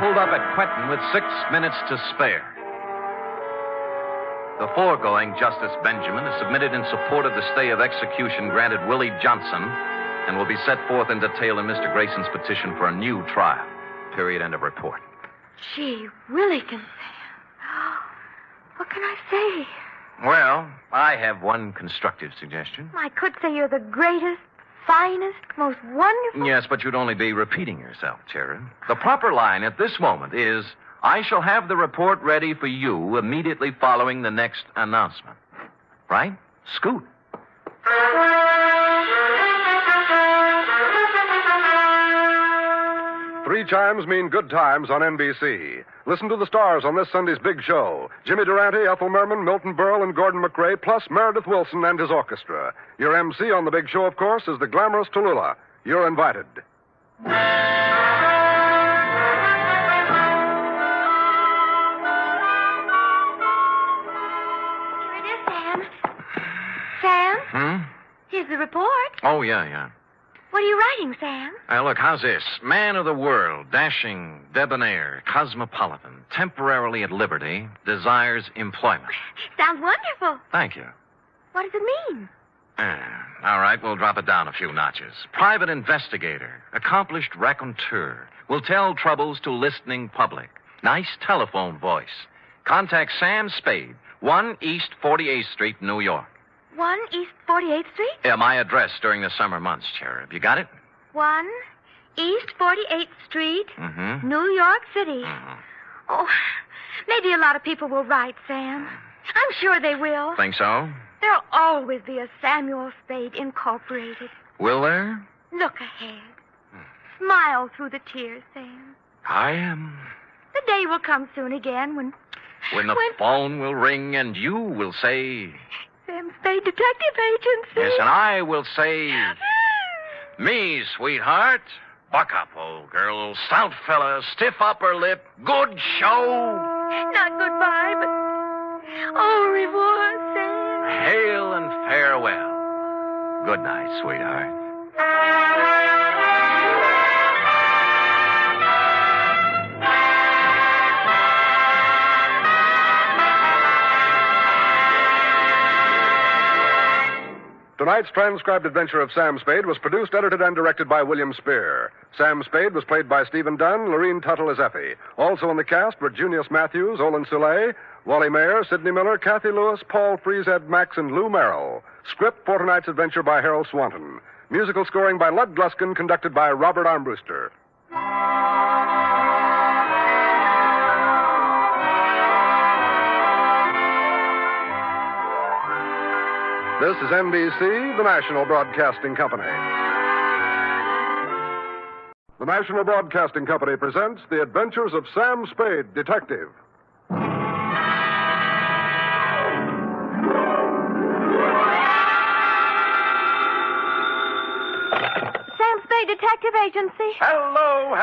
pulled up at Quentin with 6 minutes to spare. The foregoing Justice Benjamin is submitted in support of the stay of execution granted Willie Johnson and will be set forth in detail in Mr. Grayson's petition for a new trial. Period. End of report. Gee, Willie can say. What can I say? Well, I have one constructive suggestion. I could say you're the greatest, finest, most wonderful... Yes, but you'd only be repeating yourself, Tara. The proper line at this moment is, I shall have the report ready for you immediately following the next announcement. Right? Scoot. 3 chimes mean good times on NBC. Listen to the stars on this Sunday's big show. Jimmy Durante, Ethel Merman, Milton Berle, and Gordon McRae, plus Meredith Wilson and his orchestra. Your MC on the big show, of course, is the glamorous Tallulah. You're invited. Here it is, Sam. Sam? Here's the report. Oh, yeah. What are you writing, Sam? Look, how's this? Man of the world, dashing, debonair, cosmopolitan, temporarily at liberty, desires employment. Sounds wonderful. Thank you. What does it mean? All right, we'll drop it down a few notches. Private investigator, accomplished raconteur, will tell troubles to listening public. Nice telephone voice. Contact Sam Spade, 1 East 48th Street, New York. 1 East 48th Street? Yeah, my address during the summer months, Cherub. You got it? 1 East 48th Street, New York City. Oh, maybe a lot of people will write, Sam. I'm sure they will. Think so? There'll always be a Samuel Spade Incorporated. Will there? Look ahead. Smile through the tears, Sam. I am. The day will come soon again when the phone will ring and you will say... Sam Spade Detective Agency. Yes, and I will say... Me, sweetheart. Buck up, old girl. Stout fella, stiff upper lip. Good show. Not goodbye, but au revoir, Sam. Hail and farewell. Good night, sweetheart. Tonight's transcribed adventure of Sam Spade was produced, edited, and directed by William Spear. Sam Spade was played by Stephen Dunne, Lorene Tuttle as Effie. Also in the cast were Junius Matthews, Olin Soule, Wally Mayer, Sidney Miller, Kathy Lewis, Paul Frees, Ed Max, and Lou Merrill. Script for tonight's adventure by Harold Swanton. Musical scoring by Lud Gluskin, conducted by Robert Armbruster. This is NBC, the National Broadcasting Company. The National Broadcasting Company presents The Adventures of Sam Spade, Detective. Sam Spade Detective Agency. Hello.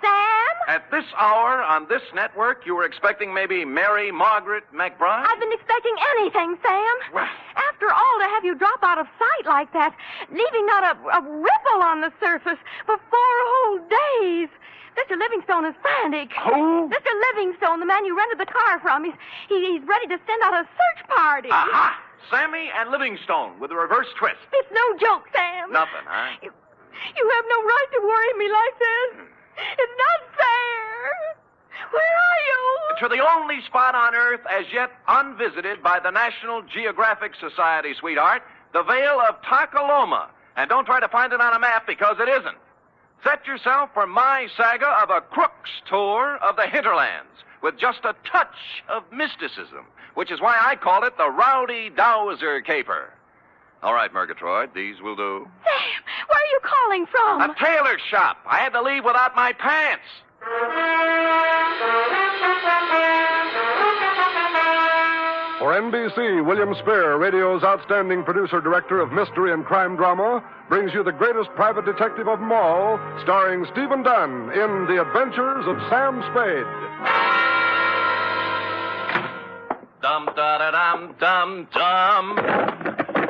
Sam? At this hour on this network, you were expecting maybe Mary Margaret McBride? I've been expecting anything, Sam. Well... After all, to have you drop out of sight like that, leaving not a ripple on the surface for 4 whole days. Mr. Livingstone is frantic. Who? Mr. Livingstone, the man you rented the car from. He's ready to send out a search party. Aha! Sammy and Livingstone with a reverse twist. It's no joke, Sam. Nothing, huh? You have no right to worry me like this. It's not fair. Where are you? To the only spot on Earth as yet unvisited by the National Geographic Society, sweetheart, the Vale of Takaloma. And don't try to find it on a map because it isn't. Set yourself for my saga of a crook's tour of the hinterlands with just a touch of mysticism, which is why I call it the rowdy dowser caper. All right, Murgatroyd, these will do. Sam, where are you calling from? A tailor shop. I had to leave without my pants. For NBC, William Spear, radio's outstanding producer-director of mystery and crime drama, brings you the greatest private detective of them all, starring Stephen Dunne in The Adventures of Sam Spade. Dum-da-da-dum-dum-dum.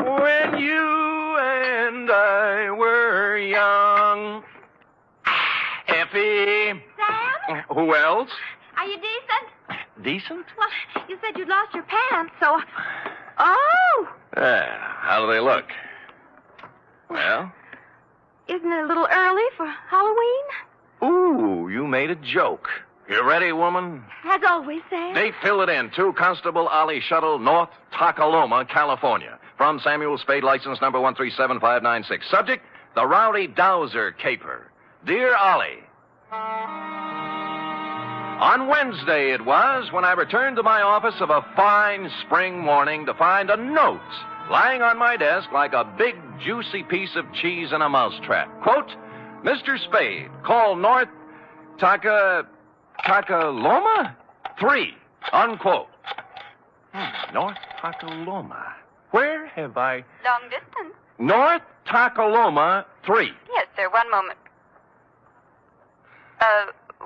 When you and I were young. Effie, Who else? Are you decent? Decent? Well, you said you'd lost your pants, so... Oh! Yeah, how do they look? Well? Isn't it a little early for Halloween? Ooh, you made a joke. You ready, woman? As always, Sam. Date, fill it in. 2 Constable Ollie Shuttle, North Takaloma, California. From Samuel Spade, license number 137596. Subject, the rowdy dowser caper. Dear Ollie, on Wednesday it was when I returned to my office of a fine spring morning to find a note lying on my desk like a big, juicy piece of cheese in a mousetrap. Quote, Mr. Spade, call North Takaloma 3, unquote. North Takaloma. Where have I... Long distance. North Takaloma 3. Yes, sir. One moment.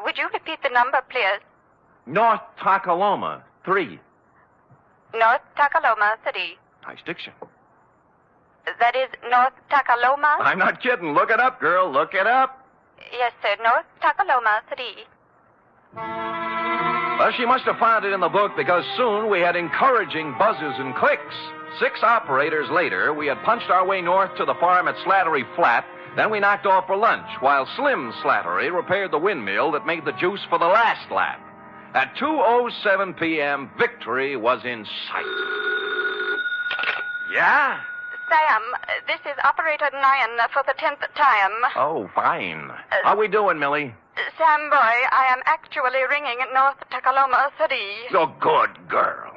Would you repeat the number, please? North Takaloma 3. North Takaloma 3. Nice diction. That is North Takaloma? I'm not kidding. Look it up, girl. Look it up. Yes, sir. North Takaloma 3. Well, she must have found it in the book because soon we had encouraging buzzes and clicks. 6 operators later, we had punched our way north to the farm at Slattery Flat. Then we knocked off for lunch, while Slim Slattery repaired the windmill that made the juice for the last lap. At 2:07 p.m., victory was in sight. Yeah? Sam, this is Operator Nyan for the 10th time. Oh, fine. How we doing, Millie? Sam, boy, I am actually ringing North Takaloma 3. Oh, good girl.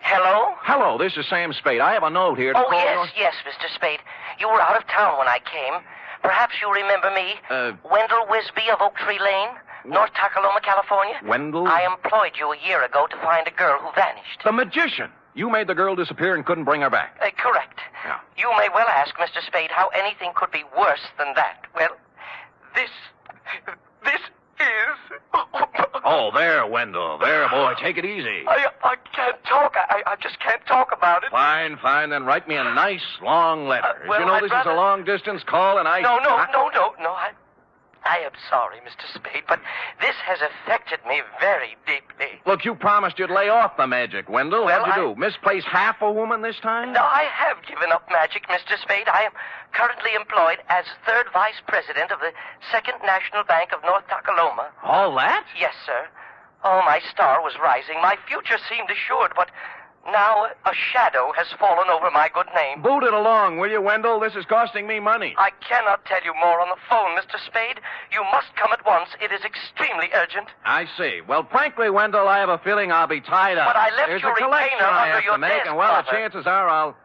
Hello? Hello, this is Sam Spade. I have a note here to Oh, call yes, yes, Mr. Spade. You were out of town when I came. Perhaps you remember me. Wendell Wisby of Oak Tree Lane, North Takaloma, California. Wendell? I employed you a year ago to find a girl who vanished. The magician. You made the girl disappear and couldn't bring her back. Correct. Yeah. You may well ask, Mr. Spade, how anything could be worse than that. Well, this is... Oh, there, Wendell. There, boy. Take it easy. I can't talk. I just can't talk about it. Fine. Then write me a nice, long letter. Well, you know, I'd this rather... is a long-distance call, and I... No. I am sorry, Mr. Spade, but this has affected me very deeply. Look, you promised you'd lay off the magic, Wendell. Well, What'd you do? Misplace half a woman this time? No, I have given up magic, Mr. Spade. I am currently employed as 3rd Vice President of the 2nd National Bank of North Takaloma. All that? Yes, sir. Oh, my star was rising. My future seemed assured, but now a shadow has fallen over my good name. Boot it along, will you, Wendell? This is costing me money. I cannot tell you more on the phone, Mr. Spade. You must come at once. It is extremely urgent. I see. Well, frankly, Wendell, I have a feeling I'll be tied up. But I left There's your a collection retainer I under have your to make, desk, and, well, the Father. chances are I'll...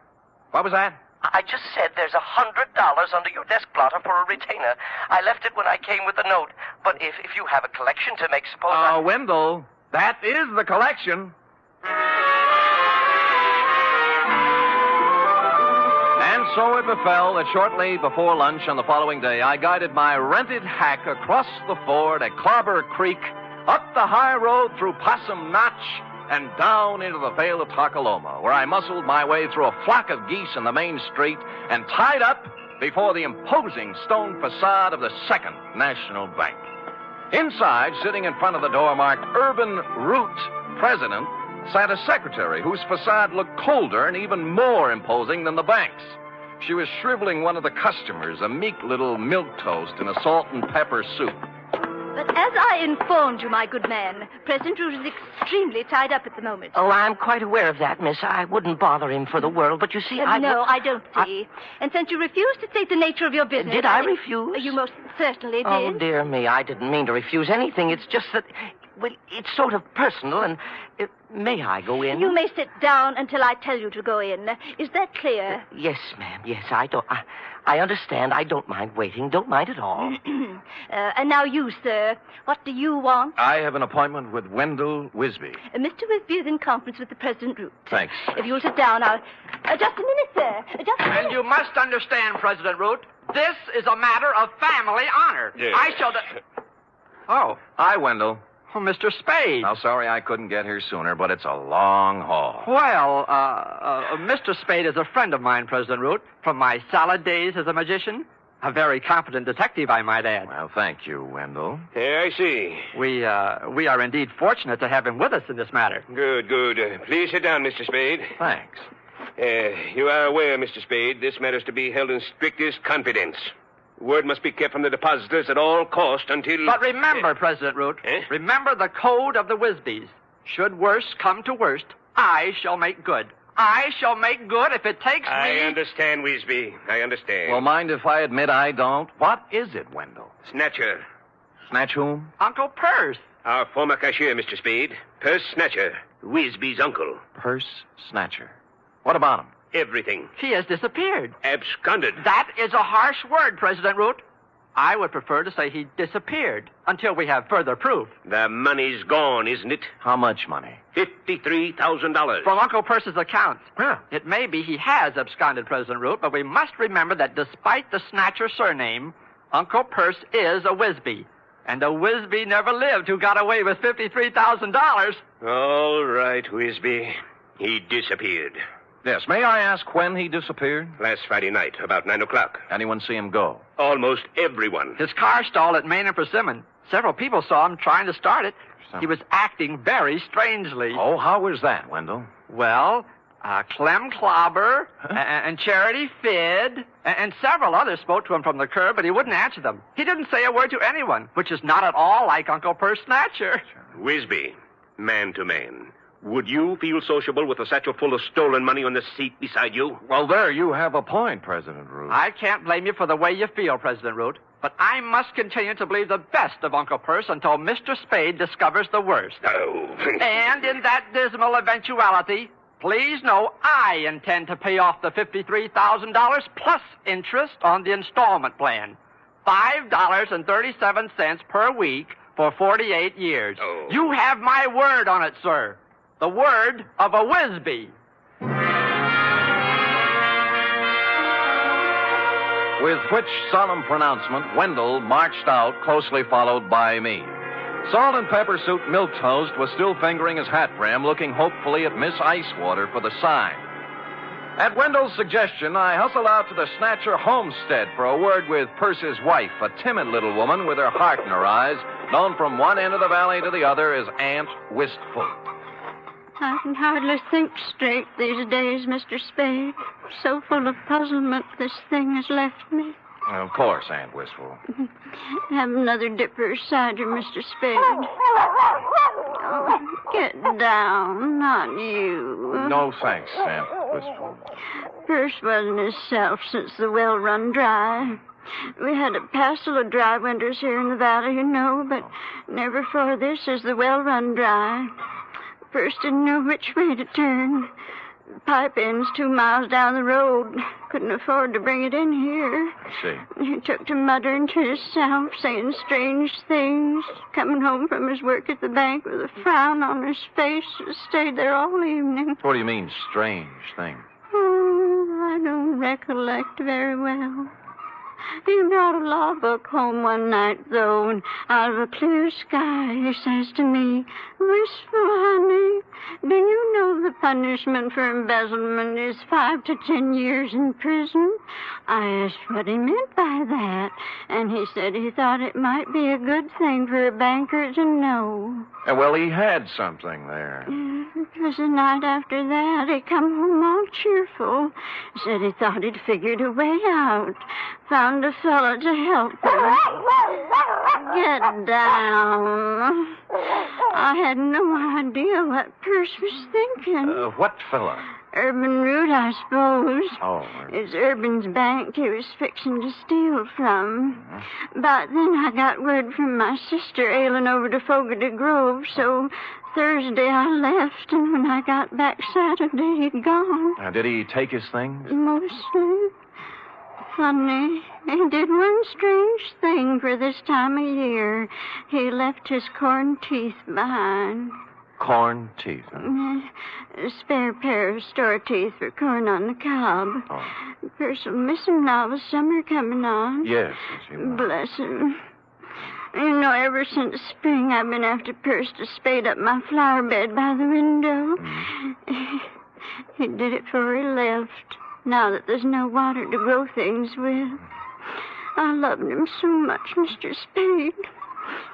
What was that? I just said there's $100 under your desk blotter for a retainer. I left it when I came with the note. But if you have a collection to make, suppose I... Wendell, that is the collection. And so it befell that shortly before lunch on the following day, I guided my rented hack across the ford at Clobber Creek, up the high road through Possum Notch, and down into the Vale of Takaloma, where I muscled my way through a flock of geese in the main street and tied up before the imposing stone facade of the 2nd National Bank. Inside, sitting in front of the door marked Urban Root President, sat a secretary whose facade looked colder and even more imposing than the bank's. She was shriveling one of the customers, a meek little milquetoast in a salt and pepper soup. But as I informed you, my good man, President Root is extremely tied up at the moment. Oh, I'm quite aware of that, miss. I wouldn't bother him for the world, but you see, No, I don't see. And since you refused to state the nature of your business... Did I refuse? You most certainly did. Oh, dear me, I didn't mean to refuse anything. It's just that, well, it's sort of personal, and may I go in? You may sit down until I tell you to go in. Is that clear? Yes, ma'am. Yes, I understand. I don't mind waiting. Don't mind at all. And now you, sir. What do you want? I have an appointment with Wendell Wisby. Mr. Wisby is in conference with the President Root. Thanks. If you'll sit down, I'll... just a minute, sir. Just a minute. And you must understand, President Root, this is a matter of family honor. Yes. I shall... Oh, hi, Wendell. Oh, Mr. Spade. Now, sorry I couldn't get here sooner, but it's a long haul. Well, Mr. Spade is a friend of mine, President Root, from my salad days as a magician. A very competent detective, I might add. Well, thank you, Wendell. Yeah, I see. We are indeed fortunate to have him with us in this matter. Good, good. Please sit down, Mr. Spade. Thanks. You are aware, Mr. Spade, this matter is to be held in strictest confidence. Word must be kept from the depositors at all cost until... But remember, President Root, remember the code of the Wisbys. Should worst come to worst, I shall make good. I shall make good if it takes me... I understand, Wisby. I understand. Well, mind if I admit I don't? What is it, Wendell? Snatcher. Snatch whom? Uncle Purse. Our former cashier, Mr. Spade. Purse Snatcher. Wisby's uncle. Purse Snatcher. What about him? Everything. He has disappeared. Absconded. That is a harsh word, President Root. I would prefer to say he disappeared until we have further proof. The money's gone, isn't it? How much money? $53,000. From Uncle Purse's accounts. Huh. It may be he has absconded, President Root, but we must remember that despite the Snatcher surname, Uncle Purse is a Wisby. And a Wisby never lived who got away with $53,000. All right, Wisby. He disappeared. Yes, may I ask when he disappeared? Last Friday night, about 9 o'clock. Anyone see him go? Almost everyone. His car stalled at Main and Persimmon. Several people saw him trying to start it. He was acting very strangely. Oh, how was that, Wendell? Well, Clem Clobber and Charity Fid and several others spoke to him from the curb, but he wouldn't answer them. He didn't say a word to anyone, which is not at all like Uncle Purse Snatcher. Wisby, man to man. Would you feel sociable with a satchel full of stolen money on the seat beside you? Well, there you have a point, President Root. I can't blame you for the way you feel, President Root, but I must continue to believe the best of Uncle Purse until Mr. Spade discovers the worst. Oh. And in that dismal eventuality, please know I intend to pay off the $53,000 plus interest on the installment plan. $5.37 per week for 48 years. Oh. You have my word on it, sir. The word of a Wisby. With which solemn pronouncement, Wendell marched out, closely followed by me. Salt and Pepper Suit Milquetoast was still fingering his hat brim, looking hopefully at Miss Icewater for the sign. At Wendell's suggestion, I hustled out to the Snatcher homestead for a word with Purse's wife, a timid little woman with her heart in her eyes, known from one end of the valley to the other as Aunt Wistful. I can hardly think straight these days, Mr. Spade. So full of puzzlement this thing has left me. Of course, Aunt Wistful. Have another dipper cider, Mr. Spade. Oh, get down, not you. No thanks, Aunt Wistful. Purse wasn't himself since the well run dry. We had a passel of dry winters here in the valley, you know, but never for this as the well run dry. Purse didn't know which way to turn. The pipe end's 2 miles down the road. Couldn't afford to bring it in here. I see. He took to muttering to himself, saying strange things. Coming home from his work at the bank with a frown on his face, and stayed there all evening. What do you mean, strange thing? Oh, I don't recollect very well. He brought a law book home one night, though, and out of a clear sky, he says to me, "Wistful, honey, do you know the punishment for embezzlement is 5 to 10 years in prison?" I asked what he meant by that, and he said he thought it might be a good thing for a banker to know. Well, he had something there. It was the night after that. He come home all cheerful. Said he thought he'd figured a way out. Found a fellow to help him. Get down. I had no idea what Purse was thinking. What fella? Urban Root, I suppose. Oh. It's Urban's bank he was fixing to steal from. But then I got word from my sister ailing over to Fogarty Grove, so Thursday I left, and when I got back Saturday, he'd gone. Did he take his things? Mostly. Funny, he did one strange thing for this time of year. He left his corn teeth behind. Corn teeth, huh? A spare pair of store teeth for corn on the cob. Oh. Purse will miss him now with summer coming on. Yes, he will. Bless him. You know, ever since spring, I've been after Perce to spade up my flower bed by the window. He did it before he left, now that there's no water to grow things with. I loved him so much, Mr. Spade.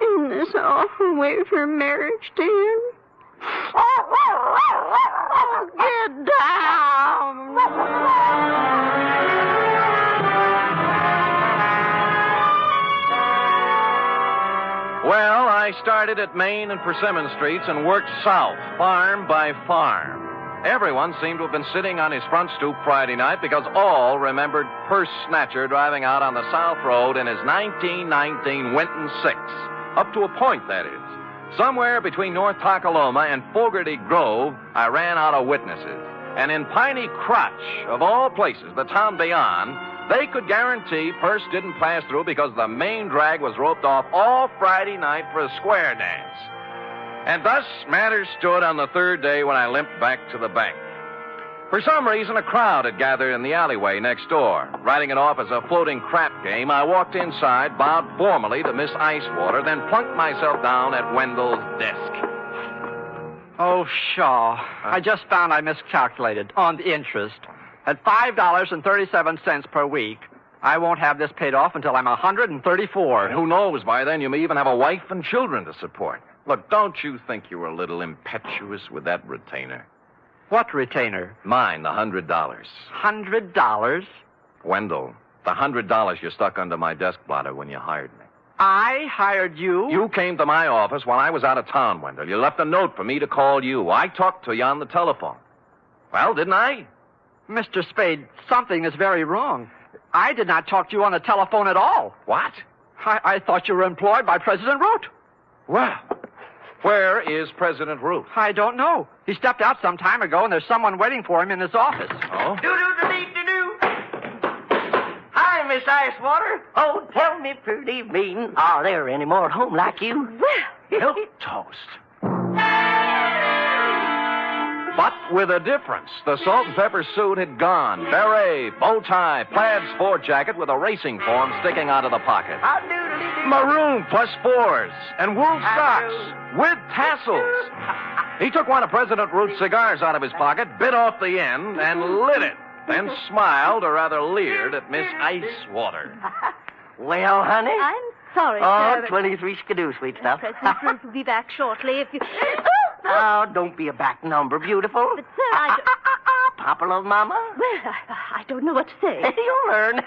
Isn't this awful way for marriage to end? Get down! Well, I started at Main and Persimmon Streets and worked south, farm by farm. Everyone seemed to have been sitting on his front stoop Friday night because all remembered Purse Snatcher driving out on the South Road in his 1919 Winton 6. Up to a point, that is. Somewhere between North Takaloma and Fogarty Grove, I ran out of witnesses. And in Piney Crotch, of all places, the town beyond, they could guarantee Purse didn't pass through because the main drag was roped off all Friday night for a square dance. And thus matters stood on the third day when I limped back to the bank. For some reason, a crowd had gathered in the alleyway next door. Writing it off as a floating crap game, I walked inside, bowed formally to Miss Icewater, then plunked myself down at Wendell's desk. Oh, Shaw. I just found I miscalculated on the interest. At $5.37 per week, I won't have this paid off until I'm 134. And who knows, by then you may even have a wife and children to support. Look, don't you think you were a little impetuous with that retainer? What retainer? Mine, the $100. $100? Wendell, the $100 you stuck under my desk blotter when you hired me. I hired you? You came to my office while I was out of town, Wendell. You left a note for me to call you. I talked to you on the telephone. Well, didn't I? Mr. Spade, something is very wrong. I did not talk to you on the telephone at all. What? I thought you were employed by President Root. Well, where is President Root? I don't know. He stepped out some time ago, and there's someone waiting for him in his office. Oh? Do-do-do-dee-do-do. Hi, Miss Icewater. Oh, tell me, pretty mean, are there any more at home like you? Milk toast. But with a difference. The salt and pepper suit had gone. Beret, bow tie, plaid sport jacket with a racing form sticking out of the pocket. Maroon plus fours and wool socks with tassels. He took one of President Root's cigars out of his pocket, bit off the end, and lit it. Then smiled, or rather leered, at Miss Icewater. Well, honey? I'm sorry, Oh, sir. 23 skidoo, sweet stuff. President Root will be back shortly if you... Oh, don't be a back number, beautiful. But, sir, I don't... Papa love Mama? Well, I don't know what to say. You'll learn.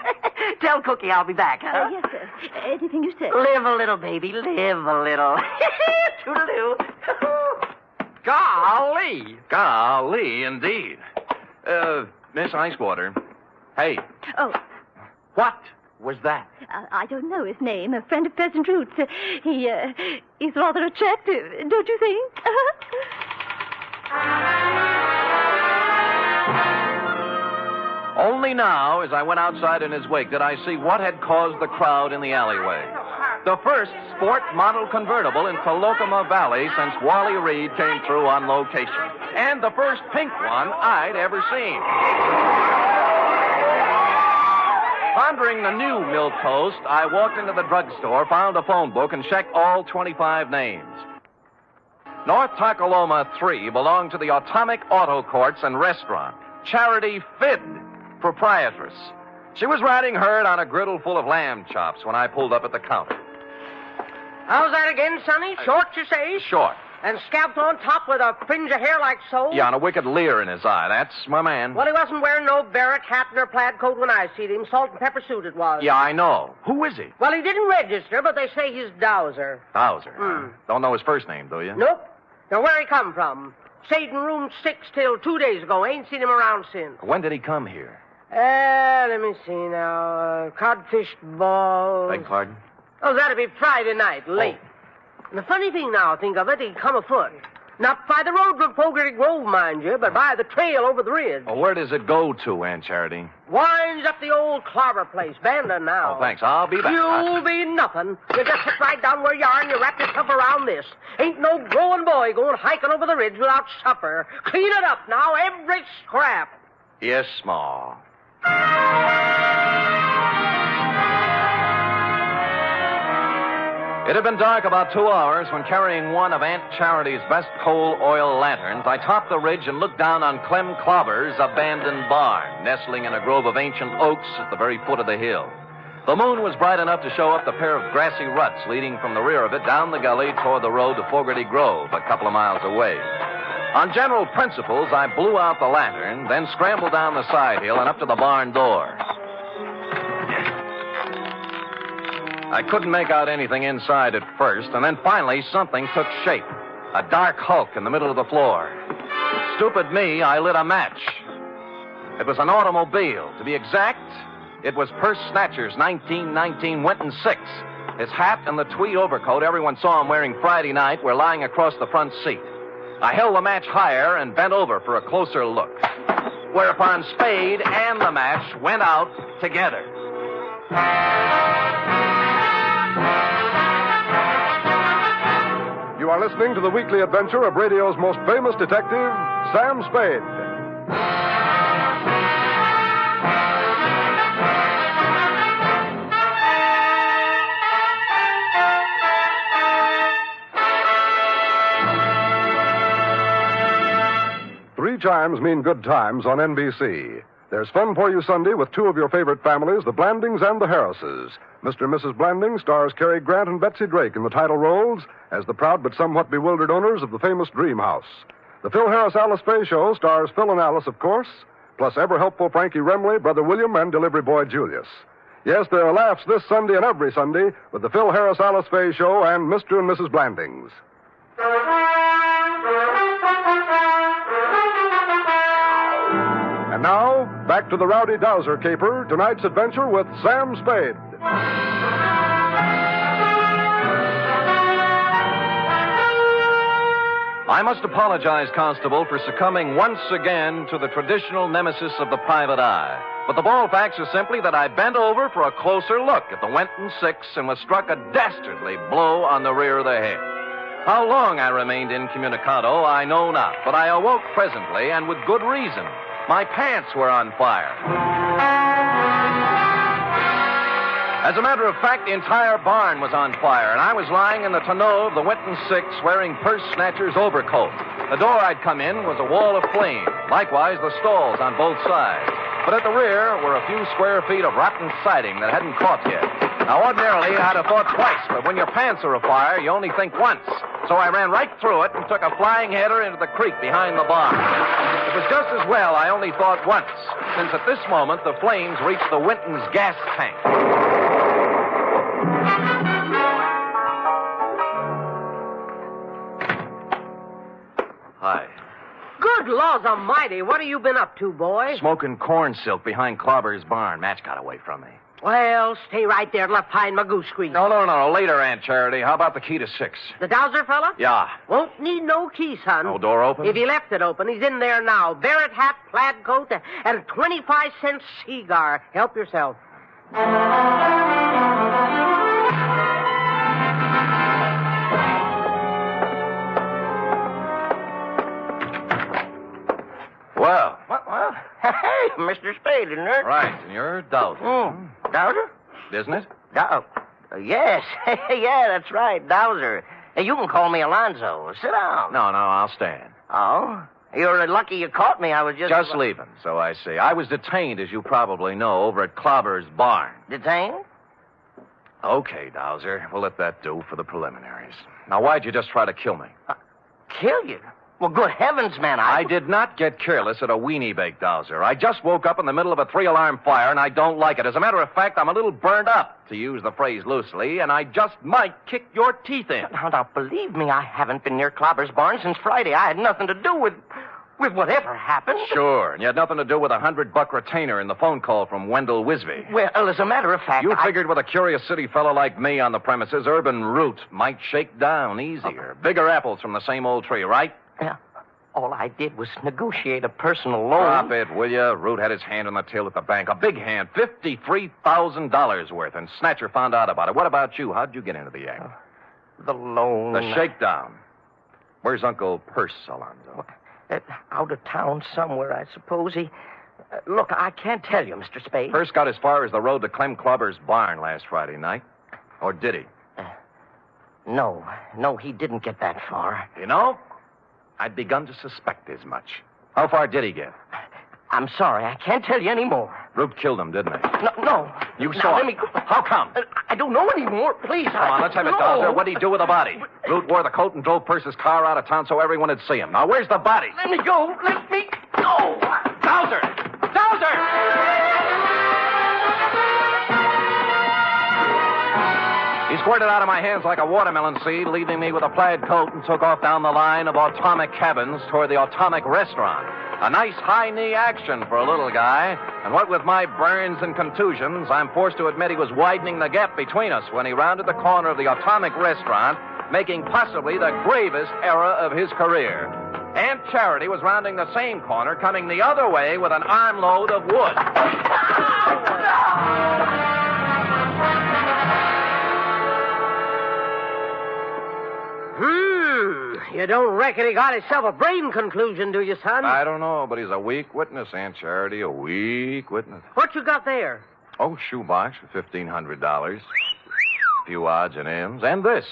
Tell Cookie I'll be back, huh? Yes, sir. Anything you say. Live a little, baby. Live a little. Toodaloo. Golly! Golly, indeed. Miss Icewater. Hey, Oh, what was that? I don't know his name. A friend of President Root's. He's rather attractive, don't you think? Only now, as I went outside in his wake, did I see what had caused the crowd in the alleyway. The first sport model convertible in Tolokema Valley since Wally Reed came through on location. And the first pink one I'd ever seen. Pondering the new milk toast, I walked into the drugstore, found a phone book, and checked all 25 names. North Takaloma 3 belonged to the Atomic Auto Courts and Restaurant. Charity Fidd, proprietress. She was riding herd on a griddle full of lamb chops when I pulled up at the counter. How's that again, Sonny? Short, you say? Short. And scalped on top with a fringe of hair like so? Yeah, and a wicked leer in his eye. That's my man. Well, he wasn't wearing no barrack hat nor plaid coat when I seen him. Salt and pepper suit it was. Yeah, I know. Who is he? Well, he didn't register, but they say he's Dowser. Dowser. Don't know his first name, do you? Nope. Now, where he come from? Stayed in room 6 till 2 days ago. Ain't seen him around since. When did he come here? Let me see now. Codfish ball. Beg pardon? Oh, that'd be Friday night, late. And the funny thing now, think of it, he'd come afoot. Not by the road from Fogarty Grove, mind you, but by the trail over the ridge. Oh, where does it go to, Aunt Charity? Winds up the old clobber place, Banda now. Oh, thanks. I'll be back. You'll be nothing. You just sit right down where you are and you wrap yourself around this. Ain't no growing boy going hiking over the ridge without supper. Clean it up now, every scrap. Yes, Ma. It had been dark about 2 hours when, carrying one of Aunt Charity's best coal oil lanterns, I topped the ridge and looked down on Clem Clobber's abandoned barn, nestling in a grove of ancient oaks at the very foot of the hill. The moon was bright enough to show up the pair of grassy ruts leading from the rear of it down the gully toward the road to Fogarty Grove, a couple of miles away. On general principles, I blew out the lantern, then scrambled down the side hill and up to the barn door. I couldn't make out anything inside at first, and then finally something took shape. A dark hulk in the middle of the floor. Stupid me, I lit a match. It was an automobile. To be exact, it was Purse Snatcher's 1919 Winton 6. His hat and the tweed overcoat everyone saw him wearing Friday night were lying across the front seat. I held the match higher and bent over for a closer look, whereupon Spade and the match went out together. You are listening to the weekly adventure of radio's most famous detective, Sam Spade. Three chimes mean good times on NBC. There's fun for you Sunday with two of your favorite families, the Blandings and the Harrises. Mr. and Mrs. Blanding stars Cary Grant and Betsy Drake in the title roles as the proud but somewhat bewildered owners of the famous Dream House. The Phil Harris-Alice Faye Show stars Phil and Alice, of course, plus ever-helpful Frankie Remley, Brother William, and delivery boy Julius. Yes, there are laughs this Sunday and every Sunday with the Phil Harris-Alice Faye Show and Mr. and Mrs. Blandings. And now, back to the rowdy dowser caper, tonight's adventure with Sam Spade. I must apologize, Constable, for succumbing once again to the traditional nemesis of the private eye. But the bald facts are simply that I bent over for a closer look at the Winton 6 and was struck a dastardly blow on the rear of the head. How long I remained incommunicado, I know not, but I awoke presently, and with good reason. My pants were on fire. As a matter of fact, the entire barn was on fire, and I was lying in the tonneau of the Winton 6 wearing Purse Snatcher's overcoat. The door I'd come in was a wall of flame, likewise the stalls on both sides. But at the rear were a few square feet of rotten siding that hadn't caught yet. Now, ordinarily, I'd have thought twice, but when your pants are afire, you only think once. So I ran right through it and took a flying header into the creek behind the barn. It was just as well I only thought once, since at this moment the flames reached the Winton's gas tank. Hi. Good laws almighty, what have you been up to, boy? Smoking corn silk behind Clobber's barn. Match got away from me. Well, stay right there till I find my goose grease. No. Later, Aunt Charity. How about the key to 6? The dowser fella? Yeah. Won't need no key, son. No door open? If he left it open, he's in there now. Barrett hat, plaid coat, and a 25-cent cigar. Help yourself. Well. Well, hey, Mr. Spade, isn't it? Right, and you're Dowser. Dowser? Isn't it? Yes. Yeah, that's right, Dowser. You can call me Alonzo. Sit down. No, I'll stand. Oh? You're lucky you caught me. I was just leaving, so I see. I was detained, as you probably know, over at Clobber's barn. Detained? Okay, Dowser. We'll let that do for the preliminaries. Now, why'd you just try to kill me? Kill you? Well, good heavens, man, I did not get careless at a weenie bake, Dowser. I just woke up in the middle of a 3-alarm fire, and I don't like it. As a matter of fact, I'm a little burned up, to use the phrase loosely, and I just might kick your teeth in. Now, believe me, I haven't been near Clobber's barn since Friday. I had nothing to do with whatever happened. Sure, and you had nothing to do with a $100 retainer in the phone call from Wendell Wisby. Well, as a matter of fact, You figured with a curious city fellow like me on the premises, urban Root might shake down easier. Bigger apples from the same old tree, right? Yeah. All I did was negotiate a personal loan. Drop it, will you? Root had his hand on the till at the bank. A big hand, $53,000 worth, and Snatcher found out about it. What about you? How'd you get into the act? The loan. The shakedown. Where's Uncle Purse, Alonzo? Out of town somewhere, I suppose. He... look, I can't tell you, Mr. Spade. Purse got as far as the road to Clem Clobber's barn last Friday night. Or did he? No, he didn't get that far. You know, I'd begun to suspect as much. How far did he get? I'm sorry, I can't tell you anymore. Root killed him, didn't he? No. You Now, saw let him. me go. How come? I don't know anymore. Please. Come on, let's have it, Dowser. What did he do with the body? Root wore the coat and drove Perce's car out of town so everyone would see him. Now, where's the body? Let me go. Let me go. Dowser! Dowser! He squirted out of my hands like a watermelon seed, leaving me with a plaid coat, and took off down the line of atomic cabins toward the atomic restaurant. A nice high-knee action for a little guy. And what with my burns and contusions, I'm forced to admit he was widening the gap between us when he rounded the corner of the atomic restaurant, making possibly the gravest error of his career. Aunt Charity was rounding the same corner, coming the other way with an armload of wood. You don't reckon he got himself a brain conclusion, do you, son? I don't know, but he's a weak witness, Aunt Charity, a weak witness. What you got there? Oh, shoebox for $1,500. A few odds and ends. And this.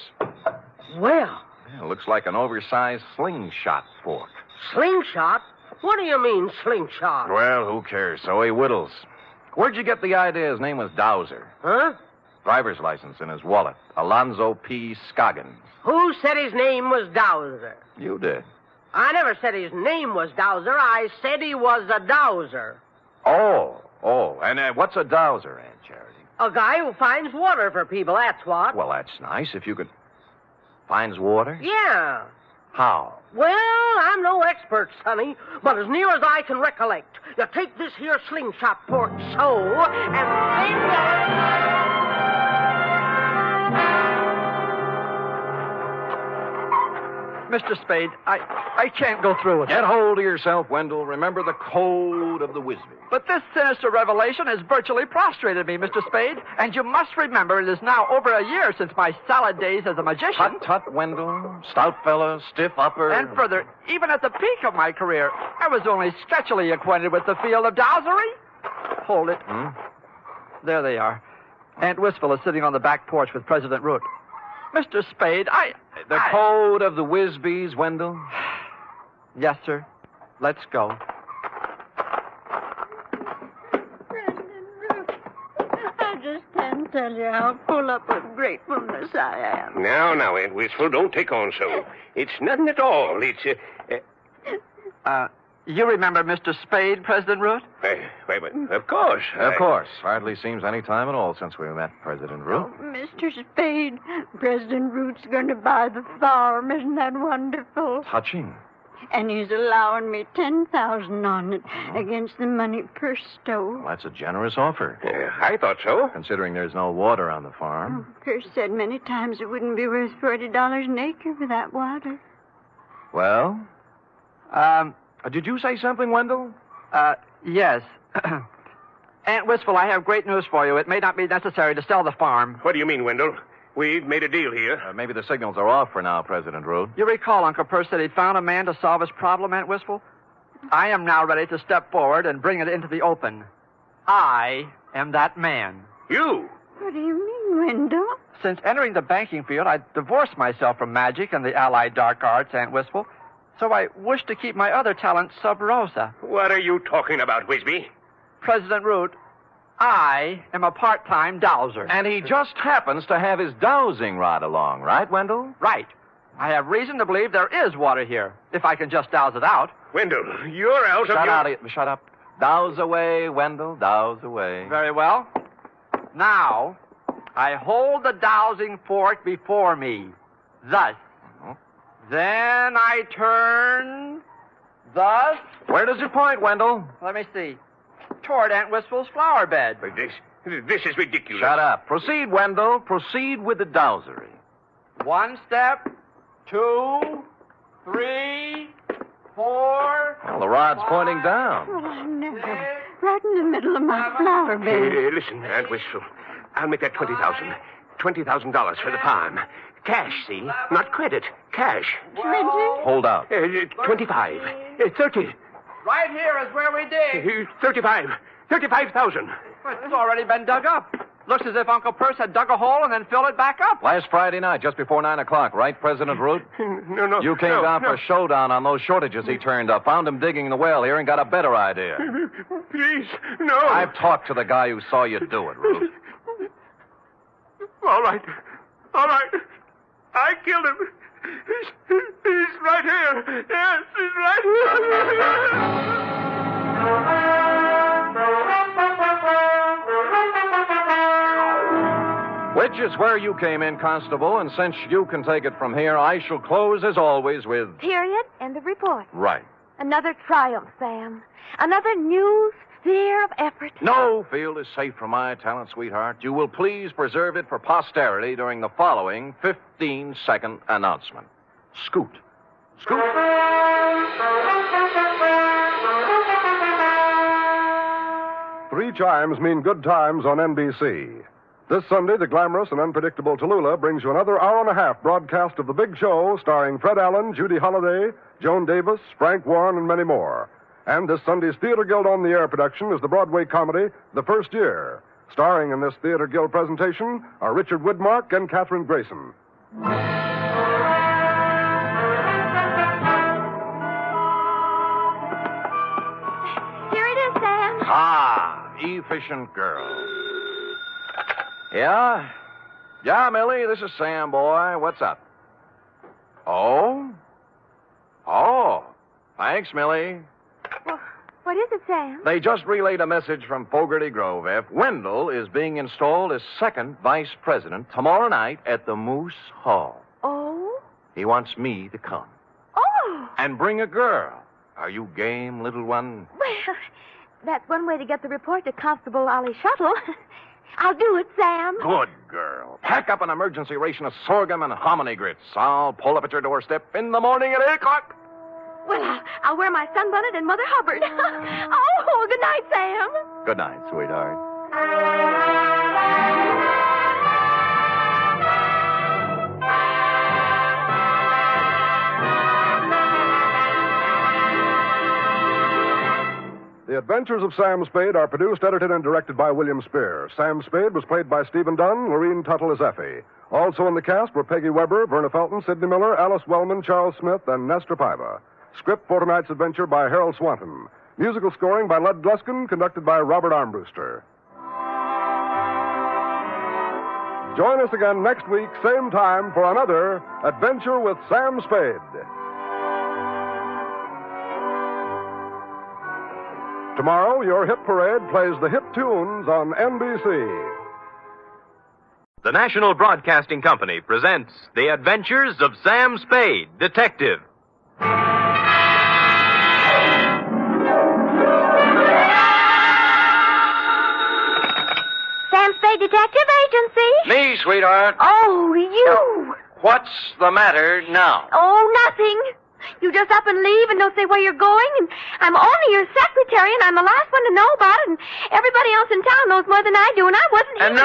Well, Yeah, looks like an oversized slingshot fork. slingshot? What do you mean, slingshot? Well, who cares? So he whittles. Where'd you get the idea his name was Dowser? Huh? Driver's license in his wallet. Alonzo P. Scoggins. Who said his name was Dowser? You did. I never said his name was Dowser. I said he was a dowser. Oh. And what's a dowser, Aunt Charity? A guy who finds water for people, that's what. Well, that's nice. If you could... Finds water? Yeah. How? Well, I'm no expert, Sonny, but as near as I can recollect, you take this here slingshot fork so, and then... Mr. Spade, I can't go through with it. Get hold of yourself, Wendell. Remember the code of the Wisby. But this sinister revelation has virtually prostrated me, Mr. Spade. And you must remember it is now over a year since my salad days as a magician. Tut, Wendell. Stout fella, stiff upper. And further, even at the peak of my career, I was only sketchily acquainted with the field of dowsery. Hold it. There they are. Aunt Wistful is sitting on the back porch with President Root. Mr. Spade, The code of the Wisbys, Wendell? Yes, sir. Let's go. I just can't tell you how full up with gratefulness I am. Now, Aunt Wistful, don't take on so. It's nothing at all. It's, You remember Mr. Spade, President Root? wait, of course. Of course. Hardly seems any time at all since we met President Root. Oh, Mr. Spade, President Root's going to buy the farm. Isn't that wonderful? Touching. And he's allowing me $10,000 on it against the money Perce stole. Well, that's a generous offer. I thought so. Considering there's no water on the farm. Perce said many times it wouldn't be worth $40 an acre without water. Well? Did you say something, Wendell? Yes. Aunt Wistful, I have great news for you. It may not be necessary to sell the farm. What do you mean, Wendell? We've made a deal here. Maybe the signals are off for now, President Root. You recall Uncle Perce said he'd found a man to solve his problem, Aunt Wistful? I am now ready to step forward and bring it into the open. I am that man. You? What do you mean, Wendell? Since entering the banking field, I divorced myself from magic and the allied dark arts, Aunt Wistful. So I wish to keep my other talents sub rosa. What are you talking about, Wisby? President Root, I am a part-time dowser. And he just happens to have his dowsing rod along, right, Wendell? Right. I have reason to believe there is water here, if I can just douse it out. Wendell, you're out of your... Shut up. Douse away, Wendell, douse away. Very well. Now, I hold the dowsing fork before me, thus. Then I turn, thus... Where does it point, Wendell? Let me see. Toward Aunt Wistful's flower bed. This is ridiculous. Shut up. Proceed, Wendell. Proceed with the dowsery. 1 step, 2, 3, 4... Well, the rod's pointing down. Well, I never. Right in the middle of my flower bed. Listen, Aunt Wistful. I'll make that $20,000. $20,000 for the farm. Cash, see? Not credit. Cash. 20? Hold out. 25. 30. Right here is where we dig. 35. 35,000. But it's already been dug up. Looks as if Uncle Perce had dug a hole and then filled it back up. Last Friday night, just before 9 o'clock, right, President Root? No. You came down for a showdown on those shortages he turned up. Found him digging the well here and got a better idea. Please, no. I've talked to the guy who saw you do it, Root. All right. I killed him. He's right here. Yes, he's right here. Which is where you came in, Constable, and since you can take it from here, I shall close, as always, with... Period. End of report. Right. Another triumph, Sam. Another new sphere of effort. No field is safe from my talent, sweetheart. You will please preserve it for posterity during the following 15-second announcement. Scoot. Scoot. 3 chimes mean good times on NBC. This Sunday, the glamorous and unpredictable Tallulah brings you another hour-and-a-half broadcast of The Big Show, starring Fred Allen, Judy Holliday, Joan Davis, Frank Warren, and many more. And this Sunday's Theater Guild on the Air production is the Broadway comedy The First Year. Starring in this Theater Guild presentation are Richard Widmark and Katherine Grayson. Here it is, Sam. Ah, efficient girl. Yeah? Yeah, Millie, this is Sam, boy. What's up? Oh? Oh. Thanks, Millie. Well, what is it, Sam? They just relayed a message from Fogarty Grove, F. Wendell is being installed as second vice president tomorrow night at the Moose Hall. Oh? He wants me to come. Oh! And bring a girl. Are you game, little one? Well, that's one way to get the report to Constable Ollie Shuttle. I'll do it, Sam. Good girl. Pack up an emergency ration of sorghum and hominy grits. I'll pull up at your doorstep in the morning at 8 o'clock. Well, I'll wear my sunbonnet and Mother Hubbard. Oh, good night, Sam. Good night, sweetheart. The Adventures of Sam Spade are produced, edited, and directed by William Spear. Sam Spade was played by Stephen Dunne, Lorene Tuttle as Effie. Also in the cast were Peggy Weber, Verna Felton, Sidney Miller, Alice Wellman, Charles Smith, and Nestor Paiva. Script for tonight's adventure by Harold Swanton. Musical scoring by Lud Gluskin, conducted by Robert Armbruster. Join us again next week, same time, for another Adventure with Sam Spade. Tomorrow, your hit parade plays the hit tunes on NBC. The National Broadcasting Company presents The Adventures of Sam Spade, Detective. Sam Spade Detective Agency. Me, sweetheart. Oh, you. What's the matter now? Oh, nothing. You just up and leave and don't say where you're going, and I'm only your secretary, and I'm the last one to know about it, and everybody else in town knows more than I do, and I wasn't even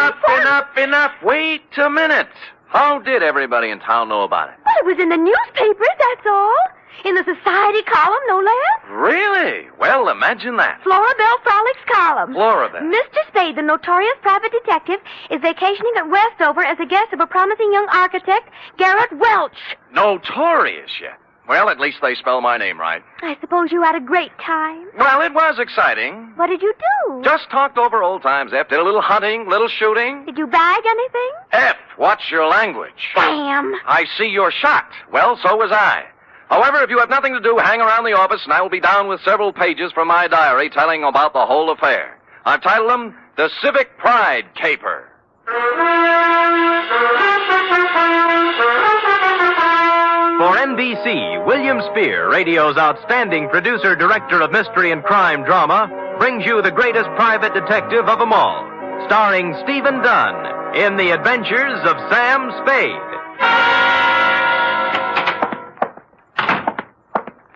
Enough. Wait a minute. How did everybody in town know about it? Well, it was in the newspapers, that's all. In the society column, no less. Really? Well, imagine that. Florabelle Frolics column. Florabelle. Mr. Spade, the notorious private detective, is vacationing at Westover as a guest of a promising young architect, Garrett Welch. Notorious yet. Well, at least they spell my name right. I suppose you had a great time. Well, it was exciting. What did you do? Just talked over old times, F. Did a little hunting, little shooting. Did you bag anything? F, watch your language. Sam. I see you're shocked. Well, so was I. However, if you have nothing to do, hang around the office, and I will be down with several pages from my diary telling about the whole affair. I've titled them The Civic Pride Caper. For NBC, William Spear, radio's outstanding producer, director of mystery and crime drama, brings you the greatest private detective of them all, starring Stephen Dunne in The Adventures of Sam Spade.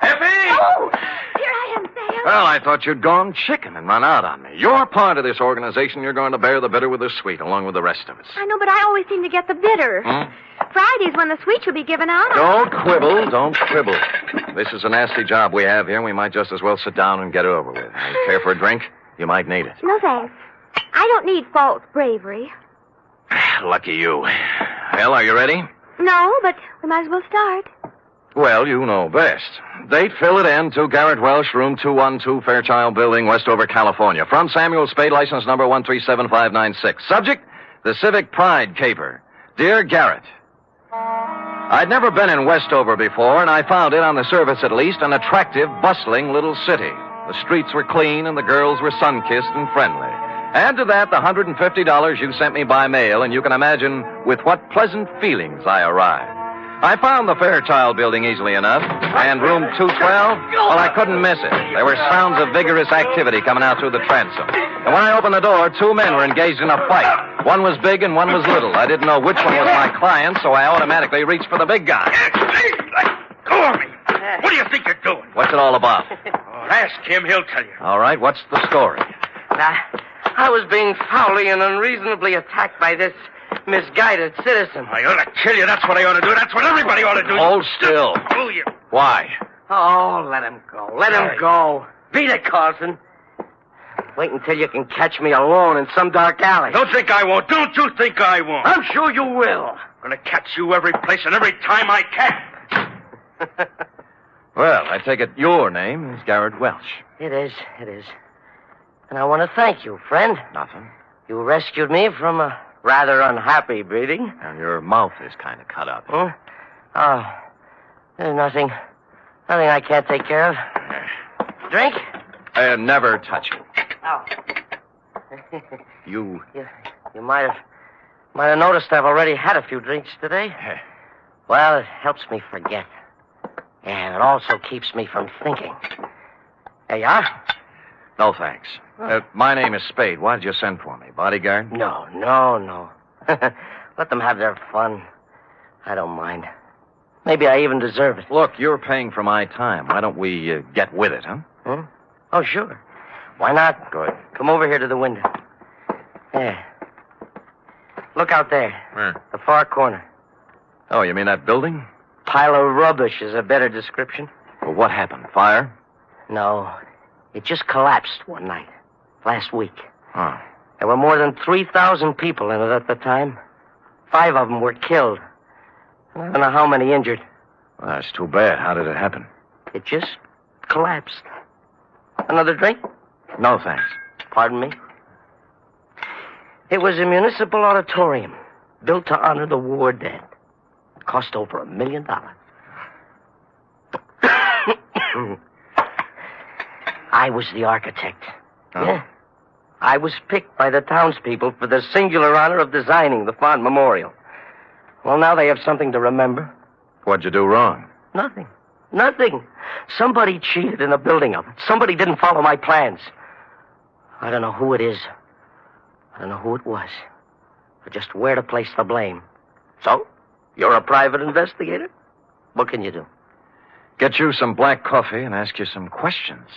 Effie! Oh, here I am, Sam. Well, I thought you'd gone chicken and run out on me. You're part of this organization. You're going to bear the bitter with the sweet, along with the rest of us. I know, but I always seem to get the bitter. Friday's when the sweets will be given out. Don't quibble. This is a nasty job we have here. We might just as well sit down and get it over with. You care for a drink? You might need it. No, thanks. I don't need false bravery. Lucky you. Well, are you ready? No, but we might as well start. Well, you know best. Date, fill it in, to Garrett Welsh, room 212, Fairchild Building, Westover, California. From Samuel Spade, license number 137596. Subject, the Civic Pride Caper. Dear Garrett, I'd never been in Westover before, and I found it, on the surface at least, an attractive, bustling little city. The streets were clean, and the girls were sun-kissed and friendly. Add to that the $150 you sent me by mail, and you can imagine with what pleasant feelings I arrived. I found the Fairchild Building easily enough, and room 212, well, I couldn't miss it. There were sounds of vigorous activity coming out through the transom. And when I opened the door, two men were engaged in a fight. One was big and one was little. I didn't know which one was my client, so I automatically reached for the big guy. Go on me. What do you think you're doing? What's it all about? Ask him. He'll tell you. All right, what's the story? I was being foully and unreasonably attacked by this misguided citizen. I ought to kill you. That's what I ought to do. That's what everybody ought to do. Hold still. Oh, you. Why? Oh, let him go. Let him go. Beat it, Carlson. Wait until you can catch me alone in some dark alley. Don't think I won't. Don't you think I won't. I'm sure you will. I'm going to catch you every place and every time I can. Well, I take it your name is Garrett Welsh. It is. And I want to thank you, friend. Nothing. You rescued me from a rather unhappy breeding. And your mouth is kind of cut up. Huh? Oh, there's nothing. Nothing I can't take care of. Drink? I never touch you. Oh. You... You might have noticed I've already had a few drinks today. Well, it helps me forget. And it also keeps me from thinking. There you are. No, thanks. My name is Spade. Why did you send for me? Bodyguard? No. Let them have their fun. I don't mind. Maybe I even deserve it. Look, you're paying for my time. Why don't we get with it, huh? Hmm? Oh, sure. Why not? Good. Come over here to the window. There. Look out there. Where? The far corner. Oh, you mean that building? Pile of rubbish is a better description. Well, what happened? Fire? No. It just collapsed one night. Last week. Oh. There were more than 3,000 people in it at the time. 5 of them were killed. I don't know how many injured. Well, that's too bad. How did it happen? It just collapsed. Another drink? No, thanks. Pardon me? It was a municipal auditorium built to honor the war dead. It cost over $1 million. I was the architect. Oh. Yeah. I was picked by the townspeople for the singular honor of designing the fond memorial. Well, now they have something to remember. What'd you do wrong? Nothing. Somebody cheated in the building of it. Somebody didn't follow my plans. I don't know who it is. I don't know who it was. Or just where to place the blame. So, you're a private investigator? What can you do? Get you some black coffee and ask you some questions.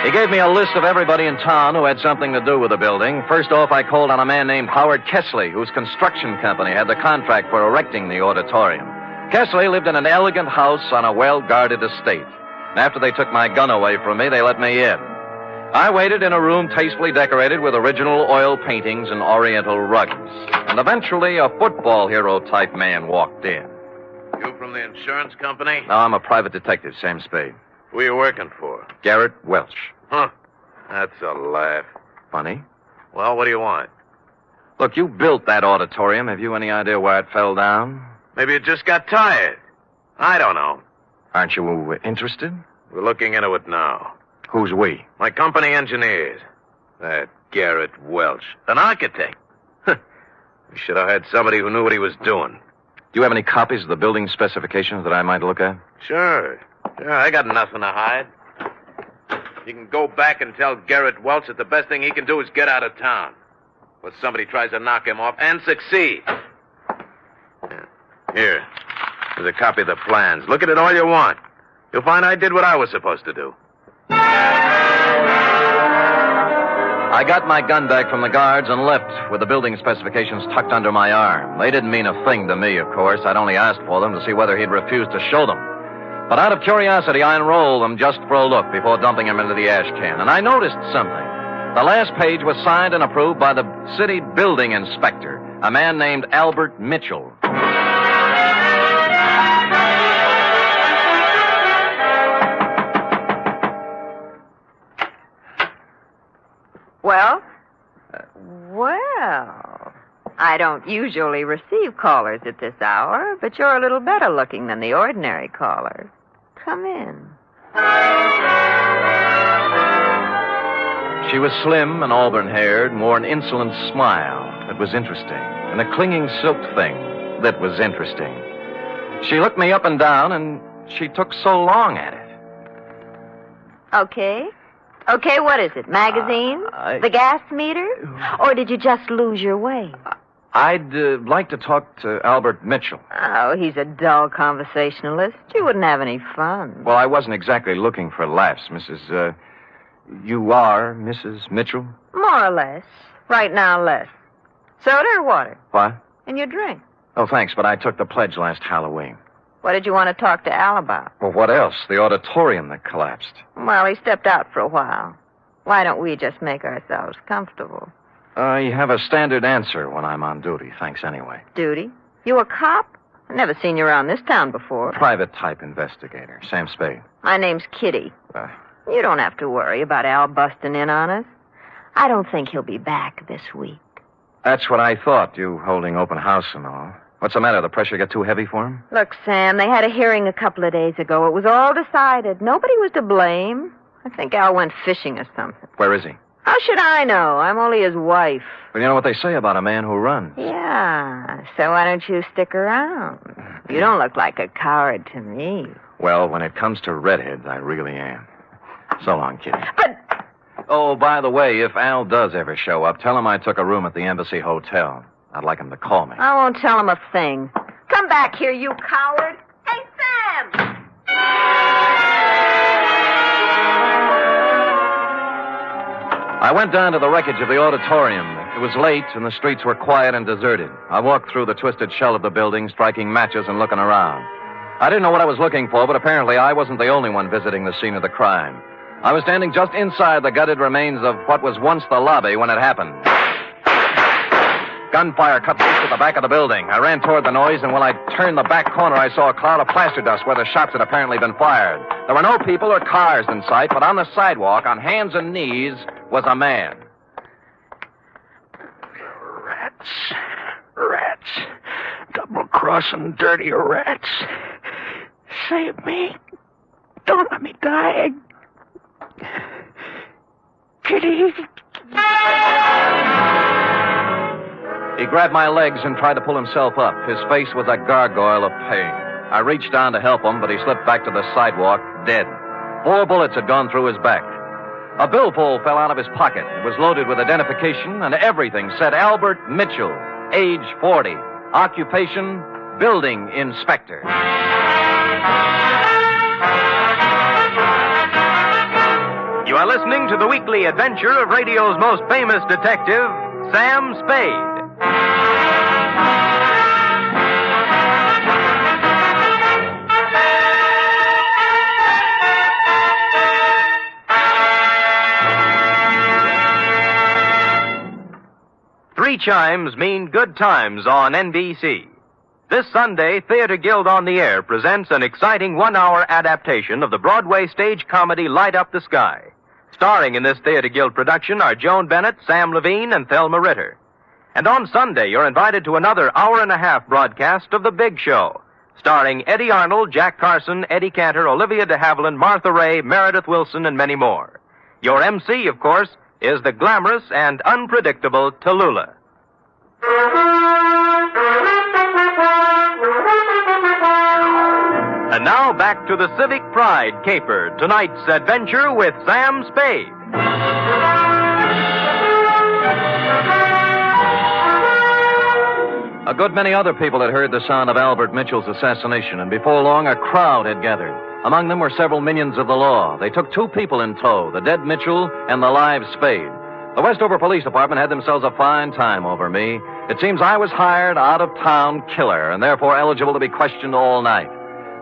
He gave me a list of everybody in town who had something to do with the building. First off, I called on a man named Howard Kessley, whose construction company had the contract for erecting the auditorium. Kessley lived in an elegant house on a well-guarded estate. And after they took my gun away from me, they let me in. I waited in a room tastefully decorated with original oil paintings and oriental rugs. And eventually, a football hero-type man walked in. You from the insurance company? No, I'm a private detective, Sam Spade. Who are you working for? Garrett Welsh. Huh. That's a laugh. Funny? Well, what do you want? Look, you built that auditorium. Have you any idea why it fell down? Maybe you just got tired. I don't know. Aren't you interested? We're looking into it now. Who's we? My company engineers. That Garrett Welsh. An architect. We should have had somebody who knew what he was doing. Do you have any copies of the building specifications that I might look at? Sure, I got nothing to hide. You can go back and tell Garrett Welch that the best thing he can do is get out of town. But somebody tries to knock him off and succeed. Here. Here's a copy of the plans. Look at it all you want. You'll find I did what I was supposed to do. I got my gun back from the guards and left with the building specifications tucked under my arm. They didn't mean a thing to me, of course. I'd only asked for them to see whether he'd refuse to show them. But out of curiosity, I unrolled them just for a look before dumping them into the ash can. And I noticed something. The last page was signed and approved by the city building inspector, a man named Albert Mitchell. Well? Well, I don't usually receive callers at this hour, but you're a little better looking than the ordinary caller. Come in. She was slim and auburn-haired and wore an insolent smile that was interesting, and a clinging silk thing that was interesting. She looked me up and down, and she took so long at it. Okay. Okay, what is it? Magazine? The gas meter? Or did you just lose your way? I'd like to talk to Albert Mitchell. Oh, he's a dull conversationalist. You wouldn't have any fun. Well, I wasn't exactly looking for laughs, Mrs. You are Mrs. Mitchell? More or less. Right now, less. Soda or water? What? And your drink. Oh, thanks, but I took the pledge last Halloween. What did you want to talk to Al about? Well, what else? The auditorium that collapsed. Well, he stepped out for a while. Why don't we just make ourselves comfortable? You have a standard answer when I'm on duty. Thanks anyway. Duty? You a cop? I've never seen you around this town before. Private type investigator. Sam Spade. My name's Kitty. You don't have to worry about Al busting in on us. I don't think he'll be back this week. That's what I thought, you holding open house and all. What's the matter? The pressure get too heavy for him? Look, Sam, they had a hearing a couple of days ago. It was all decided. Nobody was to blame. I think Al went fishing or something. Where is he? How should I know? I'm only his wife. Well, you know what they say about a man who runs. Yeah, so why don't you stick around? You don't look like a coward to me. Well, when it comes to redheads, I really am. So long, Kitty. But... Oh, by the way, if Al does ever show up, tell him I took a room at the Embassy Hotel. I'd like him to call me. I won't tell him a thing. Come back here, you coward. Hey, Sam! I went down to the wreckage of the auditorium. It was late, and the streets were quiet and deserted. I walked through the twisted shell of the building, striking matches and looking around. I didn't know what I was looking for, but apparently I wasn't the only one visiting the scene of the crime. I was standing just inside the gutted remains of what was once the lobby when it happened. Gunfire cut loose at the back of the building. I ran toward the noise, and when I turned the back corner, I saw a cloud of plaster dust where the shots had apparently been fired. There were no people or cars in sight, but on the sidewalk, on hands and knees, was a man. Rats. Double-crossing dirty rats. Save me. Don't let me die. Kitty. He grabbed my legs and tried to pull himself up. His face was a gargoyle of pain. I reached down to help him, but he slipped back to the sidewalk, dead. 4 bullets had gone through his back. A billfold fell out of his pocket. It was loaded with identification, and everything said Albert Mitchell, age 40, occupation, building inspector. You are listening to the weekly adventure of radio's most famous detective, Sam Spade. Three chimes mean good times on NBC. This Sunday, Theater Guild on the Air presents an exciting 1-hour adaptation of the Broadway stage comedy Light Up the Sky. Starring in this Theater Guild production are Joan Bennett, Sam Levine, and Thelma Ritter. And on Sunday, you're invited to another hour-and-a-half broadcast of The Big Show, starring Eddie Arnold, Jack Carson, Eddie Cantor, Olivia de Havilland, Martha Ray, Meredith Wilson, and many more. Your MC, of course, is the glamorous and unpredictable Tallulah. And now back to the Civic Pride caper, tonight's adventure with Sam Spade. A good many other people had heard the sound of Albert Mitchell's assassination, and before long a crowd had gathered. Among them were several minions of the law. They took 2 people in tow, the dead Mitchell and the live Spade. The Westover Police Department had themselves a fine time over me. It seems I was hired out-of-town killer and therefore eligible to be questioned all night.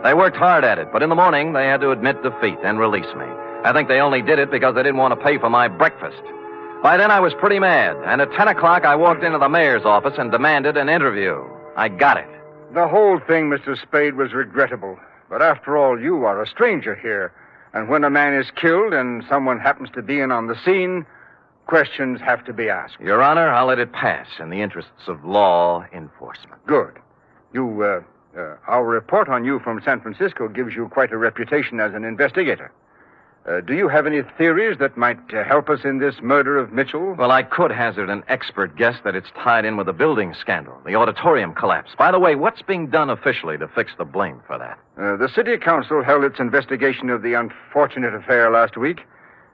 They worked hard at it, but in the morning they had to admit defeat and release me. I think they only did it because they didn't want to pay for my breakfast. By then I was pretty mad, and at 10 o'clock I walked into the mayor's office and demanded an interview. I got it. The whole thing, Mr. Spade, was regrettable. But after all, you are a stranger here. And when a man is killed and someone happens to be in on the scene, questions have to be asked. Your Honor, I'll let it pass in the interests of law enforcement. Good. Our report on you from San Francisco gives you quite a reputation as an investigator. Do you have any theories that might help us in this murder of Mitchell? Well, I could hazard an expert guess that it's tied in with the building scandal, the auditorium collapse. By the way, what's being done officially to fix the blame for that? The city council held its investigation of the unfortunate affair last week,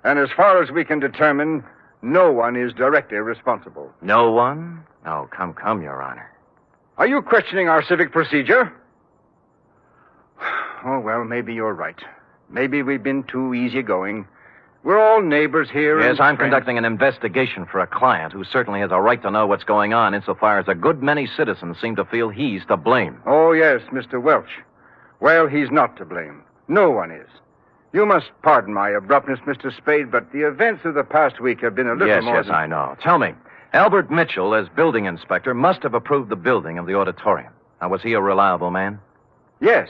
and as far as we can determine, no one is directly responsible. No one? Oh, come, Your Honor. Are you questioning our civic procedure? Oh, well, maybe you're right. Maybe we've been too easygoing. We're all neighbors here. Yes, I'm conducting an investigation for a client who certainly has a right to know what's going on insofar as a good many citizens seem to feel he's to blame. Oh, yes, Mr. Welch. Well, he's not to blame. No one is. You must pardon my abruptness, Mr. Spade, but the events of the past week have been a little more... Yes, I know. Tell me, Albert Mitchell, as building inspector, must have approved the building of the auditorium. Now, was he a reliable man? Yes.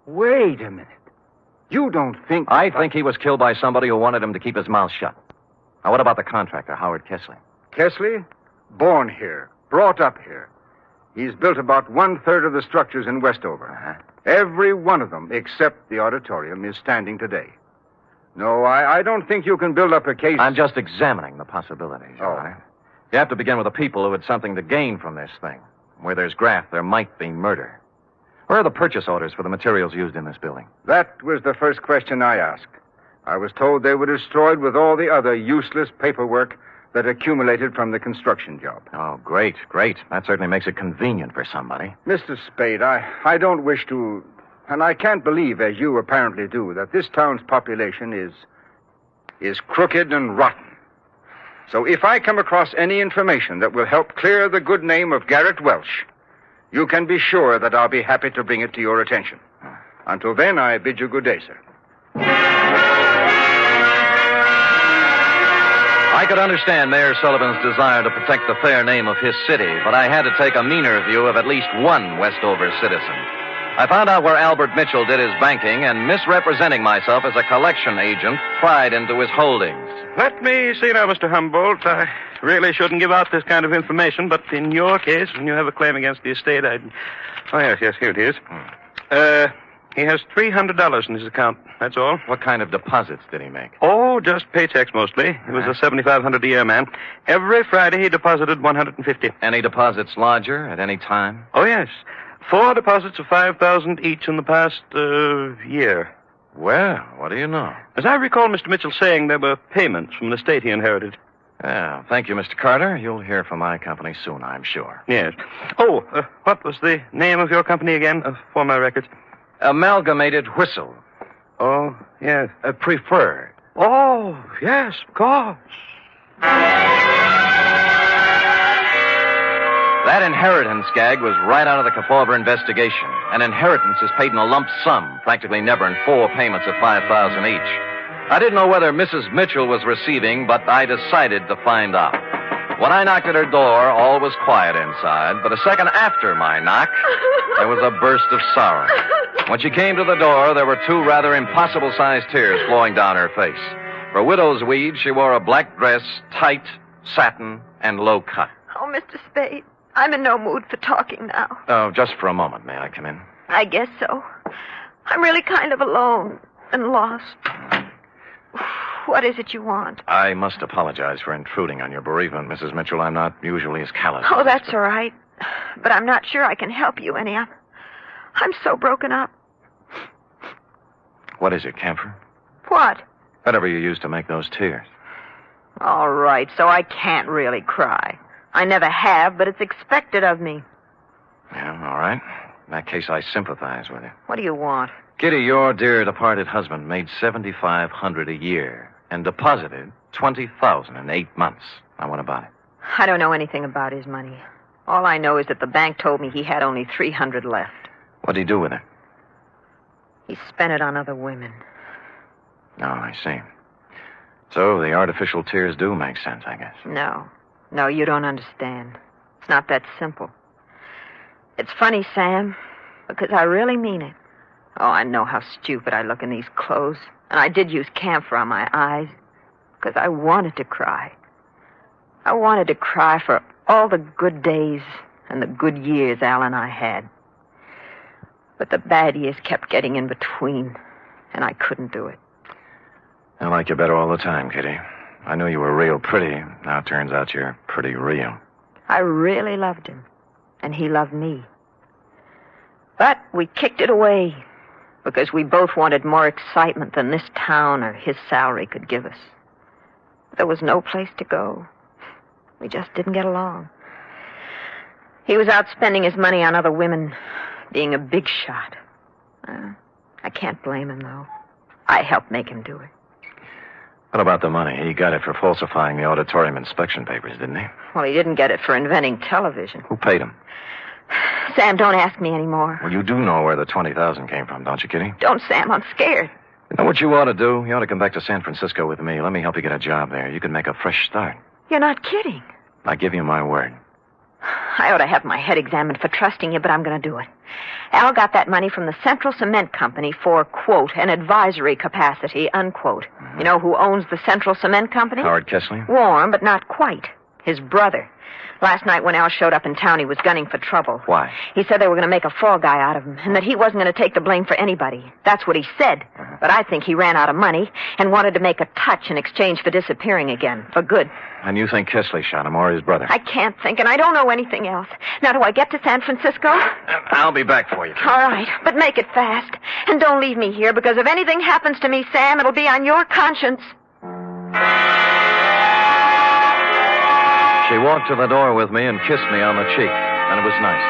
Wait a minute. You don't think... I think he was killed by somebody who wanted him to keep his mouth shut. Now, what about the contractor, Howard Kessley? Kessley? Born here. Brought up here. He's built about 1/3 of the structures in Westover. Uh-huh. Every one of them, except the auditorium, is standing today. No, I don't think you can build up a case... I'm just examining the possibilities, Your Honor. You have to begin with the people who had something to gain from this thing. Where there's graft, there might be murder. Where are the purchase orders for the materials used in this building? That was the first question I asked. I was told they were destroyed with all the other useless paperwork that accumulated from the construction job. Oh, great. That certainly makes it convenient for somebody. Mr. Spade, I don't wish to... And I can't believe, as you apparently do, that this town's population is crooked and rotten. So if I come across any information that will help clear the good name of Garrett Welch, you can be sure that I'll be happy to bring it to your attention. Until then, I bid you good day, sir. I could understand Mayor Sullivan's desire to protect the fair name of his city, but I had to take a meaner view of at least one Westover citizen. I found out where Albert Mitchell did his banking, and misrepresenting myself as a collection agent, pried into his holdings. Let me see now, Mr. Humboldt. I really shouldn't give out this kind of information, but in your case, when you have a claim against the estate, Oh, yes, here it is. He has $300 in his account, that's all. What kind of deposits did he make? Oh, just paychecks mostly. He was a $7,500 a year man. Every Friday he deposited $150. Any deposits larger at any time? Oh, yes. 4 deposits of $5,000 each in the past year. Well, what do you know? As I recall Mr. Mitchell saying there were payments from the estate he inherited. Yeah, thank you, Mr. Carter. You'll hear from my company soon, I'm sure. Yes. Oh, what was the name of your company again, for my records? Amalgamated Whistle. Oh, yes. Preferred. Oh, yes, of course. That inheritance gag was right out of the Kefauver investigation. An inheritance is paid in a lump sum, practically never in 4 payments of $5,000 each. I didn't know whether Mrs. Mitchell was receiving, but I decided to find out. When I knocked at her door, all was quiet inside, but a second after my knock, there was a burst of sorrow. When she came to the door, there were 2 rather impossible-sized tears flowing down her face. For widow's weed, she wore a black dress, tight, satin, and low cut. Oh, Mr. Spade, I'm in no mood for talking now. Oh, just for a moment. May I come in? I guess so. I'm really kind of alone and lost. What is it you want? I must apologize for intruding on your bereavement, Mrs. Mitchell. I'm not usually as callous. Oh, that's all right. But I'm not sure I can help you any. I'm so broken up. What is it, camphor? What? Whatever you used to make those tears. All right, so I can't really cry. I never have, but it's expected of me. Yeah, all right. In that case, I sympathize with you. What do you want? Kitty, your dear departed husband made $7,500 a year and deposited $20,000 in 8 months. Now, what about it? I don't know anything about his money. All I know is that the bank told me he had only $300 left. What'd he do with it? He spent it on other women. Oh, I see. So the artificial tears do make sense, I guess. No, you don't understand. It's not that simple. It's funny, Sam, because I really mean it. Oh, I know how stupid I look in these clothes. And I did use camphor on my eyes because I wanted to cry. I wanted to cry for all the good days and the good years Al and I had. But the bad years kept getting in between, and I couldn't do it. I like you better all the time, Kitty. I knew you were real pretty. Now it turns out you're pretty real. I really loved him, and he loved me. But we kicked it away because we both wanted more excitement than this town or his salary could give us. There was no place to go. We just didn't get along. He was out spending his money on other women, being a big shot. I can't blame him, though. I helped make him do it. What about the money? He got it for falsifying the auditorium inspection papers, didn't he? Well, he didn't get it for inventing television. Who paid him? Sam, don't ask me anymore. Well, you do know where the $20,000 came from, don't you, Kitty? Don't, Sam. I'm scared. You know what you ought to do? You ought to come back to San Francisco with me. Let me help you get a job there. You can make a fresh start. You're not kidding. I give you my word. I ought to have my head examined for trusting you, but I'm going to do it. Al got that money from the Central Cement Company for, quote, an advisory capacity, unquote. You know who owns the Central Cement Company? Howard Kesley? Warm, but not quite. His brother. Last night when Al showed up in town, he was gunning for trouble. Why? He said they were going to make a fall guy out of him, and that he wasn't going to take the blame for anybody. That's what he said. But I think he ran out of money and wanted to make a touch in exchange for disappearing again, for good. And you think Kesley shot him or his brother? I can't think, and I don't know anything else. Now, do I get to San Francisco? I'll be back for you. All right, but make it fast. And don't leave me here, because if anything happens to me, Sam, it'll be on your conscience. She walked to the door with me and kissed me on the cheek, and it was nice.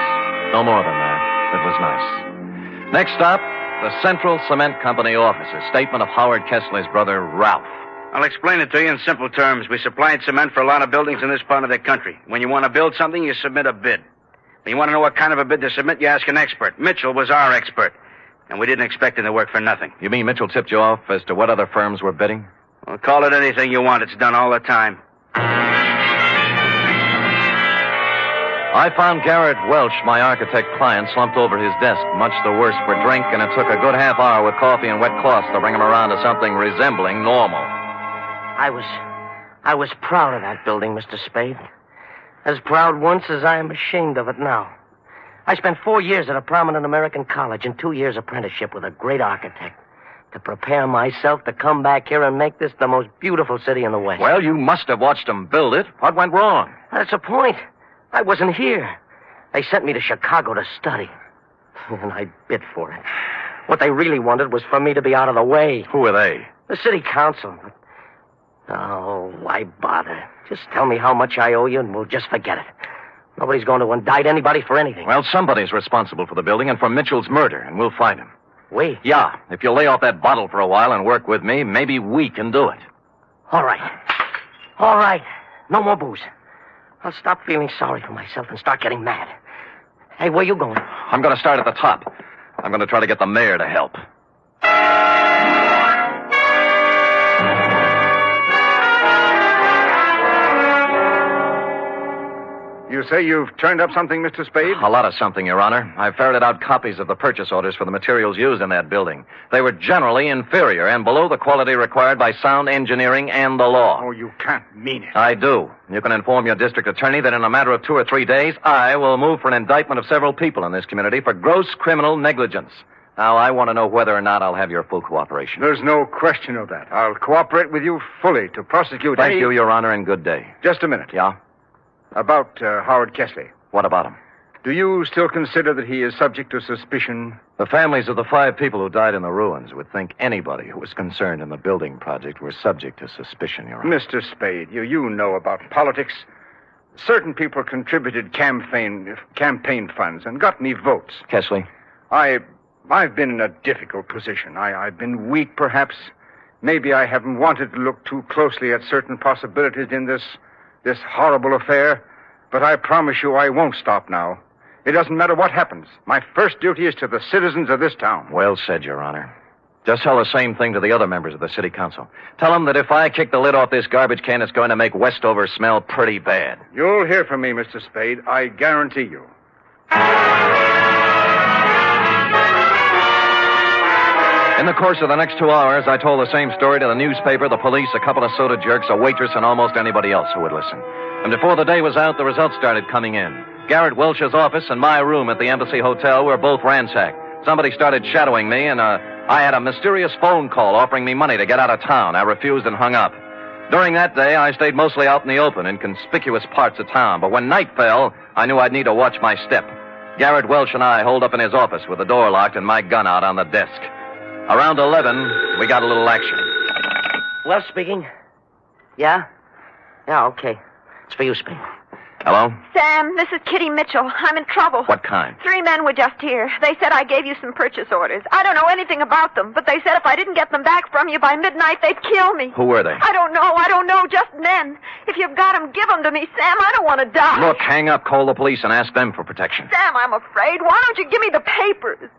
No more than that. It was nice. Next stop, the Central Cement Company office. A statement of Howard Kesley's brother, Ralph. I'll explain it to you in simple terms. We supplied cement for a lot of buildings in this part of the country. When you want to build something, you submit a bid. When you want to know what kind of a bid to submit, you ask an expert. Mitchell was our expert, and we didn't expect him to work for nothing. You mean Mitchell tipped you off as to what other firms were bidding? Well, call it anything you want. It's done all the time. I found Garrett Welch, my architect client, slumped over his desk, much the worse for drink, and it took a good half hour with coffee and wet cloths to bring him around to something resembling normal. I was proud of that building, Mr. Spade. As proud once as I am ashamed of it now. I spent 4 years at a prominent American college and 2 years apprenticeship with a great architect to prepare myself to come back here and make this the most beautiful city in the West. Well, you must have watched them build it. What went wrong? That's the point. I wasn't here. They sent me to Chicago to study. And I bid for it. What they really wanted was for me to be out of the way. Who are they? The city council. Oh, why bother? Just tell me how much I owe you and we'll just forget it. Nobody's going to indict anybody for anything. Well, somebody's responsible for the building and for Mitchell's murder, and we'll find him. We? Yeah. If you lay off that bottle for a while and work with me, maybe we can do it. All right. All right. No more booze. I'll stop feeling sorry for myself and start getting mad. Hey, where you going? I'm going to start at the top. I'm going to try to get the mayor to help. You say you've turned up something, Mr. Spade? A lot of something, Your Honor. I ferreted out copies of the purchase orders for the materials used in that building. They were generally inferior and below the quality required by sound engineering and the law. Oh, you can't mean it. I do. You can inform your district attorney that in a matter of 2 or 3 days, I will move for an indictment of several people in this community for gross criminal negligence. Now, I want to know whether or not I'll have your full cooperation. There's no question of that. I'll cooperate with you fully to prosecute Thank you, Your Honor, and good day. Just a minute. Yeah? About Howard Kesley. What about him? Do you still consider that he is subject to suspicion? The families of the 5 people who died in the ruins would think anybody who was concerned in the building project were subject to suspicion, Your Honor. Mr. Spade, you know about politics. Certain people contributed campaign funds and got me votes. Kesley? I've been in a difficult position. I've been weak, perhaps. Maybe I haven't wanted to look too closely at certain possibilities in this horrible affair, but I promise you I won't stop now. It doesn't matter what happens. My first duty is to the citizens of this town. Well said, Your Honor. Just tell the same thing to the other members of the city council. Tell them that if I kick the lid off this garbage can, it's going to make Westover smell pretty bad. You'll hear from me, Mr. Spade. I guarantee you. In the course of the next 2 hours, I told the same story to the newspaper, the police, a couple of soda jerks, a waitress, and almost anybody else who would listen. And before the day was out, the results started coming in. Garrett Welch's office and my room at the Embassy Hotel were both ransacked. Somebody started shadowing me, and I had a mysterious phone call offering me money to get out of town. I refused and hung up. During that day, I stayed mostly out in the open, in conspicuous parts of town. But when night fell, I knew I'd need to watch my step. Garrett Welch and I holed up in his office with the door locked and my gun out on the desk. Around 11, we got a little action. Well, speaking. Yeah? Yeah, okay. It's for you, Spade. Hello? Sam, this is Kitty Mitchell. I'm in trouble. What kind? 3 men were just here. They said I gave you some purchase orders. I don't know anything about them, but they said if I didn't get them back from you by midnight, they'd kill me. Who were they? I don't know. Just men. If you've got them, give them to me, Sam. I don't want to die. Look, hang up, call the police, and ask them for protection. Sam, I'm afraid. Why don't you give me the papers?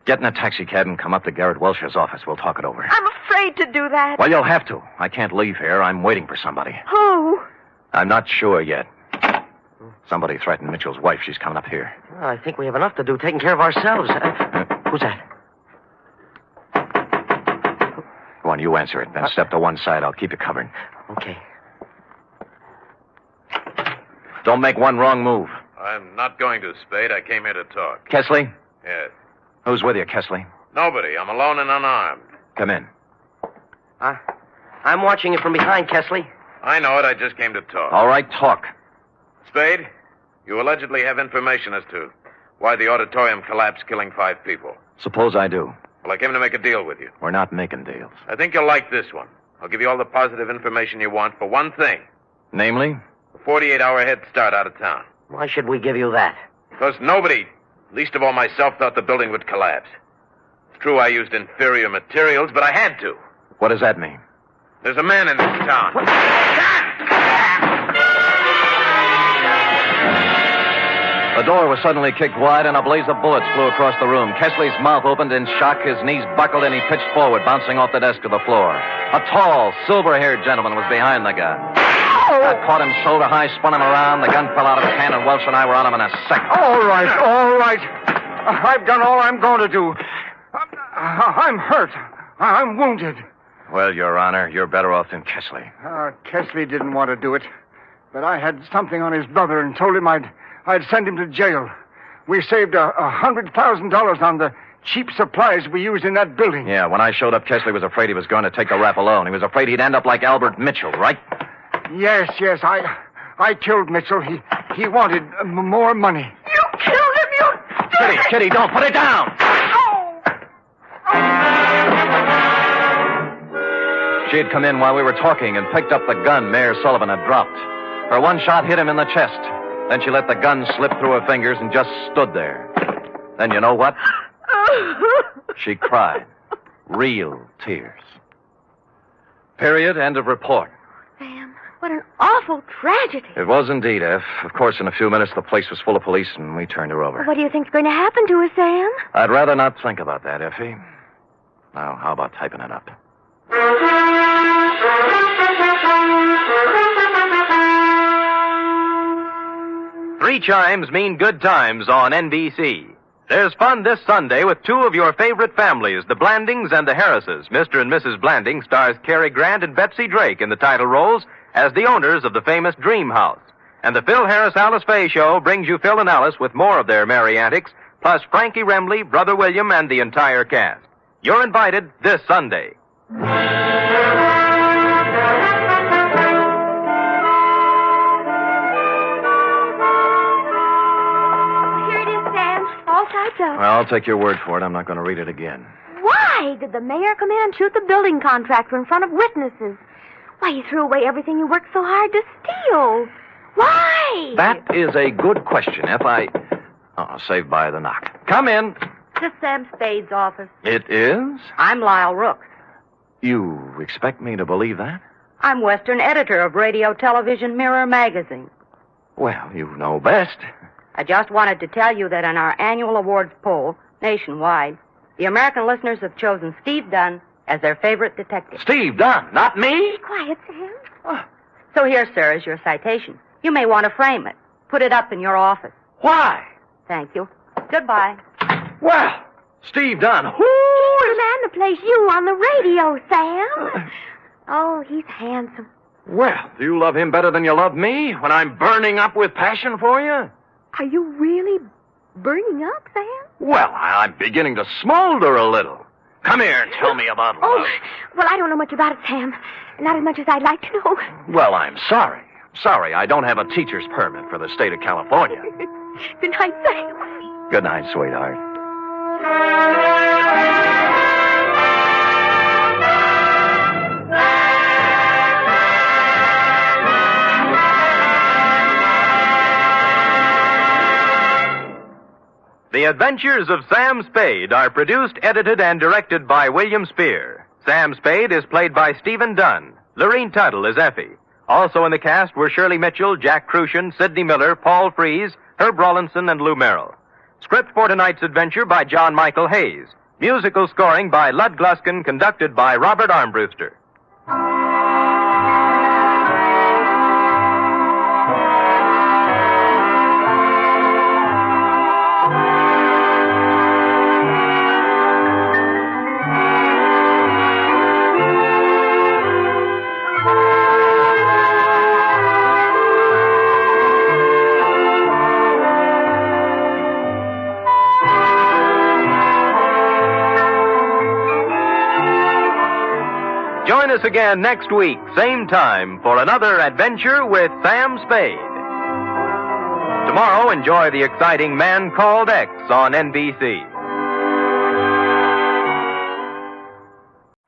Get in a taxi cab and come up to Garrett Welch's office. We'll talk it over. I'm afraid to do that. Well, you'll have to. I can't leave here. I'm waiting for somebody. Who? I'm not sure yet. Somebody threatened Mitchell's wife. She's coming up here. Well, I think we have enough to do taking care of ourselves. Who's that? Go on, you answer it. Then step to one side. I'll keep you covered. Okay. Don't make one wrong move. I'm not going to, Spade. I came here to talk. Kesley? Yes. Who's with you, Kesley? Nobody. I'm alone and unarmed. Come in. I'm watching you from behind, Kesley. I know it. I just came to talk. All right, talk. Spade, you allegedly have information as to why the auditorium collapsed, killing 5 people. Suppose I do. Well, I came to make a deal with you. We're not making deals. I think you'll like this one. I'll give you all the positive information you want for one thing. Namely? A 48-hour head start out of town. Why should we give you that? Because nobody, least of all myself, thought the building would collapse. It's true I used inferior materials, but I had to. What does that mean? There's a man in this town. The door was suddenly kicked wide and a blaze of bullets flew across the room. Kesley's mouth opened in shock, his knees buckled, and he pitched forward, bouncing off the desk to the floor. A tall, silver-haired gentleman was behind the gun. I caught him shoulder high, spun him around. The gun fell out of his hand, and Welch and I were on him in a second. All right. I've done all I'm going to do. I'm hurt. I'm wounded. Well, Your Honor, you're better off than Kesley. Kesley didn't want to do it, but I had something on his brother and told him I'd send him to jail. We saved $100,000 on the cheap supplies we used in that building. Yeah, when I showed up, Kesley was afraid he was going to take the rap alone. He was afraid he'd end up like Albert Mitchell, right? Yes. I killed Mitchell. He wanted more money. You killed him, you... Kitty, don't put it down! She had come in while we were talking and picked up the gun Mayor Sullivan had dropped. Her one shot hit him in the chest. Then she let the gun slip through her fingers and just stood there. Then you know what? She cried. Real tears. Period. End of report. Sam, what an awful tragedy. It was indeed, F. Of course, in a few minutes, the place was full of police, and we turned her over. What do you think's going to happen to her, Sam? I'd rather not think about that, Effie. Now, how about typing it up? Three chimes mean good times on NBC. There's fun this Sunday with 2 of your favorite families, the Blandings and the Harrises. Mr. and Mrs. Blanding stars Cary Grant and Betsy Drake in the title roles as the owners of the famous Dream House. And the Phil Harris-Alice Faye Show brings you Phil and Alice with more of their merry antics, plus Frankie Remley, Brother William, and the entire cast. You're invited this Sunday. Well, I'll take your word for it. I'm not going to read it again. Why did the mayor come in and shoot the building contractor in front of witnesses? Why, he threw away everything you worked so hard to steal. Why? That is a good question, F. Saved by the knock. Come in. To Sam Spade's office. It is? I'm Lyle Rooks. You expect me to believe that? I'm Western editor of Radio Television Mirror magazine. Well, you know best. I just wanted to tell you that in our annual awards poll, nationwide, the American listeners have chosen Steve Dunne as their favorite detective. Steve Dunne, not me? Be quiet, Sam. So here, sir, is your citation. You may want to frame it. Put it up in your office. Why? Thank you. Goodbye. Well, Steve Dunne. He's the man that plays you on the radio, Sam. Oh, he's handsome. Well, do you love him better than you love me when I'm burning up with passion for you? Are you really burning up, Sam? Well, I'm beginning to smolder a little. Come here and tell me about love. Oh, well, I don't know much about it, Sam. Not as much as I'd like to know. Well, I'm sorry. Sorry, I don't have a teacher's permit for the state of California. Good night, Sam. Good night, sweetheart. The Adventures of Sam Spade are produced, edited, and directed by William Spear. Sam Spade is played by Stephen Dunne. Lorene Tuttle is Effie. Also in the cast were Shirley Mitchell, Jack Crucian, Sidney Miller, Paul Frees, Herb Rawlinson, and Lou Merrill. Script for tonight's adventure by John Michael Hayes. Musical scoring by Lud Gluskin, conducted by Robert Armbruster. Join us again next week, same time, for another adventure with Sam Spade. Tomorrow, enjoy the exciting Man Called X on NBC.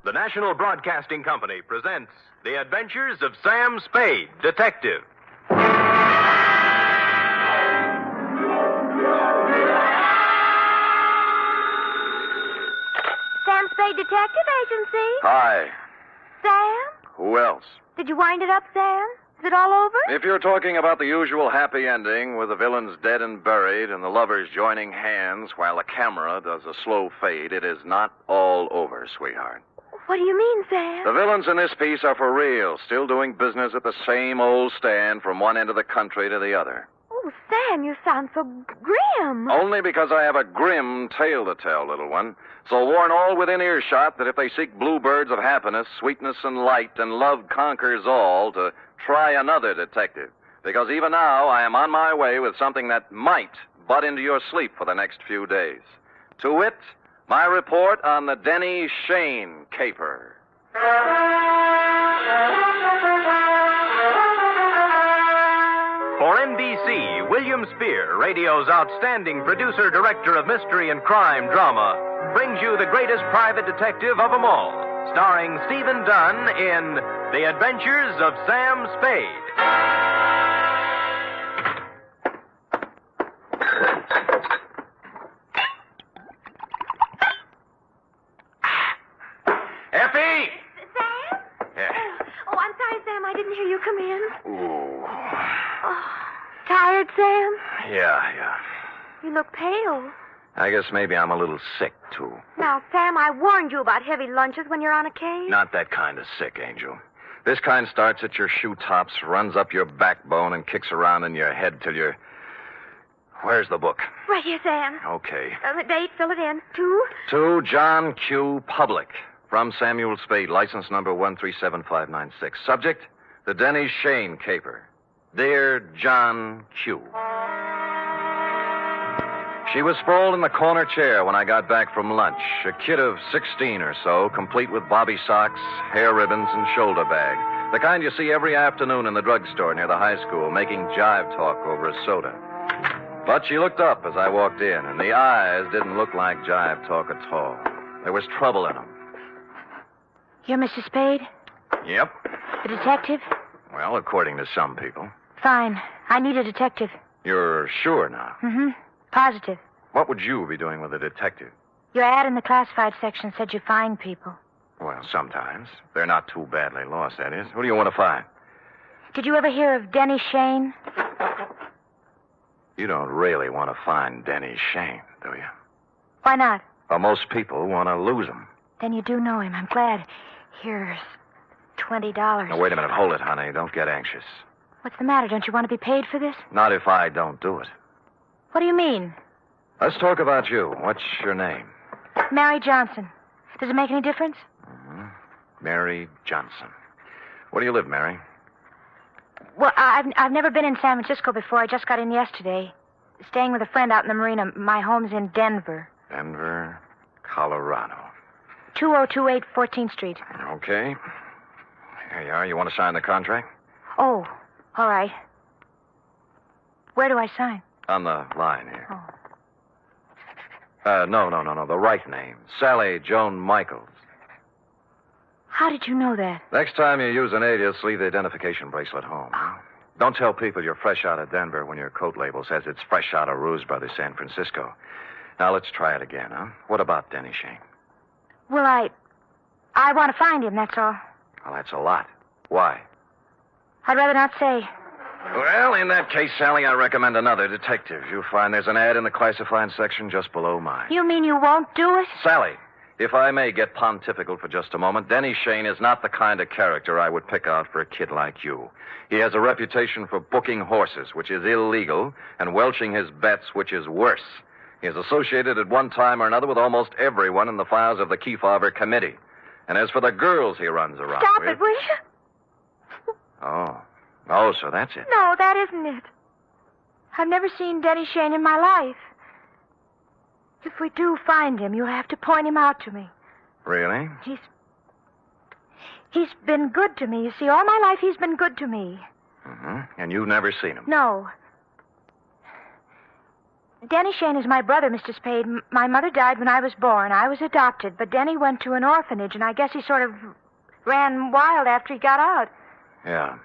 The National Broadcasting Company presents The Adventures of Sam Spade, Detective. Sam Spade Detective Agency. Hi. Sam? Who else? Did you wind it up, Sam? Is it all over? If you're talking about the usual happy ending with the villains dead and buried and the lovers joining hands while the camera does a slow fade, it is not all over, sweetheart. What do you mean, Sam? The villains in this piece are for real, still doing business at the same old stand from one end of the country to the other. Oh, Sam, you sound so grim. Only because I have a grim tale to tell, little one. So warn all within earshot that if they seek bluebirds of happiness, sweetness, and light, and love conquers all, to try another detective. Because even now, I am on my way with something that might butt into your sleep for the next few days. To wit, my report on the Denny Shane caper. For NBC, William Spear, radio's outstanding producer-director of mystery and crime drama, brings you the greatest private detective of them all, starring Stephen Dunne in The Adventures of Sam Spade. Effie! Sam? Yeah. Oh, I'm sorry, Sam. I didn't hear you come in. Ooh. Oh, tired, Sam? Yeah. You look pale. I guess maybe I'm a little sick, too. Now, Sam, I warned you about heavy lunches when you're on a case. Not that kind of sick, Angel. This kind starts at your shoe tops, runs up your backbone, and kicks around in your head till you're... Where's the book? Right here, Sam. Okay. The date, fill it in. 2 John Q. Public. From Samuel Spade, license number 1375596. Subject, the Denny Shane caper. Dear John Q. She was sprawled in the corner chair when I got back from lunch. A kid of 16 or so, complete with bobby socks, hair ribbons, and shoulder bag. The kind you see every afternoon in the drugstore near the high school, making jive talk over a soda. But she looked up as I walked in, and the eyes didn't look like jive talk at all. There was trouble in them. You're Mrs. Spade? Yep. The detective? Well, according to some people. Fine. I need a detective. You're sure now? Mm-hmm. Positive. What would you be doing with a detective? Your ad in the classified section said you find people. Well, sometimes. They're not too badly lost, that is. Who do you want to find? Did you ever hear of Denny Shane? You don't really want to find Denny Shane, do you? Why not? Well, most people want to lose him. Then you do know him. I'm glad. Here's $20. Now, wait a minute. Hold it, honey. Don't get anxious. What's the matter? Don't you want to be paid for this? Not if I don't do it. What do you mean? Let's talk about you. What's your name? Mary Johnson. Does it make any difference? Mary Johnson. Where do you live, Mary? Well, I've never been in San Francisco before. I just got in yesterday. Staying with a friend out in the marina. My home's in Denver. Denver, Colorado. 2028 14th Street. Okay. Here you are. You want to sign the contract? Oh, all right. Where do I sign? On the line here. Oh. No. The right name. Sally Joan Michaels. How did you know that? Next time you use an alias, leave the identification bracelet home. Don't tell people you're fresh out of Denver when your coat label says it's fresh out of Ruse Brothers, San Francisco. Now, let's try it again, huh? What about Denny Shane? Well, I want to find him, that's all. Well, that's a lot. Why? I'd rather not say. Well, in that case, Sally, I recommend another detective. You'll find there's an ad in the classified section just below mine. You mean you won't do it? Sally, if I may get pontifical for just a moment, Denny Shane is not the kind of character I would pick out for a kid like you. He has a reputation for booking horses, which is illegal, and welching his bets, which is worse. He is associated at one time or another with almost everyone in the files of the Kefauver Committee. And as for the girls he runs around Stop with... it, will you? Oh, so that's it. No, that isn't it. I've never seen Denny Shane in my life. If we do find him, you'll have to point him out to me. Really? He's been good to me. You see, all my life he's been good to me. Mm-hmm. And you've never seen him? No. Denny Shane is my brother, Mr. Spade. My mother died when I was born. I was adopted, but Denny went to an orphanage, and I guess he sort of ran wild after he got out. Yeah.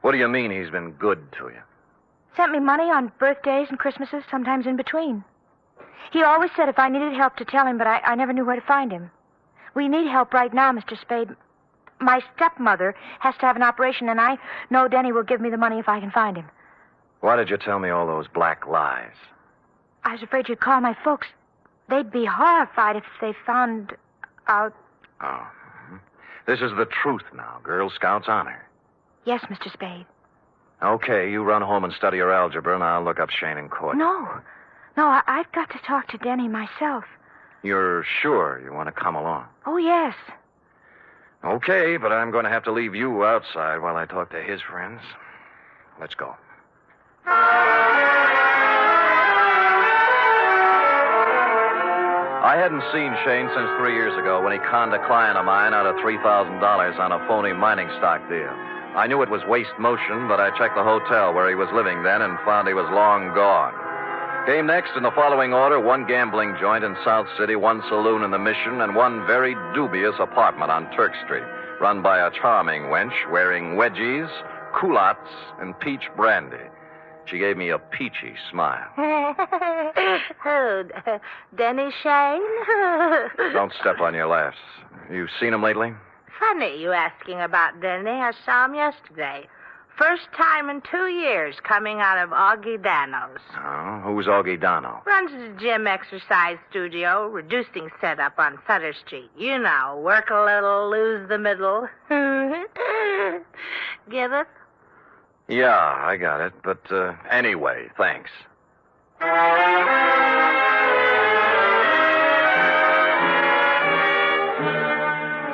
What do you mean he's been good to you? Sent me money on birthdays and Christmases, sometimes in between. He always said if I needed help to tell him, but I never knew where to find him. We need help right now, Mr. Spade. My stepmother has to have an operation, and I know Denny will give me the money if I can find him. Why did you tell me all those black lies? I was afraid you'd call my folks. They'd be horrified if they found out. Oh. This is the truth now. Girl Scouts honor. Yes, Mr. Spade. Okay, you run home and study your algebra, and I'll look up Shane in court. No, I've got to talk to Denny myself. You're sure you want to come along? Oh, yes. Okay, but I'm going to have to leave you outside while I talk to his friends. Let's go. I hadn't seen Shane since 3 years ago when he conned a client of mine out of $3,000 on a phony mining stock deal. I knew it was waste motion, but I checked the hotel where he was living then and found he was long gone. Came next in the following order: one gambling joint in South City, one saloon in the Mission, and one very dubious apartment on Turk Street, run by a charming wench wearing wedgies, culottes, and peach brandy. She gave me a peachy smile. Oh, Denny Shane? Don't step on your laughs. You seen him lately? Funny you asking about Denny. I saw him yesterday. First time in 2 years coming out of Augie Dano's. Oh, who's Augie Dano? Runs a gym exercise studio, reducing setup on Sutter Street. You know, work a little, lose the middle. Get it? Yeah, I got it. But anyway, thanks.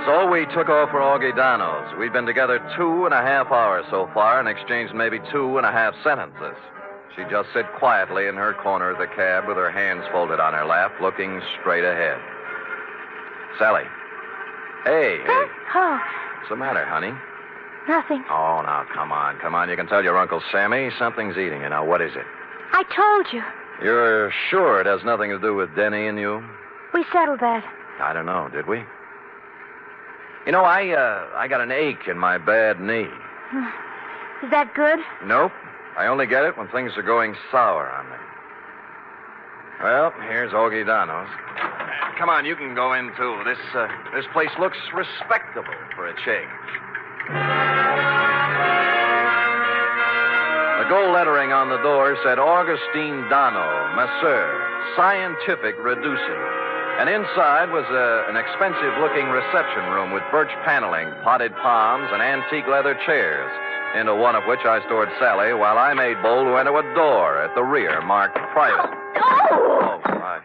So we took off for Augie Dano's. We'd been together 2.5 hours so far and exchanged maybe 2.5 sentences. She'd just sit quietly in her corner of the cab with her hands folded on her lap, looking straight ahead. Sally. Hey. Oh. What's the matter, honey? Nothing. Oh, now, come on. You can tell your Uncle Sammy something's eating you. Now, what is it? I told you. You're sure it has nothing to do with Denny and you? We settled that. I don't know, did we? You know, I got an ache in my bad knee. Is that good? Nope. I only get it when things are going sour on me. Well, here's Augie Dano's. Come on, you can go in, too. This place looks respectable for a change. The The gold lettering on the door said Augustine Dano, Masseur, Scientific Reducing. And inside was an expensive-looking reception room with birch paneling, potted palms, and antique leather chairs, into one of which I stored Sally while I made bold to enter a door at the rear marked private.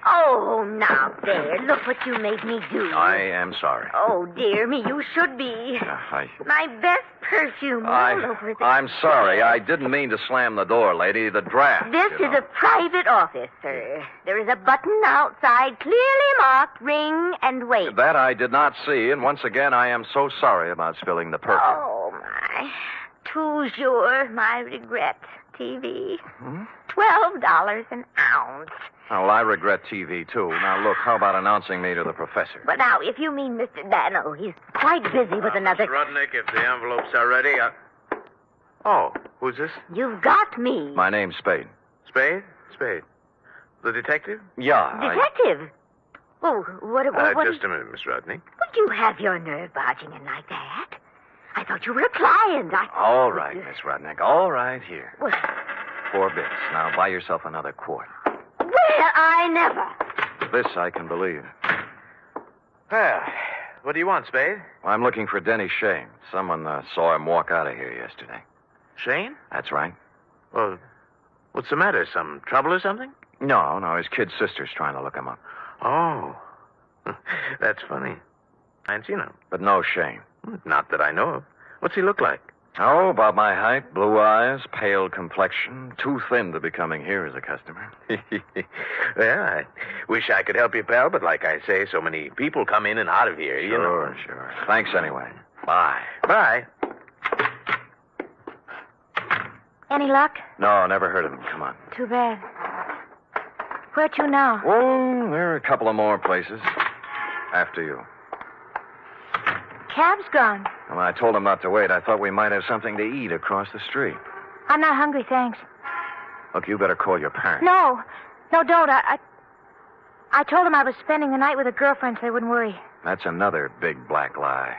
Oh, now there. Look what you made me do. I am sorry. Oh, dear me, you should be. My best perfume all over the... I'm sorry. I didn't mean to slam the door, lady. The draft. This is a private office, sir. There is a button outside clearly marked ring and wait. That I did not see, and once again, I am so sorry about spilling the perfume. Oh, my. Toujours, my regret. TV. $12 an ounce. Well, I regret TV, too. Now, look, how about announcing me to the professor? But now, if you mean Mr. Dano, he's quite busy with another... Mr. Rudnick, if the envelopes are ready, Oh, who's this? You've got me. My name's Spade. Spade? Spade. The detective? Yeah. Detective? Oh, what... Just a minute, Miss Rudnick. Would you have your nerve barging in like that? I thought you were a client. All right, Miss Rudnick. All right, here. Well, 4 bits. Now, buy yourself another quart. Well, I never. This I can believe. Well, what do you want, Spade? Well, I'm looking for Denny Shane. Someone saw him walk out of here yesterday. Shane? That's right. Well, what's the matter? Some trouble or something? No, his kid sister's trying to look him up. Oh. That's funny. I ain't seen him. But no Shane. Not that I know of. What's he look like? Oh, about my height, blue eyes, pale complexion, too thin to be coming here as a customer. Well, I wish I could help you, pal, but like I say, so many people come in and out of here, you know. Sure. Thanks anyway. Bye. Bye. Any luck? No, never heard of him. Come on. Too bad. Where to now? Oh, there are a couple of more places. After you. Cab's gone. Well, I told him not to wait. I thought we might have something to eat across the street. I'm not hungry, thanks. Look, you better call your parents. No, don't. I told them I was spending the night with a girlfriend so they wouldn't worry. That's another big black lie.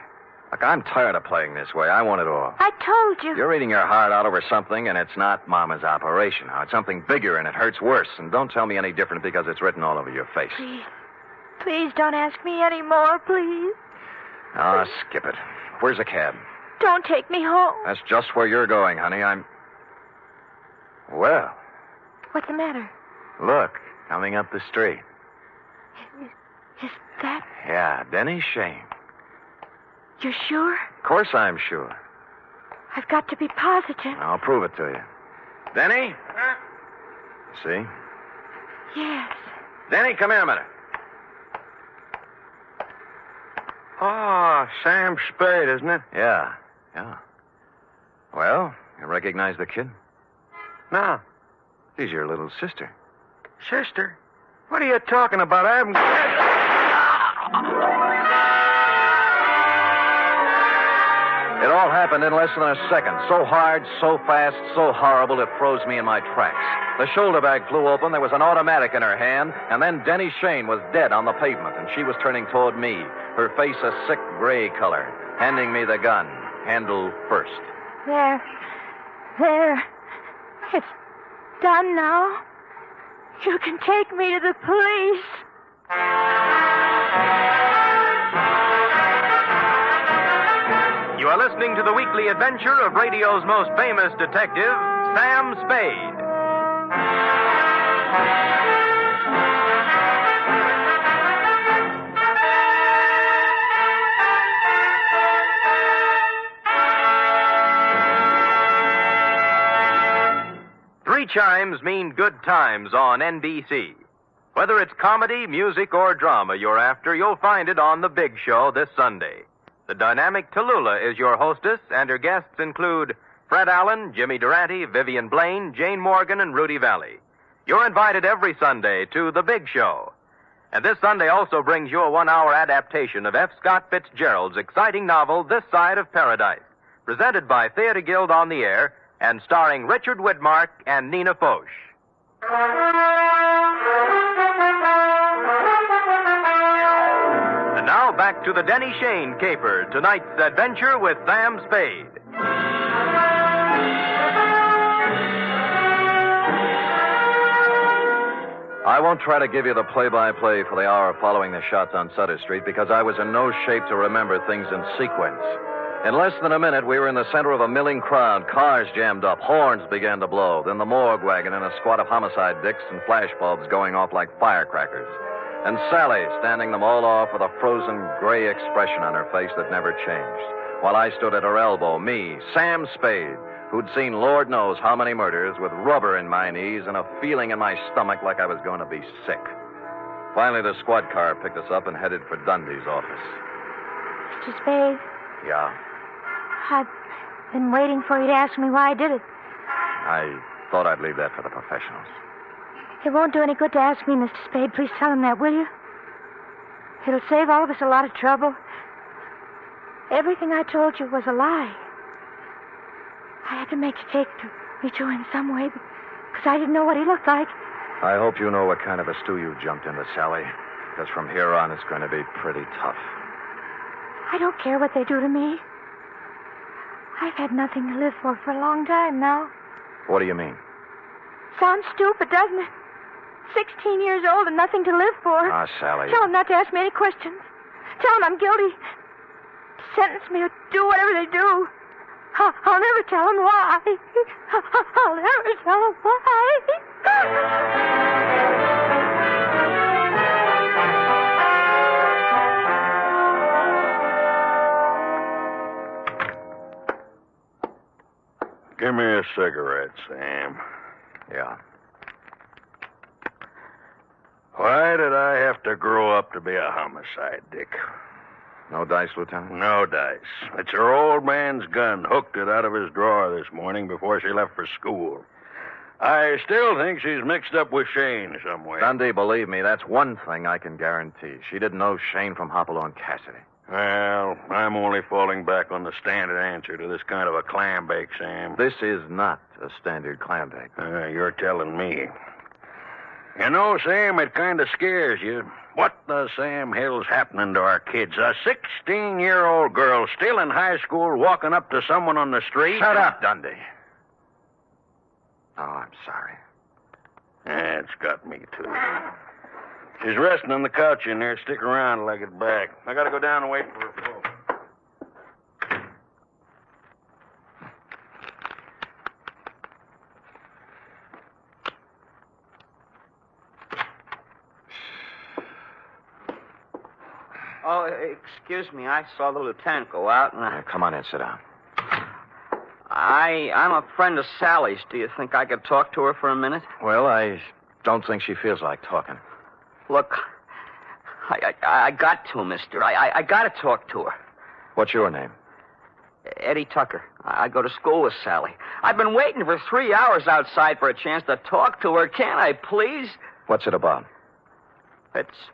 Look, I'm tired of playing this way. I want it all. I told you. You're eating your heart out over something, and it's not Mama's operation. Now, it's something bigger, and it hurts worse. And don't tell me any different because it's written all over your face. Please don't ask me any more, please. Oh, skip it. Where's a cab? Don't take me home. That's just where you're going, honey. Well. What's the matter? Look, coming up the street. Is that... Yeah, Denny Shane. You're sure? Of course I'm sure. I've got to be positive. I'll prove it to you. Denny? Huh? See? Yes. Denny, come here a minute. Oh, Sam Spade, isn't it? Yeah. Well, you recognize the kid? No. She's your little sister. Sister? What are you talking about? I haven't... It all happened in less than a second. So hard, so fast, so horrible, it froze me in my tracks. The shoulder bag flew open, there was an automatic in her hand, and then Denny Shane was dead on the pavement, and she was turning toward me, her face a sick gray color, handing me the gun, handle first. There. It's done now. You can take me to the police. You are listening to the weekly adventure of radio's most famous detective, Sam Spade. 3 chimes mean good times on NBC. Whether it's comedy, music, or drama you're after, you'll find it on The Big Show this Sunday. The dynamic Tallulah is your hostess, and her guests include Fred Allen, Jimmy Durante, Vivian Blaine, Jane Morgan, and Rudy Valley. You're invited every Sunday to The Big Show. And this Sunday also brings you a 1-hour adaptation of F. Scott Fitzgerald's exciting novel, This Side of Paradise, presented by Theater Guild on the Air and starring Richard Widmark and Nina Foch. And now back to the Denny Shane caper, tonight's adventure with Sam Spade. I won't try to give you the play-by-play for the hour following the shots on Sutter Street because I was in no shape to remember things in sequence. In less than a minute, we were in the center of a milling crowd. Cars jammed up. Horns began to blow. Then the morgue wagon and a squad of homicide dicks and flashbulbs going off like firecrackers. And Sally standing them all off with a frozen gray expression on her face that never changed. While I stood at her elbow, me, Sam Spade, who'd seen Lord knows how many murders, with rubber in my knees and a feeling in my stomach like I was going to be sick. Finally, the squad car picked us up and headed for Dundee's office. Mr. Spade, Yeah? I've been waiting for you to ask me why I did it. I thought I'd leave that for the professionals. It won't do any good to ask me, Mr. Spade. Please tell him that, will you? It'll save all of us a lot of trouble. Everything I told you was a lie. I had to make you take me to him some way because I didn't know what he looked like. I hope you know what kind of a stew you jumped into, Sally, because from here on it's going to be pretty tough. I don't care what they do to me. I've had nothing to live for a long time now. What do you mean? Sounds stupid, doesn't it? 16 years old and nothing to live for. Ah, Sally. Tell them not to ask me any questions. Tell them I'm guilty. Sentence me or do whatever they do. I'll never tell them why. I'll never tell them why. Give me a cigarette, Sam. Yeah. Why did I have to grow up to be a homicide, Dick? No dice, Lieutenant? No dice. It's her old man's gun. Hooked it out of his drawer this morning before she left for school. I still think she's mixed up with Shane somewhere. Dundee, believe me, that's one thing I can guarantee. She didn't know Shane from Hopalong Cassidy. Well, I'm only falling back on the standard answer to this kind of a clam bake, Sam. This is not a standard clam bake. You're telling me. You know, Sam, it kind of scares you. What the Sam hell's happening to our kids? A 16-year-old girl still in high school walking up to someone on the street? Shut up, Dundee. Oh, I'm sorry. It's got me, too. She's resting on the couch in there. Stick around till I get back. I gotta go down and wait for her folks. Oh, excuse me. I saw the lieutenant go out, and Come on in, sit down. I'm a friend of Sally's. Do you think I could talk to her for a minute? Well, I don't think she feels like talking. Look, I got to, mister. I got to talk to her. What's your name? Eddie Tucker. I go to school with Sally. I've been waiting for 3 hours outside for a chance to talk to her. Can't I, please? What's it about? It's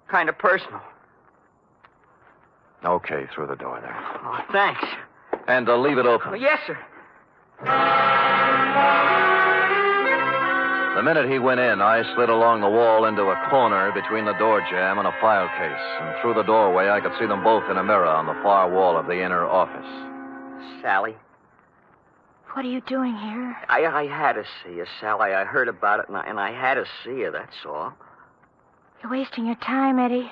kind of personal. Okay, through the door there. Oh, thanks. And leave it open. Yes, sir. The minute he went in, I slid along the wall into a corner between the door jamb and a file case. And through the doorway, I could see them both in a mirror on the far wall of the inner office. Sally, What are you doing here? I had to see you, Sally. I heard about it, and I had to see you, that's all. You're wasting your time, Eddie.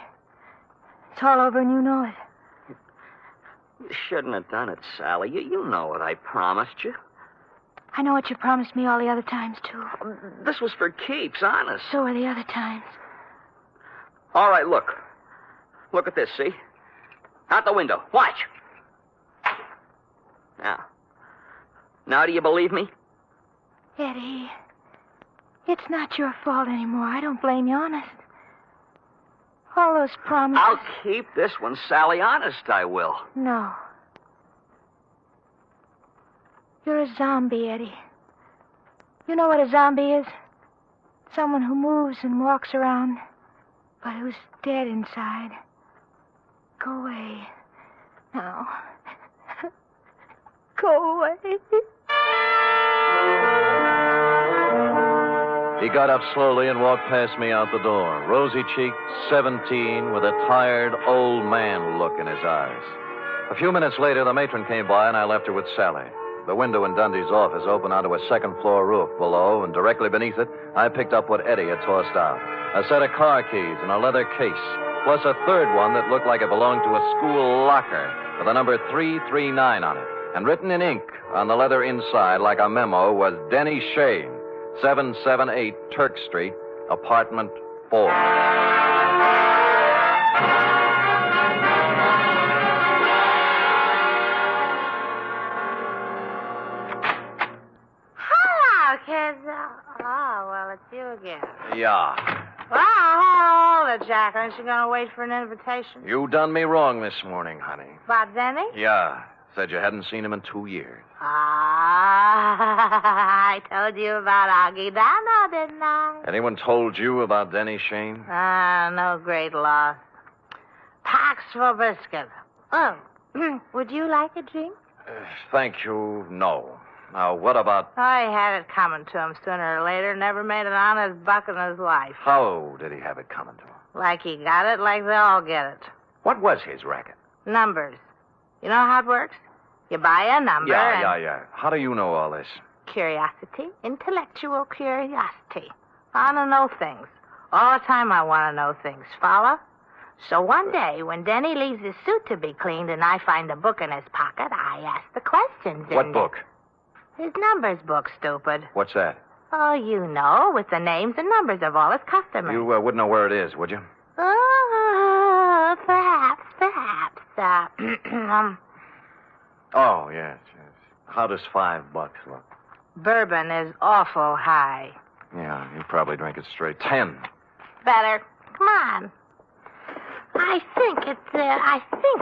It's all over and you know it. You shouldn't have done it, Sally. You know what I promised you. I know what you promised me all the other times, too. This was for keeps, honest. So are the other times. All right, look. Look at this, see? Out the window. Watch. Now do you believe me? Eddie, it's not your fault anymore. I don't blame you, honest. All those promises... I'll keep this one, Sally. Honest, I will. No. You're a zombie, Eddie. You know what a zombie is? Someone who moves and walks around, but who's dead inside. Go away. Now. Go away. He got up slowly and walked past me out the door, rosy-cheeked, 17, with a tired old man look in his eyes. A few minutes later, the matron came by, and I left her with Sally. The window in Dundee's office opened onto a second-floor roof below, and directly beneath it, I picked up what Eddie had tossed out. A set of car keys and a leather case, plus a third one that looked like it belonged to a school locker with the number 339 on it. And written in ink on the leather inside, like a memo, was Denny Shane, 778 Turk Street, apartment 4. Hello, kids. Oh, well, it's you again. Yeah. Well, hold it, Jack. Aren't you going to wait for an invitation? You done me wrong this morning, honey. About Denny? Yeah. Said you hadn't seen him in 2 years. I told you about Augie Dano, didn't I? Anyone told you about Denny Shane? No great loss. Pax for biscuit. Oh, would you like a drink? Thank you, no. Now, what about... I had it coming to him sooner or later. Never made an honest buck in his life. How did he have it coming to him? Like he got it, like they all get it. What was his racket? Numbers. You know how it works? You buy a number Yeah. How do you know all this? Curiosity. Intellectual curiosity. I want to know things. All the time I want to know things. Follow? So one day, when Denny leaves his suit to be cleaned and I find a book in his pocket, I ask the questions in What book? His numbers book, stupid. What's that? Oh, you know, with the names and numbers of all his customers. You wouldn't know where it is, would you? Oh, perhaps. Oh, yes. How does $5 look? Bourbon is awful high. Yeah, you probably drink it straight. 10. Better. Come on. I think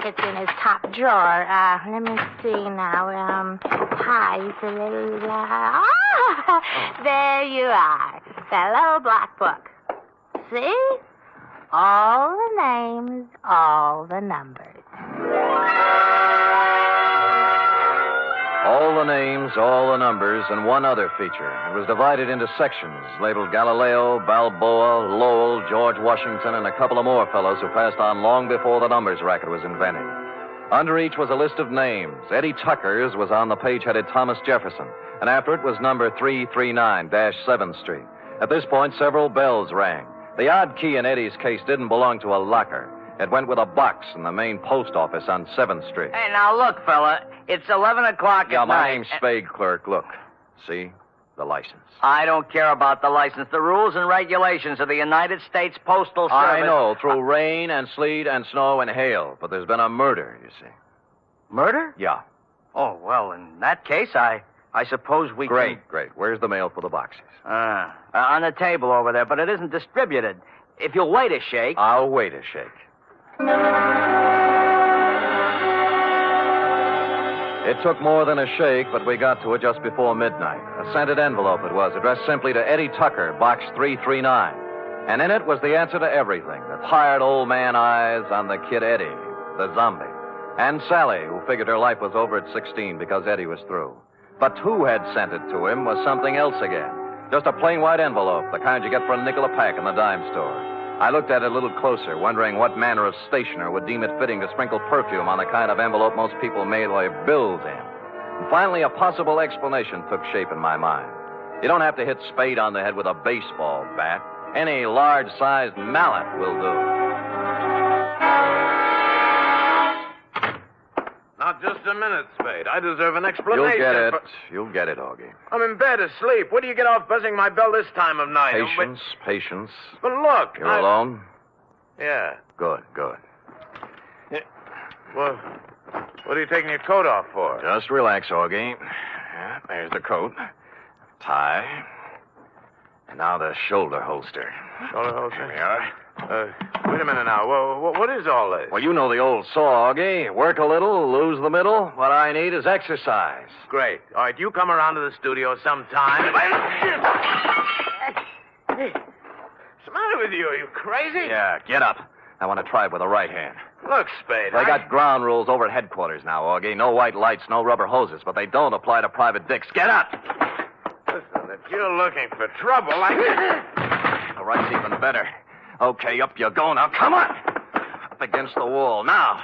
it's in his top drawer. Let me see now. Highs. There you are. Fellow black book. See? All the names, all the numbers. All the names, all the numbers, and one other feature. It was divided into sections, labeled Galileo, Balboa, Lowell, George Washington, and a couple of more fellows who passed on long before the numbers racket was invented. Under each was a list of names. Eddie Tucker's was on the page headed Thomas Jefferson, and after it was number 339-7th Street. At this point, several bells rang. The odd key in Eddie's case didn't belong to a locker. It went with a box in the main post office on 7th Street. Hey, now look, fella. It's 11 o'clock Yeah, at my night. name's Spade, clerk. Look. See? The license. I don't care about the license. The rules and regulations of the United States Postal Service. I know, through rain and sleet and snow and hail. But there's been a murder, you see. Murder? Yeah. Oh, well, in that case, I suppose we Great. Where's the mail for the boxes? On the table over there, but it isn't distributed. If you'll wait a shake. I'll wait a shake. It took more than a shake, but we got to it just before midnight. A scented envelope it was, addressed simply to Eddie Tucker, box 339. And in it was the answer to everything. The tired old man eyes on the kid Eddie, the zombie. And Sally, who figured her life was over at 16 because Eddie was through. But who had sent it to him was something else again. Just a plain white envelope, the kind you get for a nickel a pack in the dime store. I looked at it a little closer, wondering what manner of stationer would deem it fitting to sprinkle perfume on the kind of envelope most people mail their bills in. And finally, a possible explanation took shape in my mind. You don't have to hit Spade on the head with a baseball bat. Any large-sized mallet will do. Now, just a minute, Spade. I deserve an explanation. You'll get it, Augie. I'm in bed asleep. What do you get off buzzing my bell this time of night? Patience. But look. You're alone? Yeah. Good. Yeah. Well, what are you taking your coat off for? Just relax, Augie. Yeah, there's the coat. Tie. And now the shoulder holster. Shoulder holster? Here we are. Wait a minute now. What is all this? Well, you know the old saw, Augie. Work a little, lose the middle. What I need is exercise. Great. All right, you come around to the studio sometime. What's the matter with you? Are you crazy? Yeah, get up. I want to try it with the right hand. Look, Spade, They got ground rules over at headquarters now, Augie. No white lights, no rubber hoses, but they don't apply to private dicks. Get up! Listen, if you're looking for trouble, The right's even better. Okay, up you go now. Come on! Up against the wall. Now.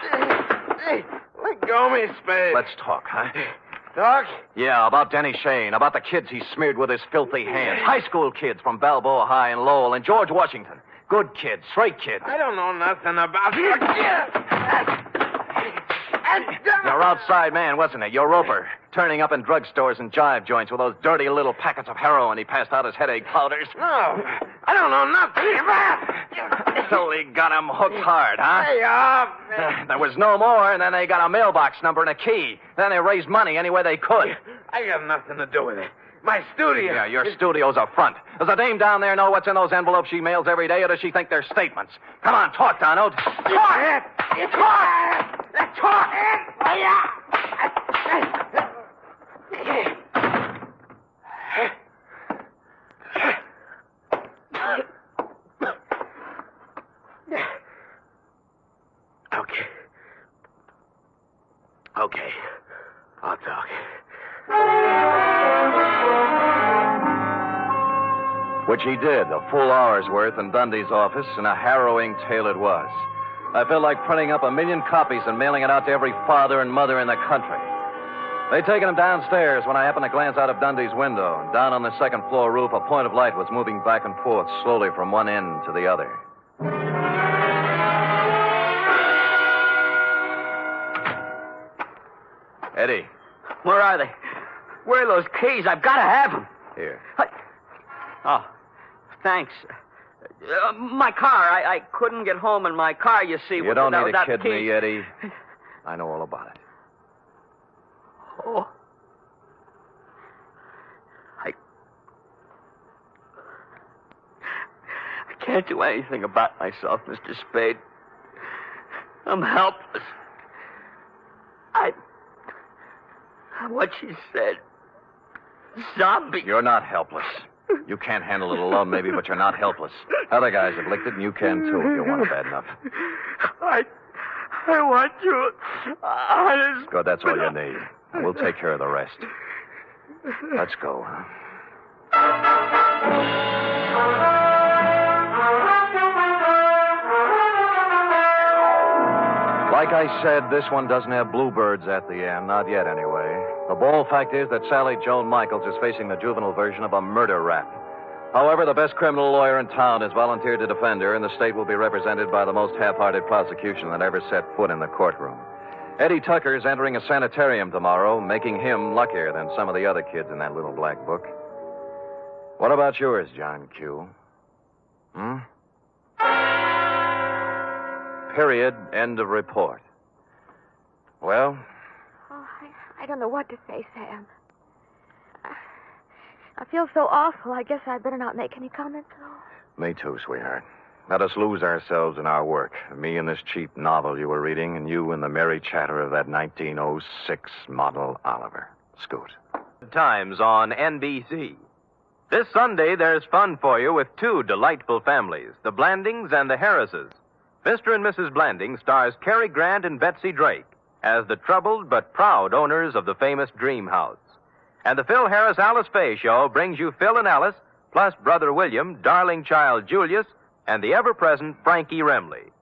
Hey, let go of me, Spade. Let's talk, huh? Doc? Yeah, about Denny Shane, about the kids he smeared with his filthy hands. High school kids from Balboa High and Lowell and George Washington. Good kids, straight kids. I don't know nothing about Your outside man, wasn't it? Your roper. Turning up in drugstores and jive joints with those dirty little packets of heroin he passed out as headache powders. No, I don't know nothing about. So he got him hooked hard, huh? Hey, man. There was no more, and then they got a mailbox number and a key. Then they raised money any way they could. I got nothing to do with it. My studio. Yeah, your studio's a front. Does the dame down there know what's in those envelopes she mails every day, or does she think they're statements? Come on, talk, Donald. Talk! Talk! Okay. I'll talk. Which he did, a full hour's worth in Dundee's office, and a harrowing tale it was. I felt like printing up 1 million copies and mailing it out to every father and mother in the country. They'd taken him downstairs when I happened to glance out of Dundee's window. Down on the second-floor roof, a point of light was moving back and forth slowly from one end to the other. Eddie. Where are they? Where are those keys? I've got to have them. Here. Oh, thanks. My car. I couldn't get home in my car, you see. You don't need to without kid keys. me, Eddie. I know all about it. Oh. I can't do anything about myself, Mr. Spade. I'm helpless. What she said. Zombie. You're not helpless. You can't handle it alone, maybe, but you're not helpless. Other guys have licked it, and you can, too, if you want it bad enough. I want to. Honest. Good, that's all you need. We'll take care of the rest. Let's go. Like I said, this one doesn't have bluebirds at the end. Not yet, anyway. The bold fact is that Sally Joan Michaels is facing the juvenile version of a murder rap. However, the best criminal lawyer in town has volunteered to defend her, and the state will be represented by the most half-hearted prosecution that ever set foot in the courtroom. Eddie Tucker's entering a sanitarium tomorrow, making him luckier than some of the other kids in that little black book. What about yours, John Q? Period. End of report. Well? Oh, I don't know what to say, Sam. I feel so awful. I guess I better not make any comments at all. Me too, sweetheart. Let us lose ourselves in our work. Me in this cheap novel you were reading, and you in the merry chatter of that 1906 model Oliver. Scoot. Times on NBC. This Sunday, there's fun for you with two delightful families, the Blandings and the Harrises. Mr. and Mrs. Blanding stars Cary Grant and Betsy Drake as the troubled but proud owners of the famous Dream House. And the Phil Harris Alice Faye Show brings you Phil and Alice, plus Brother William, darling child Julius, and the ever-present Frankie Remley.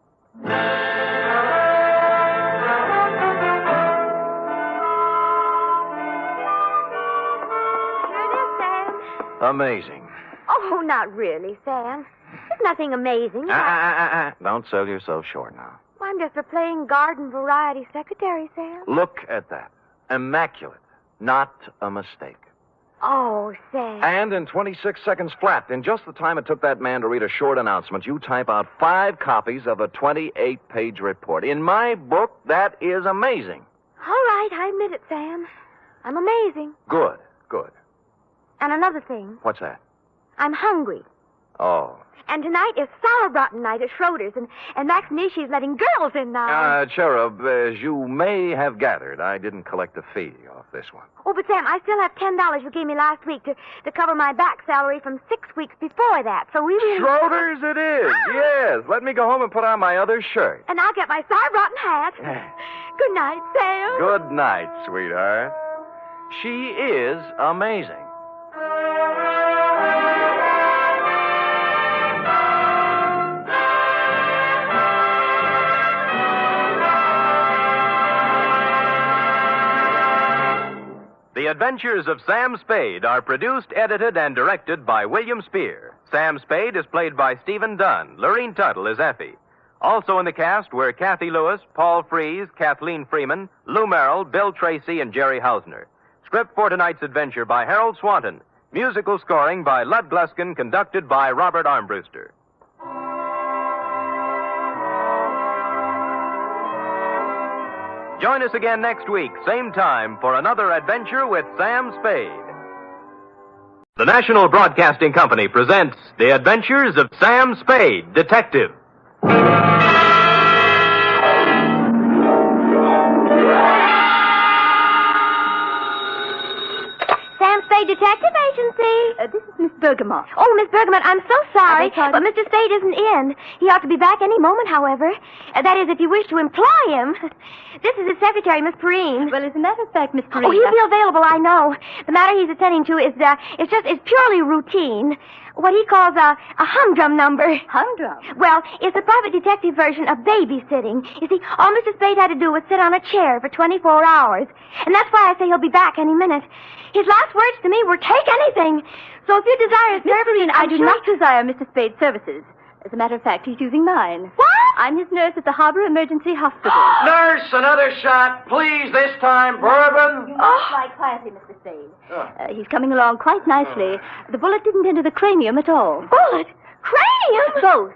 Amazing. Oh, not really, Sam. There's nothing amazing. Don't sell yourself short now. I'm just a plain garden variety secretary, Sam. Look at that. Immaculate. Not a mistake. Oh, Sam. And in 26 seconds flat, in just the time it took that man to read a short announcement, you type out 5 copies of a 28-page report. In my book, that is amazing. All right, I admit it, Sam. I'm amazing. Good. And another thing. What's that? I'm hungry. Oh. And tonight is sauerbraten night at Schroeder's, and Max Nishi's letting girls in now. Cherub, as you may have gathered, I didn't collect a fee off this one. Oh, but Sam, I still have $10 you gave me last week to cover my back salary from 6 weeks before that, so we will... Schroeder's it is, yes. Let me go home and put on my other shirt. And I'll get my sauerbraten hat. Good night, Sam. Good night, sweetheart. She is amazing. The Adventures of Sam Spade are produced, edited, and directed by William Spear. Sam Spade is played by Stephen Dunne. Lurene Tuttle is Effie. Also in the cast were Kathy Lewis, Paul Frees, Kathleen Freeman, Lou Merrill, Bill Tracy, and Jerry Hausner. Script for tonight's adventure by Harold Swanton. Musical scoring by Lud Gluskin, conducted by Robert Armbruster. Join us again next week, same time, for another adventure with Sam Spade. The National Broadcasting Company presents The Adventures of Sam Spade, Detective. Sam Spade Detective Agency. This is Miss Bergamot. Oh, Miss Bergamot, I'm so sorry, but Mr. Spade isn't in. He ought to be back any moment, however. That is, if you wish to employ him. This is his secretary, Miss Perrine. Well, as a matter of fact, Miss Perrine... Oh, he'll be available, I know. The matter he's attending to is, it's purely routine. What he calls a humdrum number. Humdrum? Well, it's a private detective version of babysitting. You see, all Mr. Spade had to do was sit on a chair for 24 hours. And that's why I say he'll be back any minute. His last words to me were, take anything. So if you desire Miss Perrine, I do not desire Mr. Spade's services. As a matter of fact, he's using mine. What? I'm his nurse at the Harbor Emergency Hospital. Nurse, another shot. Please, this time, bourbon. You must lie quietly, Mr. Spade. He's coming along quite nicely. The bullet didn't enter the cranium at all. Bullet? Cranium? Both.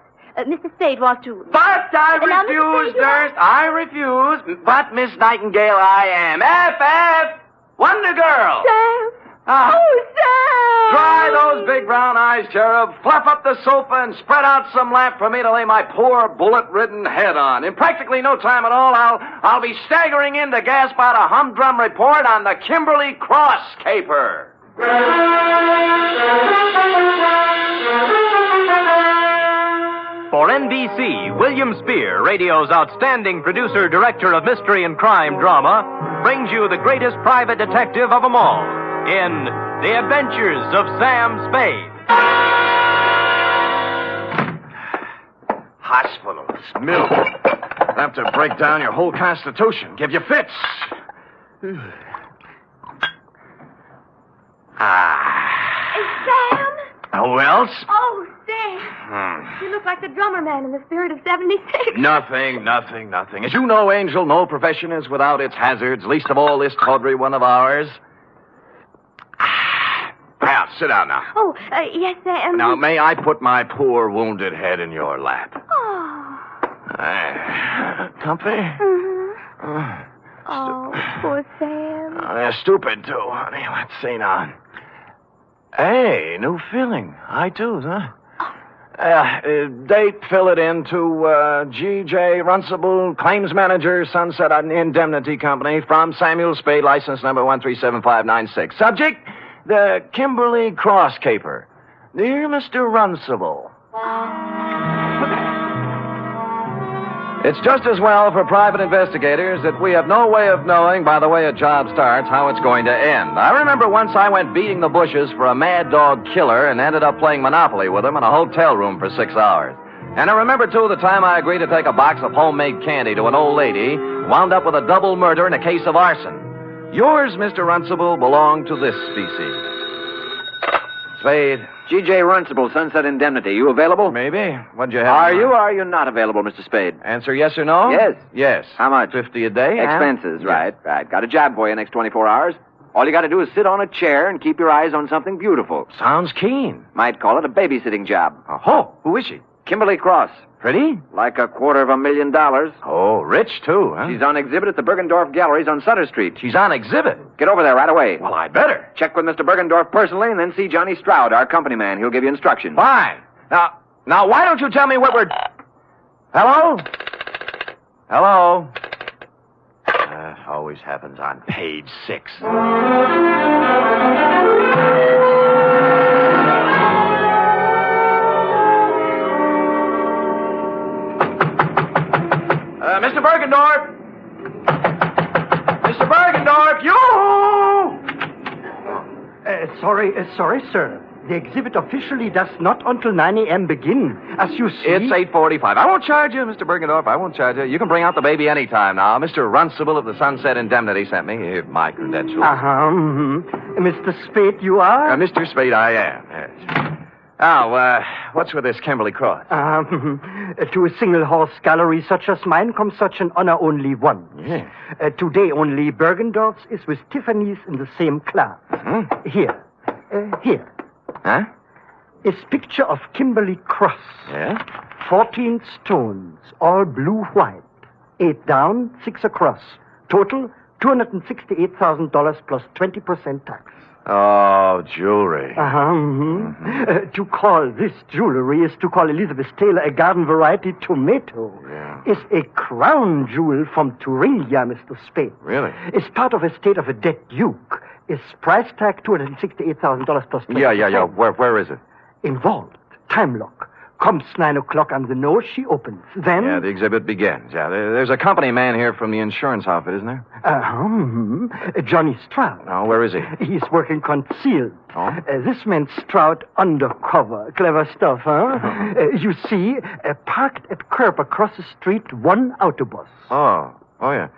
Mr. Spade wants to... But I Now, refuse, Mr. Spade, nurse. I refuse. But, Miss Nightingale, I am. F.F. Wonder Girl. Sam. Ah. Oh, Sam. Dry those big brown eyes, Cherub. Fluff up the sofa and spread out some lap for me to lay my poor bullet-ridden head on. In practically no time at all, I'll be staggering in to gasp out a humdrum report on the Kimberly cross caper. For NBC, William Spear, radio's outstanding producer, director of mystery and crime drama, brings you the greatest private detective of them all in The Adventures of Sam Spade. Hospitals, milk. Have to break down your whole constitution, give you fits. Sam? Who else? Oh, Sam. You look like the drummer man in the Spirit of 76. Nothing. As you know, Angel, no profession is without its hazards, least of all this tawdry one of ours. Now, sit down now. Oh, yes, Sam. Now, may I put my poor wounded head in your lap? Oh. Comfy? Mm-hmm. Oh, poor Sam. They're stupid, too, honey. Let's see now. Hey, new feeling. I too, huh? Date, fill it in to G.J. Runcible, Claims Manager, Sunset Indemnity Company, from Samuel Spade, license number 137596. Subject, the Kimberly cross caper. Dear Mr. Runcible. It's just as well for private investigators that we have no way of knowing, by the way a job starts, how it's going to end. I remember once I went beating the bushes for a mad dog killer and ended up playing Monopoly with him in a hotel room for 6 hours. And I remember, too, the time I agreed to take a box of homemade candy to an old lady, wound up with a double murder and a case of arson. Yours, Mr. Runcible, belong to this species. Spade. G.J. Runcible, Sunset Indemnity. You available? Maybe. What'd you have? Are you or are you not available, Mr. Spade? Answer yes or no? Yes. Yes. How much? $50 a day. Expenses, right. Got a job for you next 24 hours. All you got to do is sit on a chair and keep your eyes on something beautiful. Sounds keen. Might call it a babysitting job. Oh, who is she? Kimberly Cross. Pretty? Like $250,000. Oh, rich, too, huh? She's on exhibit at the Bergendorf Galleries on Sutter Street. She's on exhibit? Get over there right away. Well, I'd better. Check with Mr. Bergendorf personally and then see Johnny Stroud, our company man. He'll give you instructions. Fine. Now, why don't you tell me what we're... Hello? Hello? Always happens on page 6. Mr. Bergendorf! Mr. Bergendorf, you! Sorry, sir. The exhibit officially does not until 9 a.m. begin. As you see... It's 8:45. I won't charge you, Mr. Bergendorf. I won't charge you. You can bring out the baby any time now. Mr. Runcible of the Sunset Indemnity sent me. Here's my credentials. Mr. Spade, you are? Mr. Spade, I am, yes. Now, what's with this Kimberly cross? To a single-horse gallery such as mine comes such an honor only once. Yeah. Today only Bergendorf's is with Tiffany's in the same class. Here. Here. Huh? Is picture of Kimberly cross. Yeah? 14 stones, all blue-white. 8 down, 6 across. Total, $268,000 plus 20% tax. Oh, jewelry. To call this jewelry is to call Elizabeth Taylor a garden variety tomato. Yeah. Is a crown jewel from Thuringia, Mr. Spade. Really? Is part of estate of a dead duke. Is price tag $268,000 plus 20%. Yeah. Where is it? Involved. Time lock. Comes 9 o'clock on the nose, she opens. Then... Yeah, the exhibit begins. Yeah, there's a company man here from the insurance outfit, isn't there? Johnny Stroud. Oh, where is he? He's working concealed. Oh? This man Stroud undercover. Clever stuff, huh? You see, parked at curb across the street, one autobus. Oh, yeah.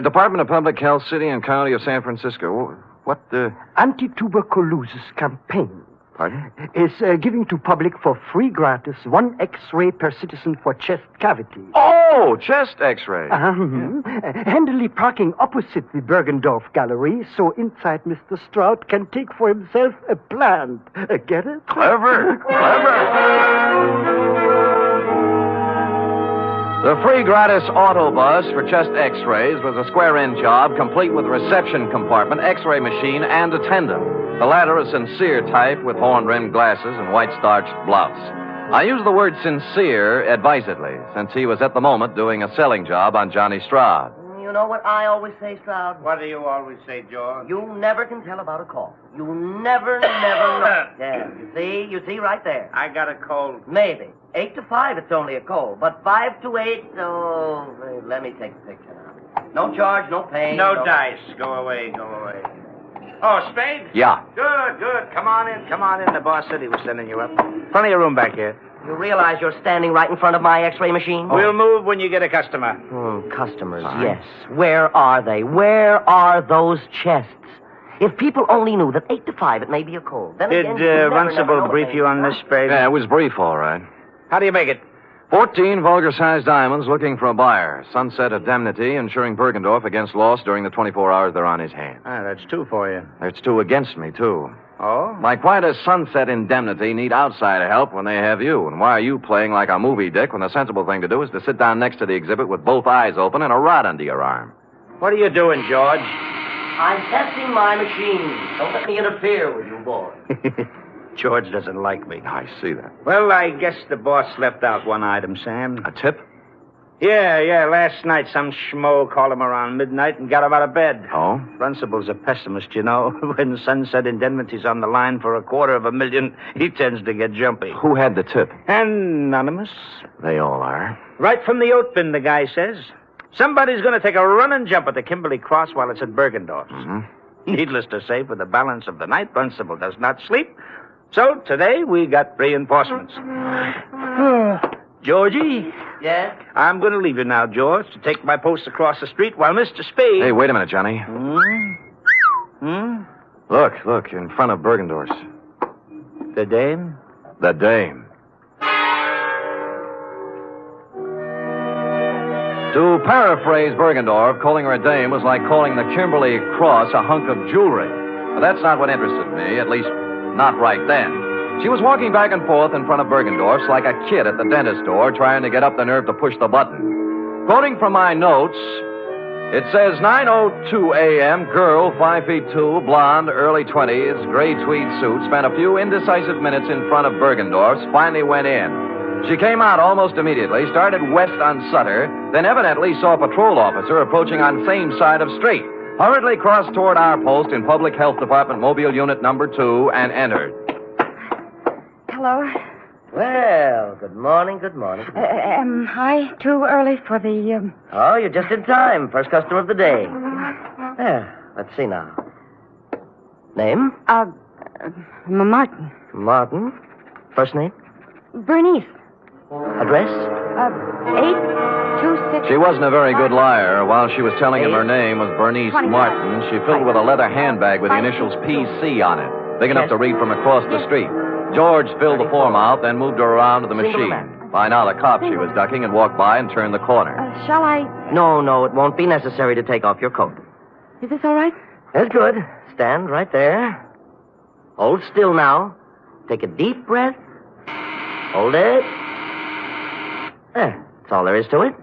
Department of Public Health, City and County of San Francisco. What, Anti-tuberculosis campaign. Pardon? Is giving to public for free gratis 1 X-ray per citizen for chest cavity. Oh, chest X-ray. Handily parking opposite the Bergendorf Gallery, so inside Mr. Stroud can take for himself a plant. Get it? Clever. The free gratis autobus for chest X-rays was a square-end job, complete with reception compartment, X-ray machine, and attendant. The latter a sincere type with horn-rimmed glasses and white-starched blouse. I use the word sincere advisedly, since he was at the moment doing a selling job on Johnny Stroud. You know what I always say, Stroud? What do you always say, George? You never can tell about a call. You never know. Yeah, you see right there. I got a cold. Maybe. 8 to 5, it's only a cold. But 5 to 8, let me take the picture now. No charge, no pain. No dice. Go away. Oh, Spade? Yeah. Good. Come on in. The boss said he was sending you up. Plenty of room back here. You realize you're standing right in front of my X-ray machine? We'll move when you get a customer. Customers, yes. Where are they? Where are those chests? If people only knew that 8 to 5, it may be a cold. Then Did Runcible brief you on this, Spade? Yeah, it was brief, all right. How do you make it? 14 vulgar-sized diamonds looking for a buyer. Sunset Indemnity insuring Bergendorf against loss during the 24 hours they're on his hands. That's 2 for you. There's 2 against me, too. Oh? Like, why does Sunset Indemnity need outside help when they have you? And why are you playing like a movie dick when the sensible thing to do is to sit down next to the exhibit with both eyes open and a rod under your arm? What are you doing, George? I'm testing my machine. Don't let me interfere with you, boy. George doesn't like me. I see that. Well, I guess the boss left out one item, Sam. A tip? Yeah. Last night, some schmo called him around midnight and got him out of bed. Oh? Runcible's a pessimist, you know. When Sunset Indemnity's on the line for $250,000, he tends to get jumpy. Who had the tip? Anonymous. They all are. Right from the oat bin, the guy says. Somebody's going to take a running jump at the Kimberly Cross while it's at Bergendorf's. Needless to say, for the balance of the night, Runcible does not sleep. So today we got reinforcements. Georgie? Yes? I'm going to leave you now, George, to take my post across the street while Mr. Spade... Hey, wait a minute, Johnny. Look, in front of Bergendorf's. The dame? The dame. To paraphrase Bergendorf, calling her a dame was like calling the Kimberly Cross a hunk of jewelry. But that's not what interested me, at least not right then. She was walking back and forth in front of Bergendorf's like a kid at the dentist door trying to get up the nerve to push the button. Quoting from my notes, it says 9:02 a.m., girl, 5'2", blonde, early 20s, gray tweed suit, spent a few indecisive minutes in front of Bergendorf's, finally went in. She came out almost immediately, started west on Sutter, then evidently saw a patrol officer approaching on same side of street, hurriedly crossed toward our post in Public Health Department Mobile Unit number 2 and entered. Hello. Well, good morning. Am I too early for the... Oh, you're just in time. First customer of the day. There, let's see now. Name? Martin. Martin. First name? Bernice. Address? 826. She wasn't a very good liar. While she was telling him her name was Bernice 25. Martin, she filled with a leather handbag with the initials PC on it, big enough to read from across the street. George filled the form out, then moved her around to the machine. By now, the cop she was ducking had walked by and turned the corner. Shall I? No, it won't be necessary to take off your coat. Is this all right? That's good. Stand right there. Hold still now. Take a deep breath. Hold it. There. That's all there is to it.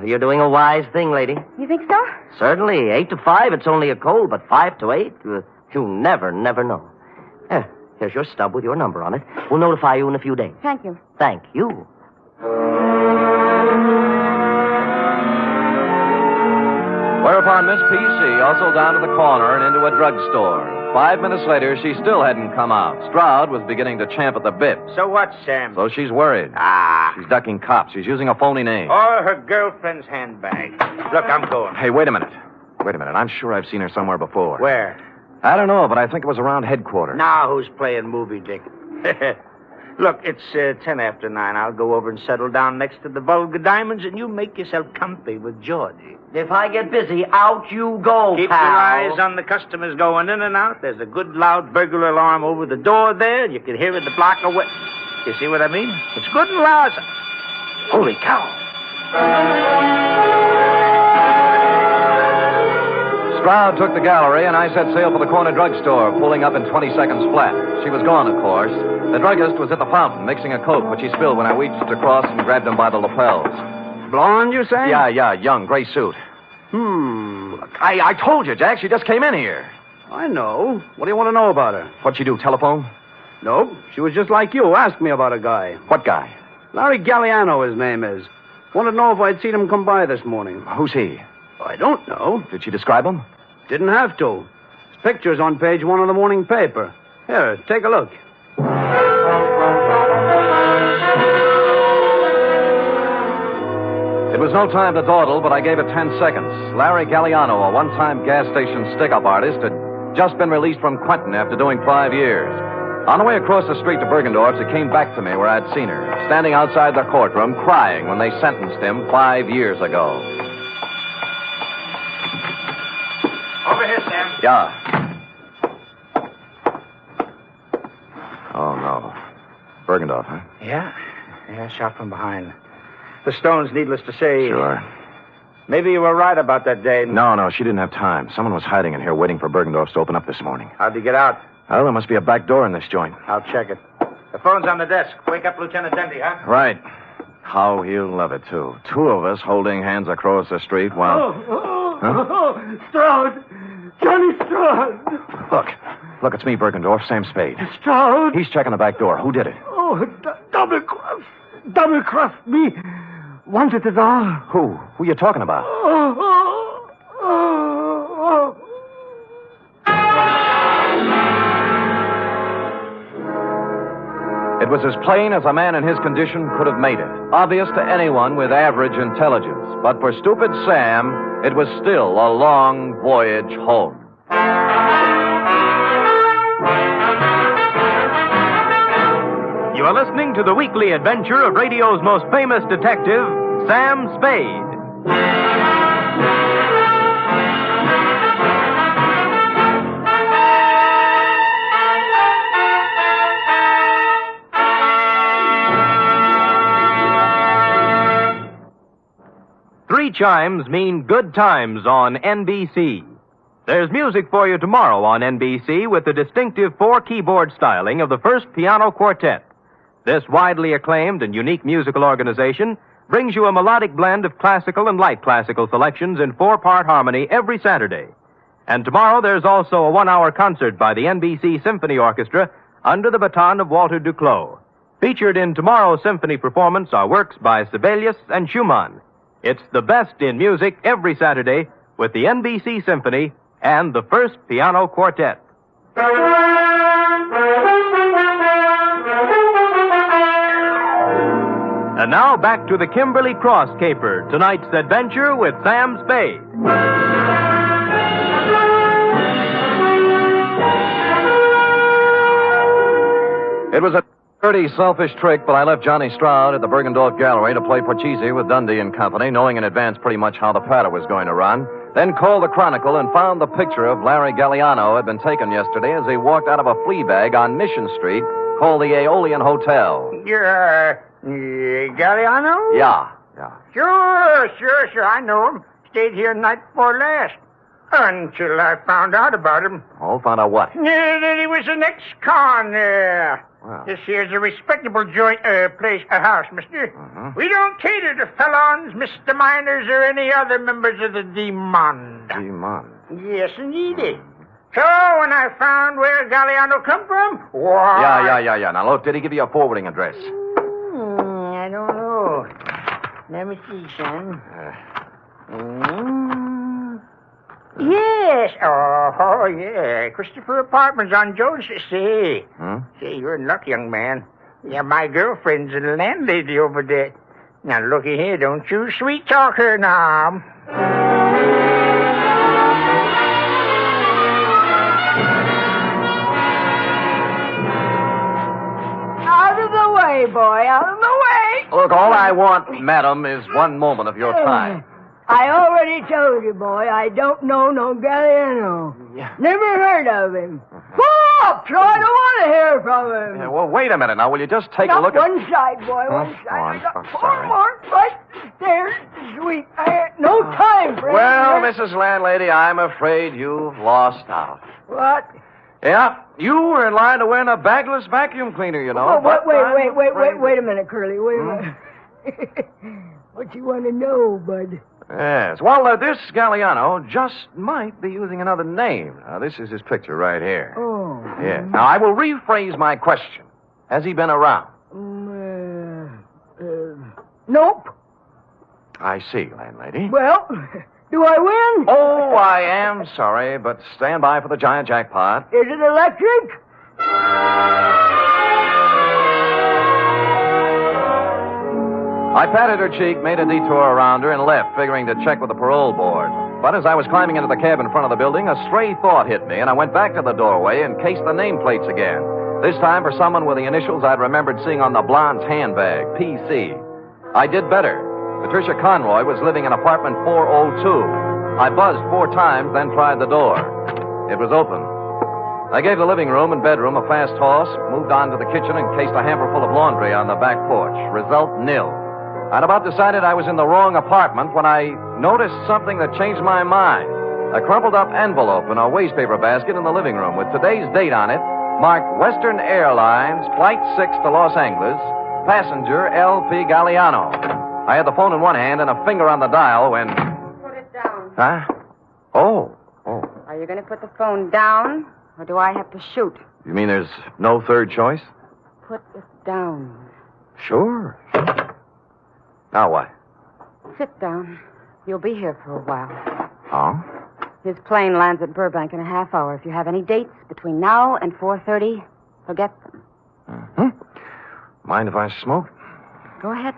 You're doing a wise thing, lady. You think so? Certainly. 8 to 5, it's only a cold, but 5 to 8, you never know. Here's your stub with your number on it. We'll notify you in a few days. Thank you. Thank you. Whereupon Miss PC hustled down to the corner and into a drugstore. 5 minutes later, she still hadn't come out. Stroud was beginning to champ at the bit. So what, Sam? So she's worried. She's ducking cops. She's using a phony name. Or her girlfriend's handbag. Look, I'm going. Hey, wait a minute. I'm sure I've seen her somewhere before. Where? I don't know, but I think it was around headquarters. Now who's playing movie, Dick? Look, it's 10 after 9. I'll go over and settle down next to the vulgar diamonds, and you make yourself comfy with Georgie. If I get busy, out you go, Keep pal. your eyes on the customers going in and out. There's a good loud burglar alarm over the door there. You can hear it a block away. You see what I mean? It's good and loud. Holy cow. Stroud took the gallery, and I set sail for the corner drugstore, pulling up in 20 seconds flat. She was gone, of course. The druggist was at the fountain, mixing a Coke, which he spilled when I reached across and grabbed him by the lapels. Blonde, you say? Yeah, young, gray suit. I told you, Jack, she just came in here. I know. What do you want to know about her? What'd she do, telephone? No, she was just like you. Asked me about a guy. What guy? Larry Galliano, his name is. Wanted to know if I'd seen him come by this morning. Who's he? I don't know. Did she describe him? Didn't have to. His picture's on page 1 of the morning paper. Here, take a look. It was no time to dawdle, but I gave it 10 seconds. Larry Galliano, a one-time gas station stick-up artist, had just been released from Quentin after doing 5 years. On the way across the street to Bergendorf's, it came back to me where I'd seen her, standing outside the courtroom, crying when they sentenced him 5 years ago. Over here, Sam. Yeah. Oh, no. Bergendorf, huh? Yeah, shot from behind. The stones, needless to say. Sure. Maybe you were right about that day. No, she didn't have time. Someone was hiding in here waiting for Bergendorf's to open up this morning. How'd you get out? Well, there must be a back door in this joint. I'll check it. The phone's on the desk. Wake up Lieutenant Dendy, huh? Right. How he'll love it, too. 2 of us holding hands across the street while... Stroud! Johnny Stroud! Look, it's me, Bergendorf, Sam Spade. Stroud! He's checking the back door. Who did it? Double-crossed me. Wanted it all. Who? Who you talking about? It was as plain as a man in his condition could have made it. Obvious to anyone with average intelligence. But for stupid Sam, it was still a long voyage home. You are listening to the weekly adventure of radio's most famous detective, Sam Spade. Three chimes mean good times on NBC. There's music for you tomorrow on NBC with the distinctive 4-keyboard styling of the First Piano Quartet. This widely acclaimed and unique musical organization brings you a melodic blend of classical and light classical selections in 4-part harmony every Saturday. And tomorrow there's also a 1-hour concert by the NBC Symphony Orchestra under the baton of Walter Duclos. Featured in tomorrow's symphony performance are works by Sibelius and Schumann. It's the best in music every Saturday with the NBC Symphony and the First Piano Quartet. And now back to the Kimberly Cross Caper, tonight's adventure with Sam Spade. It was a dirty, selfish trick, but I left Johnny Stroud at the Bergendorf Gallery to play Porchese with Dundee and Company, knowing in advance pretty much how the patter was going to run. Then called the Chronicle and found the picture of Larry Galliano had been taken yesterday as he walked out of a flea bag on Mission Street called the Aeolian Hotel. You're, Galliano? Yeah. Sure. I know him. Stayed here night before last. Until I found out about him. Oh, found out what? That he was an ex-con. Wow. This here's a respectable joint, place, a house, mister. We don't cater to felons, misdemeanors, or any other members of the demon. Demon? Yes, indeed. So, when I found where Galliano come from, why... Yeah. Now, look, did he give you a forwarding address? I don't know. Let me see, son. Yes. Oh, yeah. Christopher Apartments on Jones. See. See, you're in luck, young man. Yeah, my girlfriend's a landlady over there. Now, looky here. Don't you sweet talk her now. Out of the way, boy. Out of the way. Look, all I want, madam, is one moment of your time. I already told you, boy, I don't know no Galliano. Never heard of him. Pull up, so I don't want to hear from him. Yeah, well, wait a minute now. Will you just take a Not look one at... side, boy, one side. I'm I got four sorry. more right there. Sweet. I ain't no time for Well, anything. Mrs. Landlady, I'm afraid you've lost out. What? Yeah, you were in line to win a bagless vacuum cleaner, you know. Oh, but I'm afraid- wait a minute, Curly. Wait a minute. What you want to know, bud? Yes. Well, this Galliano just might be using another name. Now, this is his picture right here. Oh. Yes. Now, I will rephrase my question. Has he been around? Nope. I see, landlady. Well, do I win? Oh, I am sorry, but stand by for the giant jackpot. Is it electric? I patted her cheek, made a detour around her, and left, figuring to check with the parole board. But as I was climbing into the cab in front of the building, a stray thought hit me, and I went back to the doorway and cased the nameplates again. This time for someone with the initials I'd remembered seeing on the blonde's handbag, PC. I did better. Patricia Conroy was living in apartment 402. I buzzed 4 times, then tried the door. It was open. I gave the living room and bedroom a fast toss, moved on to the kitchen, and cased a hamper full of laundry on the back porch. Result, nil. I'd about decided I was in the wrong apartment when I noticed something that changed my mind. A crumpled up envelope in a wastepaper basket in the living room with today's date on it, marked Western Airlines, Flight 6 to Los Angeles, passenger L.P. Galliano. I had the phone in one hand and a finger on the dial when... Put it down. Huh? Oh. Are you going to put the phone down, or do I have to shoot? You mean there's no third choice? Put it down. Sure. Now what? Sit down. You'll be here for a while. Oh? His plane lands at Burbank in a half hour. If you have any dates between now and 4:30, forget them. Mind if I smoke? Go ahead.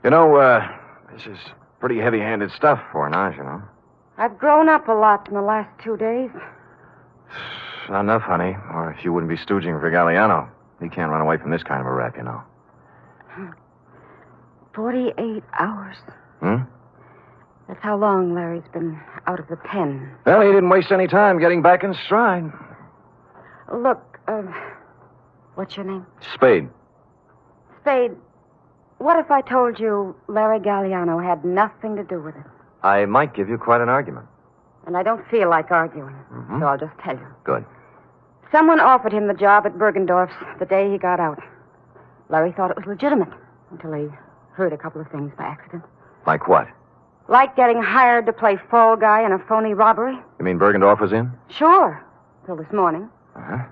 You know, this is pretty heavy-handed stuff for Naj, you know. I've grown up a lot in the last 2 days. Not enough, honey, or if you wouldn't be stooging for Galliano. He can't run away from this kind of a rap, you know. 48 hours. Hmm? That's how long Larry's been out of the pen. Well, he didn't waste any time getting back in stride. Look, what's your name? Spade. Spade, what if I told you Larry Galliano had nothing to do with it? I might give you quite an argument. And I don't feel like arguing, so I'll just tell you. Good. Someone offered him the job at Bergendorf's the day he got out. Larry thought it was legitimate until he heard a couple of things by accident. Like what? Like getting hired to play fall guy in a phony robbery. You mean Bergendorf was in? Sure, till this morning. Uh-huh.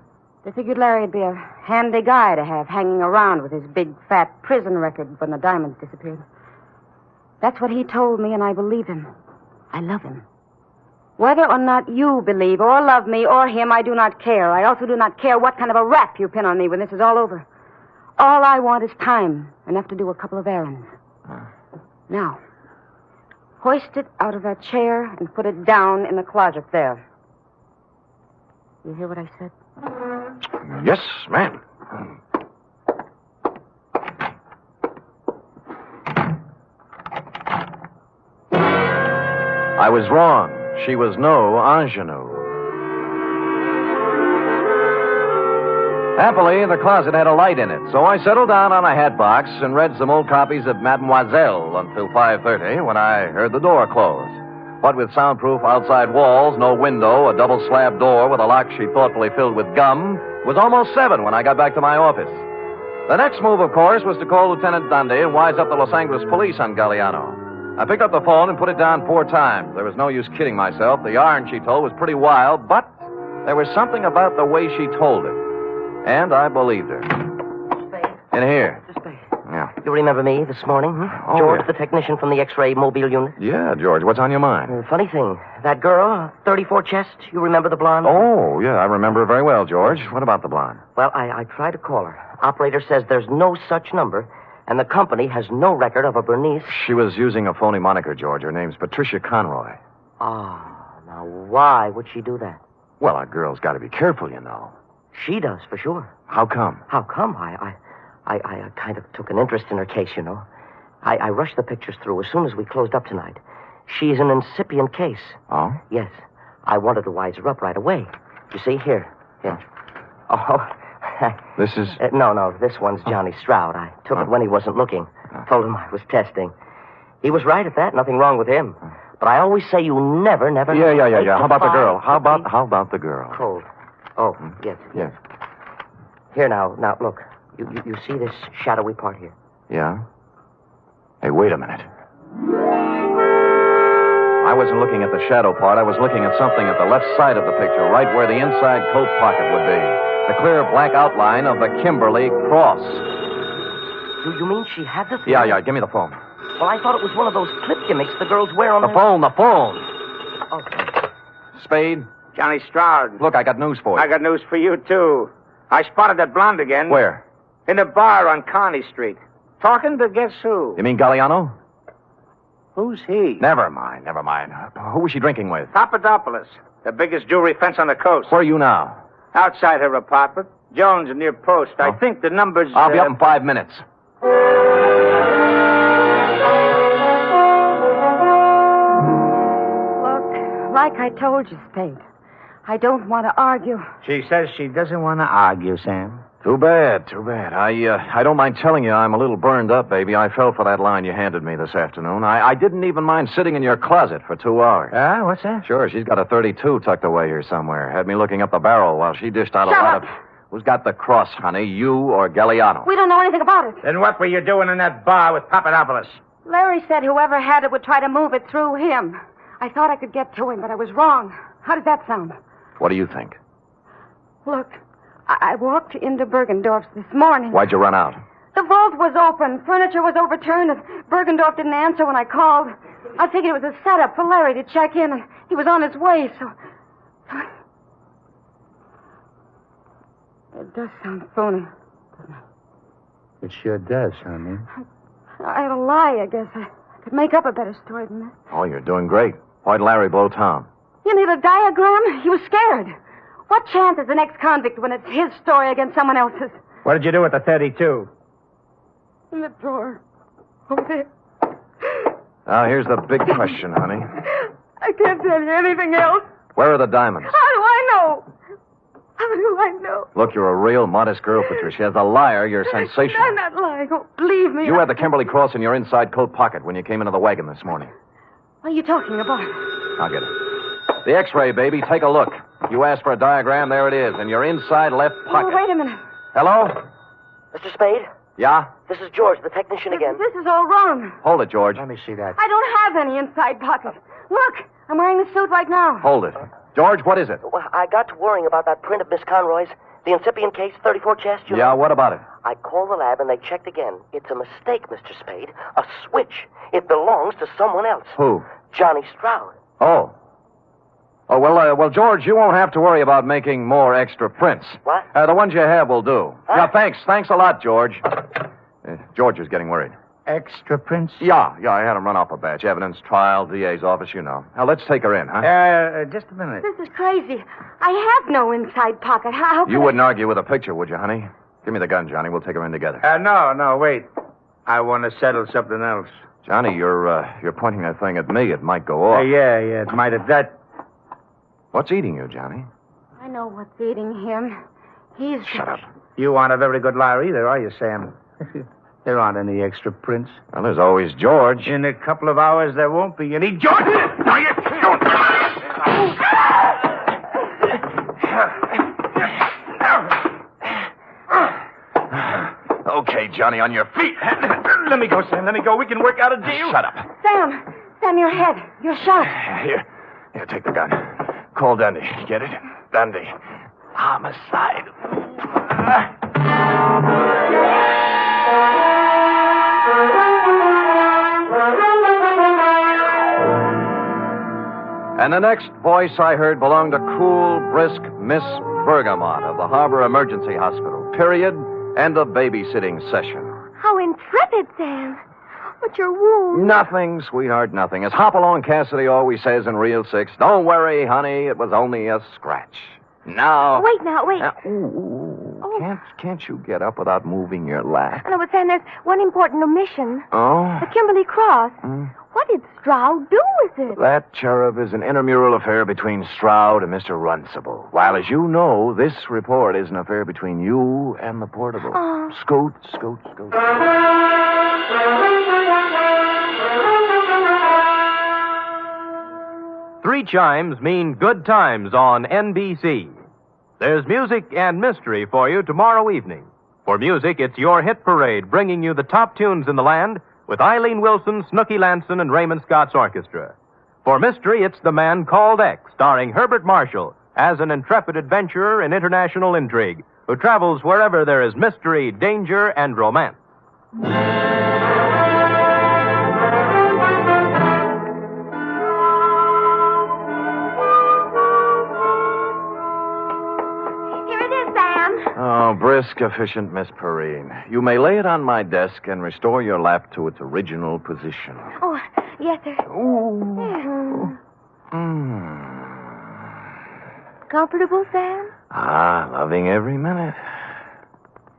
They figured Larry'd be a handy guy to have hanging around with his big, fat prison record when the diamonds disappeared. That's what he told me, and I believe him. I love him. Whether or not you believe or love me or him, I do not care. I also do not care what kind of a rap you pin on me when this is all over. All I want is time, enough to do a couple of errands. Now, hoist it out of that chair and put it down in the closet there. You hear what I said? Yes, ma'am. I was wrong. She was no ingenue. Happily, the closet had a light in it, so I settled down on a hat box and read some old copies of Mademoiselle until 5:30 when I heard the door close. What with soundproof outside walls, no window, a double slab door with a lock she thoughtfully filled with gum, it was almost 7 when I got back to my office. The next move, of course, was to call Lieutenant Dunde and wise up the Los Angeles police on Galliano. I picked up the phone and put it down 4 times. There was no use kidding myself. The yarn she told was pretty wild, but there was something about the way she told it. And I believed her. In here. Yeah. You remember me this morning? Oh, George, yeah. the technician from the X-ray mobile unit? Yeah, George, what's on your mind? Funny thing, that girl, 34 chest, you remember the blonde? Oh, yeah, I remember her very well, George. What about the blonde? Well, I tried to call her. Operator says there's no such number, and the company has no record of a Bernice. She was using a phony moniker, George. Her name's Patricia Conroy. Now why would she do that? Well, a girl's got to be careful, you know. She does, for sure. How come? How come? I kind of took an interest in her case, you know. I rushed the pictures through as soon as we closed up tonight. She's an incipient case. Oh? Yes. I wanted to wise her up right away. You see, here. Oh. This is... No, this one's Johnny Stroud. I took it when he wasn't looking. Told him I was testing. He was right at that. Nothing wrong with him. But I always say you never... Yeah. How about the girl? How about the girl? Cold. Oh, yes. Yes. Here, now, look. You see this shadowy part here? Yeah? Hey, wait a minute. I wasn't looking at the shadow part. I was looking at something at the left side of the picture, right where the inside coat pocket would be. The clear black outline of the Kimberly cross. You mean she had the thing? Yeah. Give me the phone. Well, I thought it was one of those clip gimmicks the girls wear on the phone. Oh. Spade? Johnny Stroud. Look, I got news for you. I got news for you, too. I spotted that blonde again. Where? In a bar on Kearney Street. Talking to guess who? You mean Galliano? Who's he? Never mind. Who was she drinking with? Papadopoulos, the biggest jewelry fence on the coast. Where are you now? Outside her apartment. Jones near Post. I think the number's... I'll be up in 5 minutes. Look, like I told you, Spade, I don't want to argue. She says she doesn't want to argue, Sam. Too bad. I don't mind telling you I'm a little burned up, baby. I fell for that line you handed me this afternoon. I didn't even mind sitting in your closet for 2 hours. What's that? Sure, she's got a 32 tucked away here somewhere. Had me looking up the barrel while she dished out a lot of... Who's got the cross, honey? You or Galliano? We don't know anything about it. Then what were you doing in that bar with Papadopoulos? Larry said whoever had it would try to move it through him. I thought I could get to him, but I was wrong. How does that sound? What do you think? Look, I walked into Bergendorf's this morning. Why'd you run out? The vault was open. Furniture was overturned, and Bergendorf didn't answer when I called. I figured it was a setup for Larry to check in, and he was on his way, so... It does sound phony. It sure does, honey. I had a lie, I guess. I could make up a better story than that. Oh, you're doing great. Why'd Larry blow town? You need a diagram? He was scared. What chance is an ex-convict when it's his story against someone else's? What did you do with the 32? In the drawer. Over there. Now, here's the big question, honey. I can't tell you anything else. Where are the diamonds? How do I know? How do I know? Look, you're a real modest girl, Patricia. As a liar, you're sensational. I'm not lying. Oh, believe me. You had the Kimberly cross in your inside coat pocket when you came into the wagon this morning. What are you talking about? I'll get it. The X-ray, baby. Take a look. You asked for a diagram. There it is. In your inside left pocket. Oh, wait a minute. Hello? Mr. Spade? Yeah? This is George, the technician again. This is all wrong. Hold it, George. Let me see that. I don't have any inside pockets. Look, I'm wearing the suit right now. Hold it. George, what is it? Well, I got to worrying about that print of Miss Conroy's. The incipient case, 34 chest, you know? Yeah, what about it? I called the lab and they checked again. It's a mistake, Mr. Spade. A switch. It belongs to someone else. Who? Johnny Stroud. Oh. Oh, well, George, you won't have to worry about making more extra prints. What? The ones you have will do. Huh? Yeah, thanks. Thanks a lot, George. George is getting worried. extra prints? Yeah, I had him run off a batch. Evidence, trial, DA's office, you know. Now, let's take her in, huh? Just a minute. This is crazy. I have no inside pocket. How You wouldn't argue with a picture, would you, honey? Give me the gun, Johnny. We'll take her in together. No, wait. I want to settle something else. Johnny, you're pointing that thing at me. It might go off. Yeah, it might have that. What's eating you, Johnny? I know what's eating him. He's... Shut up. You aren't a very good liar either, are you, Sam? There aren't any extra prints. Well, there's always George. In a couple of hours, there won't be any George. No, you don't. Okay, Johnny, on your feet. Let me go, Sam. Let me go. We can work out a deal. Shut up. Sam, your head. You're shot. Here, take the gun. Call Dundee. Get it? Dundee. Homicide. And the next voice I heard belonged to cool, brisk Miss Bergamot of the Harbor Emergency Hospital. Period. End of babysitting session. How intrepid, Sam. What's your wound? Nothing, sweetheart, nothing. As Hopalong Cassidy always says in Reel 6, don't worry, honey, it was only a scratch. Now... Wait. Can't you get up without moving your lap? No, but Sam, there's one important omission. Oh? The Kimberly cross. What did Stroud do with it? That cherub is an intramural affair between Stroud and Mr. Runcible. While, as you know, this report is an affair between you and the portable. Oh. Scoot. 3 chimes mean good times on NBC. There's music and mystery for you tomorrow evening. For music, it's your hit parade bringing you the top tunes in the land with Eileen Wilson, Snooky Lanson, and Raymond Scott's orchestra. For mystery, it's The Man Called X, starring Herbert Marshall as an intrepid adventurer in international intrigue who travels wherever there is mystery, danger, and romance. Oh, brisk, efficient Miss Perrine. You may lay it on my desk and restore your lap to its original position. Oh, yes, sir. Comfortable, Sam? Loving every minute.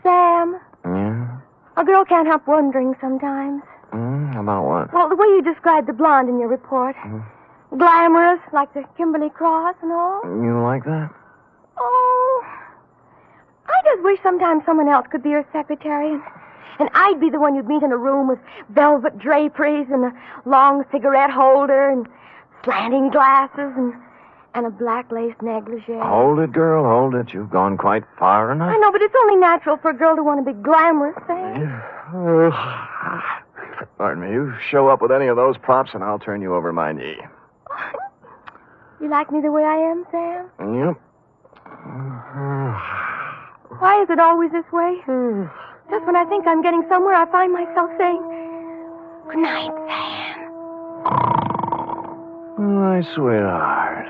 Sam, Yeah? a girl can't help wondering sometimes. About what? Well, the way you described the blonde in your report. Glamorous, like the Kimberly cross and all. You like that? Oh, I just wish sometimes someone else could be her secretary, and I'd be the one you'd meet in a room with velvet draperies and a long cigarette holder and slanting glasses and a black lace negligee. Hold it, girl, hold it. You've gone quite far enough. I know, but it's only natural for a girl to want to be glamorous, Sam. Pardon me. You show up with any of those props, and I'll turn you over my knee. You like me the way I am, Sam? Yep. Why is it always this way? Just when I think I'm getting somewhere, I find myself saying, good night, Sam. My sweetheart.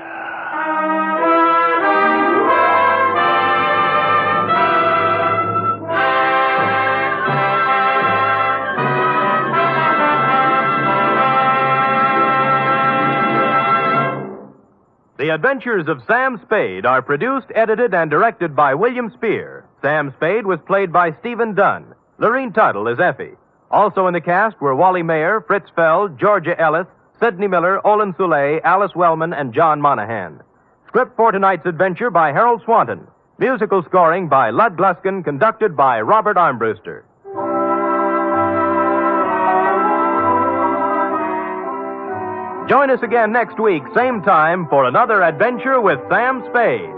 The Adventures of Sam Spade are produced, edited, and directed by William Spear. Sam Spade was played by Stephen Dunne. Lorene Tuttle is Effie. Also in the cast were Wally Mayer, Fritz Feld, Georgia Ellis, Sidney Miller, Olin Soule, Alice Wellman, and John Monahan. Script for tonight's adventure by Harold Swanton. Musical scoring by Lud Gluskin, conducted by Robert Armbruster. Join us again next week, same time, for another adventure with Sam Spade.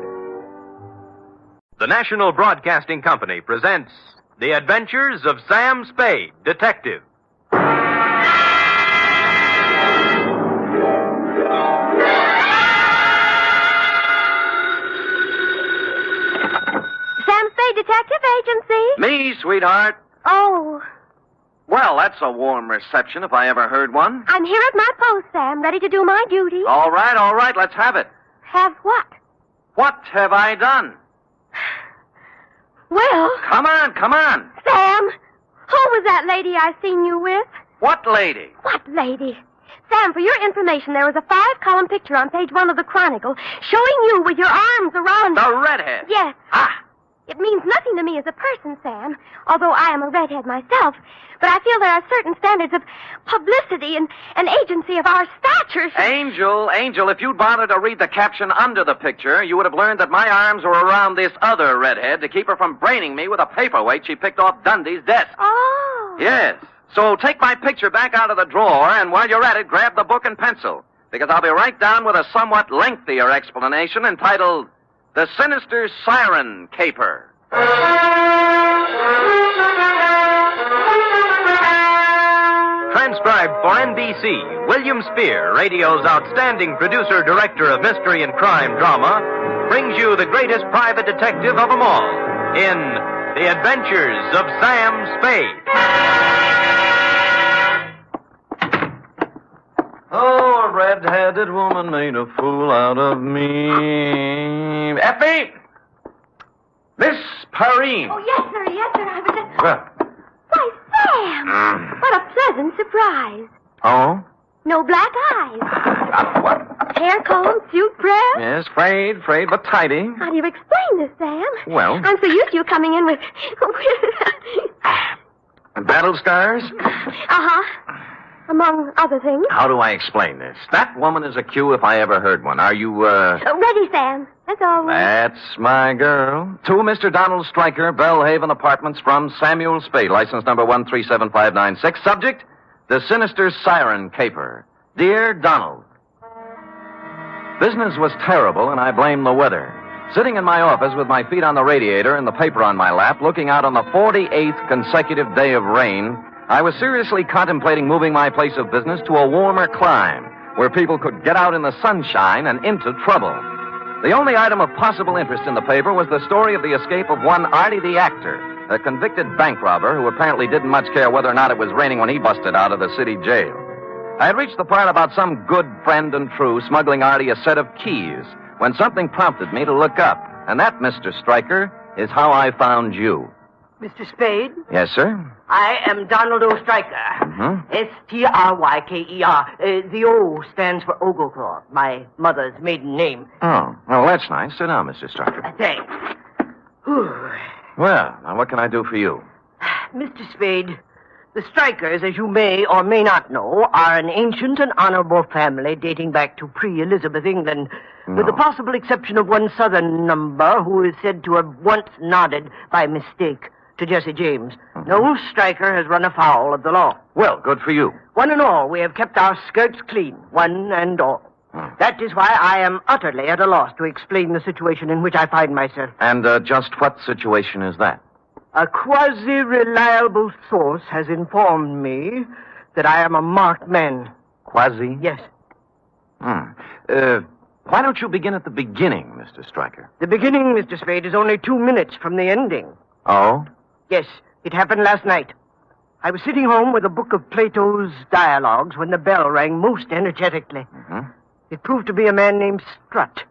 The National Broadcasting Company presents The Adventures of Sam Spade, Detective. Sam Spade Detective Agency? Me, sweetheart. Oh, Well, that's a warm reception if I ever heard one. I'm here at my post, Sam, ready to do my duty. All right, let's have it. Have what? What have I done? Well... Come on. Sam, Who was that lady I seen you with? What lady? What lady? Sam, for your information, there was a 5-column picture on page 1 of the Chronicle showing you with your arms around... The redhead? Yes. Ah! It means nothing to me as a person, Sam, although I am a redhead myself. But I feel there are certain standards of publicity and agency of our stature. Angel, if you'd bothered to read the caption under the picture, you would have learned that my arms were around this other redhead to keep her from braining me with a paperweight she picked off Dundee's desk. Oh. Yes. So take my picture back out of the drawer, and while you're at it, grab the book and pencil, because I'll be right down with a somewhat lengthier explanation entitled The Sinister Siren Caper. Transcribed for NBC, William Spear, radio's outstanding producer, director of mystery and crime drama, brings you the greatest private detective of them all in The Adventures of Sam Spade. Oh, a red-headed woman made a fool out of me. Effie! Miss Perrine. Oh, yes, sir, I was just... Well. Why, Sam! What a pleasant surprise. Oh? No black eyes. What? Hair comb, suit pressed. Yes, frayed, but tidy. How do you explain this, Sam? Well. I'm so used to you coming in with... Battle scars? Uh-huh. Among other things. How do I explain this? That woman is a cue if I ever heard one. Are you, Ready, Sam. That's all. That's my girl. To Mr. Donald Stryker, Bellhaven Apartments from Samuel Spade, license number 137596. Subject, The Sinister Siren Caper. Dear Donald, business was terrible, and I blame the weather. Sitting in my office with my feet on the radiator and the paper on my lap, looking out on the 48th consecutive day of rain, I was seriously contemplating moving my place of business to a warmer clime, where people could get out in the sunshine and into trouble. The only item of possible interest in the paper was the story of the escape of one Artie the actor, a convicted bank robber who apparently didn't much care whether or not it was raining when he busted out of the city jail. I had reached the part about some good friend and true smuggling Artie a set of keys when something prompted me to look up. And that, Mr. Stryker, is how I found you. Mr. Spade? Yes, sir? I am Donald O. Stryker. Mm-hmm. Stryker. The O stands for Oglecloth, my mother's maiden name. Oh, well, that's nice. Sit down, Mr. Stryker. Thanks. Whew. Well, now what can I do for you? Mr. Spade, the Strykers, as you may or may not know, are an ancient and honorable family dating back to pre-Elizabeth England, with the possible exception of one southern number who is said to have once nodded by mistake to Jesse James. Mm-hmm. No Stryker has run afoul of the law. Well, good for you. One and all, we have kept our skirts clean, one and all. That is why I am utterly at a loss to explain the situation in which I find myself. And just what situation is that? A quasi-reliable source has informed me that I am a marked man. Quasi? Yes. Why don't you begin at the beginning, Mr. Stryker? The beginning, Mr. Spade, is only 2 minutes from the ending. Oh? Yes, it happened last night. I was sitting home with a book of Plato's dialogues when the bell rang most energetically. Mm-hmm. It proved to be a man named Strutt.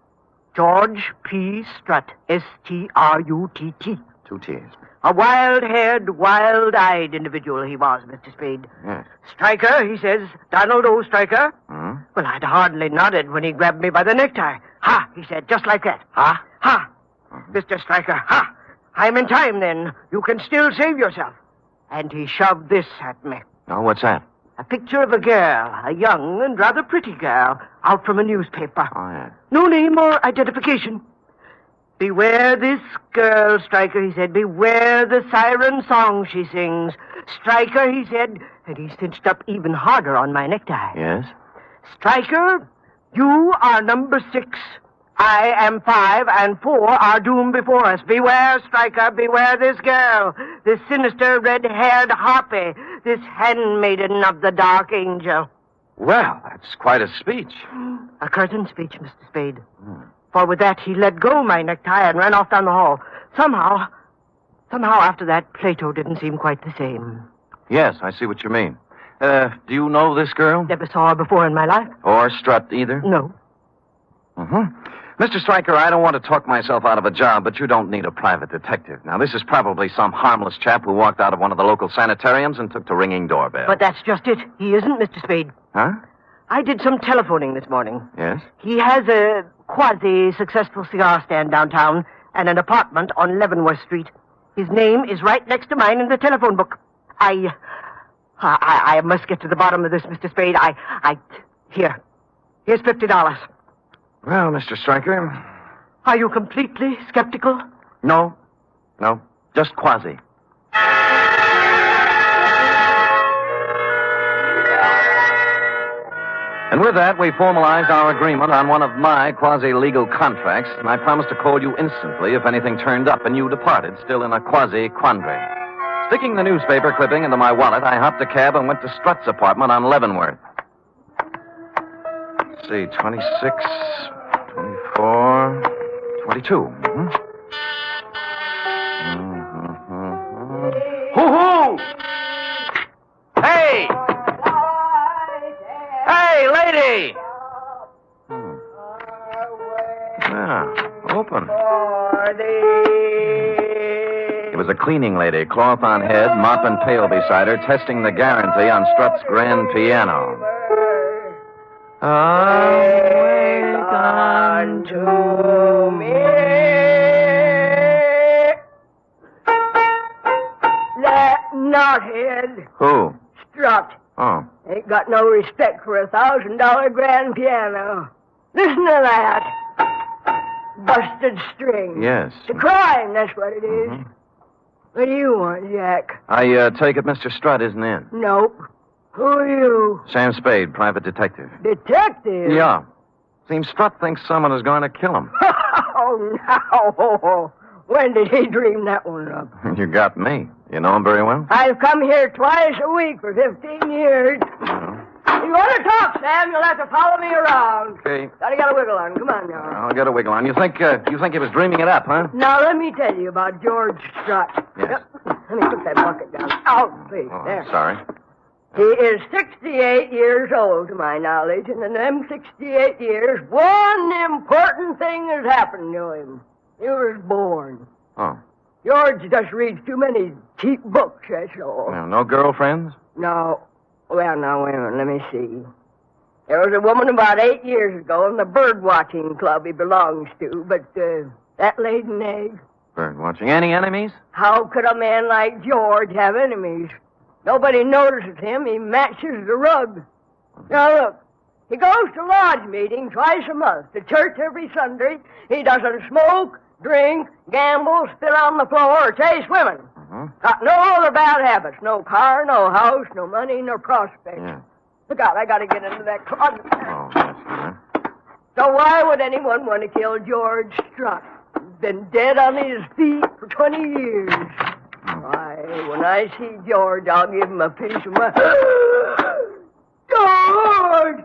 George P. Strutt. S-T-R-U-T-T. 2 T's. A wild-haired, wild-eyed individual he was, Mr. Spade. Yes. Stryker, he says. Donald O. Stryker. Hmm? Well, I'd hardly nodded when he grabbed me by the necktie. Ha, he said, just like that. Ha? Ha. Mr. Stryker, ha. I'm in time, then. You can still save yourself. And he shoved this at me. Oh, what's that? A picture of a girl, a young and rather pretty girl, out from a newspaper. Oh, yeah. No name or identification. Beware this girl, Stryker, he said. Beware the siren song she sings. Stryker, he said, and he cinched up even harder on my necktie. Yes? Stryker, you are number 6. I am 5, and 4 are doomed before us. Beware, Stryker, beware this girl, this sinister red-haired harpy, this handmaiden of the dark angel. Well, that's quite a speech. A curtain speech, Mr. Spade. For with that, he let go my necktie and ran off down the hall. Somehow after that, Plato didn't seem quite the same. Yes, I see what you mean. Do you know this girl? Never saw her before in my life. Or Strutt either? No. Mm-hmm. Mr. Stryker, I don't want to talk myself out of a job, but you don't need a private detective. Now, this is probably some harmless chap who walked out of one of the local sanitariums and took to ringing doorbell. But that's just it. He isn't, Mr. Spade. Huh? I did some telephoning this morning. Yes? He has a quasi-successful cigar stand downtown and an apartment on Leavenworth Street. His name is right next to mine in the telephone book. I must get to the bottom of this, Mr. Spade. Here's $50. Well, Mr. Stryker. Are you completely skeptical? No, just quasi. And with that, we formalized our agreement on one of my quasi-legal contracts, and I promised to call you instantly if anything turned up, and you departed, still in a quasi-quandary. Sticking the newspaper clipping into my wallet, I hopped a cab and went to Strutt's apartment on Leavenworth. Let's see, 26, 24, 22. Hoo-hoo! Hey! Hey, lady! Yeah, open. It was a cleaning lady, cloth on head, mop and pail beside her, testing the guarantee on Strutt's grand piano. Awake unto me. That knothead. Who? Strutt. Oh. Ain't got no respect for $1,000 grand piano. Listen to that. Busted string. Yes. It's a crime, that's what it is. Mm-hmm. What do you want, Jack? I take it Mr. Strutt isn't in. Nope. Who are you? Sam Spade, private detective. Detective? Yeah. Seems Strutt thinks someone is going to kill him. Oh, no. When did he dream that one up? You got me. You know him very well? I've come here twice a week for 15 years. You want to talk, Sam, you'll have to follow me around. Okay. Gotta get a wiggle on. Come on now. I'll get a wiggle on. You think he was dreaming it up, huh? Now, let me tell you about George Strutt. Yes. Yep. Let me put that bucket down. Out, please. Oh, there. I'm sorry. He is 68 years old, to my knowledge, and in them 68 years, one important thing has happened to him. He was born. Oh. George just reads too many cheap books, that's all. Well, no girlfriends? No. Well, now, wait a minute. Let me see. There was a woman about 8 years ago in the bird-watching club he belongs to, but that laid an egg. Bird watching. Any enemies? How could a man like George have enemies? Nobody notices him. He matches the rug. Now, look. He goes to lodge meeting twice a month, to church every Sunday. He doesn't smoke, drink, gamble, spit on the floor, or chase women. Got no other bad habits. No car, no house, no money, no prospects. Yeah. Look out, I gotta get into that closet. Oh, yes, huh? So why would anyone want to kill George Strutt? He's been dead on his feet for 20 years. Why, when I see George, I'll give him a piece of my... George!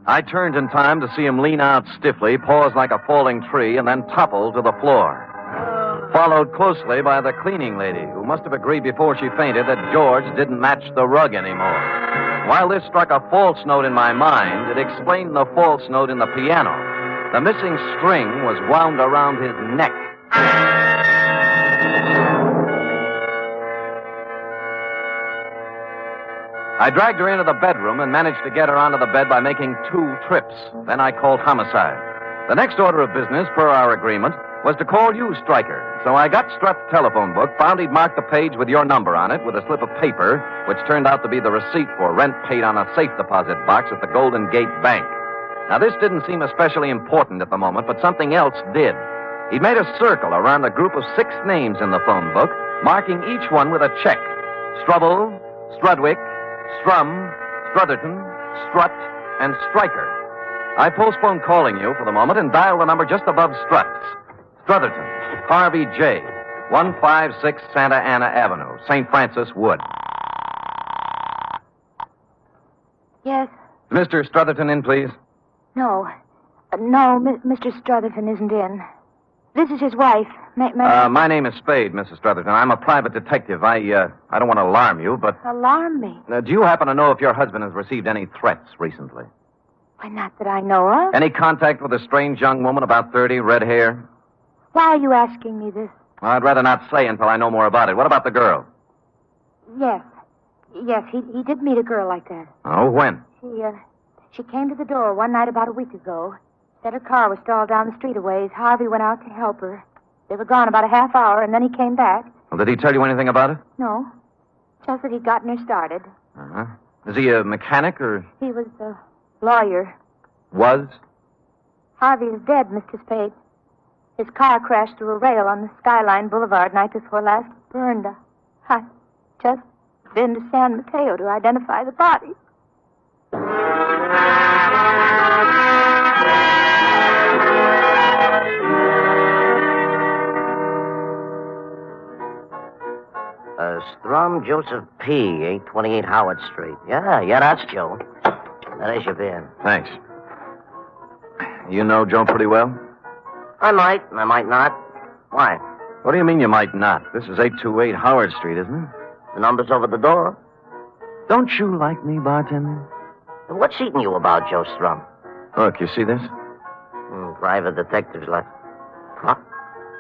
I turned in time to see him lean out stiffly, pause like a falling tree, and then topple to the floor. Followed closely by the cleaning lady, who must have agreed before she fainted that George didn't match the rug anymore. While this struck a false note in my mind, it explained the false note in the piano. The missing string was wound around his neck. I dragged her into the bedroom and managed to get her onto the bed by making 2 trips. Then I called homicide. The next order of business, per our agreement, was to call you, Stryker. So I got Strutt's telephone book, found he'd marked the page with your number on it with a slip of paper, which turned out to be the receipt for rent paid on a safe deposit box at the Golden Gate Bank. Now, this didn't seem especially important at the moment, but something else did. He'd made a circle around a group of 6 names in the phone book, marking each one with a check. Strubble, Strudwick, Strum, Strutherton, Strutt, and Stryker. I postponed calling you for the moment and dialed the number just above Strutt's. Strutherton, Harvey J., 156 Santa Ana Avenue, St. Francis Wood. Yes? Mr. Strutherton in, please? No. No, Mr. Strutherton isn't in. This is his wife. My name is Spade, Mrs. Strutherton. I'm a private detective. I don't want to alarm you, but... Alarm me? do you happen to know if your husband has received any threats recently? Why, not that I know of. Any contact with a strange young woman, about 30, red hair? Why are you asking me this? Well, I'd rather not say until I know more about it. What about the girl? Yes. Yes, he did meet a girl like that. Oh, when? She came to the door one night about a week ago. Said her car was stalled down the street a ways. Harvey went out to help her. They were gone about a half hour, and then he came back. Well, did he tell you anything about it? No. Just that he'd gotten her started. Uh-huh. Is he a mechanic, or... He was a lawyer. Was? Harvey is dead, Mr. Spade. His car crashed through a rail on the Skyline Boulevard night before last. Burned. I just been to San Mateo to identify the body. Strum Joseph P., 828 Howard Street. Yeah, that's Joe. There's your beer. Thanks. You know Joe pretty well? I might not. Why? What do you mean you might not? This is 828 Howard Street, isn't it? The number's over the door. Don't you like me, bartender? What's eating you about, Joe Strum? Look, you see this? Private detective's like... Huh?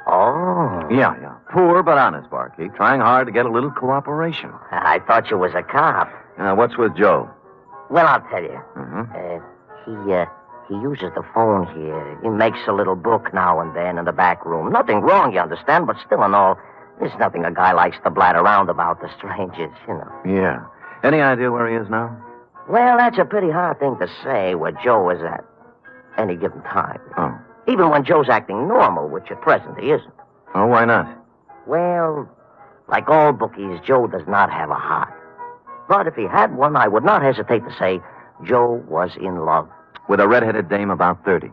Oh. Yeah. Poor but honest, barkeep. Trying hard to get a little cooperation. I thought you was a cop. What's with Joe? Well, I'll tell you. Mm-hmm. He uses the phone here. He makes a little book now and then in the back room. Nothing wrong, you understand, but still and all, there's nothing a guy likes to blat around about to strangers, you know. Yeah. Any idea where he is now? Well, that's a pretty hard thing to say where Joe is at any given time. Oh. Even when Joe's acting normal, which at present he isn't. Oh, why not? Well, like all bookies, Joe does not have a heart. But if he had one, I would not hesitate to say Joe was in love. With a red-headed dame about 30.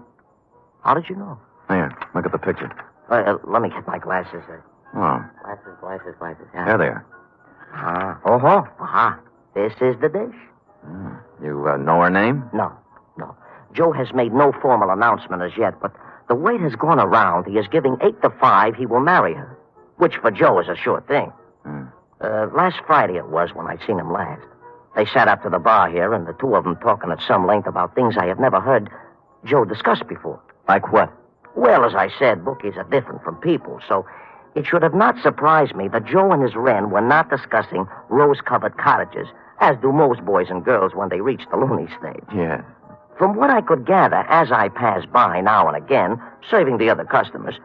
How did you know? Here, look at the picture. Let me get my glasses. Oh. Glasses. Yeah. There they are. This is the dish. You know her name? No. Joe has made no formal announcement as yet, but the word has gone around he is giving 8 to 5 he will marry her, which for Joe is a sure thing. Last Friday it was when I seen him last. They sat up to the bar here, and the two of them talking at some length about things I have never heard Joe discuss before. Like what? Well, as I said, bookies are different from people, so it should have not surprised me that Joe and his wren were not discussing rose-covered cottages, as do most boys and girls when they reach the loony stage. Yeah. From what I could gather as I passed by now and again, serving the other customers,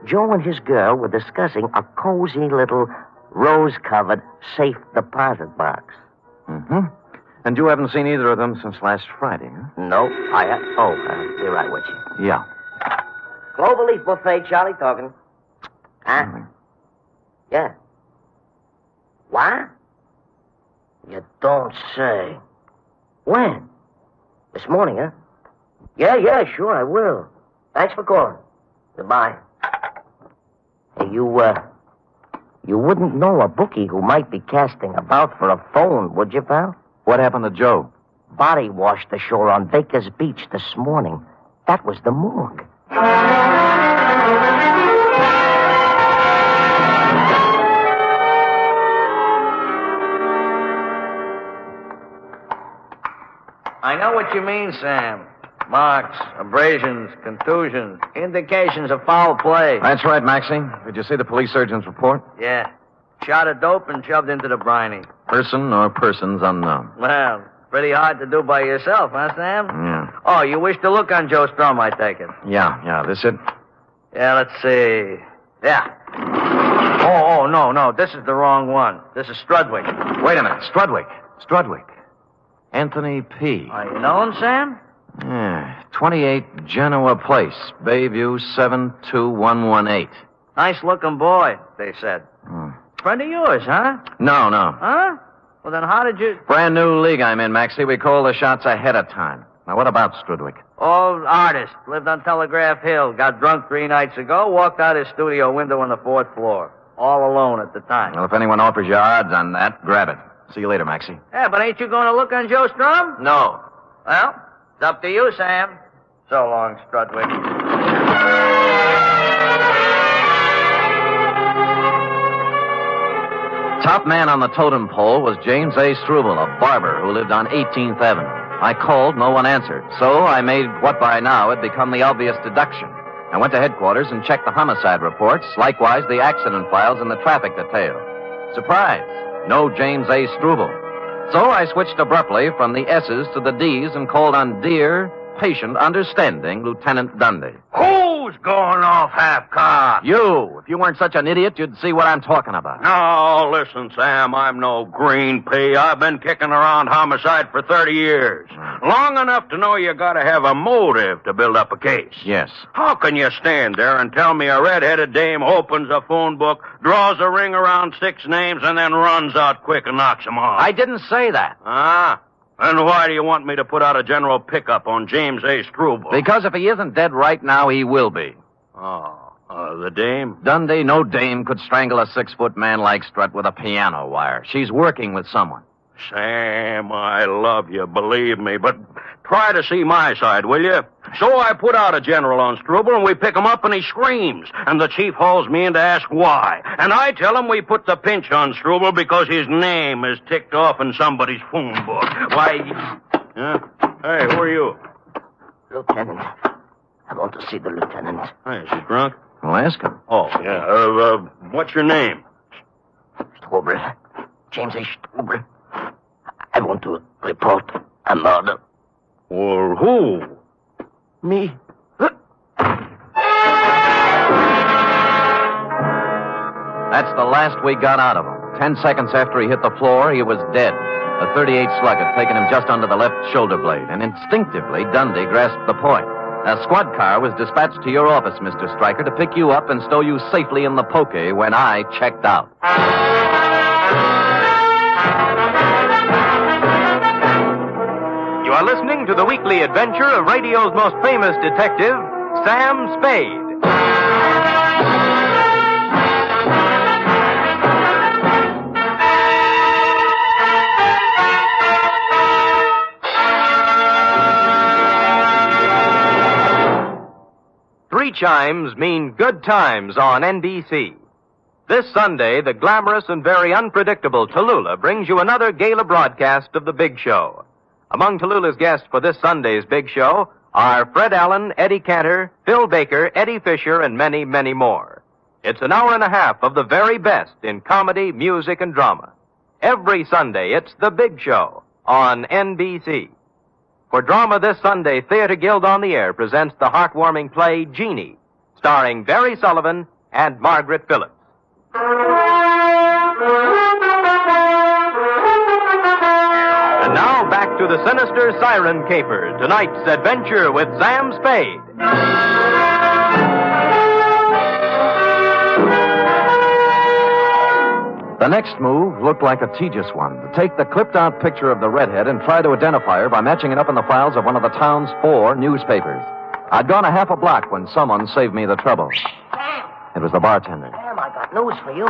Joe and his girl were discussing a cozy little rose-covered safe deposit box. Mm-hmm. And you haven't seen either of them since last Friday, huh? No, I have. Be right with you. Yeah. Cloverleaf Buffet, Charlie talking. Huh? Yeah. What? You don't say. When? This morning, huh? Yeah, sure, I will. Thanks for calling. Goodbye. Hey, you wouldn't know a bookie who might be casting about for a phone, would you, pal? What happened to Joe? Body washed ashore on Baker's Beach this morning. That was the morgue. I know what you mean, Sam. Marks, abrasions, contusions, indications of foul play. That's right, Maxie. Did you see the police surgeon's report? Yeah. Shot of dope and shoved into the briny. Person or persons unknown. Well, pretty hard to do by yourself, huh, Sam? Yeah. Oh, you wish to look on Joe Strum, I take it. Yeah. This it? Yeah, let's see. Yeah. Oh, no. This is the wrong one. This is Strudwick. Wait a minute. Strudwick. Anthony P. Are you known, Sam? Yeah. 28 Genoa Place, Bayview 72118. Nice-looking boy, they said. Friend of yours, huh? No. Huh? Well, then how did you... Brand new league I'm in, Maxie. We call the shots ahead of time. Now, what about Strudwick? Old artist. Lived on Telegraph Hill. Got drunk 3 nights ago. Walked out his studio window on the 4th floor. All alone at the time. Well, if anyone offers you odds on that, grab it. See you later, Maxie. Yeah, but ain't you going to look on Joe Strum? No. Well, it's up to you, Sam. So long, Strudwick. Top man on the totem pole was James A. Struble, a barber who lived on 18th Avenue. I called, no one answered. So I made what by now had become the obvious deduction. I went to headquarters and checked the homicide reports, likewise the accident files and the traffic detail. Surprise! No James A. Struble. So I switched abruptly from the S's to the D's and called on dear, patient, understanding Lieutenant Dundee. Who's going off half-cocked? You! If you weren't such an idiot, you'd see what I'm talking about. No, listen, Sam, I'm no green pea. I've been kicking around homicide for 30 years. Long enough to know you gotta have a motive to build up a case. Yes. How can you stand there and tell me a red-headed dame opens a phone book, draws a ring around 6 names, and then runs out quick and knocks them off? I didn't say that. Ah? And why do you want me to put out a general pickup on James A. Struble? Because if he isn't dead right now, he will be. The dame? Dundee, no dame could strangle a 6-foot man like Strut with a piano wire. She's working with someone. Sam, I love you, believe me, but try to see my side, will you? So I put out a general on Struble, and we pick him up, and he screams. And the chief hauls me in to ask why. And I tell him we put the pinch on Struble because his name is ticked off in somebody's phone book. Why... Hey, who are you? Lieutenant. I want to see the lieutenant. Hey, is he drunk? Well, ask him. Oh, yeah. What's your name? Struble. James A. Struble. I want to report a murder. Well, who? Me. That's the last we got out of him. 10 seconds after he hit the floor, he was dead. A .38 slug had taken him just under the left shoulder blade, and instinctively Dundee grasped the point. A squad car was dispatched to your office, Mr. Stryker, to pick you up and stow you safely in the poke when I checked out. You are listening to the weekly adventure of radio's most famous detective, Sam Spade. Three chimes mean good times on NBC. This Sunday, the glamorous and very unpredictable Tallulah brings you another gala broadcast of The Big Show. Among Tallulah's guests for this Sunday's Big Show are Fred Allen, Eddie Cantor, Phil Baker, Eddie Fisher, and many, many more. It's an hour and a half of the very best in comedy, music, and drama. Every Sunday, it's The Big Show on NBC. For drama this Sunday, Theater Guild on the Air presents the heartwarming play Jeannie, starring Barry Sullivan and Margaret Phillips. And now back to the sinister siren caper, tonight's adventure with Sam Spade. The next move looked like a tedious one. To take the clipped-out picture of the redhead and try to identify her by matching it up in the files of one of the town's 4 newspapers. I'd gone a half a block when someone saved me the trouble. Sam! It was the bartender. Sam, I got news for you.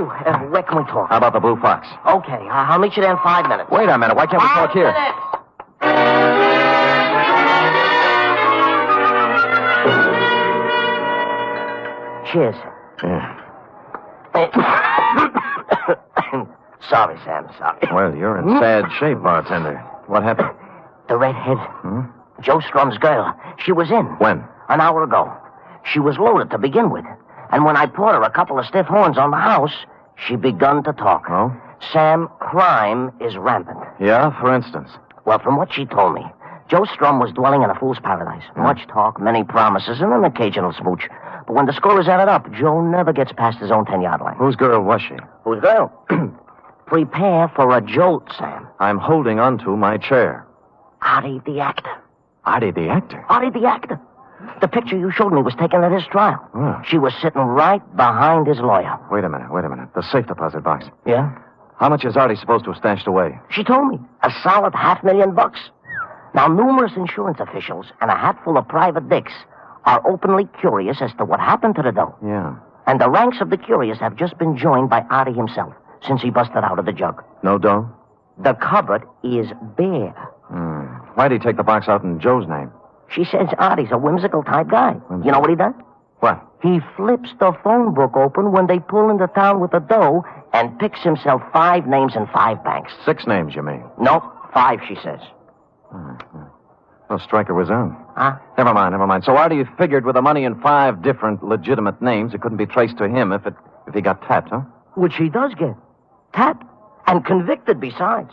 Where can we talk? How about the Blue Fox? Okay, I'll meet you there in 5 minutes. Wait a minute. Why can't we talk here? Cheers. Yeah. Sorry, Sam, sorry. Well, you're in sad shape, bartender. What happened? The redhead. Joe Strum's girl. She was in. When? An hour ago. She was loaded to begin with. And when I poured her a couple of stiff horns on the house, she begun to talk. Oh? Sam, crime is rampant. Yeah, for instance? Well, from what she told me, Joe Strum was dwelling in a fool's paradise. Much talk, many promises, and an occasional smooch. But when the score is added up, Joe never gets past his own 10-yard line. Whose girl was she? Whose girl? Prepare for a jolt, Sam. I'm holding onto my chair. Artie the actor. Artie the actor? Artie the actor. The picture you showed me was taken at his trial. Oh. She was sitting right behind his lawyer. Wait a minute. The safe deposit box. Yeah? How much is Artie supposed to have stashed away? She told me. A solid $500,000. Now, numerous insurance officials and a hatful of private dicks are openly curious as to what happened to the dough. Yeah. And the ranks of the curious have just been joined by Artie himself since he busted out of the jug. No dough? The cupboard is bare. Why'd he take the box out in Joe's name? She says Artie's a whimsical type guy. You know what he does? What? He flips the phone book open when they pull into town with the dough and picks himself 5 names and 5 banks. 6 names, you mean? Nope, 5, she says. Well, Stryker was on. Huh? Never mind. So Artie figured with the money in 5 different legitimate names, it couldn't be traced to him if he got tapped, huh? Which he does get. Tapped. And convicted besides.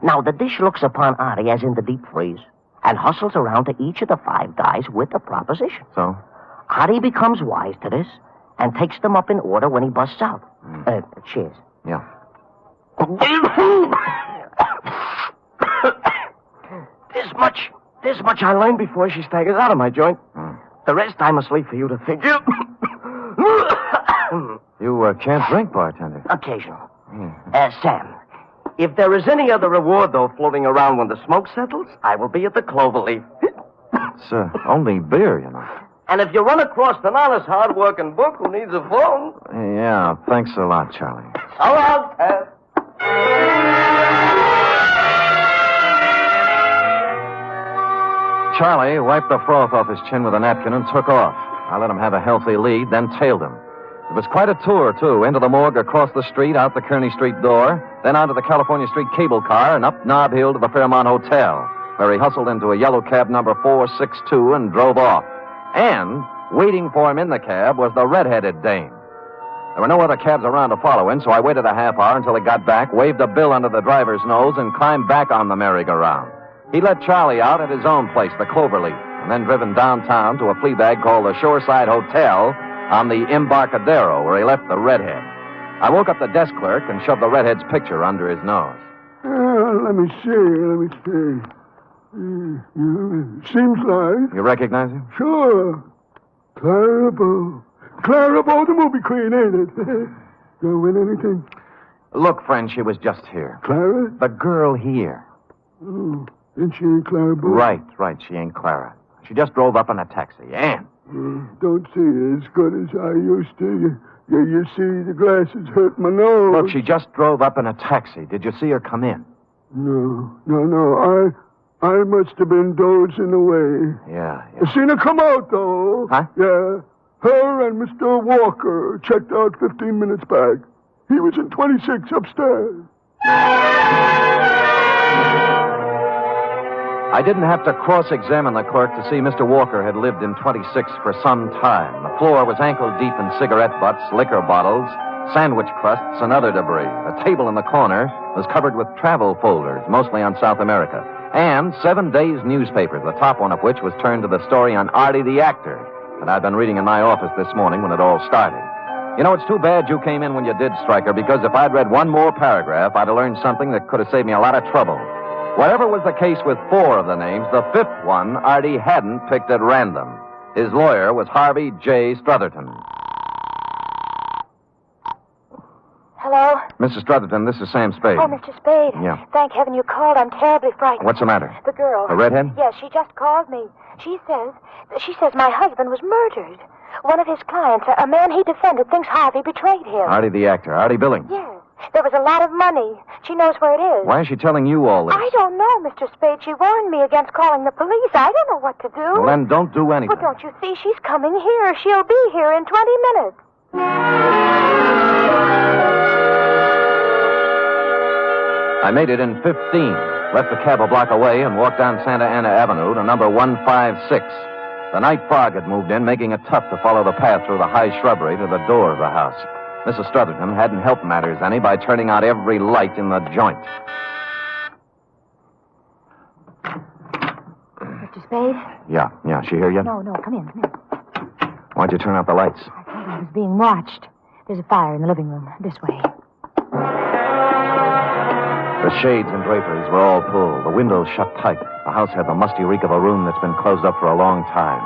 Now, the dish looks upon Artie as in the deep freeze and hustles around to each of the 5 guys with a proposition. So? Artie becomes wise to this and takes them up in order when he busts out. Cheers. Yeah. This much I learned before she staggers out of my joint. The rest I must leave for you to figure. You can't drink, bartender. Occasional. Sam, if there is any other reward, though, floating around when the smoke settles, I will be at the Cloverleaf. It's only beer, you know. And if you run across an honest, hard-working book who needs a phone... Yeah, thanks a lot, Charlie. So long, Charlie wiped the froth off his chin with a napkin and took off. I let him have a healthy lead, then tailed him. It was quite a tour, too. Into the morgue, across the street, out the Kearney Street door, then onto the California Street cable car, and up Nob Hill to the Fairmont Hotel, where he hustled into a yellow cab number 462 and drove off. And waiting for him in the cab was the red-headed dame. There were no other cabs around to follow him, so I waited a half hour until he got back, waved a bill under the driver's nose, and climbed back on the merry-go-round. He let Charlie out at his own place, the Cloverleaf, and then driven downtown to a flea bag called the Shoreside Hotel on the Embarcadero, where he left the redhead. I woke up the desk clerk and shoved the redhead's picture under his nose. Let me see. Seems like... You recognize him? Sure. Clara Bow, the movie queen, ain't it? Gonna win anything? Look, friend, she was just here. Clara? The girl here. Oh, and she ain't Clara Bow? Right. She ain't Clara. She just drove up in a taxi. Ann. Don't see her as good as I used to. You see, the glasses hurt my nose. Look, she just drove up in a taxi. Did you see her come in? No. I must have been dozing away. Yeah. I seen her come out, though. Huh? Yeah. Her and Mr. Walker checked out 15 minutes back. He was in 26 upstairs. I didn't have to cross-examine the clerk to see Mr. Walker had lived in 26 for some time. The floor was ankle-deep in cigarette butts, liquor bottles, sandwich crusts, and other debris. A table in the corner was covered with travel folders, mostly on South America, and 7 days' newspapers, the top one of which was turned to the story on Artie the actor that I'd been reading in my office this morning when it all started. You know, it's too bad you came in when you did, Stryker, because if I'd read one more paragraph, I'd have learned something that could have saved me a lot of trouble. Whatever was the case with 4 of the names, the 5th one Artie hadn't picked at random. His lawyer was Harvey J. Strutherton. Hello? Mrs. Strutherton, this is Sam Spade. Oh, Mr. Spade. Yeah. Thank heaven you called. I'm terribly frightened. What's the matter? The girl. The redhead? Yes, she just called me. She says my husband was murdered. One of his clients, a man he defended, thinks Harvey betrayed him. Artie the actor, Artie Billings. Yes. There was a lot of money. She knows where it is. Why is she telling you all this? I don't know, Mr. Spade. She warned me against calling the police. I don't know what to do. Well, then don't do anything. Well, don't you see? She's coming here. She'll be here in 20 minutes. I made it in 15, left the cab a block away, and walked down Santa Ana Avenue to number 156. The night fog had moved in, making it tough to follow the path through the high shrubbery to the door of the house. Mrs. Strutherton hadn't helped matters any by turning out every light in the joint. Mr. Spade? Yeah. She hear you? No, come in. Why'd you turn out the lights? I thought I was being watched. There's a fire in the living room. This way. The shades and draperies were all pulled. The windows shut tight. The house had the musty reek of a room that's been closed up for a long time.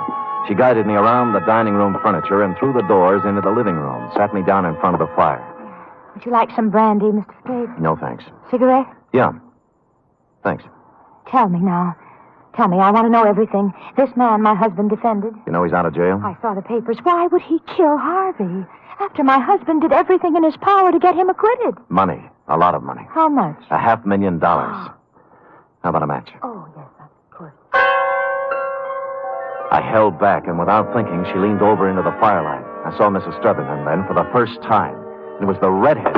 She guided me around the dining room furniture and through the doors into the living room, sat me down in front of the fire. Would you like some brandy, Mr. Spade? No, thanks. Cigarette? Yeah. Thanks. Tell me now. Tell me, I want to know everything. This man my husband defended. You know he's out of jail? I saw the papers. Why would he kill Harvey? After my husband did everything in his power to get him acquitted. Money. A lot of money. How much? $500,000. How about a match? Oh, yes, of course. I held back, and without thinking, she leaned over into the firelight. I saw Mrs. Strutherton then for the first time. It was the redhead.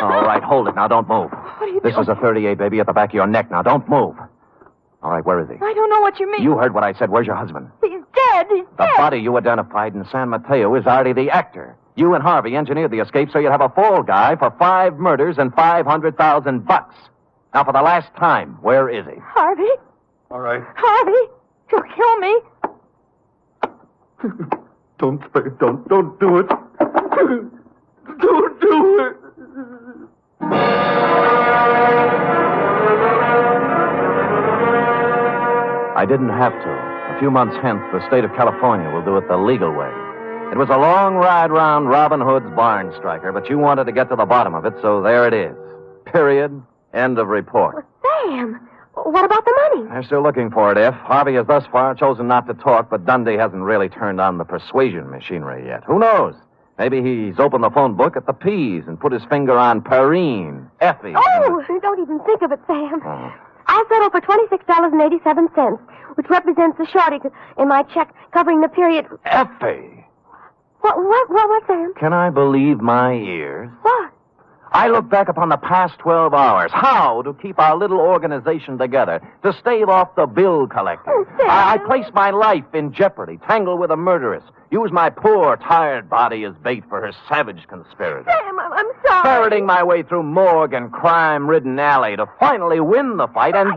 All right, hold it. Now, don't move. What are you This doing? is a 38, baby, at the back of your neck. Now, don't move. All right, where is he? I don't know what you mean. You heard what I said. Where's your husband? He's dead. He's The dead. body you identified in San Mateo is Artie the actor. You and Harvey engineered the escape so you'd have a fall guy for 5 murders and $500,000. Now, for the last time, where is he? Harvey? All right. Harvey? You'll kill me. Don't, Spade. Don't do it. Don't do it. I didn't have to. A few months hence, the state of California will do it the legal way. It was a long ride round Robin Hood's barn, Stryker, but you wanted to get to the bottom of it, so there it is. Period. End of report. Sam, what about the money? They're still looking for it, F. Harvey has thus far chosen not to talk, but Dundee hasn't really turned on the persuasion machinery yet. Who knows? Maybe he's opened the phone book at the P's and put his finger on Perrine, Effie. Oh, don't even think of it, Sam. Oh. I'll settle for $26.87, which represents the shortage in my check covering the period. Effie! What, Sam? Can I believe my ears? What? I look back upon the past 12 hours. How to keep our little organization together, to stave off the bill collector. Oh, Sam. I place my life in jeopardy, tangle with a murderess, use my poor, tired body as bait for her savage conspiracy. Sam, I'm sorry. Ferreting my way through morgue and crime-ridden alley to finally win the fight, and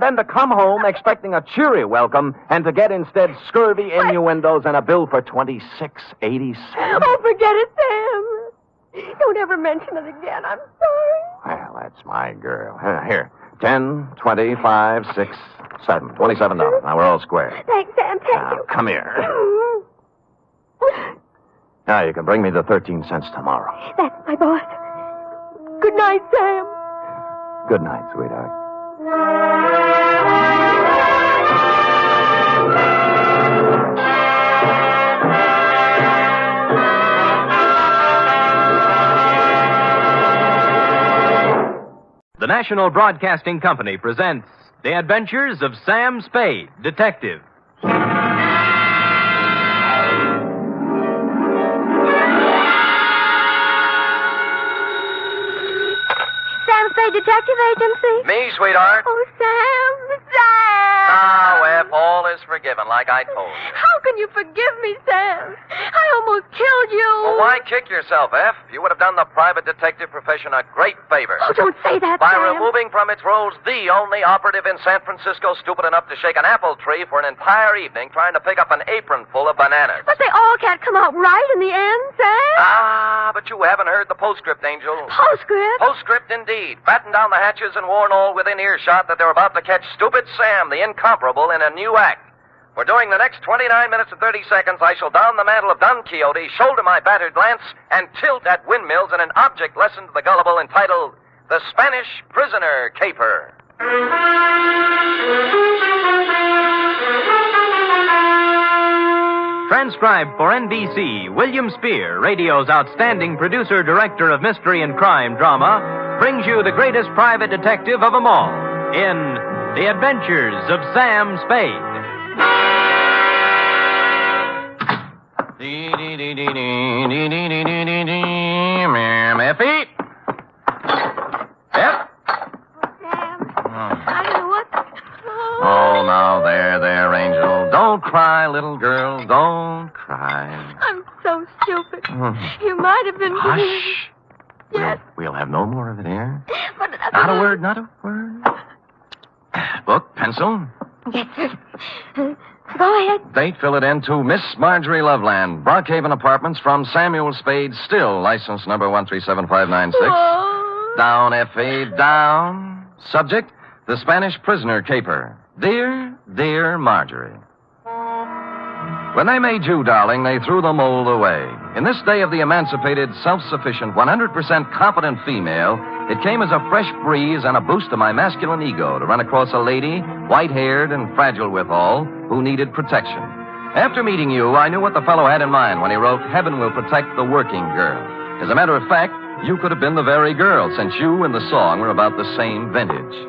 then to come home expecting a cheery welcome, and to get instead scurvy innuendos and a bill for $26.87. Oh, forget it, Sam. Don't ever mention it again. I'm sorry. Well, that's my girl. Here, 10, 25, 6, 7, $27. Now we're all square. Thanks, Sam. Thank Now, you. come here. Now you can bring me the 13 cents tomorrow. That's my boss. Good night, Sam. Good night, sweetheart. The National Broadcasting Company presents The Adventures of Sam Spade, Detective. Sam Spade Detective Agency. Me, sweetheart. Oh, Sam. Now, F, all is forgiven, like I told you. How can you forgive me, Sam? I almost killed you. Well, why kick yourself, F? You would have done the private detective profession a great favor. Oh, don't say that, By Sam. removing from its rolls the only operative in San Francisco stupid enough to shake an apple tree for an entire evening trying to pick up an apron full of bananas. But they all can't come out right in the end, Sam. Ah, but you haven't heard the postscript, Angel. Postscript? Postscript, indeed. Batten down the hatches and warn all within earshot that they're about to catch Stupid Sam, the incomparable, in a new act. For during the next 29 minutes and 30 seconds, I shall don the mantle of Don Quixote, shoulder my battered lance, and tilt at windmills in an object lesson to the gullible entitled The Spanish Prisoner Caper. Transcribed for NBC, William Spear, radio's outstanding producer-director of mystery and crime drama, brings you the greatest private detective of them all in The Adventures of Sam Spade. Effie? Yep. I don't know what. Oh, now, there, Angel. Don't cry, little girl. Don't cry. I'm so stupid. You might have been. Hush. Yes. We'll have no more of it here. But Not a word, not a word. Book, pencil. Yes, sir. Go ahead. Date, fill it in to Miss Marjorie Loveland, Brockhaven Apartments, from Samuel Spade, still license number 1375596. Oh. Down, Effie, down. Subject, the Spanish Prisoner Caper. Dear Marjorie. When they made you, darling, they threw the mold away. In this day of the emancipated, self-sufficient, 100% competent female, it came as a fresh breeze and a boost to my masculine ego to run across a lady, white-haired and fragile withal, who needed protection. After meeting you, I knew what the fellow had in mind when he wrote, "Heaven will protect the working girl." As a matter of fact, you could have been the very girl, since you and the song were about the same vintage.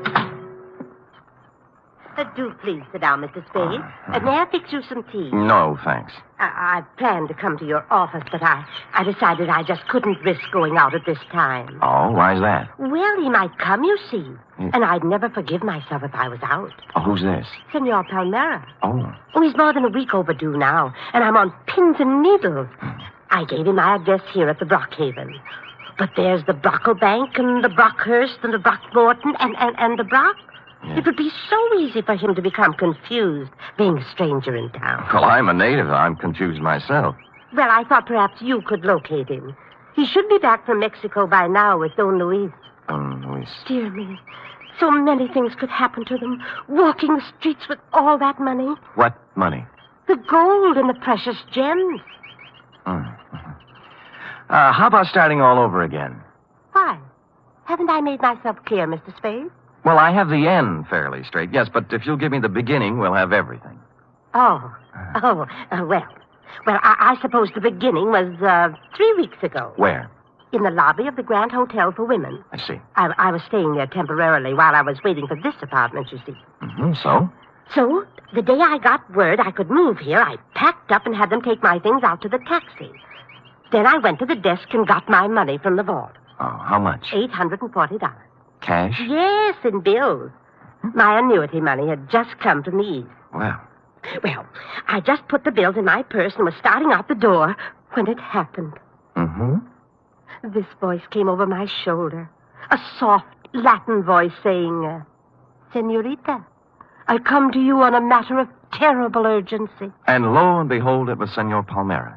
Do please sit down, Mr. Spade. May I fix you some tea? No, thanks. I planned to come to your office, but I decided I just couldn't risk going out at this time. Oh, why's that? Well, he might come, you see. And I'd never forgive myself if I was out. Oh, who's this? Senor Palmera. Oh. Oh, he's more than a week overdue now, and I'm on pins and needles. I gave him my address here at the Brockhaven. But there's the Brocklebank and the Brockhurst and the Brockmorton and the Brock. Yeah. It would be so easy for him to become confused, being a stranger in town. Well, I'm a native. I'm confused myself. Well, I thought perhaps you could locate him. He should be back from Mexico by now with Don Luis. Don Luis. Dear me. So many things could happen to them. Walking the streets with all that money. What money? The gold and the precious gems. How about starting all over again? Why? Haven't I made myself clear, Mr. Spade? Well, I have the end fairly straight, yes, but if you'll give me the beginning, we'll have everything. Well, I suppose the beginning was 3 weeks ago. Where? In the lobby of the Grand Hotel for Women. I see. I was staying there temporarily while I was waiting for this apartment, you see. So? So, the day I got word I could move here, I packed up and had them take my things out to the taxi. Then I went to the desk and got my money from the vault. Oh, how much? $840. Cash? Yes, in bills. My annuity money had just come from the East. Well, I just put the bills in my purse and was starting out the door when it happened. This voice came over my shoulder. A soft Latin voice saying, Senorita, I come to you on a matter of terrible urgency. And lo and behold, it was Senor Palmera.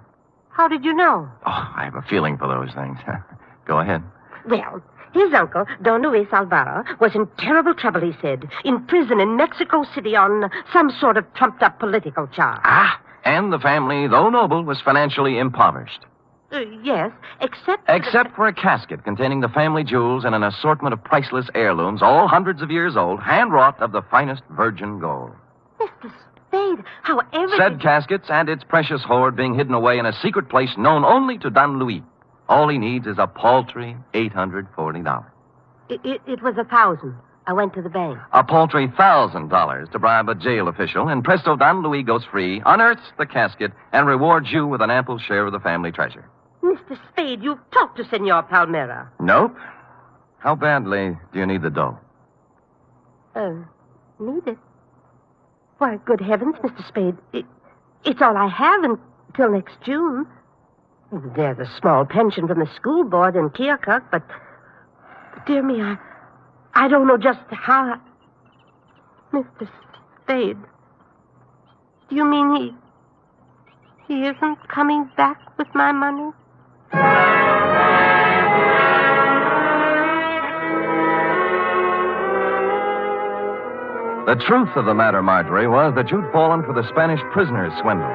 How did you know? Oh, I have a feeling for those things. Go ahead. Well, his uncle, Don Luis Alvaro, was in terrible trouble, he said. In prison in Mexico City on some sort of trumped-up political charge. And the family, though noble, was financially impoverished. Yes, except... Except for a casket containing the family jewels and an assortment of priceless heirlooms, all hundreds of years old, hand-wrought of the finest virgin gold. Mr. Spade, however... Said caskets and its precious hoard being hidden away in a secret place known only to Don Luis. All he needs is a paltry $840. It was $1,000. I went to the bank. A paltry $1,000 to bribe a jail official, and presto, Don Luis goes free, unearths the casket, and rewards you with an ample share of the family treasure. Mr. Spade, you've talked to Senor Palmera. Nope. How badly do you need the dough? Need it? Why, good heavens, Mr. Spade, it's all I have until next June. There's a small pension from the school board in Keokuk, but dear me, I don't know just how... Mr. Spade, do you mean he isn't coming back with my money? The truth of the matter, Marjorie, was that you'd fallen for the Spanish prisoner's swindle.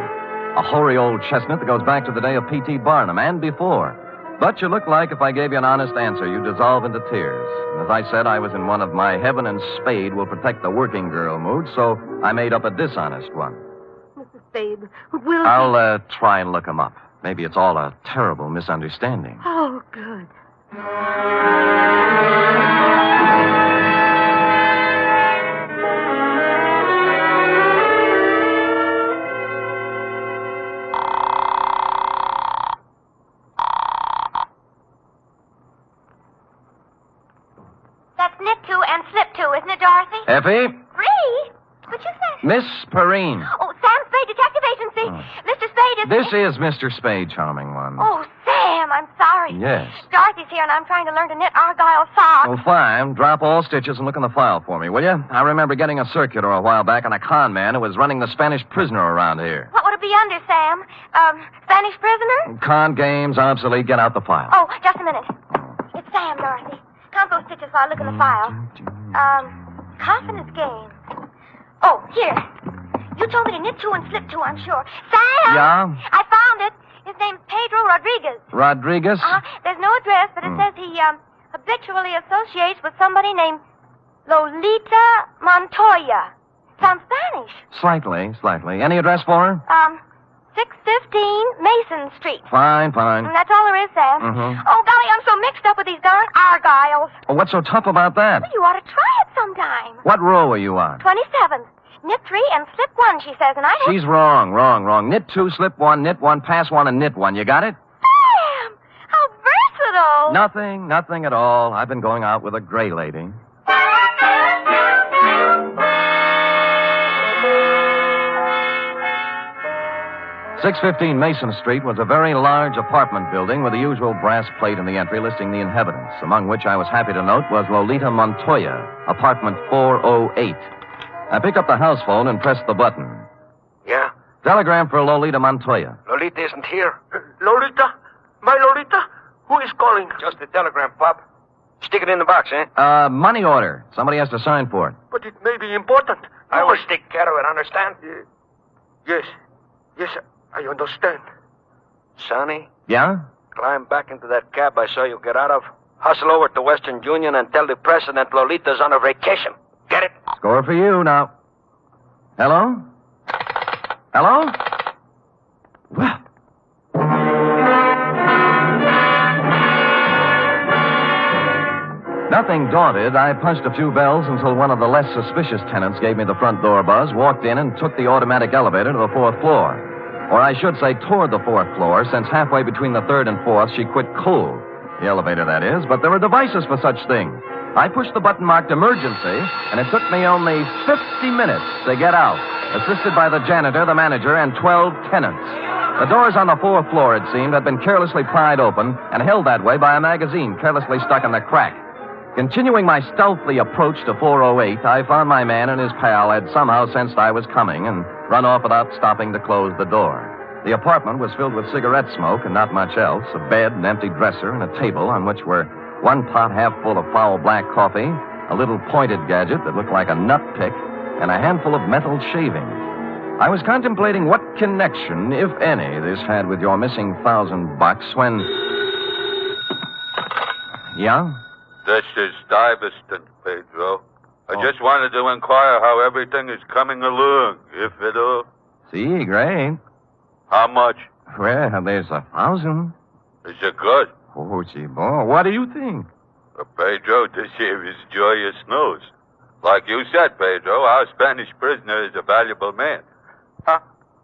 A hoary old chestnut that goes back to the day of P.T. Barnum and before. But you look like if I gave you an honest answer, you'd dissolve into tears. And as I said, I was in one of my heaven and Spade will protect the working girl moods, so I made up a dishonest one. Mrs. Spade, will I'll try and look him up. Maybe it's all a terrible misunderstanding. Oh, good. That's knit to and slip to, isn't it, Dorothy? Effie? Free? What'd you say? Miss Perrine. Oh, Sam Spade, Detective Agency. Mr. Spade is... This is Mr. Spade, charming one. Oh, Sam, I'm sorry. Yes. Dorothy's here, and I'm trying to learn to knit argyle socks. Oh, fine. Drop all stitches and look in the file for me, will you? I remember getting a circular a while back on a con man who was running the Spanish prisoner around here. What would it be under, Sam? Spanish prisoner? Con games, obsolete. Get out the file. Oh, just a minute. It's Sam, Dorothy. Count those stitches while I look in the file. Coffin is game. Oh, here. You told me to knit to and slip to, I'm sure. Sam! Yeah? I found it. His name's Pedro Rodriguez. Rodriguez? There's no address, but it says he, habitually associates with somebody named Lolita Montoya. Sounds Spanish. Slightly. Any address for her? 6 615 Mason Street. Fine. And that's all there is, Sam. Mm-hmm. Oh, golly, I'm so mixed up with these darn Argyles. Well, what's so tough about that? You ought to try it sometime. What row are you on? 27th. Knit 3 and slip 1, she says, and I... She's wrong. Knit 2, slip 1, knit 1, pass 1, and knit 1. You got it? Sam! How versatile! Nothing at all. I've been going out with a gray lady. 615 Mason Street was a very large apartment building with the usual brass plate in the entry listing the inhabitants, among which I was happy to note was Lolita Montoya, apartment 408. I picked up the house phone and pressed the button. Yeah? Telegram for Lolita Montoya. Lolita isn't here. Lolita? My Lolita? Who is calling? Just a telegram, Pop. Stick it in the box, eh? Money order. Somebody has to sign for it. But it may be important. I will take care of it, understand? Yes, I understand. Sonny? Yeah? Climb back into that cab I saw you get out of. Hustle over to Western Union and tell the president Lolita's on a vacation. Get it? Score for you now. Hello? Hello? Well. Nothing daunted, I punched a few bells until one of the less suspicious tenants gave me the front door buzz, walked in, and took the automatic elevator to the 4th floor. Or I should say toward the 4th floor, since halfway between the 3rd and 4th she quit cold. The elevator, that is, but there are devices for such things. I pushed the button marked emergency, and it took me only 50 minutes to get out, assisted by the janitor, the manager, and 12 tenants. The doors on the 4th floor, it seemed, had been carelessly pried open and held that way by a magazine carelessly stuck in the crack. Continuing my stealthy approach to 408, I found my man and his pal had somehow sensed I was coming and run off without stopping to close the door. The apartment was filled with cigarette smoke and not much else, a bed, an empty dresser, and a table on which were one pot half full of foul black coffee, a little pointed gadget that looked like a nut pick, and a handful of metal shavings. I was contemplating what connection, if any, this had with your missing $1,000 when... Yeah? This is Stuyvesant, Pedro. I just wanted to inquire how everything is coming along, if at all. See, great. How much? Well, there's 1,000. Is it good? Oh, gee, boy, what do you think? Pedro, this here is joyous news. Like you said, Pedro, our Spanish prisoner is a valuable man. Huh?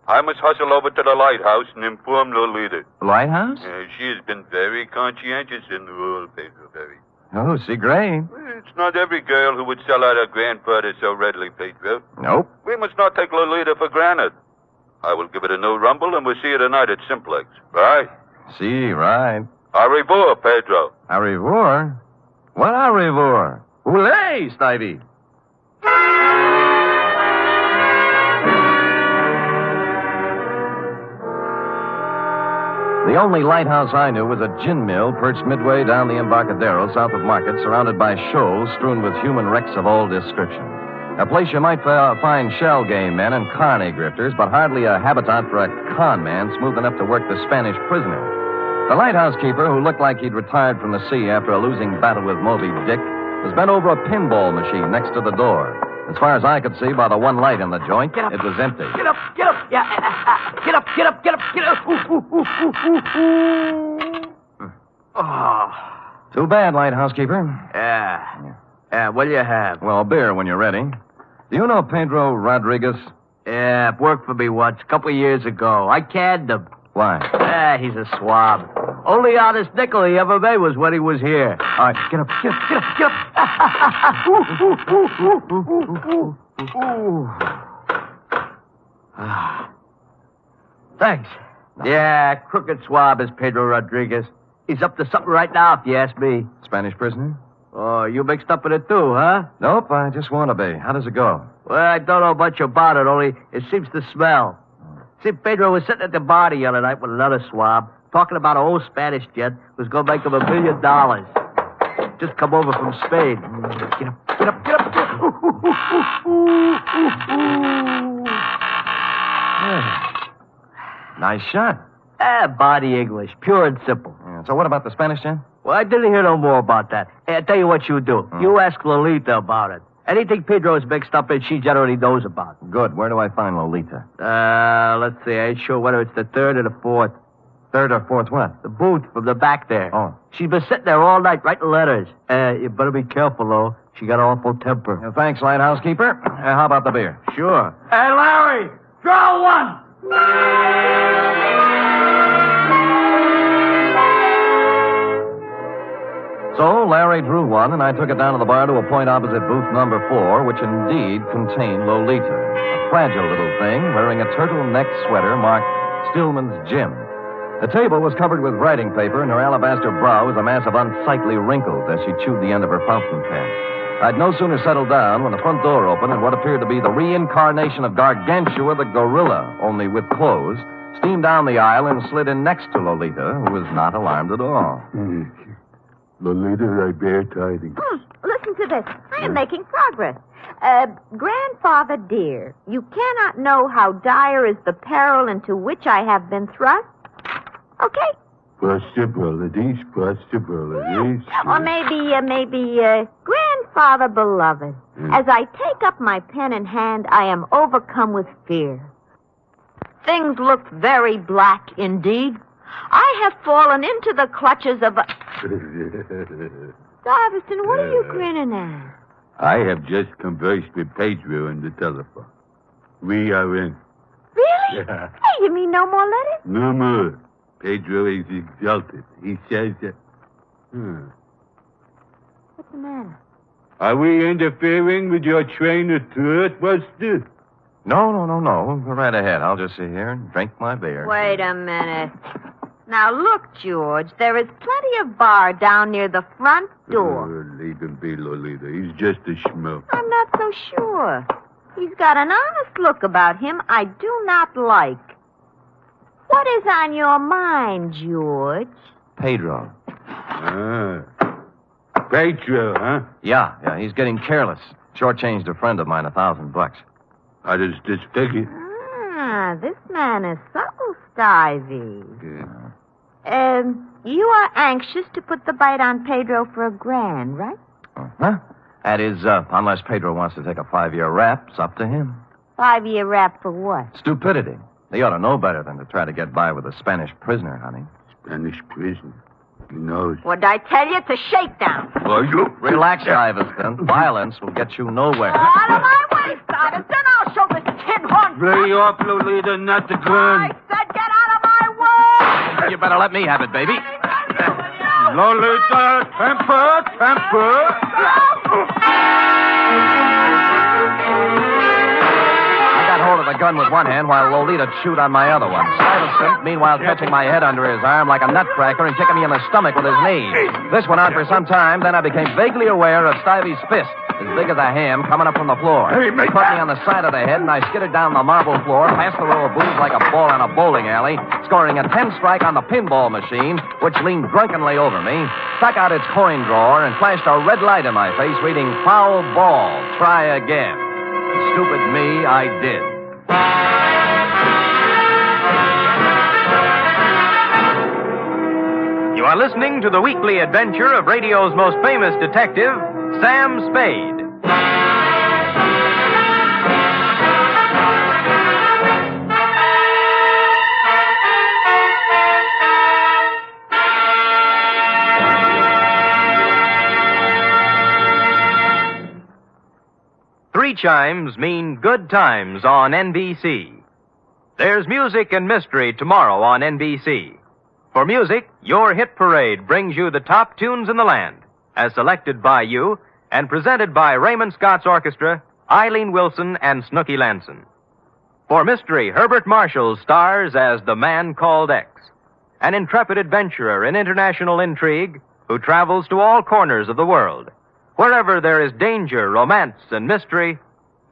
I must hustle over to the lighthouse and inform Lolita. Lighthouse? She has been very conscientious in the role, Pedro, very. Oh, see, great. It's not every girl who would sell out her grandfather so readily, Pedro. Nope. We must not take Lolita for granted. I will give it a new rumble, and we'll see you tonight at Simplex. Right? See, right. Au revoir, Pedro. Au revoir? What au revoir? Oulé, Stevie. The only lighthouse I knew was a gin mill perched midway down the Embarcadero south of Market, surrounded by shoals strewn with human wrecks of all description. A place you might find shell game men and carny grifters, but hardly a habitat for a con man smooth enough to work the Spanish prisoner. The lighthouse keeper, who looked like he'd retired from the sea after a losing battle with Moby Dick, was bent over a pinball machine next to the door. As far as I could see by the one light in the joint, it was empty. Get up! Yeah, get up! Oh. Too bad, lighthouse keeper. Yeah, what'll you have? Well, beer when you're ready. Do you know Pedro Rodriguez? Yeah, worked for me once, a couple of years ago. I canned him. Why? He's a swab. Only honest nickel he ever made was when he was here. All right, get up. Thanks. Yeah, crooked swab is Pedro Rodriguez. He's up to something right now, if you ask me. Spanish prisoner? Oh, you mixed up in it too, huh? Nope, I just want to be. How does it go? Well, I don't know much about it, only it seems to smell. See, Pedro was sitting at the bar the other night with another swab, talking about an old Spanish jet who was going to make him $1 million. Just come over from Spain. Get up. Nice shot. Body English, pure and simple. Yeah, so what about the Spanish jet? Well, I didn't hear no more about that. Hey, I'll tell you what you do. You ask Lolita about it. Anything Pedro is mixed up in, she generally knows about. Good. Where do I find Lolita? Let's see. I ain't sure whether it's the third or the fourth. Third or fourth what? The booth from the back there. Oh. She's been sitting there all night writing letters. You better be careful, though. She got an awful temper. Thanks, lighthouse keeper. How about the beer? Sure. Hey, Larry, draw one. So Larry drew one, and I took it down to the bar to a point opposite booth number 4, which indeed contained Lolita, a fragile little thing wearing a turtleneck sweater marked Stillman's Gym. The table was covered with writing paper, and her alabaster brow was a mass of unsightly wrinkles as she chewed the end of her fountain pen. I'd no sooner settled down when the front door opened and what appeared to be the reincarnation of Gargantua the gorilla, only with clothes, steamed down the aisle and slid in next to Lolita, who was not alarmed at all. Lolita, I bear tidings. Listen to this. I am making progress. Grandfather dear, you cannot know how dire is the peril into which I have been thrust. Okay? Possibilities. Or maybe, Grandfather beloved. As I take up my pen in hand, I am overcome with fear. Things look very black indeed. I have fallen into the clutches of a... Stuyvesant, what are you grinning at? I have just conversed with Pedro on the telephone. We are in. Really? Yeah. Hey, you mean no more letters? No more. Pedro is exalted. He says that... What's the matter? Are we interfering with your train of thought, Buster? No. Go right ahead. I'll just sit here and drink my beer. Wait a minute. Now, look, George, there is plenty of bar down near the front door. Leave him be, Lolita. He's just a schmuck. I'm not so sure. He's got an honest look about him I do not like. What is on your mind, George? Pedro. Pedro, huh? Yeah, he's getting careless. Shortchanged a friend of mine $1,000. How does this figure? This man is subtle, Stivey. You are anxious to put the bite on Pedro for $1,000, right? Huh? That is, unless Pedro wants to take a 5-year rap, it's up to him. 5-year rap for what? Stupidity. He ought to know better than to try to get by with a Spanish prisoner, honey. Spanish prisoner? He knows. What'd I tell you? It's a shakedown. Are you? Relax, Stuyvesant. Violence will get you nowhere. Out of my way, Stuyvesant. I'll show this tin horn. Lay off, Lolita, not the gun. I said get out of my way. You better let me have it, baby. Lolita, temper. I got hold of the gun with one hand while Lolita chewed on my other one. Stuyvesant, meanwhile, catching my head under his arm like a nutcracker and kicking me in the stomach with his knee. This went on for some time, then I became vaguely aware of Stuyvesant's fist, as big as a ham, coming up from the floor. He put me on the side of the head, and I skidded down the marble floor, past the row of booths like a ball on a bowling alley, scoring a 10-strike on the pinball machine, which leaned drunkenly over me, stuck out its coin drawer, and flashed a red light in my face, reading, "Foul ball, try again." Stupid me, I did. You are listening to the weekly adventure of radio's most famous detective, Sam Spade. Three chimes mean good times on NBC. There's music and mystery tomorrow on NBC. For music, your hit parade brings you the top tunes in the land, as selected by you and presented by Raymond Scott's Orchestra, Eileen Wilson, and Snooky Lanson. For mystery, Herbert Marshall stars as the Man Called X, an intrepid adventurer in international intrigue who travels to all corners of the world. Wherever there is danger, romance, and mystery,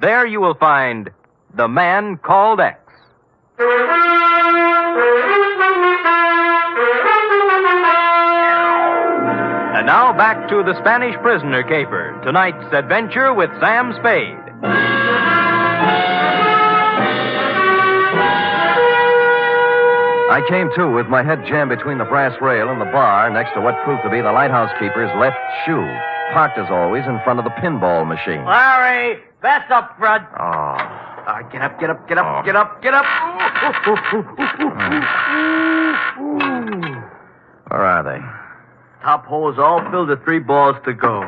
there you will find the Man Called X. And now back to the Spanish prisoner caper, tonight's adventure with Sam Spade. I came to with my head jammed between the brass rail and the bar next to what proved to be the lighthouse keeper's left shoe, parked as always in front of the pinball machine. Larry, best up front. Oh. Get up, get up, get up, get up, get up. Where are they? Top hole is all filled with 3 balls to go.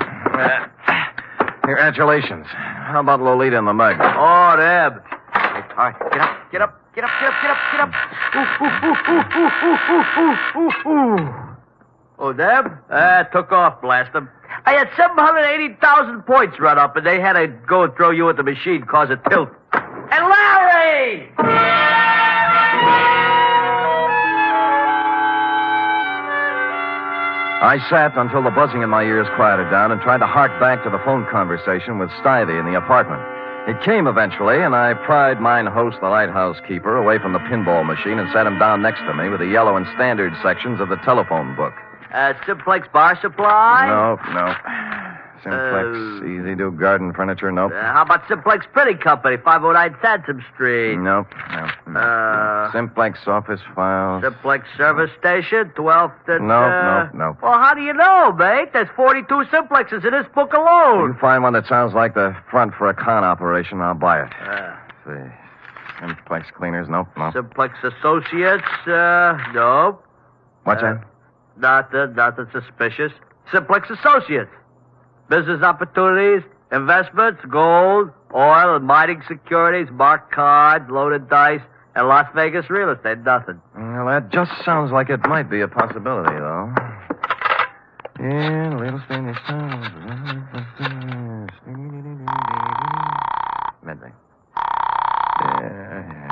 Congratulations. How about Lolita and the Meg? Oh, Deb. All right, get up, get up, get up, get up, get up, get up. Oh, Deb? Took off, blast them. I had 780,000 points run up, and they had to go and throw you at the machine, cause a tilt. And Larry! I sat until the buzzing in my ears quieted down and tried to hark back to the phone conversation with Stivey in the apartment. It came eventually, and I pried mine host, the lighthouse keeper, away from the pinball machine and sat him down next to me with the yellow and standard sections of the telephone book. Simplex Bar Supply? Nope. Simplex, Easy Do Garden Furniture, nope. How about Simplex Printing Company, 509 Sansom Street? Nope. Simplex Office Files. Simplex Service Station, 12th and... Nope. Well, how do you know, mate? There's 42 Simplexes in this book alone. You find one that sounds like the front for a con operation, I'll buy it. Let's see. Simplex Cleaners, nope. Simplex Associates, nope. What's that? Nothing suspicious. Simplex Associates. Business opportunities, investments, gold, oil, and mining securities, marked cards, loaded dice, and Las Vegas real estate. Nothing. Well, that just sounds like it might be a possibility, though. Yeah, real estate this time. Midday.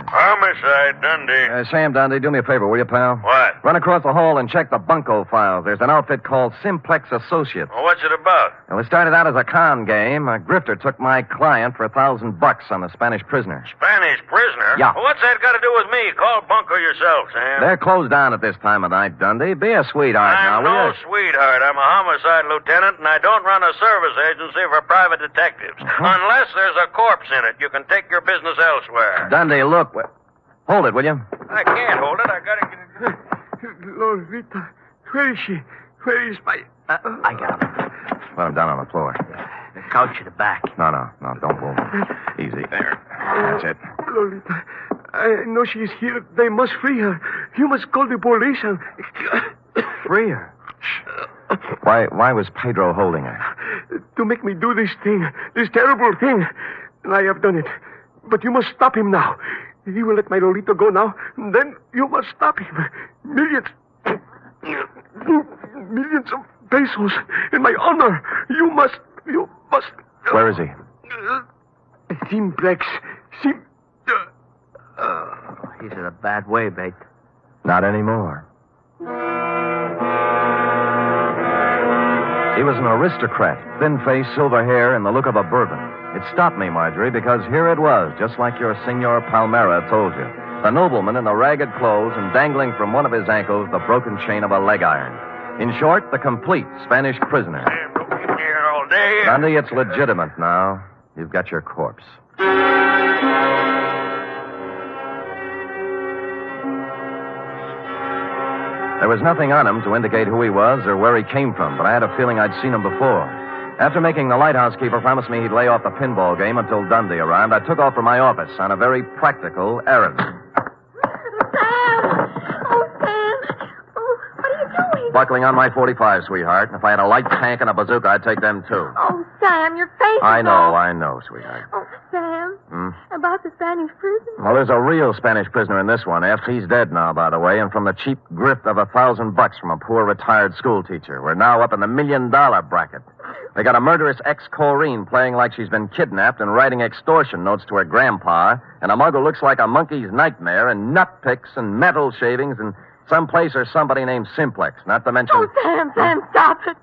Homicide, Dundee. Sam Dundee, do me a favor, will you, pal? What? Run across the hall and check the bunco files. There's an outfit called Simplex Associates. Well, what's it about? Well, it started out as a con game. A grifter took my client for $1,000 on a Spanish prisoner. Spanish prisoner? Yeah. Well, what's that got to do with me? Call Bunko yourself, Sam. They're closed down at this time of night, Dundee. Be a sweetheart now, I'm will no you? sweetheart. I'm a homicide lieutenant, and I don't run a service agency for private detectives. Unless there's a corpse in it. You can take your business elsewhere. Dundee, look. Hold it, will you? I can't hold it. I gotta get it. Lolita, where is she? Where is my... I got him. Put him down on the floor. The couch in the back. No, don't move. Easy. There. That's it. Lolita, I know she's here. They must free her. You must call the police and... Free her? Why was Pedro holding her? To make me do this thing, this terrible thing. And I have done it. But you must stop him now. He will let my Lolita go now. Then you must stop him. Millions of pesos in my honor. You must. Where is he? Simplex. He's in a bad way, mate. Not anymore. He was an aristocrat, thin face, silver hair, and the look of a bourbon. It stopped me, Marjorie, because here it was, just like your Senor Palmera told you. The nobleman in the ragged clothes and dangling from one of his ankles the broken chain of a leg iron. In short, the complete Spanish prisoner. Don't keep me here all day. Dundee, it's legitimate now. You've got your corpse. There was nothing on him to indicate who he was or where he came from, but I had a feeling I'd seen him before. After making the lighthouse keeper promise me he'd lay off the pinball game until Dundee arrived, I took off for my office on a very practical errand. Sam! Oh, Sam! Oh, what are you doing? Buckling on my .45, sweetheart. If I had a light tank and a bazooka, I'd take them, too. Oh, Sam, your face I is all... know, sweetheart. Oh, Sam, Hmm? about the Spanish prison. Well, there's a real Spanish prisoner in this one, F. He's dead now, by the way, and from the cheap grift of $1,000 from a poor retired school teacher. We're now up in the $1 million bracket. They got a murderous ex-Corrine playing like she's been kidnapped and writing extortion notes to her grandpa, and a mug who looks like a monkey's nightmare, and nut picks and metal shavings, and someplace or somebody named Simplex, not to mention... Oh, Sam, stop it.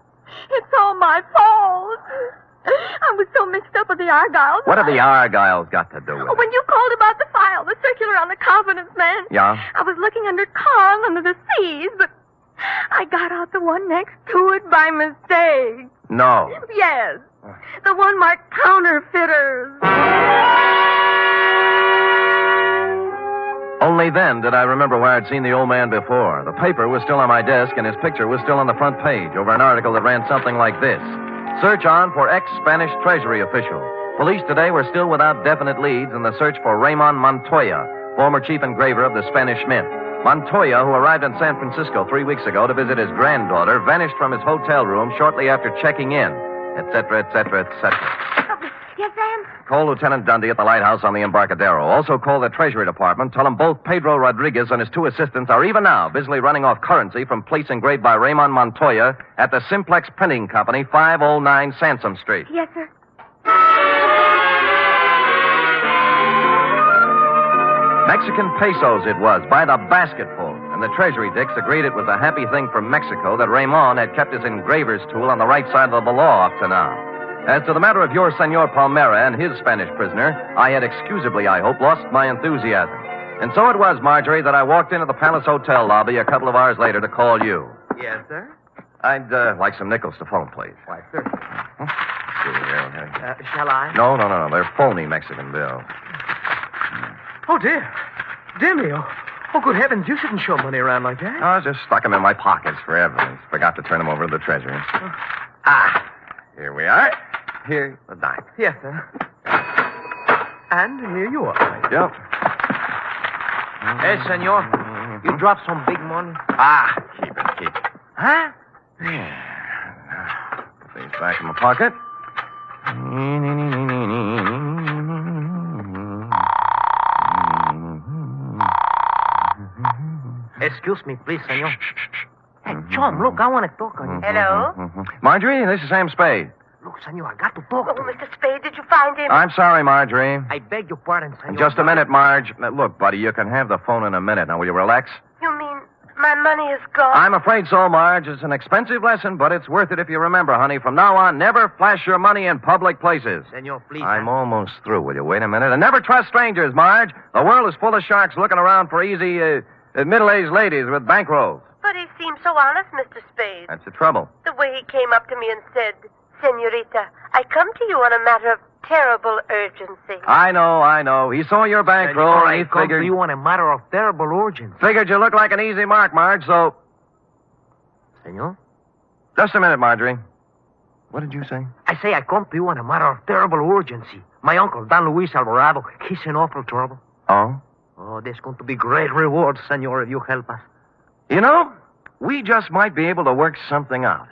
It's all my fault. I was so mixed up with the Argyles. What have the Argyles got to do with it? When you called about the file, the circular on the confidence man. Yeah? I was looking under Kong under the C's, but I got out the one next to it by mistake. No. Yes. The one marked counterfeiters. Only then did I remember where I'd seen the old man before. The paper was still on my desk, and his picture was still on the front page over an article that ran something like this. Search on for ex-Spanish Treasury official. Police today were still without definite leads in the search for Ramon Montoya, former chief engraver of the Spanish Mint. Montoya, who arrived in San Francisco 3 weeks ago to visit his granddaughter, vanished from his hotel room shortly after checking in, etc., etc., etc. Yes, Sam? Call Lieutenant Dundee at the lighthouse on the Embarcadero. Also call the Treasury Department. Tell them both Pedro Rodriguez and his 2 assistants are even now busily running off currency from plates engraved by Ramon Montoya at the Simplex Printing Company, 509 Sansom Street. Yes, sir. Mexican pesos it was, by the basketful. And the Treasury dicks agreed it was a happy thing for Mexico that Ramon had kept his engraver's tool on the right side of the law up to now. As to the matter of your Senor Palmera and his Spanish prisoner, I had excusably, I hope, lost my enthusiasm. And so it was, Marjorie, that I walked into the Palace Hotel lobby a couple of hours later to call you. Yes, sir? I'd like some nickels to phone, please. Why, sir. Here. Shall I? No. They're phony Mexican bills. Oh, dear. Dear me. Oh, good heavens, you shouldn't show money around like that. I just stuck them in my pockets for evidence. Forgot to turn them over to the Treasury. Here we are. Here's the dime. Yes, sir. And here you are. Yep. Hey, senor, you dropped some big money. Keep it. Huh? Put these back in my pocket. Excuse me, please, senor. Hey, Chum, look, I want to talk on you. Hello? Marjorie, this is Sam Spade. Look, senor, I got to talk to you. Mr. Spade, did you find him? I'm sorry, Marjorie. I beg your pardon, senor. Just a minute, Marge. Look, buddy, you can have the phone in a minute. Now, will you relax? You mean my money is gone? I'm afraid so, Marge. It's an expensive lesson, but it's worth it if you remember, honey. From now on, never flash your money in public places. Senor, please. I'm almost through. Will you wait a minute? And never trust strangers, Marge. The world is full of sharks looking around for easy, middle-aged ladies with bankrolls. But he seemed so honest, Mr. Spade. That's the trouble. The way he came up to me and said, Senorita, I come to you on a matter of terrible urgency. I know. He saw your bankroll and he figured... you on a matter of terrible urgency. Figured you look like an easy mark, Marge, so... Senor? Just a minute, Marjorie. What did you say? I say I come to you on a matter of terrible urgency. My uncle, Don Luis Alvarado, he's in awful trouble. Oh? Oh, there's going to be great rewards, senor, if you help us. You know, we just might be able to work something out.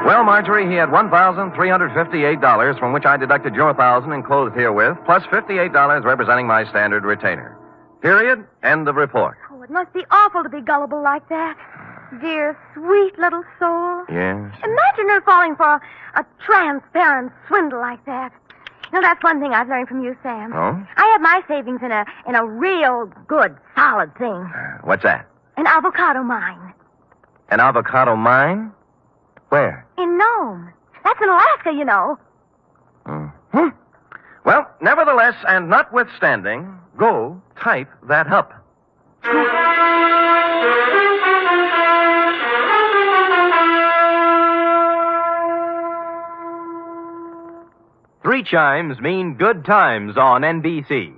Well, Marjorie, he had $1,358, from which I deducted your $1,000 enclosed herewith, plus $58 representing my standard retainer. Period. End of report. Oh, it must be awful to be gullible like that. Dear, sweet little soul. Yes. Imagine her falling for a transparent swindle like that. You know, that's one thing I've learned from you, Sam. Oh? I have my savings in a real good, solid thing. What's that? An avocado mine. An avocado mine? Where? In Nome. That's in Alaska, you know. Mm-hmm. Well, nevertheless, and notwithstanding, go type that up. 3 chimes mean good times on NBC.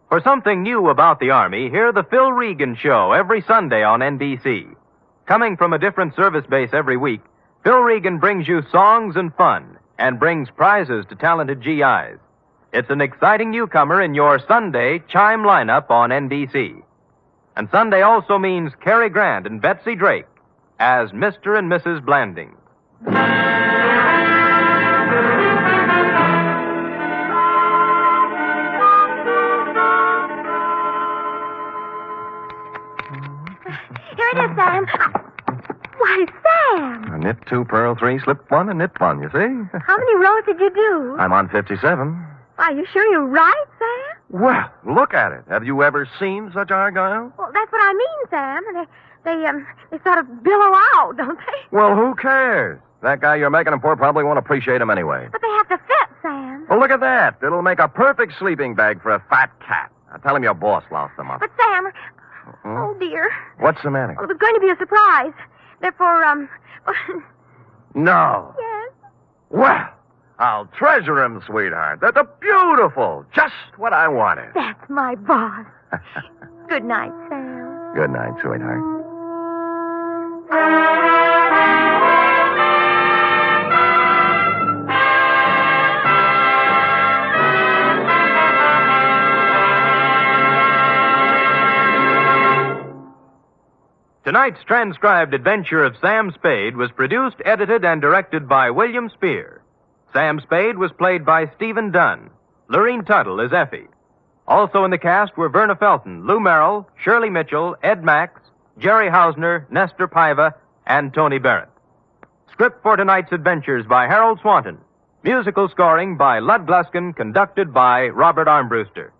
For something new about the Army, hear the Phil Regan Show every Sunday on NBC. Coming from a different service base every week, Phil Regan brings you songs and fun and brings prizes to talented GIs. It's an exciting newcomer in your Sunday chime lineup on NBC. And Sunday also means Cary Grant and Betsy Drake as Mr. and Mrs. Blanding. Here it is, Sam. Why, Sam. A knit 2, purl 3, slip 1, and knit 1, you see? How many rows did you do? I'm on 57. Are you sure you're right, Sam? Well, look at it. Have you ever seen such argyle? Well, that's what I mean, Sam. They sort of billow out, don't they? Well, who cares? That guy you're making them for probably won't appreciate them anyway. But they have to fit, Sam. Well, look at that. It'll make a perfect sleeping bag for a fat cat. Now, tell him your boss loused them up. But, Sam... Oh, dear. What's the matter? Well, it was going to be a surprise. Therefore, No. Yes? Well, I'll treasure them, sweetheart. They're beautiful. Just what I wanted. That's my boss. Good night, Sam. Good night, sweetheart. Tonight's transcribed adventure of Sam Spade was produced, edited, and directed by William Spear. Sam Spade was played by Stephen Dunne. Lorene Tuttle is Effie. Also in the cast were Verna Felton, Lou Merrill, Shirley Mitchell, Ed Max, Jerry Hausner, Nestor Paiva, and Tony Barrett. Script for tonight's adventures by Harold Swanton. Musical scoring by Lud Gluskin, conducted by Robert Armbruster.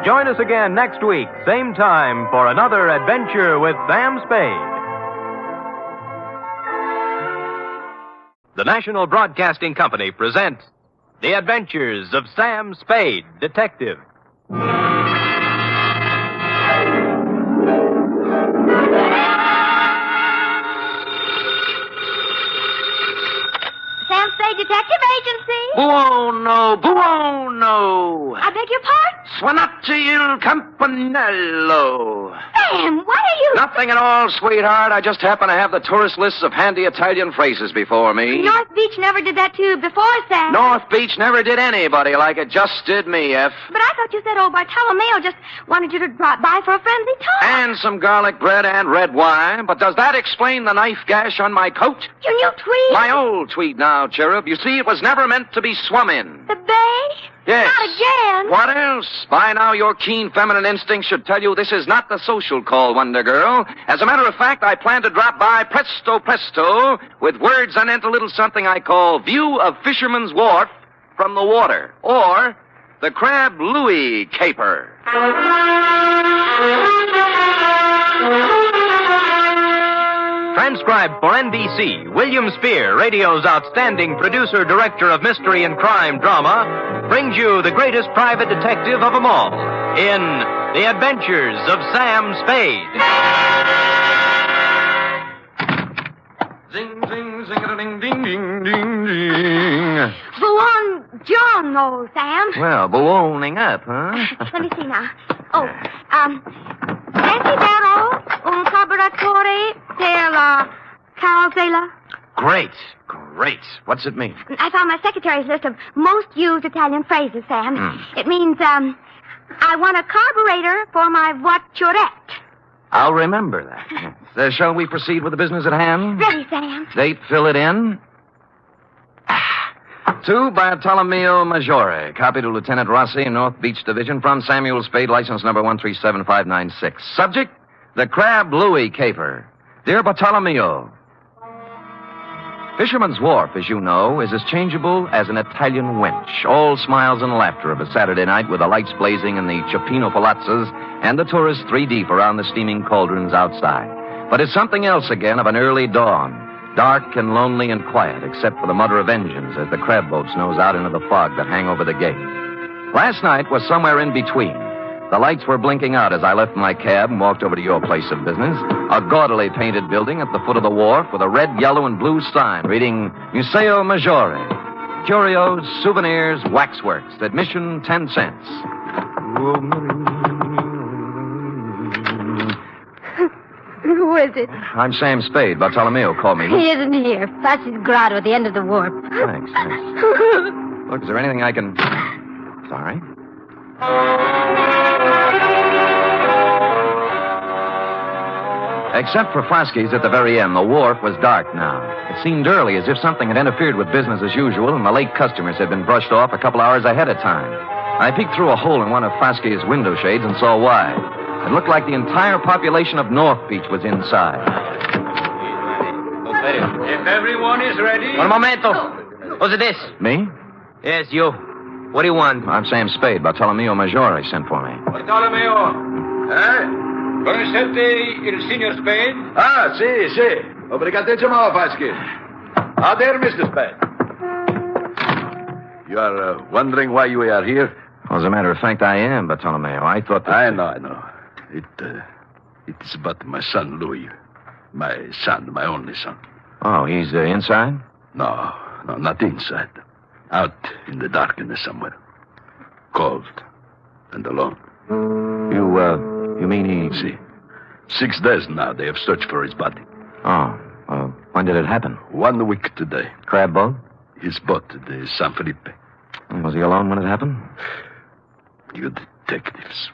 Join us again next week, same time, for another adventure with Sam Spade. The National Broadcasting Company presents The Adventures of Sam Spade, Detective. Sam Spade Detective Agency. Buono, buono. I beg your pardon? Suonate il campanello. Sam, what are you... Nothing at all, sweetheart. I just happen to have the tourist lists of handy Italian phrases before me. North Beach never did that to you before, Sam. North Beach never did anybody like it. Just did me, F. But I thought you said old Bartolomeo just wanted you to drop by for a friendly talk. And some garlic bread and red wine. But does that explain the knife gash on my coat? Your new tweed? My old tweed now, Cherub. You see, it was never meant to be swum in. The bay? Yes. Not again. What else? By now, your keen feminine instinct should tell you this is not the social call, Wonder Girl. As a matter of fact, I plan to drop by presto presto with words anent a little something I call View of Fisherman's Wharf from the Water, or the Crab Louie Caper. Transcribed for NBC, William Spear, radio's outstanding producer, director of mystery and crime drama, brings you the greatest private detective of them all in The Adventures of Sam Spade. Zing, zing, zing-a-ding, ding, ding, ding, ding. Buongiorno, Sam. Well, ballooning up, huh? Let me see now. Oh, desidero un carburatore per la carrozzella. Great, great. What's it mean? I found my secretary's list of most used Italian phrases, Sam. It means, I want a carburetor for my voiturette. I'll remember that. Shall we proceed with the business at hand? Ready, Sam. Date, fill it in. To Bartolomeo Maggiore, copy to Lieutenant Rossi, North Beach Division, from Samuel Spade, license number 137596. Subject, the Crab Louie Caper. Dear Bartolomeo, Fisherman's Wharf, as you know, is as changeable as an Italian wench. All smiles and laughter of a Saturday night with the lights blazing in the Cioppino palazzas and the tourists 3 deep around the steaming cauldrons outside. But it's something else again of an early dawn. Dark and lonely and quiet, except for the mutter of engines as the crab boats nose out into the fog that hang over the gate. Last night was somewhere in between. The lights were blinking out as I left my cab and walked over to your place of business, a gaudily painted building at the foot of the wharf with a red, yellow, and blue sign reading Museo Maggiore. Curios, souvenirs, waxworks. Admission 10 cents. Who is it? I'm Sam Spade. Bartolomeo called me. He isn't here. Fascist grotto at the end of the wharf. Thanks. Look, is there anything I can... Sorry. Except for Frosky's at the very end, the wharf was dark now. It seemed early, as if something had interfered with business as usual, and the late customers had been brushed off a couple hours ahead of time. I peeked through a hole in one of Frosky's window shades and saw why. It looked like the entire population of North Beach was inside. If everyone is ready... Un momento. Who's this? Me? Yes, you. What do you want? I'm Sam Spade. Bartolomeo Maggiore sent for me. Bartolomeo. Conoscete il signor Spade? Ah, sì. Obrigatissimo, Vasquez. Ah, there, Mr. Spade. You are wondering why you are here? Well, as a matter of fact, I am, Bartolomeo. I thought that... I know. It is about my son, Louie. My son, my only son. Oh, he's inside? No, not inside. Out in the darkness somewhere. Cold and alone. You mean he... See, 6 days now they have searched for his body. Oh, when did it happen? 1 week today. Crab boat? His boat, the San Felipe. Was he alone when it happened? You detectives,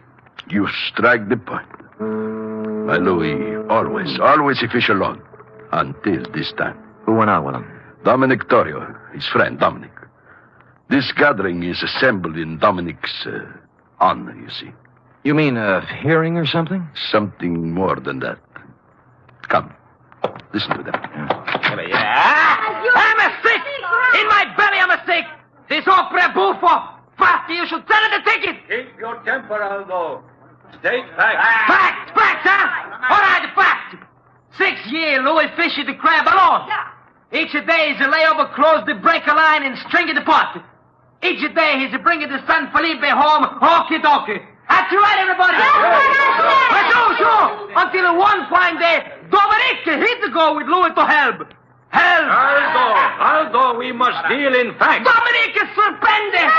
you strike the point. My Louie, always he fish alone. Until this time. Who went out with him? Dominic Torrio, his friend Dominic. This gathering is assembled in Dominic's honor, you see. You mean a hearing or something? Something more than that. Come, listen to them. I'm a sick! In my belly, I'm a sick! This opera buffo! Faster, you should sell it a ticket! Keep your temper, Aldo. State facts. Facts, huh? All right, fact. 6 years, Louis fished the crab alone. Each day he's a layover, close the breaker line and string the pot. Each day he's bringing the San Felipe home, okie-dokie. That's right, everybody. Sure. Until one fine day, Dominic hit the go with Louis to help. Aldo, we must deal in facts. Dominic is suspended.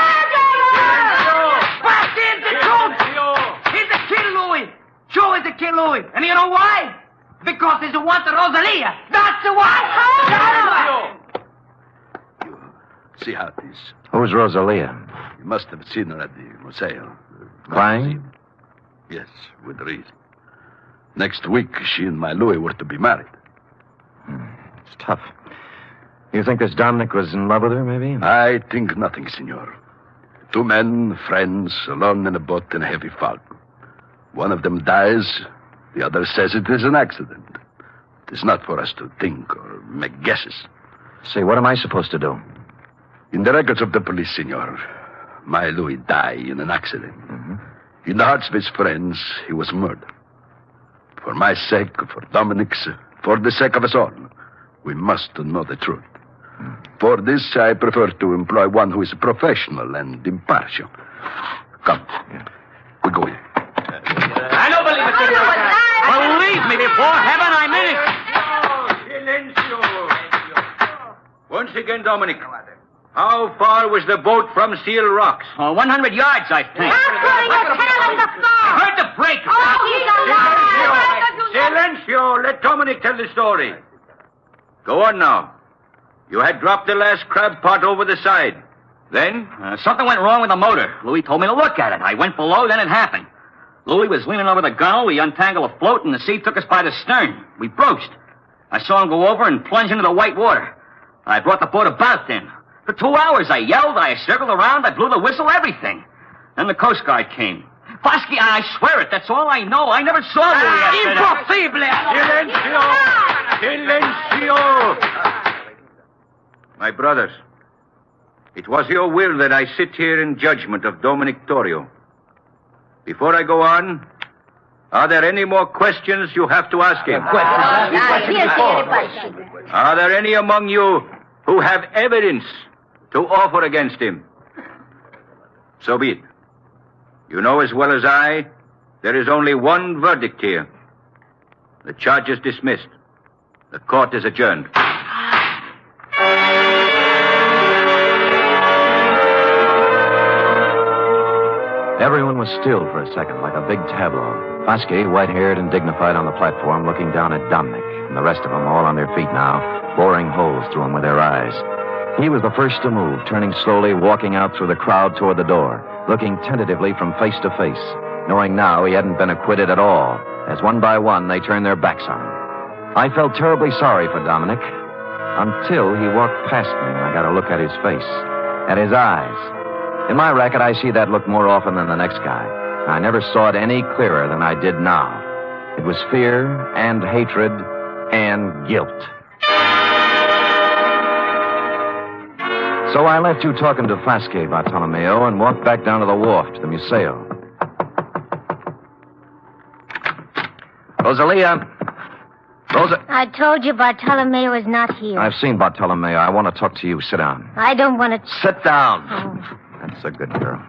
Fast is the truth. He's the kill Louis. Sure, he's the kill Louis. And you know why? Because he's the one to Rosalia. That's the one. See how it is. Who's Rosalia? You must have seen her at the museo. Crying? Yes, with reason. Next week, she and my Louis were to be married. It's tough. You think this Dominic was in love with her, maybe? I think nothing, senor. 2 men, friends, alone in a boat in a heavy fog. One of them dies. The other says it is an accident. It is not for us to think or make guesses. Say, what am I supposed to do? In the records of the police, senor, my Louis died in an accident. Mm-hmm. In the hearts of his friends, he was murdered. For my sake, for Dominic's, for the sake of us all, we must know the truth. For this, I prefer to employ one who is professional and impartial. Come. We go in. I don't believe it, senor. Believe me, before heaven, I mean it. Silencio. Once again, Dominic. How far was the boat from Seal Rocks? 100 yards, I think. I heard the break. Silencio. Let Dominic tell the story. Go on now. You had dropped the last crab pot over the side. Then? Something went wrong with the motor. Louis told me to look at it. I went below, then it happened. Louis was leaning over the gunwale. We untangled a float, and the sea took us by the stern. We broached. I saw him go over and plunge into the white water. I brought the boat about then. For 2 hours, I yelled, I circled around, I blew the whistle, everything. Then the Coast Guard came. Fosky, I swear it, that's all I know. I never saw Louis after that. Silencio! My brothers, it was your will that I sit here in judgment of Dominic Torrio. Before I go on, are there any more questions you have to ask him? Are there any among you who have evidence to offer against him? So be it. You know as well as I, there is only one verdict here. The charge is dismissed. The court is adjourned. Everyone was still for a second, like a big tableau. Fosky, white-haired and dignified on the platform, looking down at Dominic, and the rest of them all on their feet now, boring holes through them with their eyes. He was the first to move, turning slowly, walking out through the crowd toward the door, looking tentatively from face to face, knowing now he hadn't been acquitted at all, as one by one they turned their backs on him. I felt terribly sorry for Dominic, until he walked past me and I got a look at his face, at his eyes. In my racket, I see that look more often than the next guy. I never saw it any clearer than I did now. It was fear and hatred and guilt. So I left you talking to Fosky, Bartolomeo, and walked back down to the wharf to the museo. Rosalia. Rosa. I told you Bartolomeo is not here. I've seen Bartolomeo. I want to talk to you. Sit down. I don't want to... Sit down. Oh. That's a good girl.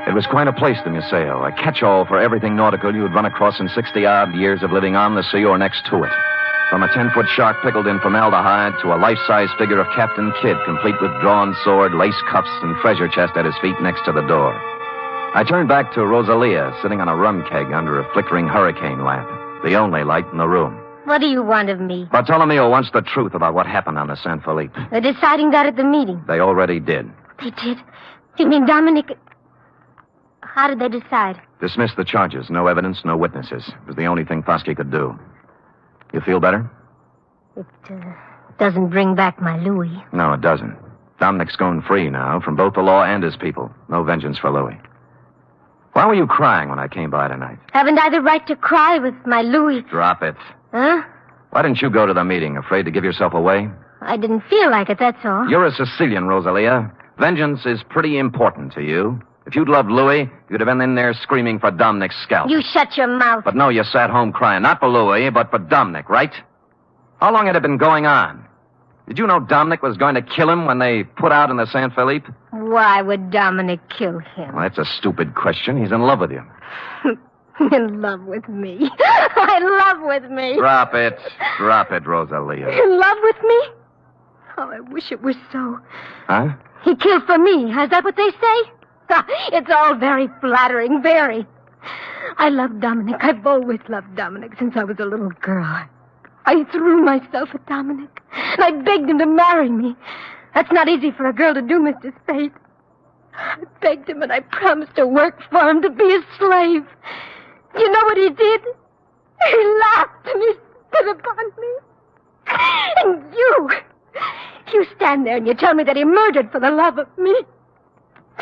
It was quite a place, the Museo, a catch-all for everything nautical you would run across in 60-odd years of living on the sea or next to it. From a 10-foot shark pickled in formaldehyde to a life-size figure of Captain Kidd, complete with drawn sword, lace cuffs, and treasure chest at his feet next to the door. I turned back to Rosalia, sitting on a rum keg under a flickering hurricane lamp, the only light in the room. What do you want of me? Bartolomeo wants the truth about what happened on the San Felipe. They're deciding that at the meeting. They already did. They did? You mean Dominic... How did they decide? Dismiss the charges. No evidence, no witnesses. It was the only thing Foskey could do. You feel better? It doesn't bring back my Louie. No, it doesn't. Dominic's going free now, from both the law and his people. No vengeance for Louie. Why were you crying when I came by tonight? Haven't I the right to cry with my Louie? Drop it. Huh? Why didn't you go to the meeting? Afraid to give yourself away? I didn't feel like it, that's all. You're a Sicilian, Rosalia. Vengeance is pretty important to you. If you'd loved Louie, you'd have been in there screaming for Dominic's scalp. You shut your mouth. But no, you sat home crying. Not for Louie, but for Dominic, right? How long had it been going on? Did you know Dominic was going to kill him when they put out in the San Felipe? Why would Dominic kill him? Well, that's a stupid question. He's in love with you. In love with me. In love with me. Drop it. Drop it, Rosalia. In love with me? Oh, I wish it was so. Huh? He killed for me. Is that what they say? It's all very flattering, very. I love Dominic. I've always loved Dominic since I was a little girl. I threw myself at Dominic, and I begged him to marry me. That's not easy for a girl to do, Mr. Spade. I begged him, and I promised to work for him, to be his slave. You know what he did? He laughed and he spit upon me. And you stand there and you tell me that he murdered for the love of me.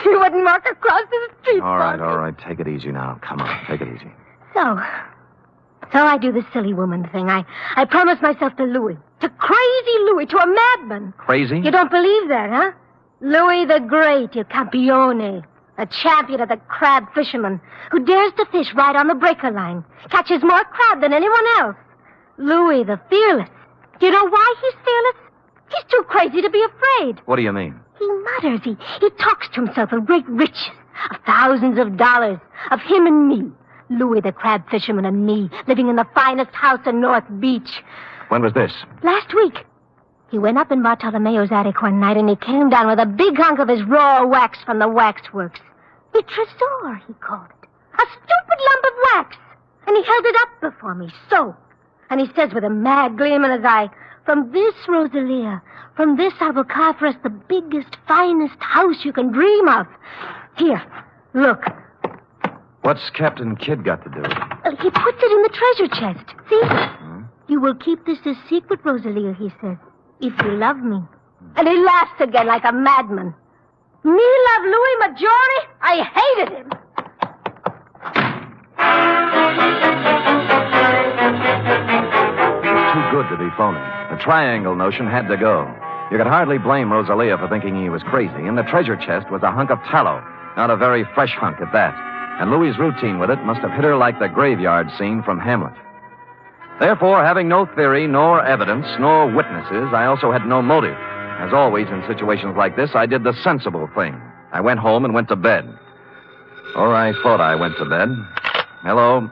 You wouldn't walk across the street. All right. Take it easy now. Come on, take it easy. So I do the silly woman thing. I promise myself to Louie. To crazy Louie, to a madman. Crazy? You don't believe that, huh? Louie the Great, il campione. A champion of the crab fishermen who dares to fish right on the breaker line. Catches more crab than anyone else. Louie the Fearless. Do you know why he's fearless? He's too crazy to be afraid. What do you mean? He mutters. He talks to himself of great riches, of thousands of dollars, of him and me. Louie the crab fisherman and me, living in the finest house in North Beach. When was this? Last week. He went up in Bartolomeo's attic one night, and he came down with a big hunk of his raw wax from the waxworks. A tresor, he called it. A stupid lump of wax. And he held it up before me, so. And he says with a mad gleam in his eye, "From this, Rosalia, from this I will carve for us the biggest, finest house you can dream of. Here, look." What's Captain Kidd got to do with it? He puts it in the treasure chest. See? You will keep this a secret, Rosalia, he says, if you love me. And he laughs again like a madman. Me love Louie Maggiore? I hated him. Too good to be phony. The triangle notion had to go. You could hardly blame Rosalia for thinking he was crazy. In the treasure chest was a hunk of tallow, not a very fresh hunk at that. And Louie's routine with it must have hit her like the graveyard scene from Hamlet. Therefore, having no theory, nor evidence, nor witnesses, I also had no motive. As always in situations like this, I did the sensible thing. I went home and went to bed. Or I thought I went to bed. Hello?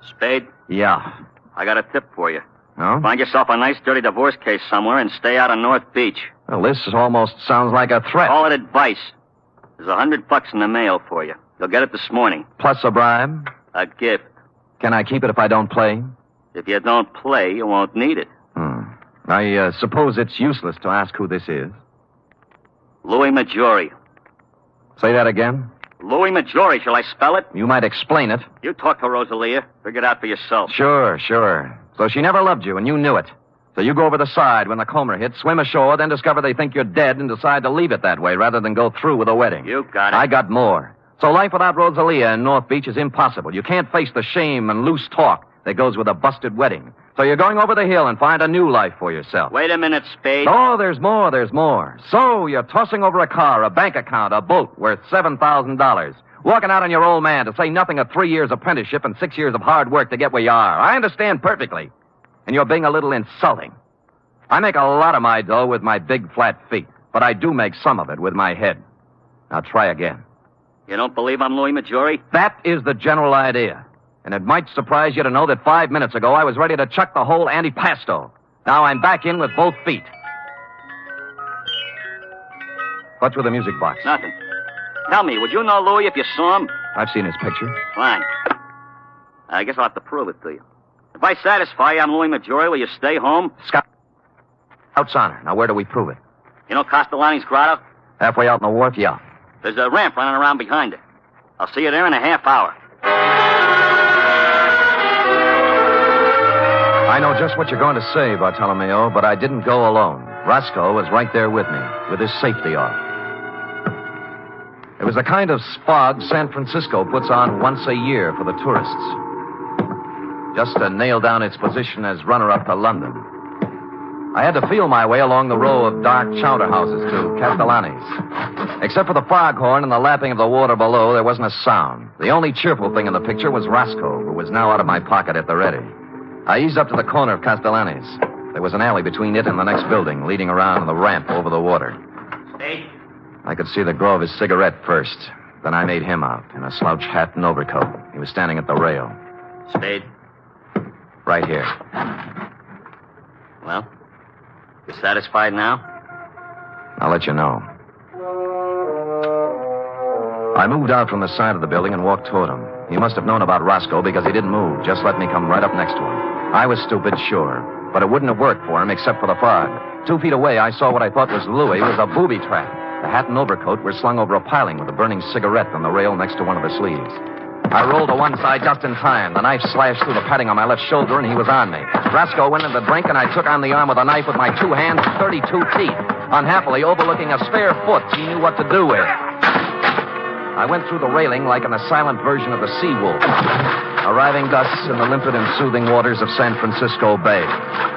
Spade? Yeah. I got a tip for you. No? Find yourself a nice, dirty divorce case somewhere and stay out of North Beach. Well, this almost sounds like a threat. Call it advice. There's $100 in the mail for you. You'll get it this morning. Plus a bribe? A gift. Can I keep it if I don't play? If you don't play, you won't need it. I suppose it's useless to ask who this is. Louie Maggiore. Say that again? Louie Maggiore, shall I spell it? You might explain it. You talk to Rosalia. Figure it out for yourself. Sure. So she never loved you, and you knew it. So you go over the side when the comber hits, swim ashore, then discover they think you're dead and decide to leave it that way rather than go through with a wedding. You got it. I got more. So life without Rosalia in North Beach is impossible. You can't face the shame and loose talk that goes with a busted wedding. So you're going over the hill and find a new life for yourself. Wait a minute, Spade. Oh, there's more. So you're tossing over a car, a bank account, a boat worth $7,000, Walking out on your old man, to say nothing of 3 years apprenticeship and 6 years of hard work to get where you are. I understand perfectly. And you're being a little insulting. I make a lot of my dough with my big flat feet, but I do make some of it with my head. Now try again. You don't believe I'm Louie Maggiore? That is the general idea. And it might surprise you to know that 5 minutes ago I was ready to chuck the whole antipasto. Now I'm back in with both feet. What's with the music box? Nothing. Tell me, would you know Louie if you saw him? I've seen his picture. Fine. I guess I'll have to prove it to you. If I satisfy you I'm Louie Maggiore, will you stay home? Scout's honor. Now where do we prove it? You know Castellani's grotto? Halfway out in the wharf, yeah. There's a ramp running around behind it. I'll see you there in a half hour. I know just what you're going to say, Bartolomeo, but I didn't go alone. Roscoe was right there with me, with his safety off. It was the kind of spog San Francisco puts on once a year for the tourists. Just to nail down its position as runner-up to London. I had to feel my way along the row of dark chowder houses to Castellani's. Except for the foghorn and the lapping of the water below, there wasn't a sound. The only cheerful thing in the picture was Roscoe, who was now out of my pocket at the ready. I eased up to the corner of Castellani's. There was an alley between it and the next building, leading around the ramp over the water. Spade? I could see the glow of his cigarette first. Then I made him out in a slouch hat and overcoat. He was standing at the rail. Spade? Right here. Well, you satisfied now? I'll let you know. I moved out from the side of the building and walked toward him. He must have known about Roscoe because he didn't move, just let me come right up next to him. I was stupid, sure, but it wouldn't have worked for him except for the fog. 2 feet away, I saw what I thought was Louie was a booby trap. The hat and overcoat were slung over a piling with a burning cigarette on the rail next to one of the sleeves. I rolled to one side just in time. The knife slashed through the padding on my left shoulder, and he was on me. Roscoe went in the drink, and I took on the arm with a knife with my 2 hands and 32 teeth. Unhappily, overlooking a spare foot he knew what to do with. I went through the railing like in a silent version of the Sea Wolf, arriving thus in the limpid and soothing waters of San Francisco Bay.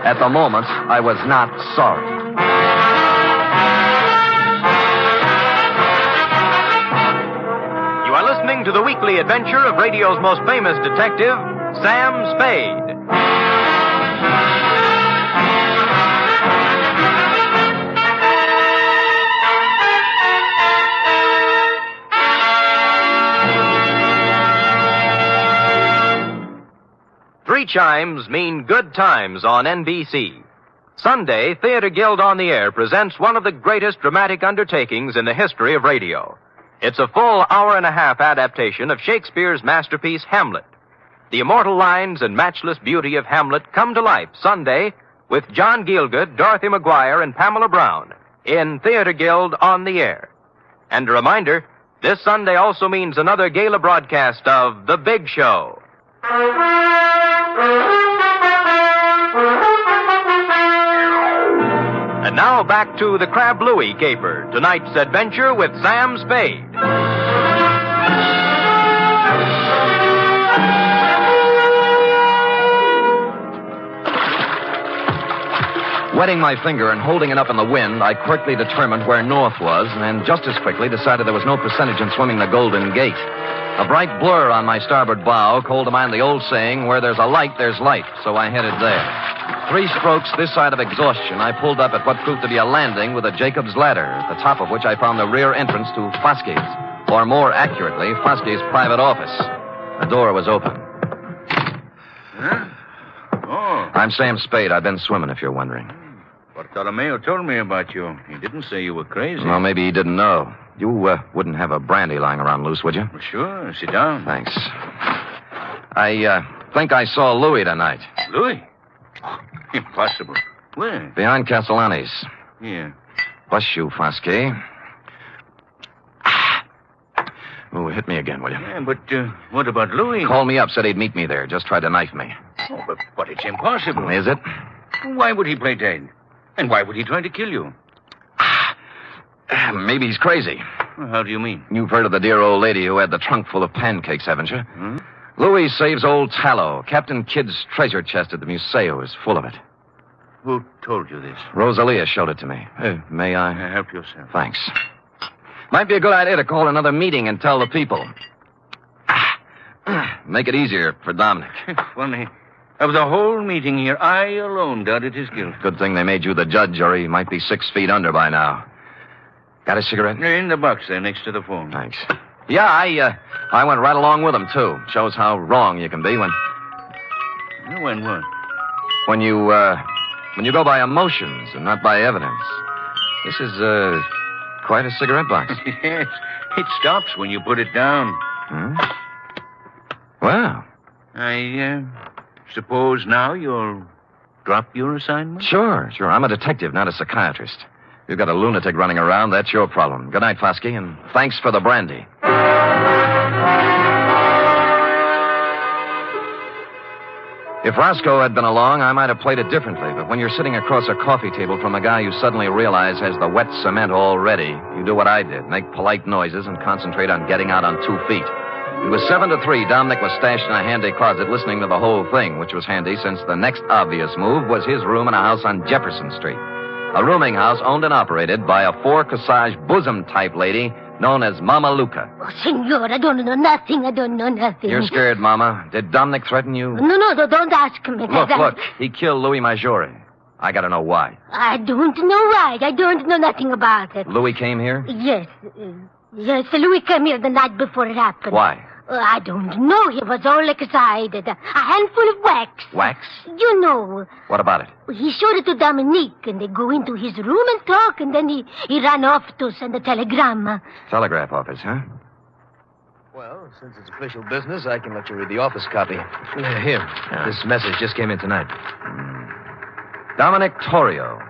At the moment, I was not sorry. You are listening to the weekly adventure of radio's most famous detective, Sam Spade. Three chimes mean good times on NBC. Sunday, Theater Guild on the Air presents one of the greatest dramatic undertakings in the history of radio. It's a full hour-and-a-half adaptation of Shakespeare's masterpiece, Hamlet. The immortal lines and matchless beauty of Hamlet come to life Sunday with John Gielgud, Dorothy McGuire, and Pamela Brown in Theater Guild on the Air. And a reminder, this Sunday also means another gala broadcast of The Big Show. And now back to the Crab Louie caper, tonight's adventure with Sam Spade. Wetting my finger and holding it up in the wind, I quickly determined where north was, and just as quickly decided there was no percentage in swimming the Golden Gate. A bright blur on my starboard bow called to mind the old saying, where there's a light, there's light, so I headed there. 3 strokes this side of exhaustion, I pulled up at what proved to be a landing with a Jacob's ladder, at the top of which I found the rear entrance to Foske's, or more accurately, Foske's private office. The door was open. Huh? Oh. I'm Sam Spade. I've been swimming, if you're wondering. Bartolomeo told me about you. He didn't say you were crazy. Well, maybe he didn't know. You wouldn't have a brandy lying around loose, would you? Well, sure. Sit down. Thanks. I think I saw Louie tonight. Louie? Impossible. Where? Behind Castellani's. Yeah. Bless you, Foskey. Oh, hit me again, will you? Yeah, but what about Louie? Called me up, said he'd meet me there. Just tried to knife me. Oh, but it's impossible. Is it? Why would he play dead? And why would he try to kill you? Maybe he's crazy. Well, how do you mean? You've heard of the dear old lady who had the trunk full of pancakes, haven't you? Hmm? Louis saves old tallow. Captain Kidd's treasure chest at the Museo is full of it. Who told you this? Rosalia showed it to me. May I? Help yourself. Thanks. Might be a good idea to call another meeting and tell the people. Make it easier for Dominic. Funny. Of the whole meeting here, I alone doubted his guilt. Good thing they made you the judge, or he might be 6 feet under by now. Got a cigarette? In the box there, next to the phone. Thanks. Yeah, I went right along with him, too. Shows how wrong you can be when... When what? When you go by emotions and not by evidence. This is, quite a cigarette box. Yes, it stops when you put it down. Hmm? Well. I suppose now you'll drop your assignment? Sure. I'm a detective, not a psychiatrist. You've got a lunatic running around, that's your problem. Good night, Fosky, and thanks for the brandy. If Roscoe had been along, I might have played it differently, but when you're sitting across a coffee table from a guy you suddenly realize has the wet cement all ready, you do what I did, make polite noises and concentrate on getting out on 2 feet. It was 7-3. Dominic was stashed in a handy closet listening to the whole thing, which was handy since the next obvious move was his room in a house on Jefferson Street. A rooming house owned and operated by a 4-corsage bosom-type lady known as Mama Luca. Oh, senor, I don't know nothing. You're scared, Mama. Did Dominic threaten you? No, don't ask me. Look, he killed Louie Maggiore. I gotta know why. I don't know why. I don't know nothing about it. Louie came here? Yes, Louis came here the night before it happened. Why? I don't know. He was all excited. A handful of wax. Wax? You know. What about it? He showed it to Dominique, and they go into his room and talk, and then he ran off to send a telegram. Telegraph office, huh? Well, since it's official business, I can let you read the office copy. Here. This message just came in tonight. Dominic Torrio.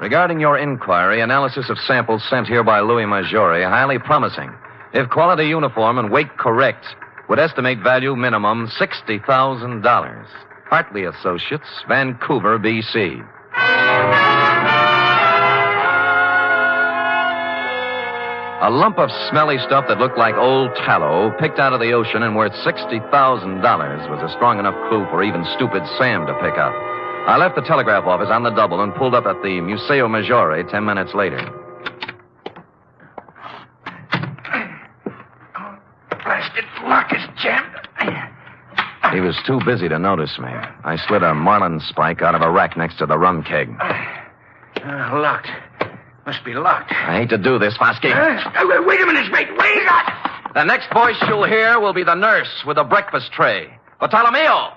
Regarding your inquiry, analysis of samples sent here by Louie Maggiore, highly promising. If quality uniform and weight correct, would estimate value minimum $60,000. Hartley Associates, Vancouver, B.C. A lump of smelly stuff that looked like old tallow, picked out of the ocean and worth $60,000, was a strong enough clue for even stupid Sam to pick up. I left the telegraph office on the double and pulled up at the Museo Maggiore 10 minutes later. Blasted lock is jammed. He was too busy to notice me. I slid a marlin spike out of a rack next to the rum keg. Locked. Must be locked. I hate to do this, Fosky. Wait a minute, mate. Wait a minute. The next voice you'll hear will be the nurse with a breakfast tray. Bartolomeo!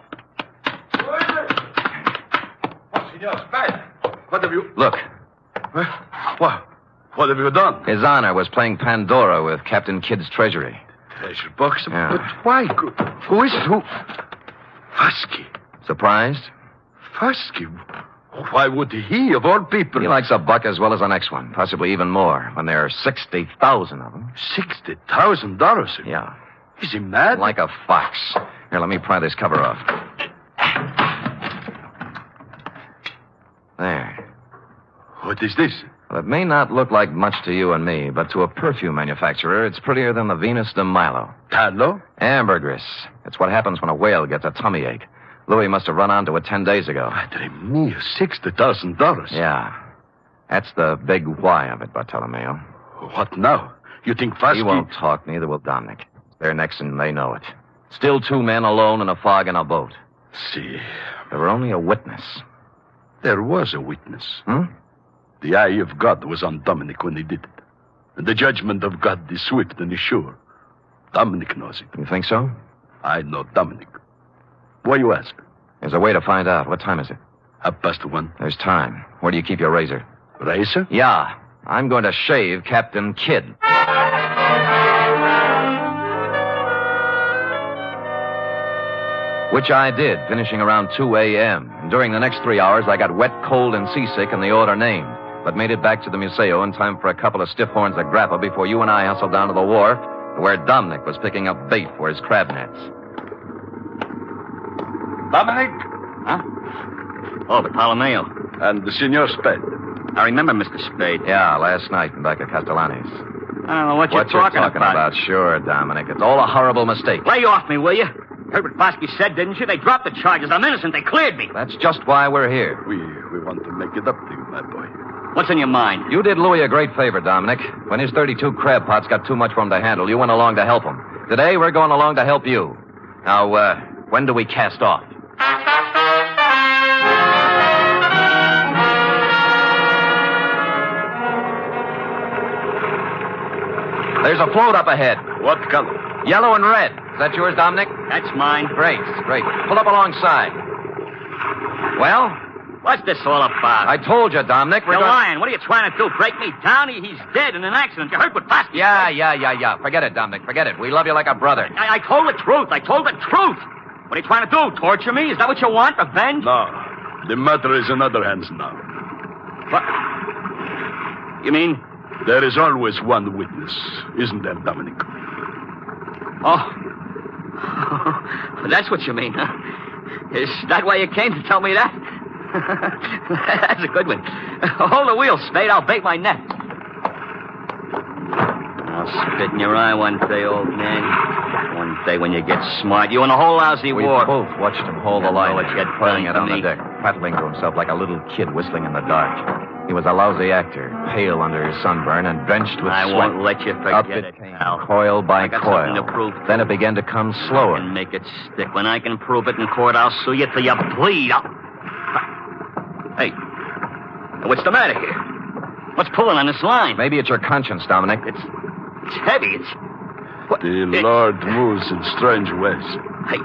What have you... Look. What have you done? His Honor was playing Pandora with Captain Kidd's treasury. Treasure box? Yeah. But why? Who is it? Who? Fosky. Surprised? Fosky? Why would he, of all people? He likes a buck as well as the next one, possibly even more, when there are 60,000 of them. $60,000? Yeah. Is he mad? Like a fox. Here, let me pry this cover off. There. What is this? Well, it may not look like much to you and me, but to a perfume manufacturer, it's prettier than the Venus de Milo. Tallow? Ambergris. It's what happens when a whale gets a tummy ache. Louis must have run onto it 10 days ago. Madre mia, $60,000. Yeah. That's the big why of it, Bartolomeo. What now? You think Fosky... He won't talk, neither will Dominic. They're next and they know it. Still 2 men alone in a fog in a boat. See. There were only a witness. There was a witness. Hmm? The eye of God was on Dominic when he did it. And the judgment of God is swift and is sure. Dominic knows it. You think so? I know Dominic. Why you ask? There's a way to find out. What time is it? 1:30. There's time. Where do you keep your razor? Razor? Yeah. I'm going to shave Captain Kidd. Which I did, finishing around 2 a.m. And during the next 3 hours, I got wet, cold, and seasick in the order named, but made it back to the Museo in time for a couple of stiff horns of grappa before you and I hustled down to the wharf, where Dominic was picking up bait for his crab nets. Dominic? Huh? Oh, Bartolomeo. And the Senor Spade. I remember Mr. Spade. Yeah, last night in back at Castellani's. I don't know what you're talking about. Sure, Dominic. It's all a horrible mistake. Lay off me, will you? Heard what Bosky said, didn't you? They dropped the charges. I'm innocent. They cleared me. That's just why we're here. We want to make it up to you, my boy. What's in your mind? You did Louis a great favor, Dominic. When his 32 crab pots got too much for him to handle, you went along to help him. Today, we're going along to help you. Now, when do we cast off? There's a float up ahead. What color? Yellow and red. Is that yours, Dominic? That's mine. Great. Pull up alongside. Well? What's this all about? I told you, Dominic. You're lying. What are you trying to do? Break me down? He's dead in an accident. You heard what Foskey said. Yeah. Forget it, Dominic. Forget it. We love you like a brother. I told the truth. What are you trying to do? Torture me? Is that what you want? Revenge? No. The matter is in other hands now. What? You mean? There is always one witness, isn't there, Dominic? Oh. That's what you mean, huh? Is that why you came to tell me that? That's a good one. Hold the wheel, Spade. I'll bait my net. I'll spit in your eye one day, old man. One day when you get smart. You and the whole lousy We war. both watched him hold the line, what you had playing it planned on for the me. deck, prattling to himself like a little kid whistling in the dark. He was a lousy actor, pale under his sunburn and drenched with I sweat. won't let you Up forget it came, pal. coil by I got coil. something to prove. Then it began to come slower. I can make it stick. When I can prove it in court, I'll sue you till you bleed. Hey, what's the matter here? What's pulling on this line? Maybe it's your conscience, Dominic. It's heavy. It's... What? The Lord moves in strange ways. I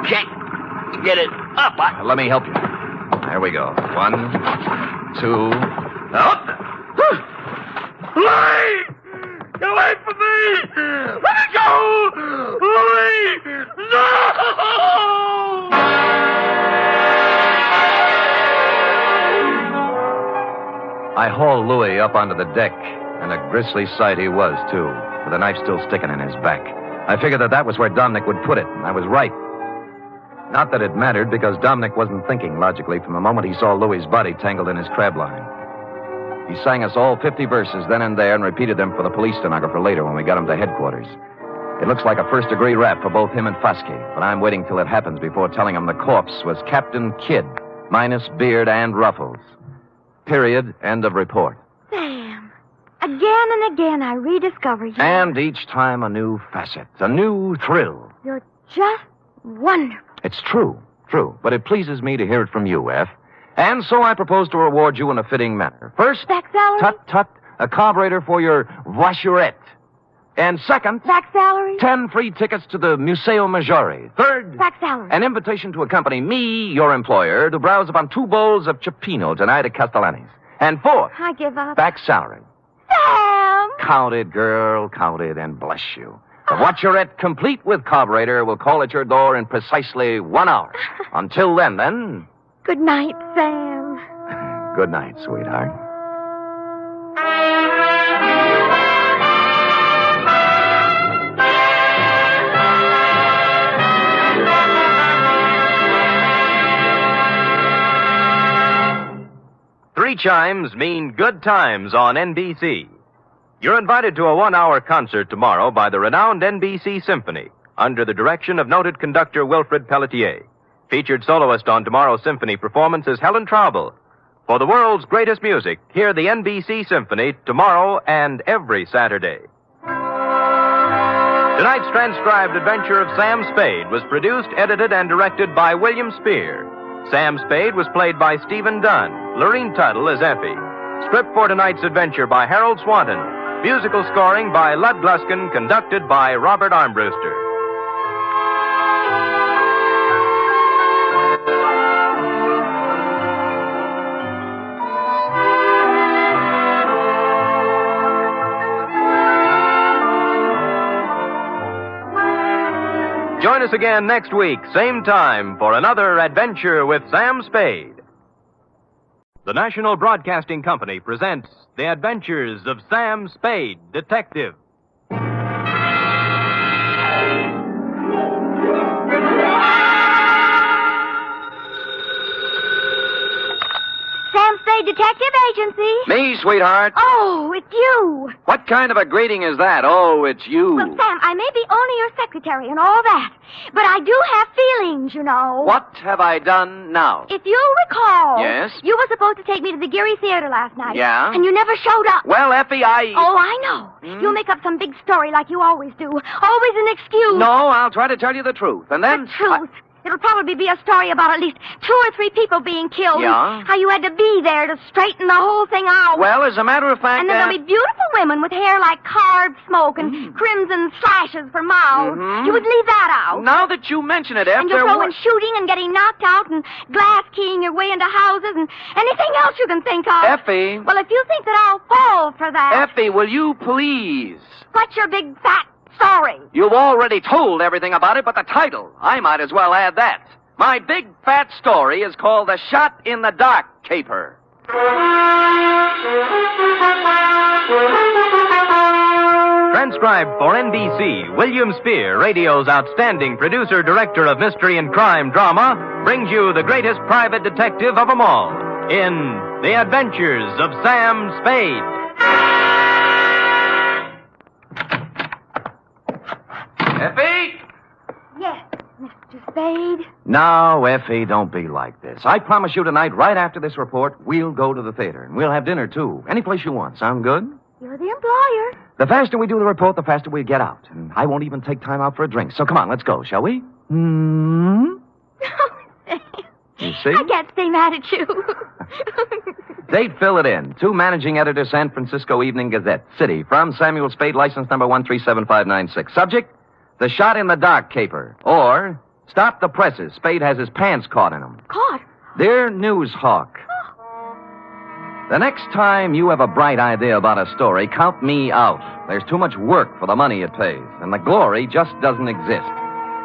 can't get it up. Let me help you. There we go. 1, 2... Up! Louie! Get away from me! Let me go! Louie! No! I hauled Louie up onto the deck, and a grisly sight he was, too, with a knife still sticking in his back. I figured that was where Dominic would put it, and I was right. Not that it mattered, because Dominic wasn't thinking logically from the moment he saw Louie's body tangled in his crab line. He sang us all 50 verses then and there and repeated them for the police stenographer later when we got him to headquarters. It looks like a first-degree rap for both him and Foskey, but I'm waiting till it happens before telling him the corpse was Captain Kidd, minus beard and ruffles. Period. End of report. Sam, again and again I rediscover you. And each time a new facet, a new thrill. You're just wonderful. It's true. But it pleases me to hear it from you, F. And so I propose to reward you in a fitting manner. First, back salary? Tut, a carburetor for your voiturette. And second, back salary? 10 free tickets to the Museo Maggiore. Third, back salary. An invitation to accompany me, your employer, to browse upon 2 bowls of Cioppino tonight at Castellani's. And fourth, I give up. back salary. Sam! Count it, girl, count it, and bless you. The voiturette, complete with carburetor, will call at your door in precisely 1 hour. Until then... Good night, Sam. Good night, sweetheart. Three chimes mean good times on NBC. You're invited to a 1-hour concert tomorrow by the renowned NBC Symphony, under the direction of noted conductor Wilfred Pelletier. Featured soloist on tomorrow's symphony performance is Helen Traubel. For the world's greatest music, hear the NBC Symphony tomorrow and every Saturday. Tonight's transcribed Adventure of Sam Spade was produced, edited, and directed by William Spear. Sam Spade was played by Stephen Dunne. Lorene Tuttle as Effie. Script for tonight's adventure by Harold Swanton. Musical scoring by Lud Gluskin, conducted by Robert Armbruster. Join us again next week, same time, for another Adventure with Sam Spade. The National Broadcasting Company presents The Adventures of Sam Spade, Detective. Sam Spade Spade Detective Agency. Me, sweetheart. Oh, it's you. What kind of a greeting is that? Oh, it's you. Well, Sam, I may be only your secretary and all that, but I do have feelings, you know. What have I done now? If you recall... Yes? You were supposed to take me to the Geary Theater last night. Yeah? And you never showed up. Well, Effie, Oh, I know. You'll make up some big story like you always do. Always an excuse. No, I'll try to tell you the truth. And then... The truth. It'll probably be a story about at least 2 or 3 people being killed. Yeah? How you had to be there to straighten the whole thing out. Well, as a matter of fact... And then there'll be beautiful women with hair like carved smoke and crimson slashes for mouths. You would leave that out. Now that you mention it, And you'll throw in shooting and getting knocked out and glass keying your way into houses and anything else you can think of. Effie. Well, if you think that I'll fall for that... Effie, will you please? What's your big fat story? You've already told everything about it, but the title, I might as well add that. My big fat story is called The Shot in the Dark Caper. Transcribed for NBC, William Spear, radio's outstanding producer, director of mystery and crime drama, brings you the greatest private detective of them all in The Adventures of Sam Spade. Effie? Yes, Mr. Spade. No, Effie, don't be like this. I promise you tonight, right after this report, we'll go to the theater. And we'll have dinner, too. Any place you want. Sound good? You're the employer. The faster we do the report, the faster we get out. And I won't even take time out for a drink. So come on, let's go, shall we? You see? I can't stay mad at you. Date, fill it in. To managing editor, San Francisco Evening Gazette. City, from Samuel Spade, license number 137596. Subject, The Shot in the Dark Caper. Or, Stop the Presses. Spade has his pants caught in them. Caught? Dear News Hawk, the next time you have a bright idea about a story, count me out. There's too much work for the money it pays, and the glory just doesn't exist.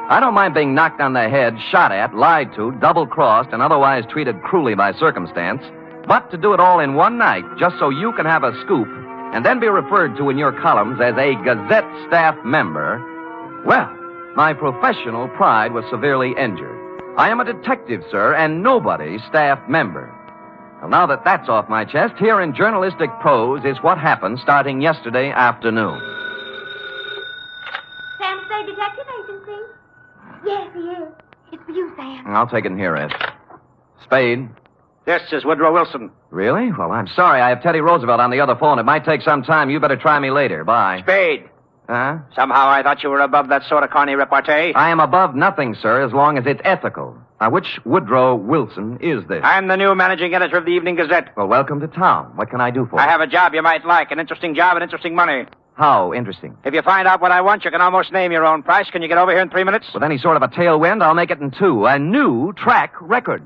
I don't mind being knocked on the head, shot at, lied to, double-crossed, and otherwise treated cruelly by circumstance, but to do it all in one night just so you can have a scoop and then be referred to in your columns as a Gazette staff member, well, my professional pride was severely injured. I am a detective, sir, and nobody's staff member. Well, now that that's off my chest, here in journalistic prose is what happened starting yesterday afternoon. Sam Spade Detective Agency. Yes, he is. It's for you, Sam. I'll take it in here, Ed. Spade. This is Woodrow Wilson. Really? Well, I'm sorry. I have Teddy Roosevelt on the other phone. It might take some time. You better try me later. Bye. Spade. Huh? Somehow I thought you were above that sort of corny repartee. I am above nothing, sir, as long as it's ethical. Now, which Woodrow Wilson is this? I'm the new managing editor of the Evening Gazette. Well, welcome to town. What can I do for you? I have a job you might like, an interesting job and interesting money. How interesting? If you find out what I want, you can almost name your own price. Can you get over here in 3 minutes? With any sort of a tailwind, I'll make it in 2. A new track record.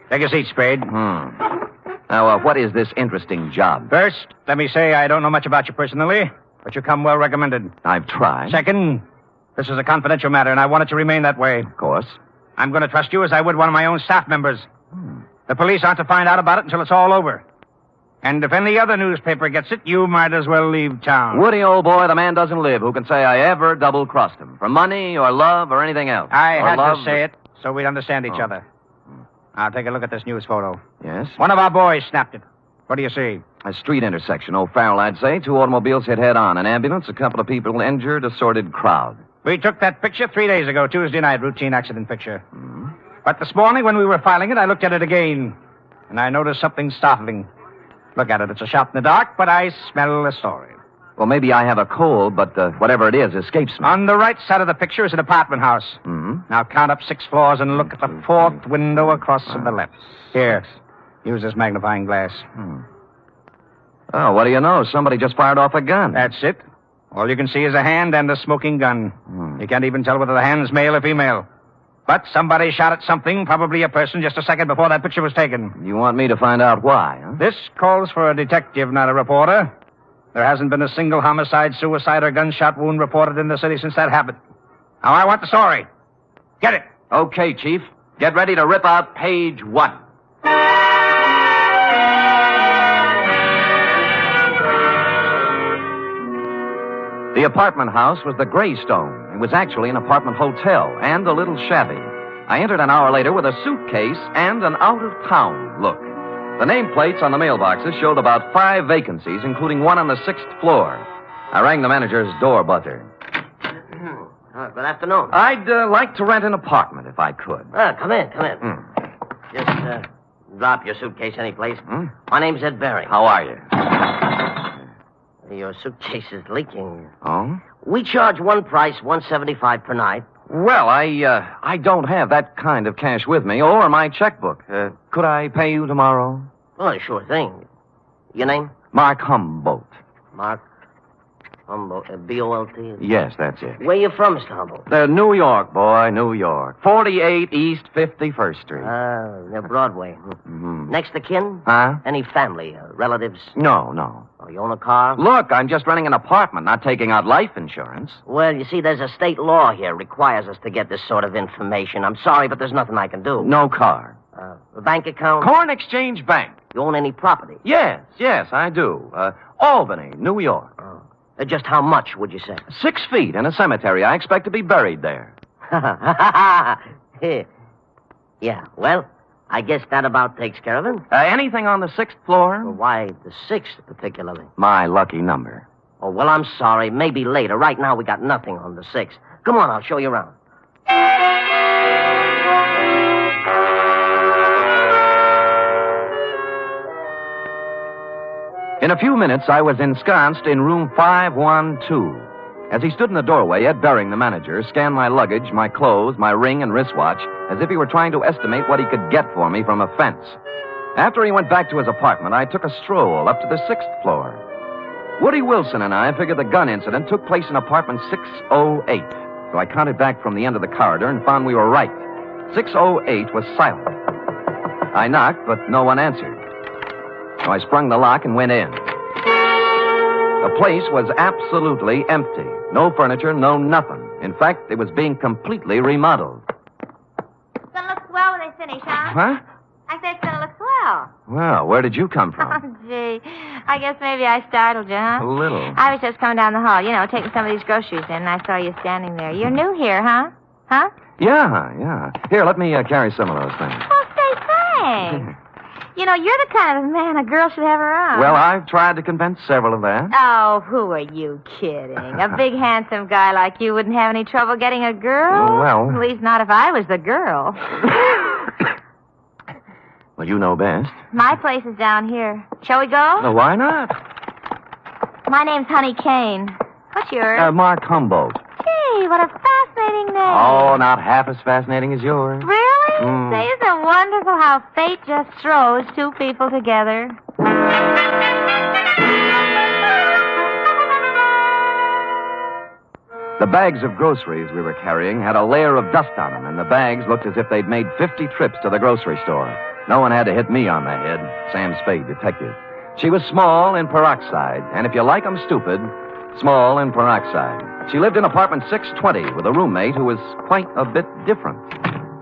Take a seat, Spade. Now, what is this interesting job? First, let me say I don't know much about you personally, but you come well recommended. I've tried. Second, this is a confidential matter, and I want it to remain that way. Of course. I'm going to trust you as I would one of my own staff members. The police aren't to find out about it until it's all over. And if any other newspaper gets it, you might as well leave town. Woody, old boy, the man doesn't live who can say I ever double-crossed him. For money or love or anything else. I or had love... to say it so we'd understand each other. Now, take a look at this news photo. Yes? One of our boys snapped it. What do you see? A street intersection. O'Farrell, I'd say. 2 automobiles hit head-on. An ambulance, a couple of people injured, a sordid crowd. We took that picture 3 days ago, Tuesday night, routine accident picture. But this morning, when we were filing it, I looked at it again, and I noticed something startling. Look at it. It's a shot in the dark, but I smell a story. Well, maybe I have a cold, but whatever it is escapes me. On the right side of the picture is an apartment house. Now count up 6 floors and look at the 4th window across to the left. Here, use this magnifying glass. Oh, what do you know? Somebody just fired off a gun. That's it. All you can see is a hand and a smoking gun. You can't even tell whether the hand's male or female. But somebody shot at something, probably a person, just a second before that picture was taken. You want me to find out why, huh? This calls for a detective, not a reporter. There hasn't been a single homicide, suicide, or gunshot wound reported in the city since that happened. Now, I want the story. Get it. Okay, Chief. Get ready to rip out page 1. The apartment house was the Greystone. It was actually an apartment hotel and a little shabby. I entered an hour later with a suitcase and an out-of-town look. The nameplates on the mailboxes showed about 5 vacancies, including one on the 6th floor. I rang the manager's door buzzer. Good afternoon. I'd like to rent an apartment if I could. Come in. Just drop your suitcase anyplace. My name's Ed Berry. How are you? Your suitcase is leaking. Oh? We charge one price, $175 per night. Well, I don't have that kind of cash with me or my checkbook. Could I pay you tomorrow? Oh, sure thing. Your name? Mark Humboldt. Mark Humboldt, B-O-L-T? Yes, that's it. Where you from, Mr. Humboldt? New York, boy, New York. 48 East 51st Street. Near Broadway. Next of kin? Huh? Any family, relatives? No. Oh, you own a car? Look, I'm just renting an apartment, not taking out life insurance. Well, you see, there's a state law here requires us to get this sort of information. I'm sorry, but there's nothing I can do. No car. A bank account? Corn Exchange Bank. You own any property? Yes, I do. Albany, New York. Just how much, would you say? 6 feet in a cemetery. I expect to be buried there. Yeah, well, I guess that about takes care of it. Anything on the 6th floor? Well, why the 6th particularly? My lucky number. Oh, well, I'm sorry. Maybe later. Right now, we got nothing on the 6th. Come on, I'll show you around. In a few minutes, I was ensconced in room 512. As he stood in the doorway, Ed Bering, the manager, scanned my luggage, my clothes, my ring and wristwatch, as if he were trying to estimate what he could get for me from a fence. After he went back to his apartment, I took a stroll up to the 6th floor. Woody Wilson and I figured the gun incident took place in apartment 608. So I counted back from the end of the corridor and found we were right. 608 was silent. I knocked, but no one answered. So I sprung the lock and went in. The place was absolutely empty. No furniture, no nothing. In fact, it was being completely remodeled. It's gonna look swell when they finish, huh? Huh? I said it's gonna look swell. Well, where did you come from? Oh, gee. I guess maybe I startled you, huh? A little. I was just coming down the hall, taking some of these groceries in, and I saw you standing there. You're new here, huh? Huh? Yeah. Here, let me carry some of those things. Well, say thanks. You're the kind of man a girl should have around. Well, I've tried to convince several of that. Oh, who are you kidding? A big, handsome guy like you wouldn't have any trouble getting a girl? Well... At least not if I was the girl. Well, you know best. My place is down here. Shall we go? Well, why not? My name's Honey Kane. What's yours? Mark Humboldt. Gee, what a fascinating name. Oh, not half as fascinating as yours. Really? Say, isn't it wonderful how fate just throws two people together? The bags of groceries we were carrying had a layer of dust on them, and the bags looked as if they'd made 50 trips to the grocery store. No one had to hit me on the head. Sam Spade, detective. She was small in peroxide, and if you like 'em stupid, small in peroxide. She lived in apartment 620 with a roommate who was quite a bit different.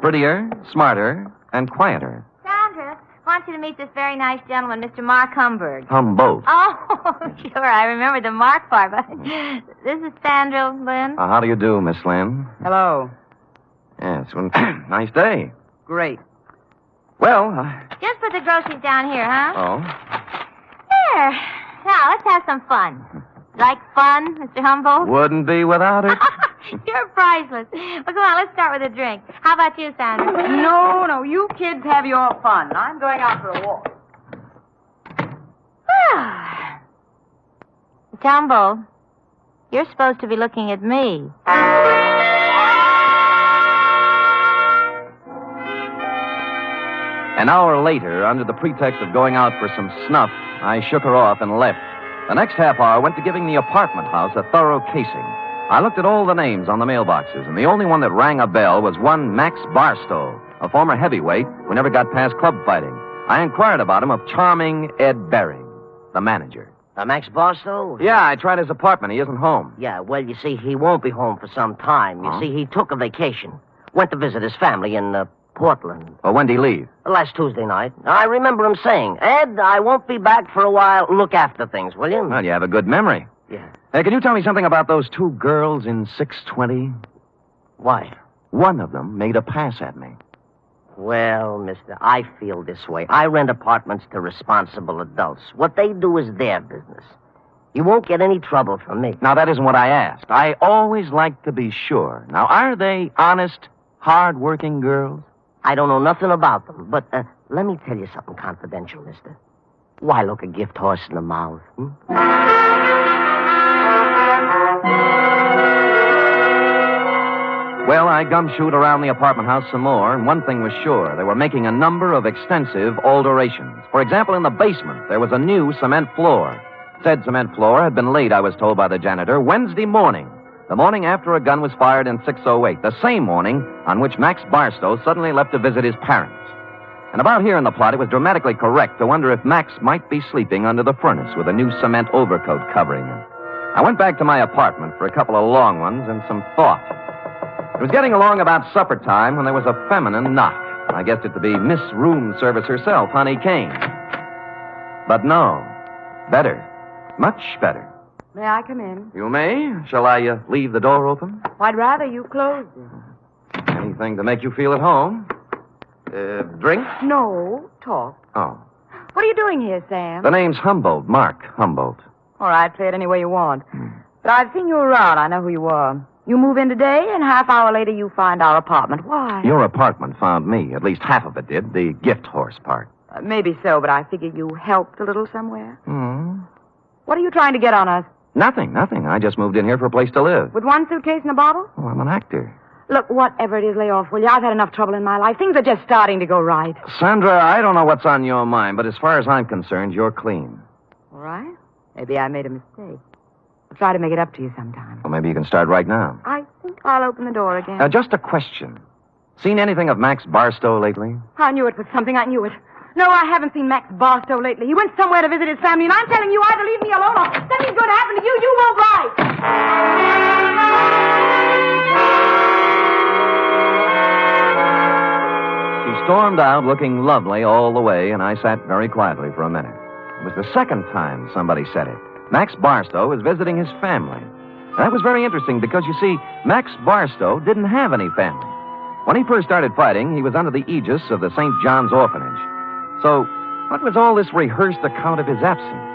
Prettier, smarter, and quieter. Sandra, I want you to meet this very nice gentleman, Mr. Mark Humboldt. Humboldt. Oh, sure, I remember the Mark part, but this is Sandra Lynn. How do you do, Miss Lynn? Hello. Yes, well, nice day. Great. Well, Just put the groceries down here, huh? Oh? There. Now, let's have some fun. Like fun, Mr. Humboldt? Wouldn't be without it. You're priceless. Well, come on, let's start with a drink. How about you, Sandra? No, you kids have your fun. I'm going out for a walk. Mr. Humboldt, you're supposed to be looking at me. An hour later, under the pretext of going out for some snuff, I shook her off and left. The next half hour went to giving the apartment house a thorough casing. I looked at all the names on the mailboxes, and the only one that rang a bell was one Max Barstow, a former heavyweight who never got past club fighting. I inquired about him of charming Ed Bering, the manager. Max Barstow? Yeah, I tried his apartment. He isn't home. Yeah, well, you see, he won't be home for some time. You see, he took a vacation. Went to visit his family in Portland. Well, when did he leave? Last Tuesday night. I remember him saying, Ed, I won't be back for a while. Look after things, will you? Well, you have a good memory. Yeah. Hey, can you tell me something about those two girls in 620? Why? One of them made a pass at me. Well, mister, I feel this way. I rent apartments to responsible adults. What they do is their business. You won't get any trouble from me. Now, that isn't what I asked. I always like to be sure. Now, are they honest, hard-working girls? I don't know nothing about them, but let me tell you something confidential, mister. Why look a gift horse in the mouth? Well, I gumshoed around the apartment house some more, and one thing was sure. They were making a number of extensive alterations. For example, in the basement, there was a new cement floor. Said cement floor had been laid, I was told by the janitor, Wednesday morning, the morning after a gun was fired in 608, the same morning on which Max Barstow suddenly left to visit his parents. And about here in the plot, it was dramatically correct to wonder if Max might be sleeping under the furnace with a new cement overcoat covering him. I went back to my apartment for a couple of long ones and some thought. It was getting along about supper time when there was a feminine knock. I guessed it to be Miss Room Service herself, Honey Kane. But no. Better. Much better. May I come in? You may. Shall I leave the door open? I'd rather you closed it. Anything to make you feel at home? Drink? No, talk. Oh. What are you doing here, Sam? The name's Humboldt. Mark Humboldt. All right, play it any way you want. But I've seen you around. I know who you are. You move in today, and half hour later you find our apartment. Why? Your apartment found me. At least half of it did. The gift horse part. Maybe so, but I figure you helped a little somewhere. Hmm. What are you trying to get on us? Nothing. I just moved in here for a place to live. With one suitcase and a bottle? Oh, I'm an actor. Look, whatever it is, lay off, will you? I've had enough trouble in my life. Things are just starting to go right. Sandra, I don't know what's on your mind, but as far as I'm concerned, you're clean. All right. Maybe I made a mistake. I'll try to make it up to you sometime. Well, maybe you can start right now. I think I'll open the door again. Just a question. Seen anything of Max Barstow lately? I knew it was something. I knew it. No, I haven't seen Max Barstow lately. He went somewhere to visit his family, and I'm telling you, either leave me alone or something's going to happen to you. You won't lie. She stormed out looking lovely all the way, and I sat very quietly for a minute. It was the second time somebody said it. Max Barstow is visiting his family. That was very interesting because, you see, Max Barstow didn't have any family. When he first started fighting, he was under the aegis of the St. John's Orphanage. So, what was all this rehearsed account of his absence?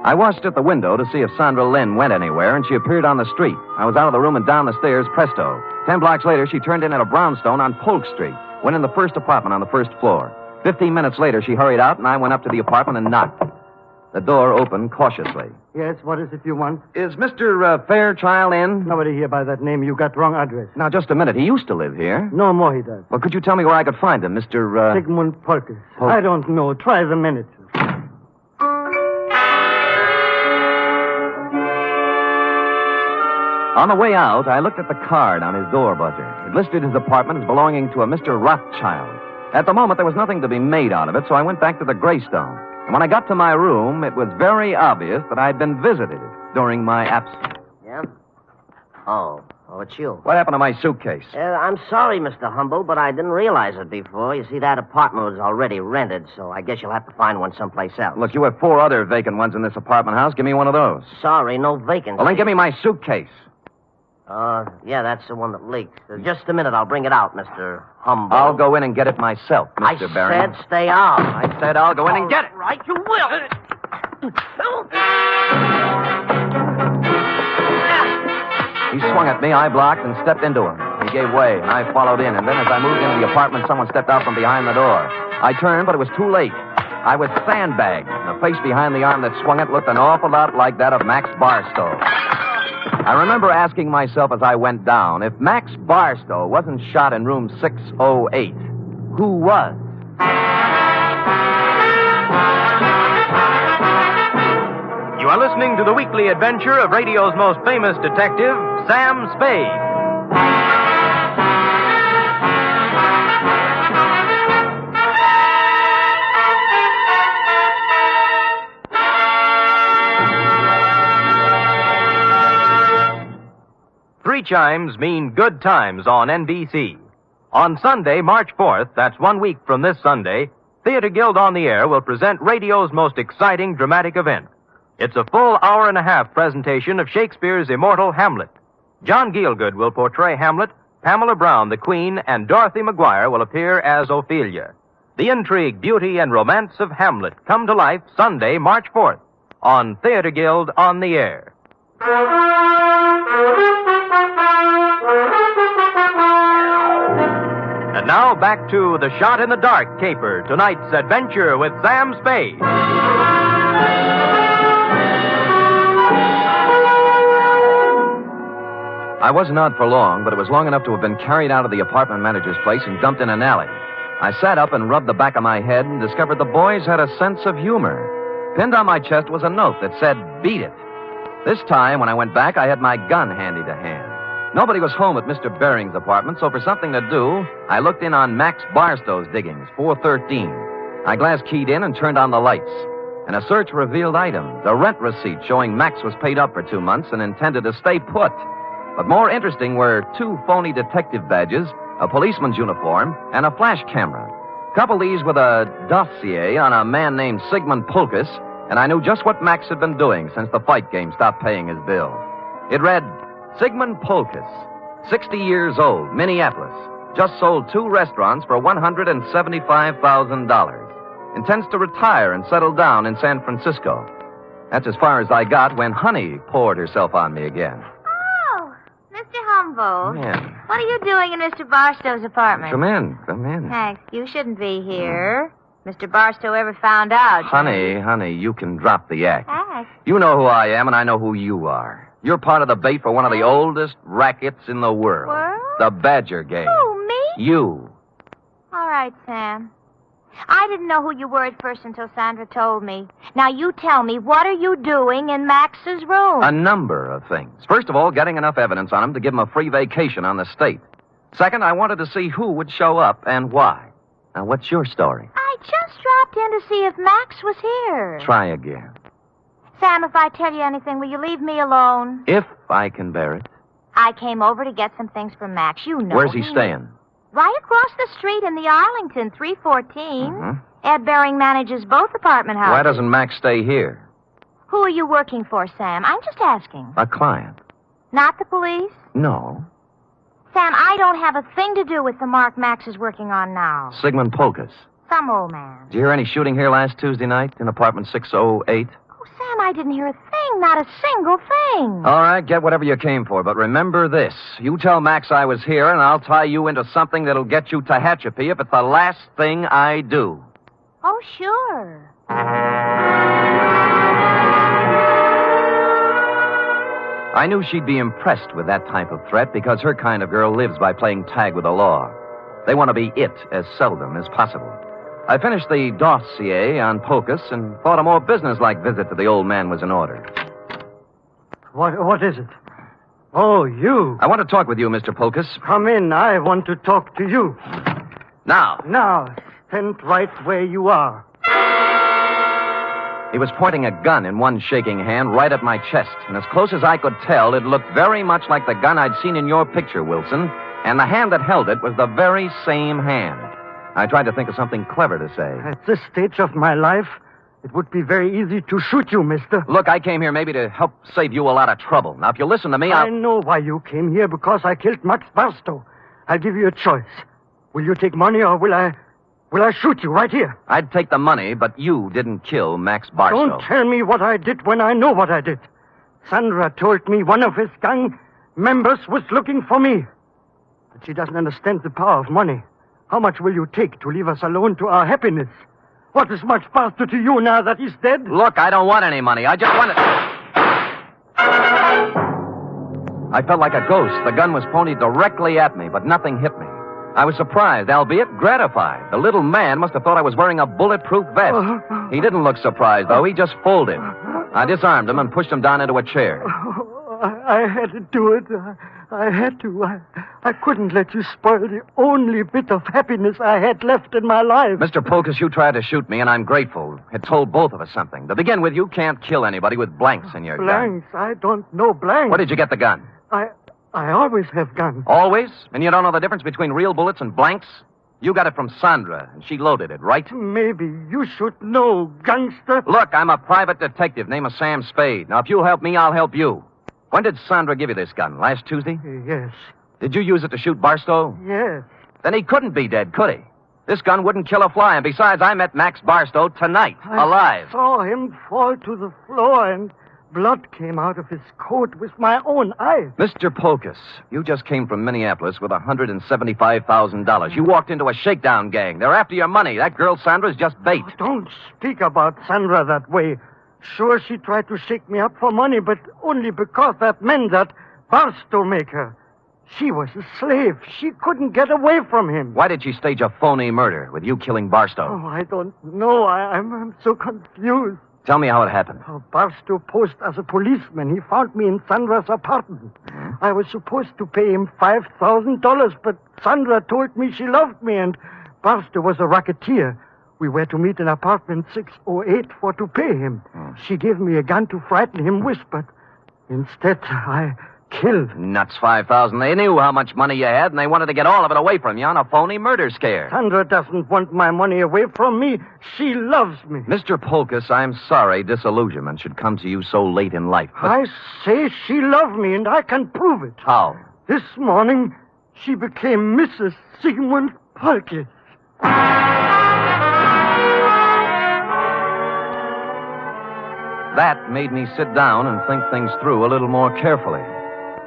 I watched at the window to see if Sandra Lynn went anywhere, and she appeared on the street. I was out of the room and down the stairs, presto. 10 blocks later, she turned in at a brownstone on Polk Street, went in the first apartment on the first floor. 15 minutes later, she hurried out, and I went up to the apartment and knocked. The door opened cautiously. Yes, what is it you want? Is Mr. Fairchild in? Nobody here by that name. You got wrong address. Now, just a minute. He used to live here. No more he does. Well, could you tell me where I could find him, Mr. Sigmund Polkes. I don't know. Try the manager. On the way out, I looked at the card on his door buzzer. It listed his apartment as belonging to a Mr. Rothschild. At the moment, there was nothing to be made out of it, so I went back to the Greystone. And when I got to my room, it was very obvious that I'd been visited during my absence. Yeah? Oh, it's you. What happened to my suitcase? I'm sorry, Mr. Humble, but I didn't realize it before. You see, that apartment was already rented, so I guess you'll have to find one someplace else. Look, you have 4 other vacant ones in this apartment house. Give me one of those. Sorry, no vacancy. Well, then give me my suitcase. Yeah, that's the one that leaked. Just a minute, I'll bring it out, Mr. Humble. I'll go in and get it myself, Mr. Barron. I said stay out. I said I'll go in and get it. Right, you will. He swung at me, I blocked, and stepped into him. He gave way, and I followed in. And then as I moved into the apartment, someone stepped out from behind the door. I turned, but it was too late. I was sandbagged, and the face behind the arm that swung it looked an awful lot like that of Max Barstow. I remember asking myself as I went down, if Max Barstow wasn't shot in room 608, who was? You are listening to the weekly adventure of radio's most famous detective, Sam Spade. Three chimes mean good times on NBC. On Sunday, March 4th, that's 1 week from this Sunday, Theater Guild on the Air will present radio's most exciting dramatic event. It's a full hour-and-a-half presentation of Shakespeare's immortal Hamlet. John Gielgud will portray Hamlet, Pamela Brown, the Queen, and Dorothy Maguire will appear as Ophelia. The intrigue, beauty, and romance of Hamlet come to life Sunday, March 4th on Theater Guild on the Air. And now back to The Shot in the Dark caper, tonight's adventure with Sam Spade. I wasn't out for long, but it was long enough to have been carried out of the apartment manager's place and dumped in an alley. I sat up and rubbed the back of my head and discovered the boys had a sense of humor. Pinned on my chest was a note that said, "Beat it." This time, when I went back, I had my gun handy to hand. Nobody was home at Mr. Bering's apartment, so for something to do, I looked in on Max Barstow's diggings, 413. I glass keyed in and turned on the lights. And a search revealed items, a rent receipt showing Max was paid up for 2 months and intended to stay put. But more interesting were 2 phony detective badges, a policeman's uniform, and a flash camera. Couple these with a dossier on a man named Sigmund Pulkus, and I knew just what Max had been doing since the fight game stopped paying his bill. It read, Sigmund Pulkus, 60 years old, Minneapolis, just sold 2 restaurants for $175,000. Intends to retire and settle down in San Francisco. That's as far as I got when Honey poured herself on me again. Mr. Humboldt. Yeah. What are you doing in Mr. Barstow's apartment? Come in. Thanks. You shouldn't be here. Mr. Barstow ever found out. Honey, you can drop the act. Thanks. You know who I am, and I know who you are. You're part of the bait for one of the oldest rackets in the world. World? The Badger Game. Who, me? You. All right, Sam. I didn't know who you were at first until Sandra told me. Now, you tell me, what are you doing in Max's room? A number of things. First of all, getting enough evidence on him to give him a free vacation on the state. Second, I wanted to see who would show up and why. Now, what's your story? I just dropped in to see if Max was here. Try again. Sam, if I tell you anything, will you leave me alone? If I can bear it. I came over to get some things from Max. You know. Where's he staying? Right across the street in the Arlington, 314. Mm-hmm. Ed Bering manages both apartment houses. Why doesn't Max stay here? Who are you working for, Sam? I'm just asking. A client. Not the police? No. Sam, I don't have a thing to do with the mark Max is working on now. Sigmund Pulkus. Some old man. Did you hear any shooting here last Tuesday night in apartment 608? Oh, Sam, I didn't hear a thing. Not a single thing. All right, get whatever you came for, but remember this. You tell Max I was here, and I'll tie you into something that'll get you Tehachapi if it's the last thing I do. Oh, sure. I knew she'd be impressed with that type of threat because her kind of girl lives by playing tag with the law. They want to be it as seldom as possible. I finished the dossier on Pulkus and thought a more businesslike visit to the old man was in order. What is it? Oh, you. I want to talk with you, Mr. Pulkus. Come in. I want to talk to you. Now. Now, stand right where you are. He was pointing a gun in one shaking hand right at my chest, and as close as I could tell, it looked very much like the gun I'd seen in your picture, Wilson, and the hand that held it was the very same hand. I tried to think of something clever to say. At this stage of my life, it would be very easy to shoot you, mister. Look, I came here maybe to help save you a lot of trouble. Now, if you listen to me, I know why you came here, because I killed Max Barstow. I'll give you a choice. Will you take money, or will I shoot you right here? I'd take the money, but you didn't kill Max Barstow. Don't tell me what I did when I know what I did. Sandra told me one of his gang members was looking for me. But she doesn't understand the power of money. How much will you take to leave us alone to our happiness? What is Max Barstow to you now that he's dead? Look, I don't want any money. I just want it. I felt like a ghost. The gun was pointed directly at me, but nothing hit me. I was surprised, albeit gratified. The little man must have thought I was wearing a bulletproof vest. He didn't look surprised, though. He just folded. I disarmed him and pushed him down into a chair. I had to do it. I had to. I couldn't let you spoil the only bit of happiness I had left in my life. Mr. Pulkus, you tried to shoot me, and I'm grateful. It told both of us something. To begin with, you can't kill anybody with blanks in your gun. Blanks? I don't know blanks. Where did you get the gun? I always have guns. Always? And you don't know the difference between real bullets and blanks? You got it from Sandra, and she loaded it, right? Maybe you should know, gangster. Look, I'm a private detective. Name is Sam Spade. Now, if you help me, I'll help you. When did Sandra give you this gun? Last Tuesday? Yes. Did you use it to shoot Barstow? Yes. Then he couldn't be dead, could he? This gun wouldn't kill a fly, and besides, I met Max Barstow tonight, alive. I saw him fall to the floor, and blood came out of his coat with my own eyes. Mr. Polkus, you just came from Minneapolis with $175,000. You walked into a shakedown gang. They're after your money. That girl Sandra's just bait. Oh, don't speak about Sandra that way. Sure, she tried to shake me up for money, but only because that meant that Barstow make her. She was a slave. She couldn't get away from him. Why did she stage a phony murder with you killing Barstow? Oh, I don't know. I'm so confused. Tell me how it happened. Oh, Barstow posed as a policeman. He found me in Sandra's apartment. Mm-hmm. I was supposed to pay him $5,000, but Sandra told me she loved me, and Barstow was a racketeer. We were to meet in apartment 608 for to pay him. She gave me a gun to frighten him with, but instead I killed. Nuts, 5,000. They knew how much money you had, and they wanted to get all of it away from you on a phony murder scare. Sandra doesn't want my money away from me. She loves me. Mr. Polkus, I'm sorry disillusionment should come to you so late in life. But... I say she loved me, and I can prove it. How? This morning, she became Mrs. Sigmund Polkus. That made me sit down and think things through a little more carefully.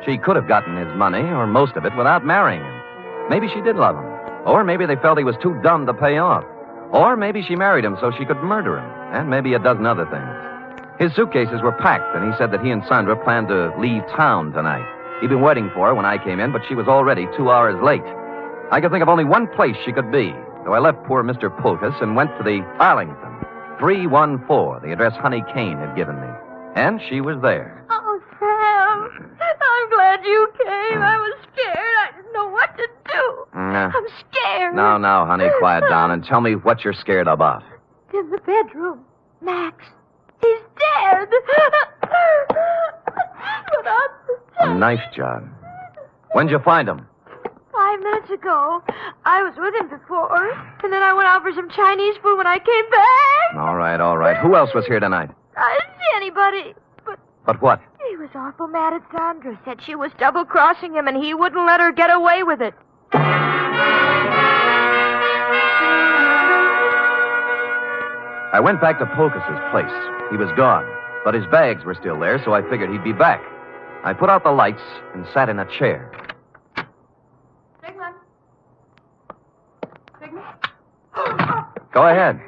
She could have gotten his money, or most of it, without marrying him. Maybe she did love him. Or maybe they felt he was too dumb to pay off. Or maybe she married him so she could murder him. And maybe a dozen other things. His suitcases were packed, and he said that he and Sandra planned to leave town tonight. He'd been waiting for her when I came in, but she was already 2 hours late. I could think of only one place she could be. So I left poor Mr. Polkus and went to the Arlington. 314, the address Honey Kane had given me. And she was there. Oh, Sam, I'm glad you came. I was scared. I didn't know what to do. I'm scared. Now, honey, quiet down and tell me what you're scared about. In the bedroom, Max. He's dead. A knife job. When'd you find him? 5 minutes ago. I was with him before, and then I went out for some Chinese food when I came back. All right. Who else was here tonight? I didn't see anybody, But what? he was awful mad at Sandra. Said she was double-crossing him, and he wouldn't let her get away with it. I went back to Polkus's place. He was gone, but his bags were still there, so I figured he'd be back. I put out the lights and sat in a chair. Go ahead.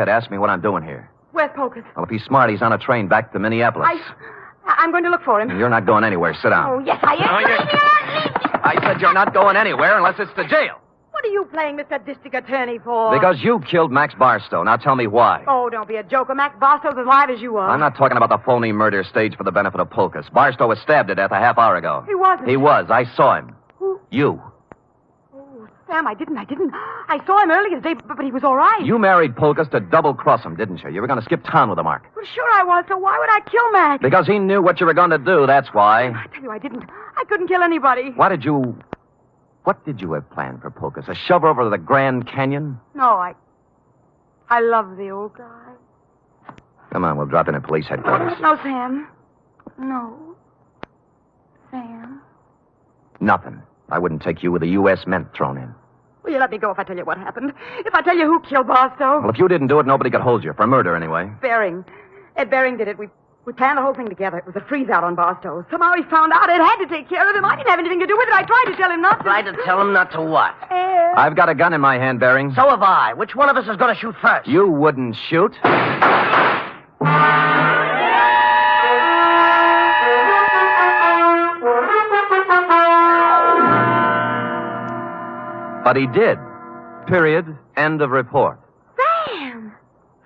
Ask me what I'm doing here. Where's Polkus? Well, if he's smart, he's on a train back to Minneapolis. I'm going to look for him. You're not going anywhere. Sit down. Oh, yes, I am. I said you're not going anywhere unless it's to jail. What are you playing Mr. District Attorney for? Because you killed Max Barstow. Now tell me why. Oh, don't be a joker. Max Barstow's as live as you are. I'm not talking about the phony murder staged for the benefit of Polkus. Barstow was stabbed to death a half hour ago. He wasn't. He was. I saw him. Who? You. Oh, Sam, I didn't. I saw him earlier today, but he was all right. You married Polkus to double-cross him, didn't you? You were going to skip town with him, Mark. Well, sure I was, so why would I kill Max? Because he knew what you were going to do, that's why. I tell you, I didn't. I couldn't kill anybody. What did you have planned for Polkus? A shove over to the Grand Canyon? No, I love the old guy. Come on, we'll drop in at police headquarters. No, Sam. No. Sam. Nothing. I wouldn't take you with a U.S. Mint thrown in. Will you let me go if I tell you what happened? If I tell you who killed Barstow? Well, if you didn't do it, nobody could hold you. For murder, anyway. Bering. Ed Bering did it. We planned the whole thing together. It was a freeze-out on Barstow. Somehow he found out Ed had to take care of him. I didn't have anything to do with it. I tried to tell him not to. Tried to tell him not to what? Ed. I've got a gun in my hand, Bering. So have I. Which one of us is going to shoot first? You wouldn't shoot. But he did. Period. End of report. Sam,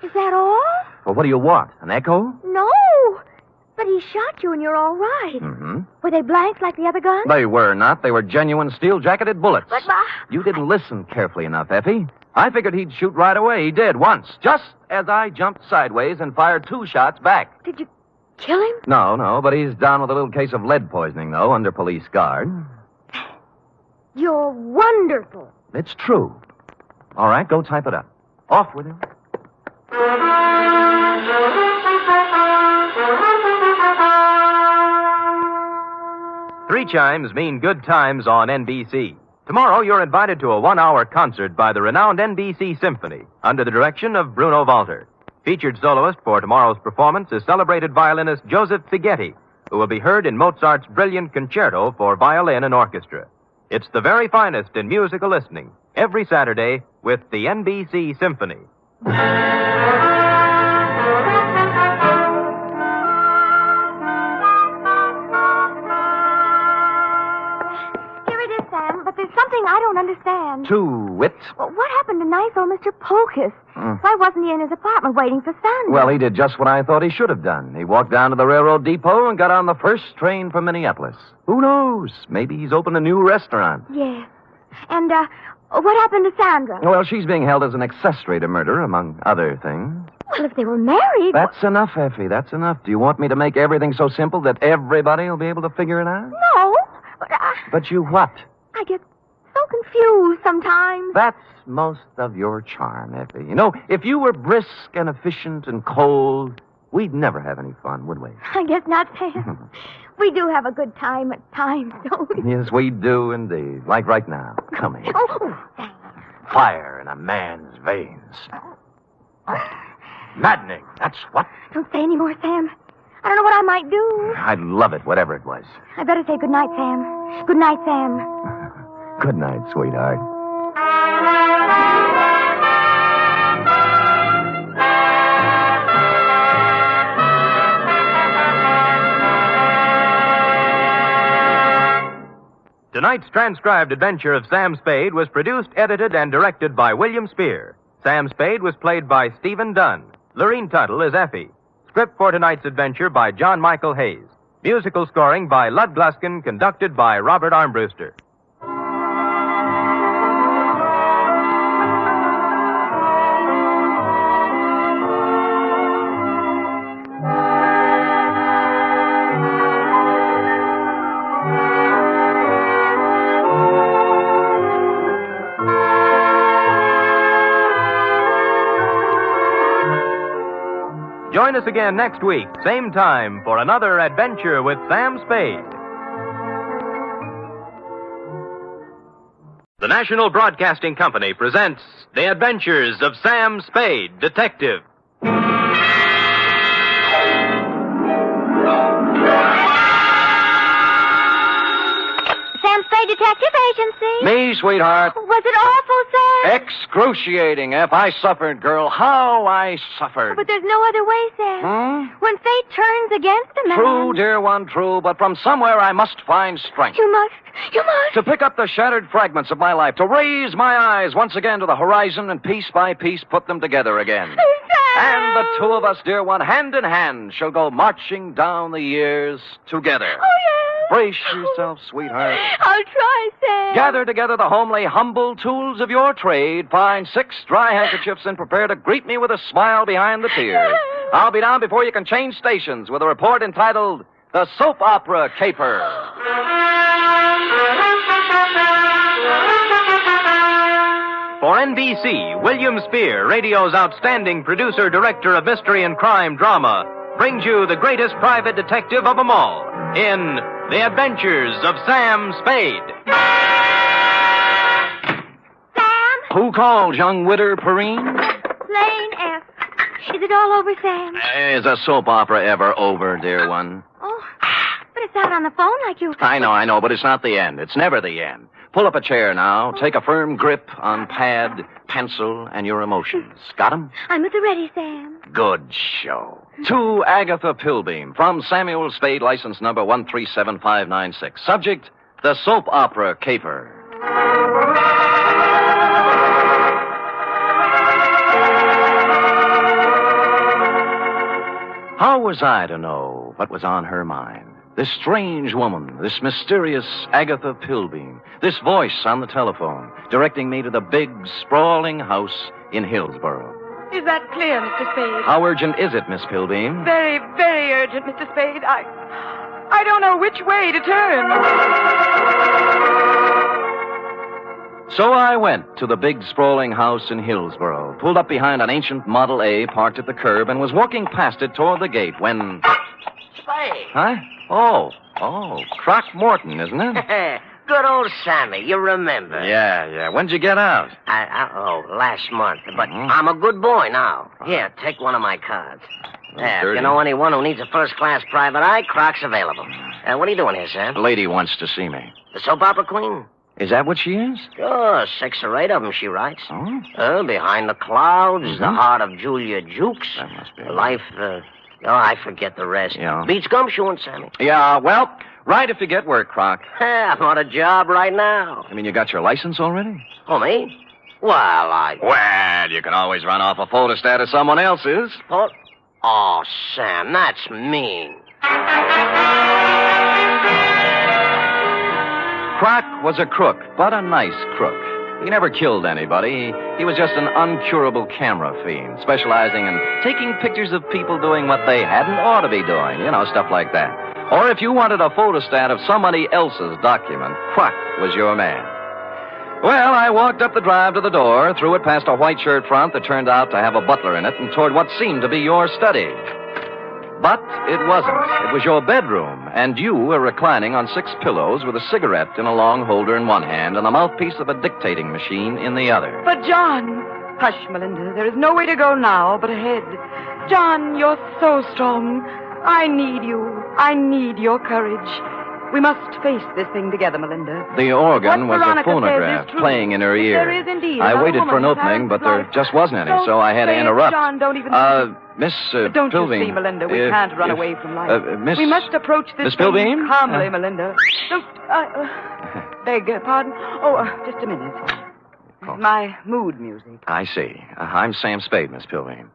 is that all? Well, what do you want? An echo? No, but he shot you and you're all right. Mm-hmm. Were they blanks like the other guns? They were not. They were genuine steel-jacketed bullets. But, You didn't listen carefully enough, Effie. I figured he'd shoot right away. He did, once. Just as I jumped sideways and fired 2 shots back. Did you kill him? No, but he's down with a little case of lead poisoning, though, under police guard. You're wonderful. It's true. All right, go type it up. Off with him. Three chimes mean good times on NBC. Tomorrow, you're invited to a 1-hour concert by the renowned NBC Symphony under the direction of Bruno Walter. Featured soloist for tomorrow's performance is celebrated violinist Joseph Fighetti, who will be heard in Mozart's brilliant concerto for violin and orchestra. It's the very finest in musical listening, every Saturday with the NBC Symphony. Here it is, Sam, but there's something I don't understand. To wit. Well, what happened to nice old Mr. Pocus? Why wasn't he in his apartment waiting for Sandra? Well, he did just what I thought he should have done. He walked down to the railroad depot and got on the first train for Minneapolis. Who knows? Maybe he's opened a new restaurant. Yes. And, what happened to Sandra? Well, she's being held as an accessory to murder, among other things. Well, if they were married... That's enough, Effie. That's enough. Do you want me to make everything so simple that everybody will be able to figure it out? No, but But you what? I get so confused sometimes. That's most of your charm, Effie. You know, if you were brisk and efficient and cold, we'd never have any fun, would we? I guess not, Sam. We do have a good time at times, don't we? Yes, we do indeed. Like right now. Come here. Oh, Fire in a man's veins. Maddening, that's what. don't say any more, Sam. I don't know what I might do. I'd love it, whatever it was. I better say good night, Sam. Good night, Sam. Good night, sweetheart. Tonight's transcribed adventure of Sam Spade was produced, edited, and directed by William Spear. Sam Spade was played by Stephen Dunne. Lorene Tuttle is Effie. Script for tonight's adventure by John Michael Hayes. Musical scoring by Lud Gluskin, conducted by Robert Armbruster. Join us again next week, same time, for another adventure with Sam Spade. The National Broadcasting Company presents The Adventures of Sam Spade, Detective. Sam Spade Detective Agency. Me, sweetheart. Was it awful, Sam? Excruciating, F. I suffered, girl. How I suffered. But there's no other way, Sam. When fate turns against a man... True, dear one, true. But from somewhere I must find strength. You must. To pick up the shattered fragments of my life, to raise my eyes once again to the horizon and piece by piece put them together again. And the two of us, dear one, hand in hand, shall go marching down the years together. Oh, yes. Brace yourself, sweetheart. I'll try, Sam. Gather together the homely, humble tools of your trade. Find 6 dry handkerchiefs and prepare to greet me with a smile behind the tears. I'll be down before you can change stations with a report entitled The Soap Opera Caper. For NBC, William Spear, radio's outstanding producer-director of mystery and crime drama, brings you the greatest private detective of them all in The Adventures of Sam Spade. Sam? Who called, young widder Perrine? Lane F. Is it all over, Sam? Is a soap opera ever over, dear one? Oh, but it's out on the phone like you... I know, but it's not the end. It's never the end. Pull up a chair now. Take a firm grip on pad, pencil, and your emotions. Got 'em? I'm at the ready, Sam. Good show. To Agatha Pilbeam, from Samuel Spade, license number 137596. Subject, the soap opera caper. How was I to know what was on her mind? This strange woman, this mysterious Agatha Pilbeam, this voice on the telephone, directing me to the big, sprawling house in Hillsboro. Is that clear, Mr. Spade? How urgent is it, Miss Pilbeam? Very, very urgent, Mr. Spade. I don't know which way to turn. So I went to the big, sprawling house in Hillsboro, pulled up behind an ancient Model A parked at the curb, and was walking past it toward the gate when... Spade. Huh? Oh, Croc Morton, isn't it? Good old Sammy, you remember. Yeah. When'd you get out? Last month. But I'm a good boy now. Here, take one of my cards. There, if you know anyone who needs a first-class private eye, Croc's available. What are you doing here, Sam? The lady wants to see me. The soap opera queen? Is that what she is? Sure, 6 or 8 of them, she writes. Behind the Clouds, The Heart of Julia Jukes. That must be Life, I forget the rest. Yeah. Beats gumshoeing, Sammy. Yeah, well, right if you get work, Croc. I'm on a job right now. You get your license already? Oh, me? Well, you can always run off a photostat of someone else's. Oh, Sam, that's mean. Croc was a crook, but a nice crook. He never killed anybody. He was just an uncurable camera fiend, specializing in taking pictures of people doing what they hadn't ought to be doing. Stuff like that. Or if you wanted a photostat of somebody else's document, Croc was your man. Well, I walked up the drive to the door, threw it past a white shirt front that turned out to have a butler in it, and toward what seemed to be your study. But it wasn't. It was your bedroom, and you were reclining on 6 pillows with a cigarette in a long holder in one hand and the mouthpiece of a dictating machine in the other. But, John... Hush, Melinda. There is no way to go now but ahead. John, you're so strong. I need you. I need your courage. We must face this thing together, Melinda. The organ What was a Veronica phonograph says is true. playing in her ear. There is indeed. I Another waited for an woman whose opening, but there life- just wasn't any, Don't so I had to say it, interrupt. John, don't even... Miss Don't Pilbeam. you see, Melinda? We can't run away from life. Miss... We must approach this Miss thing Pilbeam? calmly, Melinda. Don't... beg pardon? Just a minute. My mood music. I see. I'm Sam Spade, Miss Pilbeam.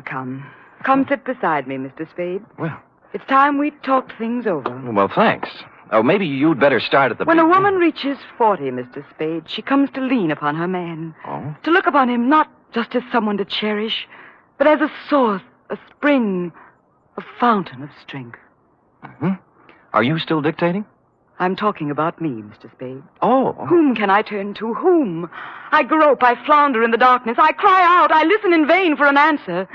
Come. Come sit beside me, Mr. Spade. Well... It's time we talked things over. Well, thanks. Oh, maybe you'd better start at the When a beginning. woman reaches 40, Mr. Spade, she comes to lean upon her man. Oh? To look upon him not just as someone to cherish, but as a source, a spring, a fountain of strength. Are you still dictating? I'm talking about me, Mr. Spade. Oh. Whom can I turn to? Whom? I grope, I flounder in the darkness. I cry out, I listen in vain for an answer.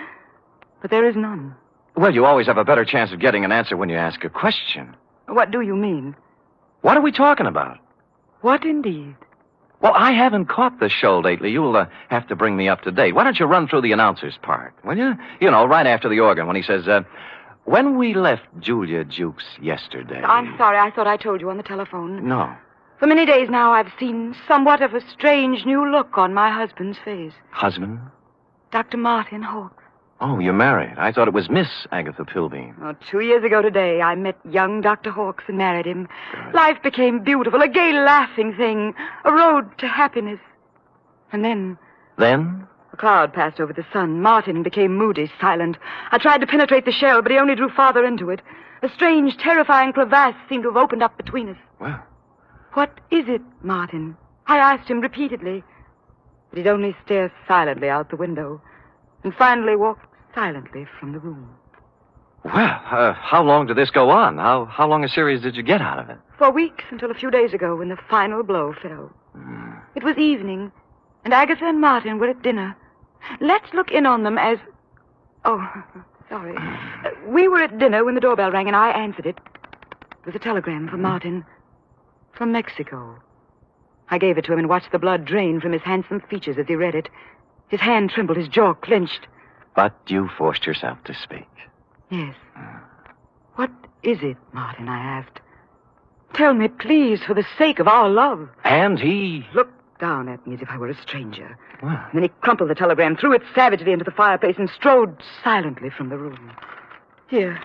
But there is none. Well, you always have a better chance of getting an answer when you ask a question. What do you mean? What are we talking about? What indeed? Well, I haven't caught the show lately. You'll have to bring me up to date. Why don't you run through the announcer's part, will you? Right after the organ when he says, when we left Julia Jukes yesterday... I'm sorry, I thought I told you on the telephone. No. For many days now, I've seen somewhat of a strange new look on my husband's face. Husband? Dr. Martin Hawkes. Oh, you're married. I thought it was Miss Agatha Pilbeam. 2 years ago today, I met young Dr. Hawkes and married him. Good. Life became beautiful, a gay, laughing thing, a road to happiness. And then... Then? A cloud passed over the sun. Martin became moody, silent. I tried to penetrate the shell, but he only drew farther into it. A strange, terrifying crevasse seemed to have opened up between us. Well... What is it, Martin? I asked him repeatedly. But he'd only stare silently out the window. And finally walked silently from the room. Well, how long did this go on? How long a series did you get out of it? For weeks, until a few days ago when the final blow fell. It was evening, and Agatha and Martin were at dinner. Let's look in on them as... Oh, sorry. We were at dinner when the doorbell rang, and I answered it. It was a telegram from Martin. From Mexico. I gave it to him and watched the blood drain from his handsome features as he read it. His hand trembled, his jaw clenched. But you forced yourself to speak. Yes. What is it, Martin? I asked. Tell me, please, for the sake of our love. And he... Looked down at me as if I were a stranger. Well. Then he crumpled the telegram, threw it savagely into the fireplace, and strode silently from the room. Here,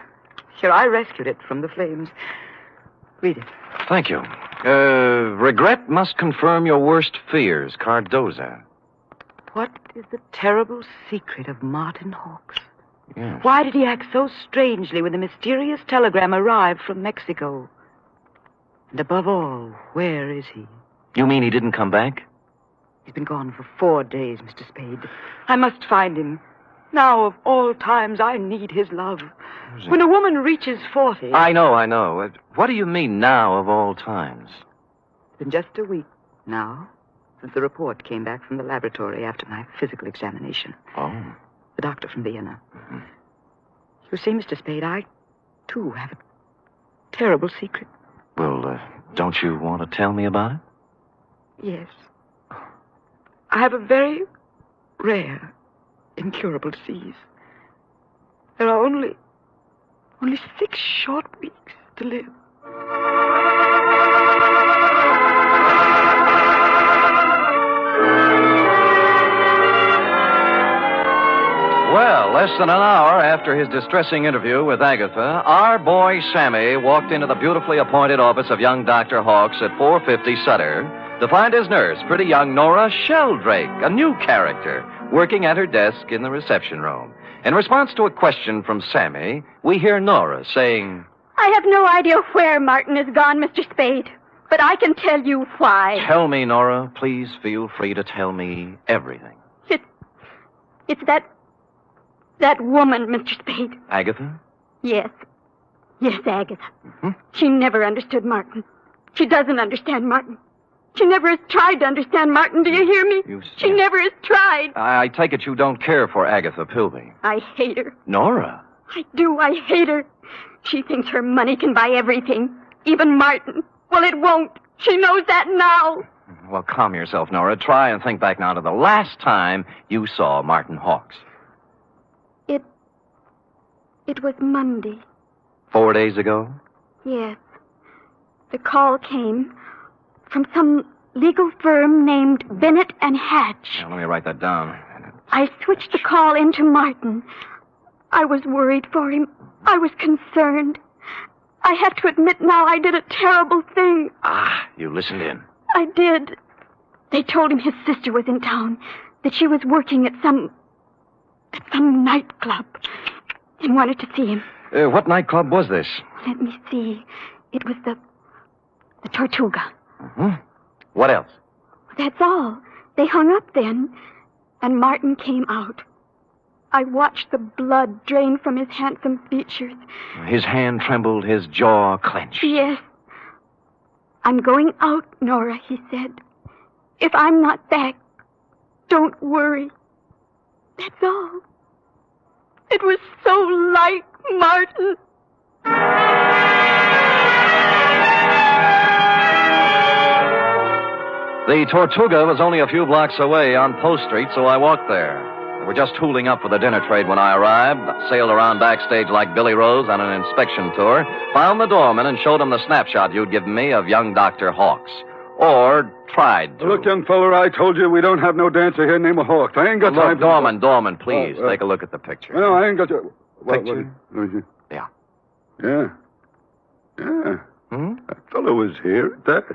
I rescued it from the flames. Read it. Thank you. Regret must confirm your worst fears, Cardoza. What is the terrible secret of Martin Hawkes? Yes. Why did he act so strangely when the mysterious telegram arrived from Mexico? And above all, where is he? You mean he didn't come back? He's been gone for 4 days, Mr. Spade. I must find him. Now, of all times, I need his love. When a woman reaches 40... I know. What do you mean now of all times? It's been just a week now. since the report came back from the laboratory after my physical examination. Oh. The doctor from Vienna. Mm-hmm. You see, Mr. Spade, I, too, have a terrible secret. Well, don't you want to tell me about it? Yes. I have a very rare, incurable disease. There are only 6 short weeks to live. Well, less than an hour after his distressing interview with Agatha, our boy Sammy walked into the beautifully appointed office of young Dr. Hawks at 450 Sutter to find his nurse, pretty young Nora Sheldrake, a new character, working at her desk in the reception room. In response to a question from Sammy, we hear Nora saying, I have no idea where Martin has gone, Mr. Spade, but I can tell you why. Tell me, Nora. Please feel free to tell me everything. It's that woman, Mr. Spade. Agatha? Yes, Agatha. Mm-hmm. She never understood Martin. She doesn't understand Martin. She never has tried to understand Martin. Do you hear me? She never has tried. I take it you don't care for Agatha Pilby. I hate her. Nora? I do. I hate her. She thinks her money can buy everything, even Martin. Well, it won't. She knows that now. Well, calm yourself, Nora. Try and think back now to the last time you saw Martin Hawks. It was Monday. 4 days ago? Yes. The call came from some legal firm named Bennett and Hatch. Now, let me write that down. I switched the call into Martin. I was worried for him. I was concerned. I have to admit now I did a terrible thing. Ah, you listened in. I did. They told him his sister was in town, that she was working at some nightclub, and wanted to see him. What nightclub was this? Let me see. It was the Tortuga. Mm-hmm. What else? That's all. They hung up then, and Martin came out. I watched the blood drain from his handsome features. His hand trembled, his jaw clenched. Yes. I'm going out, Nora, he said. If I'm not back, don't worry. That's all. It was so like Martin. The Tortuga was only a few blocks away on Post Street, so I walked there. We were just tooling up for the dinner trade when I arrived, sailed around backstage like Billy Rose on an inspection tour, found the doorman and showed him the snapshot you'd given me of young Dr. Hawks. Or tried to. Look, young feller, I told you we don't have no dancer here named Hawks. I ain't got time for... Doorman, please, take a look at the picture. No, I ain't got to... Picture? Yeah. Yeah. That fellow was here at that.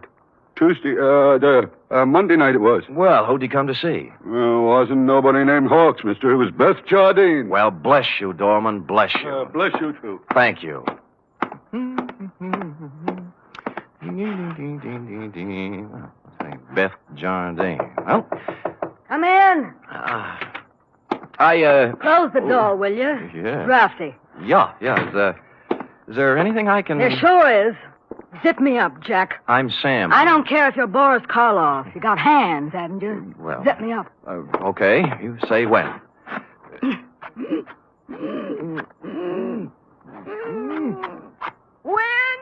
Monday night it was. Well, who'd he come to see? Well, wasn't nobody named Hawks, mister. It was Beth Jardine. Well, bless you, Doorman, bless you. Bless you, too. Thank you. Beth Jardine. Well, come in. Close the door, will you? Yeah. Drafty. Yeah. Is there anything I can... There sure is. Zip me up, Jack. I'm Sam. I don't care if you're Boris Karloff. You got hands, haven't you? Well... Zip me up. Okay. You say when. When?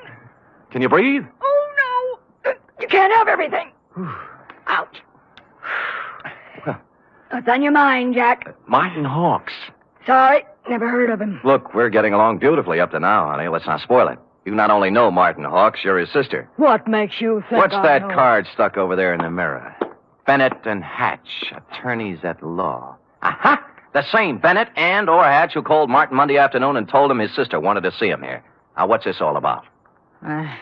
Can you breathe? Oh, no. You can't have everything. Ouch. What's on your mind, Jack? Martin Hawks. Sorry, never heard of him. Look, we're getting along beautifully up to now, honey. Let's not spoil it. You not only know Martin Hawks, you're his sister. What makes you think What's that know? card stuck over there in the mirror? Bennett and Hatch, attorneys at law. Aha! The same Bennett and or Hatch who called Martin Monday afternoon and told him his sister wanted to see him here. Now, what's this all about? I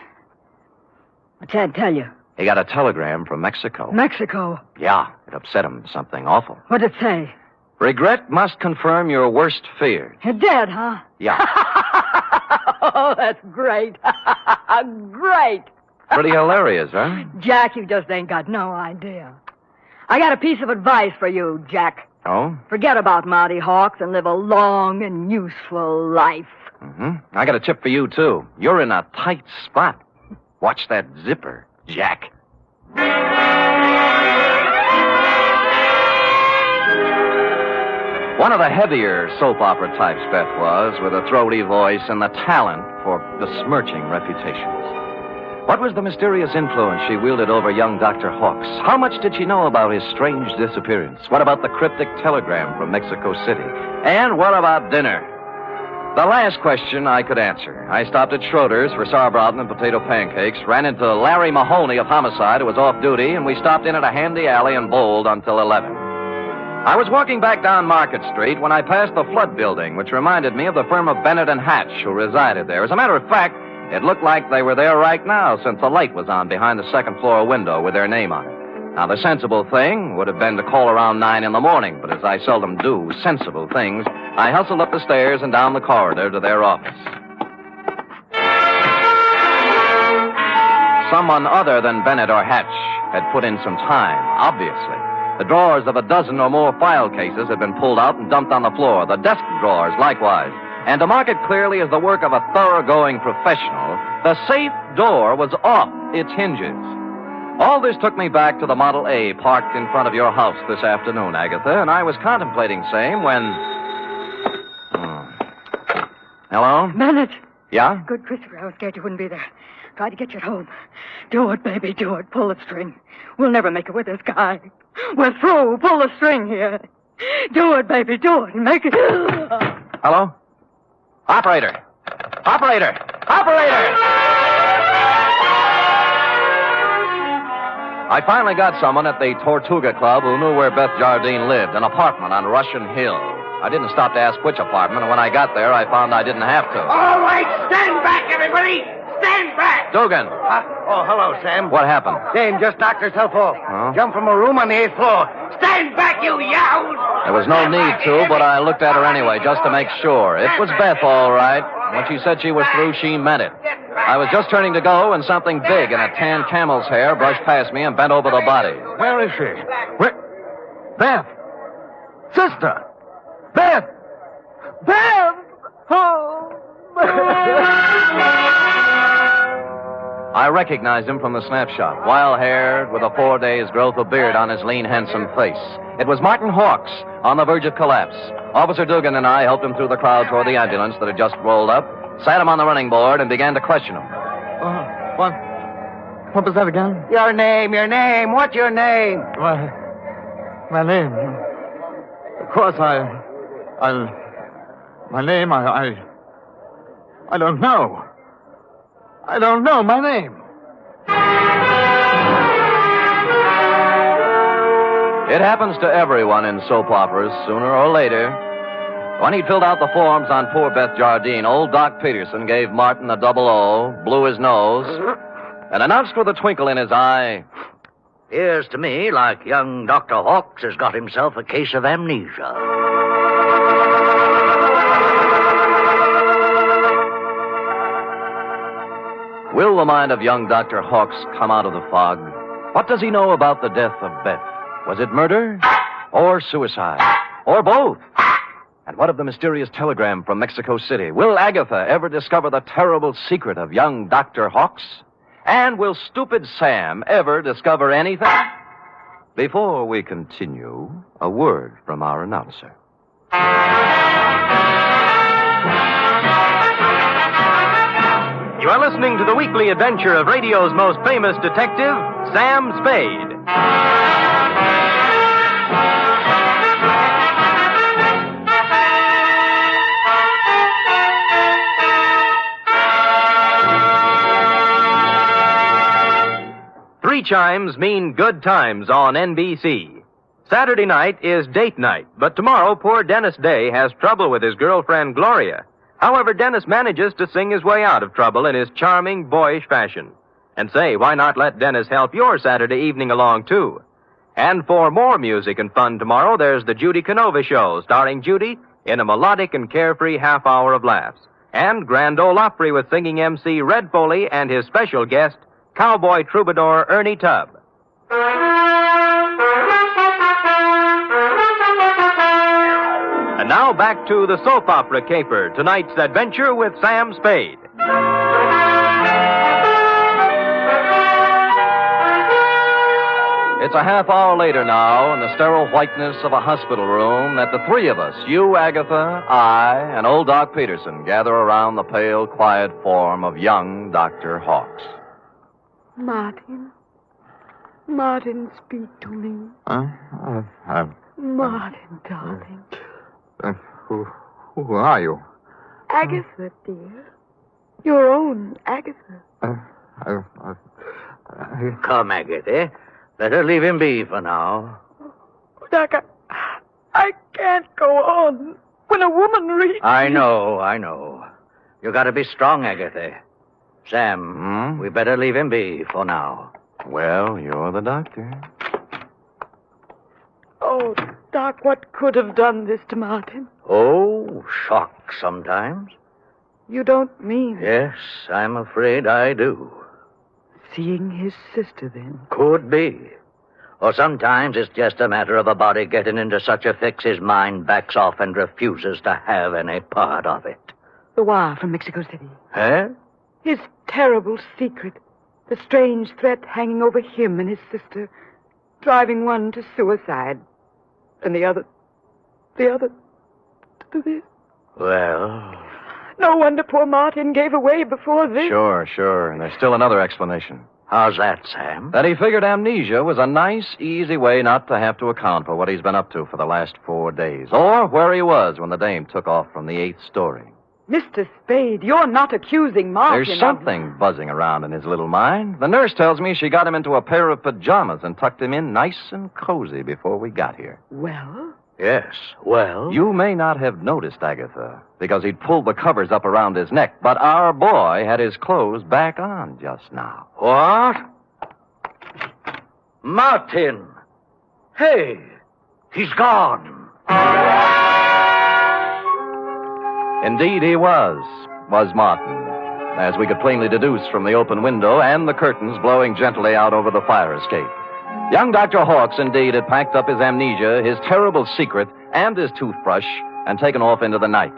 can't tell you. He got a telegram from Mexico. Mexico? Yeah, it upset him. Something awful. What'd it say? Regret must confirm your worst fears. You're dead, huh? Yeah. Oh, that's great. Great. Pretty hilarious, huh? Jack, you just ain't got no idea. I got a piece of advice for you, Jack. Oh? Forget about Marty Hawks and live a long and useful life. Mm-hmm. I got a tip for you, too. You're in a tight spot. Watch that zipper, Jack. One of the heavier soap opera types, Beth was, with a throaty voice and the talent for besmirching reputations. What was the mysterious influence she wielded over young Dr. Hawks? How much did she know about his strange disappearance? What about the cryptic telegram from Mexico City? And what about dinner? The last question I could answer. I stopped at Schroeder's for sauerbraten and potato pancakes, ran into Larry Mahoney of Homicide, who was off duty, and we stopped in at a handy alley and bowled until 11. I was walking back down Market Street when I passed the Flood Building, which reminded me of the firm of Bennett and Hatch, who resided there. As a matter of fact, it looked like they were there right now, since the light was on behind the second-floor window with their name on it. Now, the sensible thing would have been to call around 9 in the morning, but as I seldom do sensible things, I hustled up the stairs and down the corridor to their office. Someone other than Bennett or Hatch had put in some time, obviously. The drawers of a dozen or more file cases had been pulled out and dumped on the floor, the desk drawers likewise. And to mark it clearly as the work of a thoroughgoing professional, the safe door was off its hinges. All this took me back to the Model A parked in front of your house this afternoon, Agatha, and I was contemplating same when... Hello? Bennett. Yeah? Good, Christopher. I was scared you wouldn't be there. Tried to get you home. Do it, baby, do it. Pull the string. We'll never make it with this guy. We're through. Pull the string here. Do it, baby, do it. Make it... Hello? Operator! Operator! Operator! I finally got someone at the Tortuga Club who knew where Beth Jardine lived, an apartment on Russian Hill. I didn't stop to ask which apartment, and when I got there, I found I didn't have to. All right, stand back, everybody! Stand back! Dugan! Hello, Sam. What happened? Dame just knocked herself off. Huh? Jumped from a room on the 8th floor. Stand back, you yahoos! There was no need to, but I looked at her anyway, just to make sure. It was Beth, all right. When she said she was through, she meant it. I was just turning to go, and something big in a tan camel's hair brushed past me and bent over the body. Where is she? Where? Beth! Sister! Beth! Beth! Oh! I recognized him from the snapshot. Wild-haired, with a 4 days' growth of beard on his lean, handsome face. It was Martin Hawks, on the verge of collapse. Officer Dugan and I helped him through the crowd toward the ambulance that had just rolled up, sat him on the running board, and began to question him. What was that again? Your name. What's your name? My name. Of course, my name, I don't know. I don't know my name. It happens to everyone in soap operas, sooner or later. When he filled out the forms on poor Beth Jardine, old Doc Peterson gave Martin a double O, blew his nose, and announced with a twinkle in his eye, "Appears to me like young Dr. Hawks has got himself a case of amnesia." Will the mind of young Dr. Hawks come out of the fog? What does he know about the death of Beth? Was it murder? Or suicide? Or both? And what of the mysterious telegram from Mexico City? Will Agatha ever discover the terrible secret of young Dr. Hawks? And will stupid Sam ever discover anything? Before we continue, a word from our announcer. You are listening to the weekly adventure of radio's most famous detective, Sam Spade. Three chimes mean good times on NBC. Saturday night is date night, but tomorrow poor Dennis Day has trouble with his girlfriend Gloria. However, Dennis manages to sing his way out of trouble in his charming, boyish fashion. And say, why not let Dennis help your Saturday evening along, too? And for more music and fun tomorrow, there's the Judy Canova Show, starring Judy in a melodic and carefree half hour of laughs. And Grand Ole Opry with singing MC Red Foley and his special guest, cowboy troubadour Ernie Tubb. And now back to the soap opera caper, tonight's adventure with Sam Spade. It's a half hour later now, in the sterile whiteness of a hospital room, that the three of us, you, Agatha, I, and old Doc Peterson, gather around the pale, quiet form of young Dr. Hawks. Martin. Martin, speak to me. Martin, darling. Who are you? Agatha, dear. Your own Agatha. Come, Agatha. Better leave him be for now. Doc, I can't go on. When a woman reads... I know. You gotta be strong, Agatha. Sam, we better leave him be for now. Well, you're the doctor. Oh, Doc, what could have done this to Martin? Oh, shock sometimes. You don't mean... Yes, I'm afraid I do. Seeing his sister, then? Could be. Or sometimes it's just a matter of a body getting into such a fix his mind backs off and refuses to have any part of it. The wire from Mexico City. Huh? His terrible secret. The strange threat hanging over him and his sister. Driving one to suicide. And the other to this. Well... No wonder poor Martin gave away before this. Sure. And there's still another explanation. How's that, Sam? That he figured amnesia was a nice, easy way not to have to account for what he's been up to for the last 4 days. Or where he was when the dame took off from the 8th story. Mr. Spade, you're not accusing Martin. There's something buzzing around in his little mind. The nurse tells me she got him into a pair of pajamas and tucked him in nice and cozy before we got here. Well? Yes, well? You may not have noticed, Agatha, because he'd pulled the covers up around his neck, but our boy had his clothes back on just now. What? Martin! Hey, he's gone. Indeed he was Martin, as we could plainly deduce from the open window and the curtains blowing gently out over the fire escape. Young Dr. Hawks, indeed, had packed up his amnesia, his terrible secret, and his toothbrush, and taken off into the night.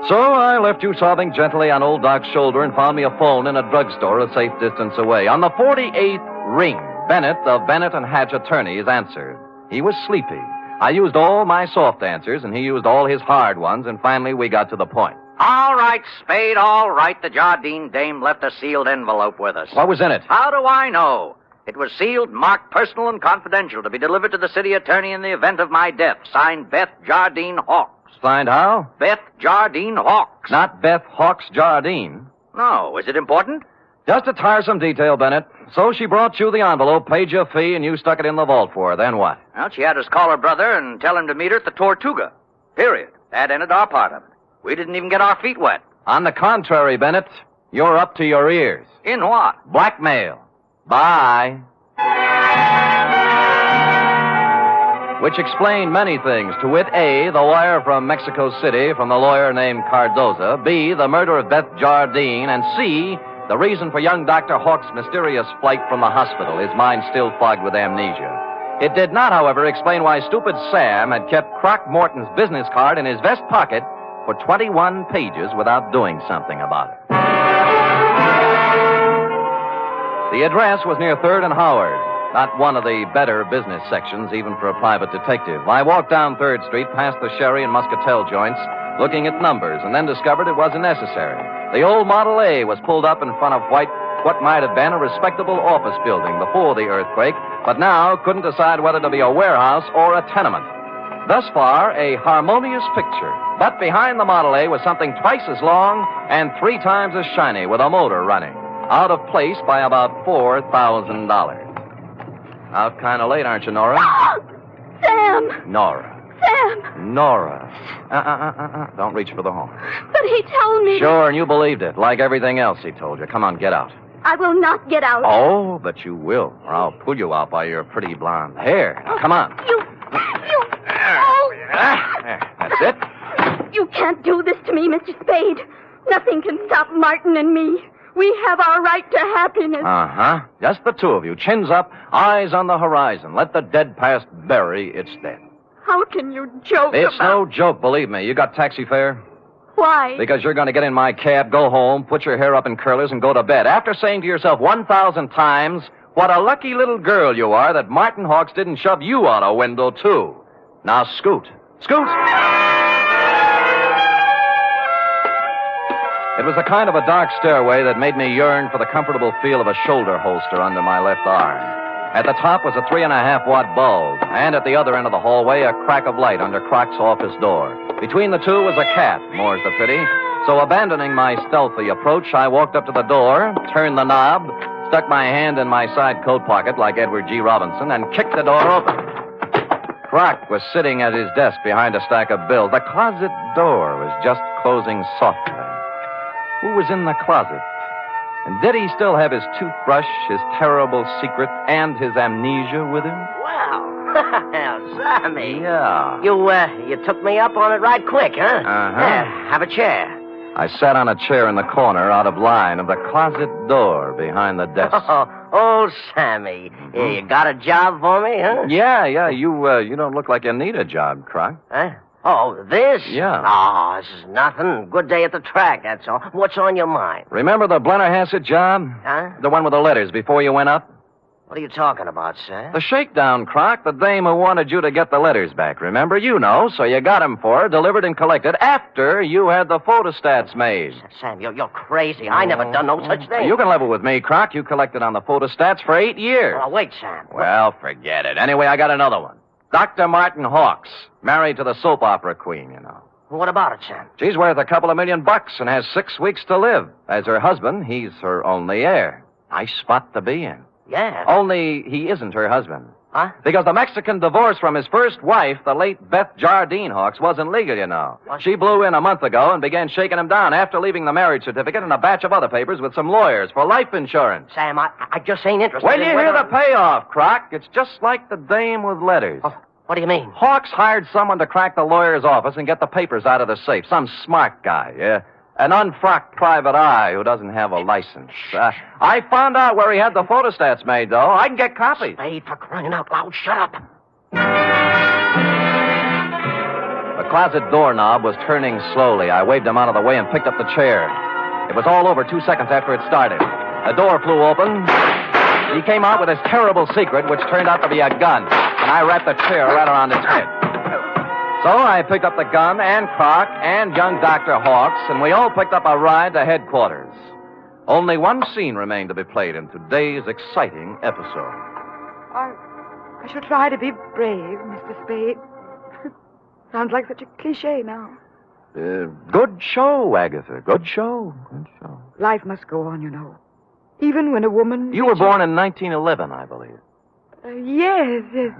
So I left you sobbing gently on old Doc's shoulder and found me a phone in a drugstore a safe distance away. On the 48th ring, Bennett of Bennett and Hatch attorneys answered. He was sleepy. I used all my soft answers, and he used all his hard ones, and finally we got to the point. All right, Spade, all right. The Jardine dame left a sealed envelope with us. What was in it? How do I know? It was sealed, marked personal and confidential, to be delivered to the city attorney in the event of my death. Signed, Beth Jardine Hawks. Signed how? Beth Jardine Hawks. Not Beth Hawks Jardine. No. Is it important? Just a tiresome detail, Bennett. So she brought you the envelope, paid you a fee, and you stuck it in the vault for her. Then what? Well, she had us call her brother and tell him to meet her at the Tortuga. Period. That ended our part of it. We didn't even get our feet wet. On the contrary, Bennett, you're up to your ears. In what? Blackmail. Bye. Which explained many things. To wit, A, the wire from Mexico City from the lawyer named Cardoza. B, the murder of Beth Jardine. And C, the reason for young Dr. Hawks' mysterious flight from the hospital, his mind still fogged with amnesia. It did not, however, explain why stupid Sam had kept Croc Morton's business card in his vest pocket for 21 pages without doing something about it. The address was near 3rd and Howard, not one of the better business sections, even for a private detective. I walked down 3rd Street, past the sherry and muscatel joints, looking at numbers, and then discovered it wasn't necessary. The old Model A was pulled up in front of what might have been a respectable office building before the earthquake, but now couldn't decide whether to be a warehouse or a tenement. Thus far, a harmonious picture. But behind the Model A was something twice as long and 3 times as shiny, with a motor running. Out of place by about $4,000. Out kind of late, aren't you, Nora? Sam! Nora. Sam! Nora. Don't reach for the horn. But he told me... Sure, and you believed it, like everything else he told you. Come on, get out. I will not get out. Oh, but you will, or I'll pull you out by your pretty blonde hair. Now, come on. You... Oh! There, that's it. You can't do this to me, Mr. Spade. Nothing can stop Martin and me. We have our right to happiness. Uh-huh. Just the two of you. Chins up, eyes on the horizon. Let the dead past bury its dead. How can you joke It's about... no joke, believe me. You got taxi fare? Why? Because you're going to get in my cab, go home, put your hair up in curlers, and go to bed. After saying to yourself 1,000 times, What a lucky little girl you are that Martin Hawks didn't shove you out a window, too. Now scoot. Scoot! It was a kind of a dark stairway that made me yearn for the comfortable feel of a shoulder holster under my left arm. At the top was a 3.5-watt bulb, and at the other end of the hallway, a crack of light under Croc's office door. Between the two was a cat, more's the pity. So abandoning my stealthy approach, I walked up to the door, turned the knob, stuck my hand in my side coat pocket like Edward G. Robinson, and kicked the door open. Croc was sitting at his desk behind a stack of bills. The closet door was just closing softly. Who was in the closet? And did he still have his toothbrush, his terrible secret, and his amnesia with him? Well, Sammy. Yeah. You took me up on it right quick, huh? Uh-huh. Yeah, have a chair. I sat on a chair in the corner out of line of the closet door behind the desk. Oh, Sammy. Yeah, you got a job for me, huh? Yeah. You don't look like you need a job, Croc. Huh? Oh, this? Yeah. Oh, this is nothing. Good day at the track, that's all. What's on your mind? Remember the Blennerhassett job? Huh? The one with the letters before you went up? What are you talking about, Sam? The shakedown, Croc. The dame who wanted you to get the letters back. Remember? You know, so you got them for her, delivered and collected after you had the photostats made. Sam, you're crazy. I never done no such thing. You can level with me, Croc. You collected on the photostats for 8 years. Oh, wait, Sam. Well, forget it. Anyway, I got another one. Dr. Martin Hawks, married to the soap opera queen, you know. What about it, Sam? She's worth a couple of $1 million and has 6 weeks to live. As her husband, he's her only heir. Nice spot to be in. Yeah. Only he isn't her husband. Huh? Because the Mexican divorce from his first wife, the late Beth Jardine Hawks, wasn't legal, you know. What? She blew in a month ago and began shaking him down after leaving the marriage certificate and a batch of other papers with some lawyers for life insurance. Sam, I just ain't interested When in you whether... hear the payoff, Croc, it's just like the dame with letters. Oh, what do you mean? Hawks hired someone to crack the lawyer's office and get the papers out of the safe. Some smart guy, yeah. An unfrocked private eye who doesn't have a license. I found out where he had the photostats made, though. I can get copies. Spade, for crying out loud, shut up. The closet doorknob was turning slowly. I waved him out of the way and picked up the chair. It was all over 2 seconds after it started. The door flew open. He came out with his terrible secret, which turned out to be a gun. And I wrapped the chair right around his head. So I picked up the gun and Croc and young Dr. Hawks, and we all picked up a ride to headquarters. Only one scene remained to be played in today's exciting episode. I shall try to be brave, Mr. Spade. Sounds like such a cliche now. Good show, Agatha. Good show. Good show. Life must go on, you know. Even when a woman... You were born in 1911, I believe. Yes.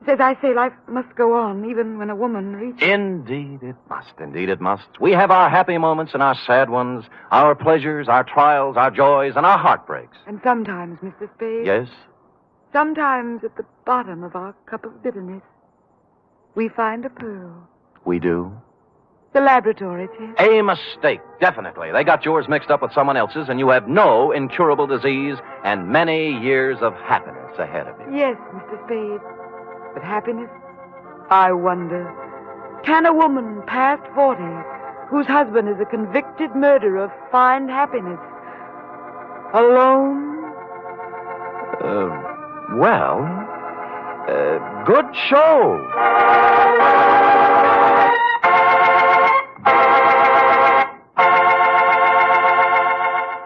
As I say, life must go on, even when a woman reaches... Indeed it must. Indeed it must. We have our happy moments and our sad ones, our pleasures, our trials, our joys, and our heartbreaks. And sometimes, Mr. Spade... Yes? Sometimes at the bottom of our cup of bitterness, we find a pearl. We do? The laboratory test. A mistake, definitely. They got yours mixed up with someone else's, and you have no incurable disease and many years of happiness ahead of you. Yes, Mr. Spade. But happiness? I wonder. Can a woman past 40, whose husband is a convicted murderer, find happiness? Alone? Good show.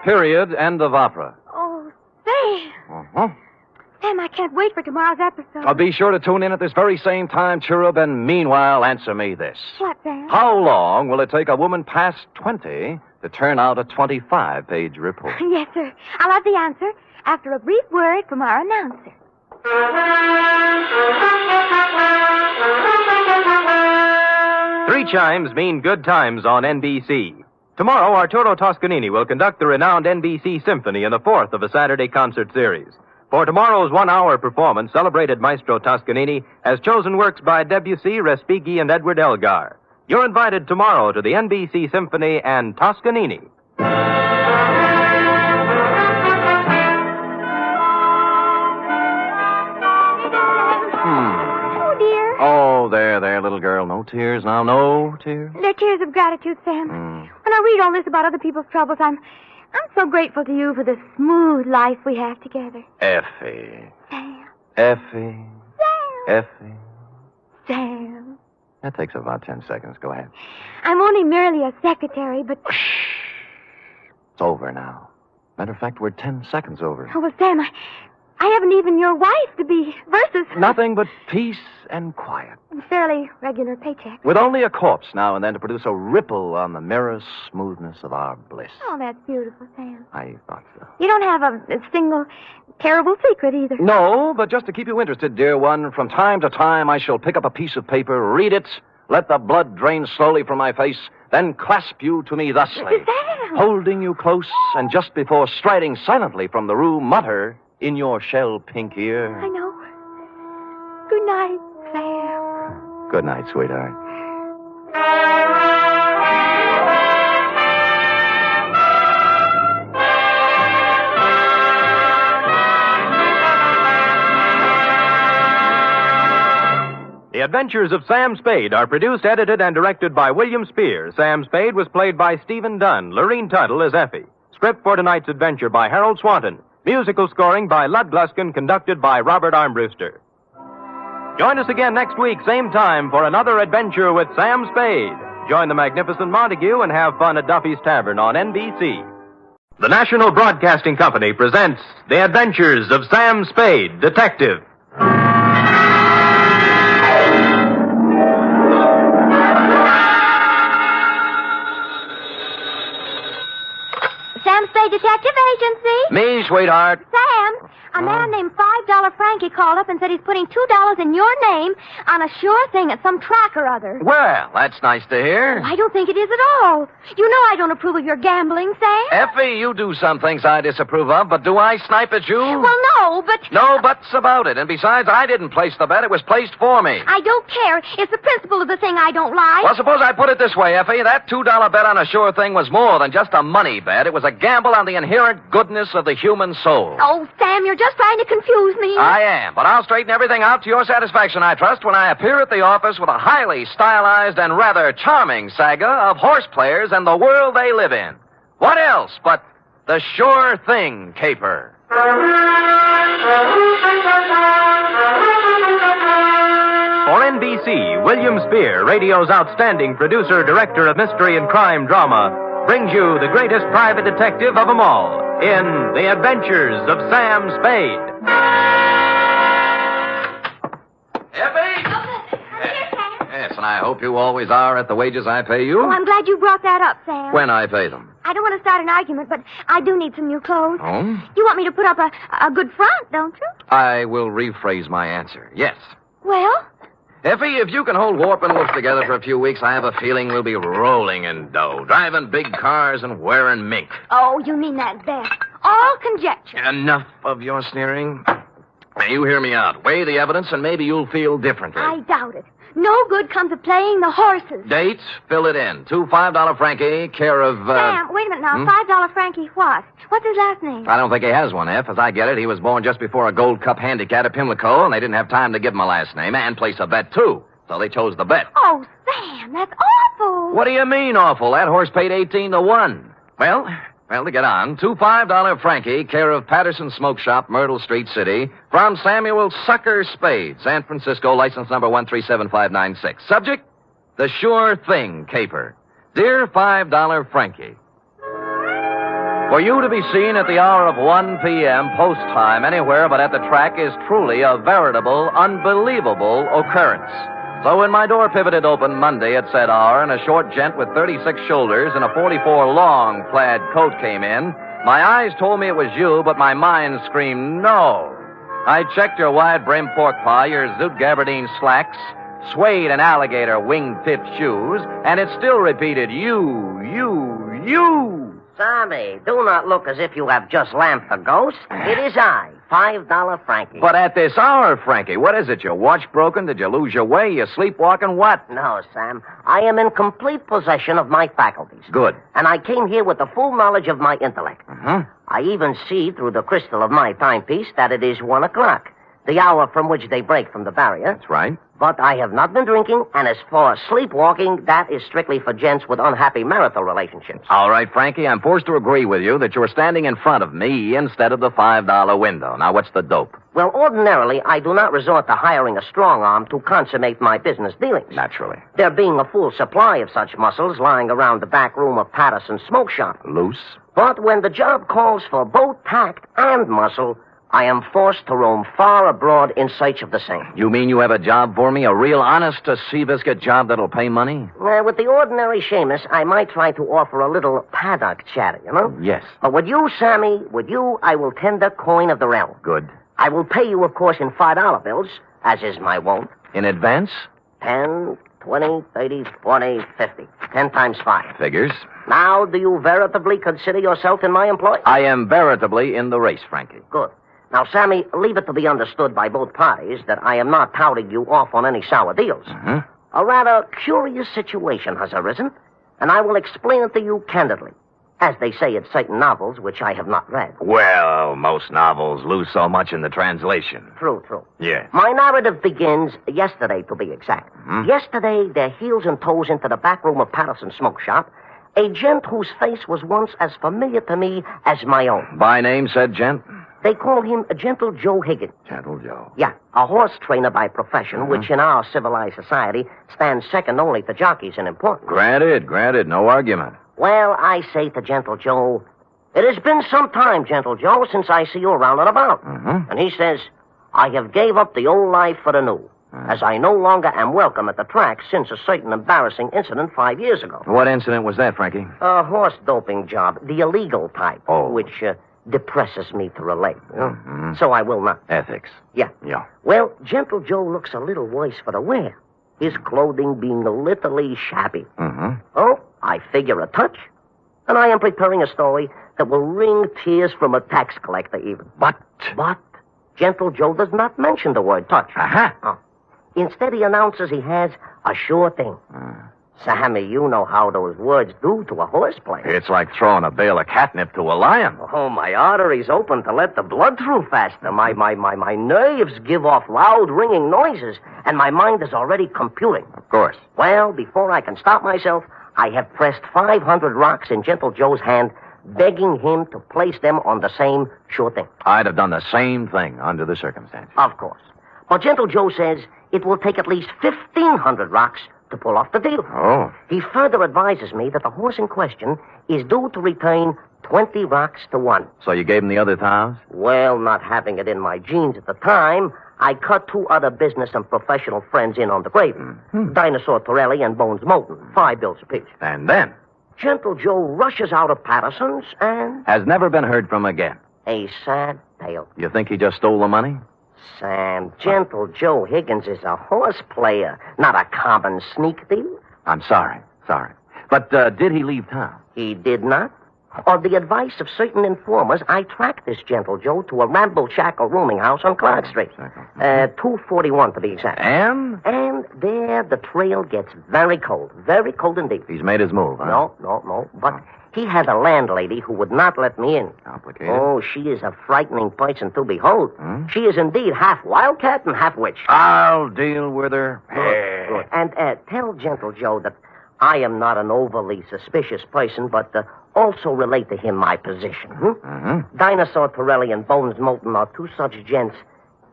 Period. End of opera. Oh, say. Uh-huh. Sam, I can't wait for tomorrow's episode. I'll be sure to tune in at this very same time, Cherub, and meanwhile, answer me this. What, Sam? How long will it take a woman past 20 to turn out a 25-page report? Yes, sir. I'll have the answer after a brief word from our announcer. 3 chimes mean good times on NBC. Tomorrow, Arturo Toscanini will conduct the renowned NBC Symphony in the 4th of a Saturday concert series. For tomorrow's 1-hour performance, celebrated Maestro Toscanini has chosen works by Debussy, Respighi, and Edward Elgar. You're invited tomorrow to the NBC Symphony and Toscanini. Oh, dear. Oh, there, little girl. No tears now. No tears. They're tears of gratitude, Sam. When I read all this about other people's troubles, I'm I'm so grateful to you for the smooth life we have together. Effie. Sam. Effie. Sam. Effie. Sam. That takes about 10 seconds. Go ahead. I'm only merely a secretary, but... It's over now. Matter of fact, we're 10 seconds over. Oh, well, Sam, I haven't even your wife to be versus... Nothing but peace and quiet. Fairly regular paycheck. With only a corpse now and then to produce a ripple on the mirror smoothness of our bliss. Oh, that's beautiful, Sam. I thought so. You don't have a single terrible secret either. No, but just to keep you interested, dear one, from time to time I shall pick up a piece of paper, read it, let the blood drain slowly from my face, then clasp you to me thusly, Sam! holding you close, and just before striding silently from the room, mutter in your shell-pink ear. I know. Good night, Sam. Good night, sweetheart. The Adventures of Sam Spade are produced, edited, and directed by William Spear. Sam Spade was played by Stephen Dunne. Lorene Tuttle as Effie. Script for tonight's adventure by Harold Swanton. Musical scoring by Lud Gluskin, conducted by Robert Armbruster. Join us again next week, same time, for another adventure with Sam Spade. Join the magnificent Montague and have fun at Duffy's Tavern on NBC. The National Broadcasting Company presents The Adventures of Sam Spade, Detective. Sam Spade Detective Agency. Me, sweetheart. Sam, a man named $5 Frankie called up and said he's putting $2 in your name on a sure thing at some track or other. Well, that's nice to hear. I don't think it is at all. You know I don't approve of your gambling, Sam. Effie, you do some things I disapprove of, but do I snipe at you? Well, no, but... No buts about it. And besides, I didn't place the bet. It was placed for me. I don't care. It's the principle of the thing I don't like. Well, suppose I put it this way, Effie. That $2 bet on a sure thing was more than just a money bet. It was a gamble on the inherent goodness of the human soul. Oh, Sam, you're just trying to confuse me. I am, but I'll straighten everything out to your satisfaction, I trust, when I appear at the office with a highly stylized and rather charming saga of horse players and the world they live in. What else but the sure thing caper? For NBC, William Spear, radio's outstanding producer, director of mystery and crime drama, brings you the greatest private detective of them all in The Adventures of Sam Spade. Yes, and I hope you always are at the wages I pay you. Oh, I'm glad you brought that up, Sam. When I pay them. I don't want to start an argument, but I do need some new clothes. Oh? You want me to put up a good front, don't you? I will rephrase my answer. Yes. Well? Effie, if you can hold Warp and Wolf together for a few weeks, I have a feeling we'll be rolling in dough, driving big cars and wearing mink. Oh, you mean that best. All conjecture. Enough of your sneering. Now, you hear me out. Weigh the evidence, and maybe you'll feel differently. I doubt it. No good comes of playing the horses. Dates, fill it in. Two $5 Frankie, care of... Sam, wait a minute now. $5 Frankie what? What's his last name? I don't think he has one, F. As I get it, he was born just before a Gold Cup handicap at Pimlico, and they didn't have time to give him a last name and place a bet, too. So they chose the bet. Oh, Sam, that's awful. What do you mean, awful? That horse paid 18-1. Well, to get on, two $5 Frankie, care of Patterson Smoke Shop, Myrtle Street, City, from Samuel Sucker Spade, San Francisco, license number 1375596. Subject, the sure thing caper. Dear $5 Frankie, for you to be seen at the hour of 1 p.m. post time anywhere but at the track is truly a veritable, unbelievable occurrence. So when my door pivoted open Monday at said hour and a short gent with 36 shoulders and a 44 long plaid coat came in, my eyes told me it was you, but my mind screamed no. I checked your wide-brimmed pork pie, your zoot gabardine slacks, suede and alligator wing-tip shoes, and it still repeated you. Sammy, do not look as if you have just lamped the ghost. It is I, $5 Frankie. But at this hour, Frankie, what is it? Your watch broken? Did you lose your way? You sleepwalking? What? No, Sam. I am in complete possession of my faculties. Good. And I came here with the full knowledge of my intellect. I even see through the crystal of my timepiece that it is 1 o'clock, the hour from which they break from the barrier. That's right. But I have not been drinking, and as for sleepwalking, that is strictly for gents with unhappy marital relationships. All right, Frankie, I'm forced to agree with you that you're standing in front of me instead of the $5 window. Now, what's the dope? Well, ordinarily, I do not resort to hiring a strong arm to consummate my business dealings. Naturally. There being a full supply of such muscles lying around the back room of Patterson's smoke shop. Loose? But when the job calls for both tact and muscle, I am forced to roam far abroad in search of the same. You mean you have a job for me? A real honest-to-sea-biscuit job that'll pay money? With the ordinary Seamus, I might try to offer a little paddock chatter, you know? Yes. But with you, Sammy, with you, I will tender coin of the realm. Good. I will pay you, of course, in $5 bills, as is my wont. In advance? 10, 20, 30, 40, 50. 10 times 5. Figures. Now, do you veritably consider yourself in my employ? I am veritably in the race, Frankie. Good. Now, Sammy, leave it to be understood by both parties that I am not touting you off on any sour deals. Mm-hmm. A rather curious situation has arisen, and I will explain it to you candidly, as they say in certain novels which I have not read. Well, most novels lose so much in the translation. True. Yeah. My narrative begins yesterday, to be exact. Mm-hmm. Yesterday, their heels and toes into the back room of Patterson's smoke shop, a gent whose face was once as familiar to me as my own. By name, said gent? They call him Gentle Joe Higgins. Gentle Joe. Yeah, a horse trainer by profession, which in our civilized society stands second only to jockeys in importance. Granted, no argument. Well, I say to Gentle Joe, it has been some time, Gentle Joe, since I see you around and about. Mm-hmm. And he says, I have gave up the old life for the new, as I no longer am welcome at the track since a certain embarrassing incident 5 years ago. What incident was that, Frankie? A horse doping job, the illegal type, Oh. which depresses me to relate. You know? Mm-hmm. So I will not. Ethics. Yeah. Yeah. Well, Gentle Joe looks a little worse for the wear, his clothing being literally shabby. Mm-hmm. Oh, I figure a touch, and I am preparing a story that will wring tears from a tax collector even. But Gentle Joe does not mention the word touch. Uh-huh. Oh. Instead, he announces he has a sure thing. Sammy, you know how those words do to a horse player. It's like throwing a bale of catnip to a lion. Oh, my arteries open to let the blood through faster. My nerves give off loud, ringing noises, and my mind is already computing. Of course. Well, before I can stop myself, I have pressed 500 rocks in Gentle Joe's hand, begging him to place them on the same sure thing. I'd have done the same thing under the circumstances. Of course. But Gentle Joe says it will take at least 1,500 rocks to pull off the deal. Oh. He further advises me that the horse in question is due to return 20 rocks to 1. So you gave him the other 1,000? Well, not having it in my genes at the time, I cut 2 other business and professional friends in on the gravy. Dinosaur Torelli and Bones Moulton, 5 bills apiece. And then? Gentle Joe rushes out of Patterson's and... Has never been heard from again. A sad tale. You think he just stole the money? Sam, Gentle Joe Higgins is a horse player, not a common sneak thief. I'm sorry. But did he leave town? He did not. On the advice of certain informers, I tracked this Gentle Joe to a ramble-shackle rooming house on Clark Street. 241 to be exact. And? And there the trail gets very cold indeed. He's made his move, huh? No. But he had a landlady who would not let me in. Complicated. Oh, she is a frightening person to behold. She is indeed half wildcat and half witch. I'll deal with her. Good. And tell Gentle Joe that I am not an overly suspicious person, but also relate to him my position. Dinosaur Torelli and Bones Moulton are 2 such gents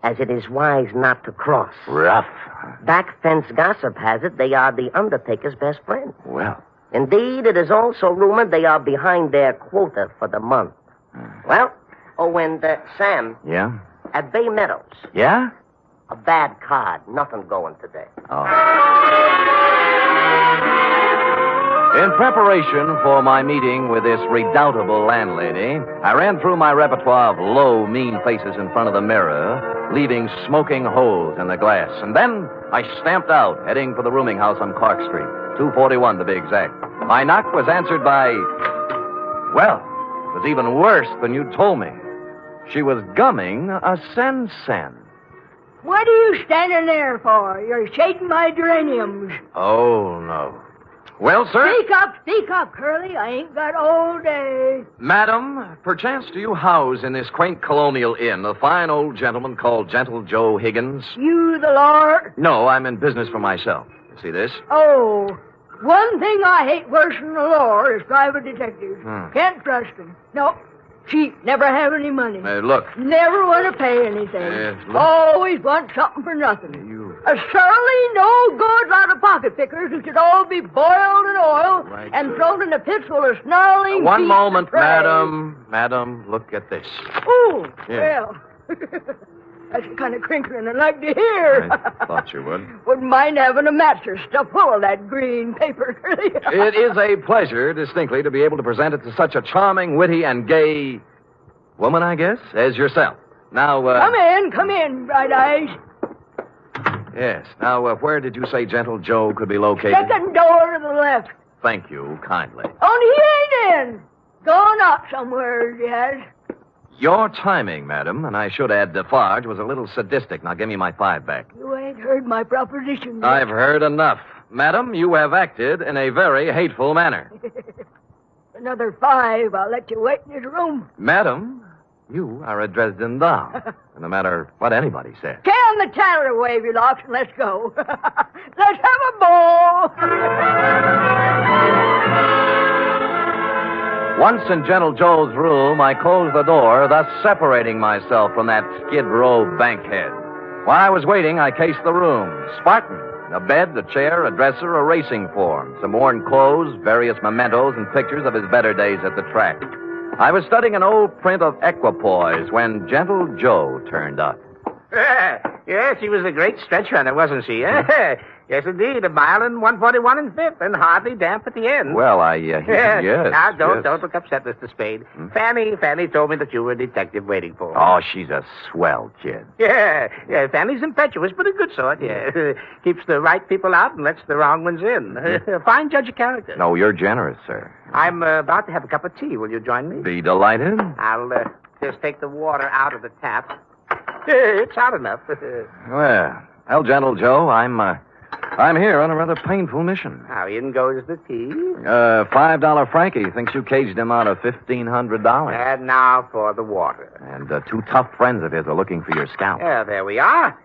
as it is wise not to cross. Rough. Back fence gossip has it they are the Undertaker's best friend. Well. Indeed, it is also rumored they are behind their quota for the month. Well, and Sam. Yeah? At Bay Meadows. Yeah? A bad card. Nothing going today. Oh. In preparation for my meeting with this redoubtable landlady, I ran through my repertoire of low, mean faces in front of the mirror, leaving smoking holes in the glass. And then I stamped out, heading for the rooming house on Clark Street, 241 to be exact. My knock was answered by... Well, it was even worse than you told me. She was gumming a sen-sen. What are you standing there for? You're shaking my geraniums. Oh, no. Well, sir? Speak up, Curly. I ain't got all day. Madam, perchance do you house in this quaint colonial inn a fine old gentleman called Gentle Joe Higgins? You the Lord? No, I'm in business for myself. You see this? Oh, one thing I hate worse than the law is private detectives. Hmm. Can't trust them. No. Cheap. Never have any money. Look. Never want to pay anything. Look. Always want something for nothing. A surly, no good lot of pocket pickers who should all be boiled in oil and thrown in a pit full of snarling One beasts moment, of prey. madam. Madam, look at this. Ooh, Yeah. well. That's the kind of crinkling I like to hear. I thought you would. Wouldn't mind having a mattress stuffed full of that green paper. It is a pleasure, distinctly, to be able to present it to such a charming, witty, and gay woman, I guess, as yourself. Now, Come in, Bright Eyes. Yes. Now, where did you say Gentle Joe could be located? Second door to the left. Thank you, kindly. Only he ain't in. Gone out somewhere, he has. Your timing, madam, and I should add Defarge, was a little sadistic. Now, give me my 5 back. You ain't heard my proposition yet. I've heard enough. Madam, you have acted in a very hateful manner. Another 5, I'll let you wait in his room. Madam, you are a Dresden doll. No matter what anybody says. Can the tatter wavy locks and let's go. Let's have a ball. Once in Gentle Joe's room, I closed the door, thus separating myself from that Skid Row bankhead. While I was waiting, I cased the room. Spartan. A bed, a chair, a dresser, a racing form, some worn clothes, various mementos, and pictures of his better days at the track. I was studying an old print of Equipoise when Gentle Joe turned up. Yes, she was a great stretch runner, wasn't she? Yes, indeed. A mile and 141 and fifth, and hardly damp at the end. Well, yes. yes. Now, don't yes. look upset, Mr. Spade. Fanny told me that you were a detective waiting for her. Oh, she's a swell kid. Yeah, Fanny's impetuous, but a good sort, yeah. Keeps the right people out and lets the wrong ones in. A fine judge of character. No, you're generous, sir. I'm about to have a cup of tea. Will you join me? Be delighted. I'll just take the water out of the tap. It's hot enough. Well, Gentle Joe, I'm here on a rather painful mission. How in goes the tea? $5 Frankie thinks you caged him out of $1,500. And now for the water. And 2 tough friends of his are looking for your scalp. Yeah, there we are.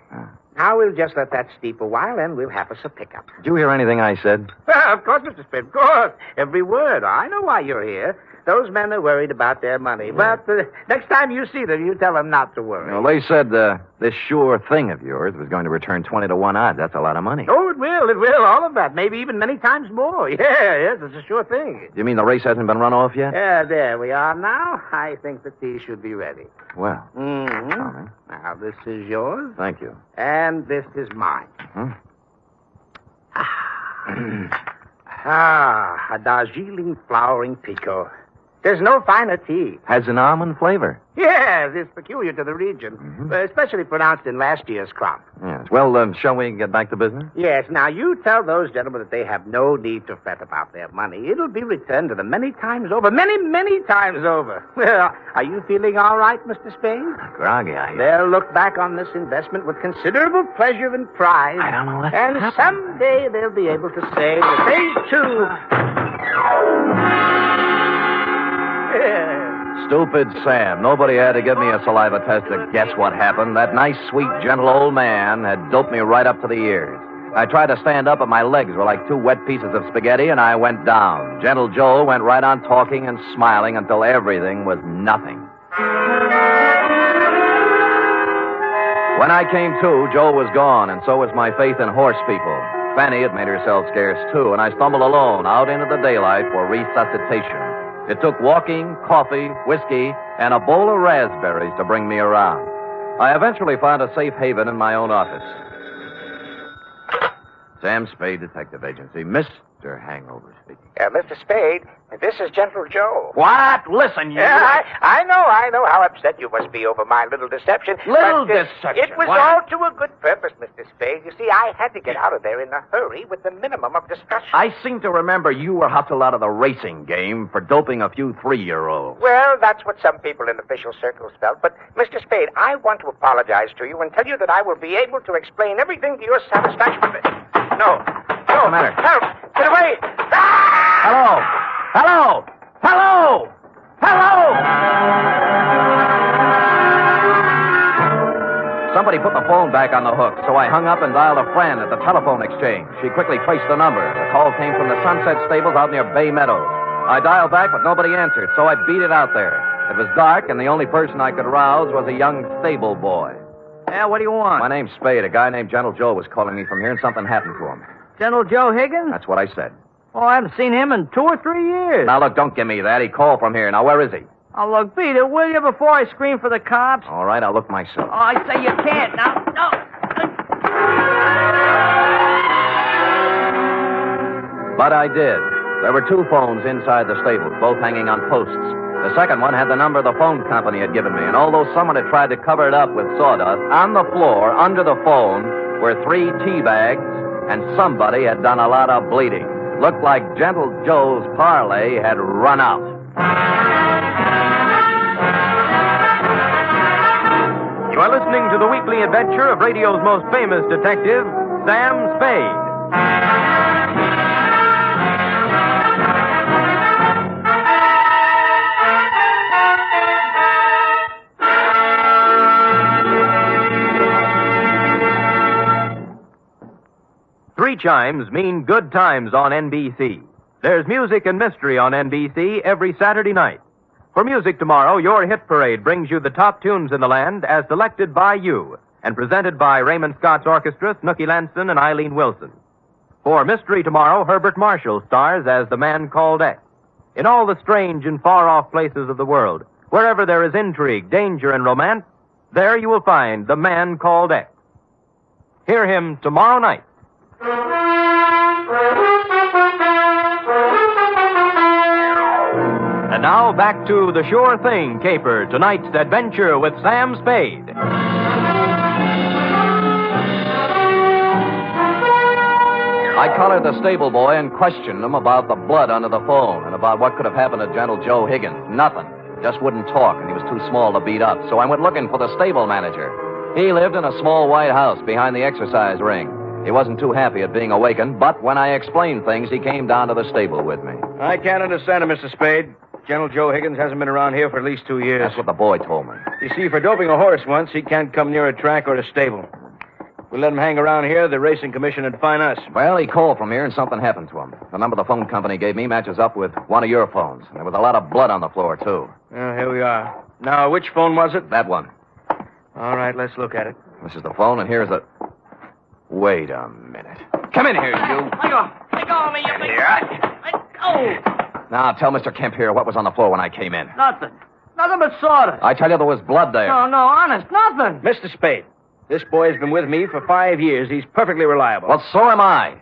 Now we'll just let that steep a while, and we'll have us a pickup. Did you hear anything I said? Well, of course, Mr. Spade, of course. Every word. I know why you're here. Those men are worried about their money. Yeah. But next time you see them, you tell them not to worry. Well, they said this sure thing of yours was going to return 20 to 1 odds. That's a lot of money. Oh, it will. All of that. Maybe even many times more. Yes, it's a sure thing. You mean the race hasn't been run off yet? Yeah, there we are now. I think the tea should be ready. Well. Mm-hmm. Now, this is yours. Thank you. And this is mine. Hmm? A Darjeeling flowering pekoe. There's no finer tea. Has an almond flavor. Yes, it's peculiar to the region, especially pronounced in last year's crop. Yes. Well, shall we get back to business? Yes. Now, you tell those gentlemen that they have no need to fret about their money. It'll be returned to them many times over. Many, many times over. Well, are you feeling all right, Mr. Spade? Groggy, I hear. They'll look back on this investment with considerable pleasure and pride. I don't know what And happened. someday they'll be able to say that they, too... Stupid Sam. Nobody had to give me a saliva test to guess what happened. That nice, sweet, gentle old man had doped me right up to the ears. I tried to stand up, but my legs were like 2 wet pieces of spaghetti, and I went down. Gentle Joe went right on talking and smiling until everything was nothing. When I came to, Joe was gone, and so was my faith in horse people. Fanny had made herself scarce, too, and I stumbled alone out into the daylight for resuscitation. It took walking, coffee, whiskey, and a bowl of raspberries to bring me around. I eventually found a safe haven in my own office. Sam Spade Detective Agency. Mr. Hangover speaking. Mr. Spade, this is Gentle Joe. What? Listen, you... Yeah, I know how upset you must be over my little deception. Little but, deception? It was What? all to a good purpose, Mr. Spade. You see, I had to get out of there in a hurry with the minimum of discussion. I seem to remember you were hustled out of the racing game for doping a few 3-year-olds. Well, that's what some people in official circles felt. But, Mr. Spade, I want to apologize to you and tell you that I will be able to explain everything to your satisfaction. No. What's the matter? Help! Get away! Ah! Hello! Hello! Hello! Hello! Somebody put the phone back on the hook, so I hung up and dialed a friend at the telephone exchange. She quickly traced the number. The call came from the Sunset Stables out near Bay Meadows. I dialed back, but nobody answered, so I beat it out there. It was dark, and the only person I could rouse was a young stable boy. Yeah, what do you want? My name's Spade. A guy named Gentle Joe was calling me from here, and something happened to him. Gentle Joe Higgins? That's what I said. Oh, I haven't seen him in 2 or 3 years. Now, look, don't give me that. He called from here. Now, where is he? Oh, look, beat it, will you, before I scream for the cops? All right, I'll look myself. Oh, I say you can't. Now, no. But I did. There were 2 phones inside the stables, both hanging on posts. The second one had the number the phone company had given me, and although someone had tried to cover it up with sawdust, on the floor, under the phone, were 3 tea bags, and somebody had done a lot of bleeding. Looked like Gentle Joe's parlay had run out. You are listening to the weekly adventure of radio's most famous detective, Sam Spade. 3 chimes mean good times on NBC. There's music and mystery on NBC every Saturday night. For music tomorrow, your hit parade brings you the top tunes in the land as selected by you and presented by Raymond Scott's Orchestra, Snooky Lanston, and Eileen Wilson. For mystery tomorrow, Herbert Marshall stars as the man called X. In all the strange and far-off places of the world, wherever there is intrigue, danger, and romance, there you will find the man called X. Hear him tomorrow night. And now back to the Sure Thing caper, tonight's adventure with Sam Spade. I collared the stable boy and questioned him about the blood under the phone and about what could have happened to Gentle Joe Higgins. Nothing. Just wouldn't talk, and he was too small to beat up. So I went looking for the stable manager. He lived in a small white house behind the exercise ring. He wasn't too happy at being awakened, but when I explained things, he came down to the stable with me. I can't understand it, Mr. Spade. Gentle Joe Higgins hasn't been around here for at least 2 years. That's what the boy told me. You see, for doping a horse once, he can't come near a track or a stable. If we let him hang around here, the racing commission would fine us. Well, he called from here and something happened to him. The number the phone company gave me matches up with one of your phones. And there was a lot of blood on the floor, too. Well, here we are. Now, which phone was it? That one. All right, let's look at it. This is the phone, and here's the... Wait a minute. Come in here, you. Let go of me, you big... Let go! Now, tell Mr. Kemp here what was on the floor when I came in. Nothing. Nothing but sawdust. I tell you, there was blood there. No, honest, nothing. Mr. Spade, this boy's been with me for 5 years. He's perfectly reliable. Well, so am I.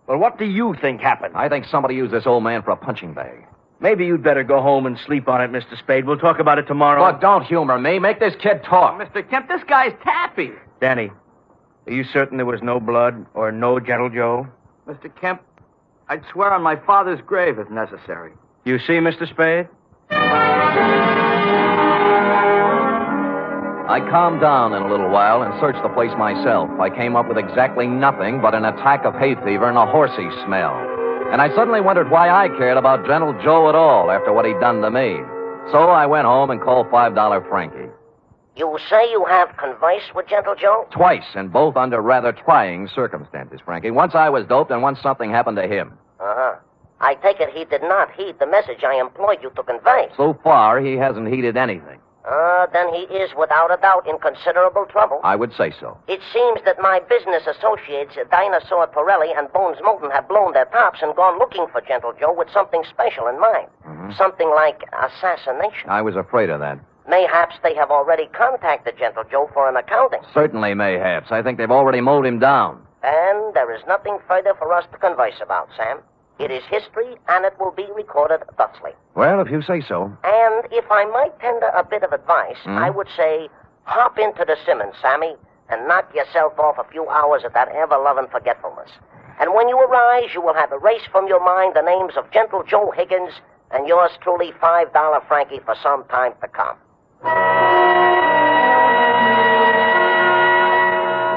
Well, what do you think happened? I think somebody used this old man for a punching bag. Maybe you'd better go home and sleep on it, Mr. Spade. We'll talk about it tomorrow. Look, don't humor me. Make this kid talk. Mr. Kemp, this guy's tappy. Danny, are you certain there was no blood or no Gentle Joe? Mr. Kemp, I'd swear on my father's grave if necessary. You see, Mr. Spade? I calmed down in a little while and searched the place myself. I came up with exactly nothing but an attack of hay fever and a horsey smell. And I suddenly wondered why I cared about Gentle Joe at all after what he'd done to me. So I went home and called $5 Frankie. You say you have conversed with Gentle Joe? Twice, and both under rather trying circumstances, Frankie. Once I was doped, and once something happened to him. Uh-huh. I take it he did not heed the message I employed you to convey. So far, he hasn't heeded anything. Then he is without a doubt in considerable trouble. I would say so. It seems that my business associates, Dinosaur Torelli and Bones Moulton, have blown their tops and gone looking for Gentle Joe with something special in mind. Mm-hmm. Something like assassination. I was afraid of that. Mayhaps they have already contacted Gentle Joe for an accounting. Certainly, mayhaps. I think they've already mowed him down. And there is nothing further for us to converse about, Sam. It is history, and it will be recorded thusly. Well, if you say so. And if I might tender a bit of advice, I would say, hop into the Simmons, Sammy, and knock yourself off a few hours of that ever-loving forgetfulness. And when you arise, you will have erased from your mind the names of Gentle Joe Higgins and yours truly, $5 Frankie, for some time to come.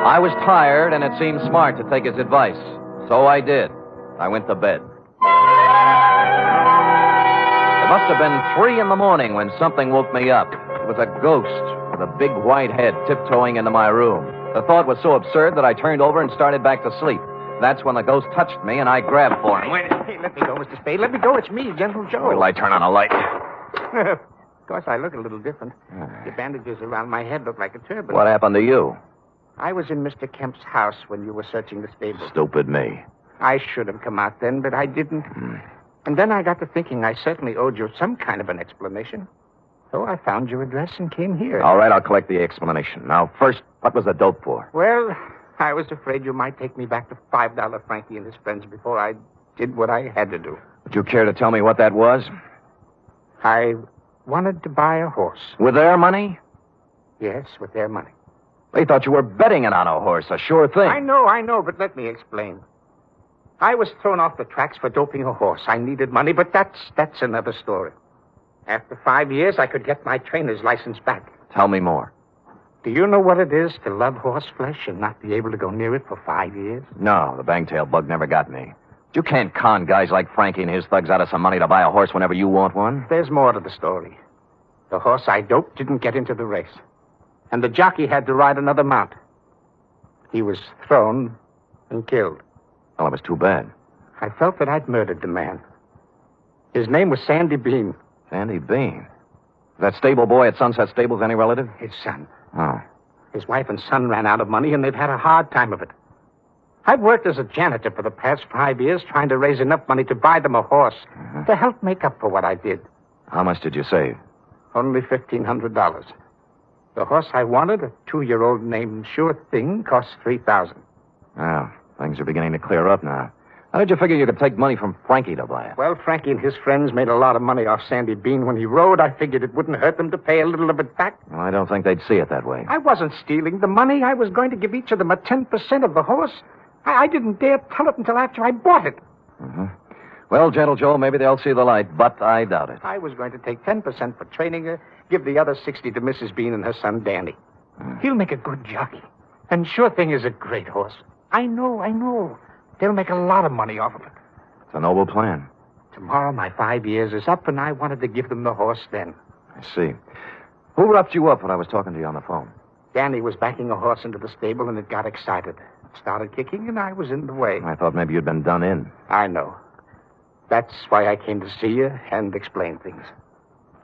I was tired, and it seemed smart to take his advice. So I did. I went to bed. It must have been 3 a.m. when something woke me up. It was a ghost with a big white head tiptoeing into my room. The thought was so absurd that I turned over and started back to sleep. That's when the ghost touched me, and I grabbed for him. Hey, let me go, Mr. Spade. Let me go. It's me, Gentle Joe. Wait till I turn on a light. Of course, I look a little different. The bandages around my head look like a turban. What happened to you? I was in Mr. Kemp's house when you were searching the stable. Stupid me. I should have come out then, but I didn't. And then I got to thinking I certainly owed you some kind of an explanation. So I found your address and came here. All right, I'll collect the explanation. Now, first, what was the dope for? Well, I was afraid you might take me back to $5 Frankie and his friends before I did what I had to do. Would you care to tell me what that was? I wanted to buy a horse. With their money? Yes, with their money. They thought you were betting it on a horse, a sure thing. I know, but let me explain. I was thrown off the tracks for doping a horse. I needed money, but that's another story. After 5 years, I could get my trainer's license back. Tell me more. Do you know what it is to love horse flesh and not be able to go near it for 5 years? No, the bangtail bug never got me. You can't con guys like Frankie and his thugs out of some money to buy a horse whenever you want one. There's more to the story. The horse I doped didn't get into the race. And the jockey had to ride another mount. He was thrown and killed. Well, it was too bad. I felt that I'd murdered the man. His name was Sandy Bean. Sandy Bean? That stable boy at Sunset Stables any relative? His son. Oh. His wife and son ran out of money, and they've had a hard time of it. I've worked as a janitor for the past 5 years trying to raise enough money to buy them a horse to help make up for what I did. How much did you save? Only $1,500. The horse I wanted, a 2-year-old named Sure Thing, cost $3,000. Well, things are beginning to clear up now. How did you figure you could take money from Frankie to buy it? Well, Frankie and his friends made a lot of money off Sandy Bean when he rode. I figured it wouldn't hurt them to pay a little of it back. Well, I don't think they'd see it that way. I wasn't stealing the money. I was going to give each of them a 10% of the horse. I didn't dare tell it until after I bought it. Mm-hmm. Well, Gentle Joe, maybe they'll see the light, but I doubt it. I was going to take 10% for training her, give the other 60 to Mrs. Bean and her son, Danny. He'll make a good jockey. And Sure Thing is a great horse. I know. They'll make a lot of money off of it. It's a noble plan. Tomorrow my 5 years is up, and I wanted to give them the horse then. I see. Who roughed you up when I was talking to you on the phone? Danny was backing a horse into the stable, and it got excited. It started kicking, and I was in the way. I thought maybe you'd been done in. I know. That's why I came to see you and explain things.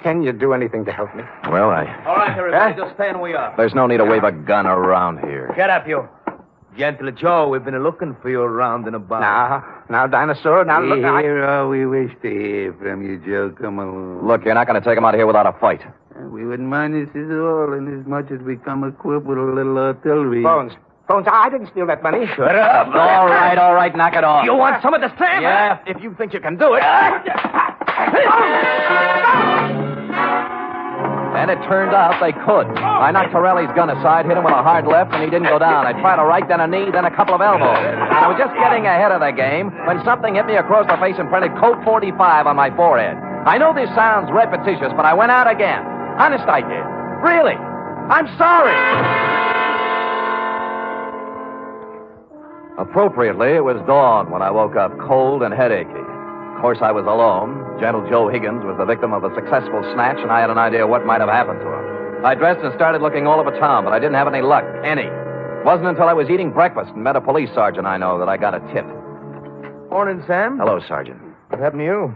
Can you do anything to help me? Well, All right, everybody, just stay and we are. There's no need to wave a gun around here. Get up, you. Gentle Joe, we've been looking for you around and about. Now, Dinosaur, now look... Here all we wish to hear from you, Joe. Come along. Look, you're not going to take him out of here without a fight. We wouldn't mind this at all, in as much as we come equipped with a little artillery. Bones, I didn't steal that money. Shut up. All right, knock it off. You want some of the sand? Yeah, if you think you can do it. And it turned out they could. I knocked Torelli's gun aside, hit him with a hard left, and he didn't go down. I tried a right, then a knee, then a couple of elbows. And I was just getting ahead of the game when something hit me across the face and printed Code 45 on my forehead. I know this sounds repetitious, but I went out again. Honest, I did. Really. I'm sorry. Appropriately, it was dawn when I woke up cold and headachy. Of course, I was alone. Gentle Joe Higgins was the victim of a successful snatch, and I had an idea what might have happened to him. I dressed and started looking all over town, but I didn't have any luck. Any. It wasn't until I was eating breakfast and met a police sergeant I know that I got a tip. Morning, Sam. Hello, Sergeant. What happened to you?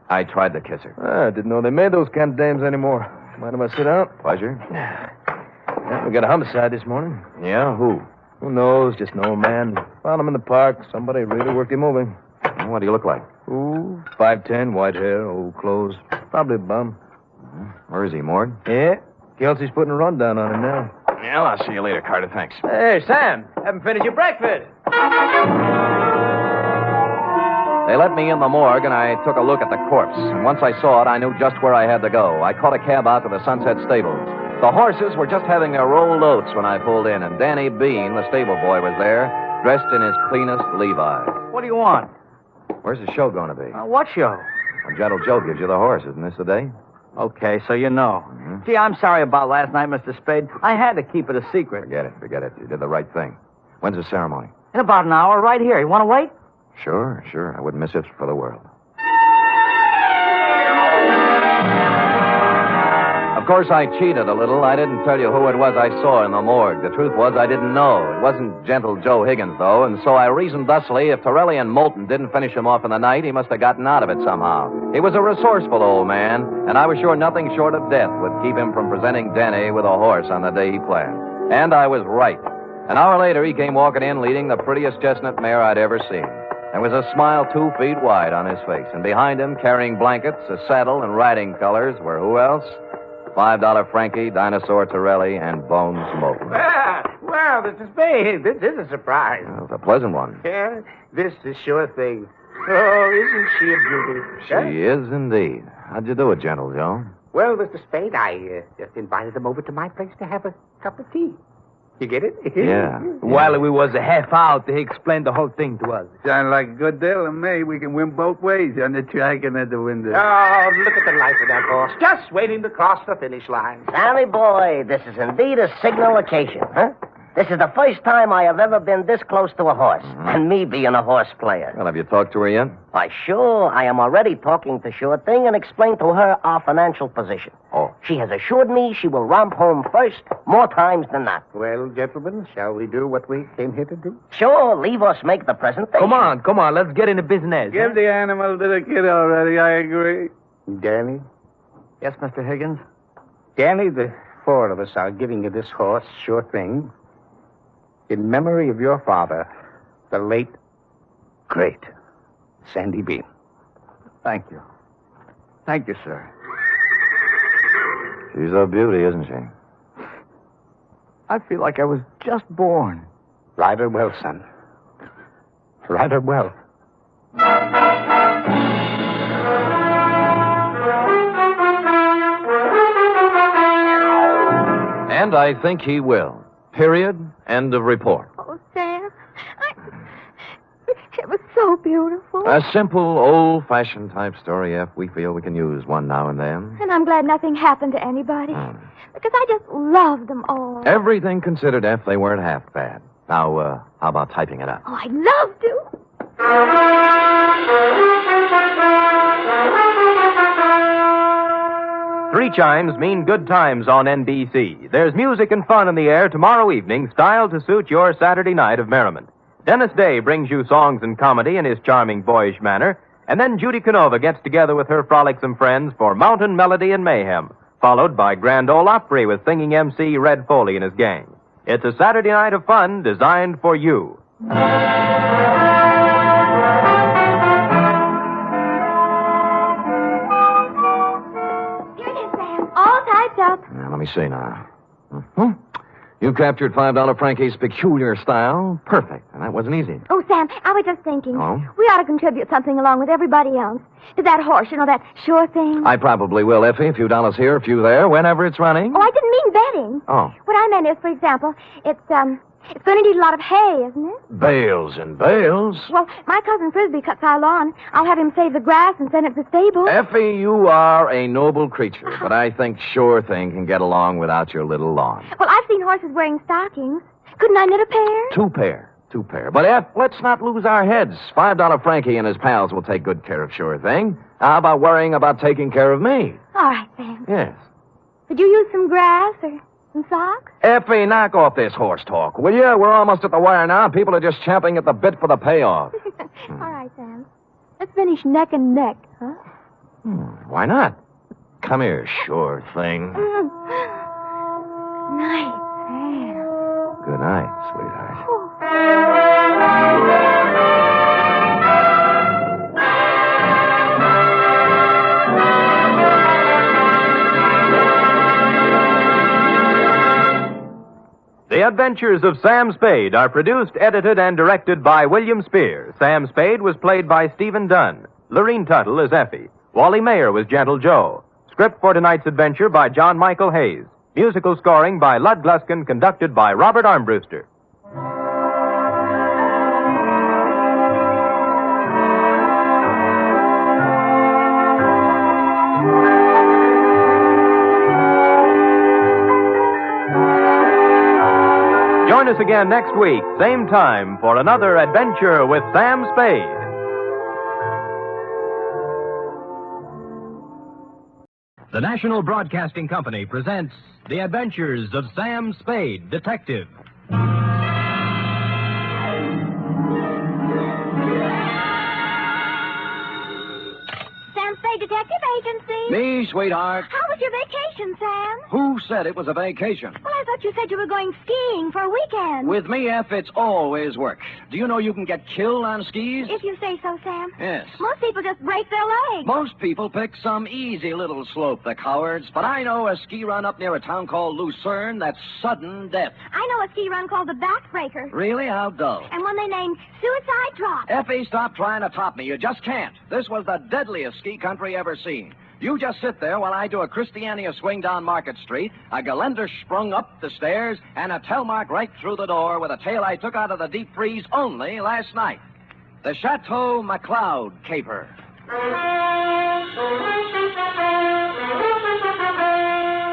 I tried to kiss her. I didn't know they made those kind of dames anymore. Mind if I sit down? Pleasure. Yeah, we got a homicide this morning. Yeah, who? Who knows? Just an old man. Found him in the park. Somebody really worked him over. What do you look like? Ooh, 5'10", white hair, old clothes. Probably a bum. Where is he, Mord? Yeah. Kelsey's putting a rundown on him now. Yeah, I'll see you later, Carter. Thanks. Hey, Sam, haven't finished your breakfast. They let me in the morgue, and I took a look at the corpse. And once I saw it, I knew just where I had to go. I caught a cab out to the Sunset Stables. The horses were just having their rolled oats when I pulled in, and Danny Bean, the stable boy, was there, dressed in his cleanest Levi. What do you want? Where's the show going to be? What show? When Gentle Joe gives you the horse. Isn't this the day? Okay, so you know. Mm-hmm. Gee, I'm sorry about last night, Mr. Spade. I had to keep it a secret. Forget it. You did the right thing. When's the ceremony? In about an hour, right here. You want to wait? Sure. I wouldn't miss it for the world. Of course, I cheated a little. I didn't tell you who it was I saw in the morgue. The truth was I didn't know. It wasn't gentle Joe Higgins, though, and so I reasoned thusly if Torelli and Moulton didn't finish him off in the night, he must have gotten out of it somehow. He was a resourceful old man, and I was sure nothing short of death would keep him from presenting Denny with a horse on the day he planned. And I was right. An hour later, he came walking in leading the prettiest chestnut mare I'd ever seen. There was a smile 2 feet wide on his face, and behind him, carrying blankets, a saddle, and riding colors, were who else? $5 Frankie, Dinosaur Torelli, and Bones Moulton. Well, Mr. Spade, this is a surprise. Well, it's a pleasant one. Yeah, this is sure thing. Oh, isn't she a beauty? She is indeed. How'd you do it, Gentle Joe? Well, Mr. Spade, I just invited them over to my place to have a cup of tea. You get it? Yeah. While we was half out, he explained the whole thing to us. Sound like a good deal to me. We can win both ways on the track and at the window. Oh, look at the life of that horse. Just waiting to cross the finish line. Sammy boy, this is indeed a signal occasion, huh? This is the first time I have ever been this close to a horse, and me being a horse player. Well, have you talked to her yet? Why, sure, I am already talking to Sure Thing and explained to her our financial position. Oh. She has assured me she will romp home first more times than not. Well, gentlemen, shall we do what we came here to do? Sure, leave us make the presentation. Come on, let's get into business. Give the animal to the kid already, I agree. Danny? Yes, Mr. Higgins? Danny, the four of us are giving you this horse, Sure Thing, in memory of your father, the late, great Sandy Bean. Thank you. Thank you, sir. She's a beauty, isn't she? I feel like I was just born. Ride her well, son. Ride her well. And I think he will. Period. End of report. Oh, Sam. It was so beautiful. A simple, old-fashioned type story, F. We feel we can use one now and then. And I'm glad nothing happened to anybody. Because I just love them all. Everything considered, F, they weren't half bad. Now, how about typing it up? Oh, I'd love to. 3 chimes mean good times on NBC. There's music and fun in the air tomorrow evening, styled to suit your Saturday night of merriment. Dennis Day brings you songs and comedy in his charming, boyish manner, and then Judy Canova gets together with her frolicsome friends for Mountain Melody and Mayhem, followed by Grand Ole Opry with singing MC Red Foley and his gang. It's a Saturday night of fun designed for you. All typed up. Now, let me see now. You captured $5 Frankie's peculiar style. Perfect. And that wasn't easy. Oh, Sam, I was just thinking. Oh? We ought to contribute something along with everybody else. To that horse, that Sure Thing. I probably will, Effie. A few dollars here, a few there, whenever it's running. Oh, I didn't mean betting. Oh. What I meant is, for example, it's going to need a lot of hay, isn't it? Bales and bales. Well, my cousin Frisbee cuts our lawn. I'll have him save the grass and send it to the stable. Effie, you are a noble creature, but I think Sure Thing can get along without your little lawn. Well, I've seen horses wearing stockings. Couldn't I knit a pair? Two pair. But, Eff, let's not lose our heads. $5 Frankie and his pals will take good care of Sure Thing. How about worrying about taking care of me? All right, Sam. Yes. Could you use some grass or some socks? Effie, knock off this horse talk, will you? We're almost at the wire now. People are just champing at the bit for the payoff. All right, Sam. Let's finish neck and neck, huh? Why not? Come here, Sure Thing. Night, Sam. Good night, sweetheart. The Adventures of Sam Spade are produced, edited, and directed by William Spear. Sam Spade was played by Stephen Dunne. Lorene Tuttle is Effie. Wally Mayer was Gentle Joe. Script for tonight's adventure by John Michael Hayes. Musical scoring by Lud Gluskin, conducted by Robert Armbruster. Join us again next week, same time, for another adventure with Sam Spade. The National Broadcasting Company presents The Adventures of Sam Spade, Detective. Sam Spade Detective Agency. Me, sweetheart. How was your vacation, Sam? Who said it was a vacation? Well, I thought you said you were going skiing for a weekend. With me, F, it's always work. Do you know you can get killed on skis? If you say so, Sam. Yes. Most people just break their legs. Most people pick some easy little slope, the cowards. But I know a ski run up near a town called Lucerne that's sudden death. I know a ski run called the Backbreaker. Really? How dull. And one they named Suicide Drop. Effie, stop trying to top me. You just can't. This was the deadliest ski country ever seen. You just sit there while I do a Christiania swing down Market Street, a Gelände sprung up the stairs, and a telemark right through the door with a tale I took out of the deep freeze only last night. The Chateau McLeod caper.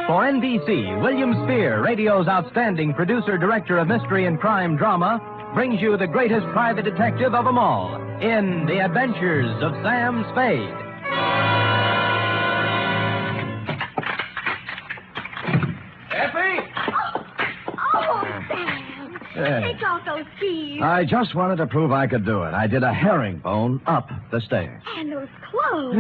For NBC, William Spear, radio's outstanding producer-director of mystery and crime drama, brings you the greatest private detective of them all in The Adventures of Sam Spade. Take off those skis. I just wanted to prove I could do it. I did a herringbone up the stairs. And those clothes.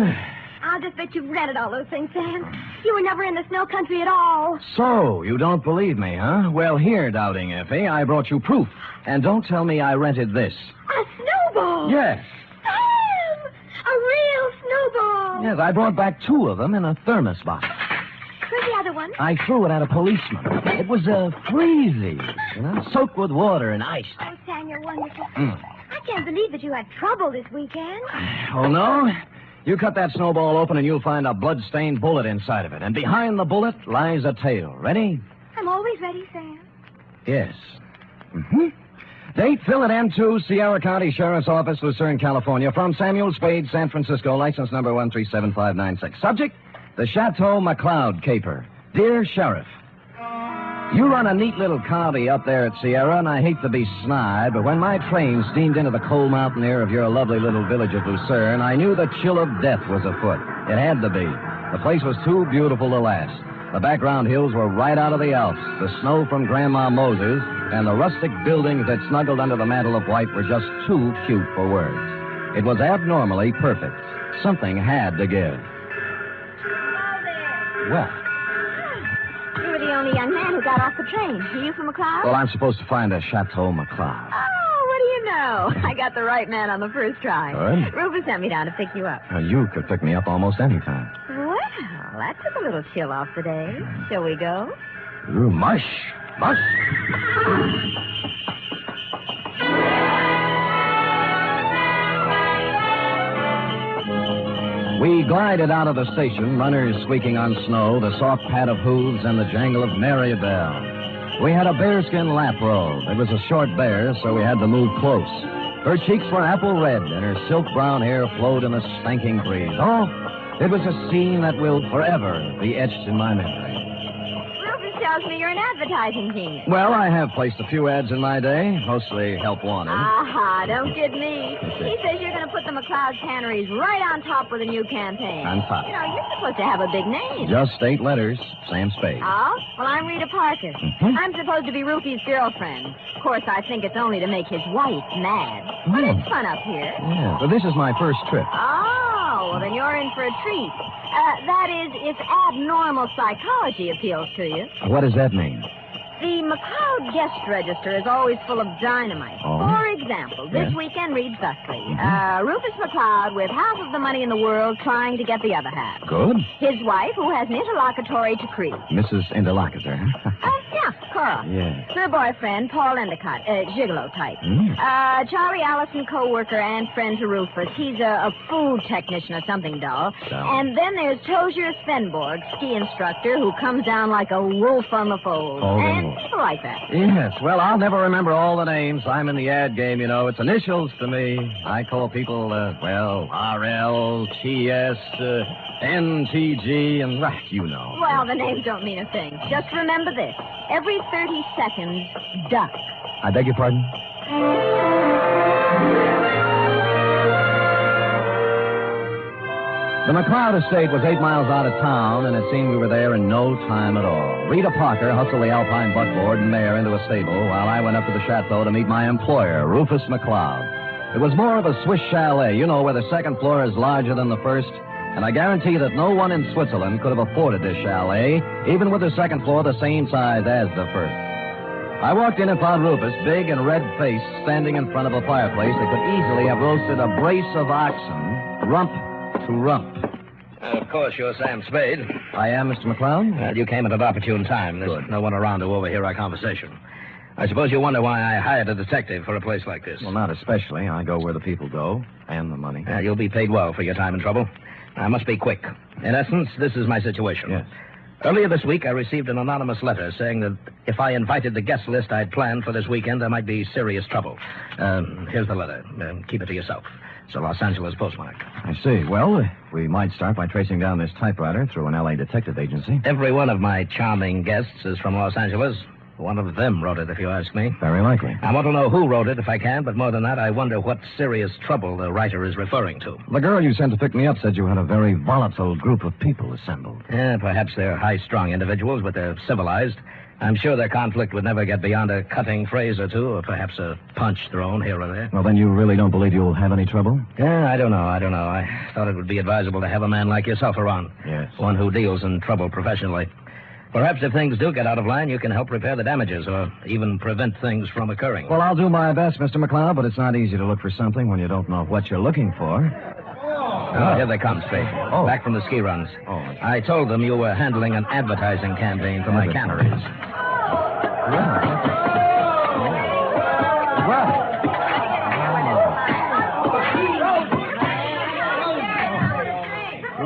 I'll just bet you've rented all those things, Sam. You were never in the snow country at all. So, you don't believe me, huh? Well, here, doubting Effie, I brought you proof. And don't tell me I rented this. A snowball. Yes. Sam! A real snowball. Yes, I brought back 2 of them in a thermos box. Where's the other one? I threw it at a policeman. It was freezy, soaked with water and ice. Oh, Sam, you're wonderful. I can't believe that you had trouble this weekend. Oh, no? You cut that snowball open and you'll find a blood-stained bullet inside of it. And behind the bullet lies a tale. Ready? I'm always ready, Sam. Yes. Date, fill it M2, Sierra County Sheriff's Office, Lucerne, California. From Samuel Spade, San Francisco, license number 137596. Subject, the Chateau McLeod caper. Dear Sheriff, you run a neat little county up there at Sierra, and I hate to be snide, but when my train steamed into the cold mountain air of your lovely little village of Lucerne, I knew the chill of death was afoot. It had to be. The place was too beautiful to last. The background hills were right out of the Alps. The snow from Grandma Moses and the rustic buildings that snuggled under the mantle of white were just too cute for words. It was abnormally perfect. Something had to give. Well, You were the only young man who got off the train. Are you from McLeod? well, I'm supposed to find a Chateau McLeod. Oh, what do you know? I got the right man on the first try. Good. Rufus sent me down to pick you up. You could pick me up almost any time. Well, that took a little chill off the day. Shall we go? Ooh, mush. Mush. We glided out of the station, runners squeaking on snow, the soft pat of hooves, and the jangle of Mary Bell. We had a bearskin lap robe. It was a short bear, so we had to move close. Her cheeks were apple red, and her silk brown hair flowed in the stanking breeze. Oh, it was a scene that will forever be etched in my memory. Rufus tells me you're an advertising genius. Well, I have placed a few ads in my day, mostly help wanted. Aha, don't kid me. He says you're going to put the McLeod canneries right on top with a new campaign. On top. You know, you're supposed to have a big name. Just 8 letters, Sam Spade. Oh? Well, I'm Rita Parker. I'm supposed to be Rufy's girlfriend. Of course, I think it's only to make his wife mad. But it's fun up here. Yeah, but this is my first trip. Oh, well, then you're in for a treat. That is, if abnormal psychology appeals to you. What does that mean? The McLeod guest register is always full of dynamite. Oh? For example, this weekend reads thusly. Rufus McLeod with half of the money in the world trying to get the other half. Good. His wife, who has an interlocutory decree. Mrs. Interlocutor. Yeah, Cora. Yeah. Her boyfriend, Paul Endicott, gigolo type. Charlie Allison, co-worker and friend to Rufus. He's a food technician or something dull. And then there's Tozier Svenborg, ski instructor, who comes down like a wolf on the fold. And people like that. Yes, well, I'll never remember all the names. I'm in the ad game, you know. It's initials to me. I call people, RL, TS, NTG, and, you know. Well, the names don't mean a thing. Just remember this. Every 30 seconds, duck. I beg your pardon? The McLeod estate was 8 miles out of town, and it seemed we were there in no time at all. Rita Parker hustled the Alpine buckboard and mare into a stable while I went up to the chateau to meet my employer, Rufus McLeod. It was more of a Swiss chalet, you know, where the second floor is larger than the first, and I guarantee that no one in Switzerland could have afforded this chalet, even with the second floor the same size as the first. I walked in and found Rufus, big and red-faced, standing in front of a fireplace that could easily have roasted a brace of oxen, rump to rump. Of course, you're Sam Spade. I am, Mr. McLeod. Well, you came at an opportune time. There's no one around to overhear our conversation. I suppose you wonder why I hired a detective for a place like this. Well, not especially. I go where the people go, and the money. You'll be paid well for your time and trouble. I must be quick. In essence, this is my situation. Yes. Earlier this week, I received an anonymous letter saying that if I invited the guest list I'd planned for this weekend, there might be serious trouble. Here's the letter. Keep it to yourself. It's a Los Angeles postmark. I see. Well, we might start by tracing down this typewriter through an L.A. detective agency. Every one of my charming guests is from Los Angeles. One of them wrote it, if you ask me. Very likely. I want to know who wrote it, if I can, but more than that, I wonder what serious trouble the writer is referring to. The girl you sent to pick me up said you had a very volatile group of people assembled. Yeah, perhaps they're high-strung individuals, but they're civilized. I'm sure their conflict would never get beyond a cutting phrase or two, or perhaps a punch thrown here or there. Well, then you really don't believe you'll have any trouble? Yeah, I don't know. I thought it would be advisable to have a man like yourself around. Yes. One who deals in trouble professionally. Perhaps if things do get out of line, you can help repair the damages or even prevent things from occurring. Well, I'll do my best, Mr. McLeod, but it's not easy to look for something when you don't know what you're looking for. Oh, here they come, Spade. Oh. Back from the ski runs. Oh. I told them you were handling an advertising campaign for my canneries.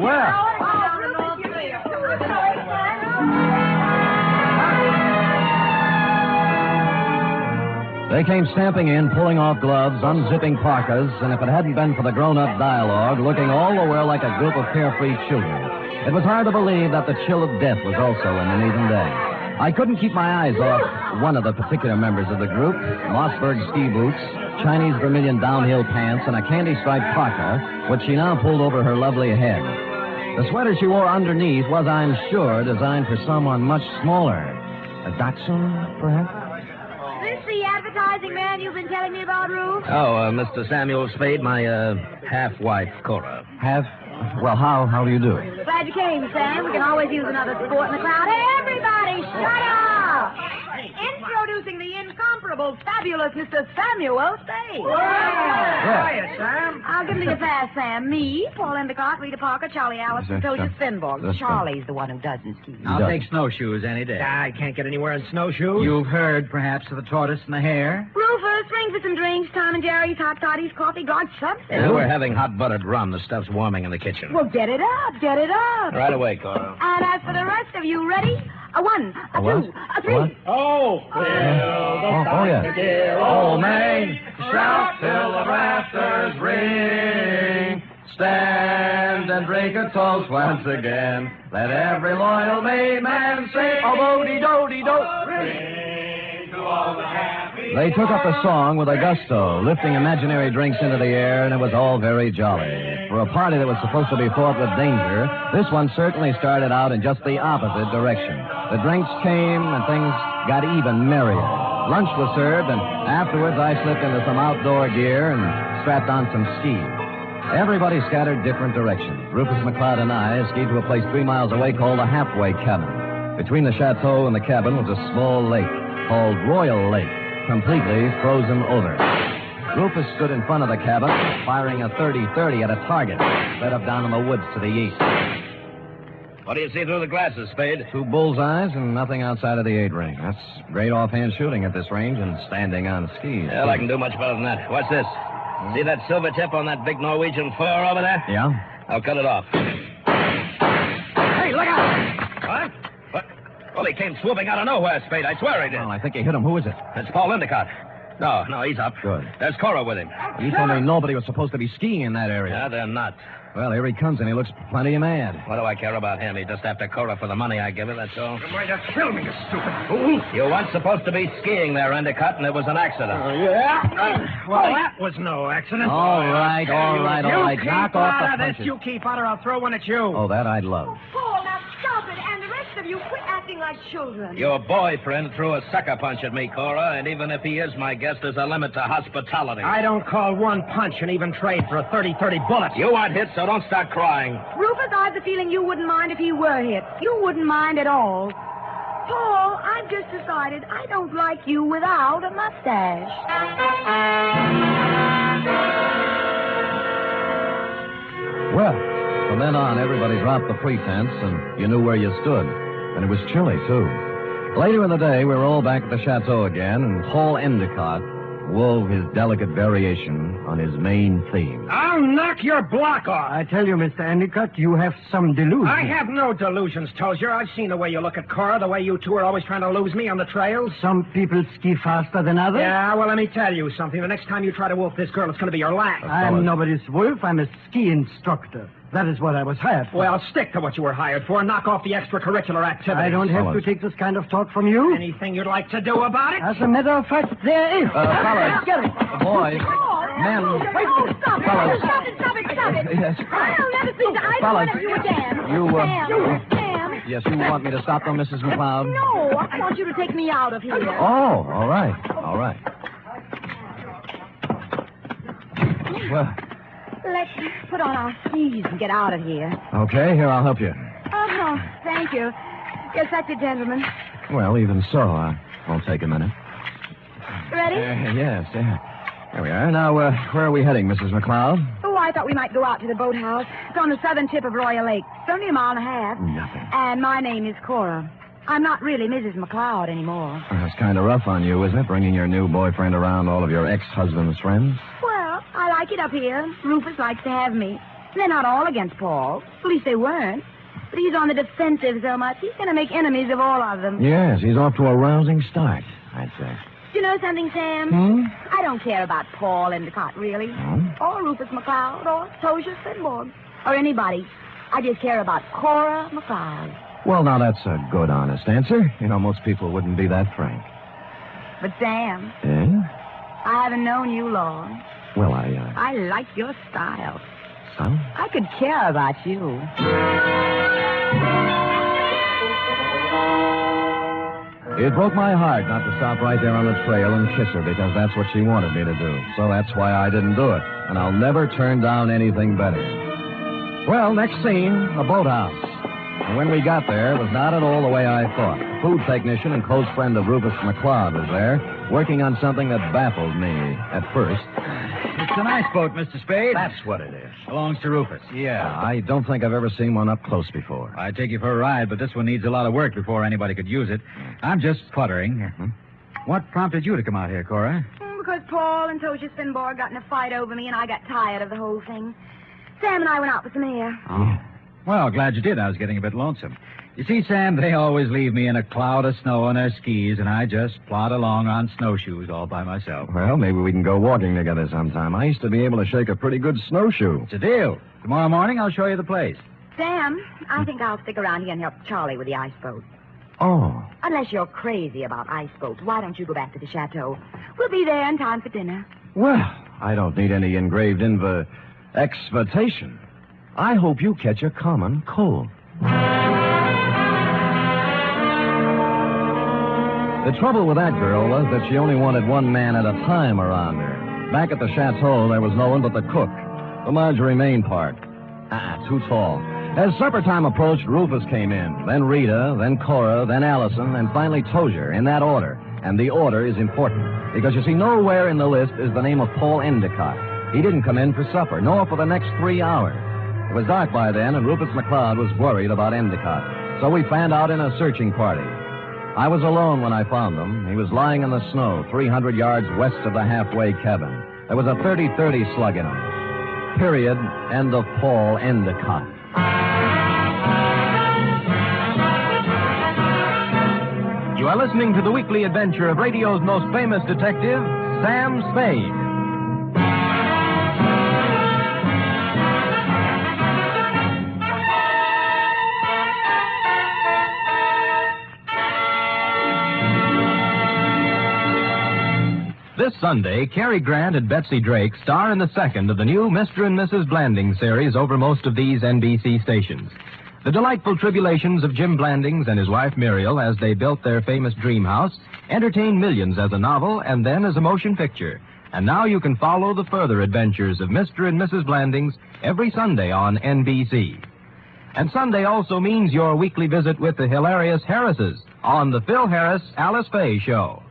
Well. They came stamping in, pulling off gloves, unzipping parkas, and if it hadn't been for the grown-up dialogue, looking all the while like a group of carefree children, it was hard to believe that the chill of death was also in them even then. I couldn't keep my eyes off one of the particular members of the group, Mossberg ski boots, Chinese vermilion downhill pants, and a candy-striped parka, which she now pulled over her lovely head. The sweater she wore underneath was, I'm sure, designed for someone much smaller. A dachshund, perhaps? Is this the advertising man you've been telling me about, Ruth? Oh, Mr. Samuel Spade, my half-wife, Cora. Well, how do you do? Glad you came, Sam. We can always use another sport in the crowd. Hey, everybody, shut up! Introducing the incomparable, fabulous Mr. Samuel Spade. Hiya, Sam. I'll give him to you fast, Sam. Me, Paul Endicott, Rita Parker, Charlie Allison, Toja Svenborg. Charlie's the one who doesn't ski. I'll take snowshoes any day. I can't get anywhere in snowshoes. You've heard, perhaps, of the tortoise and the hare? Rufus, ring for some drinks. Tom and Jerry's, hot toddies, coffee, God, something. We're having hot buttered rum. The stuff's warming in the kitchen. Well, get it up, get it up. Right away, Cora. And as for the rest of you, ready? A 1, a 2, a 3. What? Oh, yeah. dear old Main, shout till the rafters ring. Stand and drink a toast once again. Let every loyal Maine man sing. Oh, do-de-do-de-do. They took up the song with a gusto, lifting imaginary drinks into the air, and it was all very jolly. For a party that was supposed to be fraught with danger, this one certainly started out in just the opposite direction. The drinks came, and things got even merrier. Lunch was served, and afterwards I slipped into some outdoor gear and strapped on some skis. Everybody scattered different directions. Rufus McLeod and I skied to a place 3 miles away called the Halfway Cabin. Between the chateau and the cabin was a small lake called Royal Lake, completely frozen over. Rufus stood in front of the cabin, firing a .30-30 at a target set up down in the woods to the east. What do you see through the glasses, Spade? 2 bullseyes and nothing outside of the 8 ring. That's great offhand shooting at this range and standing on skis. Well, I can do much better than that. What's this? See that silver tip on that big Norwegian fur over there? Yeah? I'll cut it off. Hey, look out! What? Well, he came swooping out of nowhere, Spade. I swear he did. Well, I think he hit him. Who is it? It's Paul Endicott. No, he's up. Good. There's Cora with him. You told me nobody was supposed to be skiing in that area. Yeah, they're not. Well, here he comes, and he looks plenty mad. What do I care about him? He just after Cora for the money I give her, that's all. You might have killed me, you stupid fool. You weren't supposed to be skiing there, Endicott, and it was an accident. Yeah? Well, that was no accident. All right. You keep Knock off out the of this. punches. You keep out, or I'll throw one at you. Oh, that I'd love. Paul, now stop it. And the rest of you, quit acting like children. Your boyfriend threw a sucker punch at me, Cora, and even if he is my guest, there's a limit to hospitality. I don't call one punch an even trade for a 30-30 bullet. You aren't hit, so don't start crying. Rufus, I have the feeling you wouldn't mind if he were hit. You wouldn't mind at all. Paul, I've just decided I don't like you without a mustache. Well, from then on, everybody dropped the pretense, and you knew where you stood. And it was chilly, too. Later in the day, we were all back at the chateau again, and Paul Endicott wove his delicate variation on his main theme. I'll knock your block off. I tell you, Mr. Endicott, you have some delusions. I have no delusions, Tozier. I've seen the way you look at Cora, the way you two are always trying to lose me on the trails. Some people ski faster than others. Yeah, well, let me tell you something. The next time you try to wolf this girl, it's going to be your last. I'm nobody's wolf. I'm a ski instructor. That is what I was hired for. Well, stick to what you were hired for and knock off the extracurricular activities. I don't have to take this kind of talk from you. Anything you'd like to do about it? As a matter of fact, there is. Fellas. Get it. Boys. Men. Stop it. Fellas. Stop it. Yes. I'll never see the either one of you again. Sam. Yes, you want me to stop them, Mrs. McLeod? No, I want you to take me out of here. Oh, all right. Well, Let's put on our skis and get out of here. okay, here, I'll help you. Oh, no, thank you. Yes, that's it, gentlemen. Well, even so, won't take a minute. Ready? Yes. There we are. Now, where are we heading, Mrs. McLeod? Oh, I thought we might go out to the boathouse. It's on the southern tip of Royal Lake. It's only a mile and a half. Nothing. And my name is Cora. I'm not really Mrs. McLeod anymore. That's kind of rough on you, isn't it, bringing your new boyfriend around all of your ex-husband's friends? Well, I like it up here. Rufus likes to have me. They're not all against Paul. At least they weren't. But he's on the defensive so much, he's going to make enemies of all of them. Yes, he's off to a rousing start, I'd say. Do you know something, Sam? I don't care about Paul Endicott, really. Or Rufus McLeod, or Tozier Finborg, or anybody. I just care about Cora McLeod. Well, now, that's a good, honest answer. You know, most people wouldn't be that frank. But, Sam, Yeah? I haven't known you long. Well, I like your style. So? I could care about you. It broke my heart not to stop right there on the trail and kiss her because that's what she wanted me to do. So that's why I didn't do it. And I'll never turn down anything better. Well, next scene, the boathouse. And when we got there, it was not at all the way I thought. The food technician and close friend of Rufus McLeod was there, working on something that baffled me at first. It's an ice boat, Mr. Spade. That's what it is. Belongs to Rufus. Yeah, I don't think I've ever seen one up close before. I'd take you for a ride, but this one needs a lot of work before anybody could use it. I'm just puttering. What prompted you to come out here, Cora? Because Paul and Tozier Finborg got in a fight over me, and I got tired of the whole thing. Sam and I went out for some air. Oh. Well, glad you did. I was getting a bit lonesome. You see, Sam, they always leave me in a cloud of snow on their skis, and I just plod along on snowshoes all by myself. Well, maybe we can go walking together sometime. I used to be able to shake a pretty good snowshoe. It's a deal. Tomorrow morning, I'll show you the place. Sam, I think I'll stick around here and help Charlie with the ice boat. Oh. Unless you're crazy about ice boats, why don't you go back to the chateau? We'll be there in time for dinner. Well, I don't need any engraved exvitation. I hope you catch a common cold. The trouble with that girl was that she only wanted one man at a time around her. Back at the chateau, there was no one but the cook, the Marjorie Main part. Too tall. As supper time approached, Rufus came in, then Rita, then Cora, then Allison, and finally Tozier, in that order. And the order is important, because you see, nowhere in the list is the name of Paul Endicott. He didn't come in for supper, nor for the next 3 hours. It was dark by then, and Rufus McLeod was worried about Endicott. So we fanned out in a searching party. I was alone when I found him. He was lying in the snow, 300 yards west of the halfway cabin. There was a 30-30 slug in him. Period. End of Paul Endicott. You are listening to the weekly adventure of radio's most famous detective, Sam Spade. This Sunday, Cary Grant and Betsy Drake star in the second of the new Mr. and Mrs. Blanding series over most of these NBC stations. The delightful tribulations of Jim Blandings and his wife Muriel as they built their famous dream house entertained millions as a novel and then as a motion picture. And now you can follow the further adventures of Mr. and Mrs. Blandings every Sunday on NBC. And Sunday also means your weekly visit with the hilarious Harrises on the Phil Harris Alice Faye Show.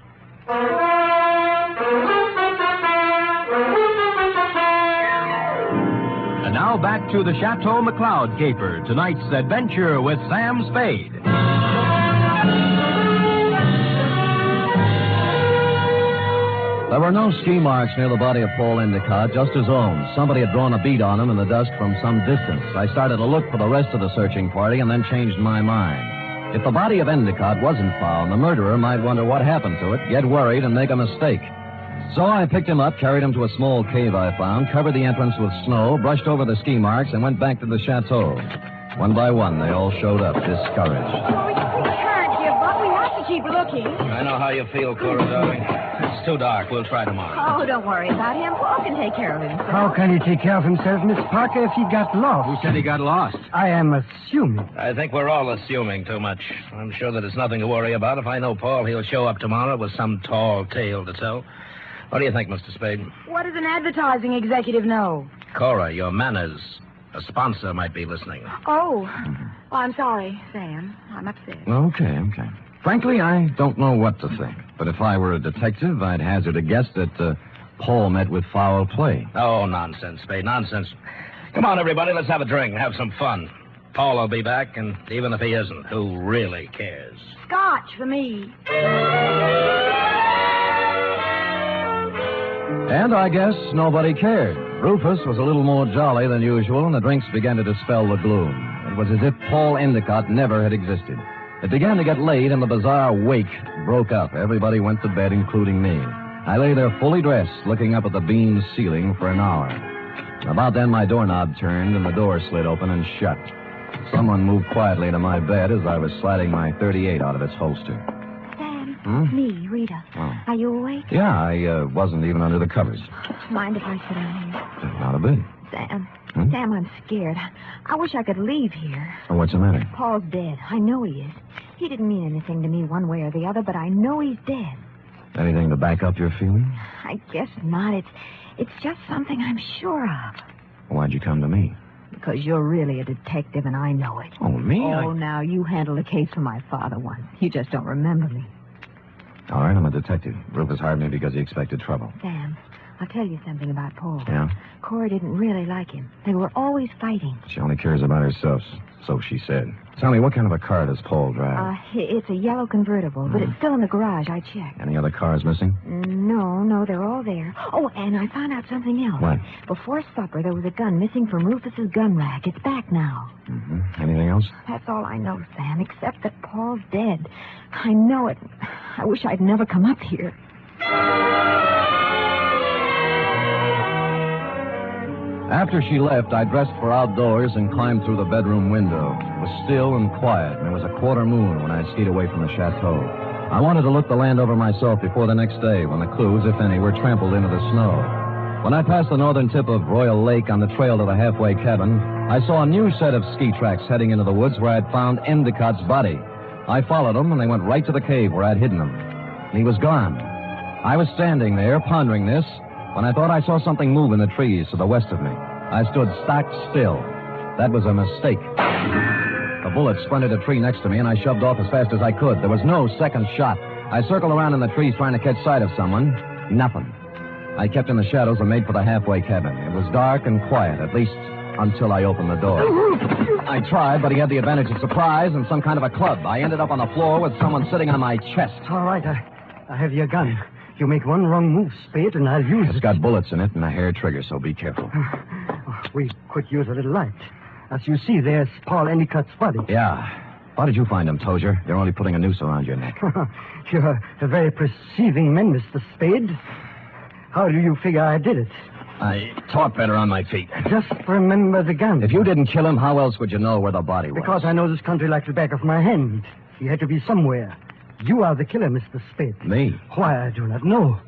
And now back to the Chateau McCloud caper, tonight's adventure with Sam Spade. There were no ski marks near the body of Paul Endicott, just his own. Somebody had drawn a bead on him in the dust from some distance. I started to look for the rest of the searching party and then changed my mind. If the body of Endicott wasn't found, the murderer might wonder what happened to it, get worried, and make a mistake. So I picked him up, carried him to a small cave I found, covered the entrance with snow, brushed over the ski marks, and went back to the chateau. One by one, they all showed up, discouraged. We can't give up. We have to keep looking. I know how you feel, Cora, darling. It's too dark. We'll try tomorrow. Oh, don't worry about him. Paul can take care of himself. How can he take care of himself, Miss Parker, if he got lost? Who said he got lost? I am assuming. I think we're all assuming too much. I'm sure that it's nothing to worry about. If I know Paul, he'll show up tomorrow with some tall tale to tell. What do you think, Mr. Spade? What does an advertising executive know? Cora, your manners. A sponsor might be listening. Oh. Well, I'm sorry, Sam. I'm upset. Okay. Frankly, I don't know what to think. But if I were a detective, I'd hazard a guess that Paul met with foul play. Oh, nonsense, Spade, nonsense. Come on, everybody, let's have a drink, have some fun. Paul will be back, and even if he isn't, who really cares? Scotch for me. And I guess nobody cared. Rufus was a little more jolly than usual, and the drinks began to dispel the gloom. It was as if Paul Endicott never had existed. It began to get late, and the bizarre wake broke up. Everybody went to bed, including me. I lay there fully dressed, looking up at the beamed ceiling for an hour. About then, my doorknob turned, and the door slid open and shut. Someone moved quietly to my bed as I was sliding my .38 out of its holster. Me, Rita. Oh. Are you awake? Yeah, I wasn't even under the covers. Mind if I sit down here? Not a bit. Sam. Sam, I'm scared. I wish I could leave here. Oh, what's the matter? Paul's dead. I know he is. He didn't mean anything to me one way or the other, but I know he's dead. Anything to back up your feeling? I guess not. It's just something I'm sure of. Why'd you come to me? Because you're really a detective and I know it. Oh, me? Oh, now, you handled a case for my father once. You just don't remember me. All right, I'm a detective. Rufus hired me because he expected trouble. Sam, I'll tell you something about Paul. Yeah? Cora didn't really like him. They were always fighting. She only cares about herself, so she said. Tell me, what kind of a car does Paul drive? It's a yellow convertible, but it's still in the garage. I checked. Any other cars missing? No, they're all there. Oh, and I found out something else. What? Before supper, there was a gun missing from Rufus's gun rack. It's back now. Mm-hmm. Anything else? That's all I know, Sam, except that Paul's dead. I know it. I wish I'd never come up here. After she left, I dressed for outdoors and climbed through the bedroom window. It was still and quiet, and it was a quarter moon when I skied away from the chateau. I wanted to look the land over myself before the next day, when the clues, if any, were trampled into the snow. When I passed the northern tip of Royal Lake on the trail to the halfway cabin, I saw a new set of ski tracks heading into the woods where I'd found Endicott's body. I followed them, and they went right to the cave where I'd hidden him. And he was gone. I was standing there, pondering this, when I thought I saw something move in the trees to the west of me. I stood stock still. That was a mistake. A bullet splintered a tree next to me, and I shoved off as fast as I could. There was no second shot. I circled around in the trees trying to catch sight of someone. Nothing. I kept in the shadows and made for the halfway cabin. It was dark and quiet, at least until I opened the door. I tried, but he had the advantage of surprise and some kind of a club. I ended up on the floor with someone sitting on my chest. All right, I have your gun. You make one wrong move, Spade, and I'll use it. It's got bullets in it and a hair trigger, so be careful. We could use a little light. As you see, there's Paul Endicott's body. Yeah. How did you find him, Tozier? You're only putting a noose around your neck. You're a very perceiving man, Mr. Spade. How do you figure I did it? I talk better on my feet. Just remember the gun. If you didn't kill him, how else would you know where the body was? Because I know this country like the back of my hand. He had to be somewhere. You are the killer, Mr. Spade. Me? Why, I do not know.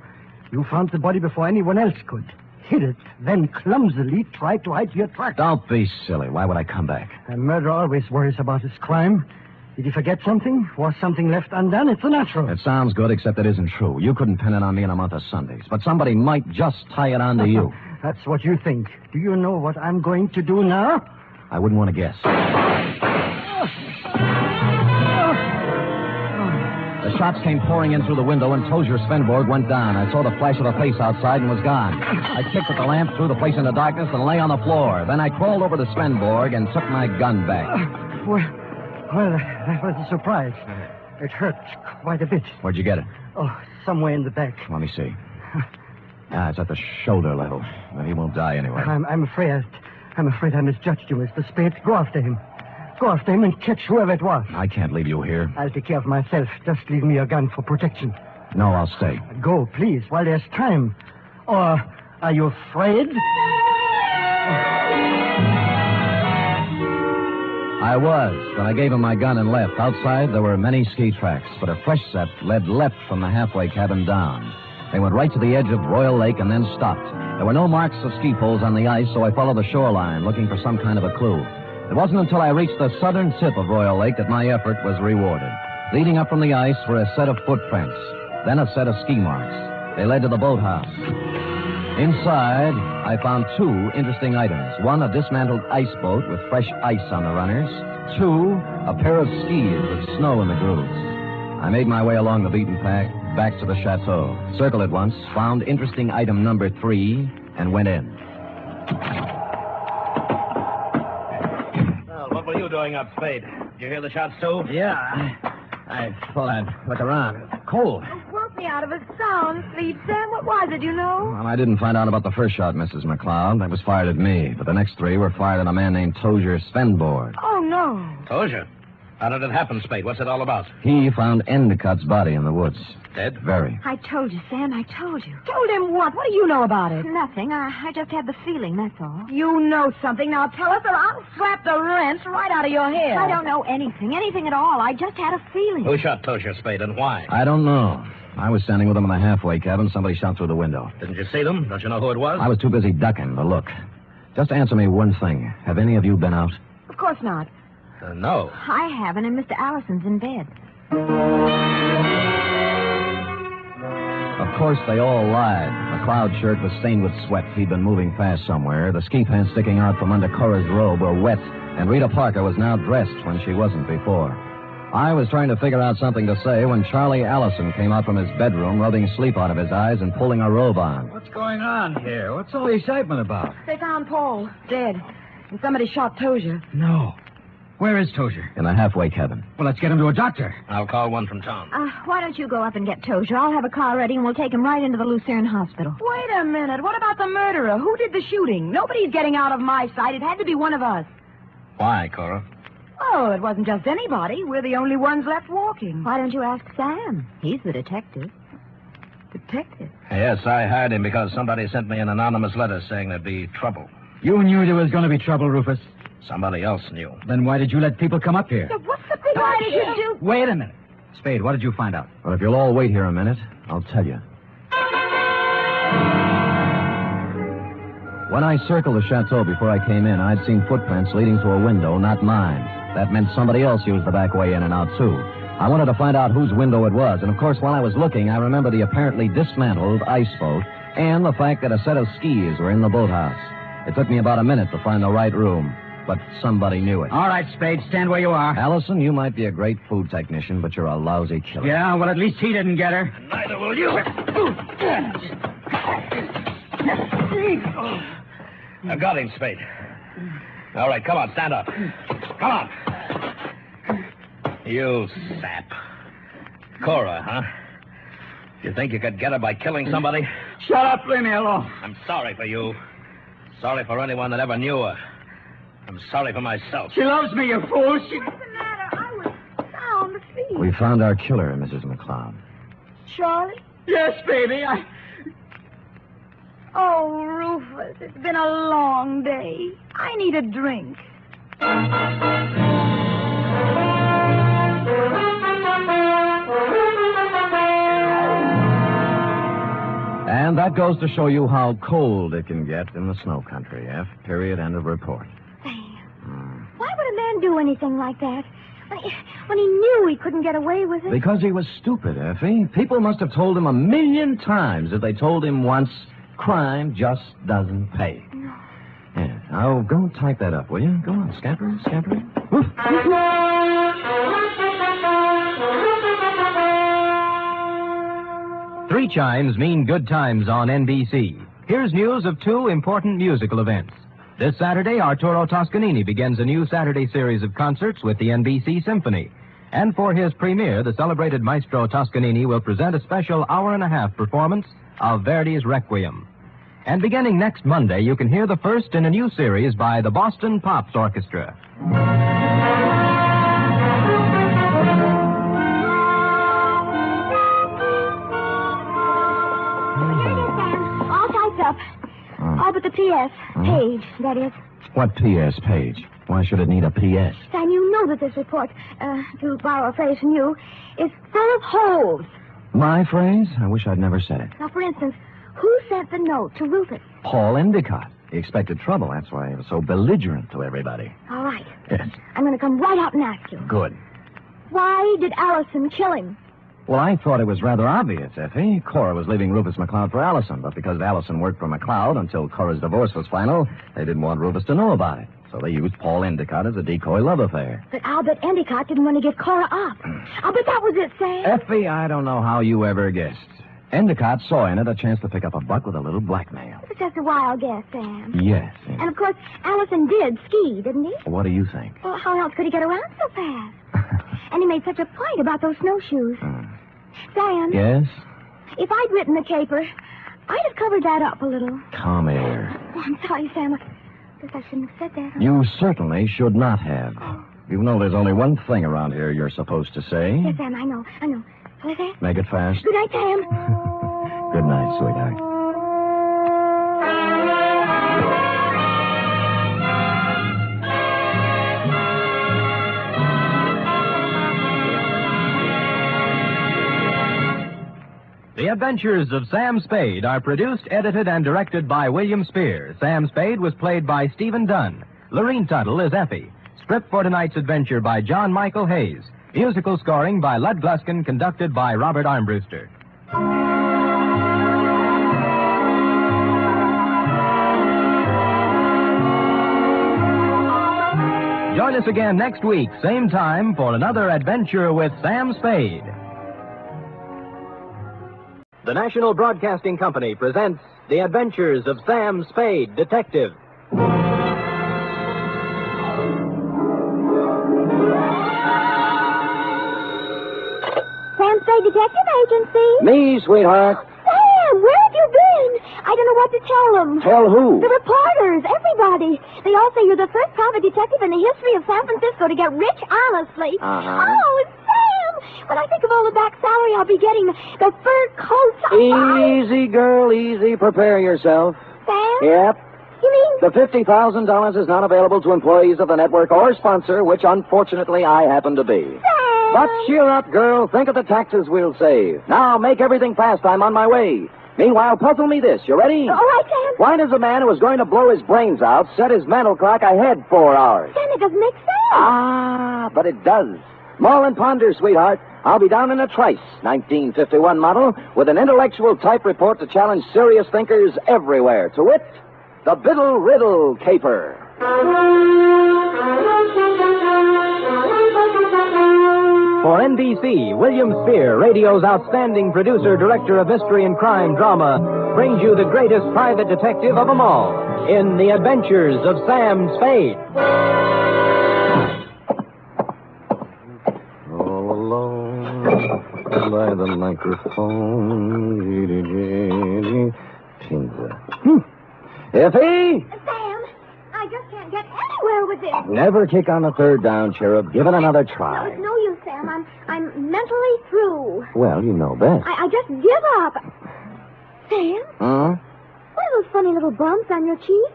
You found the body before anyone else could. Hid it, then clumsily tried to hide your tracks. Don't be silly. Why would I come back? A murderer always worries about his crime. Did he forget something? Was something left undone? It's a natural. It sounds good, except it isn't true. You couldn't pin it on me in a month of Sundays, but somebody might just tie it on to you. That's what you think. Do you know what I'm going to do now? I wouldn't want to guess. The shots came pouring in through the window, and Tozier Svenborg went down. I saw the flash of a face outside and was gone. I kicked at the lamp, threw the place into darkness, and lay on the floor. Then I crawled over to Svenborg and took my gun back. Well, that was a surprise. It hurt quite a bit. Where'd you get it? Oh, somewhere in the back. Let me see. It's at the shoulder level. But he won't die anyway. I'm afraid I misjudged you, Mr. Spade. Go after him. Go after him and catch whoever it was. I can't leave you here. I'll take care of myself. Just leave me your gun for protection. No, I'll stay. Go, please, while there's time. Or are you afraid? I was, but I gave him my gun and left. Outside, there were many ski tracks, but a fresh set led left from the halfway cabin down. They went right to the edge of Royal Lake and then stopped. There were no marks of ski poles on the ice, so I followed the shoreline, looking for some kind of a clue. It wasn't until I reached the southern tip of Royal Lake that my effort was rewarded. Leading up from the ice were a set of footprints, then a set of ski marks. They led to the boathouse. Inside, I found two interesting items. One, a dismantled ice boat with fresh ice on the runners. Two, a pair of skis with snow in the grooves. I made my way along the beaten path back to the chateau. Circled it once, found interesting item number 3, and went in. Well, what were you doing up, Spade? Did you hear the shots, too? Yeah. I thought I'd look around. Cold. Woke me out of a sound sleep, Sam. What was it, you know? Well, I didn't find out about the first shot, Mrs. McLeod. That was fired at me. But the next 3 were fired at a man named Tozier Svenborg. Oh, no. Tozier? How did it happen, Spade? What's it all about? He found Endicott's body in the woods. Dead? Very. I told you, Sam. I told you. Told him what? What do you know about it? Nothing. I just had the feeling, that's all. You know something. Now tell us or I'll slap the rents right out of your head. I don't know anything at all. I just had a feeling. Who shot Tozier, Spade, and why? I don't know. I was standing with them in the halfway cabin. Somebody shot through the window. Didn't you see them? Don't you know who it was? I was too busy ducking to look. Just answer me one thing. Have any of you been out? Of course not. No. I haven't, and Mr. Allison's in bed. Of course, they all lied. McLeod's shirt was stained with sweat. He'd been moving fast somewhere. The ski pants sticking out from under Cora's robe were wet, and Rita Parker was now dressed when she wasn't before. I was trying to figure out something to say when Charlie Allison came out from his bedroom, rubbing sleep out of his eyes and pulling a robe on. What's going on here? What's all the excitement about? They found Paul, dead. And somebody shot Tozier. No. Where is Tozier? In the halfway cabin. Well, let's get him to a doctor. I'll call one from town. Why don't you go up and get Tozier? I'll have a car ready, and we'll take him right into the Lucerne Hospital. Wait a minute. What about the murderer? Who did the shooting? Nobody's getting out of my sight. It had to be one of us. Why, Cora? Oh, it wasn't just anybody. We're the only ones left walking. Why don't you ask Sam? He's the detective. Detective? Yes, I hired him because somebody sent me an anonymous letter saying there'd be trouble. You knew there was going to be trouble, Rufus. Somebody else knew. Then why did you let people come up here? What's the big Why did you do? Wait a minute. Spade, what did you find out? Well, if you'll all wait here a minute, I'll tell you. When I circled the chateau before I came in, I'd seen footprints leading to a window, not mine. That meant somebody else used the back way in and out, too. I wanted to find out whose window it was, and of course, while I was looking, I remember the apparently dismantled ice boat and the fact that a set of skis were in the boathouse. It took me about a minute to find the right room. But somebody knew it. All right, Spade, stand where you are. Allison, you might be a great food technician, but you're a lousy killer. Yeah, well, at least he didn't get her. Neither will you. I got him, Spade. All right, come on, stand up. Come on. You sap. Cora, huh? You think you could get her by killing somebody? Shut up, leave me alone. I'm sorry for you. Sorry for anyone that ever knew her. I'm sorry for myself. She loves me, you fool. What's the matter? I was sound asleep. We found our killer, Mrs. McLeod. Charlie? Yes, baby. Oh, Rufus, it's been a long day. I need a drink. And that goes to show you how cold it can get in the snow country. F. Period. End of report. Sam, why would a man do anything like that? When he knew he couldn't get away with it. Because he was stupid, Effie. People must have told him 1,000,000 times. If they told him once, crime just doesn't pay. No. Yeah. Oh, go type that up, will you? Go on, scamper, scamper. Woof. 3 chimes mean good times on NBC. Here's news of 2 important musical events. This Saturday, Arturo Toscanini begins a new Saturday series of concerts with the NBC Symphony. And for his premiere, the celebrated maestro Toscanini will present a special hour-and-a-half performance of Verdi's Requiem. And beginning next Monday, you can hear the first in a new series by the Boston Pops Orchestra. All typed up. All but the P.S. Page, that is. What P.S. page? Why should it need a P.S.? Sam, you know that this report, to borrow a phrase from you, is full of holes. My phrase? I wish I'd never said it. Now, for instance, who sent the note to Rufus? Paul Endicott. He expected trouble. That's why he was so belligerent to everybody. All right. Yes. I'm going to come right out and ask you. Good. Why did Allison kill him? Well, I thought it was rather obvious, Effie. Cora was leaving Rufus McLeod for Allison, but because Allison worked for McLeod until Cora's divorce was final, they didn't want Rufus to know about it. So they used Paul Endicott as a decoy love affair. But I'll bet Endicott didn't want to give Cora up. I'll bet that was it, Sam. Effie, I don't know how you ever guessed. Endicott saw in it a chance to pick up a buck with a little blackmail. It's just a wild guess, Sam. Yes. And, of course, Allison did ski, didn't he? What do you think? Well, how else could he get around so fast? And he made such a point about those snowshoes. Sam? Yes? If I'd written the caper, I'd have covered that up a little. Come here. Oh, I'm sorry, Sam. I guess I shouldn't have said that. You certainly should not have. You know there's only one thing around here you're supposed to say. Yes, Sam, I know. Shall I say it? Make it fast. Good night, Sam. Good night, sweetheart. The Adventures of Sam Spade are produced, edited, and directed by William Spear. Sam Spade was played by Stephen Dunne. Lorene Tuttle is Effie. Script for tonight's adventure by John Michael Hayes. Musical scoring by Lud Gluskin, conducted by Robert Armbruster. Join us again next week, same time, for another adventure with Sam Spade. The National Broadcasting Company presents The Adventures of Sam Spade, Detective. Sam Spade Detective Agency. Me, sweetheart. Sam, where have you been? I don't know what to tell them. Tell who? The reporters, everybody. They all say you're the first private detective in the history of San Francisco to get rich honestly. Oh, Sam! When I think of all the back salary I'll be getting, the fur coats... Easy, girl, easy. Prepare yourself. Sam? Yep. You mean... The $50,000 is not available to employees of the network or sponsor, which unfortunately I happen to be. Sam! But cheer up, girl. Think of the taxes we'll save. Now, make everything fast. I'm on my way. Meanwhile, puzzle me this. You ready? All right, Sam. Why does a man who is going to blow his brains out set his mental clock ahead 4 hours? Sam, it doesn't make sense. Ah, but it does. Mull and ponder, sweetheart. I'll be down in a trice, 1951 model, with an intellectual type report to challenge serious thinkers everywhere. To wit, the Biddle Riddle Caper. For NBC, William Spear, radio's outstanding producer, director of mystery and crime drama, brings you the greatest private detective of them all in The Adventures of Sam Spade. All alone by the microphone. Pizza. Effie? Sam, I just can't get anywhere with this. Never kick on the third down, Cherub. Give it another try. No, it's no use, Sam. I'm mentally through. Well, you know best. I just give up. Sam? Huh? What are those funny little bumps on your cheek?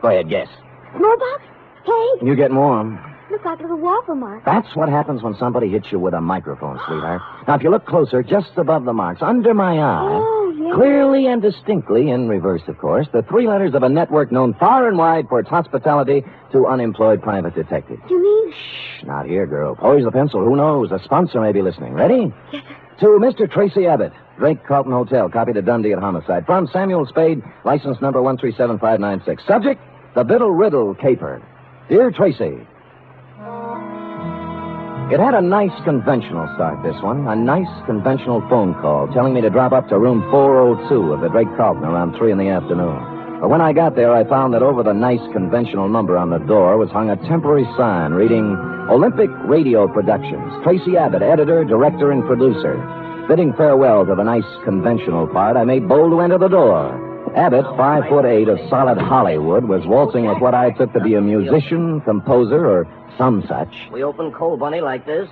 Go ahead, guess. Smallpox? Hey, You get warm. look like little waffle marks. That's what happens when somebody hits you with a microphone, sweetheart. Now, if you look closer, just above the marks, under my eye, Oh, yeah. clearly and distinctly, in reverse, of course, the 3 letters of a network known far and wide for its hospitality to unemployed private detectives. You mean? Shh, not here, girl. Poise the pencil. Who knows? A sponsor may be listening. Ready? Yes, To Mr. Tracy Abbott, Drake Carlton Hotel, copy to Dundee at homicide. From Samuel Spade, license number 137596. Subject, the Biddle Riddle Caper. Dear Tracy, it had a nice conventional start, this one. A nice conventional phone call telling me to drop up to room 402 of the Drake Carlton around 3 in the afternoon. But when I got there, I found that over the nice conventional number on the door was hung a temporary sign reading Olympic Radio Productions. Tracy Abbott, editor, director, and producer. Bidding farewell to the nice conventional part, I made bold to enter the door. Abbott, 5'8" of solid Hollywood, was waltzing with what I took to be a musician, composer, or some such. We open Coal Bunny like this.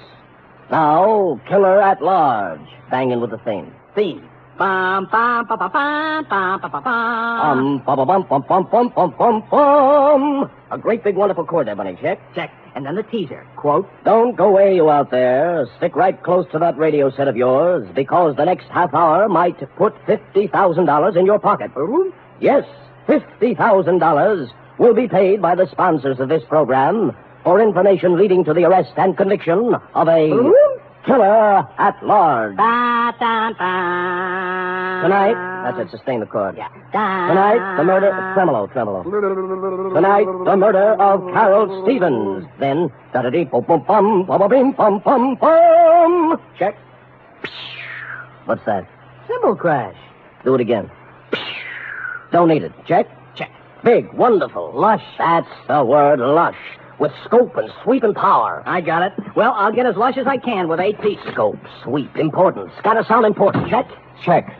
Now, killer at large. Banging with the theme. Theme. Bum, bum, bum, bum, bum, bum, bum, bum, bum. Bum, bum, bum, bum, bum, bum, bum, bum, bum. A great big wonderful chord there, Bunny. Check. Check. And then the teaser. Quote, don't go away, you out there. Stick right close to that radio set of yours, because the next half hour might put $50,000 in your pocket. Yes, $50,000 will be paid by the sponsors of this program for information leading to the arrest and conviction of a killer at large. Tonight, that's it, sustain the chord. Yeah. Tonight, the murder, tremolo. Tonight, the murder of Carol Stevens. Then, da-da-dee, bum-bum-bum-bum-bum-bum. Check. What's that? Cymbal crash. Do it again. Don't need it. Check. Check. Big, wonderful, lush. That's the word, lush. With scope and sweep and power. I got it. Well, I'll get as lush as I can with 8 pieces. Scope, sweep, importance. Gotta sound important. Check. Check.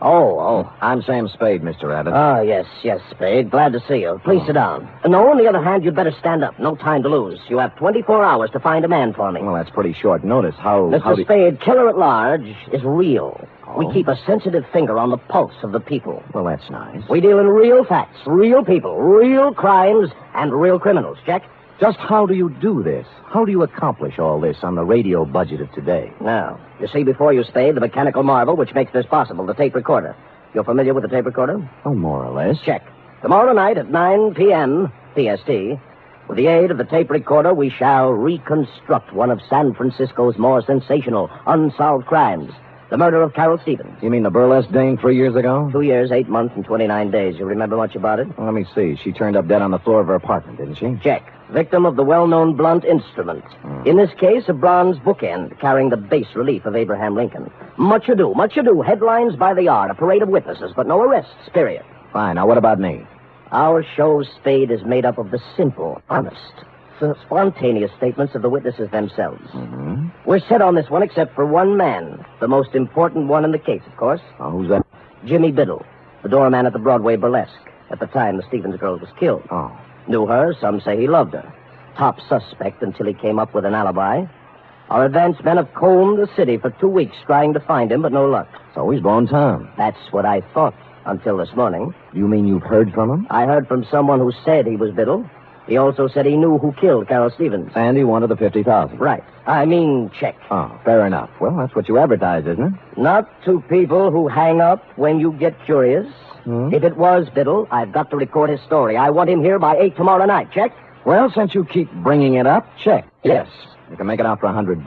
Oh, I'm Sam Spade, Mr. Abbott. Ah, yes, Spade. Glad to see you. Please sit down. No, on the other hand, you'd better stand up. No time to lose. You have 24 hours to find a man for me. Well, that's pretty short notice. How Mr. do... Spade, killer at large is real. We keep a sensitive finger on the pulse of the people. Well, that's nice. We deal in real facts, real people, real crimes, and real criminals. Check. Just how do you do this? How do you accomplish all this on the radio budget of today? Now, you see before you, Spade, the mechanical marvel which makes this possible, the tape recorder. You're familiar with the tape recorder? Oh, more or less. Check. Tomorrow night at 9 p.m. PST, with the aid of the tape recorder, we shall reconstruct one of San Francisco's more sensational, unsolved crimes. The murder of Carol Stevens. You mean the burlesque dame 3 years ago? 2 years, 8 months, and 29 days. You remember much about it? Well, let me see. She turned up dead on the floor of her apartment, didn't she? Check. Victim of the well-known blunt instrument. In this case, a bronze bookend carrying the bas relief of Abraham Lincoln. Much ado. Headlines by the hour, a parade of witnesses, but no arrests, period. Fine. Now, what about me? Our show, Spade, is made up of the simple, honest, spontaneous statements of the witnesses themselves. Mm-hmm. We're set on this one except for one man, the most important one in the case, of course. Oh, who's that? Jimmy Biddle, the doorman at the Broadway Burlesque, at the time the Stevens girl was killed. Oh. Knew her, some say he loved her. Top suspect until he came up with an alibi. Our advance men have combed the city for 2 weeks trying to find him, but no luck. So he's blown town. That's what I thought until this morning. You mean you've heard from him? I heard from someone who said he was Biddle. He also said he knew who killed Carol Stevens. And he wanted the $50,000. Right. I mean, check. Oh, fair enough. Well, that's what you advertise, isn't it? Not to people who hang up when you get curious. If it was Biddle, I've got to record his story. I want him here by 8 tomorrow night. Check? Well, since you keep bringing it up, check. Yes. You can make it out for $100.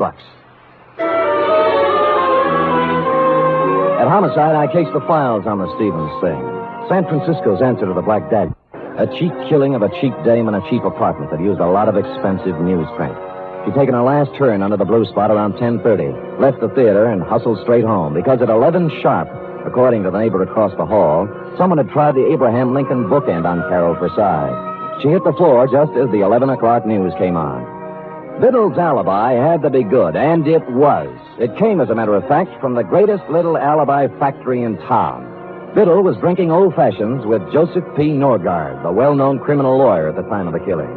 At Homicide, I cased the files on the Stevens thing. San Francisco's answer to the Black Dagger. A cheap killing of a cheap dame in a cheap apartment that used a lot of expensive newsprint. She'd taken her last turn under the blue spot around 10:30, left the theater, and hustled straight home, because at 11 sharp, according to the neighbor across the hall, someone had tried the Abraham Lincoln bookend on Carol for size. She hit the floor just as the 11 o'clock news came on. Biddle's alibi had to be good, and it was. It came, as a matter of fact, from the greatest little alibi factory in town. Biddle was drinking old fashions with Joseph P. Norgard, the well-known criminal lawyer at the time of the killing.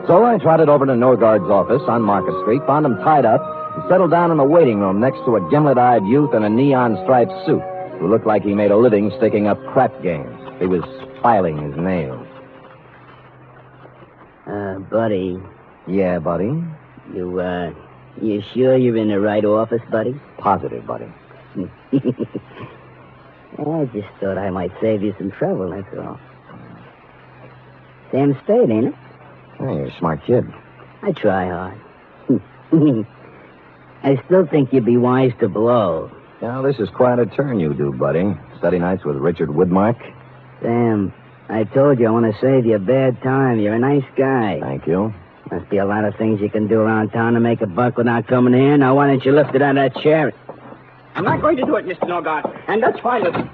So I trotted over to Norgard's office on Market Street, found him tied up, and settled down in the waiting room next to a gimlet-eyed youth in a neon-striped suit, who looked like he made a living sticking up crap games. He was filing his nails. Buddy. Yeah, buddy? You sure you're in the right office, buddy? Positive, buddy. I just thought I might save you some trouble, that's all. Sam Spade, ain't it? Hey, you're a smart kid. I try hard. I still think you'd be wise to blow. Now, this is quite a turn you do, buddy. Study nights with Richard Woodmark. Sam, I told you I want to save you a bad time. You're a nice guy. Thank you. Must be a lot of things you can do around town to make a buck without coming here. Now, why don't you lift it out of that chair? I'm not going to do it, Mr. Norgard. And that's fine with me.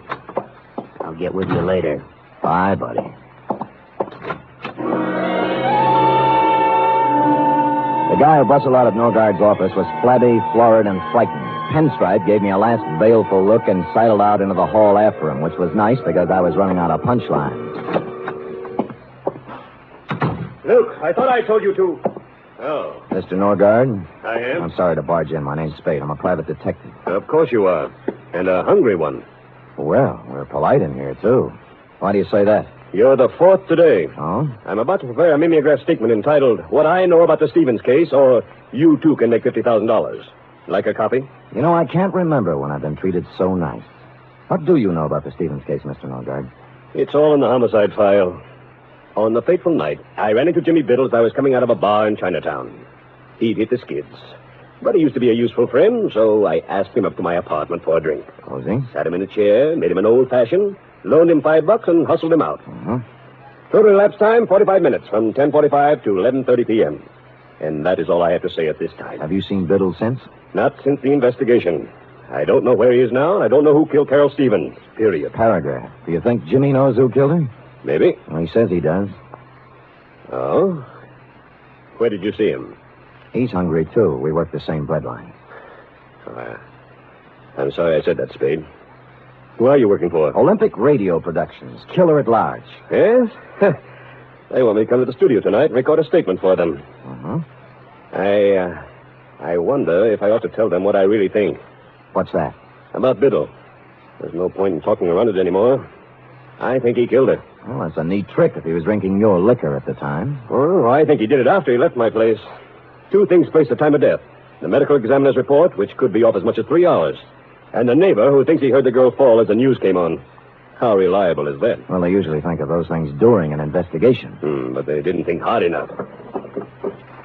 I'll get with you later. Bye, buddy. The guy who bustled out of Norgard's office was flabby, florid, and frightened. Pinstripe gave me a last baleful look and sidled out into the hall after him, which was nice because I was running out of punchlines. Luke, I thought I told you to. Oh. Mr. Norgard? I am? I'm sorry to barge in. My name's Spade. I'm a private detective. Of course you are. And a hungry one. Well, we're polite in here, too. Why do you say that? You're the fourth today. Oh? I'm about to prepare a mimeograph statement entitled, What I Know About the Stevens Case, or You Too Can Make $50,000. Like a copy? You know, I can't remember when I've been treated so nice. What do you know about the Stevens case, Mr. Norgard? It's all in the homicide file. On the fateful night, I ran into Jimmy Biddle as I was coming out of a bar in Chinatown. He'd hit the skids. But he used to be a useful friend, so I asked him up to my apartment for a drink. Posing? Sat him in a chair, made him an old-fashioned, loaned him $5, and hustled him out. Uh-huh. Total elapsed time, 45 minutes, from 10:45 to 11:30 p.m. And that is all I have to say at this time. Have you seen Biddle since? Not since the investigation. I don't know where he is now, and I don't know who killed Carol Stevens, period. Paragraph. Do you think Jimmy knows who killed her? Maybe. Well, he says he does. Oh? Where did you see him? He's hungry, too. We work the same breadline. I'm sorry I said that, Spade. Who are you working for? Olympic Radio Productions. Killer at large. Yes? They want me to come to the studio tonight and record a statement for them. Uh-huh. I wonder if I ought to tell them what I really think. What's that? About Biddle. There's no point in talking around it anymore. I think he killed her. Well, that's a neat trick if he was drinking your liquor at the time. Oh, I think he did it after he left my place. Two things place the time of death. The medical examiner's report, which could be off as much as 3 hours. And the neighbor who thinks he heard the girl fall as the news came on. How reliable is that? Well, they usually think of those things during an investigation. But they didn't think hard enough.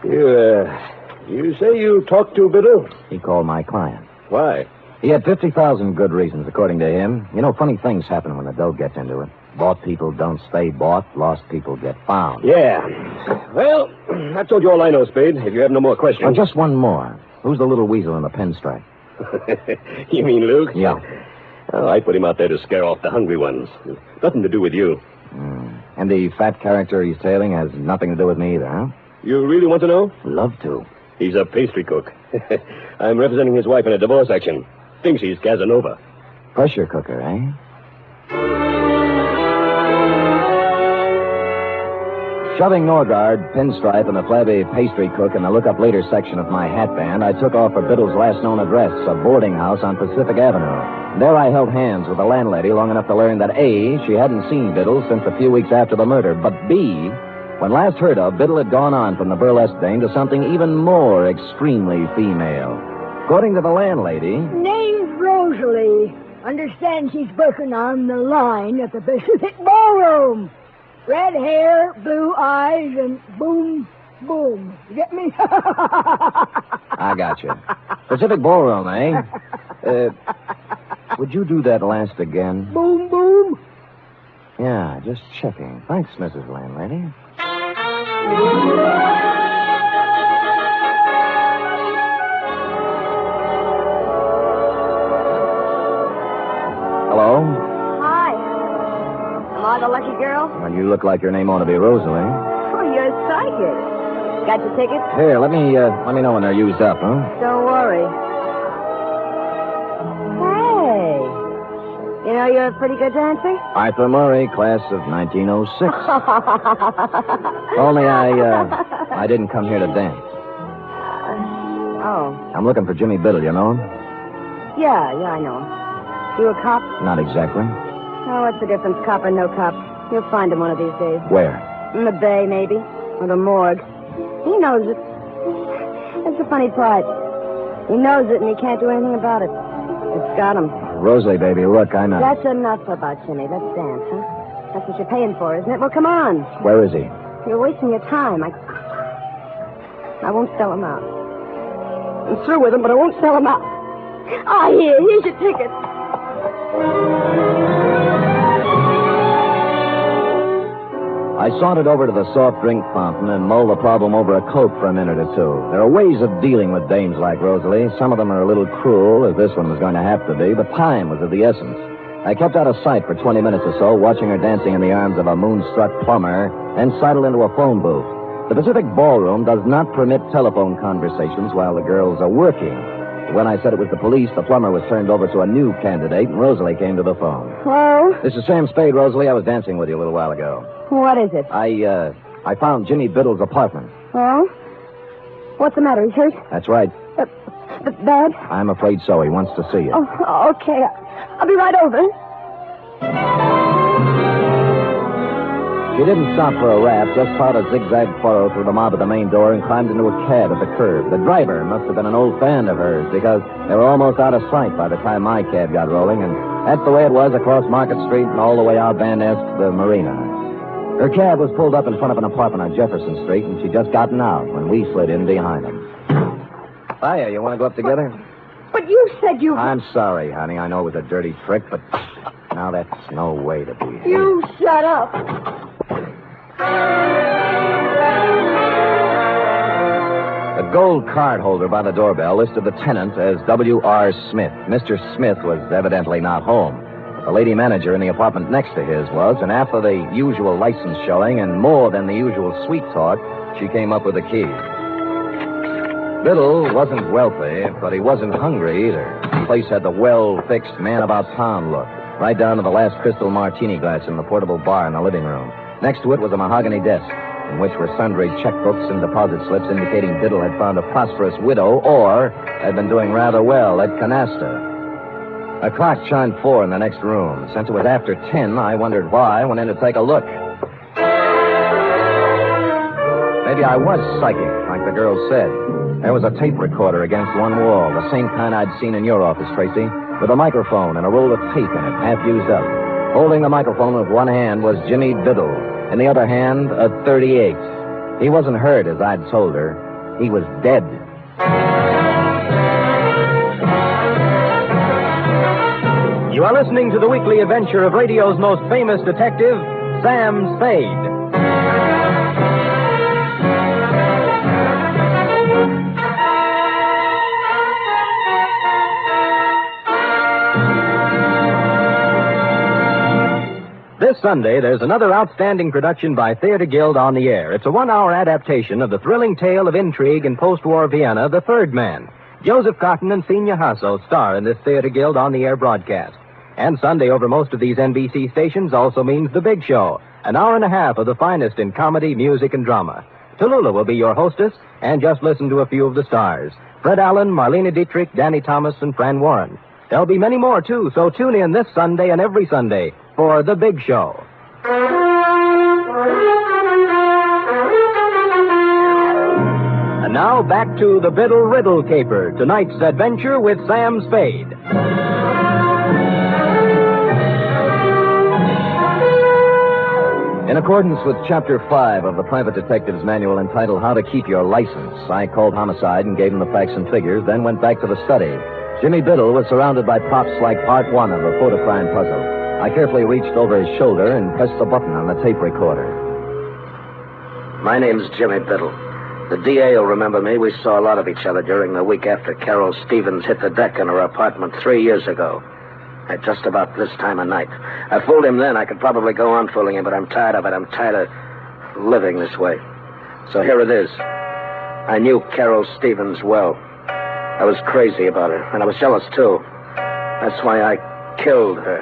You say you talked to Biddle? He called my client. Why? He had 50,000 good reasons, according to him. You know, funny things happen when the dough gets into it. Bought people don't stay bought. Lost people get found. Yeah. Well, I've told you all I know, Spade. If you have no more questions. Well, just one more. Who's the little weasel in the pinstripe? You mean Luke? Yeah. Oh, I put him out there to scare off the hungry ones. Nothing to do with you. And the fat character he's tailing has nothing to do with me either, huh? You really want to know? Love to. He's a pastry cook. I'm representing his wife in a divorce action. Thinks he's Casanova. Pressure cooker, eh? Shoving Norgard, Pinstripe, and the flabby pastry cook in the look-up-later section of my hat band, I took off for Biddle's last known address, a boarding house on Pacific Avenue. There I held hands with the landlady long enough to learn that, A, she hadn't seen Biddle since a few weeks after the murder, but B, when last heard of, Biddle had gone on from the burlesque dame to something even more extremely female. According to the landlady... Name's Rosalie. Understand she's working on the line at the Pacific Ballroom. Red hair, blue eyes, and boom, boom. You get me? I got you. Pacific Ballroom, eh? Would you do that last again? Boom, boom. Yeah, just checking. Thanks, Mrs. Landlady. Hello? Hi. Am I the lucky girl? Well, you look like your name ought to be Rosalie. Oh, you're psychic. Got your tickets? Here, let me know when they're used up, huh? Don't worry. Hey. You know you're a pretty good dancer? Arthur Murray, class of 1906. Only I didn't come here to dance. Oh. I'm looking for Jimmy Biddle, you know him? Yeah, I know him. You a cop? Not exactly. Oh, what's the difference, cop or no cop? You'll find him one of these days. Where? In the bay, maybe. Or the morgue. He knows it. That's the funny part. He knows it, and he can't do anything about it. It's got him. Rosalie, baby, look, I'm not... That's enough about Jimmy. Let's dance, huh? That's what you're paying for, isn't it? Well, come on. Where is he? You're wasting your time. I won't sell him out. I'm through with him, but I won't sell him out. Ah, here's your ticket. I sauntered over to the soft drink fountain and mulled the problem over a Coke for a minute or two. There are ways of dealing with dames like Rosalie. Some of them are a little cruel, as this one was going to have to be, but time was of the essence. I kept out of sight for 20 minutes or so, watching her dancing in the arms of a moonstruck plumber, and sidled into a phone booth. The Pacific Ballroom does not permit telephone conversations while the girls are working. When I said it was the police, the plumber was turned over to a new candidate, and Rosalie came to the phone. Hello? This is Sam Spade, Rosalie. I was dancing with you a little while ago. What is it? I found Jimmy Biddle's apartment. Oh? What's the matter? He's hurt? That's right. Bad? I'm afraid so. He wants to see you. Oh, okay. I'll be right over. She didn't stop for a rap, just plowed a zigzag furrow through the mob at the main door and climbed into a cab at the curb. The driver must have been an old fan of hers, because they were almost out of sight by the time my cab got rolling, and that's the way it was across Market Street and all the way out Van Ness to the marina. Her cab was pulled up in front of an apartment on Jefferson Street, and she'd just gotten out when we slid in behind them. Hiya, you want to go up together? But you said you... I'm sorry, honey. I know it was a dirty trick, but now that's no way to be. You shut up. The gold card holder by the doorbell listed the tenant as W.R. Smith. Mr. Smith was evidently not home. The lady manager in the apartment next to his was, and after the usual license showing and more than the usual sweet talk, she came up with the key. Biddle wasn't wealthy, but he wasn't hungry either. The place had the well-fixed, man-about-town look, right down to the last crystal martini glass in the portable bar in the living room. Next to it was a mahogany desk, in which were sundry checkbooks and deposit slips indicating Biddle had found a prosperous widow or had been doing rather well at canasta. A clock chimed 4 in the next room. Since it was after 10, I wondered why I went in to take a look. Maybe I was psychic, like the girl said. There was a tape recorder against one wall, the same kind I'd seen in your office, Tracy, with a microphone and a roll of tape in it, half used up. Holding the microphone with one hand was Jimmy Biddle. In the other hand, a .38. He wasn't hurt, as I'd told her. He was dead. You are listening to the weekly adventure of radio's most famous detective, Sam Spade. This Sunday, there's another outstanding production by Theater Guild on the air. It's a 1-hour adaptation of the thrilling tale of intrigue in post-war Vienna, The Third Man. Joseph Cotton and Senior Hasso star in this Theater Guild on the air broadcast. And Sunday over most of these NBC stations also means The Big Show, an hour and a half of the finest in comedy, music, and drama. Tallulah will be your hostess, and just listen to a few of the stars. Fred Allen, Marlena Dietrich, Danny Thomas, and Fran Warren. There'll be many more, too, so tune in this Sunday and every Sunday for The Big Show. And now back to the Biddle Riddle Caper, tonight's adventure with Sam Spade. In accordance with Chapter 5 of the Private Detective's Manual entitled How to Keep Your License, I called Homicide and gave him the facts and figures, then went back to the study. Jimmy Biddle was surrounded by props like Part 1 of the photo crime puzzle. I carefully reached over his shoulder and pressed the button on the tape recorder. My name's Jimmy Biddle. The DA will remember me. We saw a lot of each other during the week after Carol Stevens hit the deck in her apartment 3 years ago. At just about this time of night. I fooled him then. I could probably go on fooling him, but I'm tired of it. I'm tired of living this way. So here it is. I knew Carol Stevens well. I was crazy about her, and I was jealous, too. That's why I killed her.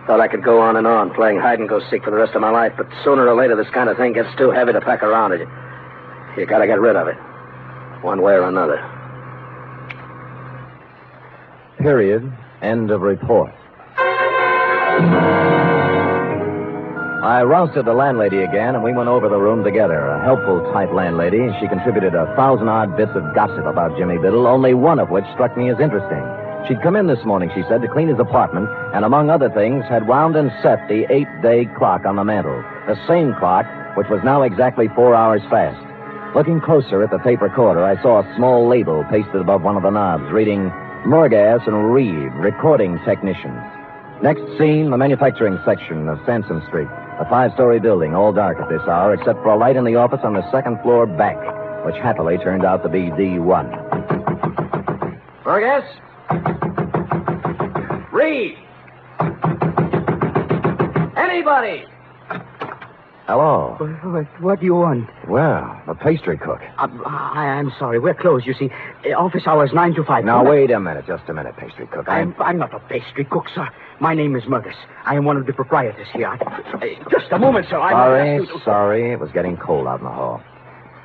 Thought I could go on and on, playing hide-and-go-seek for the rest of my life, but sooner or later this kind of thing gets too heavy to pack around. You gotta get rid of it, one way or another. Period. End of report. I rousted the landlady again, and we went over the room together. A helpful type landlady. She contributed 1,000-odd bits of gossip about Jimmy Biddle, only one of which struck me as interesting. She'd come in this morning, she said, to clean his apartment, and among other things, had wound and set the 8-day clock on the mantel. The same clock, which was now exactly 4 hours fast. Looking closer at the tape recorder, I saw a small label pasted above one of the knobs, reading Morgas and Reed, recording technicians. Next scene, the manufacturing section of Sansom Street. A 5-story building, all dark at this hour, except for a light in the office on the second floor back, which happily turned out to be D1. Morgas? Reed! Anybody! Hello. What do you want? Well, the pastry cook. I'm sorry. We're closed, you see. Office hours 9 to 5. Now, wait a minute. Just a minute, pastry cook. I'm not a pastry cook, sir. My name is Murgus. I am one of the proprietors here. Just a moment, sir. Sorry. It was getting cold out in the hall.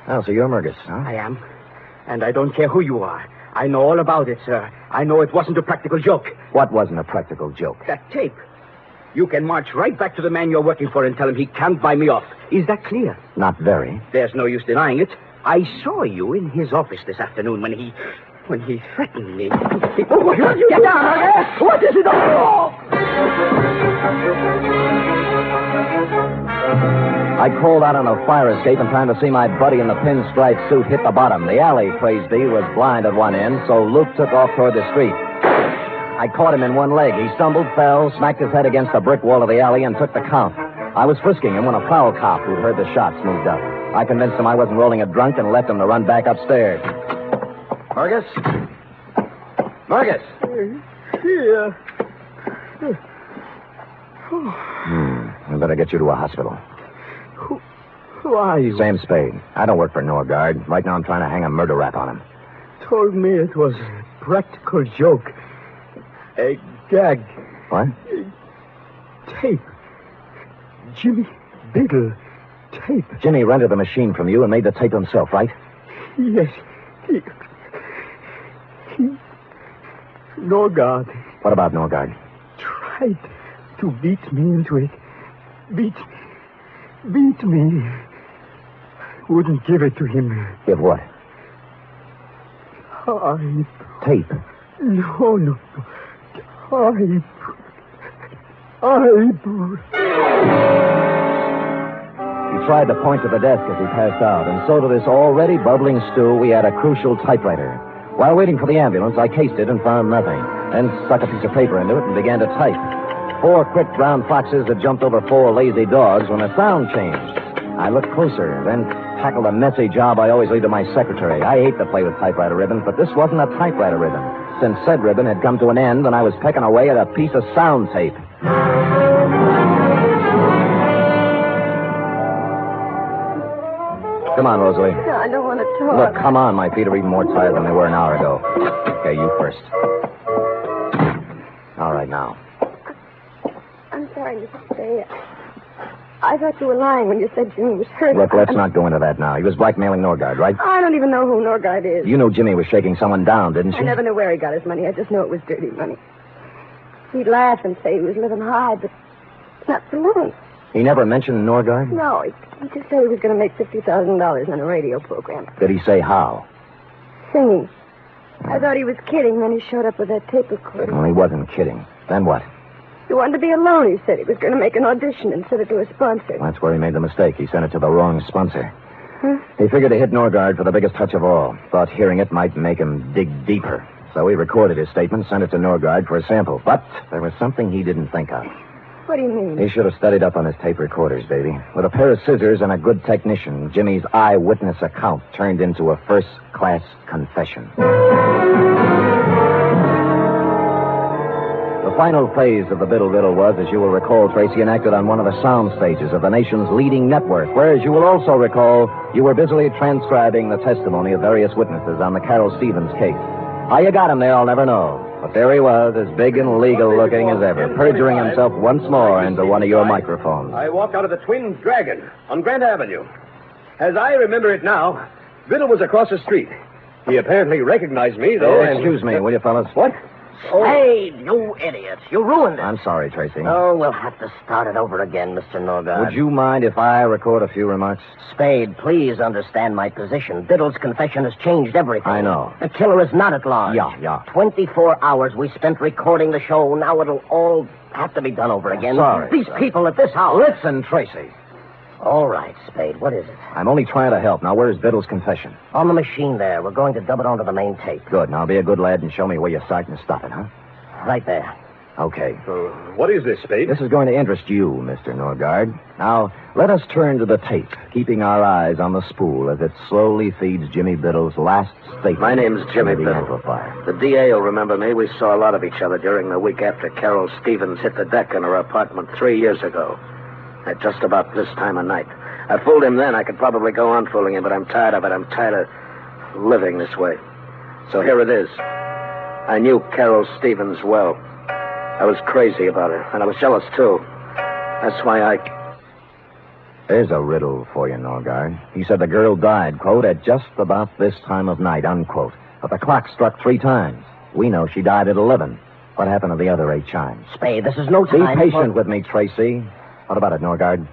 Oh, so you're Murgus, huh? I am. And I don't care who you are. I know all about it, sir. I know it wasn't a practical joke. What wasn't a practical joke? That tape. You can march right back to the man you're working for and tell him he can't buy me off. Is that clear? Not very. There's no use denying it. I saw you in his office this afternoon when he threatened me. Get down, Murgus! What is it? I crawled out on a fire escape in time to see my buddy in the pinstripe suit hit the bottom. The alley, crazed B, was blind at one end, so Luke took off toward the street. I caught him in one leg. He stumbled, fell, smacked his head against the brick wall of the alley, and took the count. I was frisking him when a prowl cop who'd heard the shots moved up. I convinced him I wasn't rolling a drunk and left him to run back upstairs. Murgus? Murgus! Here. I better get you to a hospital. Who are you? Sam Spade. I don't work for Norgard. Right now I'm trying to hang a murder rap on him. Told me it was a practical joke. A gag. What? Tape. Jimmy Biddle. Tape. Jimmy rented the machine from you and made the tape himself, right? Yes. He... Norgard. What about Norgard? Tried to beat me into it. Beat me. Wouldn't give it to him. Give what? Tape. No. He tried to point to the desk as he passed out, and so to this already bubbling stew, we had a crucial typewriter. While waiting for the ambulance, I cased it and found nothing, then stuck a piece of paper into it and began to type. 4 quick brown foxes had jumped over 4 lazy dogs when the sound changed. I looked closer, then tackled a messy job I always leave to my secretary. I hate to play with typewriter ribbons, but this wasn't a typewriter ribbon, since said ribbon had come to an end and I was pecking away at a piece of sound tape. Come on, Rosalie. No, I don't want to talk. Look, come on. My feet are even more tired than they were an hour ago. Okay, you first. All right, now. I'm sorry, Mr. Spade. I thought you were lying when you said Jimmy was hurt. Look, let's not go into that now. He was blackmailing Norgard, right? I don't even know who Norgard is. You knew Jimmy was shaking someone down, didn't you? I never knew where he got his money. I just know it was dirty money. He'd laugh and say he was living high, but not for long. He never mentioned Norgard? No, he just said he was going to make $50,000 on a radio program. Did he say how? Singing. I thought he was kidding, then he showed up with that tape recorder. Well, he wasn't kidding. Then what? He wanted to be alone, he said. He was going to make an audition and send it to a sponsor. That's where he made the mistake. He sent it to the wrong sponsor. Huh? He figured to hit Norgard for the biggest touch of all. Thought hearing it might make him dig deeper. So he recorded his statement, sent it to Norgard for a sample. But there was something he didn't think of. What do you mean? He should have studied up on his tape recorders, baby. With a pair of scissors and a good technician, Jimmy's eyewitness account turned into a first-class confession. The final phase of the Biddle Riddle was, as you will recall, Tracy, enacted on one of the sound stages of the nation's leading network, where, as you will also recall, you were busily transcribing the testimony of various witnesses on the Carol Stevens case. How you got him there, I'll never know. But there he was, as big and legal-looking as ever, perjuring himself once more into one of your microphones. I walked out of the Twin Dragon on Grant Avenue. As I remember it now, Biddle was across the street. He apparently recognized me, though. Excuse me, will you, fellas? What? Spade, you idiot. You ruined it. I'm sorry, Tracy. Oh, we'll have to start it over again, Mr. Norgard. Would you mind if I record a few remarks? Spade, please understand my position. Biddle's confession has changed everything. I know. The killer is not at large. Yeah. 24 hours we spent recording the show. Now it'll all have to be done over again. Sorry. These people at this house. Listen, Tracy. All right, Spade, what is it? I'm only trying to help. Now, where's Biddle's confession? On the machine there. We're going to dub it onto the main tape. Good. Now, be a good lad and show me where you're starting to stop it, huh? Right there. Okay. What is this, Spade? This is going to interest you, Mr. Norgard. Now, let us turn to the tape, keeping our eyes on the spool as it slowly feeds Jimmy Biddle's last statement. My name's Jimmy into the Biddle. amplifier. The DA will remember me. We saw a lot of each other during the week after Carol Stevens hit the deck in her apartment 3 years ago. At just about this time of night. I fooled him then. I could probably go on fooling him, but I'm tired of it. I'm tired of living this way. So here it is. I knew Carol Stevens well. I was crazy about her, and I was jealous, too. That's why There's a riddle for you, Norgard. He said the girl died, quote, at just about this time of night, unquote. But the clock struck 3 times. We know she died at 11. What happened to the other 8 chimes? Spade, this is no time. Be patient with me, Tracy. What about it, Norgard?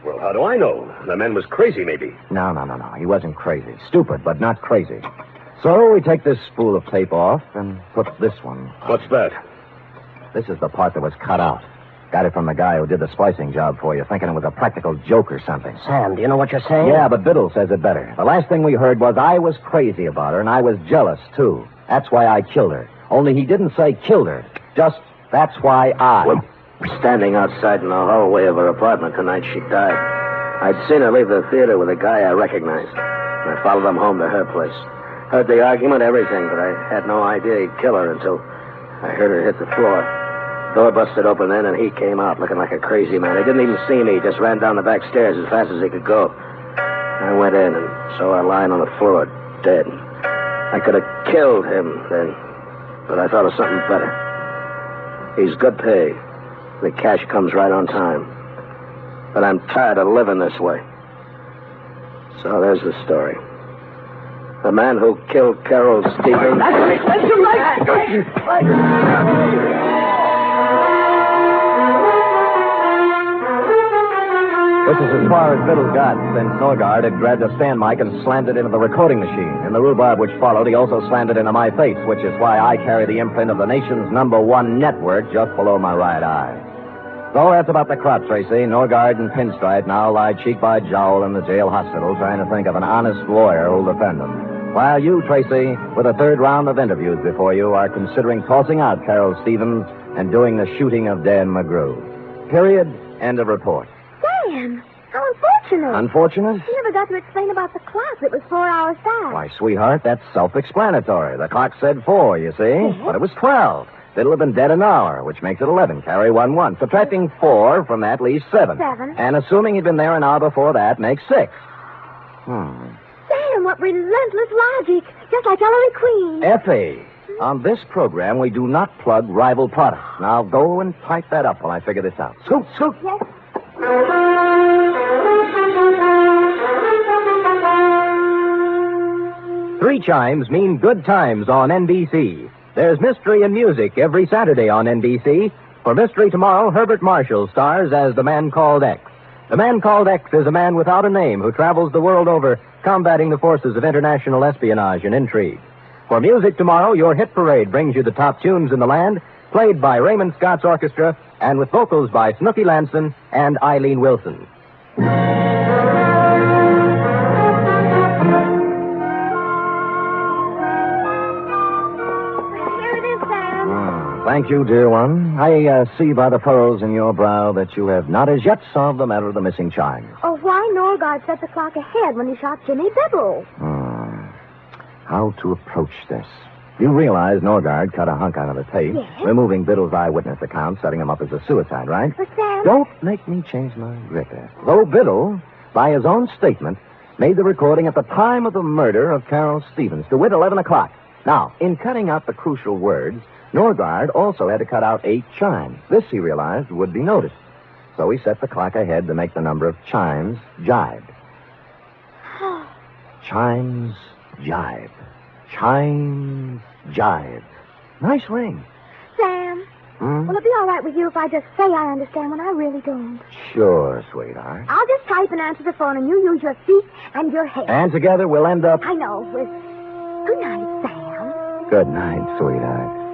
Well, how do I know? The man was crazy, maybe. No. He wasn't crazy. Stupid, but not crazy. So we take this spool of tape off and put this one. What's that? This is the part that was cut out. Got it from the guy who did the splicing job for you, thinking it was a practical joke or something. Sam, do you know what you're saying? Yeah, but Biddle says it better. The last thing we heard was I was crazy about her, and I was jealous, too. That's why I killed her. Only he didn't say killed her. Just, that's why I... Well, standing outside in the hallway of her apartment the night she died. I'd seen her leave the theater with a guy I recognized. And I followed him home to her place. Heard the argument, everything, but I had no idea he'd kill her until I heard her hit the floor. Door busted open then, and he came out looking like a crazy man. He didn't even see me. He just ran down the back stairs as fast as he could go. I went in and saw her lying on the floor, dead. I could have killed him then, but I thought of something better. He's good pay. The cash comes right on time. But I'm tired of living this way. So there's the story. The man who killed Carol Stevens... This is as far as Biddle got, since Norgard had grabbed a stand mic and slammed it into the recording machine. In the rhubarb which followed, he also slammed it into my face, which is why I carry the imprint of the nation's #1 network just below my right eye. So that's about the crop, Tracy. Norgard and Pinstripe now lie cheek by jowl in the jail hospital trying to think of an honest lawyer who'll defend them. While you, Tracy, with a 3rd round of interviews before you, are considering tossing out Carol Stevens and doing the shooting of Dan McGrew. Period. End of report. Sam, how unfortunate. Unfortunate? You never got to explain about the clock. It was 4 hours fast. Why, sweetheart, that's self-explanatory. The clock said 4, you see? Yes. But it was 12. Biddle have been dead an hour, which makes it 11. Carry 1. Subtracting 4 from that leaves 7. 7. And assuming he'd been there an hour before that makes 6. Sam, what relentless logic. Just like Ellery Queen. Effie, on this program, we do not plug rival products. Now go and type that up while I figure this out. Scoot. Yes. 3 chimes mean good times on NBC. There's mystery and music every Saturday on NBC. For Mystery Tomorrow, Herbert Marshall stars as the Man Called X. The Man Called X is a man without a name who travels the world over combating the forces of international espionage and intrigue. For Music Tomorrow, your hit parade brings you the top tunes in the land, played by Raymond Scott's orchestra and with vocals by Snooky Lanson and Eileen Wilson. Thank you, dear one. I see by the furrows in your brow that you have not as yet solved the matter of the missing chimes. Oh, why Norgard set the clock ahead when he shot Jimmy Biddle? How to approach this? You realize Norgard cut a hunk out of the tape, Yes. removing Biddle's eyewitness account, setting him up as a suicide, right? But Sam... Don't make me change my grip. Though Biddle, by his own statement, made the recording at the time of the murder of Carol Stevens, to wit 11 o'clock. Now, in cutting out the crucial words, Norgard also had to cut out 8 chimes. This, he realized, would be noticed. So he set the clock ahead to make the number of chimes jibe. Chimes jibe. Chimes jibe. Nice ring. Will it be all right with you if I just say I understand when I really don't? Sure, sweetheart. I'll just type and answer the phone, and you use your feet and your head. And together we'll end up... I know, with... Good night, Sam. Good night, sweetheart.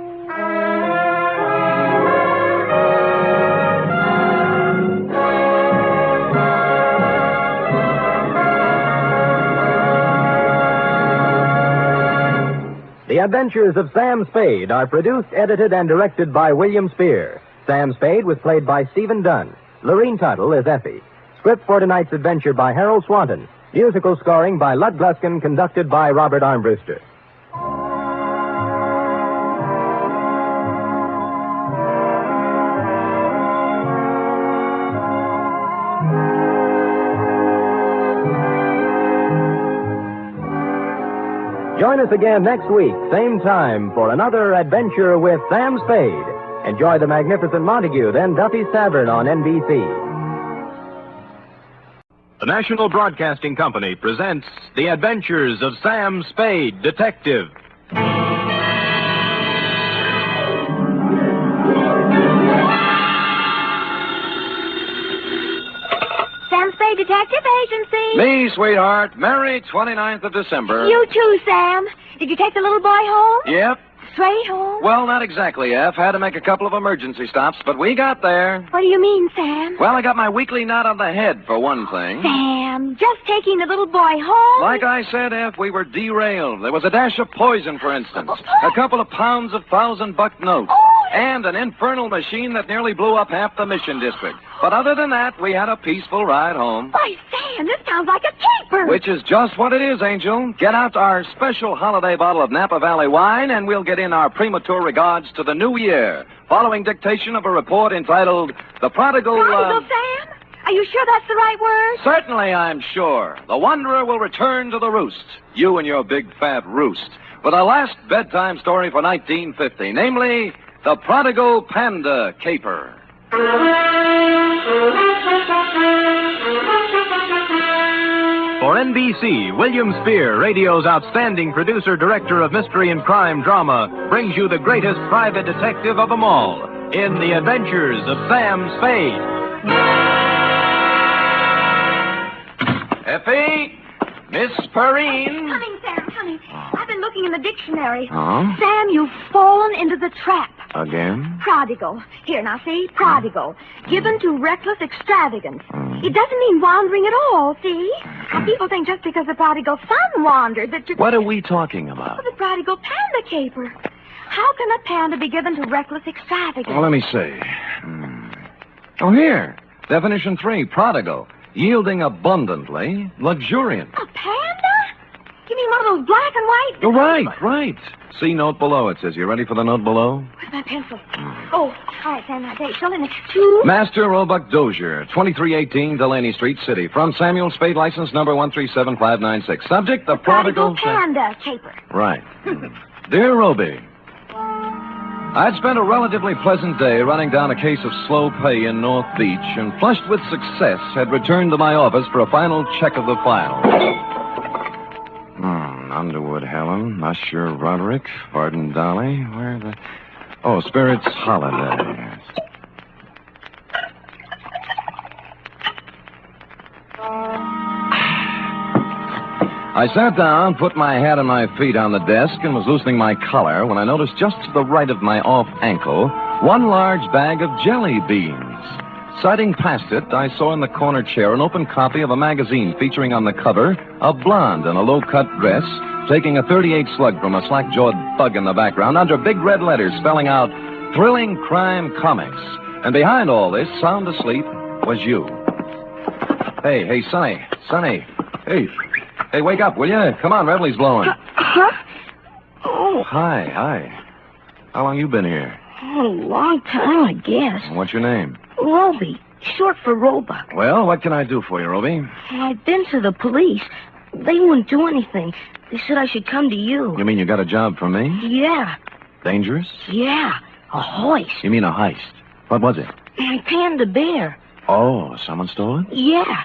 The Adventures of Sam Spade are produced, edited, and directed by William Spear. Sam Spade was played by Stephen Dunne. Lorene Tuttle is Effie. Script for tonight's adventure by Harold Swanton. Musical scoring by Lud Gluskin, conducted by Robert Armbruster. Join us again next week, same time, for another adventure with Sam Spade. Enjoy the magnificent Montague, then Duffy's Tavern on NBC. The National Broadcasting Company presents The Adventures of Sam Spade, Detective. Sam Spade Detective Agency. Me, sweetheart. Merry 29th of December. You too, Sam. Did you take the little boy home? Yep. Straight home? Well, not exactly, F. Had to make a couple of emergency stops, but we got there. What do you mean, Sam? Well, I got my weekly knot on the head, for one thing. Sam, just taking the little boy home? Like I said, F, we were derailed. There was a dash of poison, for instance. A couple of pounds of $1,000 notes. And an infernal machine that nearly blew up half the Mission District. But other than that, we had a peaceful ride home. Why, Sam, this sounds like a caper. Which is just what it is, Angel. Get out our special holiday bottle of Napa Valley wine, and we'll get in our premature regards to the new year, following dictation of a report entitled The Prodigal... Prodigal, Sam? Are you sure that's the right word? Certainly, I'm sure. The Wanderer will return to the roost. You and your big fat roost. With a last bedtime story for 1950, namely... The Prodigal Panda Caper. For NBC, William Spear, radio's outstanding producer-director of mystery and crime drama, brings you the greatest private detective of them all in The Adventures of Sam Spade. Effie! Miss Perrine! Coming, Sam, coming. I've been looking in the dictionary. Huh? Sam, you've fallen into the trap. Again? Prodigal. Here, now, see? Prodigal. Given to reckless extravagance. It doesn't mean wandering at all, see? Now, people think just because the prodigal son wandered that you... What are we talking about? The prodigal panda caper. How can a panda be given to reckless extravagance? Well, let me see. Oh, here. Definition 3, prodigal. Yielding abundantly, luxuriant. A panda? You mean one of those black and white? Oh, right. See note below, it says. You ready for the note below? Where's my pencil? Oh, all right, Sam, that date. Show in 2. Master Roebuck Dozier, 2318 Delaney Street, City. From Samuel Spade, license number 137596. Subject, the prodigal panda caper. Right. Dear Roby, I'd spent a relatively pleasant day running down a case of slow pay in North Beach and, flushed with success, had returned to my office for a final check of the file. Underwood, Helen, Musher, Roderick, Varden, Dolly. Where the... Oh, Spirit's Holiday. I sat down, put my hat and my feet on the desk, and was loosening my collar when I noticed just to the right of my off ankle one large bag of jelly beans. Sighting past it, I saw in the corner chair an open copy of a magazine featuring on the cover a blonde in a low-cut dress taking a .38 slug from a slack-jawed thug in the background under big red letters spelling out Thrilling Crime Comics. And behind all this, sound asleep, was you. Hey, Sonny. Hey, wake up, will you? Come on, Revelie's blowing. Huh? Oh. Hi. How long you been here? Oh, a long time, I guess. What's your name? Roby, short for Roebuck. Well, what can I do for you, Roby? I've been to the police. They wouldn't do anything. They said I should come to you. You mean you got a job for me? Yeah. Dangerous? Yeah, a hoist. You mean a heist? What was it? My panda bear. Oh, someone stole it? Yeah.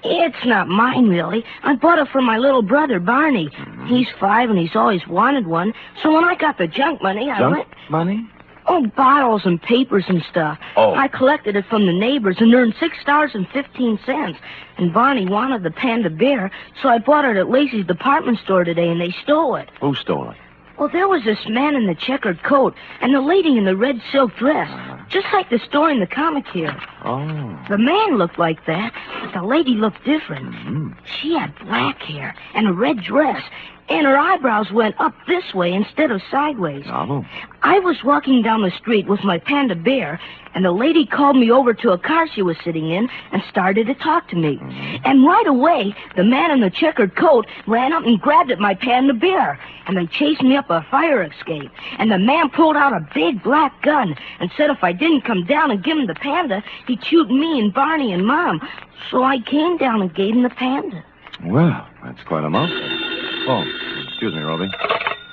It's not mine, really. I bought it for my little brother, Barney. He's 5 and he's always wanted one. So when I got the junk money, I went... Money? Oh, bottles and papers and stuff. Oh. I collected it from the neighbors and earned $6.15. And Barney wanted the panda bear, so I bought it at Lacey's department store today, and they stole it. Who stole it? Well, there was this man in the checkered coat and the lady in the red silk dress, just like the story in the comic here. Oh. The man looked like that, but the lady looked different. She had black hair and a red dress, and her eyebrows went up this way instead of sideways. Oh. I was walking down the street with my panda bear, and the lady called me over to a car she was sitting in and started to talk to me. And right away, the man in the checkered coat ran up and grabbed at my panda bear, and they chased me up a fire escape. And the man pulled out a big black gun and said if I didn't come down and give him the panda, he'd shoot me and Barney and Mom. So I came down and gave him the panda. Well, that's quite a mouthful. Oh, excuse me, Roby.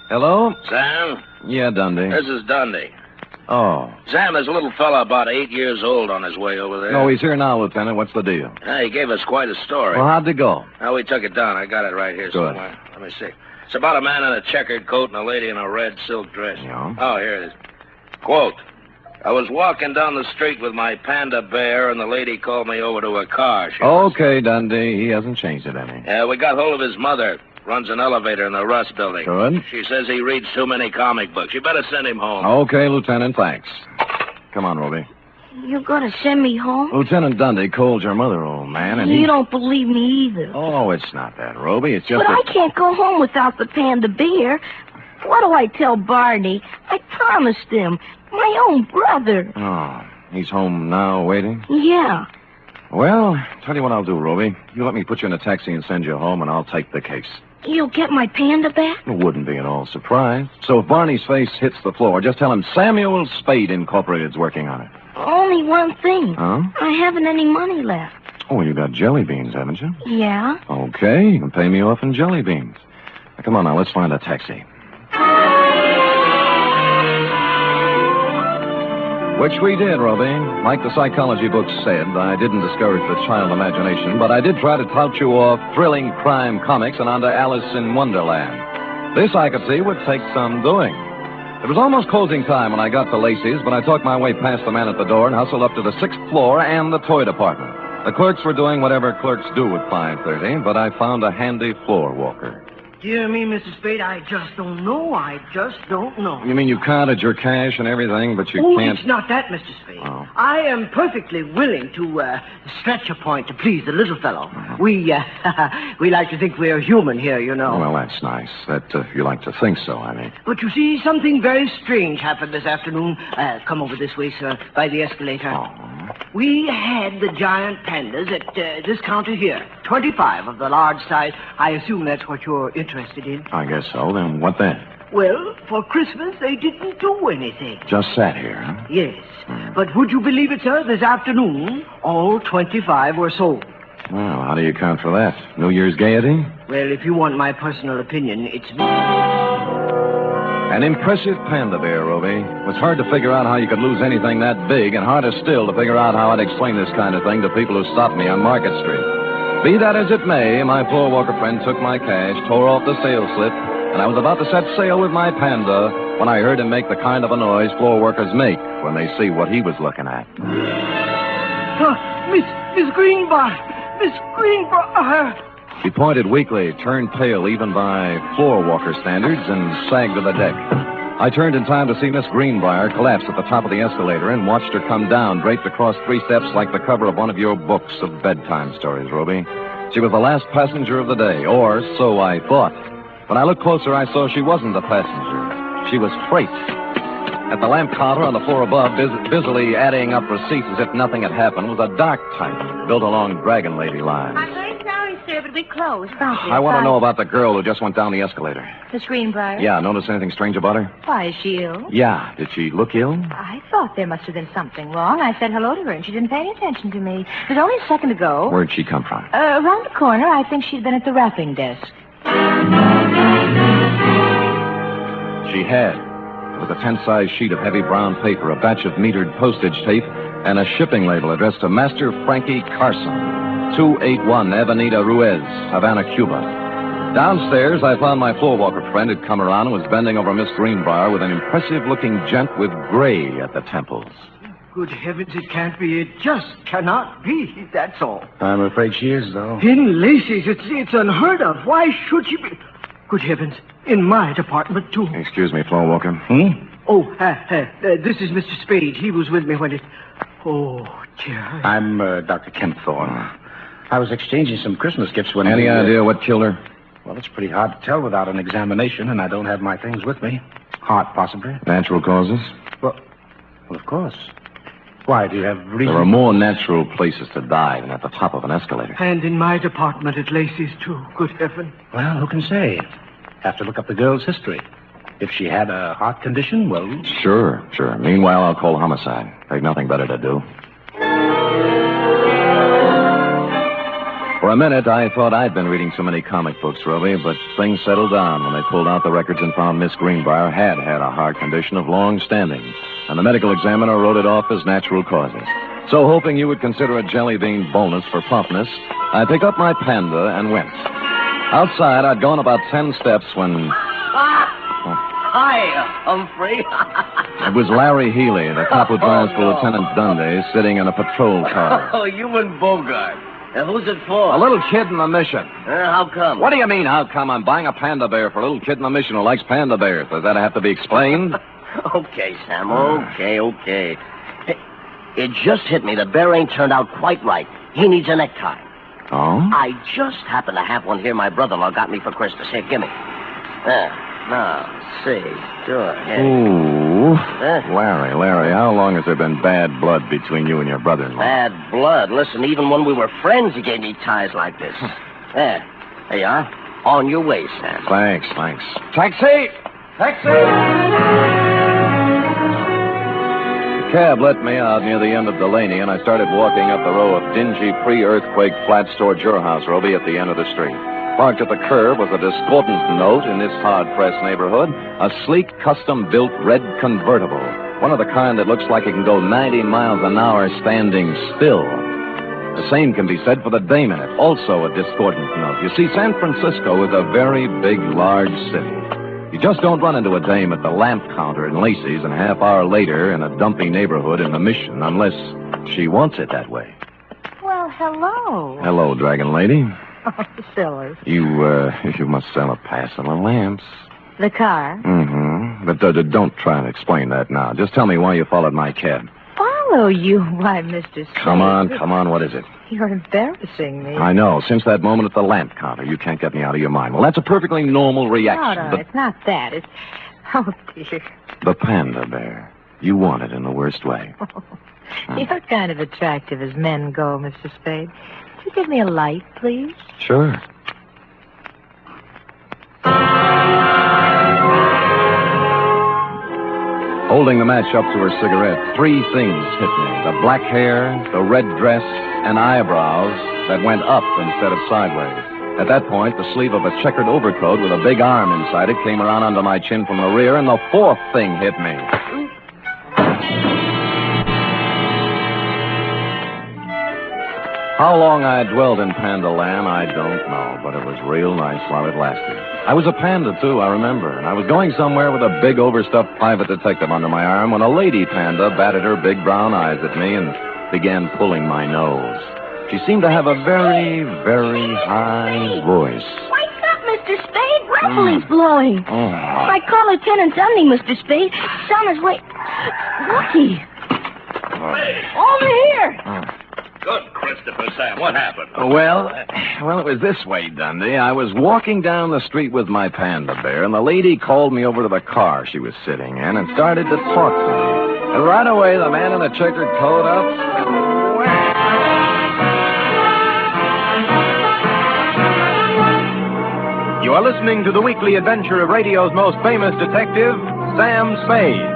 Hello? Sam? Yeah, Dundee. This is Dundee. Oh. Sam, there's a little fella about 8 years old on his way over there. No, he's here now, Lieutenant. What's the deal? He gave us quite a story. Well, how'd it go? Now, we took it down. I got it right here Good. somewhere. Let me see. It's about a man in a checkered coat and a lady in a red silk dress. Yeah. Oh, here it is. Quote, I was walking down the street with my panda bear, and the lady called me over to her car. Okay, Dundee. He hasn't changed it any. Yeah, we got hold of his mother. Runs an elevator in the Russ building. Good. She says he reads too many comic books. You better send him home. Okay, Lieutenant, thanks. Come on, Roby. You're going to send me home? Lieutenant Dundee called your mother, old man, and You don't believe me either. Oh, it's not that, Roby. It's just But I can't go home without the panda bear. What do I tell Barney? I promised him. My own brother. Oh, he's home now, waiting? Yeah. Well, tell you what I'll do, Roby. You let me put you in a taxi and send you home, and I'll take the case. You'll get my panda back? It wouldn't be at all surprised. So if Barney's face hits the floor, just tell him Samuel Spade Incorporated's working on it. Only one thing. Huh? I haven't any money left. Oh, you got jelly beans, haven't you? Yeah? Okay, you can pay me off in jelly beans. Now, come on now, let's find a taxi. Which we did, Roby. Like the psychology books said, I didn't discourage the child imagination, but I did try to tout you off thrilling crime comics and onto Alice in Wonderland. This, I could see, would take some doing. It was almost closing time when I got to Lacey's, but I talked my way past the man at the door and hustled up to the 6th floor and the toy department. The clerks were doing whatever clerks do at 5:30, but I found a handy floor walker. Dear me, Mrs. Spade, I just don't know. I just don't know. You mean you counted your cash and everything, but you can't... It's not that, Mr. Spade. Oh. I am perfectly willing to stretch a point to please the little fellow. We like to think we're human here, you know. Well, that's nice. That you like to think so, I mean. But you see, something very strange happened this afternoon. Come over this way, sir, by the escalator. We had the giant pandas at this counter here. 25 of the large size. I assume that's what you're interested in. I guess so. Then what then? Well, for Christmas, they didn't do anything. Just sat here, huh? Yes. But would you believe it, sir? This afternoon, all 25 were sold. Well, how do you account for that? New Year's gaiety? Well, if you want my personal opinion, it's me. An impressive panda bear, Roby. It was hard to figure out how you could lose anything that big, and harder still to figure out how I'd explain this kind of thing to people who stopped me on Market Street. Be that as it may, my floor walker friend took my cash, tore off the sales slip, and I was about to set sail with my panda when I heard him make the kind of a noise floor workers make when they see what he was looking at. Miss Greenbar! Miss Greenbar! He pointed weakly, turned pale even by floor walker standards, and sagged to the deck. I turned in time to see Miss Greenbrier collapse at the top of the escalator and watched her come down, draped across 3 steps like the cover of one of your books of bedtime stories, Roby. She was the last passenger of the day, or so I thought. When I looked closer, I saw she wasn't a passenger. She was freight. At the lamp counter on the floor above, busily adding up receipts as if nothing had happened, was a dark type built along Dragon Lady lines. I'm very sorry, sir, but we closed. I want to know about the girl who just went down the escalator. Miss Greenbrier? Yeah, notice anything strange about her? Why, is she ill? Yeah. Did she look ill? I thought there must have been something wrong. I said hello to her, and she didn't pay any attention to me. It was only a second ago. Where'd she come from? Around the corner. I think she'd been at the wrapping desk. She had. It was a 10-size sheet of heavy brown paper, a batch of metered postage tape, and a shipping label addressed to Master Frankie Carson, 281 Avenida Ruiz, Havana, Cuba. Downstairs, I found my floorwalker friend had come around and was bending over Miss Greenbrier with an impressive-looking gent with gray at the temples. Good heavens, it can't be. It just cannot be. That's all. I'm afraid she is, though. In Lacey's, it's unheard of. Why should she be? Good heavens, in my department, too. Excuse me, floorwalker. Oh, this is Mr. Spade. He was with me when it... Oh, dear. I'm Dr. Kempthorne. I was exchanging some Christmas gifts when... Any idea what killed her? Well, it's pretty hard to tell without an examination, and I don't have my things with me. Heart, possibly. Natural causes? Well, of course. Why, do you have reason? There are more natural places to die than at the top of an escalator. And in my department at Lacey's, too. Good heaven. Well, who can say? Have to look up the girl's history. If she had a heart condition, well... Sure. Meanwhile, I'll call homicide. They've nothing better to do. For a minute, I thought I'd been reading too many comic books, Roby, but things settled down when they pulled out the records and found Miss Greenbrier had a heart condition of long standing, and the medical examiner wrote it off as natural causes. So, hoping you would consider a jelly bean bonus for promptness, I picked up my panda and went. Outside, I'd gone about 10 steps when... Hi, Humphrey. It was Larry Healy, the cop who drives for Lieutenant Dundee, sitting in a patrol car. Oh, you and Bogart. Who's it for? A little kid in the mission. How come? What do you mean, how come? I'm buying a panda bear for a little kid in the mission who likes panda bears. Does that have to be explained? Okay, Sam, okay. It just hit me. The bear ain't turned out quite right. He needs a necktie. Oh? I just happen to have one here my brother-in-law got me for Christmas. Here, gimme. Now, see. Sure. Here. Ooh. Larry, how long has there been bad blood between you and your brother-in-law? Bad blood? Listen, even when we were friends, he gave me ties like this. There you are. On your way, Sam. Thanks. Taxi! The cab let me out near the end of Delaney, and I started walking up the row of dingy pre-earthquake flats towards your house, Roby, at the end of the street. Parked at the curb was a discordant note in this hard-pressed neighborhood, a sleek, custom-built red convertible, one of the kind that looks like it can go 90 miles an hour standing still. The same can be said for the dame in it, also a discordant note. You see, San Francisco is a very big, large city. You just don't run into a dame at the lamp counter in Lacey's and a half hour later in a dumpy neighborhood in the Mission unless she wants it that way. Well, hello. Hello, Dragon Lady. Oh, silly. You must sell a passel of lamps. The car? Mm-hmm. But don't try to explain that now. Just tell me why you followed my cab. Follow you? Why, Mr. Spade. Come on. What is it? You're embarrassing me. I know. Since that moment at the lamp counter, you can't get me out of your mind. Well, that's a perfectly normal reaction. No, it's not that. It's... Oh, dear. The panda bear. You want it in the worst way. You're kind of attractive as men go, Mr. Spade. Could you give me a light, please? Sure. Holding the match up to her cigarette, three things hit me. The black hair, the red dress, and eyebrows that went up instead of sideways. At that point, the sleeve of a checkered overcoat with a big arm inside it came around under my chin from the rear, and the fourth thing hit me. How long I dwelled in Panda Land, I don't know, but it was real nice while it lasted. I was a panda, too, I remember, and I was going somewhere with a big overstuffed private detective under my arm when a lady panda batted her big brown eyes at me and began pulling my nose. She seemed to have a very, very high voice. Wake up, Mr. Spade. Revelie's blowing. Oh. I call Lieutenant Dunne, Mr. Spade. He's on his way. Lucky. Over here. Good, Christopher, Sam. What happened? Well, it was this way, Dundee. I was walking down the street with my panda bear, and the lady called me over to the car she was sitting in and started to talk to me. And right away, the man in the checkered coat up. You are listening to the weekly adventure of radio's most famous detective, Sam Spade.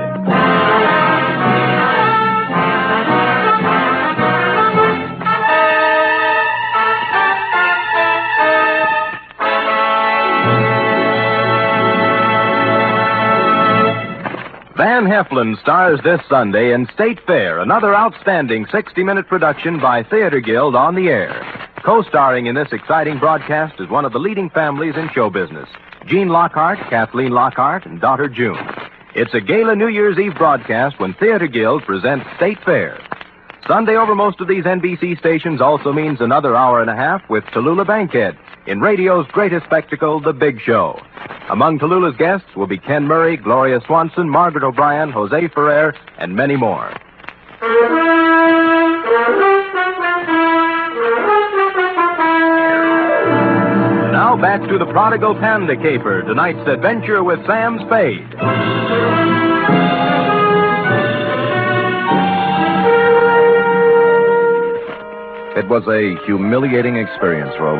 Van Heflin stars this Sunday in State Fair, another outstanding 60-minute production by Theater Guild on the Air. Co-starring in this exciting broadcast is one of the leading families in show business, Gene Lockhart, Kathleen Lockhart, and daughter June. It's a gala New Year's Eve broadcast when Theater Guild presents State Fair. Sunday over most of these NBC stations also means another hour and a half with Tallulah Bankhead in radio's greatest spectacle, The Big Show. Among Tallulah's guests will be Ken Murray, Gloria Swanson, Margaret O'Brien, Jose Ferrer, and many more. Now back to the Prodigal Panda Caper, tonight's adventure with Sam Spade. It was a humiliating experience, Roe,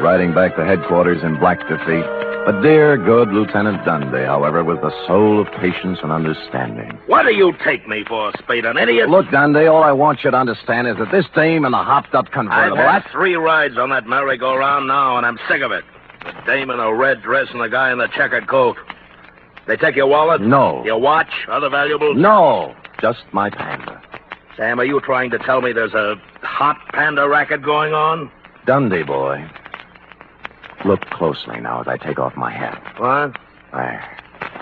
riding back to headquarters in black defeat. But dear, good Lieutenant Dundee, however, was the soul of patience and understanding. What do you take me for, Spade, an idiot? Look, Dundee, all I want you to understand is that this dame in the hopped-up convertible... I've had 3 rides on that merry-go-round now, and I'm sick of it. The dame in a red dress and the guy in the checkered coat. They take your wallet? No. Your watch? Other valuables? No. Just my panda. Sam, are you trying to tell me there's a hot panda racket going on? Dundee, boy. Look closely now as I take off my hat. What? There.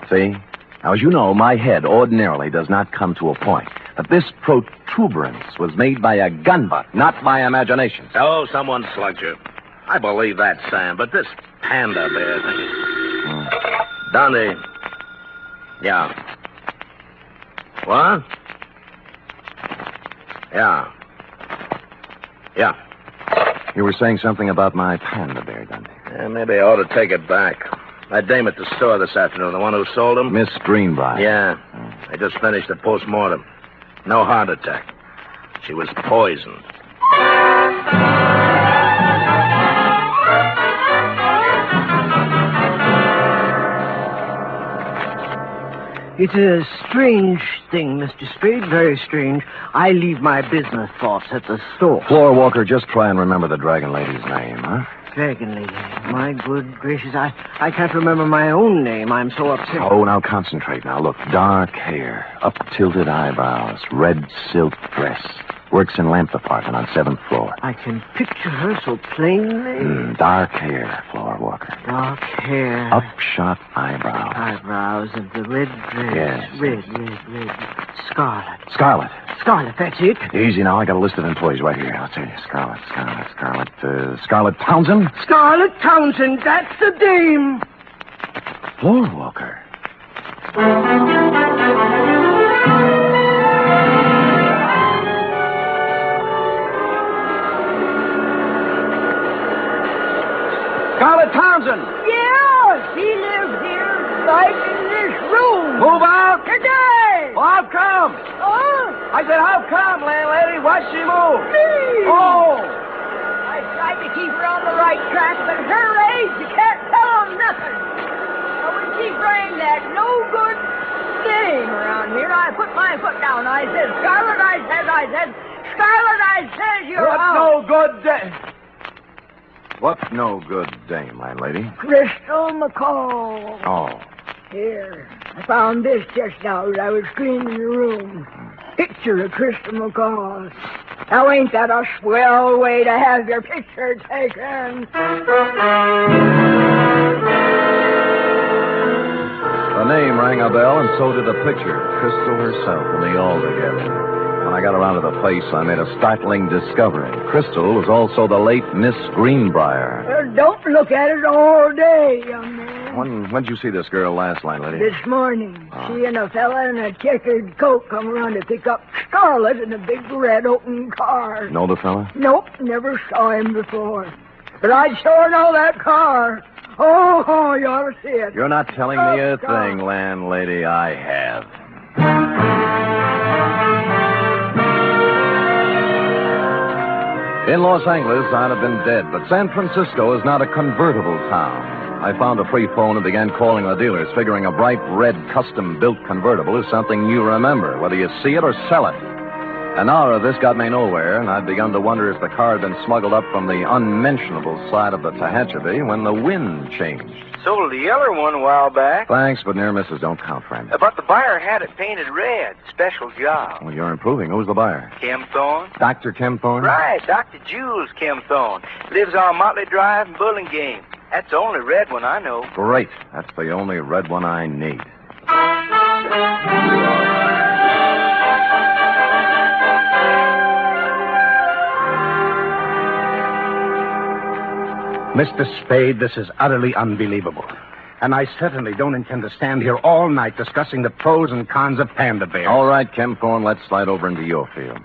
See? Now, as you know, my head ordinarily does not come to a point. But this protuberance was made by a gun butt, not by imagination. Oh, someone slugged you. I believe that, Sam, but this panda bear thing... Dundee. Yeah. What? Yeah. Yeah. You were saying something about my panda bear, Dundee. Yeah, maybe I ought to take it back. That dame at the store this afternoon, the one who sold him? Miss Greenbrier. Yeah. I just finished the post-mortem. No heart attack. She was poisoned. It's a strange thing, Mr. Spade, very strange. I leave my business thoughts at the store. Floor Walker, just try and remember the Dragon Lady's name, huh? Dragon Lady. My good gracious, I can't remember my own name. I'm so upset. Oh, now concentrate now. Look, dark hair, up-tilted eyebrows, red silk dress. Works in lamp department on 7th floor. I can picture her so plainly. Dark hair, Floor Walker. Dark hair. Upshot eyebrows. Eyebrows and the red dress. Yes. Red. Scarlet. Scarlet, that's it. Easy now. I got a list of employees right here. I'll tell you. Scarlet Townsend? Scarlet Townsend, that's the dame. Floor Walker. Scarlet Townsend. Yeah, she lives here, right in this room. Move out. Today. Well, how come? I said, how come, landlady? Why'd she move? Me. Oh. I tried to keep her on the right track, but at her age, you can't tell them nothing. So when she framed that no good thing around here, I put my foot down. I said, Scarlet, you're What's out. no good day? What's no good dame, landlady? Crystal McCall. Oh. Here. I found this just now as I was cleaning the room. Picture of Crystal McCall. Now, ain't that a swell way to have your picture taken? The name rang a bell, and so did the picture. Crystal herself and they all together. When I got around to the place, I made a startling discovery. Crystal was also the late Miss Greenbrier. Well, don't look at it all day, young man. When'd you see this girl last, landlady? This morning, she and a fella in a checkered coat come around to pick up Scarlet in a big red open car. Know the fella? Nope, never saw him before. But I'd sure know that car. Oh, you ought to see it. You're not telling me a thing, landlady. I have. In Los Angeles, I'd have been dead, but San Francisco is not a convertible town. I found a free phone and began calling the dealers, figuring a bright red custom-built convertible is something you remember, whether you see it or sell it. An hour of this got me nowhere, and I'd begun to wonder if the car had been smuggled up from the unmentionable side of the Tehachapi when the wind changed. Sold the yellow one a while back. Thanks, but near misses don't count, friend. But the buyer had it painted red. Special job. Well, you're improving. Who's the buyer? Kim Thorne. Dr. Kim Thorne? Right, Dr. Jules Kim Thorne. Lives on Motley Drive in Burlingame. That's the only red one I know. Great. That's the only red one I need. Mr. Spade, this is utterly unbelievable. And I certainly don't intend to stand here all night discussing the pros and cons of panda bears. All right, Kim Thorne, let's slide over into your field.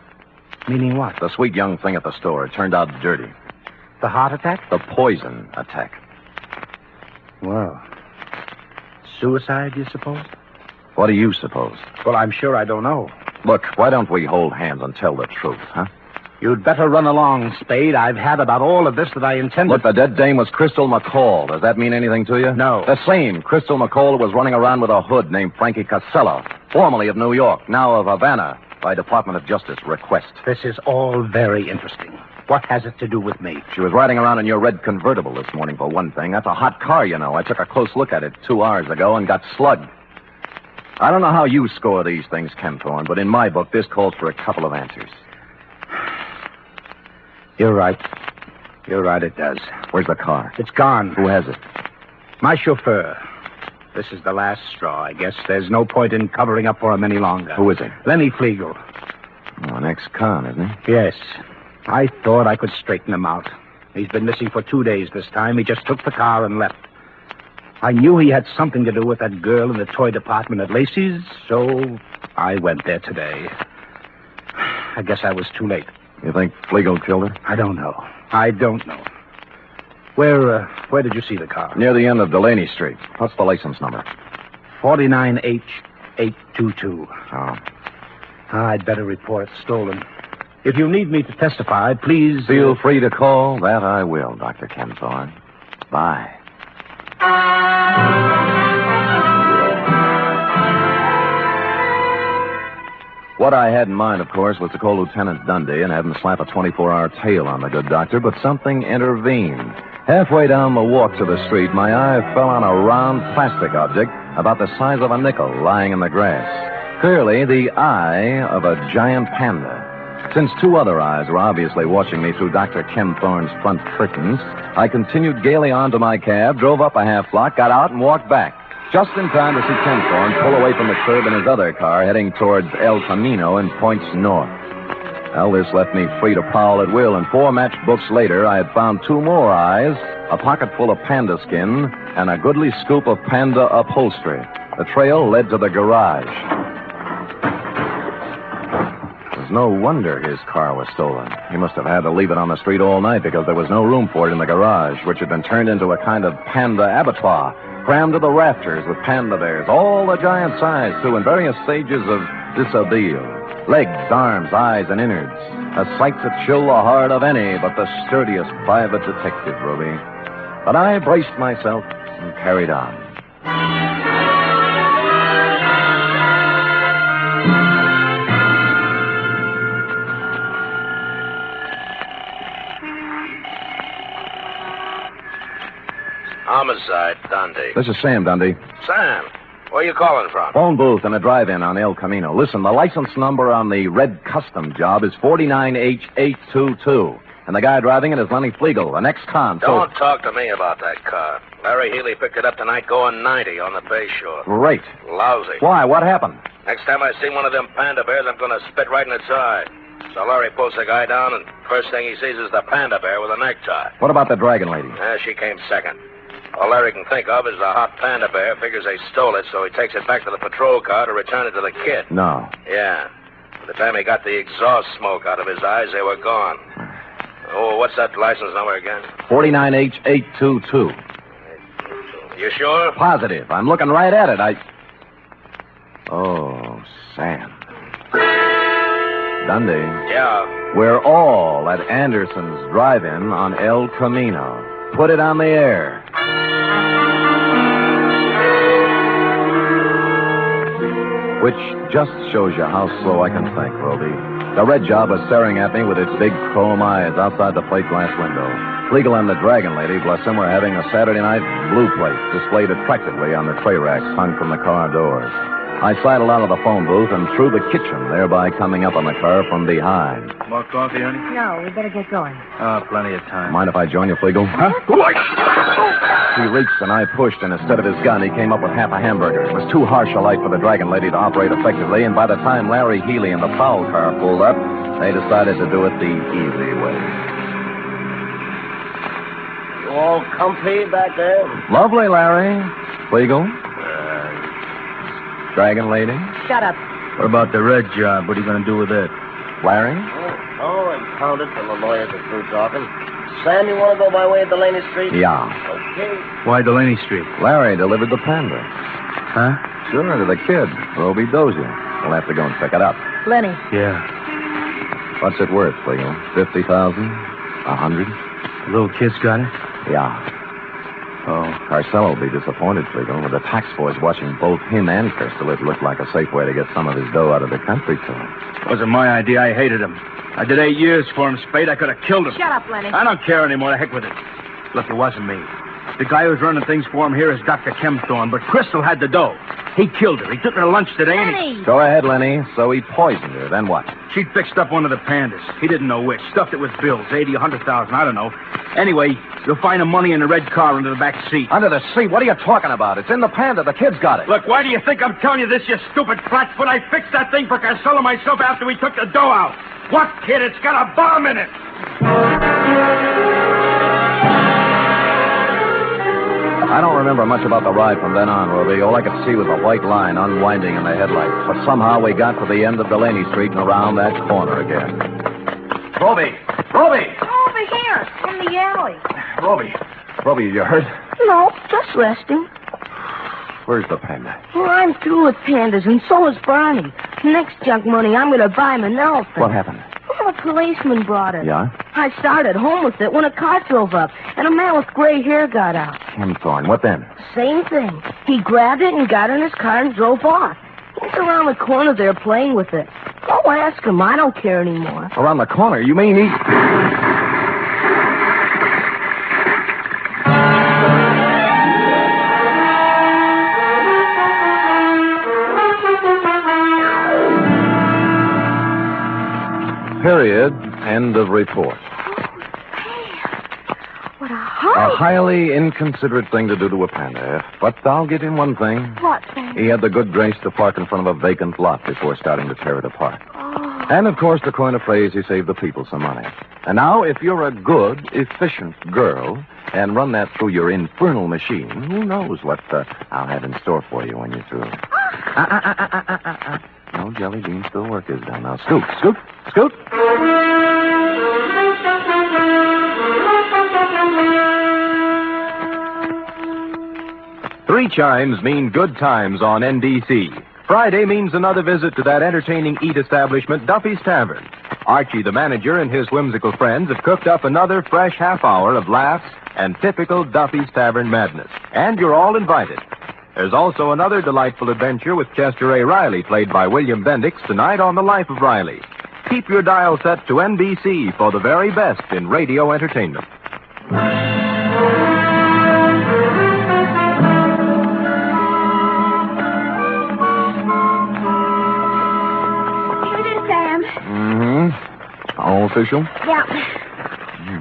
Meaning what? The sweet young thing at the store. It turned out dirty. The heart attack? The poison attack. Well, suicide, you suppose? What do you suppose? Well, I'm sure I don't know. Look, why don't we hold hands and tell the truth, huh? You'd better run along, Spade. I've had about all of this that I intended. Look, the dead dame was Crystal McCall. Does that mean anything to you? No. The same Crystal McCall who was running around with a hood named Frankie Casella, formerly of New York, now of Havana, by Department of Justice request. This is all very interesting. What has it to do with me? She was riding around in your red convertible this morning, for one thing. That's a hot car, you know. I took a close look at it 2 hours ago and got slugged. I don't know how you score these things, Ken Thorne, but in my book, this calls for a couple of answers. You're right. You're right, it does. Where's the car? It's gone. Who has it? My chauffeur. This is the last straw, I guess. There's no point in covering up for him any longer. Who is he? Lenny Flegel. Oh, an ex-con, isn't he? Yes. I thought I could straighten him out. He's been missing for 2 days this time. He just took the car and left. I knew he had something to do with that girl in the toy department at Lacey's, so I went there today. I guess I was too late. You think Flegel killed her? I don't know. I don't know. Where did you see the car? Near the end of Delaney Street. What's the license number? 49H822. Oh. I'd better report it stolen. If you need me to testify, please... Feel free to call. That I will, Dr. Ken Thorne. Bye. What I had in mind, of course, was to call Lieutenant Dundee and have him slap a 24-hour tail on the good doctor, but something intervened. Halfway down the walk to the street, my eye fell on a round plastic object about the size of a nickel lying in the grass. Clearly, the eye of a giant panda. Since 2 other eyes were obviously watching me through Dr. Ken Thorne's front curtains, I continued gaily on to my cab, drove up a half block, got out, and walked back. Just in time to see Ken Thorne pull away from the curb in his other car, heading towards El Camino and points north. Well, this left me free to prowl at will, and 4 matchbooks later, I had found 2 more eyes, a pocket full of panda skin, and a goodly scoop of panda upholstery. The trail led to the garage. It was no wonder his car was stolen. He must have had to leave it on the street all night because there was no room for it in the garage, which had been turned into a kind of panda abattoir, crammed to the rafters with panda bears, all the giant size, too, in various stages of dishabille. Legs, arms, eyes, and innards. A sight to chill the heart of any but the sturdiest private detective, Ruby. But I braced myself and carried on. Homicide, Dundee. This is Sam, Dundee. Sam, where you calling from? Phone booth in a drive-in on El Camino. Listen, the license number on the red custom job is 49H822. And the guy driving it is Lenny Flegel, an ex-con. Don't talk to me about that car. Larry Healy picked it up tonight going 90 on the Bay Shore. Great. Lousy. Why? What happened? Next time I see one of them panda bears, I'm going to spit right in its eye. So Larry pulls the guy down, and first thing he sees is the panda bear with a necktie. What about the dragon lady? She came second. All Larry can think of is the hot panda bear. Figures they stole it, so he takes it back to the patrol car to return it to the kid. No. Yeah. By the time he got the exhaust smoke out of his eyes, they were gone. Oh, what's that license number again? 49H822. You sure? Positive. I'm looking right at it. Oh, Sam. Dundee. Yeah. We're all at Anderson's drive-in on El Camino. Put it on the air. Which just shows you how slow I can think, Roby. The red job was staring at me with its big chrome eyes outside the plate glass window. Flegel and the Dragon Lady, bless them, were having a Saturday night blue plate displayed attractively on the tray racks hung from the car doors. I sidled out of the phone booth and through the kitchen, thereby coming up on the car from behind. More coffee, honey? No, we better get going. Plenty of time. Mind if I join you, Flegel? Huh? He reached and I pushed, and instead of his gun, he came up with half a hamburger. It was too harsh a light for the Dragon Lady to operate effectively, and by the time Larry Healy and the foul car pulled up, they decided to do it the easy way. You all comfy back there? Lovely, Larry. Flegel? Dragon Lady? Shut up. What about the red job? What are you going to do with it? Larry? Oh, impound it till the lawyers are through talking. Sam, you want to go by way of Delaney Street? Yeah. Okay. Why Delaney Street? Larry delivered the panda. Huh? Sure, to the kid, Roby Dozier. We'll have to go and pick it up. Lenny. Yeah. What's it worth, Flegel? 50,000? 100? The little kid's got it? Yeah. Oh, Carcelo will be disappointed, Flegel. With the tax force watching both him and Crystal, it looked like a safe way to get some of his dough out of the country club. Wasn't my idea. I hated him. I did 8 years for him, Spade. I could have killed him. Shut up, Lenny. I don't care anymore. The heck with it. Look, it wasn't me. The guy who's running things for him here is Dr. Kempthorne, but Crystal had the dough. He killed her. He took her to lunch today, Lenny! Go ahead, Lenny. So he poisoned her. Then what? She'd fixed up one of the pandas. He didn't know which. Stuffed it with bills, 80, 100,000, I don't know. Anyway, you'll find the money in the red car under the back seat. Under the seat? What are you talking about? It's in the panda. The kid's got it. Look, why do you think I'm telling you this, you stupid flatfoot? I fixed that thing for Carcelo myself after we took the dough out. What, kid? It's got a bomb in it. I don't remember much about the ride from then on, Roby. All I could see was a white line unwinding in the headlights. But somehow we got to the end of Delaney Street and around that corner again. Roby! Roby! Over here, in the alley. Roby, you hurt? No, just resting. Where's the panda? Well, I'm through with pandas, and so is Barney. Next junk money, I'm going to buy him an elephant. What happened? Well, a policeman brought it. Yeah? I started home with it when a car drove up, and a man with gray hair got out. Kempthorne. What then? Same thing. He grabbed it and got in his car and drove off. He's around the corner there playing with it. Go ask him. I don't care anymore. Around the corner? You mean he... Period. End of report. What a A highly inconsiderate thing to do to a panda. But I'll give him one thing. What thing? He had the good grace to park in front of a vacant lot before starting to tear it apart. Oh. And, of course, to coin a phrase, he saved the people some money. And now, if you're a good, efficient girl and run that through your infernal machine, who knows what I'll have in store for you when you're through. No jelly beans till work is done. Now, scoot, scoot, scoot. Three chimes mean good times on NBC. Friday means another visit to that entertaining eat establishment, Duffy's Tavern. Archie, the manager, and his whimsical friends have cooked up another fresh half hour of laughs and typical Duffy's Tavern madness. And you're all invited. There's also another delightful adventure with Chester A. Riley, played by William Bendix, tonight on The Life of Riley. Keep your dial set to NBC for the very best in radio entertainment. Here it is, Sam. Mm-hmm. All official? Yeah.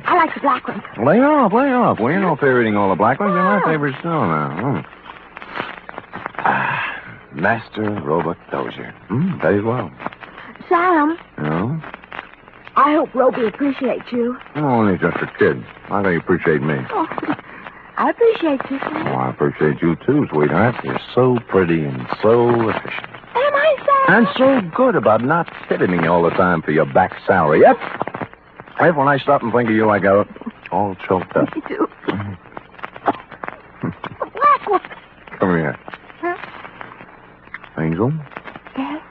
I like the black one. Lay off, lay off. Well, you know if they're eating all the black ones, they're my favorite still now. Master Robot Dozier. Very well. Sam, No? I hope Roby appreciates you. Oh, only just a kid. How can you appreciate me? Oh, I appreciate you, Oh, Sam. I appreciate you too, sweetheart. You're so pretty and so efficient. Am I, Sam? And so good about not fiddling me all the time for your back salary. Yep. Right when I stop and think of you, I go all choked up. Me too. The black one. Come here. Huh? Angel, Yes?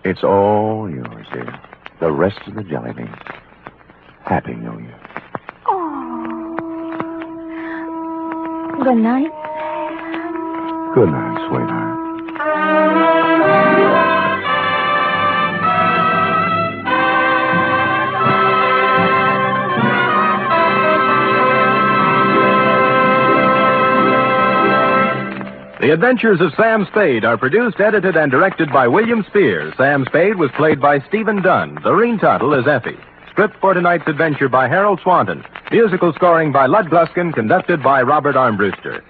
it's all yours, dear. The rest of the jelly beans. Happy New Year. Oh. Good night. Good night, sweetheart. The Adventures of Sam Spade are produced, edited, and directed by William Spear. Sam Spade was played by Stephen Dunne. Lorene Tuttle is Effie. Script for tonight's adventure by Harold Swanton. Musical scoring by Lud Gluskin, conducted by Robert Armbruster.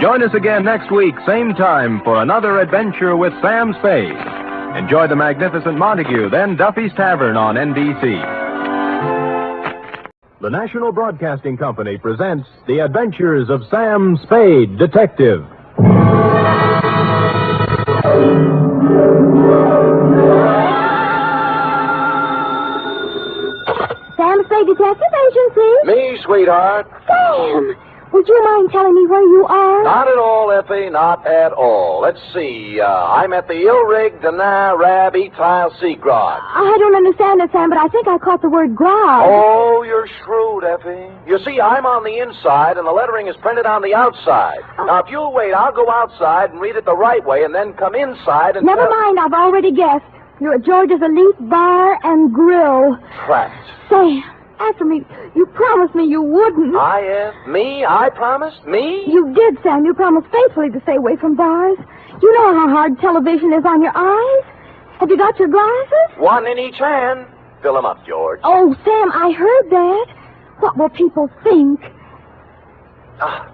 Join us again next week, same time, for another adventure with Sam Spade. Enjoy the magnificent Montague, then Duffy's Tavern on NBC. The National Broadcasting Company presents The Adventures of Sam Spade, Detective. Sam Spade Detective Agency? Me, sweetheart. Sam, would you mind telling me where you are? Not at all, Effie, not at all. Let's see. I'm at the Il-Rig Dana Rab Etile Seagrog. I don't understand it, Sam, but I think I caught the word grog. Oh, you're shrewd, Effie. You see, I'm on the inside, and the lettering is printed on the outside. Now, if you'll wait, I'll go outside and read it the right way, and then come inside and... Never mind, I've already guessed. You're at George's Elite Bar and Grill. Trapped. Sam, answer me. You promised me you wouldn't. Me? I promised? Me? You did, Sam. You promised faithfully to stay away from bars. You know how hard television is on your eyes. Have you got your glasses? One in each hand. Fill 'em up, George. Oh, Sam, I heard that. What will people think?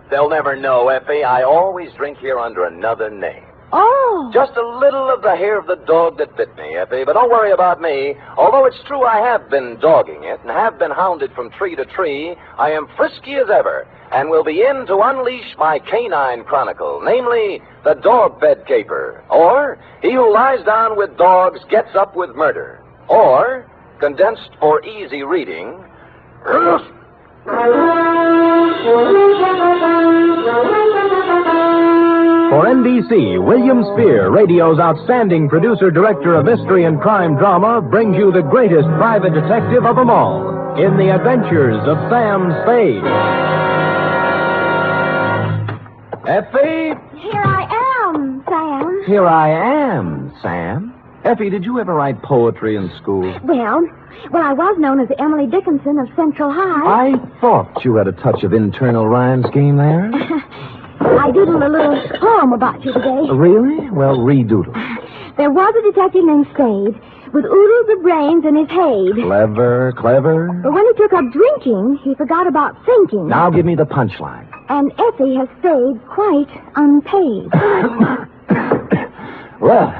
They'll never know, Effie. I always drink here under another name. Oh. Just a little of the hair of the dog that bit me, Effie. But don't worry about me. Although it's true I have been dogging it and have been hounded from tree to tree, I am frisky as ever and will be in to unleash my canine chronicle, namely, the dog bed caper, or he who lies down with dogs gets up with murder, or, condensed for easy reading, For NBC, William Spear, radio's outstanding producer-director of mystery and crime drama, brings you the greatest private detective of them all in The Adventures of Sam Spade. Effie? Here I am, Sam. Here I am, Sam. Effie, did you ever write poetry in school? Well, I was known as Emily Dickinson of Central High. I thought you had a touch of internal rhyme scheme there. I doodled a little poem about you today. Really? Well, redoodle. There was a detective named Spade with oodles of brains in his head. Clever, clever. But when he took up drinking, he forgot about thinking. Now give me the punchline. And Effie has stayed quite unpaid. Well,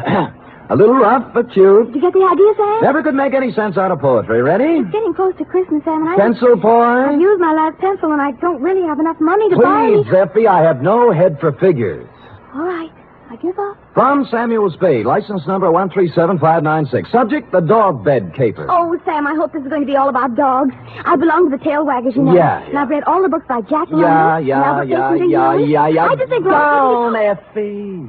a little rough, but cute. Did you get the idea, Sam? Never could make any sense out of poetry. Ready? It's getting close to Christmas, Sam, and Pencil point? I've used my last pencil, and I don't really have enough money to buy... Please, Effie, I have no head for figures. All right, I give up. From Samuel Spade, license number 137596. Subject, the dog bed caper. Oh, Sam, I hope this is going to be all about dogs. I belong to the tail waggers, you know. Yeah. And I've read all the books by Jack London. Yeah. I just think... Down, Effie.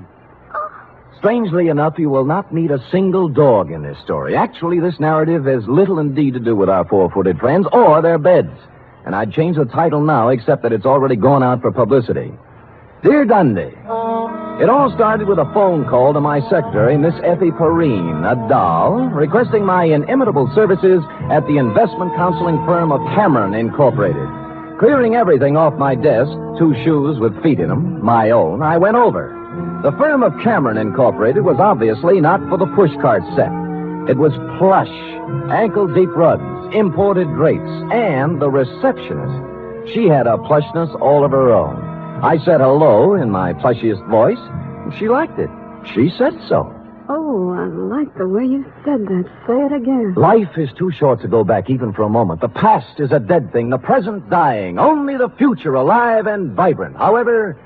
Strangely enough, you will not meet a single dog in this story. Actually, this narrative has little indeed to do with our four-footed friends or their beds. And I'd change the title now, except that it's already gone out for publicity. Dear Dundee, it all started with a phone call to my secretary, Miss Effie Perrine, a doll, requesting my inimitable services at the investment counseling firm of Cameron Incorporated. Clearing everything off my desk, 2 shoes with feet in them, my own, I went over. The firm of Cameron Incorporated was obviously not for the pushcart set. It was plush, ankle-deep rugs, imported drapes, and the receptionist. She had a plushness all of her own. I said hello in my plushiest voice, and she liked it. She said so. Oh, I like the way you said that. Say it again. Life is too short to go back even for a moment. The past is a dead thing, the present dying, only the future alive and vibrant. However,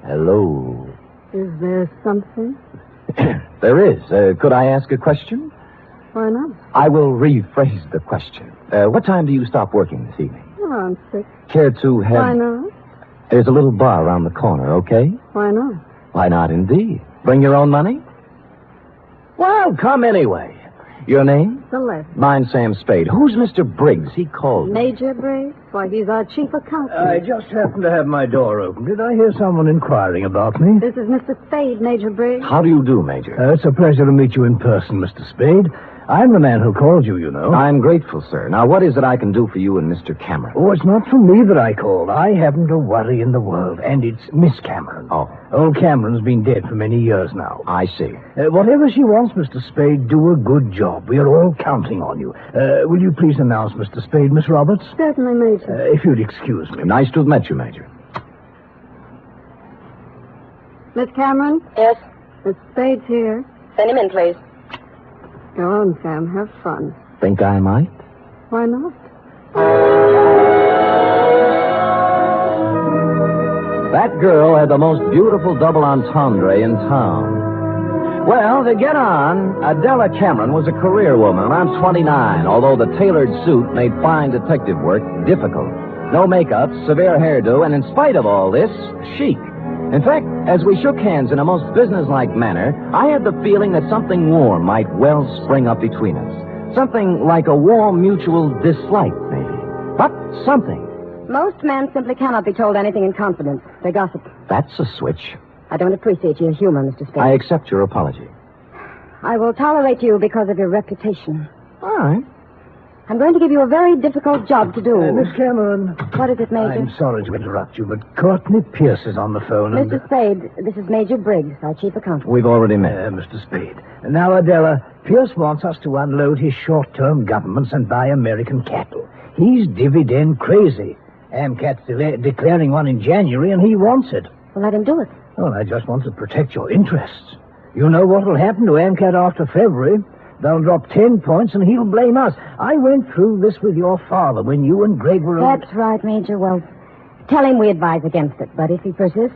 hello. Is there something? There is. Could I ask a question? Why not? I will rephrase the question. What time do you stop working this evening? Around 6. Care to have... Why not? There's a little bar around the corner, okay? Why not? Why not, indeed? Bring your own money? Well, come anyway. Your name? Celeste. Mine's Sam Spade. Who's Mr. Briggs? He called me. Major Briggs? Why, he's our chief accountant. I just happened to have my door open. Did I hear someone inquiring about me? This is Mr. Spade, Major Briggs. How do you do, Major? It's a pleasure to meet you in person, Mr. Spade. I'm the man who called you, you know. I'm grateful, sir. Now, what is it I can do for you and Mr. Cameron? Oh, it's not for me that I called. I haven't a worry in the world, and it's Miss Cameron. Oh. Old Cameron's been dead for many years now. I see. Whatever she wants, Mr. Spade, do a good job. We are all counting on you. Will you please announce Mr. Spade, Miss Roberts? Certainly, Major. If you'd excuse me. Nice to have met you, Major. Miss Cameron? Yes? Miss Spade's here. Send him in, please. Go on, Sam. Have fun. Think I might? Why not? That girl had the most beautiful double entendre in town. Well, to get on, Adela Cameron was a career woman around 29, although the tailored suit made fine detective work difficult. No makeup, severe hairdo, and in spite of all this, chic. In fact, as we shook hands in a most businesslike manner, I had the feeling that something warm might well spring up between us. Something like a warm mutual dislike, maybe. But something. Most men simply cannot be told anything in confidence. They gossip. That's a switch. I don't appreciate your humor, Mr. Spade. I accept your apology. I will tolerate you because of your reputation. All right. I'm going to give you a very difficult job to do. Miss Cameron. What is it, Major? I'm sorry to interrupt you, but Courtney Pierce is on the phone. Mr. Spade, this is Major Briggs, our chief accountant. We've already met. Mr. Spade. Now, Adela, Pierce wants us to unload his short-term governments and buy American cattle. He's dividend crazy. AMCAT's declaring one in January, and he wants it. Well, let him do it. Well, I just want to protect your interests. You know what will happen to AMCAT after February? They'll drop 10 points, and he'll blame us. I went through this with your father when you and Greg were... That's right, Major. Well, tell him we advise against it. But if he persists,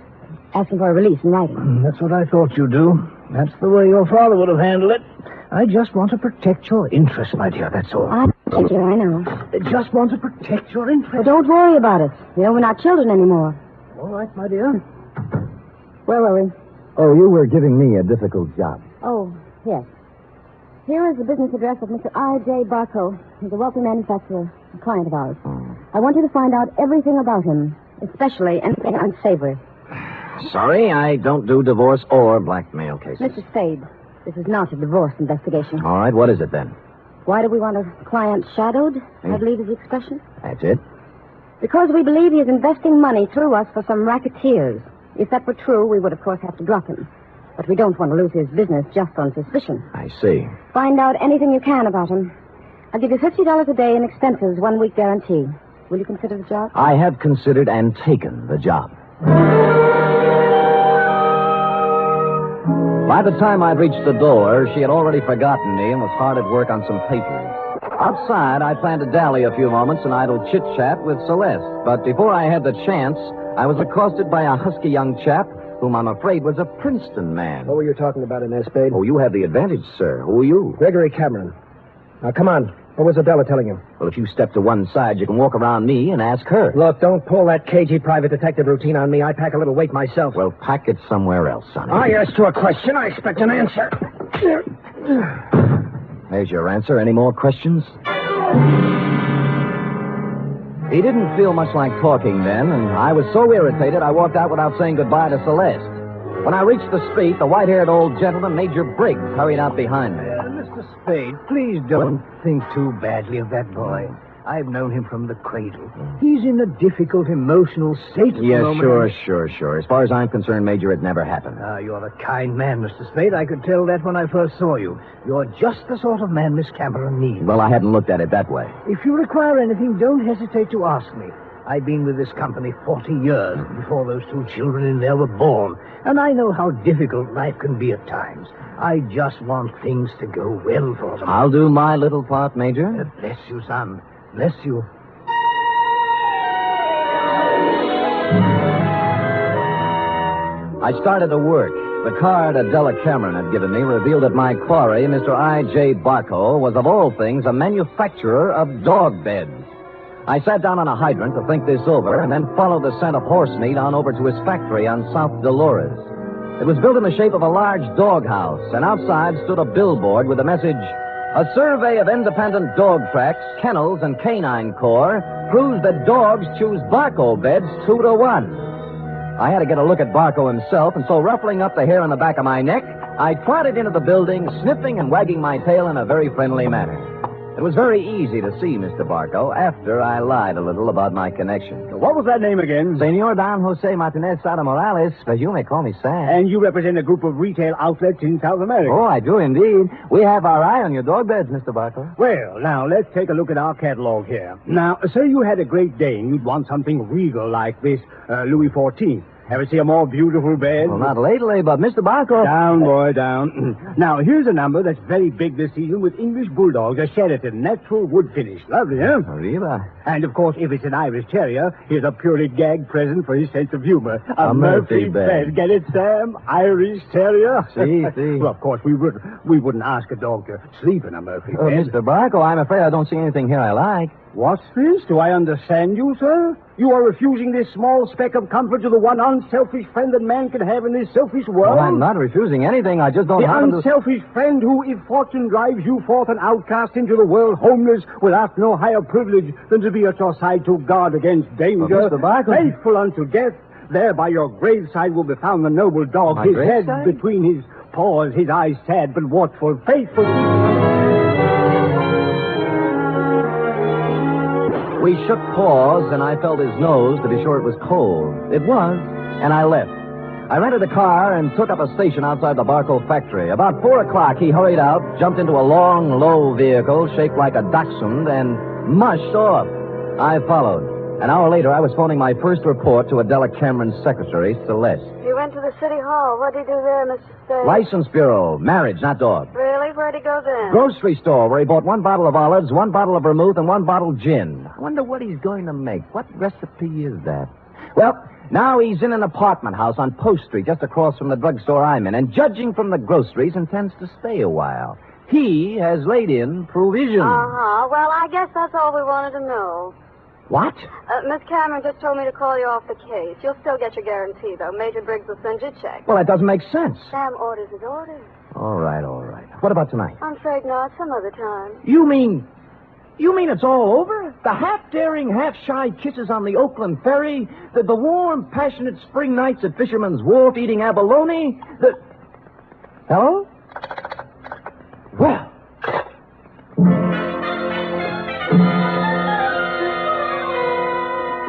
ask him for a release in writing. That's what I thought you'd do. That's the way your father would have handled it. I just want to protect your interests, my dear, that's all. Major, I know. I just want to protect your interests. Well, don't worry about us. You know, we're not children anymore. All right, my dear. Where were we? Oh, you were giving me a difficult job. Oh, yes. Here is the business address of Mr. I.J. Barco. He's a wealthy manufacturer, a client of ours. I want you to find out everything about him, especially anything unsavory. Sorry, I don't do divorce or blackmail cases. Mr. Spade, this is not a divorce investigation. All right, what is it then? Why do we want a client shadowed, I believe is the expression? That's it? Because we believe he is investing money through us for some racketeers. If that were true, we would, of course, have to drop him. But we don't want to lose his business just on suspicion. I see. Find out anything you can about him. I'll give you $50 a day in expenses, 1 week guarantee. Will you consider the job? I have considered and taken the job. By the time I'd reached the door, she had already forgotten me and was hard at work on some papers. Outside, I planned to dally a few moments in idle chit-chat with Celeste. But before I had the chance, I was accosted by a husky young chap whom I'm afraid was a Princeton man. What were you talking about in there, Spade? Oh, you have the advantage, sir. Who are you? Gregory Cameron. Now, come on. What was Adela telling you? Well, if you step to one side, you can walk around me and ask her. Look, don't pull that cagey private detective routine on me. I pack a little weight myself. Well, pack it somewhere else, sonny. I asked you a question. I expect an answer. There's your answer. Any more questions? He didn't feel much like talking then, and I was so irritated I walked out without saying goodbye to Celeste. When I reached the street, the white-haired old gentleman, Major Briggs, hurried out behind me. Mr. Spade, please don't think too badly of that boy. I've known him from the cradle. He's in a difficult emotional state at the Yes, moment. sure. As far as I'm concerned, Major, it never happened. You're a kind man, Mr. Spade. I could tell that when I first saw you. You're just the sort of man Miss Cameron needs. Well, I hadn't looked at it that way. If you require anything, don't hesitate to ask me. I've been with this company 40 years before those two children in there were born, and I know how difficult life can be at times. I just want things to go well for them. I'll do my little part, Major. Bless you, son. Bless you. I started to work. The card Adela Cameron had given me revealed that my quarry, Mr. I.J. Barco, was of all things a manufacturer of dog beds. I sat down on a hydrant to think this over and then followed the scent of horse meat on over to his factory on South Dolores. It was built in the shape of a large doghouse, and outside stood a billboard with the message, "A survey of independent dog tracks, kennels, and canine corps proves that dogs choose Barco beds 2-to-1. I had to get a look at Barco himself, and so ruffling up the hair on the back of my neck, I trotted into the building, sniffing and wagging my tail in a very friendly manner. It was very easy to see Mr. Barco after I lied a little about my connection. What was that name again? Senor Don Jose Martinez Sada Morales, but you may call me Sam. And you represent a group of retail outlets in South America. Oh, I do indeed. We have our eye on your dog beds, Mr. Barco. Well, now, let's take a look at our catalog here. Now, say you had a Great Dane. You'd want something regal like this Louis XIV. Ever see a more beautiful bed? Well, not lately, but Mr. Barco... Down, boy, down. Now, here's a number that's very big this season with English Bulldogs, a Sheraton, natural wood finish. Lovely, huh? Arriba. And, of course, if it's an Irish Terrier, here's a purely gag present for his sense of humor. A Murphy bed. Get it, Sam? Irish Terrier? See. Well, of course, we wouldn't ask a dog to sleep in a Murphy bed. Mr. Barco, I'm afraid I don't see anything here I like. What's this? Do I understand you, sir? You are refusing this small speck of comfort to the one unselfish friend that man can have in this selfish world? Well, I'm not refusing anything. I just don't happen The unselfish friend who, if fortune drives you forth an outcast into the world, homeless, will ask no higher privilege than to be at your side to guard against danger. Well, Mr. Barco... Faithful unto death, there by your graveside will be found the noble dog, My his graveside? head between his paws, his eyes sad but watchful, faithful... We shook paws, and I felt his nose to be sure it was cold. It was, and I left. I rented a car and took up a station outside the Barco factory. About 4 o'clock, he hurried out, jumped into a long, low vehicle shaped like a dachshund, and mushed off. I followed. An hour later, I was phoning my first report to Adela Cameron's secretary, Celeste. You went to the city hall. What'd he do there, Mr. Spade? License bureau. Marriage, not dog. Really? Where'd he go then? Grocery store, where he bought 1 bottle of olives, 1 bottle of vermouth, and 1 bottle gin. I wonder what he's going to make. What recipe is that? Well, now he's in an apartment house on Post Street, just across from the drugstore I'm in, and judging from the groceries, intends to stay a while. He has laid in provisions. Uh-huh. Well, I guess that's all we wanted to know. What? Miss Cameron just told me to call you off the case. You'll still get your guarantee, though. Major Briggs will send you a check. Well, that doesn't make sense. Sam orders his orders. All right. What about tonight? I'm afraid not. Some other time. You mean it's all over? The half-daring, half-shy kisses on the Oakland ferry? The warm, passionate spring nights at Fisherman's Wharf eating abalone? Hello? Well...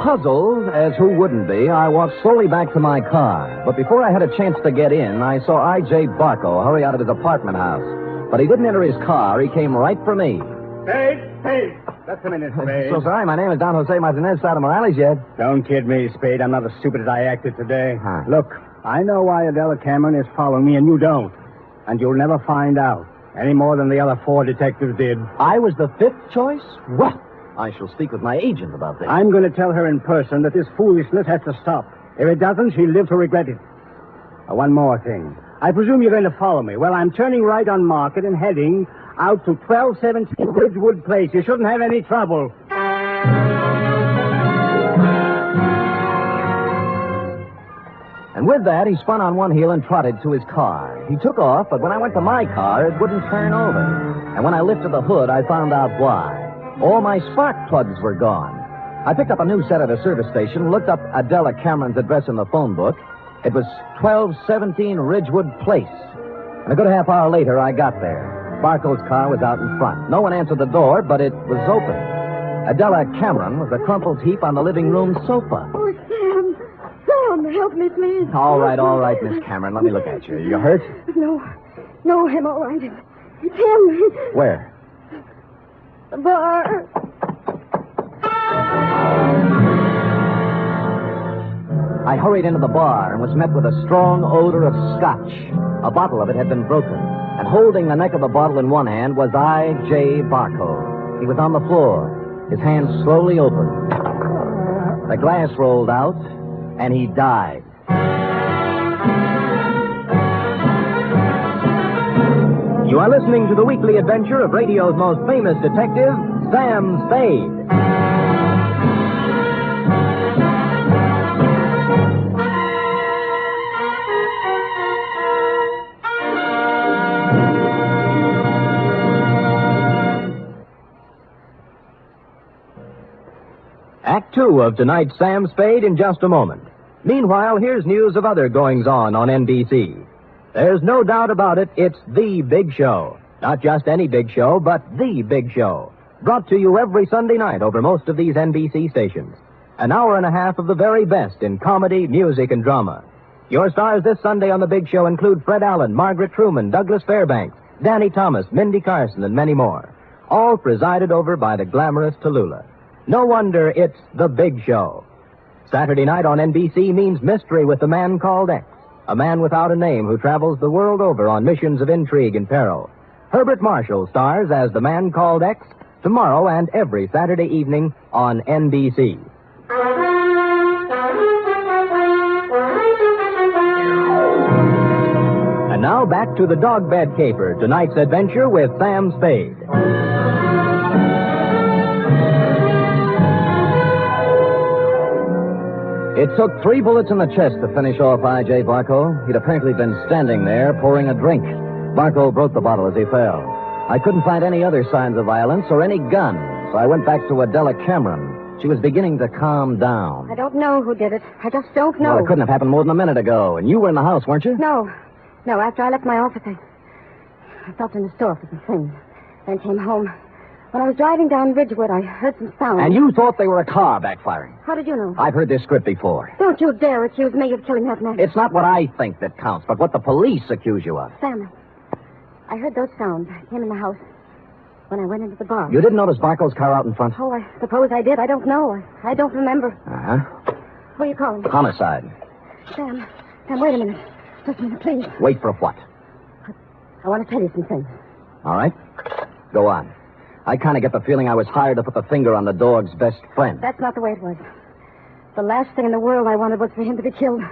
Puzzled, as who wouldn't be, I walked slowly back to my car. But before I had a chance to get in, I saw I.J. Barco hurry out of his apartment house. But he didn't enter his car. He came right for me. Spade! Just a minute, Spade. So sorry, my name is Don Jose Martinez Sada Morales yet. Don't kid me, Spade. I'm not as stupid as I acted today. Look, I know why Adela Cameron is following me, and you don't. And you'll never find out, any more than the other 4 detectives did. I was the 5th choice? What? I shall speak with my agent about this. I'm going to tell her in person that this foolishness has to stop. If it doesn't, she'll live to regret it. One more thing. I presume you're going to follow me. Well, I'm turning right on Market and heading out to 1217 Ridgewood Place. You shouldn't have any trouble. And with that, he spun on one heel and trotted to his car. He took off, but when I went to my car, it wouldn't turn over. And when I lifted the hood, I found out why. All my spark plugs were gone. I picked up a new set at a service station, looked up Adela Cameron's address in the phone book. It was 1217 Ridgewood Place. And a good half hour later, I got there. Barco's car was out in front. No one answered the door, but it was open. Adela Cameron was a crumpled heap on the living room sofa. Oh, Sam, help me, please. All right, Miss Cameron. Let me look at you. You hurt? No, I'm all right. It's him. Where? The bar. I hurried into the bar and was met with a strong odor of scotch. A bottle of it had been broken, and holding the neck of the bottle in one hand was I.J. Barco. He was on the floor, his hands slowly opened. The glass rolled out, and he died. You are listening to the weekly adventure of radio's most famous detective, Sam Spade. Act 2 of tonight's Sam Spade in just a moment. Meanwhile, here's news of other goings-on NBC. There's no doubt about it, it's the big show. Not just any big show, but the big show. Brought to you every Sunday night over most of these NBC stations. An hour and a half of the very best in comedy, music, and drama. Your stars this Sunday on the big show include Fred Allen, Margaret Truman, Douglas Fairbanks, Danny Thomas, Mindy Carson, and many more. All presided over by the glamorous Tallulah. No wonder it's the big show. Saturday night on NBC means mystery with the man called X. A man without a name who travels the world over on missions of intrigue and peril. Herbert Marshall stars as the man called X tomorrow and every Saturday evening on NBC. And now back to the dog bed caper, tonight's adventure with Sam Spade. It took 3 bullets in the chest to finish off I.J. Barco. He'd apparently been standing there pouring a drink. Barco broke the bottle as he fell. I couldn't find any other signs of violence or any gun, so I went back to Adela Cameron. She was beginning to calm down. I don't know who did it. I just don't know. Well, it couldn't have happened more than a minute ago, and you were in the house, weren't you? No. No, after I left my office, I stopped in the store for some things, then came home. When I was driving down Ridgewood, I heard some sound. And you thought they were a car backfiring. How did you know? I've heard this script before. Don't you dare accuse me of killing that man. It's not what I think that counts, but what the police accuse you of. Sam, I heard those sounds. I came in the house when I went into the bar. You didn't notice Barco's car out in front? Oh, I suppose I did. I don't know. I don't remember. Uh-huh. Who are you calling? Homicide. Sam, wait a minute. Just a minute, please. Wait for what? I want to tell you some things. All right. Go on. I kind of get the feeling I was hired to put the finger on the dog's best friend. That's not the way it was. The last thing in the world I wanted was for him to be killed.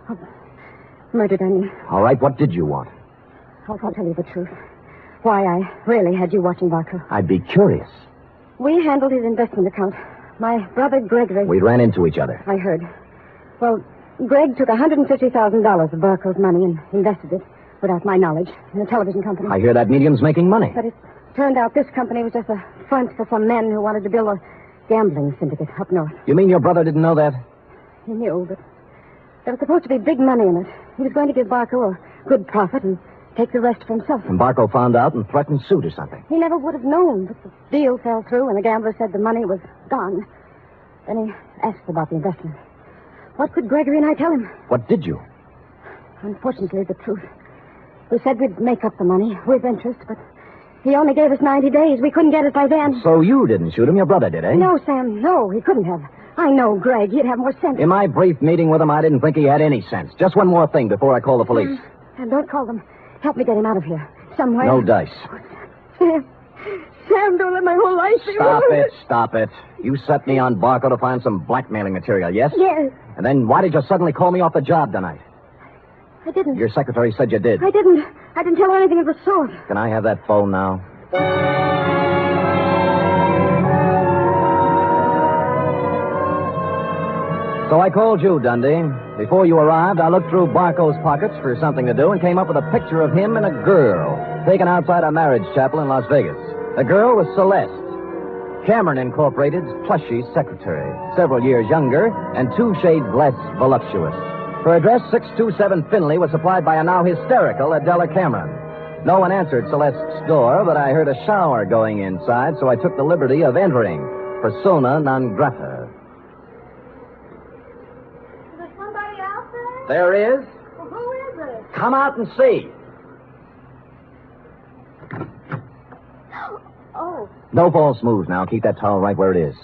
Oh, murdered, I mean. All right, what did you want? I'll tell you the truth. Why I really had you watching Barco. I'd be curious. We handled his investment account. My brother Gregory... We ran into each other. I heard. Well, Greg took $150,000 of Barco's money and invested it, without my knowledge, in a television company. I hear that medium's making money. But it turned out this company was just a front for some men who wanted to build a gambling syndicate up north. You mean your brother didn't know that? He knew, but there was supposed to be big money in it. He was going to give Barco a good profit and take the rest for himself. And Barco found out and threatened suit or something. He never would have known, but the deal fell through and the gambler said the money was gone. Then he asked about the investment. What could Gregory and I tell him? What did you? Unfortunately, the truth. We said we'd make up the money with interest, but he only gave us 90 days. We couldn't get it by then. So you didn't shoot him, your brother did, eh? No, Sam, no, he couldn't have. I know Greg. He'd have more sense. In my brief meeting with him, I didn't think he had any sense. Just one more thing before I call the police. Sam, don't call them. Help me get him out of here. Somewhere. No dice. Sam, don't let my whole life... Stop it. You set me on Barco to find some blackmailing material, yes? Yes. And then why did you suddenly call me off the job tonight? I didn't. Your secretary said you did. I didn't tell her anything of the sort. Can I have that phone now? So I called you, Dundee. Before you arrived, I looked through Barco's pockets for something to do and came up with a picture of him and a girl taken outside a marriage chapel in Las Vegas. The girl was Celeste, Cameron Incorporated's plushy secretary, several years younger and 2 shades less voluptuous. Her address, 627 Finley, was supplied by a now hysterical Adela Cameron. No one answered Celeste's door, but I heard a shower going inside, so I took the liberty of entering. Persona non grata. Is there somebody out there? There is. Well, who is it? Come out and see. Oh. No false moves now. Keep that towel right where it is.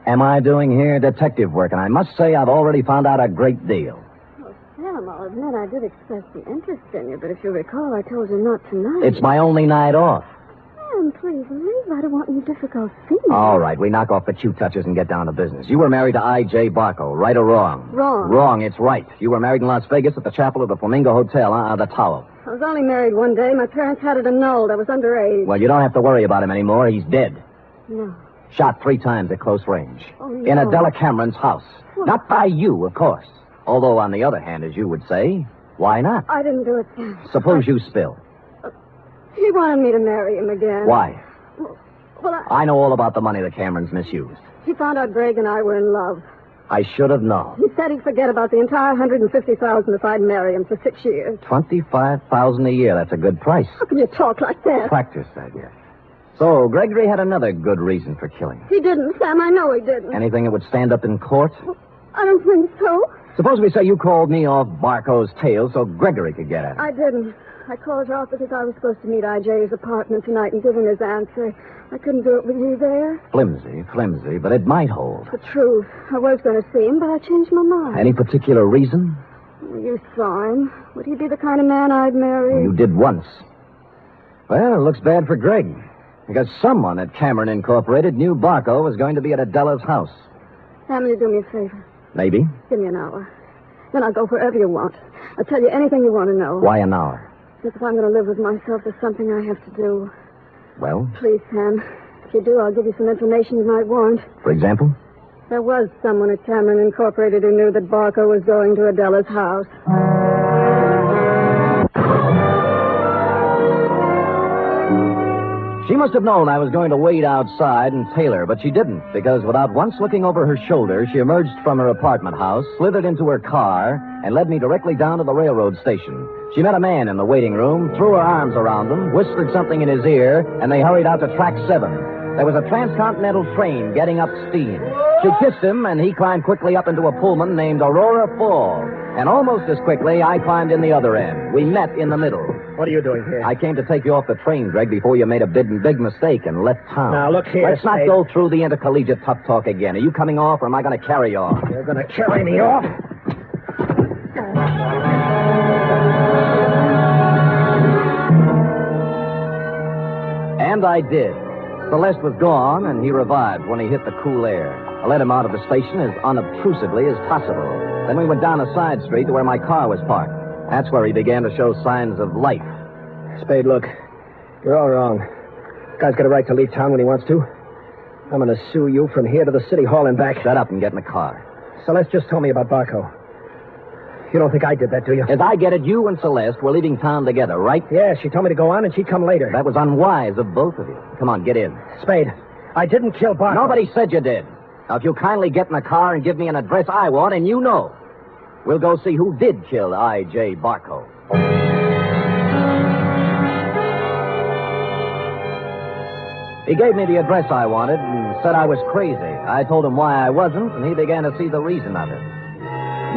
Am I doing here detective work? And I must say I've already found out a great deal. Well, Sam, I'll admit I did express the interest in you, but if you recall, I told you not tonight. It's my only night off. Sam, please leave. I don't want any difficult feelings. All right, we knock off the cute touches and get down to business. You were married to I.J. Barco, right or wrong? Wrong. Wrong, it's right. You were married in Las Vegas at the chapel of the Flamingo Hotel, the Tower. I was only married one day. My parents had it annulled. I was underage. Well, you don't have to worry about him anymore. He's dead. No. Shot 3 times at close range. Oh, no. In Adela Cameron's house. Well, not by you, of course. Although, on the other hand, as you would say, why not? I didn't do it, Sam. Suppose you spill. He wanted me to marry him again. Why? Well, I know all about the money the Camerons misused. He found out Greg and I were in love. I should have known. He said he'd forget about the entire $150,000 if I'd marry him for 6 years. $25,000 a year. That's a good price. How can you talk like that? Practice that, yeah. So, Gregory had another good reason for killing him. He didn't, Sam. I know he didn't. Anything that would stand up in court? I don't think so. Suppose we say you called me off Barco's tail so Gregory could get at it. I didn't. I called her off because I was supposed to meet I.J.'s apartment tonight and give him his answer. I couldn't do it with you there. Flimsy, but it might hold. The truth. I was going to see him, but I changed my mind. Any particular reason? You saw him. Would he be the kind of man I'd marry? You did once. Well, it looks bad for Greg. Because someone at Cameron Incorporated knew Barco was going to be at Adela's house. Sam, you do me a favor. Maybe. Give me an hour. Then I'll go wherever you want. I'll tell you anything you want to know. Why an hour? Because if I'm going to live with myself, there's something I have to do. Well? Please, Sam. If you do, I'll give you some information you might want. For example? There was someone at Cameron Incorporated who knew that Barco was going to Adela's house. She must have known I was going to wait outside and tail her, but she didn't, because without once looking over her shoulder, she emerged from her apartment house, slithered into her car, and led me directly down to the railroad station. She met a man in the waiting room, threw her arms around him, whispered something in his ear, and they hurried out to track 7. There was a transcontinental train getting up steam. She kissed him, and he climbed quickly up into a Pullman named Aurora Fall. And almost as quickly, I climbed in the other end. We met in the middle. What are you doing here? I came to take you off the train, Greg, before you made a big mistake and left town. Now, look here, Let's not Spade. go through the intercollegiate tough talk again. Are you coming off, or am I going to carry you off? You're going to carry me off? And I did. Celeste was gone, and he revived when he hit the cool air. I let him out of the station as unobtrusively as possible. Then we went down a side street to where my car was parked. That's where he began to show signs of life. Spade, look. You're all wrong. Guy's got a right to leave town when he wants to. I'm going to sue you from here to the city hall and back. Shut up and get in the car. Celeste just told me about Barco. You don't think I did that, do you? As I get it, you and Celeste were leaving town together, right? Yeah, she told me to go on and she'd come later. That was unwise of both of you. Come on, get in. Spade, I didn't kill Barco. Nobody said you did. Now, if you kindly get in the car and give me an address I want, and you know, we'll go see who did kill I.J. Barco. He gave me the address I wanted and said I was crazy. I told him why I wasn't, and he began to see the reason of it.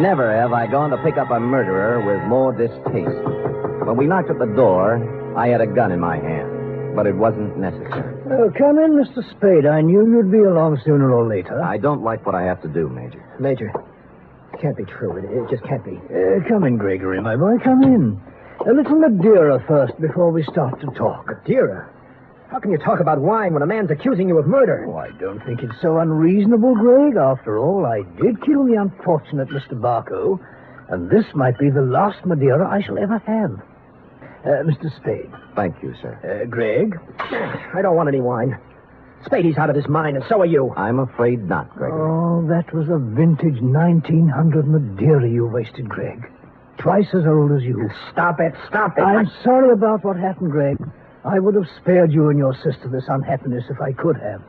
Never have I gone to pick up a murderer with more distaste. When we knocked at the door, I had a gun in my hand, but it wasn't necessary. Oh, come in, Mr. Spade. I knew you'd be along sooner or later. I don't like what I have to do, Major. Major, it can't be true. It just can't be. Come in, Gregory, my boy. Come in. A little Madeira first before we start to talk. Madeira? How can you talk about wine when a man's accusing you of murder? Oh, I don't think it's so unreasonable, Greg. After all, I did kill the unfortunate Mr. Barco, and this might be the last Madeira I shall ever have. Mr. Spade. Thank you, sir. Greg? I don't want any wine. Spadey's out of his mind, and so are you. I'm afraid not, Gregory. Oh, that was a vintage 1900 Madeira you wasted, Greg. Twice as old as you. Stop it. I'm sorry about what happened, Greg. I would have spared you and your sister this unhappiness if I could have.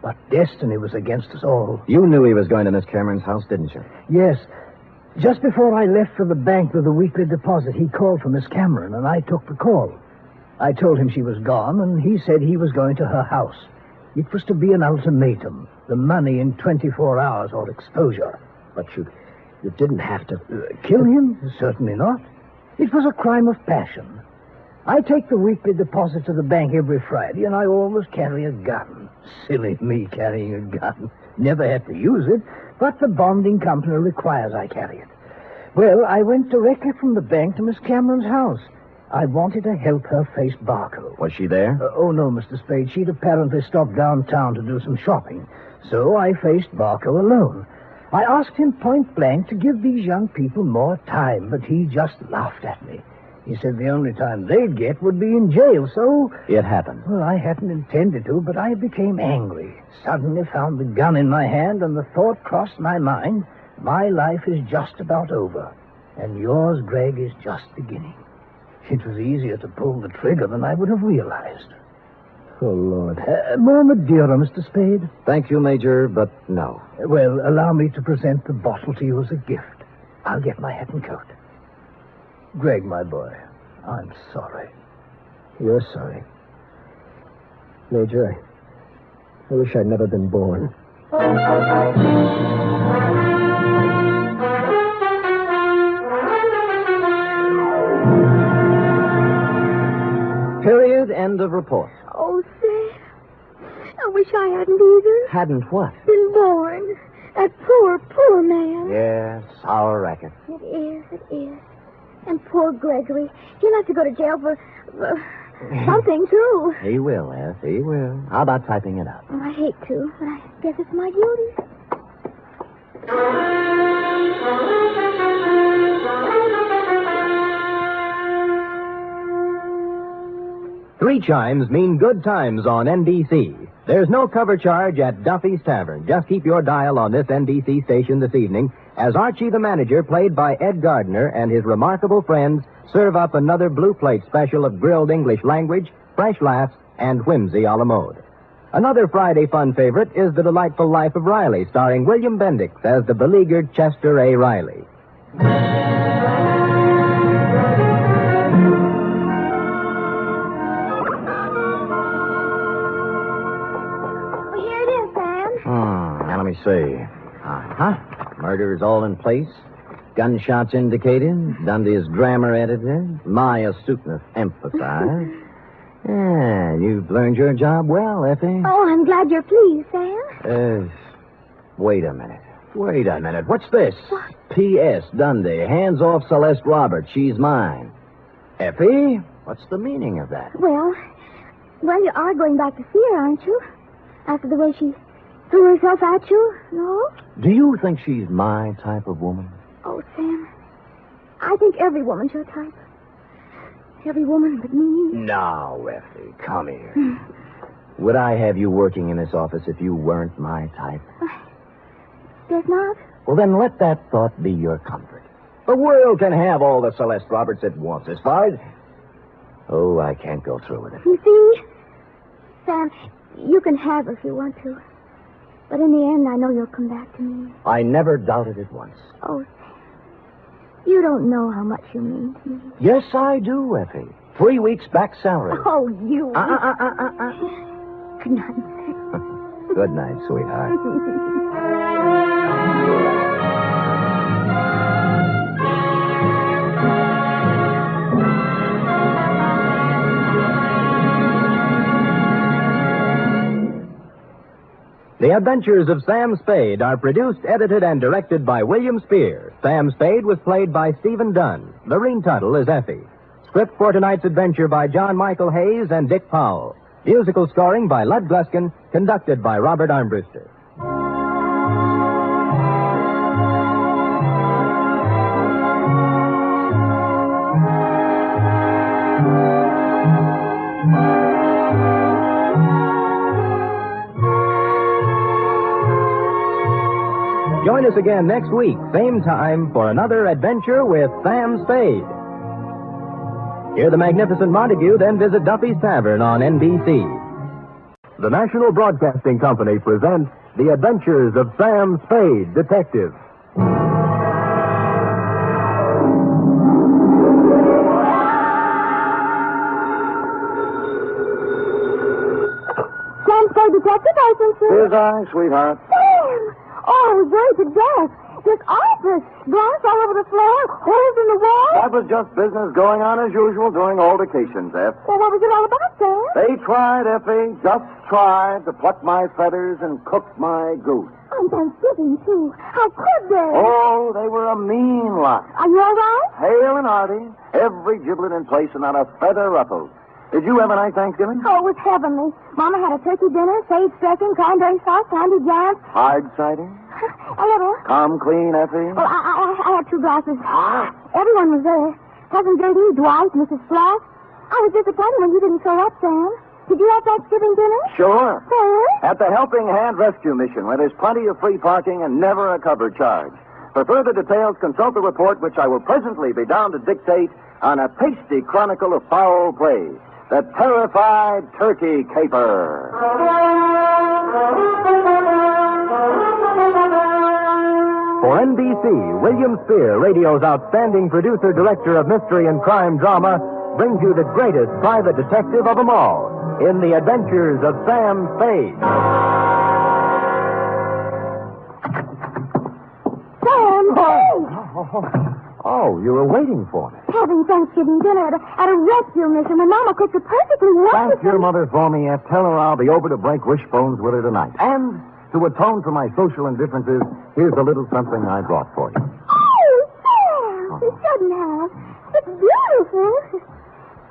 But destiny was against us all. You knew he was going to Miss Cameron's house, didn't you? Yes. Just before I left for the bank with the weekly deposit, he called for Miss Cameron, and I took the call. I told him she was gone, and he said he was going to her house. It was to be an ultimatum. The money in 24 hours or exposure. But you didn't have to... Kill him? Certainly not. It was a crime of passion. I take the weekly deposit to the bank every Friday, and I always carry a gun. Silly me carrying a gun. Never had to use it, but the bonding company requires I carry it. Well, I went directly from the bank to Miss Cameron's house. I wanted to help her face Barco. Was she there? Oh, no, Mr. Spade. She'd apparently stopped downtown to do some shopping. So I faced Barco alone. I asked him point blank to give these young people more time, but he just laughed at me. He said the only time they'd get would be in jail, so... It happened. Well, I hadn't intended to, but I became angry. Suddenly found the gun in my hand, and the thought crossed my mind, my life is just about over, and yours, Greg, is just beginning. It was easier to pull the trigger than I would have realized. Oh, Lord. More Madeira, Mr. Spade? Thank you, Major, but no. Well, allow me to present the bottle to you as a gift. I'll get my hat and coat. Greg, my boy, I'm sorry. You're sorry. Major, I wish I'd never been born. Period. End of report. Oh, Sam, I wish I hadn't either. Hadn't what? Been born. That poor, poor man. Yes, sour racket. It is. And poor Gregory. He'll have to go to jail for something, too. He will, F. He will. How about typing it out? Oh, I hate to, but I guess it's my duty. Three chimes mean good times on NBC. There's no cover charge at Duffy's Tavern. Just keep your dial on this NBC station this evening as Archie the manager, played by Ed Gardner, and his remarkable friends serve up another blue plate special of grilled English language, fresh laughs, and whimsy a la mode. Another Friday fun favorite is The Delightful Life of Riley, starring William Bendix as the beleaguered Chester A. Riley. Now, let me see. Murder is all in place. Gunshots indicated. Dundee's grammar edited. My astuteness emphasized. Yeah, you've learned your job well, Effie. Oh, I'm glad you're pleased, Sam. Wait a minute. What's this? What? P.S. Dundee, hands off Celeste Roberts. She's mine. Effie, what's the meaning of that? Well, you are going back to see her, aren't you? After the way she threw herself at you, no? Do you think she's my type of woman? Oh, Sam, I think every woman's your type. Every woman but me. Now, Effie, come here. Would I have you working in this office if you weren't my type? Guess not. Well, then let that thought be your comfort. The world can have all the Celeste Roberts it wants. As far as... Oh, I can't go through with it. You see, Sam, you can have her if you want to. But in the end, I know you'll come back to me. I never doubted it once. Oh, Sam, you don't know how much you mean to me. Yes, I do, Effie. 3 weeks back salary. Oh, you... Good night, Sam. Good night, sweetheart. The Adventures of Sam Spade are produced, edited, and directed by William Spear. Sam Spade was played by Stephen Dunne. Lorene Tuttle is Effie. Script for tonight's adventure by John Michael Hayes and Dick Powell. Musical scoring by Lud Gluskin, conducted by Robert Armbruster. Join us again next week, same time, for another adventure with Sam Spade. Hear the magnificent Montague, then visit Duffy's Tavern on NBC. The National Broadcasting Company presents The Adventures of Sam Spade, Detective. Sam Spade Detective Agency. Here's I, sweetheart. Sam! Oh, I was worried to death. This office, glass all over the floor, holes in the wall. That was just business going on as usual during all vacations, F. Well, what was it all about, Sam? They tried, Effie, just tried to pluck my feathers and cook my goose. On Thanksgiving, too. How could they? Oh, they were a mean lot. Are you all right? Hale and hearty, every giblet in place and not a feather ruffled. Did you have a nice Thanksgiving? Oh, it was heavenly. Mama had a turkey dinner, sage dressing, cranberry sauce, candy jams. Hard cider? A little. Come clean, Effie? Well, I had 2 glasses. Everyone was there. Cousin Gertie, Dwight, Mrs. Floss. I was disappointed when you didn't show up, Sam. Did you have Thanksgiving dinner? Sure. Sam? At the Helping Hand Rescue Mission, where there's plenty of free parking and never a cover charge. For further details, consult the report which I will presently be down to dictate on a tasty chronicle of foul play. The Terrified Turkey Caper. For NBC, William Spear, radio's outstanding producer-director of mystery and crime drama, brings you the greatest private detective of them all in The Adventures of Sam Spade. Sam Spade! Oh, you were waiting for me. Having Thanksgiving dinner at a rescue mission, and Mama cooks it perfectly wonderful. Thank your mother for me, Eth. Tell her I'll be over to break wishbones with her tonight. And to atone for my social indifferences, here's a little something I brought for you. Oh, Sam! You shouldn't have. It's beautiful.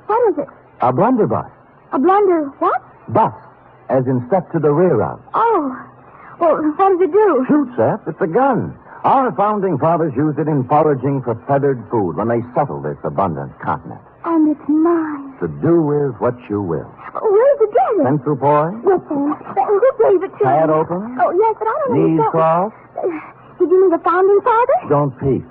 What is it? A blunderbuss. A blunder what? Bus, as in step to the rear of. Oh. Well, what does it do? Shoots, Eth. It's a gun. Our founding fathers used it in foraging for feathered food when they settled this abundant continent. And it's mine. To do with what you will. Where did you get it? Pencil boy? Yes, Sam. Who gave it to Pad me? open? Oh, yes, but I don't know. Knees crossed? Did you mean the founding fathers? Don't peek.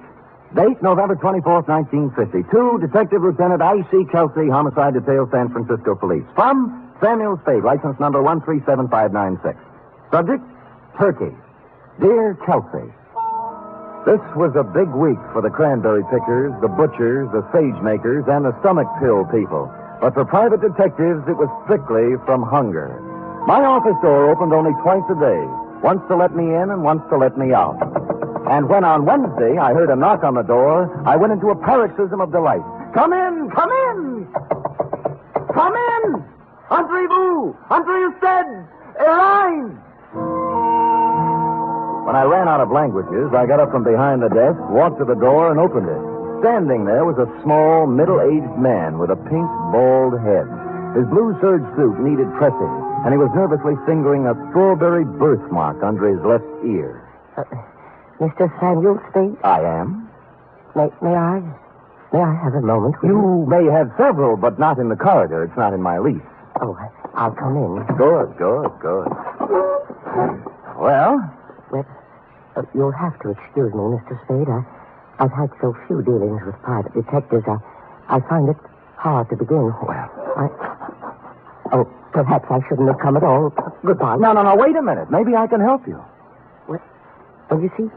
Date, November 24th, 1952. Detective Lieutenant I.C. Kelsey, Homicide Detail, San Francisco Police. From Samuel Spade, license number 137596. Subject, Turkey. Dear Kelsey, this was a big week for the cranberry pickers, the butchers, the sage makers, and the stomach pill people. But for private detectives, it was strictly from hunger. My office door opened only twice a day, once to let me in and once to let me out. And when on Wednesday I heard a knock on the door, I went into a paroxysm of delight. Come in! Come in! Come in! Entrez-vous! Entrez-vous! Arise! When I ran out of languages, I got up from behind the desk, walked to the door, and opened it. Standing there was a small, middle-aged man with a pink, bald head. His blue serge suit needed pressing, and he was nervously fingering a strawberry birthmark under his left ear. Mr. Samuel Spade? I am. May I have a moment with You may have several, but not in the corridor. It's not in my lease. Oh, I'll come in. Good. Well? Well, you'll have to excuse me, Mr. Spade. I've had so few dealings with private detectives. I find it hard to begin. Well. Perhaps I shouldn't have come at all. Goodbye. No, wait a minute. Maybe I can help you. Well, you see,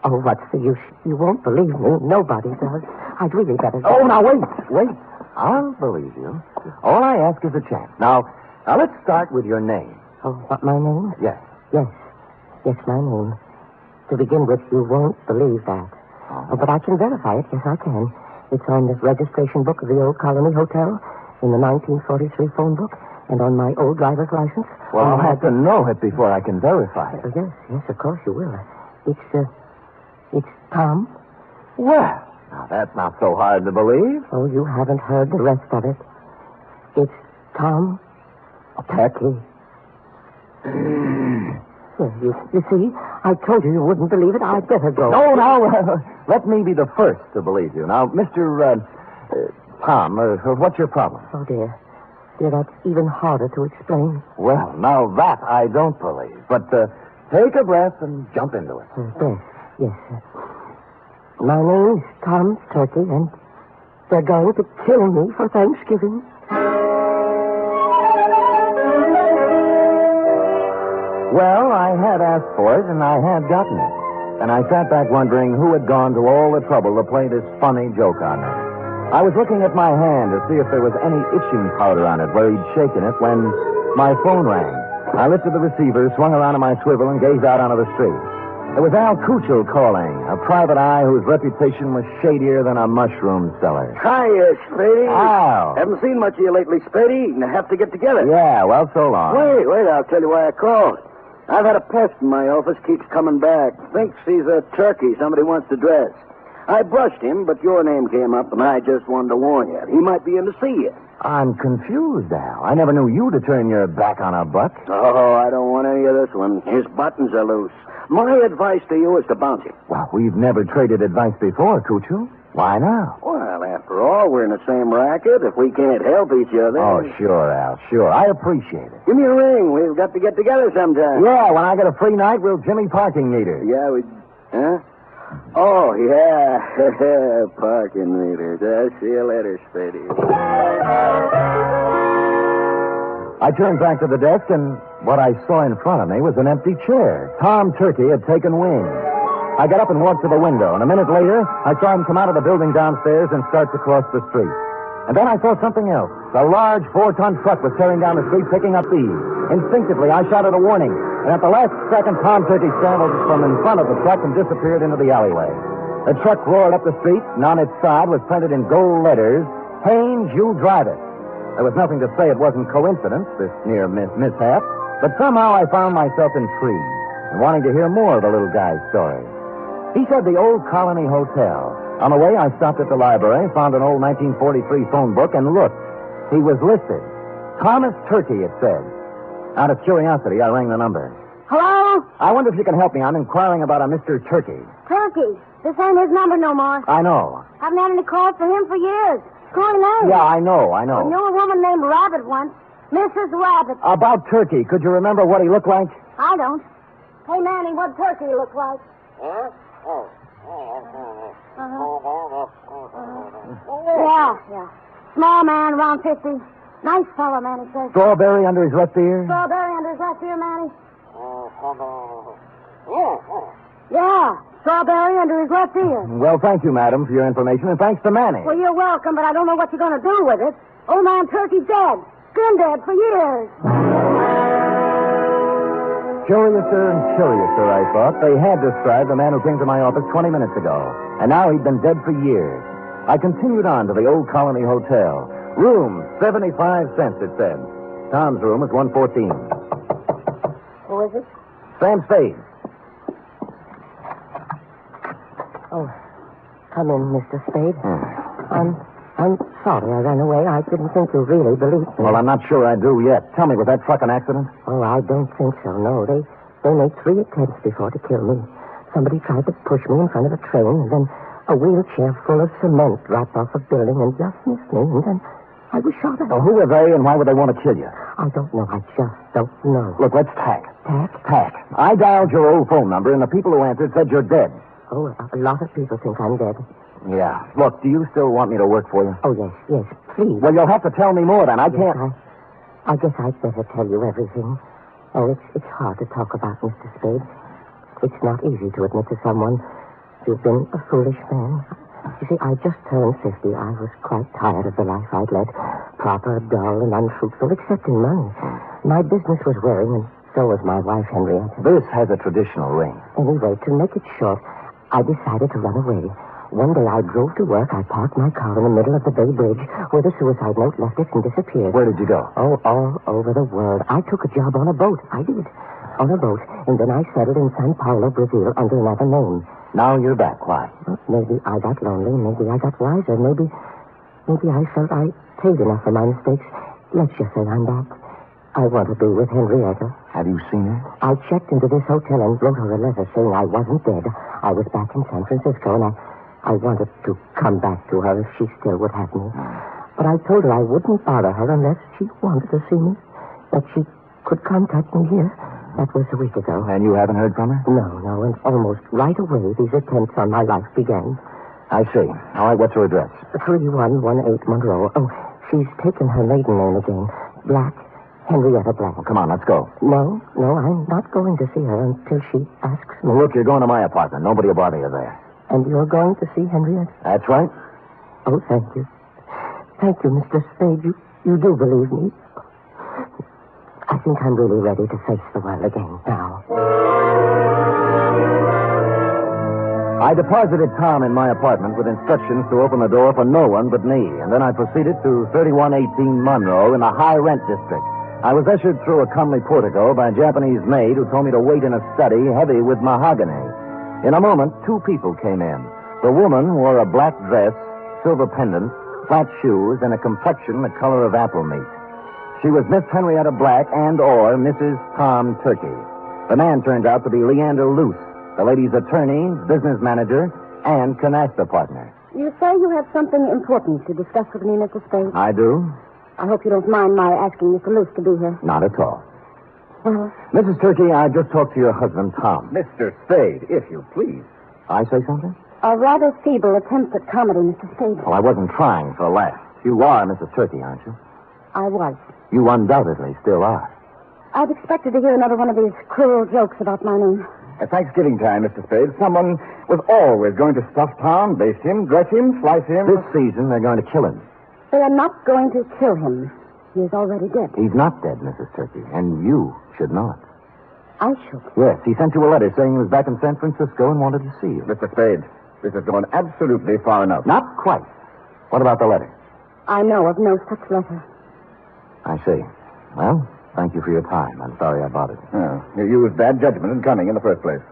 Oh, what's the use? You won't believe me. Nobody does. I'd really better... Oh, now, wait. I'll believe you. All I ask is a chance. Now, let's start with your name. Oh, what, my name? Yes. Yes, my name. To begin with, you won't believe that. Oh, but I can verify it. Yes, I can. It's on the registration book of the old Colony Hotel, in the 1943 phone book, and on my old driver's license. Well, I'll have to know it before I can verify it. Yes, of course you will. It's Tom. Well, now that's not so hard to believe. Oh, you haven't heard the rest of it. It's Tom Turkey. You see, I told you wouldn't believe it. I'd better go. No, now, let me be the first to believe you. Now, Mr. Tom, what's your problem? Oh, dear, that's even harder to explain. Well, now that I don't believe. But take a breath and jump into it. Yes. My name's Tom Turkey, and they're going to kill me for Thanksgiving. Well, I had asked for it, and I had gotten it. And I sat back wondering who had gone to all the trouble to play this funny joke on me. I was looking at my hand to see if there was any itching powder on it where he'd shaken it when my phone rang. I lifted the receiver, swung around on my swivel, and gazed out onto the street. It was Al Cuccio calling, a private eye whose reputation was shadier than a mushroom cellar. Hiya, Spady. Al. Haven't seen much of you lately, Spady. Gonna have to get together. Yeah, well, so long. Wait, I'll tell you why I called. I've had a pest in my office, keeps coming back. Thinks he's a turkey somebody wants to dress. I brushed him, but your name came up, and I just wanted to warn you. He might be in to see you. I'm confused, Al. I never knew you to turn your back on a buck. Oh, I don't want any of this one. His buttons are loose. My advice to you is to bounce him. Well, we've never traded advice before, Cuccio. Why now? Well, after all, we're in the same racket. If we can't help each other... Oh, sure, Al, sure. I appreciate it. Give me a ring. We've got to get together sometime. Yeah, when I get a free night, we'll Jimmy parking meter. Yeah, Huh? Oh, yeah. Parking meters. See you later, Spady. I turned back to the desk, and what I saw in front of me was an empty chair. Tom Turkey had taken wing. I got up and walked to the window, and a minute later, I saw him come out of the building downstairs and start to cross the street. And then I saw something else. A large 4-ton truck was tearing down the street, picking up thieves. Instinctively, I shouted a warning, and at the last second, Tom Turkey scrambled from in front of the truck and disappeared into the alleyway. The truck roared up the street, and on its side was printed in gold letters, "Haynes, you drive it." There was nothing to say it wasn't coincidence, this near mishap, but somehow I found myself intrigued and wanting to hear more of the little guy's story. He said the Old Colony Hotel. On the way, I stopped at the library, found an old 1943 phone book, and looked. He was listed. Thomas Turkey, it said. Out of curiosity, I rang the number. Hello? I wonder if you can help me. I'm inquiring about a Mr. Turkey. Turkey. This ain't his number no more. I know. Haven't had any calls for him for years. Screwy name. Yeah, I know. I knew a woman named Rabbit once. Mrs. Rabbit. About Turkey, could you remember what he looked like? I don't. Hey, Manny, what Turkey look like? Yeah. Small man, around 50. Nice fellow, Manny says. Strawberry under his left ear? Strawberry under his left ear, Manny? Yeah, strawberry under his left ear. Well, thank you, madam, for your information, and thanks to Manny. Well, you're welcome, but I don't know what you're going to do with it. Old man Turkey's dead. Been dead for years. Curiouser and curiouser, I thought. They had described the man who came to my office 20 minutes ago, and now he'd been dead for years. I continued on to the Old Colony Hotel. Room, 75 cents, it said. Tom's room was 114. Who is it? Sam Spade. Oh, come in, Mr. Spade. I'm sorry I ran away. I didn't think you really believed me. Well, I'm not sure I do yet. Tell me, was that truck an accident? Oh, I don't think so, no. They made 3 attempts before to kill me. Somebody tried to push me in front of a train, and then a wheelchair full of cement dropped off a building and just missed me, and then I was shot at. Well, who are they, and why would they want to kill you? I don't know. I just don't know. Look, let's tack. Tack? Tack. I dialed your old phone number, and the people who answered said you're dead. Oh, a lot of people think I'm dead. Yeah. Look, do you still want me to work for you? Oh, yes, please. Well, you'll have to tell me more, then. I can't... I guess I'd better tell you everything. Oh, it's hard to talk about, Mr. Spade. It's not easy to admit to someone you've been a foolish man. You see, I just turned 50. I was quite tired of the life I'd led. Proper, dull, and unfruitful, except in money. My business was wearing, and so was my wife, Henrietta. This has a traditional ring. Anyway, to make it short, I decided to run away. One day I drove to work. I parked my car in the middle of the Bay Bridge where the suicide note left it and disappeared. Where did you go? Oh, all over the world. I took a job on a boat. I did. On a boat. And then I settled in Sao Paulo, Brazil, under another name. Now you're back. Why? Well, maybe I got lonely. Maybe I got wiser. Maybe I felt I paid enough for my mistakes. Let's just say I'm back. I want to be with Henrietta. Have you seen her? I checked into this hotel and wrote her a letter saying I wasn't dead. I was back in San Francisco, and I wanted to come back to her if she still would have me. But I told her I wouldn't bother her unless she wanted to see me, that she could contact me here. That was a week ago. And you haven't heard from her? No, and almost right away these attempts on my life began. I see. All right, what's her address? 3118 Monroe. Oh, she's taken her maiden name again. Black. Henrietta Black. Well, come on, let's go. No, I'm not going to see her until she asks me. Well, look, you're going to my apartment. Nobody will bother you there. And you're going to see Henrietta? That's right. Oh, thank you. Thank you, Mr. Spade. You do believe me. I think I'm really ready to face the world again now. I deposited Tom in my apartment with instructions to open the door for no one but me, and then I proceeded to 3118 Monroe in the high-rent district. I was ushered through a comely portico by a Japanese maid who told me to wait in a study heavy with mahogany. In a moment, 2 people came in. The woman wore a black dress, silver pendant, flat shoes, and a complexion the color of apple meat. She was Miss Henrietta Black and/or Mrs. Tom Turkey. The man turned out to be Leander Luce, the lady's attorney, business manager, and canasta partner. You say you have something important to discuss with me, Mr. Spade? I do. I hope you don't mind my asking Mr. Luce to be here. Not at all. Well, Mrs. Turkey, I just talked to your husband, Tom. Mr. Spade, if you please. I say something? A rather feeble attempt at comedy, Mr. Spade. Well, I wasn't trying for a laugh. You are Mrs. Turkey, aren't you? I was. You undoubtedly still are. I'd expected to hear another one of these cruel jokes about my name. At Thanksgiving time, Mr. Spade, someone was always going to stuff Tom, baste him, dress him, slice him. This season, they're going to kill him. They are not going to kill him. He is already dead. He's not dead, Mrs. Turkey, and you should not. I should. Yes, he sent you a letter saying he was back in San Francisco and wanted to see you. Mr. Spade, this has gone absolutely far enough. Not quite. What about the letter? I know of no such letter. I see. Well, thank you for your time. I'm sorry I bothered you. Oh, you used bad judgment in coming in the first place.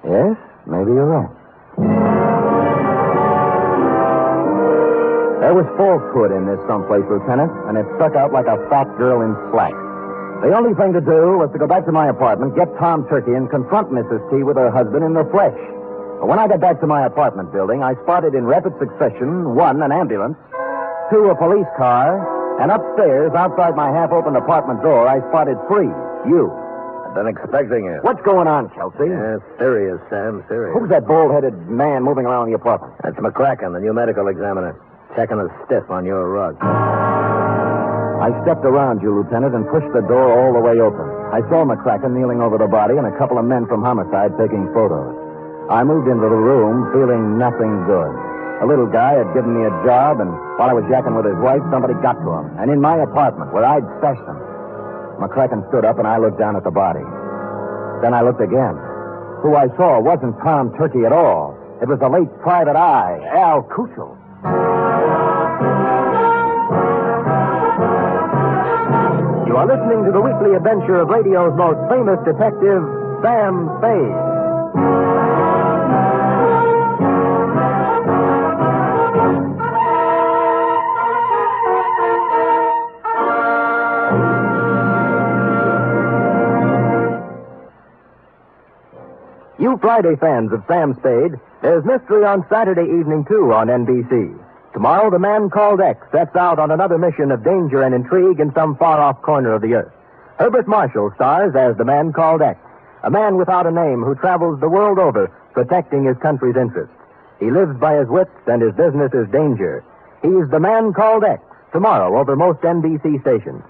Yes, maybe you're right. There was falsehood in this someplace, Lieutenant, and it stuck out like a fat girl in slacks. The only thing to do was to go back to my apartment, get Tom Turkey, and confront Mrs. T with her husband in the flesh. But when I got back to my apartment building, I spotted in rapid succession, 1, an ambulance, 2, a police car, and upstairs, outside my half-opened apartment door, I spotted 3, you. I've been expecting it. What's going on, Kelsey? Yeah, serious, Sam, serious. Who's that bald-headed man moving around the apartment? That's McCracken, the new medical examiner. Checking the stiff on your rug. I stepped around you, Lieutenant, and pushed the door all the way open. I saw McCracken kneeling over the body and a couple of men from homicide taking photos. I moved into the room feeling nothing good. A little guy had given me a job, and while I was yakking with his wife, somebody got to him. And in my apartment, where I'd stashed him. McCracken stood up, and I looked down at the body. Then I looked again. Who I saw wasn't Tom Turkey at all. It was the late private eye, Al Kuchel. You are listening to the weekly adventure of radio's most famous detective, Sam Spade. You Friday fans of Sam Spade, there's mystery on Saturday evening, too, on NBC. Tomorrow, the man called X sets out on another mission of danger and intrigue in some far-off corner of the earth. Herbert Marshall stars as the man called X, a man without a name who travels the world over protecting his country's interests. He lives by his wits, and his business is danger. He's the man called X, tomorrow over most NBC stations.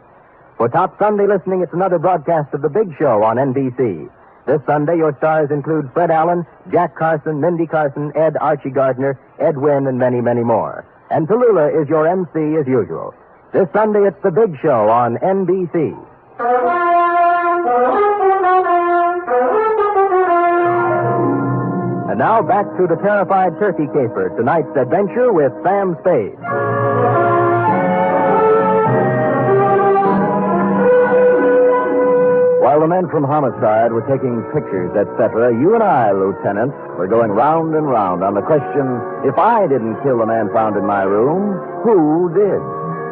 For top Sunday listening, it's another broadcast of The Big Show on NBC. This Sunday, your stars include Fred Allen, Jack Carson, Mindy Carson, Ed Archie Gardner, Ed Wynn, and many, many more. And Tallulah is your MC as usual. This Sunday, it's The Big Show on NBC. And now back to the terrified turkey caper, tonight's adventure with Sam Spade. While the men from homicide were taking pictures, etc., you and I, Lieutenant, were going round and round on the question, if I didn't kill the man found in my room, who did?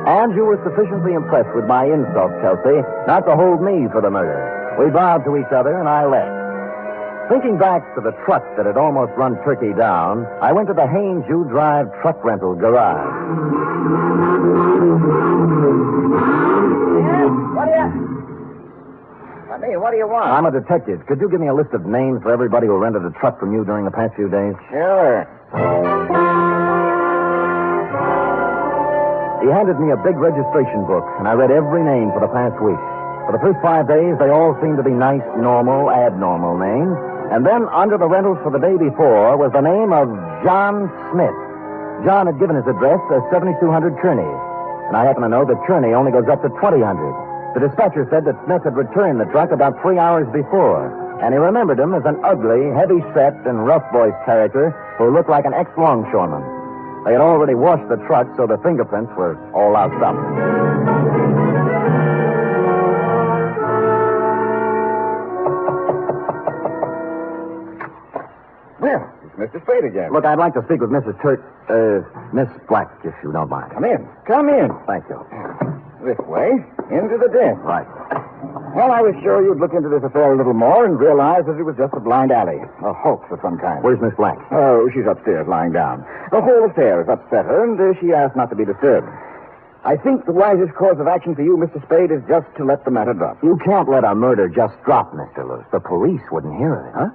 And you were sufficiently impressed with my insult, Kelsey, not to hold me for the murder. We bowed to each other, and I left. Thinking back to the truck that had almost run Turkey down, I went to the Haynes U Drive truck rental garage. What do you want? I'm a detective. Could you give me a list of names for everybody who rented a truck from you during the past few days? Sure. He handed me a big registration book, and I read every name for the past week. For the first 5 days, they all seemed to be nice, normal, abnormal names. And then, under the rentals for the day before, was the name of John Smith. John had given his address as 7200 Kearney. And I happen to know that Kearney only goes up to 2000. The dispatcher said that Smith had returned the truck about 3 hours before, and he remembered him as an ugly, heavy-set, and rough-voiced character who looked like an ex-longshoreman. They had already washed the truck, so the fingerprints were all out some. Well, it's Mr. Spade again. Look, I'd like to speak with Miss Black, if you don't mind. Come in. Come in. Thank you. This way, into the den. Right. Well, I was sure you'd look into this affair a little more and realize that it was just a blind alley, a hoax of some kind. Where's Miss Black? Oh, she's upstairs lying down. The whole affair has upset her, and she asked not to be disturbed. I think the wisest course of action for you, Mr. Spade, is just to let the matter drop. You cancan't let a murder just drop, Mr. Lewis. The police wouldn't hear of it. Huh?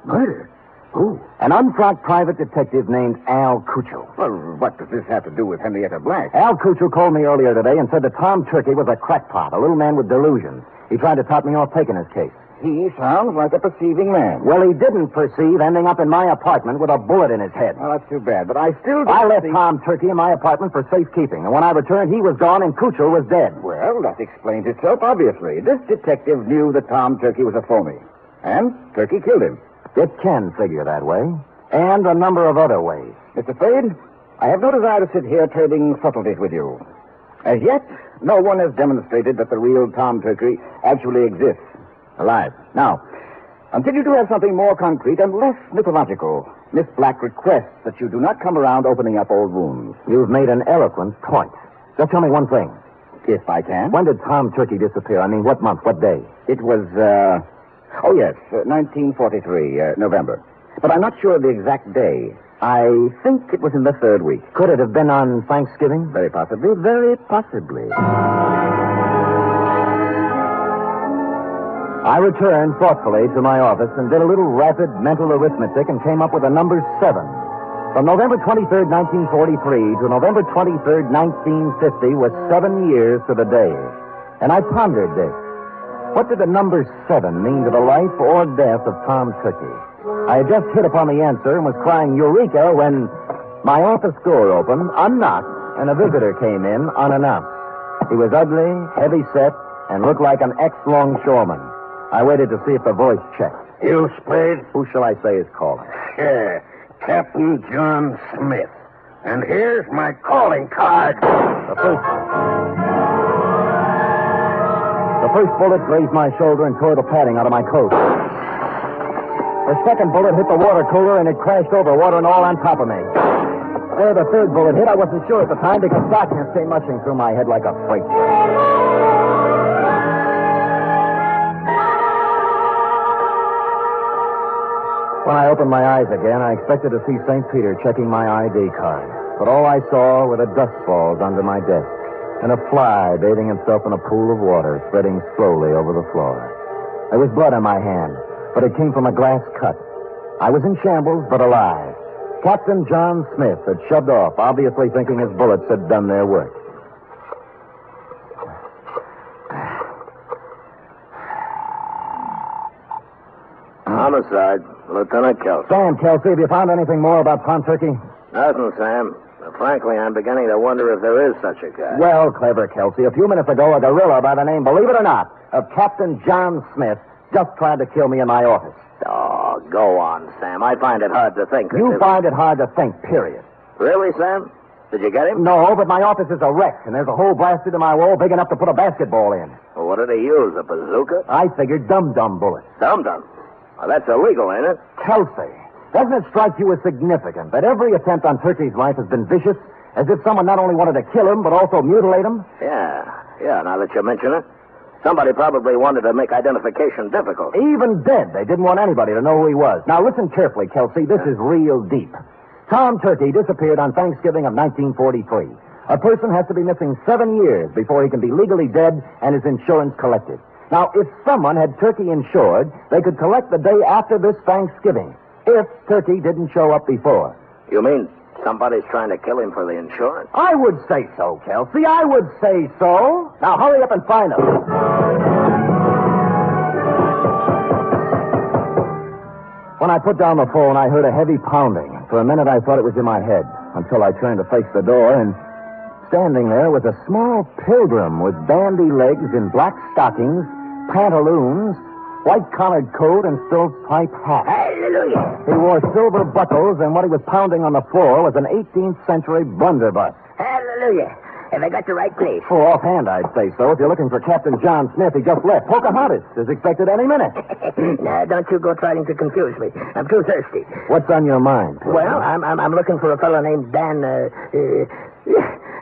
Murder? Who? An unfrocked private detective named Al Cuccio. Well, what does this have to do with Henrietta Black? Al Cuccio called me earlier today and said that Tom Turkey was a crackpot, a little man with delusions. He tried to top me off taking his case. He sounds like a perceiving man. Well, he didn't perceive ending up in my apartment with a bullet in his head. Well, that's too bad, but I still don't I left see... Tom Turkey in my apartment for safekeeping, and when I returned, he was gone and Cuccio was dead. Well, that explains itself, obviously. This detective knew that Tom Turkey was a phony, and Turkey killed him. It can figure that way, and a number of other ways. Mr. Spade, I have no desire to sit here trading subtleties with you. As yet, no one has demonstrated that the real Tom Turkey actually exists. Alive. Now, until you do have something more concrete and less mythological, Miss Black requests that you do not come around opening up old wounds. You've made an eloquent point. Just tell me one thing. If I can. When did Tom Turkey disappear? I mean, what month, what day? It was, 1943, November. But I'm not sure of the exact day. I think it was in the third week. Could it have been on Thanksgiving? Very possibly, very possibly. I returned thoughtfully to my office and did a little rapid mental arithmetic and came up with the number 7. From November 23rd, 1943 to November 23rd, 1950 was 7 years to the day. And I pondered this. What did the number 7 mean to the life or death of Tom Turkey? I had just hit upon the answer and was crying Eureka when my office door opened, unlocked, and a visitor came in unannounced. He was ugly, heavy-set, and looked like an ex-longshoreman. I waited to see if the voice checked. You, Spade? Who shall I say is calling? Yeah, Captain John Smith. And here's my calling card. The first bullet grazed my shoulder and tore the padding out of my coat. The second bullet hit the water cooler and it crashed over, water and all on top of me. Where the third bullet hit, I wasn't sure at the time because darkness came rushing through my head like a freight train. When I opened my eyes again, I expected to see St. Peter checking my ID card. But all I saw were the dust balls under my desk and a fly bathing himself in a pool of water spreading slowly over the floor. There was blood on my hand, but it came from a glass cut. I was in shambles, but alive. Captain John Smith had shoved off, obviously thinking his bullets had done their work. Homicide, Lieutenant Kelsey. Sam, Kelsey, have you found anything more about Tom Turkey? Nothing, Sam. Frankly, I'm beginning to wonder if there is such a guy. Well, clever, Kelsey. A few minutes ago, a gorilla by the name, believe it or not, of Captain John Smith just tried to kill me in my office. Oh, go on, Sam. I find it hard to think. You find it hard to think, period. Really, Sam? Did you get him? No, but my office is a wreck, and there's a hole blasted in my wall big enough to put a basketball in. Well, what did he use, a bazooka? I figured dum-dum bullets. Dum-dum? Well, that's illegal, ain't it? Kelsey, doesn't it strike you as significant that every attempt on Turkey's life has been vicious, as if someone not only wanted to kill him, but also mutilate him? Yeah, now that you mention it. Somebody probably wanted to make identification difficult. Even dead, they didn't want anybody to know who he was. Now, listen carefully, Kelsey. This is real deep. Tom Turkey disappeared on Thanksgiving of 1943. A person has to be missing 7 years before he can be legally dead and his insurance collected. Now, if someone had Turkey insured, they could collect the day after this Thanksgiving, if Turkey didn't show up before. You mean somebody's trying to kill him for the insurance? I would say so, Kelsey. I would say so. Now, hurry up and find him. When I put down the phone, I heard a heavy pounding. For a minute, I thought it was in my head, until I turned to face the door, and standing there was a small pilgrim with bandy legs in black stockings, pantaloons, white-collared coat, and stovepipe hat. Hallelujah! He wore silver buckles, and what he was pounding on the floor was an 18th century blunderbuss. Hallelujah! Have I got the right place? Oh, offhand, I'd say so. If you're looking for Captain John Smith, he just left. Pocahontas is expected any minute. Now, don't you go trying to confuse me. I'm too thirsty. What's on your mind? Well, I'm looking for a fellow named Dan,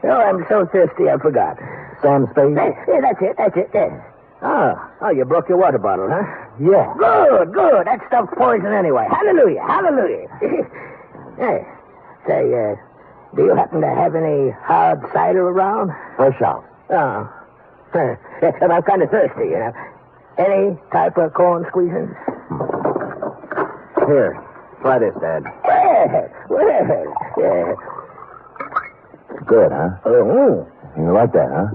I'm so thirsty I forgot. Sam Spade? Yeah, that's it. Yes. Oh, you broke your water bottle, huh? Yeah. Good. That stuff's poison anyway. Hallelujah. Hey, say, do you happen to have any hard cider around? Fresh out. Oh. I'm kind of thirsty, you know. Any type of corn squeezing? Here. Try this, Dad. Yeah. Good, huh? Oh. You like that, huh?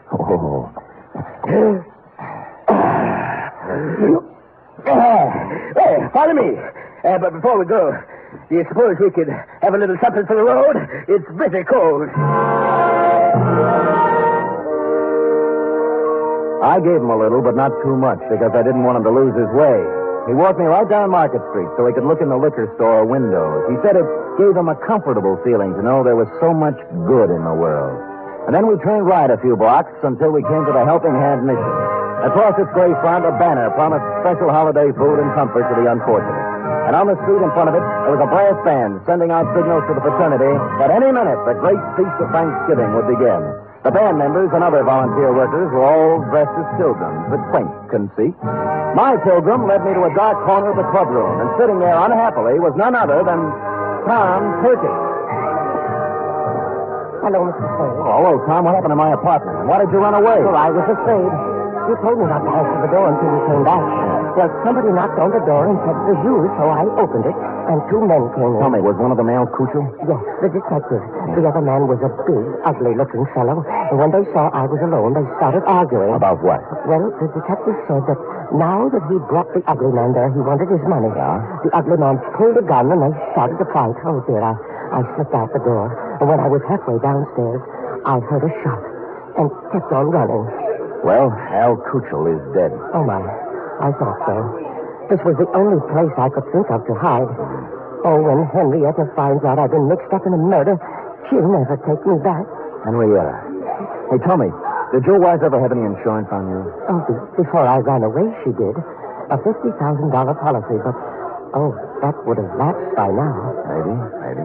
Oh. Follow me. But before we go, do you suppose we could have a little something for the road? It's bitter cold. I gave him a little, but not too much, because I didn't want him to lose his way. He walked me right down Market Street so he could look in the liquor store windows. He said it gave him a comfortable feeling to know there was so much good in the world. And then we trained right a few blocks until we came to the Helping Hand mission. Across its gray front, a banner promised special holiday food and comfort to the unfortunate. And on the street in front of it, there was a brass band sending out signals to the fraternity that any minute the great feast of Thanksgiving would begin. The band members and other volunteer workers were all dressed as pilgrims, a quaint conceit. My pilgrim led me to a dark corner of the club room, and sitting there unhappily was none other than Tom Turkey. Hello, Mr. Spade. Oh, hello, Tom. What happened to my apartment? And why did you run away? Well, I was afraid. You told me not to answer the door until you came back. Well, somebody knocked on the door and said it was you, so I opened it, and two men came in. Tell me, was one of them Al Kuchel? Yes, the detective. The other man was a big, ugly-looking fellow, and when they saw I was alone, they started arguing. About what? Well, the detective said that now that he brought the ugly man there, he wanted his money. Yeah? The ugly man pulled a gun, and they started to fight. Oh, dear, I slipped out the door, and when I was halfway downstairs, I heard a shot and kept on running. Well, Al Kuchel is dead. Oh, my. I thought so. This was the only place I could think of to hide. Oh, when Henrietta finds out I've been mixed up in a murder, she'll never take me back. Henrietta. Hey, tell me, did your wife ever have any insurance on you? Oh, before I ran away, she did. A $50,000 policy, but, oh, that would have lapsed by now. Maybe.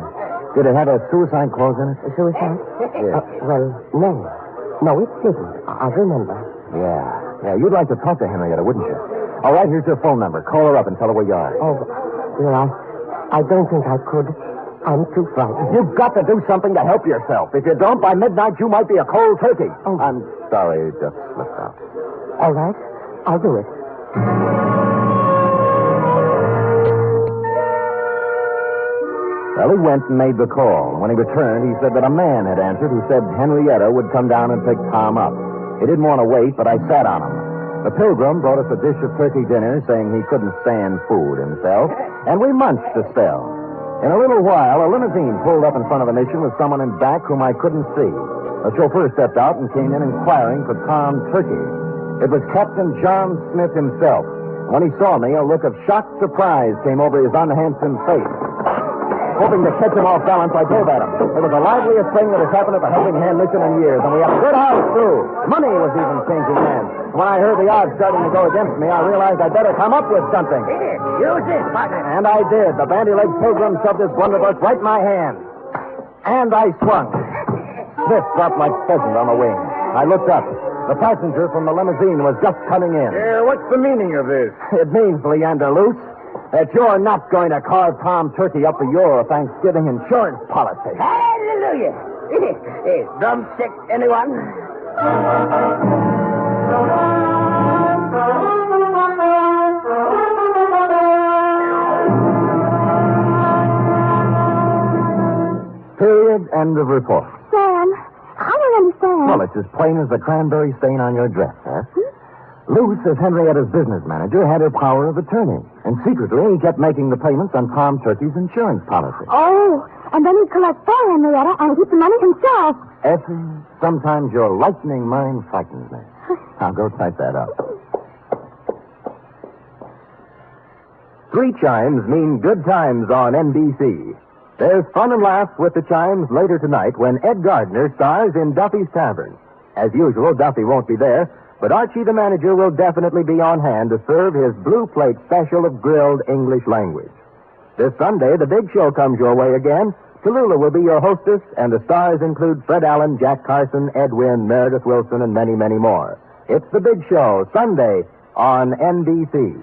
Did it have a suicide clause in it? A suicide? Yeah. Well, no. No, it didn't. I remember. Yeah, you'd like to talk to Henrietta, wouldn't you? All right, here's her phone number. Call her up and tell her where you are. Oh, dear, I don't think I could. I'm too frightened. You've got to do something to help yourself. If you don't, by midnight, you might be a cold turkey. Oh. I'm sorry, it just slipped out. All right, I'll do it. Well, he went and made the call. When he returned, he said that a man had answered who said Henrietta would come down and pick Tom up. He didn't want to wait, but I sat on him. The pilgrim brought us a dish of turkey dinner, saying he couldn't stand food himself, and we munched a spell. In a little while, a limousine pulled up in front of the mission with someone in back whom I couldn't see. The chauffeur stepped out and came in inquiring for Tom Turkey. It was Captain John Smith himself. When he saw me, a look of shocked surprise came over his unhandsome face. Hoping to catch him off balance, I drove at him. It was the liveliest thing that has happened at the Helping Hand mission in years, and we had a good house, too. Money was even changing hands. When I heard the odds starting to go against me, I realized I'd better come up with something. Use it, partner. And I did. The bandy-legged pilgrim shoved his blunderbuss right in my hand. And I swung. Smith dropped like pheasant on the wing. I looked up. The passenger from the limousine was just coming in. What's the meaning of this? It means, Leander Luce, that you're not going to carve Tom Turkey up for your Thanksgiving insurance policy. Hallelujah. Drumstick, anyone? Period. End of report. Sam, I don't understand. Well, it's as plain as the cranberry stain on your dress, huh? Luce, as Henrietta's business manager, had her power of attorney. And secretly, he kept making the payments on Tom Turkey's insurance policy. Oh, and then he'd collect for Henrietta and keep the money himself. Effie, sometimes your lightning mind frightens me. Now, go type that up. 3 chimes mean good times on NBC. There's fun and laughs with the chimes later tonight when Ed Gardner stars in Duffy's Tavern. As usual, Duffy won't be there, but Archie the manager will definitely be on hand to serve his blue plate special of grilled English language. This Sunday, the big show comes your way again. Tallulah will be your hostess, and the stars include Fred Allen, Jack Carson, Ed Wynn, Meredith Wilson, and many, many more. It's the big show, Sunday on NBC.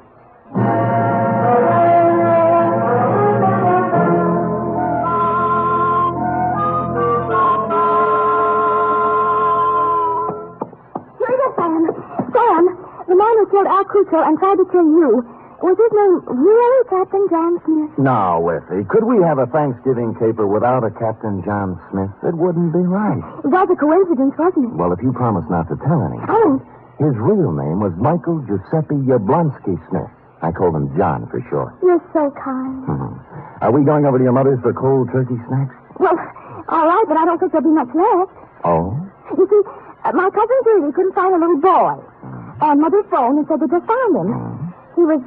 Sam, the man who killed Al Kuchel and tried to kill you, Was his name really Captain John Smith? Now, Effie, could we have a Thanksgiving caper without a Captain John Smith? It wouldn't be right. It was a coincidence, wasn't it? Well, if you promise not to tell anyone. I won't. His real name was Michael Giuseppe Yablonsky Smith. I called him John for short. You're so kind. Are we going over to your mother's for cold turkey snacks? Well, all right, but I don't think there'll be much left. Oh? You see, my cousin Judy couldn't find a little boy. And Mother phoned and said they just found him. He was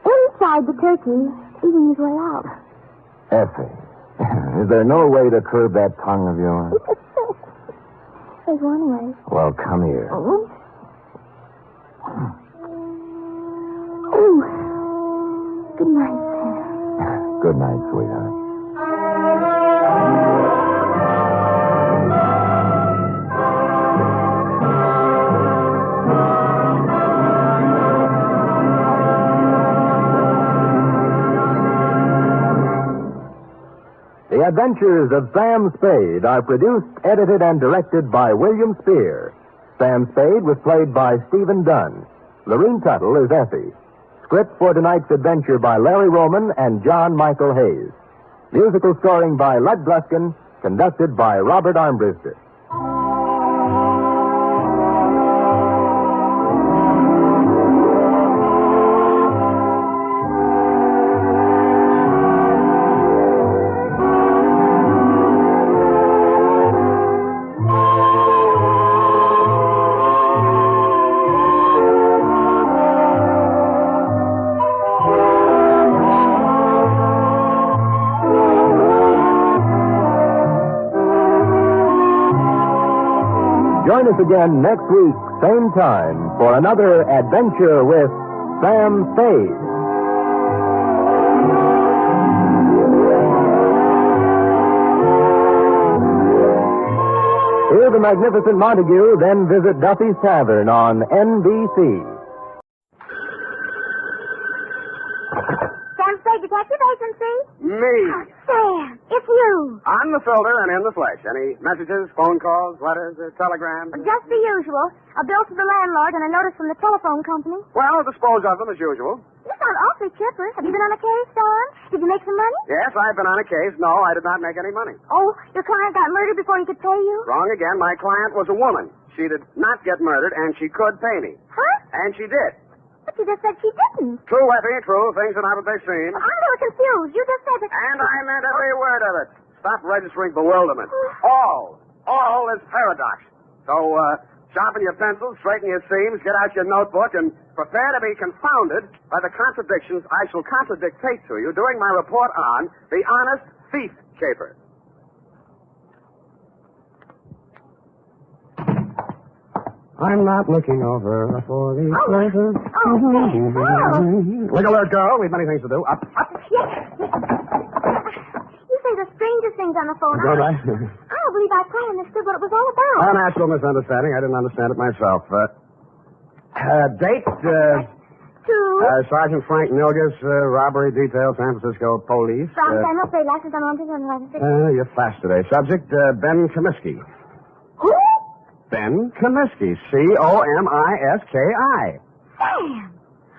inside the turkey, eating his way out. Effie, is there no way to curb that tongue of yours? There's one way. Well, come here. Oh, good night, Sam. Good night, sweetheart. The Adventures of Sam Spade are produced, edited, and directed by William Spear. Sam Spade was played by Stephen Dunne. Lorene Tuttle is Effie. Script for tonight's adventure by Larry Roman and John Michael Hayes. Musical scoring by Lud Gluskin, conducted by Robert Armbruster. Join us again next week, same time, for another adventure with Sam Spade. Hear the magnificent Montague, then visit Duffy's Tavern on NBC. Sam Spade Detective Agency? Me. Sam, it's you. On the filter and in the flesh. Any messages, phone calls, letters, telegrams? Just the usual. A bill to the landlord and a notice from the telephone company. Well, dispose of them as usual. You sound awfully chipper. Have you been on a case, Don? Did you make some money? Yes, I've been on a case. No, I did not make any money. Oh, your client got murdered before he could pay you? Wrong again. My client was a woman. She did not get murdered, and she could pay me. Huh? And she did. But you just said she didn't. True, Effie, true. Things are not what they seem. I'm a little confused. You just said that... And I meant every word of it. Stop registering bewilderment. All is paradox. So, sharpen your pencils, straighten your seams, get out your notebook, and prepare to be confounded by the contradictions I shall contradictate to you during my report on the honest thief caper. I'm not looking over for the pleasure. Look alert, girl. We've many things to do. Up. Yes. You say the strangest things on the phone. All right. I don't believe I quite understood what it was all about. A natural misunderstanding. I didn't understand it myself. Date, Sergeant Frank Nilgus, robbery detail, San Francisco police. From Samuel Spade, license on 1 You're fast today. Subject, Ben Comiskey. Who? Ben Comiskey. Comiski. Sam!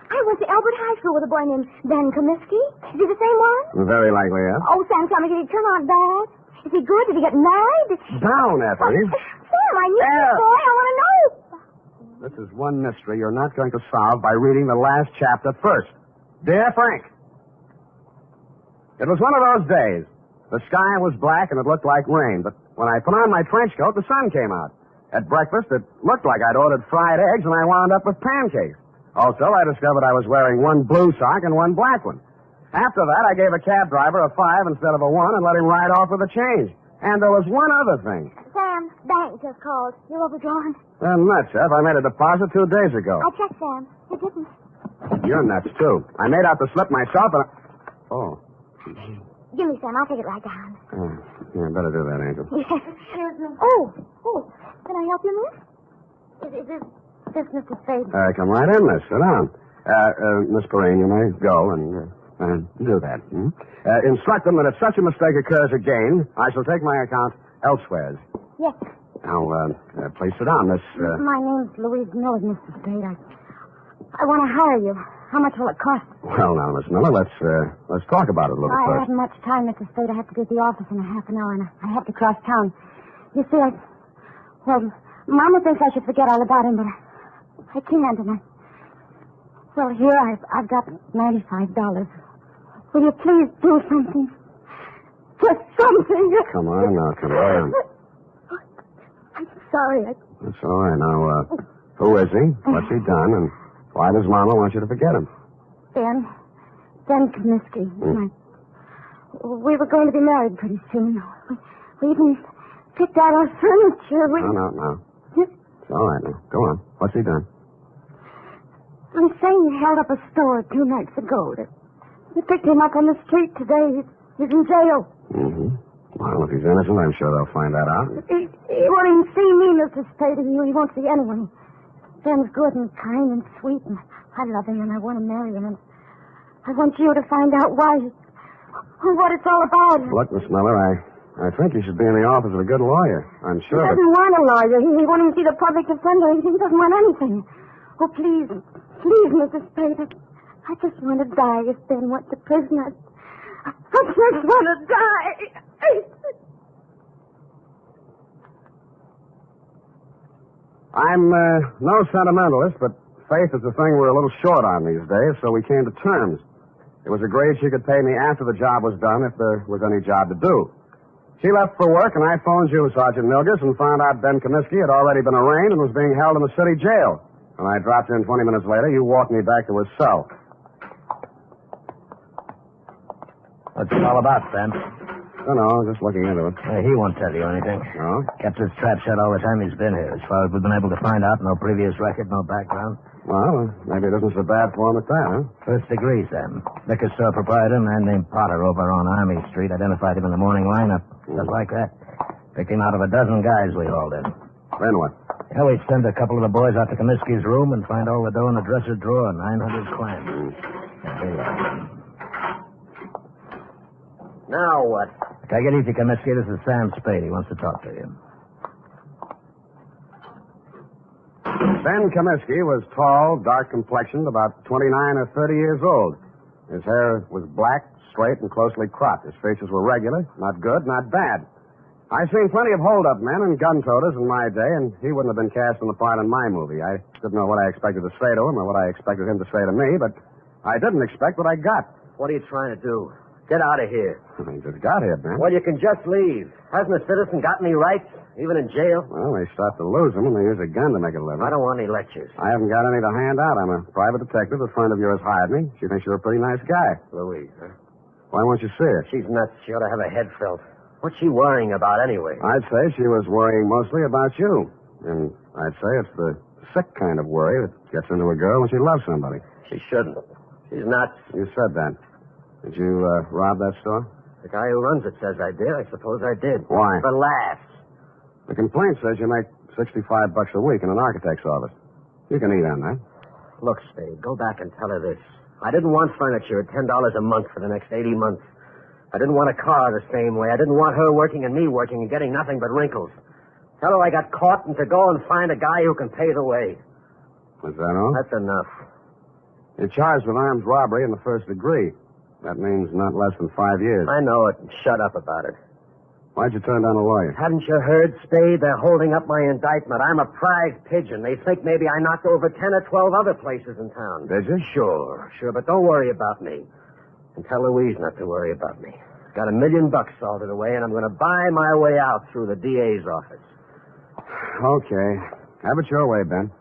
I went to Albert High School with a boy named Ben Comiskey. Is he the same one? Very likely, yes. Oh, Sam, tell me, did he turn out bad? Is he good? Did he get married? Down, Effie. Sam, I knew this boy. I want to know. This is one mystery you're not going to solve by reading the last chapter first. Dear Frank, it was one of those days. The sky was black and it looked like rain, but when I put on my trench coat, the sun came out. At breakfast, it looked like I'd ordered fried eggs, and I wound up with pancakes. Also, I discovered I was wearing one blue sock and one black one. After that, I gave a cab driver a 5 instead of a 1 and let him ride off with a change. And there was one other thing. Sam, bank just called. You're overdrawn. Nuts, F. I made a deposit 2 days ago. I checked, Sam. You didn't. You're nuts, too. I made out the slip myself, and Oh. Give me, Sam. I'll take it right down. Yeah, better do that, Angel. Yes. Oh. Can I help you, miss? Is this Mr. Spade? Come right in, miss. Sit down. Miss Perrine, you may go and do that. Instruct them that if such a mistake occurs again, I shall take my account elsewhere. Yes. Now, please sit down, Miss... My name's Louise Miller, Mr. Spade. I want to hire you. How much will it cost? Well, now, Miss Miller, let's talk about it a little I first. haven't much time, Mr. Spade. I have to be at the office in a half an hour, and I have to cross town. You see, well, Mama thinks I should forget all about him, but I can't, and well, here I've got $95. Will you please do something? Just something. Come on now, come on. I'm sorry. That's all right. Now, who is he? What's he done? And why does Mama want you to forget him? Ben Comiskey. We were going to be married pretty soon. We even picked out our furniture. No. It's all right now. Go on. What's he done? I'm saying he held up a store 2 nights ago. We picked him up on the street today. He's in jail. Mm-hmm. Well, if he's innocent, I'm sure they'll find that out. He won't even see me, Mr. Spade. He won't see anyone. Ben's good and kind and sweet, and I love him, and I want to marry him. And I want you to find out why, what it's all about. Look, Miss Miller, I think you should be in the office of a good lawyer. I'm sure He doesn't want a lawyer. He won't even see the public defender. He doesn't want anything. Oh, please, Mr. Spade. I just want to die if Ben went to prison. I just want to die. I'm no sentimentalist, but faith is a thing we're a little short on these days, so we came to terms. It was agreed she could pay me after the job was done if there was any job to do. She left for work, and I phoned you, Sergeant Milgus, and found out Ben Comiskey had already been arraigned and was being held in the city jail. When I dropped in 20 minutes later, you walked me back to his cell. What's it all about, Ben? I don't know, just looking into it. He won't tell you anything. No? Kept his trap shut all the time he's been here. As far as we've been able to find out, no previous record, no background. Well, maybe it isn't so bad for him at that, huh? First degree, Sam. Liquor store proprietor, a man named Potter over on Army Street, identified him in the morning lineup. Just like that. Picked him out of a dozen guys we hauled in. Then what? Yeah, we'd send a couple of the boys out to Comiskey's room and find all the dough in the dresser drawer, 900 clams. Now what? Take it easy, Comiskey. This is Sam Spade. He wants to talk to you. Ben Comiskey was tall, dark-complexioned, about 29 or 30 years old. His hair was black, straight, and closely cropped. His features were regular, not good, not bad. I've seen plenty of hold-up men and gun-toters in my day, and he wouldn't have been cast in the part in my movie. I didn't know what I expected to say to him or what I expected him to say to me, but I didn't expect what I got. What are you trying to do? Get out of here. He just got here, Ben. Well, you can just leave. Hasn't a citizen got any rights, even in jail? Well, they start to lose them, and they use a gun to make a living. I don't want any lectures. I haven't got any to hand out. I'm a private detective. A friend of yours hired me. She thinks you're a pretty nice guy. Louise, huh? Why won't you see her? She's nuts. She ought to have her head felt. What's she worrying about anyway? I'd say she was worrying mostly about you. And I'd say it's the sick kind of worry that gets into a girl when she loves somebody. She shouldn't. She's nuts. You said that. Did you rob that store? The guy who runs it says I did. I suppose I did. Why? For laughs. The complaint says you make $65 a week in an architect's office. You can eat on that. Look, Spade, go back and tell her this. I didn't want furniture at $10 a month for the next 80 months. I didn't want a car the same way. I didn't want her working and me working and getting nothing but wrinkles. Tell her I got caught and to go and find a guy who can pay the way. Is that all? That's enough. You're charged with armed robbery in the first degree. That means not less than 5 years. I know it. Shut up about it. Why'd you turn down a lawyer? Haven't you heard, Spade? They're holding up my indictment. I'm a prize pigeon. They think maybe I knocked over 10 or 12 other places in town. Did you? Sure, but don't worry about me. And tell Louise not to worry about me. Got $1 million salted away, and I'm going to buy my way out through the DA's office. Okay. Have it your way, Ben.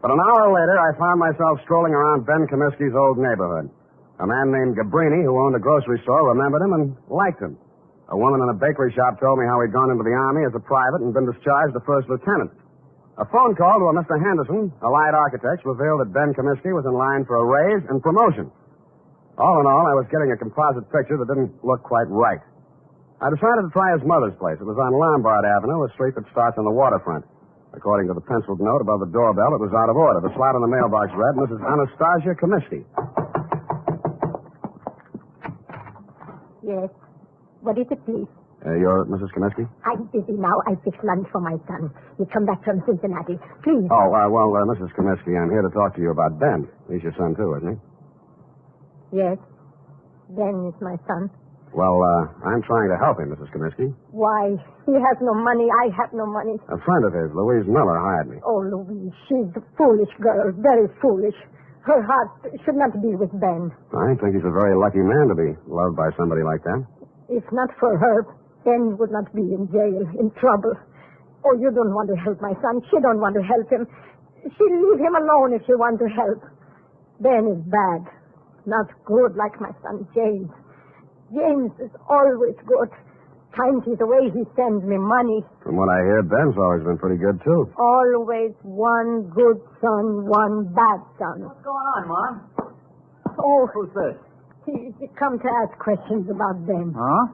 But an hour later, I found myself strolling around Ben Comiskey's old neighborhood. A man named Gabrini, who owned a grocery store, remembered him and liked him. A woman in a bakery shop told me how he'd gone into the Army as a private and been discharged a first lieutenant. A phone call to a Mr. Henderson, allied architects, revealed that Ben Comiskey was in line for a raise and promotion. All in all, I was getting a composite picture that didn't look quite right. I decided to try his mother's place. It was on Lombard Avenue, a street that starts on the waterfront. According to the penciled note above the doorbell, it was out of order. The slot on the mailbox read, Mrs. Anastasia Comiskey. Yes. What is it, please? You're Mrs. Comiskey? I'm busy now. I fix lunch for my son. He come back from Cincinnati. Please. Oh, Mrs. Comiskey, I'm here to talk to you about Ben. He's your son, too, isn't he? Yes. Ben is my son. Well, I'm trying to help him, Mrs. Comiskey. Why? He has no money. I have no money. A friend of his, Louise Miller, hired me. Oh, Louise, she's a foolish girl. Very foolish. Her heart should not be with Ben. I think he's a very lucky man to be loved by somebody like that. If not for her, Ben would not be in jail, in trouble. Oh, you don't want to help my son. She don't want to help him. She'll leave him alone if she wants to help. Ben is bad. Not good like my son James. James is always good. Times he's away, he sends me money. From what I hear, Ben's always been pretty good, too. Always one good son, one bad son. What's going on, Mom? Oh. Who's this? He come to ask questions about Ben. Huh?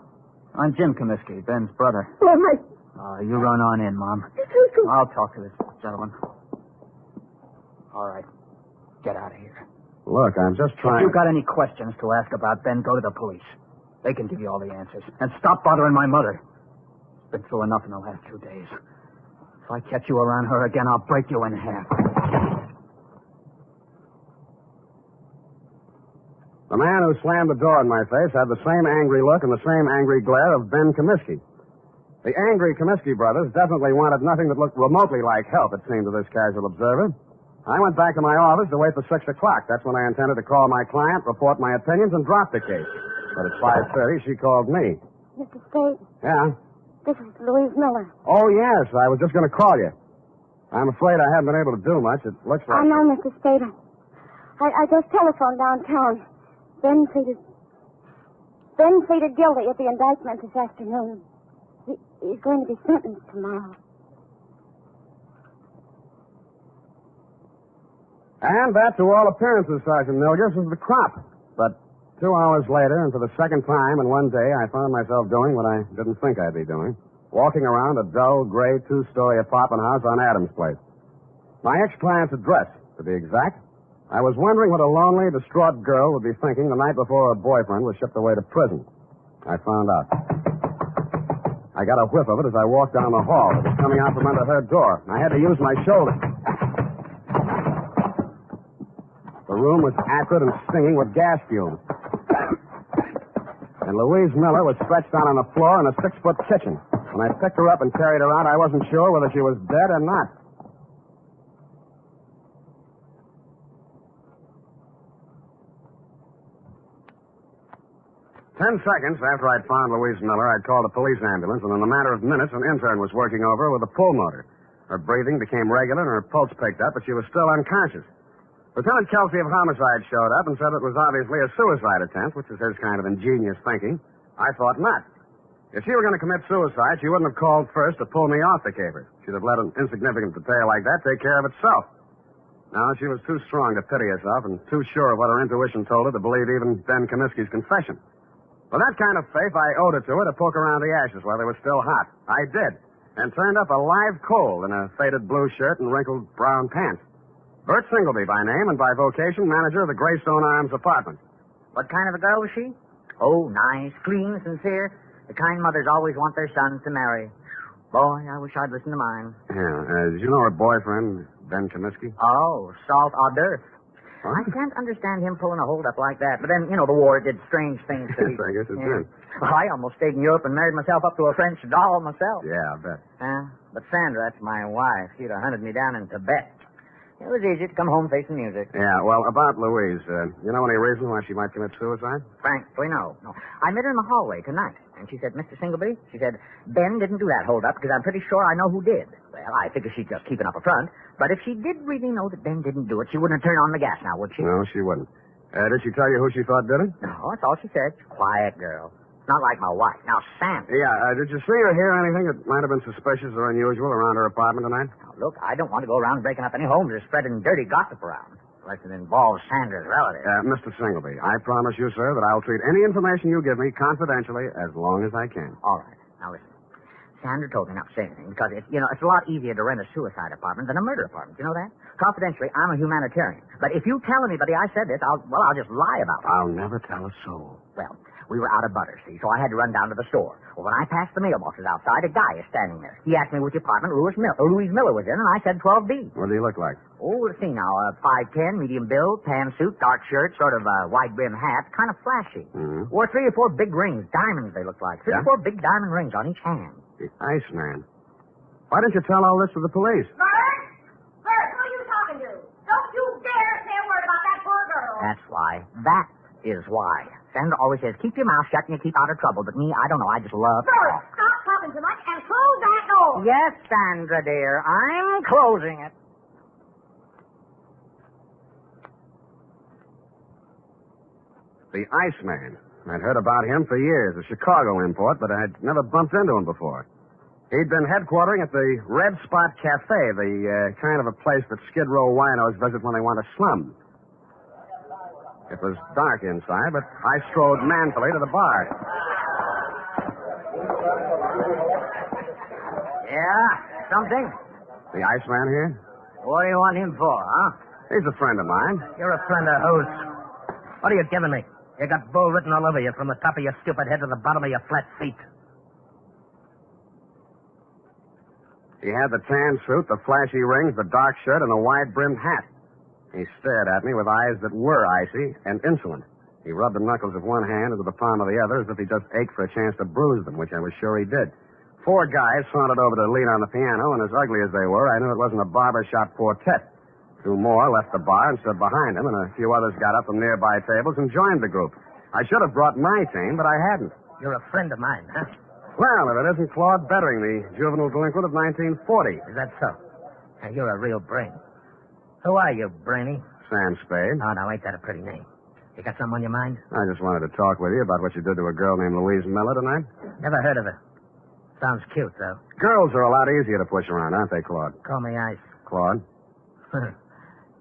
I'm Jim Comiskey, Ben's brother. Oh, my... You run on in, Mom. I'll talk to this gentleman. All right. Get out of here. Look, I'm just trying... If you've got any questions to ask about Ben, go to the police. They can give you all the answers. And stop bothering my mother. Been through enough in the last 2 days. If I catch you around her again, I'll break you in half. The man who slammed the door in my face had the same angry look and the same angry glare of Ben Comiskey. The angry Comiskey brothers definitely wanted nothing that looked remotely like help, it seemed to this casual observer. I went back to my office to wait for 6 o'clock. That's when I intended to call my client, report my opinions, and drop the case. But at 5:30, she called me. Mr. Spade, Yeah? this is Louise Miller. Oh, yes. I was just going to call you. I'm afraid I haven't been able to do much. It looks like... I know, Mr. Spade. I just telephoned downtown. Ben pleaded guilty at the indictment this afternoon. He's going to be sentenced tomorrow. And that, to all appearances, Sergeant Milgis, is the crop. But 2 hours later, and for the second time in one day, I found myself doing what I didn't think I'd be doing. Walking around a dull, gray, 2-story apartment house on Adams Place. My ex-client's address, to be exact. I was wondering what a lonely, distraught girl would be thinking the night before her boyfriend was shipped away to prison. I found out. I got a whiff of it as I walked down the hall. It was coming out from under her door. I had to use my shoulder. The room was acrid and stinging with gas fumes. And Louise Miller was stretched out on the floor in a 6-foot kitchen. When I picked her up and carried her out, I wasn't sure whether she was dead or not. 10 seconds after I'd found Louise Miller, I'd called a police ambulance, and in a matter of minutes, an intern was working over her with a pulmotor. Her breathing became regular, and her pulse picked up, but she was still unconscious. Lieutenant Kelsey of Homicide showed up and said it was obviously a suicide attempt, which is his kind of ingenious thinking. I thought not. If she were going to commit suicide, she wouldn't have called first to pull me off the caper. She'd have let an insignificant detail like that take care of itself. No, she was too strong to pity herself and too sure of what her intuition told her to believe even Ben Comiskey's confession. With that kind of faith, I owed it to her to poke around the ashes while they were still hot. I did, and turned up a live coal in a faded blue shirt and wrinkled brown pants. Bert Singleby by name and by vocation, manager of the Greystone Arms apartment. What kind of a girl was she? Oh, nice, clean, sincere. The kind mothers always want their sons to marry. Boy, I wish I'd listened to mine. Yeah, did you know her boyfriend, Ben Comiskey? Oh, salt hors d'oeuvre. I can't understand him pulling a hold-up like that. But then, the war did strange things to me. Yes, I guess it did. Well, I almost stayed in Europe and married myself up to a French doll myself. Yeah, I bet. But Sandra, that's my wife. She'd have hunted me down in Tibet. It was easy to come home facing music. Yeah, well, about Louise, you know any reason why she might commit suicide? Frankly, no. I met her in the hallway tonight, and she said, Mr. Singleby, she said, Ben didn't do that hold-up because I'm pretty sure I know who did. Well, I figure she's just keeping up a front. But if she did really know that Ben didn't do it, she wouldn't have turned on the gas now, would she? No, she wouldn't. Did she tell you who she thought did it? No, that's all she said. Quiet girl. Not like my wife. Now, Sandra. Yeah, did you see or hear anything that might have been suspicious or unusual around her apartment tonight? Now, look, I don't want to go around breaking up any homes or spreading dirty gossip around. Unless it involves Sandra's relatives. Mr. Singleby, I promise you, sir, that I'll treat any information you give me confidentially as long as I can. All right. Now, listen. Sandra told me not to say anything because, it's a lot easier to rent a suicide apartment than a murder apartment. You know that? Confidentially, I'm a humanitarian. But if you tell anybody I said this, I'll just lie about it. I'll never tell a soul. Well, We were out of butter, see, so I had to run down to the store. Well, when I passed the mailboxes outside, a guy is standing there. He asked me which apartment Louise Miller was in, and I said 12B. What did he look like? Oh, let's see now. 5'10", medium build, tan suit, dark shirt, sort of wide-brim hat, kind of flashy. Mm-hmm. Wore 3 or 4 big rings, diamonds they looked like. 3 or 4 big diamond rings on each hand. The Iceman. Why didn't you tell all this to the police? Bert, who are you talking to? Don't you dare say a word about that poor girl. That's why. That is why. Sandra always says, keep your mouth shut and you keep out of trouble. But me, I don't know. I just love... Bert, stop talking too much and close that door. Yes, Sandra, dear. I'm closing it. The Iceman. I'd heard about him for years, a Chicago import, but I'd never bumped into him before. He'd been headquartering at the Red Spot Cafe, the kind of a place that Skid Row winos visit when they want to slum. It was dark inside, but I strode manfully to the bar. Yeah? Something? The Iceman here? What do you want him for, huh? He's a friend of mine. You're a friend of whose? What are you giving me? You got bull written all over you from the top of your stupid head to the bottom of your flat feet. He had the tan suit, the flashy rings, the dark shirt, and the wide-brimmed hat. He stared at me with eyes that were icy and insolent. He rubbed the knuckles of one hand into the palm of the other as if he just ached for a chance to bruise them, which I was sure he did. 4 guys sauntered over to lean on the piano, and as ugly as they were, I knew it wasn't a barbershop quartet. 2 more left the bar and stood behind him, and a few others got up from nearby tables and joined the group. I should have brought my team, but I hadn't. You're a friend of mine, huh? Well, if it isn't Claude Bettering, the juvenile delinquent of 1940. Is that so? Now, you're a real brain. Who are you, Brainy? Sam Spade. Oh, now, ain't that a pretty name? You got something on your mind? I just wanted to talk with you about what you did to a girl named Louise Miller tonight. Never heard of her. Sounds cute, though. Girls are a lot easier to push around, aren't they, Claude? Call me Ice. Claude?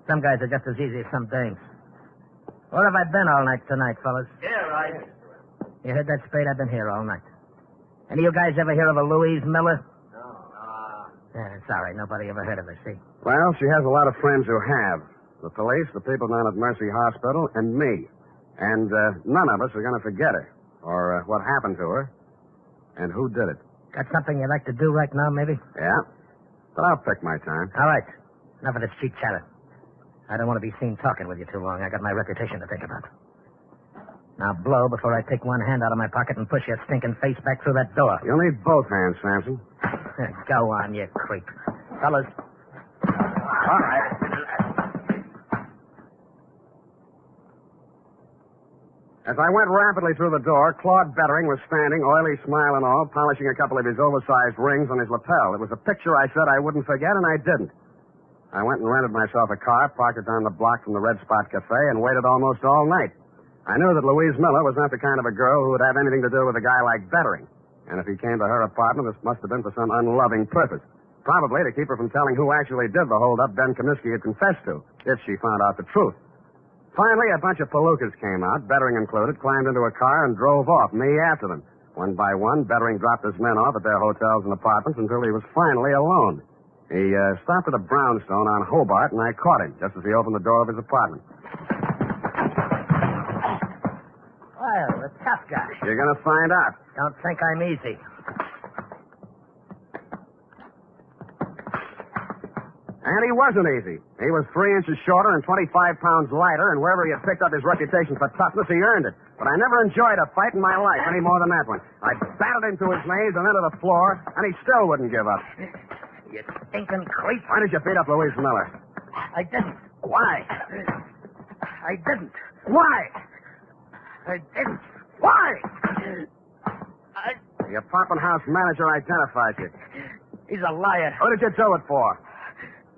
Some guys are just as easy as some dames. Where have I been all night tonight, fellas? Here, Ice. You heard that, Spade? I've been here all night. Any of you guys ever hear of a Louise Miller? No. Yeah, it's all right. Nobody ever heard of her, see? Well, she has a lot of friends who have. The police, the people down at Mercy Hospital, and me. And none of us are going to forget her. Or what happened to her. And who did it. Got something you'd like to do right now, maybe? Yeah. But I'll pick my time. All right. Enough of this cheap chatter. I don't want to be seen talking with you too long. I got my reputation to think about. Now blow before I take one hand out of my pocket and push your stinking face back through that door. You'll need both hands, Samson. Go on, you creep. Fellas. All right. As I went rapidly through the door, Claude Bettering was standing, oily smile and all, polishing a couple of his oversized rings on his lapel. It was a picture I said I wouldn't forget, and I didn't. I went and rented myself a car, parked it down the block from the Red Spot Cafe, and waited almost all night. I knew that Louise Miller was not the kind of a girl who would have anything to do with a guy like Bettering. And if he came to her apartment, this must have been for some unloving purpose. Probably to keep her from telling who actually did the holdup Ben Comiskey had confessed to, if she found out the truth. Finally, a bunch of palookas came out, Bettering included, climbed into a car and drove off, me after them. One by one, Bettering dropped his men off at their hotels and apartments until he was finally alone. He stopped at a brownstone on Hobart, and I caught him just as he opened the door of his apartment. Well, the tough guy. You're going to find out. Don't think I'm easy. And he wasn't easy. He was 3 inches shorter and 25 pounds lighter, and wherever he had picked up his reputation for toughness, he earned it. But I never enjoyed a fight in my life any more than that one. I battled him to his knees and then to the floor, and he still wouldn't give up. You stinking creep. Why did you beat up Louise Miller? I didn't. Why? I didn't. Why? I didn't. Why? The apartment house manager identified you. He's a liar. Who did you do it for?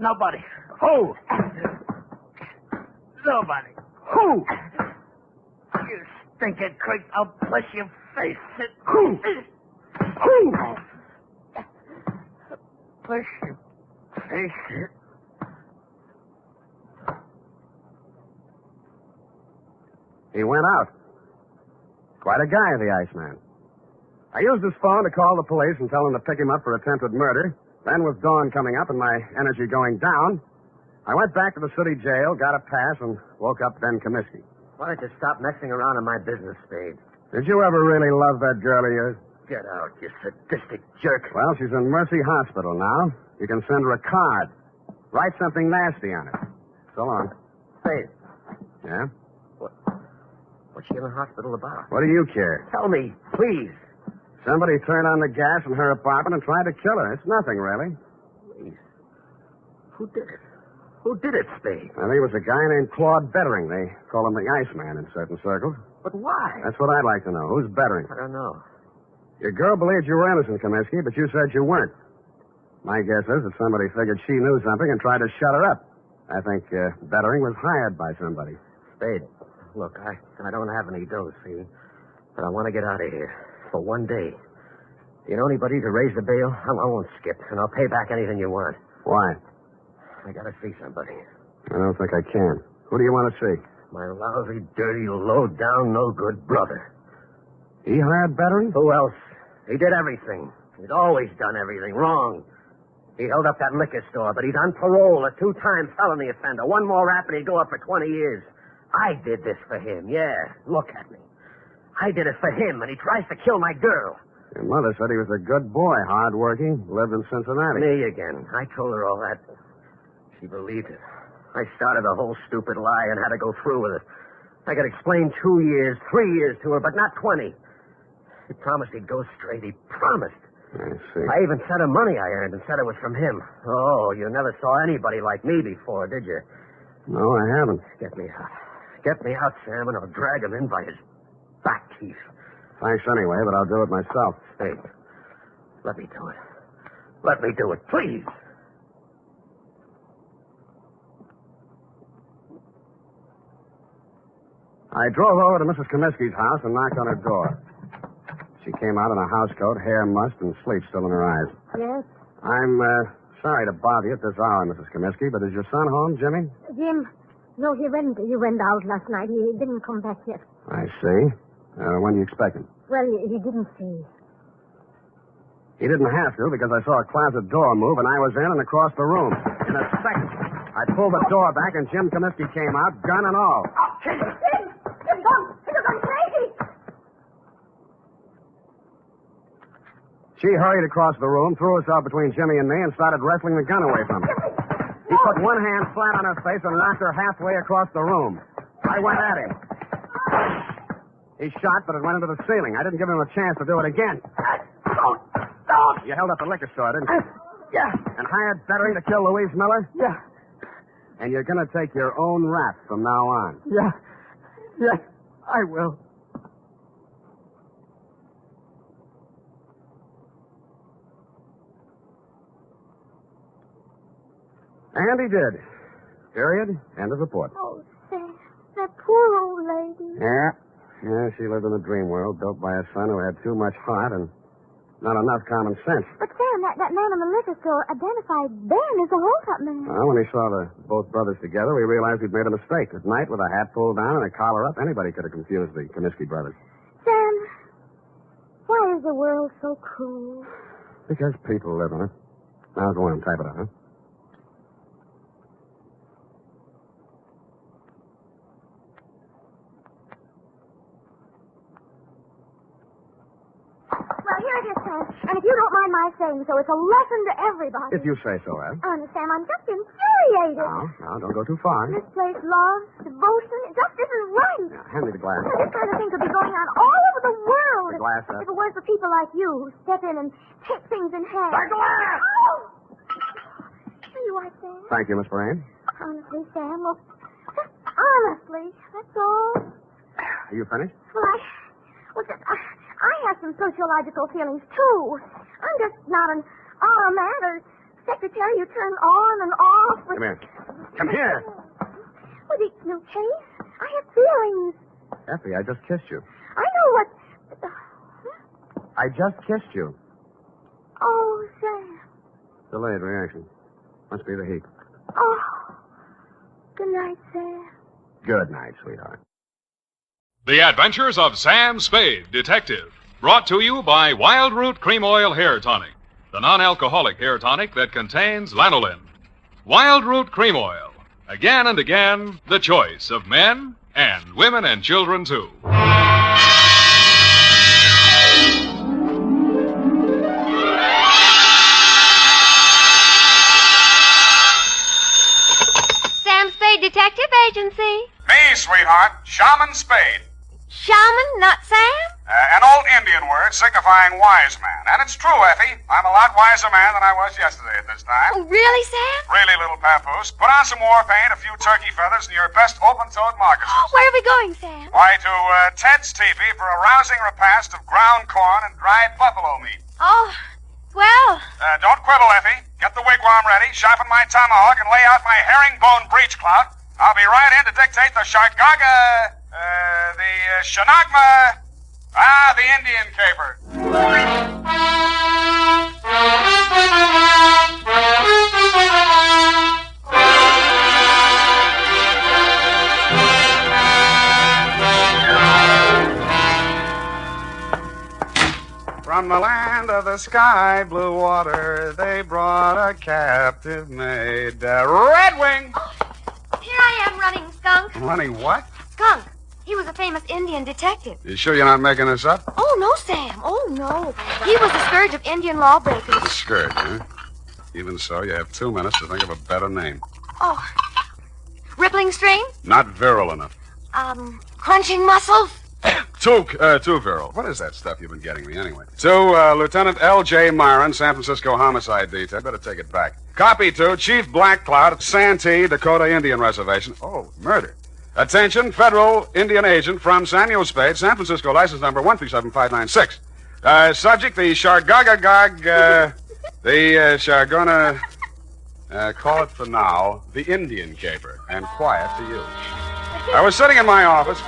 Nobody. Who? Nobody. Who? You stinking creep. I'll push your face. Who? Who? Push your face. He went out. Quite a guy, the Iceman. I used his phone to call the police and tell them to pick him up for attempted murder. Then, with dawn coming up and my energy going down, I went back to the city jail, got a pass, and woke up Ben Comiskey. Why don't you stop messing around in my business, Spade? Did you ever really love that girl of yours? Get out, you sadistic jerk. Well, she's in Mercy Hospital now. You can send her a card. Write something nasty on it. So long. Spade. Yeah? What's she in the hospital about? What do you care? Tell me, please. Somebody turned on the gas in her apartment and tried to kill her. It's nothing, really. Please. Who did it? Who did it, Spade? I think it was a guy named Claude Bettering. They call him the Iceman in certain circles. But why? That's what I'd like to know. Who's Bettering? I don't know. Your girl believed you were innocent, Comiskey, but you said you weren't. My guess is that somebody figured she knew something and tried to shut her up. I think Bettering was hired by somebody. Spade, look, I don't have any dough, see? But I want to get out of here. For one day. You know anybody to raise the bail? I won't skip, and I'll pay back anything you want. Why? I gotta see somebody. I don't think I can. Who do you want to see? My lousy, dirty, low-down, no-good brother. He hired Bettering? Who else? He did everything. He's always done everything wrong. He held up that liquor store, but he's on parole, a 2-time felony offender. One more rap and he'd go up for 20 years. I did this for him, yeah. Look at me. I did it for him, and he tries to kill my girl. Your mother said he was a good boy, hard-working, lived in Cincinnati. Me again. I told her all that. She believed it. I started a whole stupid lie and had to go through with it. I could explain 2 years, 3 years to her, but not 20. He promised he'd go straight. He promised. I see. I even sent him money I earned and said it was from him. Oh, you never saw anybody like me before, did you? No, I haven't. Get me out. Get me out, Sam, and I'll drag him in by his back teeth. Thanks anyway, but I'll do it myself. Hey, let me do it. Let me do it, please. I drove over to Mrs. Comiskey's house and knocked on her door. She came out in a housecoat, hair mussed, and sleep still in her eyes. Yes? I'm sorry to bother you at this hour, Mrs. Comiskey, but is your son home, Jimmy? Jim, no, he went out last night. He didn't come back yet. I see. When do you expect him? Well, he didn't see. He didn't have to, because I saw a closet door move, and I was in and across the room. In a second, I pulled the door back, and Jim Comiskey came out, gun and all. Jim, you've gone crazy. She hurried across the room, threw herself between Jimmy and me, and started wrestling the gun away from him. He put one hand flat on her face and knocked her halfway across the room. I went at him. He shot, but it went into the ceiling. I didn't give him a chance to do it again. Don't! You held up the liquor store, didn't you? Yeah. And hired Bettering to kill Louise Miller? Yeah. And you're going to take your own rap from now on? Yeah. Yes, I will. And he did. Period. End of report. Oh, Sam, that poor old lady. Yeah, she lived in a dream world built by a son who had too much heart and not enough common sense. But, Sam, that man in the liquor store identified Ben as the hold-up man. Well, when he saw both brothers together, we realized we'd made a mistake. At night, with a hat pulled down and a collar up, anybody could have confused the Comiskey brothers. Sam, why is the world so cruel? Because people live in it. Now, go on, type it up, huh? Well, here it is, Sam. And if you don't mind my saying so, it's a lesson to everybody. If you say so, Ed. Sam, I'm just infuriated. Now, don't go too far. Misplaced love, devotion, it just isn't right. Now, hand me the glass. This kind of thing could be going on all over the world. The glass up. If it weren't for people like you who step in and take things in hand. The glass! Oh! Here you are, Sam. Thank you, Miss Brain. Honestly, Sam, look, just honestly, that's all. Are you finished? Well, I have some sociological feelings, too. I'm just not an automat or secretary you turn on and off. Come here. Come here. With each new case, I have feelings. Effie, I just kissed you. I know what... I just kissed you. Oh, Sam. Delayed reaction. Must be the heat. Oh. Good night, Sam. Good night, sweetheart. The Adventures of Sam Spade, Detective. Brought to you by Wild Root Cream Oil Hair Tonic, the non-alcoholic hair tonic that contains lanolin. Wild Root Cream Oil. Again and again, the choice of men and women and children, too. Sam Spade Detective Agency. Me, sweetheart. Shaman Spade. Shaman, not Sam? An old Indian word signifying wise man. And it's true, Effie. I'm a lot wiser man than I was yesterday at this time. Oh, really, Sam? Really, little papoose. Put on some war paint, a few turkey feathers, and your best open-toed moccasins. Where are we going, Sam? Why, to Ted's teepee for a rousing repast of ground corn and dried buffalo meat. Oh, well. Don't quibble, Effie. Get the wigwam ready, sharpen my tomahawk, and lay out my herringbone breech clout. I'll be right in to dictate the Shargaga, the Shanagma, the Indian caper. From the land of the sky blue water, they brought a captive maid, Red Wing. Here I am running, Skunk. Running what? Skunk. He was a famous Indian detective. You sure you're not making this up? Oh, no, Sam. Oh, no. He was the scourge of Indian lawbreakers. The scourge, huh? Even so, you have 2 minutes to think of a better name. Oh. Rippling stream? Not virile enough. Crunching muscles? Too virile. What is that stuff you've been getting me, anyway? To Lieutenant L.J. Myron, San Francisco Homicide Detail. Better take it back. Copy to Chief Black Cloud at Santee, Dakota Indian Reservation. Oh, murder. Attention, federal Indian agent from Samuel Spade, San Francisco, license number 137596. Subject, the Shargagagag, the Shargona, call it for now, the Indian caper, and quiet to you. I was sitting in my office,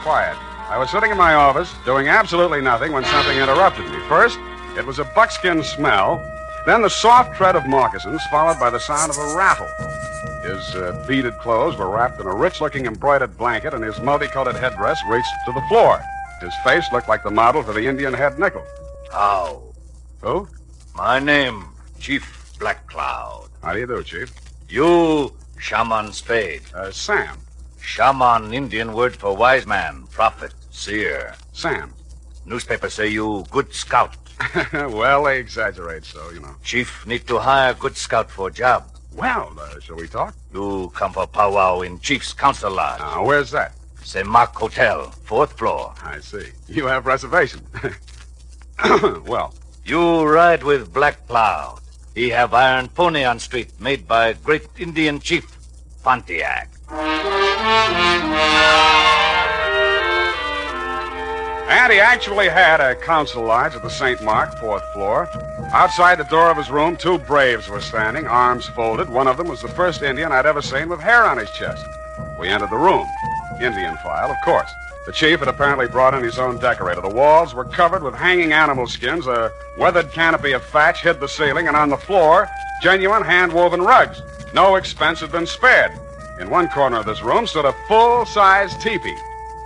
doing absolutely nothing when something interrupted me. First, it was a buckskin smell, then the soft tread of moccasins, followed by the sound of a rattle. His beaded clothes were wrapped in a rich-looking embroidered blanket, and his multicolored headdress reached to the floor. His face looked like the model for the Indian head nickel. How? Who? My name, Chief Black Cloud. How do you do, Chief? You, Shaman Spade. Sam. Shaman, Indian word for wise man, prophet, seer. Sam. Newspapers say you good scout. Well, they exaggerate so, you know. Chief need to hire good scout for job. Well, shall we talk? You come for powwow in Chief's Council Lodge. Where's that? Semak Hotel, 4th floor. I see. You have reservation. Well. You ride with Black Cloud. He have iron pony on street made by great Indian chief, Pontiac. And he actually had a council lodge at the St. Mark, 4th floor. Outside the door of his room, 2 braves were standing, arms folded. One of them was the first Indian I'd ever seen with hair on his chest. We entered the room. Indian file, of course. The chief had apparently brought in his own decorator. The walls were covered with hanging animal skins. A weathered canopy of thatch hid the ceiling, and on the floor, genuine hand-woven rugs. No expense had been spared. In one corner of this room stood a full-size teepee.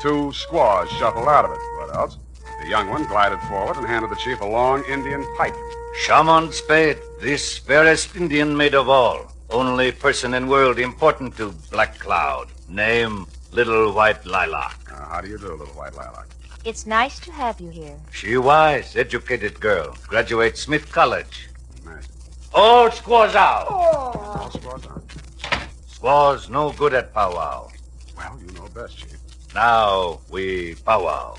2 squaws shuffled out of it. What else? The young one glided forward and handed the chief a long Indian pipe. Shaman Spade, this fairest Indian maid of all. Only person in world important to Black Cloud. Name, Little White Lilac. How do you do, Little White Lilac? It's nice to have you here. She wise, educated girl. Graduate Smith College. Nice. All squaws out. Oh. All squaws out. Squaws no good at powwow. Well, you know best, Chief. Now we powwow.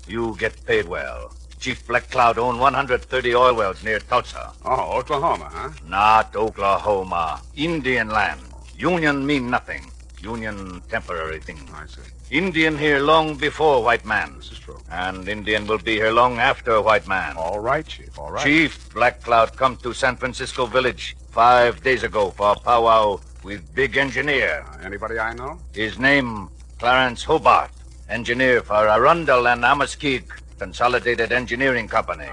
You get paid well. Chief Black Cloud owned 130 oil wells near Tulsa. Oh, Oklahoma, huh? Not Oklahoma. Indian land. Union mean nothing. Union temporary thing. I see. Indian here long before white man. This is true. And Indian will be here long after white man. All right, Chief, all right. Chief Black Cloud come to San Francisco Village 5 days ago for a powwow with big engineer. Anybody I know? His name, Clarence Hobart. Engineer for Arundel and Amaskig Consolidated Engineering Company.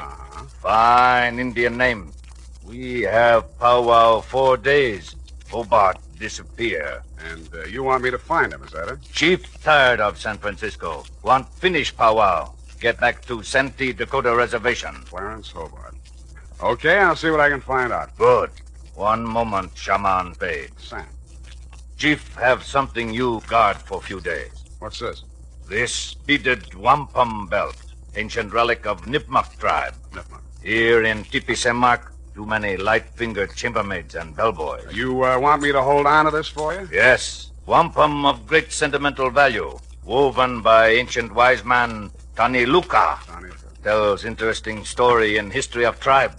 Fine Indian name. We have powwow 4 days. Hobart disappear. And you want me to find him, is that it? Chief tired of San Francisco. Want finish powwow. Get back to Santee, Dakota Reservation. Clarence Hobart. Okay, I'll see what I can find out. Good. One moment, Shaman Spade. Sam. Chief have something you guard for few days. What's this? This beaded wampum belt. Ancient relic of Nipmuc tribe. Nipmuc. Here in Tipi Semak, Too many light-fingered chambermaids and bellboys. You want me to hold on to this for you? Yes. Wampum of great sentimental value, woven by ancient wise man Tani Luka. Tells interesting story in history of tribe.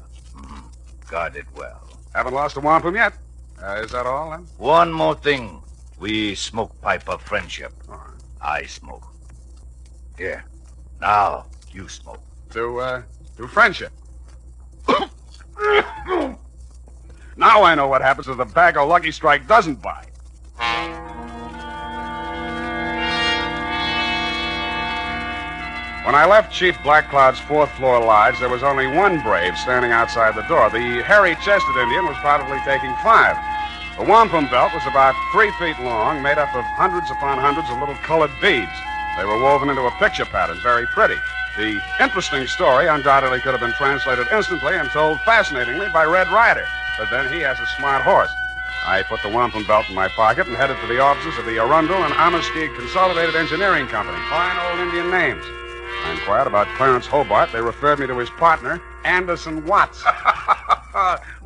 Guard it well. Haven't lost a wampum yet. Is that all, then? One more thing. We smoke pipe of friendship. All right. I smoke. Here. Now, you smoke. To friendship. Now I know what happens if the bag of Lucky Strike doesn't bite. When I left Chief Blackcloud's fourth-floor lodge, there was only one brave standing outside the door. The hairy-chested Indian was probably taking 5. The wampum belt was about 3 feet long, made up of hundreds upon hundreds of little colored beads. They were woven into a picture pattern, very pretty. The interesting story undoubtedly could have been translated instantly and told fascinatingly by Red Ryder, but then he has a smart horse. I put the wampum belt in my pocket and headed for the offices of the Arundel and Amoskeag Consolidated Engineering Company. Fine old Indian names. I inquired about Clarence Hobart. They referred me to his partner, Anderson Watts.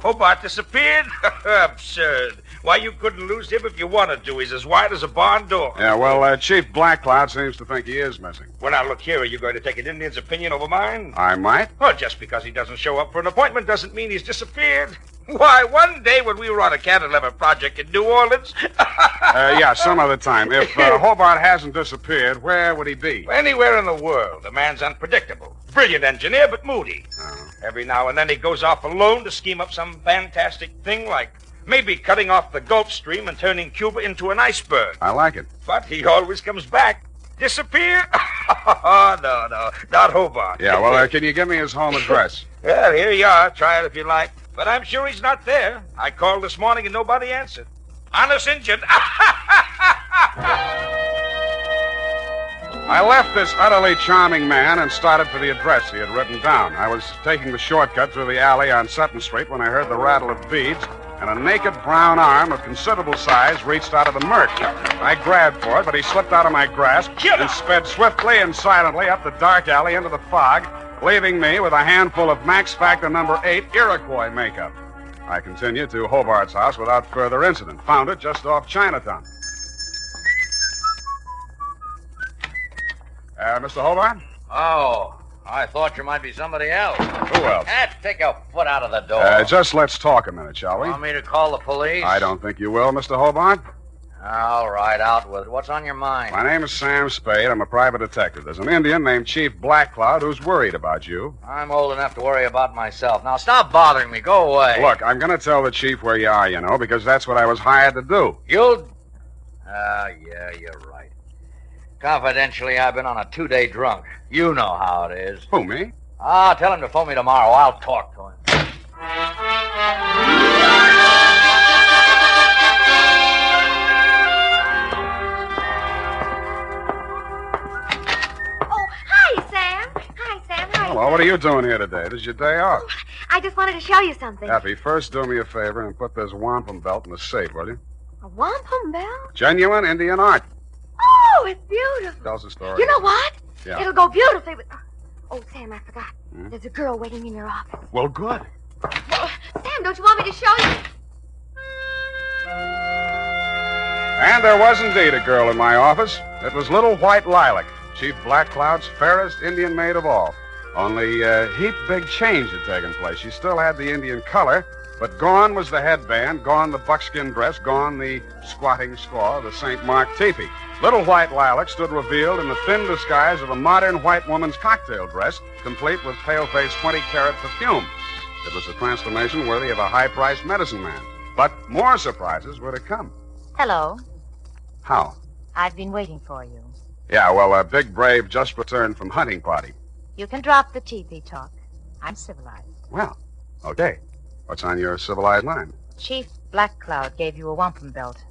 Hobart disappeared? Absurd. Why, you couldn't lose him if you wanted to. He's as wide as a barn door. Yeah, well, Chief Blackcloud seems to think he is missing. Well, now, look here. Are you going to take an Indian's opinion over mine? I might. Well, just because he doesn't show up for an appointment doesn't mean he's disappeared. Why, one day when we were on a cantilever project in New Orleans... Yeah, some other time. If Hobart hasn't disappeared, where would he be? Anywhere in the world. The man's unpredictable. Brilliant engineer, but moody. Oh. Every now and then he goes off alone to scheme up some fantastic thing like maybe cutting off the Gulf Stream and turning Cuba into an iceberg. I like it. But he always comes back. Disappear? No, not Hobart. Yeah, well, can you give me his home address? Well, here you are. Try it if you like. But I'm sure he's not there. I called this morning and nobody answered. Honest Injun. I left this utterly charming man and started for the address he had written down. I was taking the shortcut through the alley on Sutton Street when I heard the rattle of beads, and a naked brown arm of considerable size reached out of the murk. I grabbed for it, but he slipped out of my grasp and sped swiftly and silently up the dark alley into the fog, leaving me with a handful of Max Factor number 8 Iroquois makeup. I continued to Hobart's house without further incident. Found it just off Chinatown. Mr. Hobart? Oh, I thought you might be somebody else. Who else? Take your foot out of the door. Just let's talk a minute, shall we? Want me to call the police? I don't think you will, Mr. Hobart. All right, out with it. What's on your mind? My name is Sam Spade. I'm a private detective. There's an Indian named Chief Blackcloud who's worried about you. I'm old enough to worry about myself. Now, stop bothering me. Go away. Look, I'm going to tell the chief where you are, you know, because that's what I was hired to do. You'll... yeah, you're right. Confidentially, I've been on a 2-day drunk. You know how it is. Who, me? Tell him to phone me tomorrow. I'll talk to him. Hello, what are you doing here today? This is your day off. I just wanted to show you something. Effie, first do me a favor and put this wampum belt in the safe, will you? A wampum belt? Genuine Indian art. Oh, it's beautiful. Tell us a story. You know what? Yeah. It'll go beautifully with... Oh, Sam, I forgot. There's a girl waiting in your office. Well, good. Well, Sam, don't you want me to show you? And there was indeed a girl in my office. It was Little White Lilac, Chief Blackcloud's fairest Indian maid of all. Only a heap big change had taken place. She still had the Indian color, but gone was the headband, gone the buckskin dress, gone the squatting squaw, the St. Mark teepee. Little White Lilac stood revealed in the thin disguise of a modern white woman's cocktail dress, complete with pale-faced 20-carat perfume. It was a transformation worthy of a high-priced medicine man. But more surprises were to come. Hello. How? I've been waiting for you. Yeah, well, a big brave just returned from hunting party. You can drop the teepee talk. I'm civilized. Well, okay. What's on your civilized mind? Chief Blackcloud gave you a wampum belt.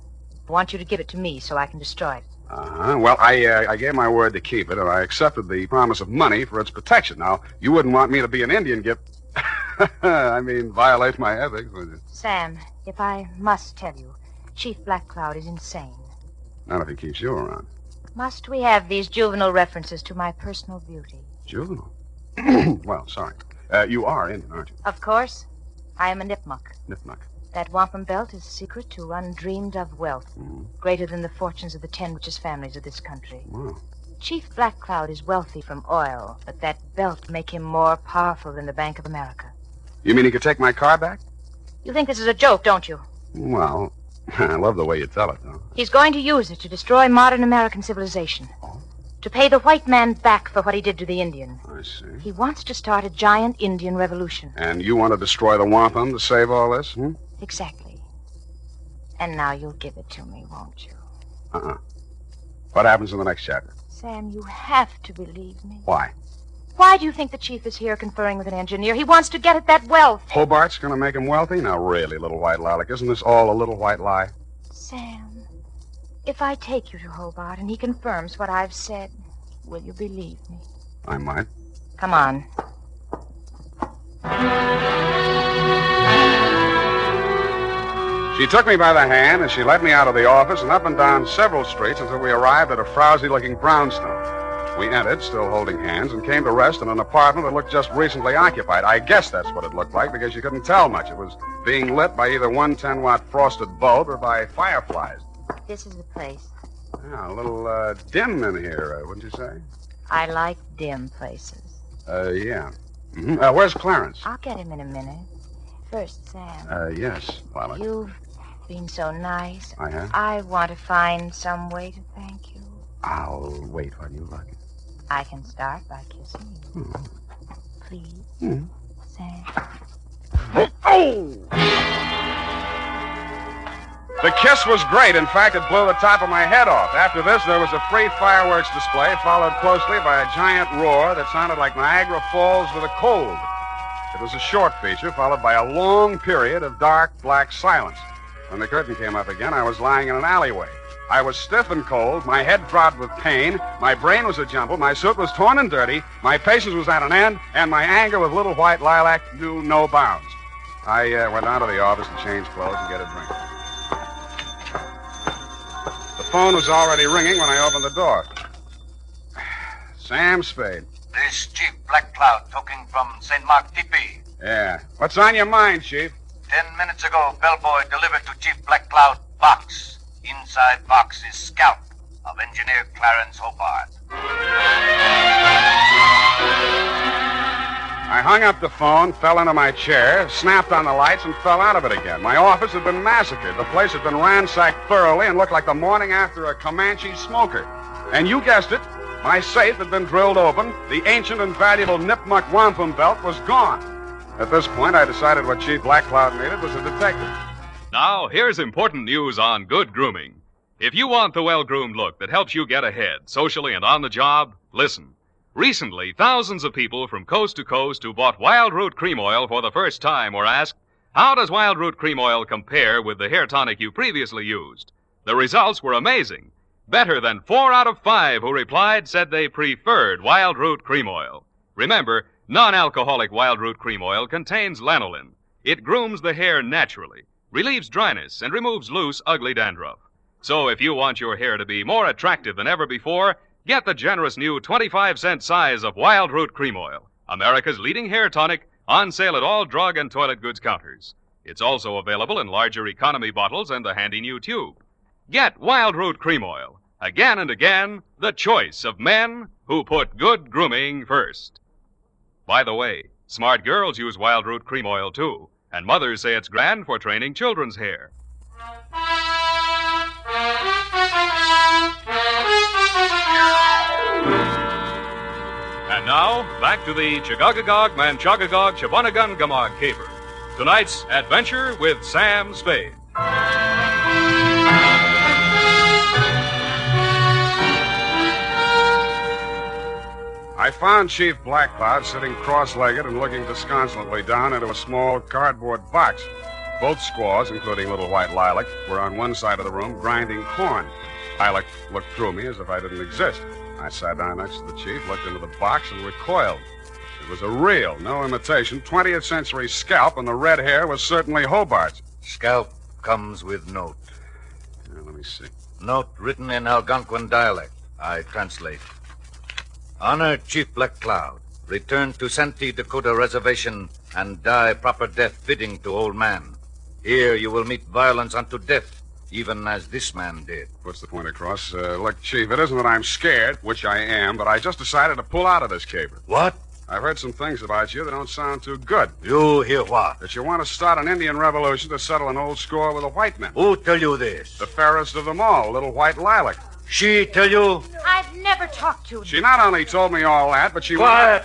I want you to give it to me so I can destroy it. Uh-huh. Well, I gave my word to keep it, and I accepted the promise of money for its protection. Now, you wouldn't want me to be an Indian gift. I mean, violate my ethics, would you? Sam, if I must tell you, Chief Blackcloud is insane. Not if he keeps you around. Must we have these juvenile references to my personal beauty? Juvenile? Well, sorry. You are Indian, aren't you? Of course. I am a Nipmuc. Nipmuc. That wampum belt is a secret to undreamed-of wealth, greater than the fortunes of the 10 richest families of this country. Wow. Chief Black Cloud is wealthy from oil, but that belt make him more powerful than the Bank of America. You mean he could take my car back? You think this is a joke, don't you? Well, I love the way you tell it, though. He's going to use it to destroy modern American civilization. To pay the white man back for what he did to the Indian. I see. He wants to start a giant Indian revolution. And you want to destroy the wampum to save all this, Exactly. And now you'll give it to me, won't you? What happens in the next chapter? Sam, you have to believe me. Why? Why do you think the chief is here conferring with an engineer? He wants to get at that wealth. Hobart's going to make him wealthy? Now, really, little white lilac, isn't this all a little white lie? Sam, if I take you to Hobart and he confirms what I've said, will you believe me? I might. Come on. She took me by the hand, and she led me out of the office and up and down several streets until we arrived at a frowsy-looking brownstone. We entered, still holding hands, and came to rest in an apartment that looked just recently occupied. I guess that's what it looked like, because you couldn't tell much. It was being lit by either 110-watt frosted bulb or by fireflies. This is the place. Yeah, a little dim in here, wouldn't you say? I like dim places. Yeah. Where's Clarence? I'll get him in a minute. First, Sam. Yes, Lilac. You've been so nice. I have? I want to find some way to thank you. I'll wait while you look. I can start by kissing you. Please, Sam. The kiss was great. In fact, it blew the top of my head off. After this, there was a free fireworks display, followed closely by a giant roar that sounded like Niagara Falls with a cold. It was a short feature, followed by a long period of dark, black silence. When the curtain came up again, I was lying in an alleyway. I was stiff and cold, my head throbbed with pain, my brain was a jumble, my suit was torn and dirty, my patience was at an end, and my anger with little white lilac knew no bounds. I went down to the office to change clothes and get a drink. The phone was already ringing when I opened the door. Sam Spade. This Chief Black Cloud talking from St. Mark Tipi. Yeah. What's on your mind, Chief? 10 minutes ago, bellboy delivered to Chief Black Cloud box. Inside box is scalp of engineer Clarence Hobart. I hung up the phone, fell into my chair, snapped on the lights, and fell out of it again. My office had been massacred. The place had been ransacked thoroughly and looked like the morning after a Comanche smoker. And you guessed it, my safe had been drilled open. The ancient and valuable Nipmuc wampum belt was gone. At this point, I decided what Chief Black Cloud needed was a detective. Now, here's important news on good grooming. If you want the well-groomed look that helps you get ahead, socially and on the job, listen. Recently, thousands of people from coast to coast who bought Wild Root Cream Oil for the first time were asked, how does Wild Root Cream Oil compare with the hair tonic you previously used? The results were amazing. Better than 4 out of 5 who replied said they preferred Wild Root Cream Oil. Remember, non-alcoholic Wild Root Cream Oil contains lanolin. It grooms the hair naturally, relieves dryness, and removes loose, ugly dandruff. So if you want your hair to be more attractive than ever before, get the generous new 25-cent size of Wild Root Cream Oil, America's leading hair tonic, on sale at all drug and toilet goods counters. It's also available in larger economy bottles and the handy new tube. Get Wild Root Cream Oil. Again and again, the choice of men who put good grooming first. By the way, smart girls use Wild Root Cream Oil, too, and mothers say it's grand for training children's hair. And now, back to the Chagagagog, Manchagagog, Shabunagun, Gamog caper. Tonight's adventure with Sam Spade. I found Chief Black Cloud sitting cross-legged and looking disconsolately down into a small cardboard box. Both squaws, including little white Lilac, were on one side of the room grinding corn. Lilac looked through me as if I didn't exist. I sat down next to the chief, looked into the box, and recoiled. It was a real, no imitation, 20th century scalp, and the red hair was certainly Hobart's. Scalp comes with note. Let me see. Note written in Algonquin dialect. I translate. Honor Chief Black Cloud. Return to Santee Dakota Reservation and die proper death fitting to old man. Here you will meet violence unto death, even as this man did. Puts the point across. Look, Chief, it isn't that I'm scared, which I am, but I just decided to pull out of this caper. What? I've heard some things about you that don't sound too good. You hear what? That you want to start an Indian revolution to settle an old score with the white men. Who tell you this? The fairest of them all, little white lilac. She tell you? I've never talked to him. She not only told me all that, but she... Quiet!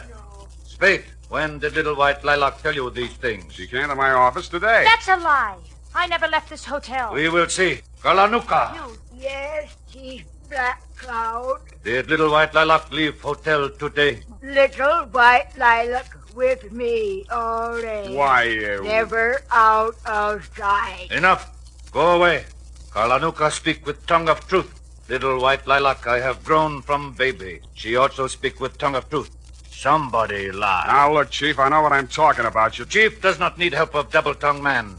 Spade, when did little white lilac tell you these things? She came to my office today. That's a lie. I never left this hotel. We will see. Kalanuka. Yes, Chief Black Cloud. Did little white lilac leave hotel today? Little white lilac with me all day. Why, Never out of sight. Enough. Go away. Kalanuka speak with tongue of truth. Little white lilac I have grown from baby. She also speak with tongue of truth. Somebody lie. Now, look, Chief, I know what I'm talking about. You... Chief does not need help of double-tongued man.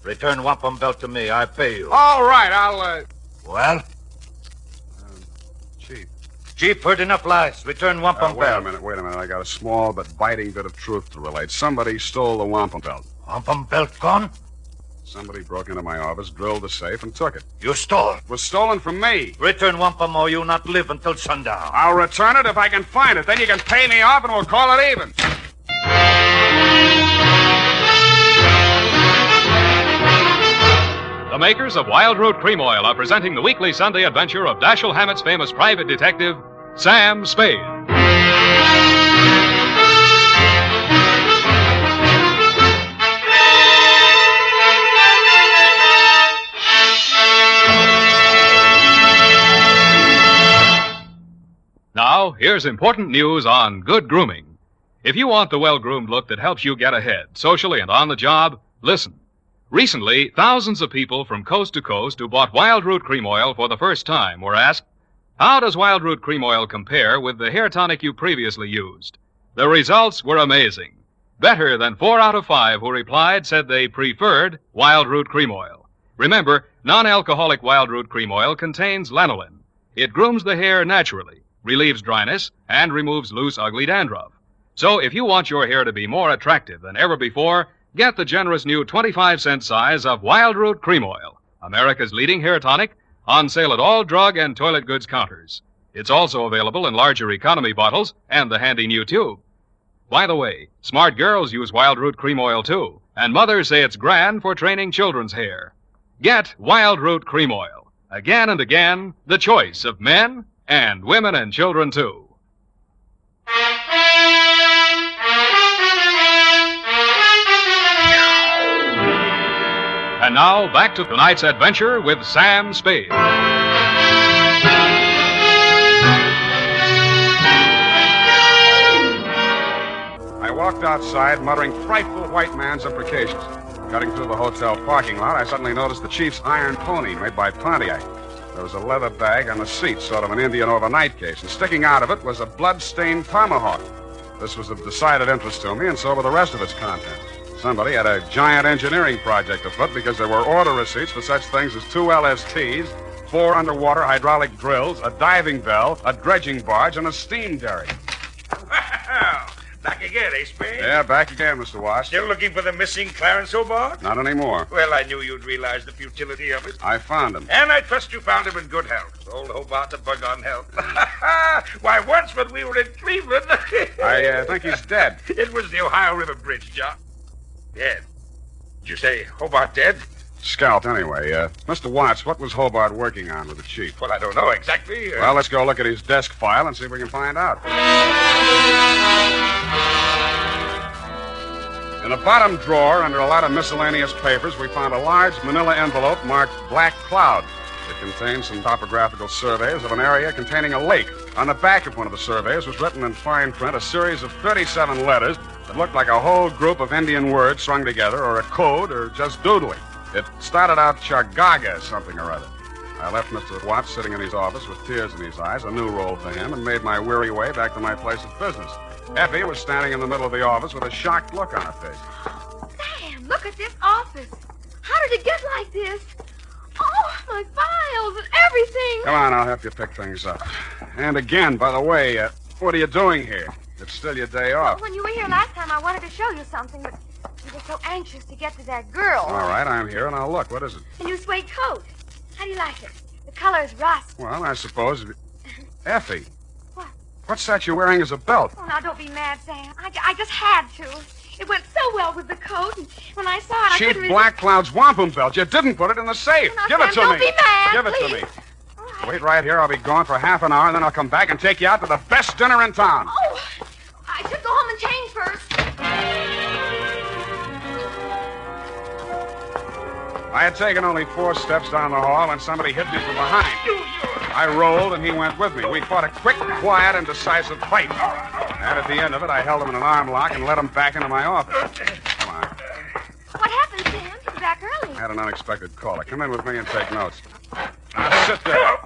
Return wampum belt to me. I pay you. All right, I'll, Well? Chief. Chief heard enough lies. Return wampum belt. Wait a minute. I got a small but biting bit of truth to relate. Somebody stole the wampum belt. Wampum belt gone? Somebody broke into my office, drilled the safe, and took it. You stole? It was stolen from me. Return wampum or you not live until sundown. I'll return it if I can find it. Then you can pay me off and we'll call it even. The makers of Wild Root Cream Oil are presenting the weekly Sunday adventure of Dashiell Hammett's famous private detective, Sam Spade. Now, here's important news on good grooming. If you want the well-groomed look that helps you get ahead, socially and on the job, listen. Recently, thousands of people from coast to coast who bought Wild Root Cream Oil for the first time were asked, how does Wild Root Cream Oil compare with the hair tonic you previously used? The results were amazing. Better than 4 out of 5 who replied said they preferred Wild Root Cream Oil. Remember, non-alcoholic Wild Root Cream Oil contains lanolin. It grooms the hair naturally, relieves dryness, and removes loose, ugly dandruff. So if you want your hair to be more attractive than ever before, get the generous new 25-cent size of Wild Root Cream Oil, America's leading hair tonic, on sale at all drug and toilet goods counters. It's also available in larger economy bottles and the handy new tube. By the way, smart girls use Wild Root Cream Oil too, and mothers say it's grand for training children's hair. Get Wild Root Cream Oil. Again and again, the choice of men and women and children too. And now, back to tonight's adventure with Sam Spade. I walked outside, muttering frightful white man's imprecations. Cutting through the hotel parking lot, I suddenly noticed the chief's iron pony made by Pontiac. There was a leather bag on the seat, sort of an Indian overnight case, and sticking out of it was a blood-stained tomahawk. This was of decided interest to me, and so were the rest of its contents. Somebody had a giant engineering project afoot because there were order receipts for such things as 2 LSTs, 4 underwater hydraulic drills, a diving bell, a dredging barge, and a steam derrick. Well, back again, eh, Spade? Yeah, back again, Mr. Watts. Still looking for the missing Clarence Hobart? Not anymore. Well, I knew you'd realize the futility of it. I found him. And I trust you found him in good health. Old Hobart's a bug on health. Why, once when we were in Cleveland... I think he's dead. It was the Ohio River Bridge, John. Dead? Did you say Hobart dead? Scalped, anyway. Mr. Watts, what was Hobart working on with the chief? Well, I don't know exactly. Well, let's go look at his desk file and see if we can find out. In a bottom drawer, under a lot of miscellaneous papers, we found a large manila envelope marked Black Cloud. It contained some topographical surveys of an area containing a lake. On the back of one of the surveys was written in fine print a series of 37 letters that looked like a whole group of Indian words strung together, or a code, or just doodling. It started out Chargaga something or other. I left Mr. Watts sitting in his office with tears in his eyes, a new role for him, and made my weary way back to my place of business. Effie was standing in the middle of the office with a shocked look on her face. Sam, look at this office. How did it get like this? Oh, my files and everything. Come on, I'll help you pick things up. And again, by the way, what are you doing here? It's still your day off. When you were here last time, I wanted to show you something, but You were so anxious to get to that girl. All right, I'm here, and I'll look. What is it? A new suede coat. How do you like it? The color is rust. Well, I suppose... Effie. What? What's that you're wearing as a belt? Oh, now, don't be mad, Sam. I just had to. It went so well with the coat, and when I saw it, I Chief couldn't Black Cloud's wampum belt. You didn't put it in the safe. Now, Give Sam, it to don't me. be mad, Give it please. to me. Wait right here. I'll be gone for half an hour, and then I'll come back and take you out to the best dinner in town. Oh, I should go home and change first. I had taken only 4 steps down the hall when somebody hit me from behind. I rolled, and he went with me. We fought a quick, quiet, and decisive fight. And at the end of it, I held him in an arm lock and led him back into my office. Come on. What happened, Sam? You're back early. I had an unexpected caller. Come in with me and take notes. Now, sit there.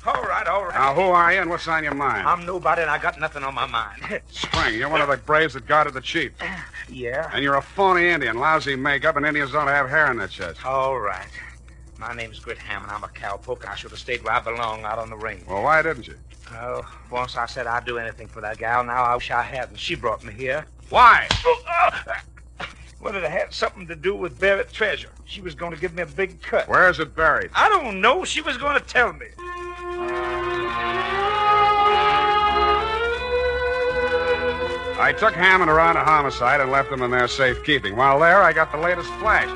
All right. Now, who are you and what's on your mind? I'm nobody, and I got nothing on my mind. Spring, you're one of the braves that guarded the chief. Yeah? And you're a phony Indian, lousy makeup, and Indians don't have hair in their chest. All right. My name's Grit Hammond. I'm a cowpoke, and I should have stayed where I belong, out on the range. Well, why didn't you? Oh, once I said I'd do anything for that gal. Now I wish I hadn't. She brought me here. Why? Well, it had something to do with buried treasure. She was going to give me a big cut. Where is it buried? I don't know. She was going to tell me. I took Hammond around a homicide and left them in their safekeeping. While there, I got the latest flash.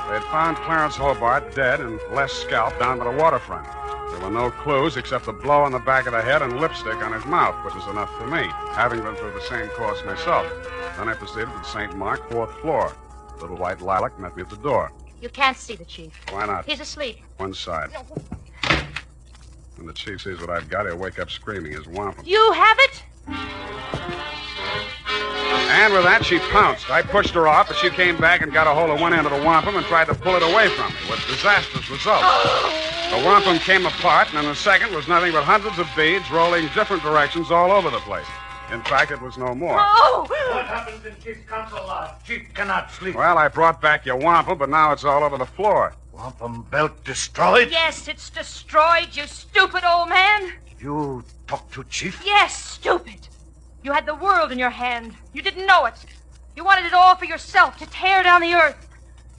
They'd found Clarence Hobart dead and Les scalped down by the waterfront. There were no clues except a blow on the back of the head and lipstick on his mouth, which was enough for me, having been through the same course myself. Then I proceeded to the St. Mark, 4th floor. Little white lilac met me at the door. You can't see the chief. Why not? He's asleep. One side. When the chief sees what I've got, he'll wake up screaming his wampum. You have it? And with that, she pounced. I pushed her off, but she came back and got a hold of one end of the wampum and tried to pull it away from me, with disastrous results. The wampum came apart, and in a second was nothing but hundreds of beads rolling different directions all over the place. In fact, it was no more. Oh! What happens in Chief's council lodge? Chief cannot sleep. Well, I brought back your wampum, but now it's all over the floor. Wampum belt destroyed? Yes, it's destroyed, you stupid old man. You talked to Chief? Yes, stupid. You had the world in your hand. You didn't know it. You wanted it all for yourself, to tear down the earth.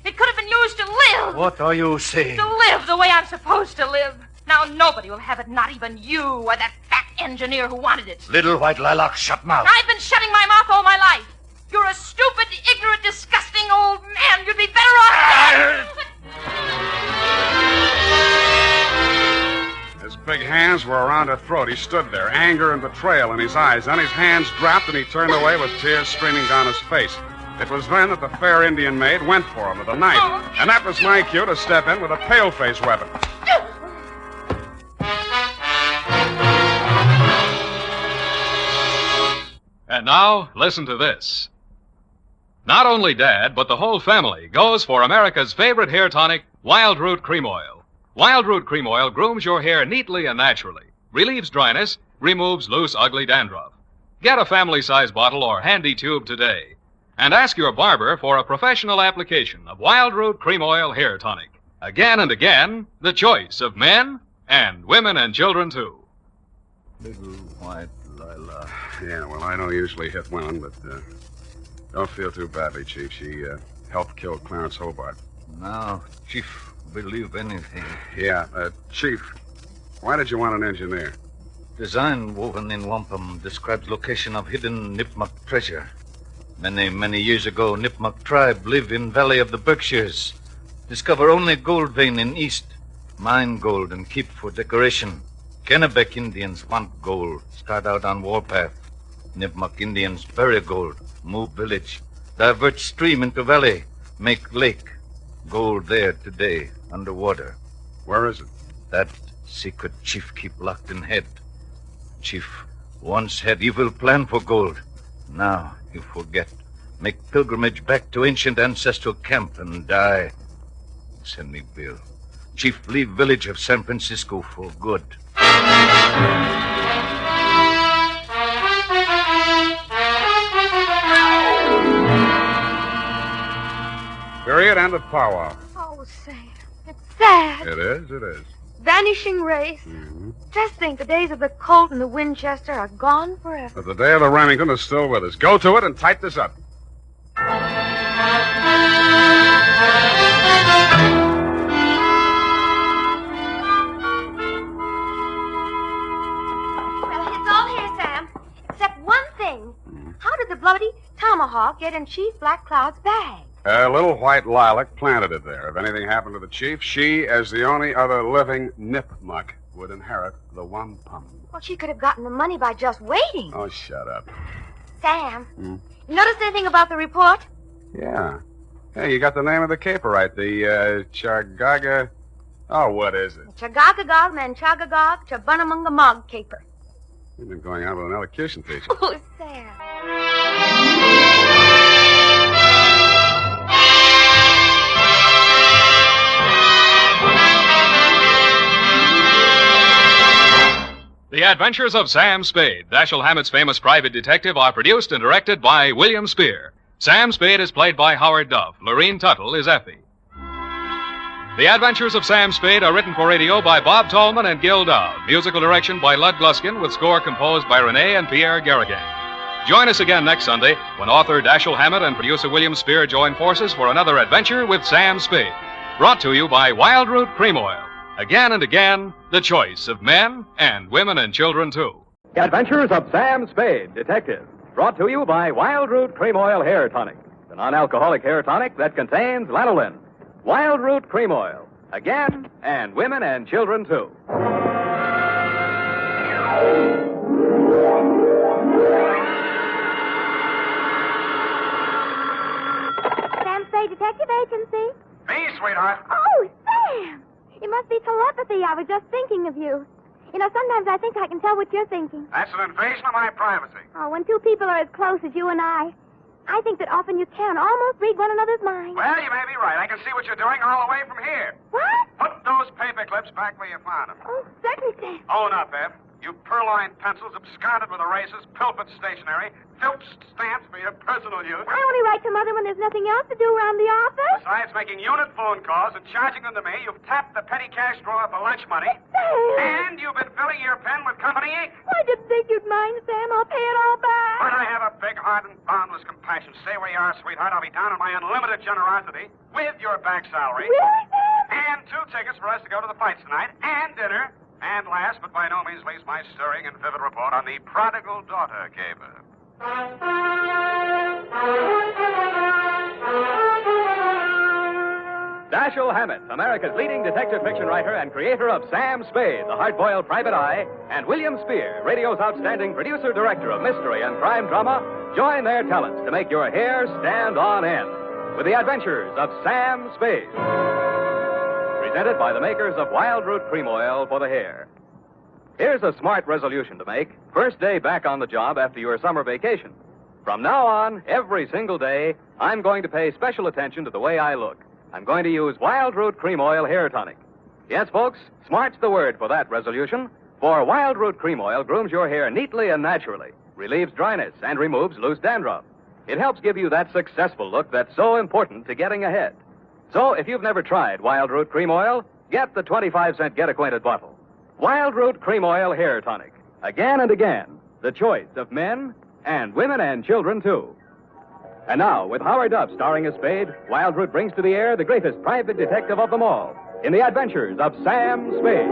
It could have been used to live. What are you saying? To live the way I'm supposed to live. Now nobody will have it, not even you or that fat engineer who wanted it. Little white lilac, shut mouth. I've been shutting my mouth all my life. You're a stupid, ignorant, disgusting old man. You'd be better off... His big hands were around her throat. He stood there, anger and betrayal in his eyes. Then his hands dropped and he turned away with tears streaming down his face. It was then that the fair Indian maid went for him with a knife. And that was my cue to step in with a pale-face weapon. And now, listen to this. Not only Dad, but the whole family goes for America's favorite hair tonic, Wild Root Cream Oil. Wild Root Cream Oil grooms your hair neatly and naturally, relieves dryness, removes loose, ugly dandruff. Get a family-size bottle or handy tube today. And ask your barber for a professional application of Wild Root Cream Oil Hair Tonic. Again and again, the choice of men and women and children, too. Little white lilac. Yeah, well, I don't usually hit women, but don't feel too badly, Chief. She helped kill Clarence Hobart. Now, Chief, believe anything. Yeah, Chief, why did you want an engineer? Design woven in wampum describes location of hidden Nipmuc treasure. Many years ago, Nipmuc tribe live in Valley of the Berkshires. Discover only gold vein in east. Mine gold and keep for decoration. Kennebec Indians want gold. Start out on warpath. Nipmuc Indians bury gold. Move village. Divert stream into valley. Make lake. Gold there today, underwater. Where is it? That secret chief keep locked in head. Chief once had evil plan for gold. Now you forget. Make pilgrimage back to ancient ancestral camp and die. Send me bill. Chief leave village of San Francisco for good. Period. End of powwow. Oh, Sam, it's sad. It is, it is. Vanishing race. Mm-hmm. Just think, the days of the Colt and the Winchester are gone forever. But the day of the Remington is still with us. Go to it and type this up. Well, it's all here, Sam. Except one thing. How did the bloody tomahawk get in Chief Black Cloud's bag? A little white lilac planted it there. If anything happened to the chief, she, as the only other living nipmuck, would inherit the wampum. Well, she could have gotten the money by just waiting. Oh, shut up. Sam, you notice anything about the report? Yeah. Hey, you got the name of the caper right. The, Chargaga... Oh, what is it? Chagagagog, Manchagagog, Chabunamungamog caper. You've been going out with an elocution teacher. Oh, Sam. The Adventures of Sam Spade, Dashiell Hammett's famous private detective, are produced and directed by William Spear. Sam Spade is played by Howard Duff. Lorene Tuttle is Effie. The Adventures of Sam Spade are written for radio by Bob Tallman and Gil Dowd. Musical direction by Lud Gluskin, with score composed by Renee and Pierre Garrigan. Join us again next Sunday when author Dashiell Hammett and producer William Spear join forces for another adventure with Sam Spade. Brought to you by Wild Root Cream Oil. Again and again, the choice of men and women and children, too. The Adventures of Sam Spade, Detective. Brought to you by Wild Root Cream Oil Hair Tonic, the non-alcoholic hair tonic that contains lanolin. Wild Root Cream Oil. Again, and women and children, too. Sam Spade Detective Agency. Me, sweetheart. Oh, Sam! It must be telepathy. I was just thinking of you. You know, sometimes I think I can tell what you're thinking. That's an invasion of my privacy. Oh, when two people are as close as you and I think that often you can almost read one another's mind. Well, you may be right. I can see what you're doing all the way from here. What? Put those paper clips back where you found them. Oh, certainly, Sam. Own up, Ed. You purloined pencils, absconded with erasers, pilfered stationery, filched stamps for your personal use. I only write to Mother when there's nothing else to do around the office. Besides making unit phone calls and charging them to me, you've tapped the petty cash drawer for lunch money. Sam! And you've been filling your pen with company ink. I didn't think you'd mind, Sam. I'll pay it all back. But I have a big heart and boundless compassion. Stay where you are, sweetheart. I'll be down on my unlimited generosity with your back salary. Really, Sam? And 2 tickets for us to go to the fights tonight, and dinner. And last, but by no means least, my stirring and vivid report on the prodigal daughter caper. Dashiell Hammett, America's leading detective fiction writer and creator of Sam Spade, the hard-boiled private eye, and William Spear, radio's outstanding producer-director of mystery and crime drama, join their talents to make your hair stand on end with the Adventures of Sam Spade. Presented by the makers of Wild Root Cream Oil for the hair. Here's a smart resolution to make. First day back on the job after your summer vacation. From now on, every single day, I'm going to pay special attention to the way I look. I'm going to use Wild Root Cream Oil Hair Tonic. Yes, folks, smart's the word for that resolution. For Wild Root Cream Oil grooms your hair neatly and naturally, relieves dryness, and removes loose dandruff. It helps give you that successful look that's so important to getting ahead. So, if you've never tried Wild Root Cream Oil, get the 25-cent get-acquainted bottle. Wild Root Cream Oil Hair Tonic. Again and again, the choice of men and women and children, too. And now, with Howard Duff starring as Spade, Wild Root brings to the air the greatest private detective of them all in the Adventures of Sam Spade.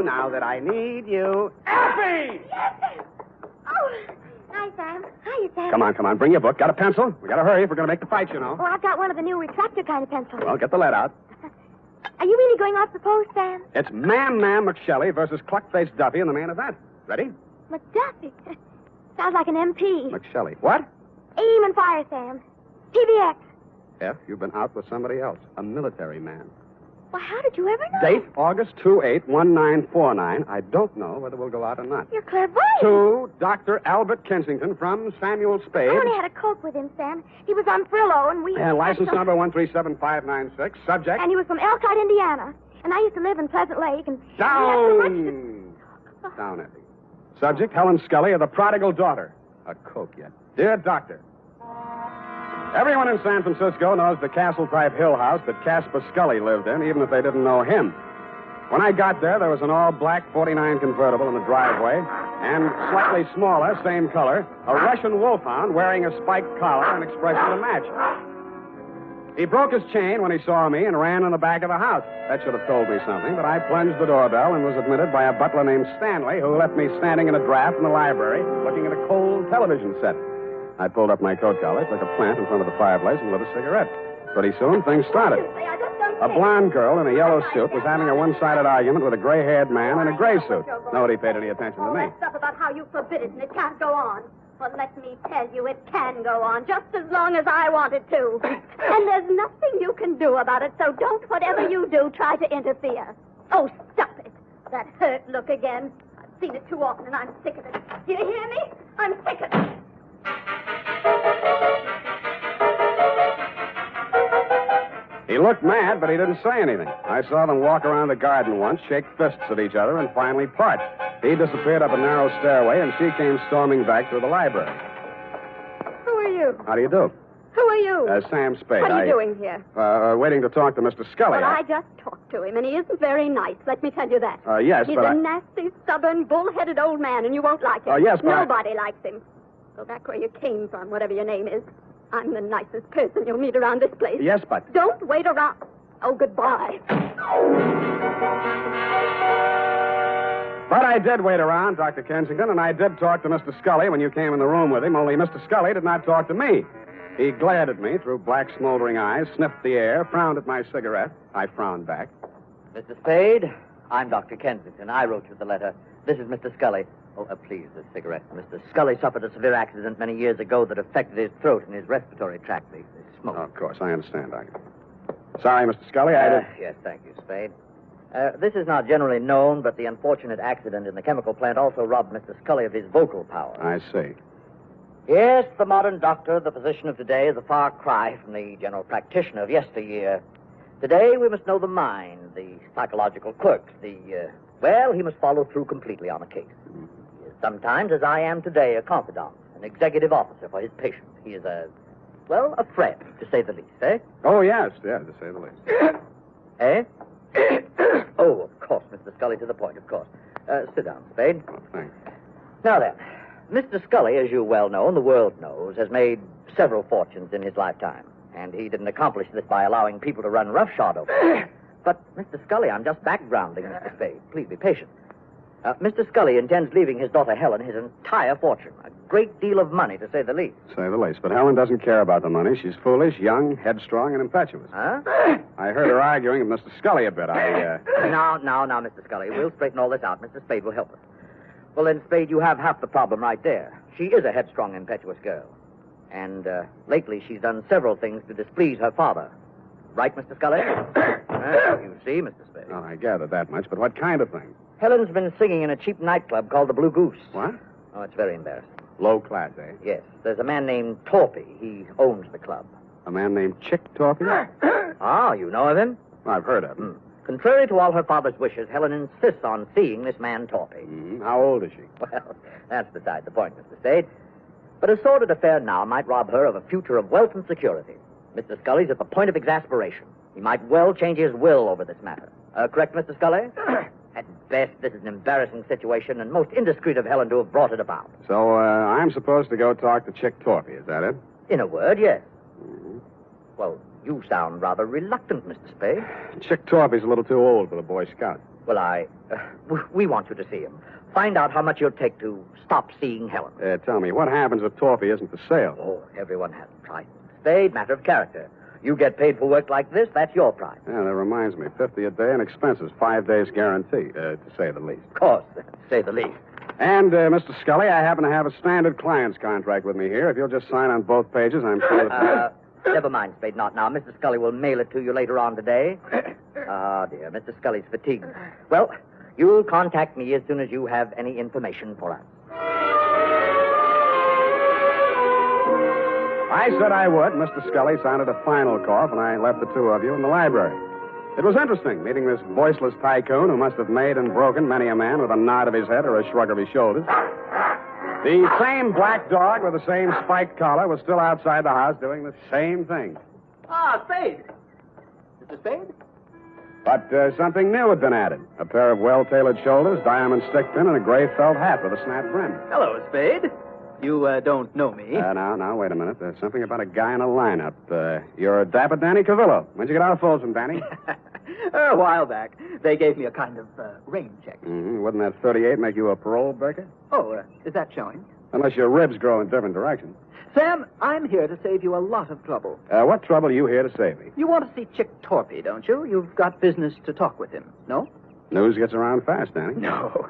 Now that I need you. Effie! Yes, oh, hi, Sam. Hiya, Sam. Come on. Bring your book. Got a pencil? We gotta hurry if we're gonna make the fight, you know. Oh, I've got one of the new retractor kind of pencils. Well, get the lead out. Are you really going off the post, Sam? It's Man McShelly versus Cluck-Faced Duffy in the main event. Ready? McDuffie. Sounds like an MP. McShelly. What? Aim and fire, Sam. PBX. F, you've been out with somebody else. A military man. Well, how did you ever know? Date, August 28-1949. I don't know whether we'll go out or not. You're clairvoyant. To Dr. Albert Kensington from Samuel Spade. I only had a Coke with him, Sam. He was on Frillo, and we... And license number 137596. Subject? And he was from Elkhart, Indiana. And I used to live in Pleasant Lake, and... Down! Down, Effie. Subject, Helen Scully of the prodigal daughter. A Coke yet. Dear Doctor, Everyone in San Francisco knows the castle-type hill house that Caspar Scully lived in, even if they didn't know him. When I got there was an all-black 49 convertible in the driveway, and slightly smaller, same color, a Russian wolfhound wearing a spiked collar and expression to match. He broke his chain when he saw me and ran in the back of the house. That should have told me something, but I plunged the doorbell and was admitted by a butler named Stanley, who left me standing in a draft in the library looking at a cold television set. I pulled up my coat collar, took a plant in front of the fireplace, and lit a cigarette. Pretty soon, things started. A blonde girl in a yellow suit was having a one-sided argument with a gray-haired man in a gray suit. Nobody paid any attention to me. All that stuff about how you forbid it and it can't go on. Well, let me tell you, it can go on just as long as I want it to. And there's nothing you can do about it, so don't, whatever you do, try to interfere. Oh, stop it. That hurt look again. I've seen it too often, and I'm sick of it. Do you hear me? I'm sick of it. He looked mad, but he didn't say anything. I saw them walk around the garden once, shake fists at each other, and finally part. He disappeared up a narrow stairway, and she came storming back through the library. Who are you? How do you do? Who are you? Sam Spade. What are you doing here? Waiting to talk to Mr. Scully. Well, I just talked to him, and he isn't very nice. Let me tell you that. Yes, He's but a nasty, stubborn, bull-headed old man, and you won't like him. Yes, but Nobody likes him. Go back where you came from, whatever your name is. I'm the nicest person you'll meet around this place. Yes, but... Don't wait around. Oh, goodbye. But I did wait around, Dr. Kensington, and I did talk to Mr. Scully when you came in the room with him, only Mr. Scully did not talk to me. He glared at me through black, smoldering eyes, sniffed the air, frowned at my cigarette. I frowned back. Mr. Spade, I'm Dr. Kensington. I wrote you the letter. This is Mr. Scully. Oh, please, this cigarette. Mr. Scully suffered a severe accident many years ago that affected his throat and his respiratory tract. The smoke. Oh, of course, I understand, Doctor. Sorry, Mr. Scully, I did... Yes, thank you, Spade. This is not generally known, but the unfortunate accident in the chemical plant also robbed Mr. Scully of his vocal power. I see. Yes, the modern doctor, the physician of today, is a far cry from the general practitioner of yesteryear. Today, we must know the mind, the psychological quirks, well, he must follow through completely on a case. He is sometimes, as I am today, a confidant, an executive officer for his patient. He is a friend, to say the least, eh? Oh, yes, to say the least. Eh? Oh, of course, Mr. Scully, to the point, of course. Sit down, Spade. Oh, thanks. Now then, Mr. Scully, as you well know, and the world knows, has made several fortunes in his lifetime. And he didn't accomplish this by allowing people to run roughshod over him. But, Mr. Scully, I'm just backgrounding Mr. Spade. Please be patient. Mr. Scully intends leaving his daughter Helen his entire fortune. A great deal of money, to say the least. Say the least. But Helen doesn't care about the money. She's foolish, young, headstrong, and impetuous. Huh? I heard her arguing with Mr. Scully a bit. Now, Mr. Scully. We'll straighten all this out. Mr. Spade will help us. Well, then, Spade, you have half the problem right there. She is a headstrong, impetuous girl. And lately she's done several things to displease her father. Right, Mr. Scully? You see, Mr. Spade. Well, I gathered that much, but what kind of thing? Helen's been singing in a cheap nightclub called the Blue Goose. What? Oh, it's very embarrassing. Low class, eh? Yes. There's a man named Torpy. He owns the club. A man named Chick Torpy? Ah, you know of him? I've heard of him. Contrary to all her father's wishes, Helen insists on seeing this man Torpy. Mm-hmm. How old is she? Well, that's beside the point, Mr. Spade. But a sordid affair now might rob her of a future of wealth and security. Mr. Scully's at the point of exasperation. He might well change his will over this matter. Correct, Mr. Scully? At best, this is an embarrassing situation, and most indiscreet of Helen to have brought it about. So, I'm supposed to go talk to Chick Torpy, is that it? In a word, yes. Mm-hmm. Well, you sound rather reluctant, Mr. Spade. Chick Torpy's a little too old for the Boy Scout. Well, we want you to see him. Find out how much you'll take to stop seeing Helen. Tell me, what happens if Torpy isn't for sale? Oh, everyone has a price, Mr. Spade. Matter of character. You get paid for work like this, that's your price. Yeah, that reminds me. 50 a day and expenses. 5 days guarantee, to say the least. Of course, to say the least. And, Mr. Scully, I happen to have a standard client's contract with me here. If you'll just sign on both pages, I'm sure that... Never mind, Spade, not now. Mr. Scully will mail it to you later on today. Ah, dear, Mr. Scully's fatigued. Well, you'll contact me as soon as you have any information for us. I said I would. Mr. Scully sounded a final cough, and I left the two of you in the library. It was interesting, meeting this voiceless tycoon who must have made and broken many a man with a nod of his head or a shrug of his shoulders. The same black dog with the same spiked collar was still outside the house doing the same thing. Ah, Spade. Mr. Spade? But something new had been added. A pair of well-tailored shoulders, diamond stick pin, and a gray felt hat with a snap brim. Hello, Spade. You don't know me. Now, wait a minute. There's something about a guy in a lineup. You're Dapper Danny Cavillo. When'd you get out of Folsom, Danny? A while back. They gave me a kind of rain check. Mm-hmm. Wouldn't that 38 make you a parole breaker? Oh, is that showing? Unless your ribs grow in different directions. Sam, I'm here to save you a lot of trouble. What trouble are you here to save me? You want to see Chick Torpy, don't you? You've got business to talk with him, no? News gets around fast, Danny. No.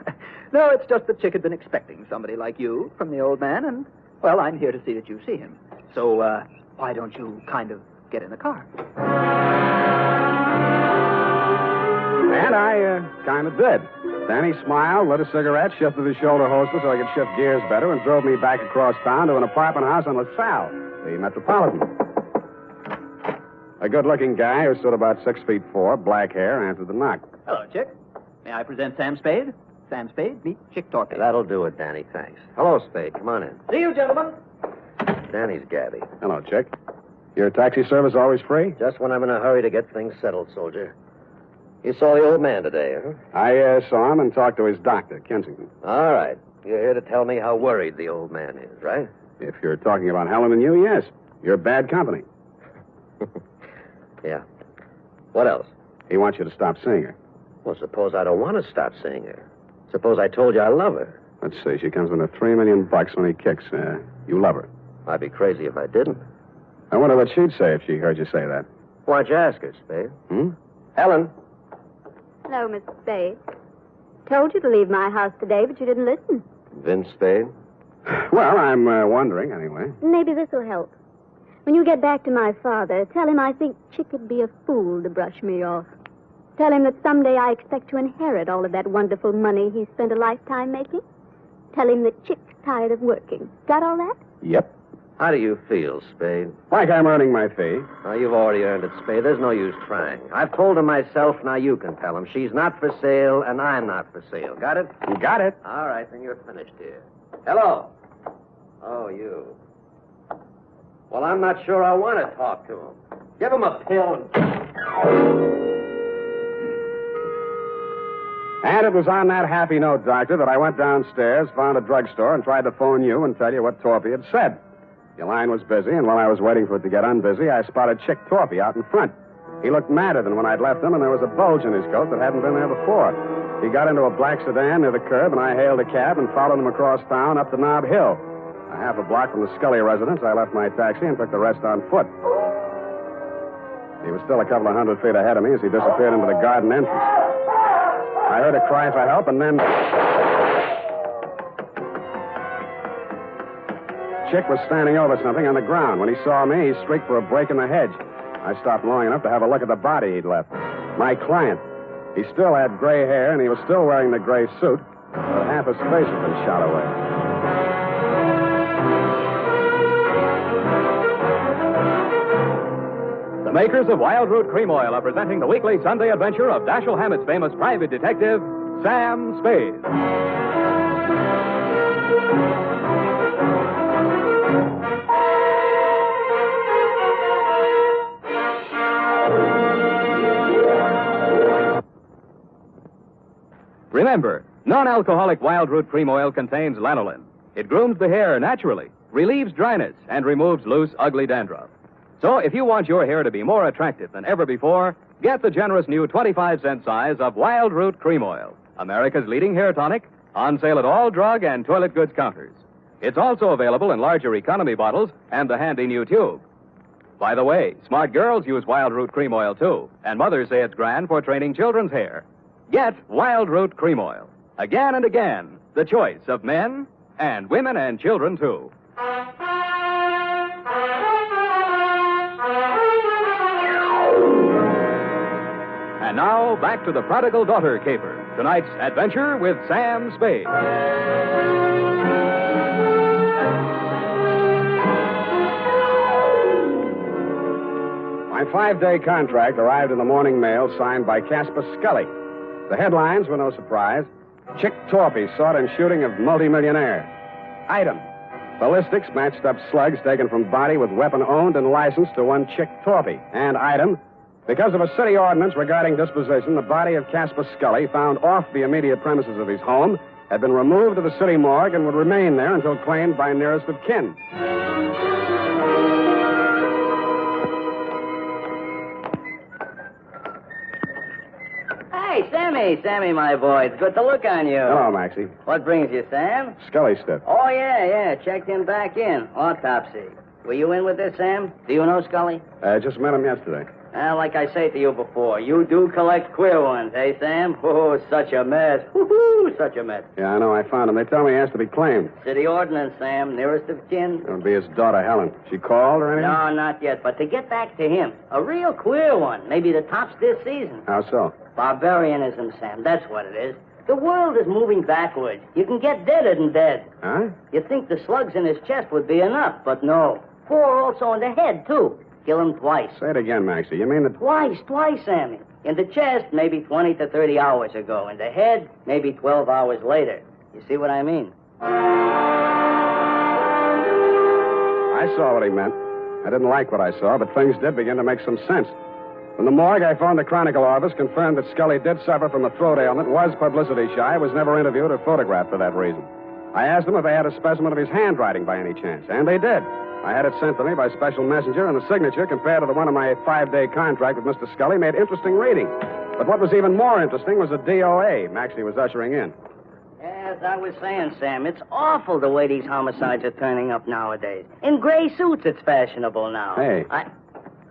No, it's just that Chick had been expecting somebody like you from the old man, and, well, I'm here to see that you see him. So, why don't you kind of get in the car? And I kind of did. Danny smiled, lit a cigarette, shifted his shoulder holster so I could shift gears better, and drove me back across town to an apartment house on LaSalle, the Metropolitan. A good-looking guy who stood about 6'4", black hair, answered the knock. Hello, Chick. May I present Sam Spade? Sam Spade, meet Chick Torpy. That'll do it, Danny, thanks. Hello, Spade. Come on in. See you, gentlemen. Danny's Gabby. Hello, Chick. Your taxi service always free? Just when I'm in a hurry to get things settled, soldier. You saw the old man today, huh? I saw him and talked to his doctor, Kensington. All right. You're here to tell me how worried the old man is, right? If you're talking about Helen and you, yes. You're bad company. Yeah. What else? He wants you to stop seeing her. Well, suppose I don't want to stop seeing her. Suppose I told you I love her. Let's see. She comes in at $3 million when he kicks. You love her. I'd be crazy if I didn't. I wonder what she'd say if she heard you say that. Why'd you ask her, Spade? Helen? Hello, Mr. Spade. Told you to leave my house today, but you didn't listen. Vince Spade? Well, I'm wondering, anyway. Maybe this will help. When you get back to my father, tell him I think Chick would be a fool to brush me off. Tell him that someday I expect to inherit all of that wonderful money he spent a lifetime making. Tell him that Chick's tired of working. Got all that? Yep. How do you feel, Spade? Like I'm earning my fee. Oh, you've already earned it, Spade. There's no use trying. I've told him myself, now you can tell him. She's not for sale, and I'm not for sale. Got it? You got it. All right, then you're finished here. Hello. Oh, you. Well, I'm not sure I want to talk to him. Give him a pill. And it was on that happy note, Doctor, that I went downstairs, found a drugstore, and tried to phone you and tell you what Torpy had said. Your line was busy, and while I was waiting for it to get unbusy, I spotted Chick Torpy out in front. He looked madder than when I'd left him, and there was a bulge in his coat that hadn't been there before. He got into a black sedan near the curb, and I hailed a cab and followed him across town up to Nob Hill. A half a block from the Scully residence, I left my taxi and took the rest on foot. He was still a couple of 100 feet ahead of me as he disappeared into the garden entrance. I heard a cry for help, and then Chick was standing over something on the ground. When he saw me, he shrieked for a break in the hedge. I stopped long enough to have a look at the body he'd left. My client. He still had gray hair, and he was still wearing the gray suit, but half his face had been shot away. The makers of Wild Root Cream Oil are presenting the weekly Sunday adventure of Dashiell Hammett's famous private detective, Sam Spade. Remember, non-alcoholic Wild Root Cream Oil contains lanolin. It grooms the hair naturally, relieves dryness, and removes loose, ugly dandruff. So if you want your hair to be more attractive than ever before, get the generous new 25-cent size of Wild Root Cream Oil, America's leading hair tonic, on sale at all drug and toilet goods counters. It's also available in larger economy bottles and the handy new tube. By the way, smart girls use Wild Root Cream Oil, too, and mothers say it's grand for training children's hair. Get Wild Root Cream Oil. Again and again, the choice of men and women and children, too. And now, back to the Prodigal Daughter caper. Tonight's adventure with Sam Spade. My 5-day contract arrived in the morning mail signed by Casper Scully. The headlines were no surprise. Chick Torpy sought in shooting of multimillionaire. Item. Ballistics matched up slugs taken from body with weapon owned and licensed to one chick Torpy. And item. Because of a city ordinance regarding disposition, the body of Casper Scully, found off the immediate premises of his home, had been removed to the city morgue and would remain there until claimed by nearest of kin. Hey, Sammy, my boy. It's good to look on you. Hello, Maxie. What brings you, Sam? Scully stuff. Oh, yeah. Checked him back in. Autopsy. Were you in with this, Sam? Do you know Scully? I just met him yesterday. Well, like I say to you before, you do collect queer ones, eh, Sam? Oh, such a mess. Woo-hoo, such a mess. Yeah, I know. I found him. They tell me he has to be claimed. City ordinance, Sam. Nearest of kin. It would be his daughter, Helen. She called or anything? No, not yet. But to get back to him, a real queer one. Maybe the tops this season. How so? Barbarianism, Sam. That's what it is. The world is moving backwards. You can get deader than dead. Huh? You'd think the slugs in his chest would be enough, but no. 4 also in the head, too. Kill him twice. Say it again, Maxie. You mean that... Twice, Sammy. In the chest, maybe 20 to 30 hours ago. In the head, maybe 12 hours later. You see what I mean? I saw what he meant. I didn't like what I saw, but things did begin to make some sense. From the morgue, I phoned the Chronicle office, confirmed that Scully did suffer from a throat ailment, was publicity shy, was never interviewed or photographed for that reason. I asked them if they had a specimen of his handwriting by any chance, and they did. I had it sent to me by special messenger, and the signature, compared to the one of my 5-day contract with Mr. Scully, made interesting reading. But what was even more interesting was the DOA Maxie was ushering in. As I was saying, Sam, it's awful the way these homicides are turning up nowadays. In gray suits, it's fashionable now. Hey.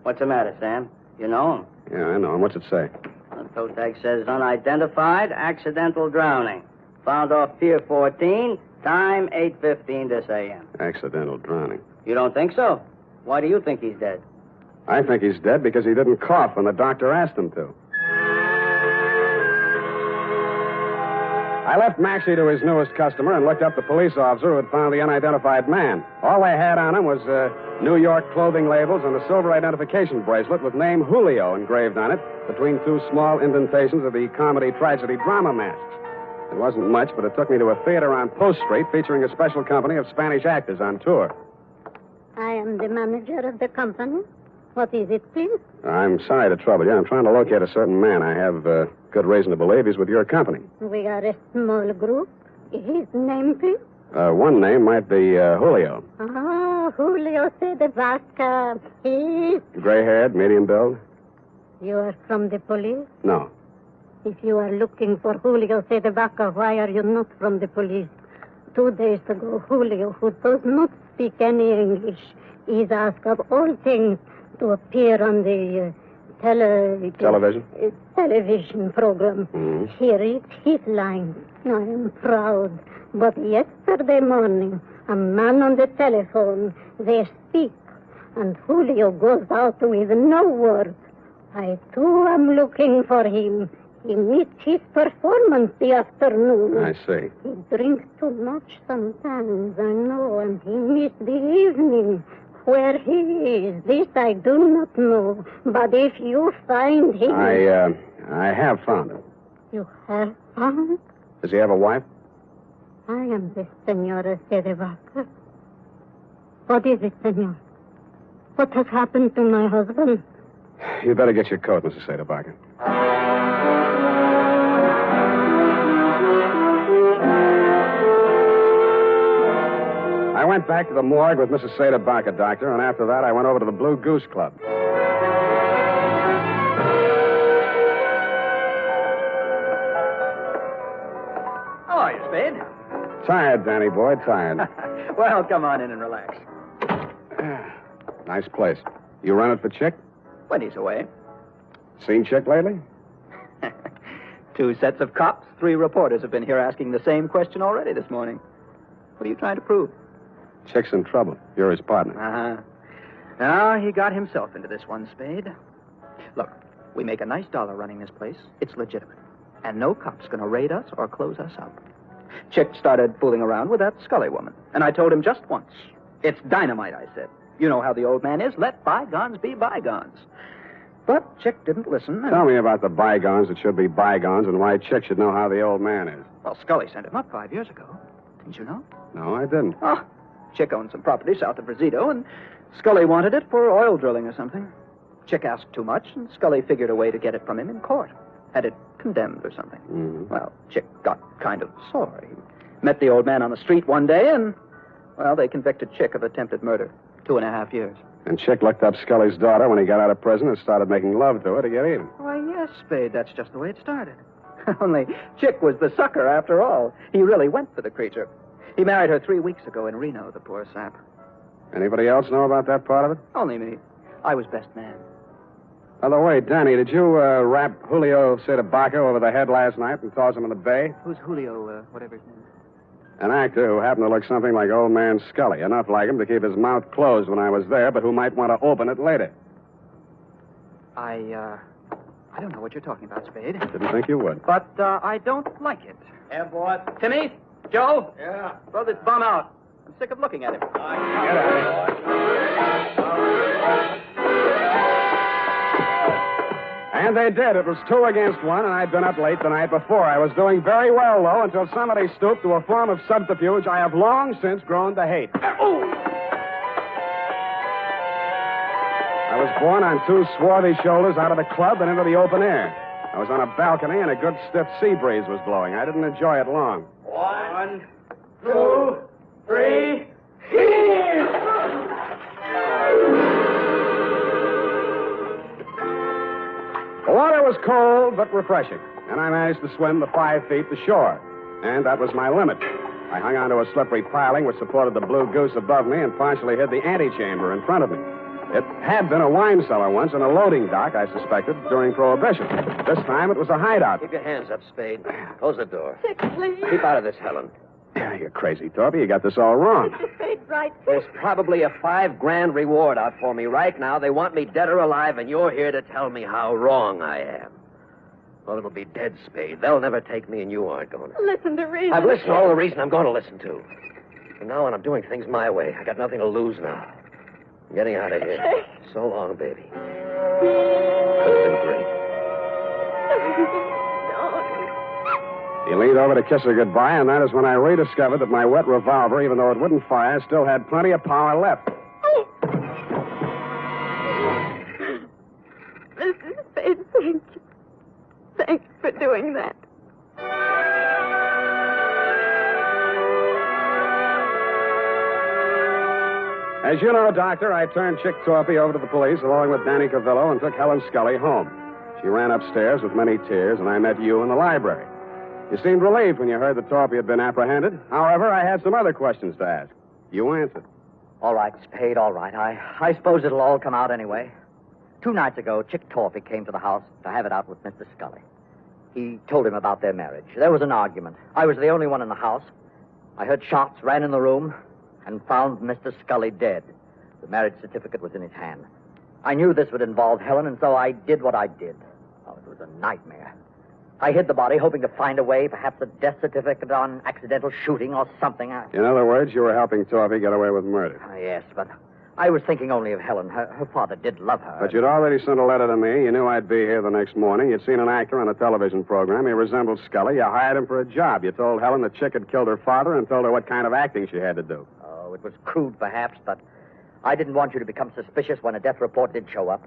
What's the matter, Sam? You know him? Yeah, I know him. What's it say? The toe tag says unidentified, accidental drowning. Found off Pier 14, time 8:15 this a.m. Accidental drowning. You don't think so? Why do you think he's dead? I think he's dead because he didn't cough when the doctor asked him to. I left Maxie to his newest customer and looked up the police officer who had found the unidentified man. All they had on him was New York clothing labels and a silver identification bracelet with name Julio engraved on it between 2 small indentations of the comedy, tragedy, drama masks. It wasn't much, but it took me to a theater on Post Street featuring a special company of Spanish actors on tour. I am the manager of the company. What is it, please? I'm sorry to trouble you. I'm trying to locate a certain man. I have good reason to believe he's with your company. We are a small group. His name, please? One name might be Julio. Oh, Julio Vaca. He's... Gray-haired, medium build? You are from the police? No. If you are looking for Julio Vaca, why are you not from the police? 2 days ago, Julio, who does not speak any English, is asked of all things to appear on the television program. Mm-hmm. Here is his line. I am proud. But yesterday morning, a man on the telephone, they speak, and Julio goes out with no word. I, too, am looking for him. He missed his performance the afternoon. I see. He drinks too much sometimes, I know, and he missed the evening. Where he is, this I do not know. But if you find him... I have found him. You have found? Does he have a wife? I am the Senora Vaca. What is it, Senor? What has happened to my husband? You better get your coat, Mrs. Vaca. I went back to the morgue with Mrs. Vaca, doctor, and after that I went over to the Blue Goose Club. How are you, Spade? Tired, Danny boy, tired. Well, come on in and relax. Nice place. You run it for Chick? When he's away. Seen Chick lately? 2 sets of cops, 3 reporters have been here asking the same question already this morning. What are you trying to prove? Chick's in trouble. You're his partner. Uh-huh. Now, he got himself into this one, Spade. Look, we make a nice dollar running this place. It's legitimate. And no cop's going to raid us or close us up. Chick started fooling around with that Scully woman. And I told him just once. It's dynamite, I said. You know how the old man is. Let bygones be bygones. But Chick didn't listen. And... Tell me about the bygones that should be bygones and why Chick should know how the old man is. Well, Scully sent him up 5 years ago. To Didn't you know? No, I didn't. Oh, Chick owned some property south of Rizito, and Scully wanted it for oil drilling or something. Chick asked too much, and Scully figured a way to get it from him in court. Had it condemned or something. Mm-hmm. Well, Chick got kind of sore. He met the old man on the street one day, and, well, they convicted Chick of attempted murder. 2.5 years. And Chick looked up Scully's daughter when he got out of prison and started making love to her to get even. Why, yes, Spade. That's just the way it started. Only Chick was the sucker after all. He really went for the creature. He married her 3 weeks ago in Reno, the poor sap. Anybody else know about that part of it? Only me. I was best man. By the way, Danny, did you rap Julio Cedebaca over the head last night and toss him in the bay? Who's Julio, whatever his name is? An actor who happened to look something like old man Scully. Enough like him to keep his mouth closed when I was there, but who might want to open it later. I don't know what you're talking about, Spade. Didn't think you would. But I don't like it. Yeah, boy. Timmy? Joe? Yeah. Throw this bum out. I'm sick of looking at him. Get out of here. And they did. It was 2 against 1, and I'd been up late the night before. I was doing very well, though, until somebody stooped to a form of subterfuge I have long since grown to hate. I was borne on 2 swarthy shoulders out of the club and into the open air. I was on a balcony, and a good stiff sea breeze was blowing. I didn't enjoy it long. 1, 2, 3. The water was cold but refreshing, and I managed to swim the 5 feet to shore. And that was my limit. I hung onto a slippery piling which supported the blue goose above me and partially hid the antechamber in front of me. It had been a wine cellar once and a loading dock, I suspected, during Prohibition. This time it was a hideout. Keep your hands up, Spade. Close the door. Chick, please. Keep out of this, Helen. Yeah, you're crazy, Torpy. You got this all wrong. Mr. Spade's right. There's probably a $5,000 reward out for me right now. They want me dead or alive, and you're here to tell me how wrong I am. Well, it'll be dead, Spade. They'll never take me, and you aren't going to. Listen to reason. I've listened to all the reason I'm going to listen to. From now on, I'm doing things my way. I got nothing to lose now. I'm getting out of here. So long, baby. Could have been great. He leaned over to kiss her goodbye, and that is when I rediscovered that my wet revolver, even though it wouldn't fire, still had plenty of power left. Mr. Spade, thank you. Thanks for doing that. As you know, Doctor, I turned Chick Torpy over to the police along with Danny Cavillo and took Helen Scully home. She ran upstairs with many tears, and I met you in the library. You seemed relieved when you heard that Torpy had been apprehended. However, I had some other questions to ask. You answered. All right, Spade, all right. I suppose it'll all come out anyway. 2 nights ago, Chick Torpy came to the house to have it out with Mr. Scully. He told him about their marriage. There was an argument. I was the only one in the house. I heard shots, ran in the room, and found Mr. Scully dead. The marriage certificate was in his hand. I knew this would involve Helen, and so I did what I did. Oh, it was a nightmare. I hid the body, hoping to find a way, perhaps a death certificate on accidental shooting or something. In other words, you were helping Torpy get away with murder. Yes, but I was thinking only of Helen. Her father did love her. But you'd already sent a letter to me. You knew I'd be here the next morning. You'd seen an actor on a television program. He resembled Scully. You hired him for a job. You told Helen that Chick had killed her father and told her what kind of acting she had to do. Oh, it was crude, perhaps, but I didn't want you to become suspicious when a death report did show up.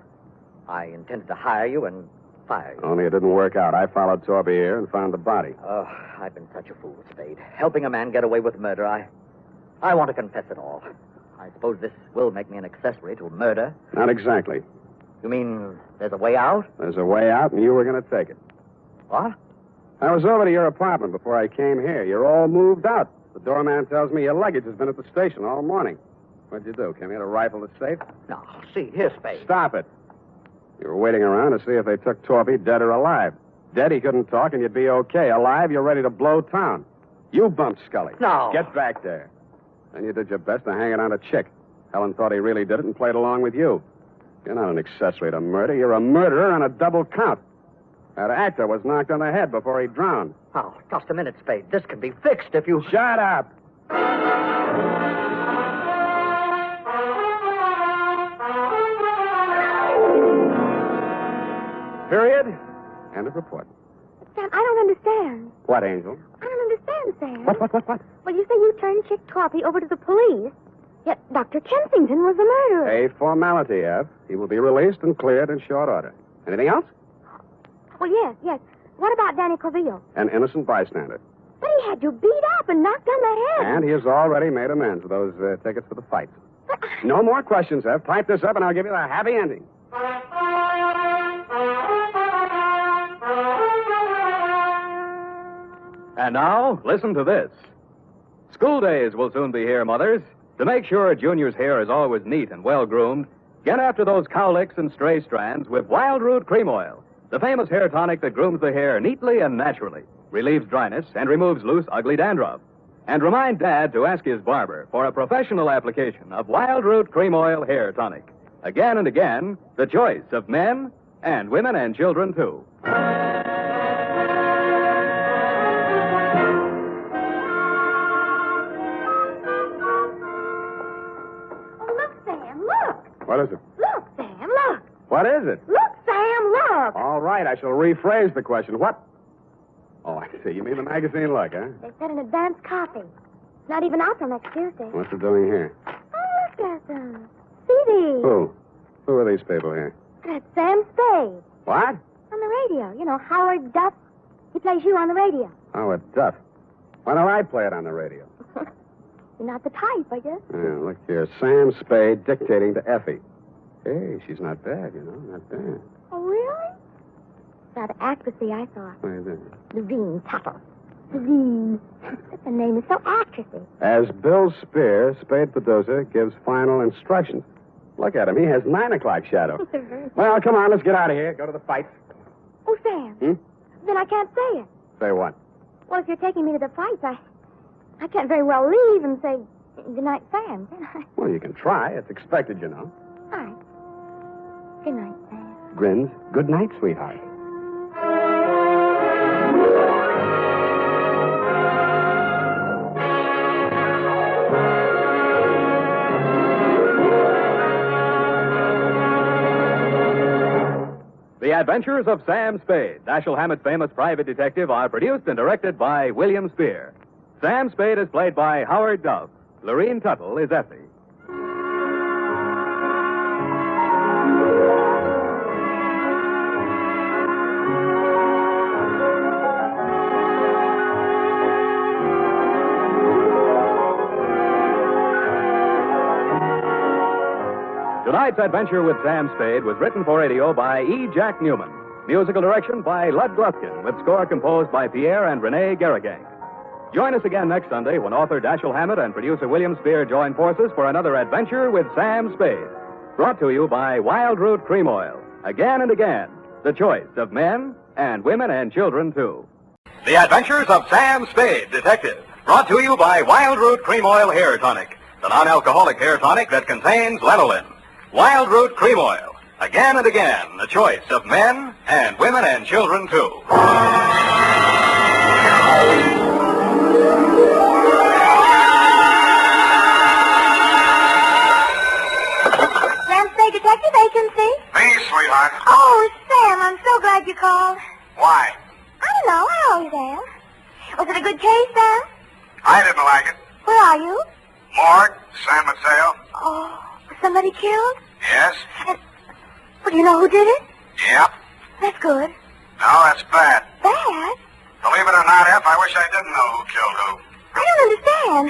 I intended to hire you and fire you. Only it didn't work out. I followed Torpy here and found the body. Oh, I've been such a fool, Spade. Helping a man get away with murder, I want to confess it all. I suppose this will make me an accessory to a murder. Not exactly. You mean there's a way out? There's a way out, and you were going to take it. What? I was over to your apartment before I came here. You're all moved out. The doorman tells me your luggage has been at the station all morning. What'd you do? Came here to rifle the safe? No, see, here, Spade. Stop it. You were waiting around to see if they took Torpy dead or alive. Dead, he couldn't talk, and you'd be okay. Alive, you're ready to blow town. You bumped Scully. No. Get back there. Then you did your best to hang it on a Chick. Helen thought he really did it and played along with you. You're not an accessory to murder. You're a murderer on a double count. That actor was knocked on the head before he drowned. Oh, just a minute, Spade. This can be fixed if you... Shut up! Period. End of report. Sam, I don't understand. What, Angel? I don't understand, Sam. What? Well, you say you turned Chick Torpy over to the police, yet Dr. Kensington was the murderer. A formality, F. He will be released and cleared in short order. Anything else? Well, yes. What about Danny Claville? An innocent bystander. But he had you beat up and knocked on the head. And he has already made amends with those tickets for the fights. No more questions, F. Type this up and I'll give you the happy ending. And now, listen to this. School days will soon be here, mothers. To make sure Junior's hair is always neat and well-groomed, get after those cowlicks and stray strands with Wild Root Cream Oil, the famous hair tonic that grooms the hair neatly and naturally, relieves dryness, and removes loose, ugly dandruff. And remind Dad to ask his barber for a professional application of Wild Root Cream Oil Hair Tonic. Again and again, the choice of men and women and children, too. What is it? Look, Sam, look. What is it? Look, Sam, look. All right, I shall rephrase the question. What? Oh, I see. You mean the magazine look, huh? They said an advance copy. It's not even out till next Tuesday. What's it doing here? Oh, look at them. See these? Who? Who are these people here? That's Sam Spade. What? On the radio. You know, Howard Duff. He plays you on the radio. Howard Duff. Why don't I play it on the radio? You're not the type, I guess. Yeah, look here. Sam Spade dictating to Effie. Hey, she's not bad, you know. Not bad. Oh, really? That actressy, I thought. What is it? Levine Tuttle. Levine. The name is so actressy. As Bill Spear, Spade producer, gives final instructions. Look at him. He has 9 o'clock shadow. Well, come on. Let's get out of here. Go to the fight. Oh, Sam. Then I can't say it. Say what? Well, if you're taking me to the fights, I can't very well leave and say good night, Sam, can I? Well, you can try. It's expected, you know. All right. Good night, Sam. Grins. Good night, sweetheart. The Adventures of Sam Spade, Dashiell Hammett's famous private detective, are produced and directed by William Spear. Sam Spade is played by Howard Duff. Lorene Tuttle is Effie. Tonight's adventure with Sam Spade was written for radio by E. Jack Newman. Musical direction by Lud Gluskin, with score composed by Pierre and Renee Garrigang. Join us again next Sunday when author Dashiell Hammett and producer William Spear join forces for another adventure with Sam Spade. Brought to you by Wild Root Cream Oil. Again and again, the choice of men and women and children, too. The Adventures of Sam Spade, Detective. Brought to you by Wild Root Cream Oil Hair Tonic, the non-alcoholic hair tonic that contains lanolin. Wild Root Cream Oil. Again and again, the choice of men and women and children, too. Sam Spade Detective Agency? Me, sweetheart. Oh, Sam, I'm so glad you called. Why? I don't know. I always am. Was it a good case, Sam? I didn't like it. Where are you? Morgue, San Mateo. Oh, was somebody killed? Yes? Well, do you know who did it? Yep. That's good. No, that's bad. Bad? Believe it or not, F, I wish I didn't know who killed who. I don't understand.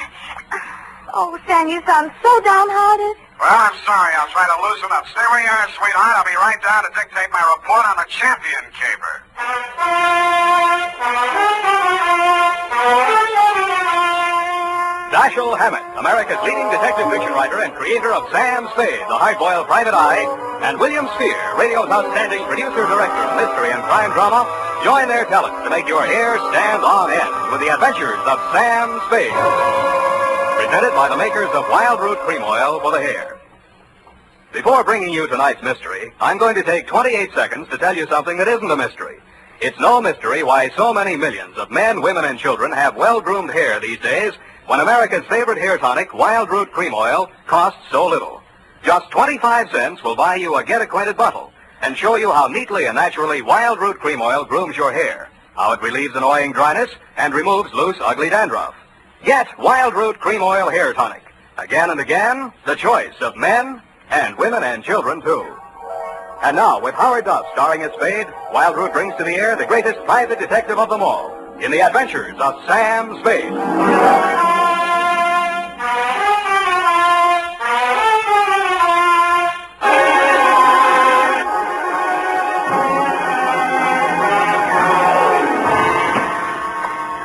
Oh, Sam, you sound so downhearted. Well, I'm sorry. I'll try to loosen up. Stay where you are, sweetheart. I'll be right down to dictate my report on the champion caper. Dashiell Hammett, America's leading detective fiction writer and creator of Sam Spade, the hard-boiled private eye, and William Spear, radio's outstanding producer-director of mystery and crime drama, join their talents to make your hair stand on end with the Adventures of Sam Spade. Presented by the makers of Wild Root Cream Oil for the hair. Before bringing you tonight's mystery, I'm going to take 28 seconds to tell you something that isn't a mystery. It's no mystery why so many millions of men, women, and children have well-groomed hair these days when America's favorite hair tonic, Wild Root Cream Oil, costs so little. Just 25 cents will buy you a get-acquainted bottle and show you how neatly and naturally Wild Root Cream Oil grooms your hair. how it relieves annoying dryness and removes loose, ugly dandruff. Get Wild Root Cream Oil Hair Tonic. Again and again, the choice of men and women and children, too. And now, with Howard Duff starring as Spade, Wild Root brings to the air the greatest private detective of them all in the Adventures of Sam Spade.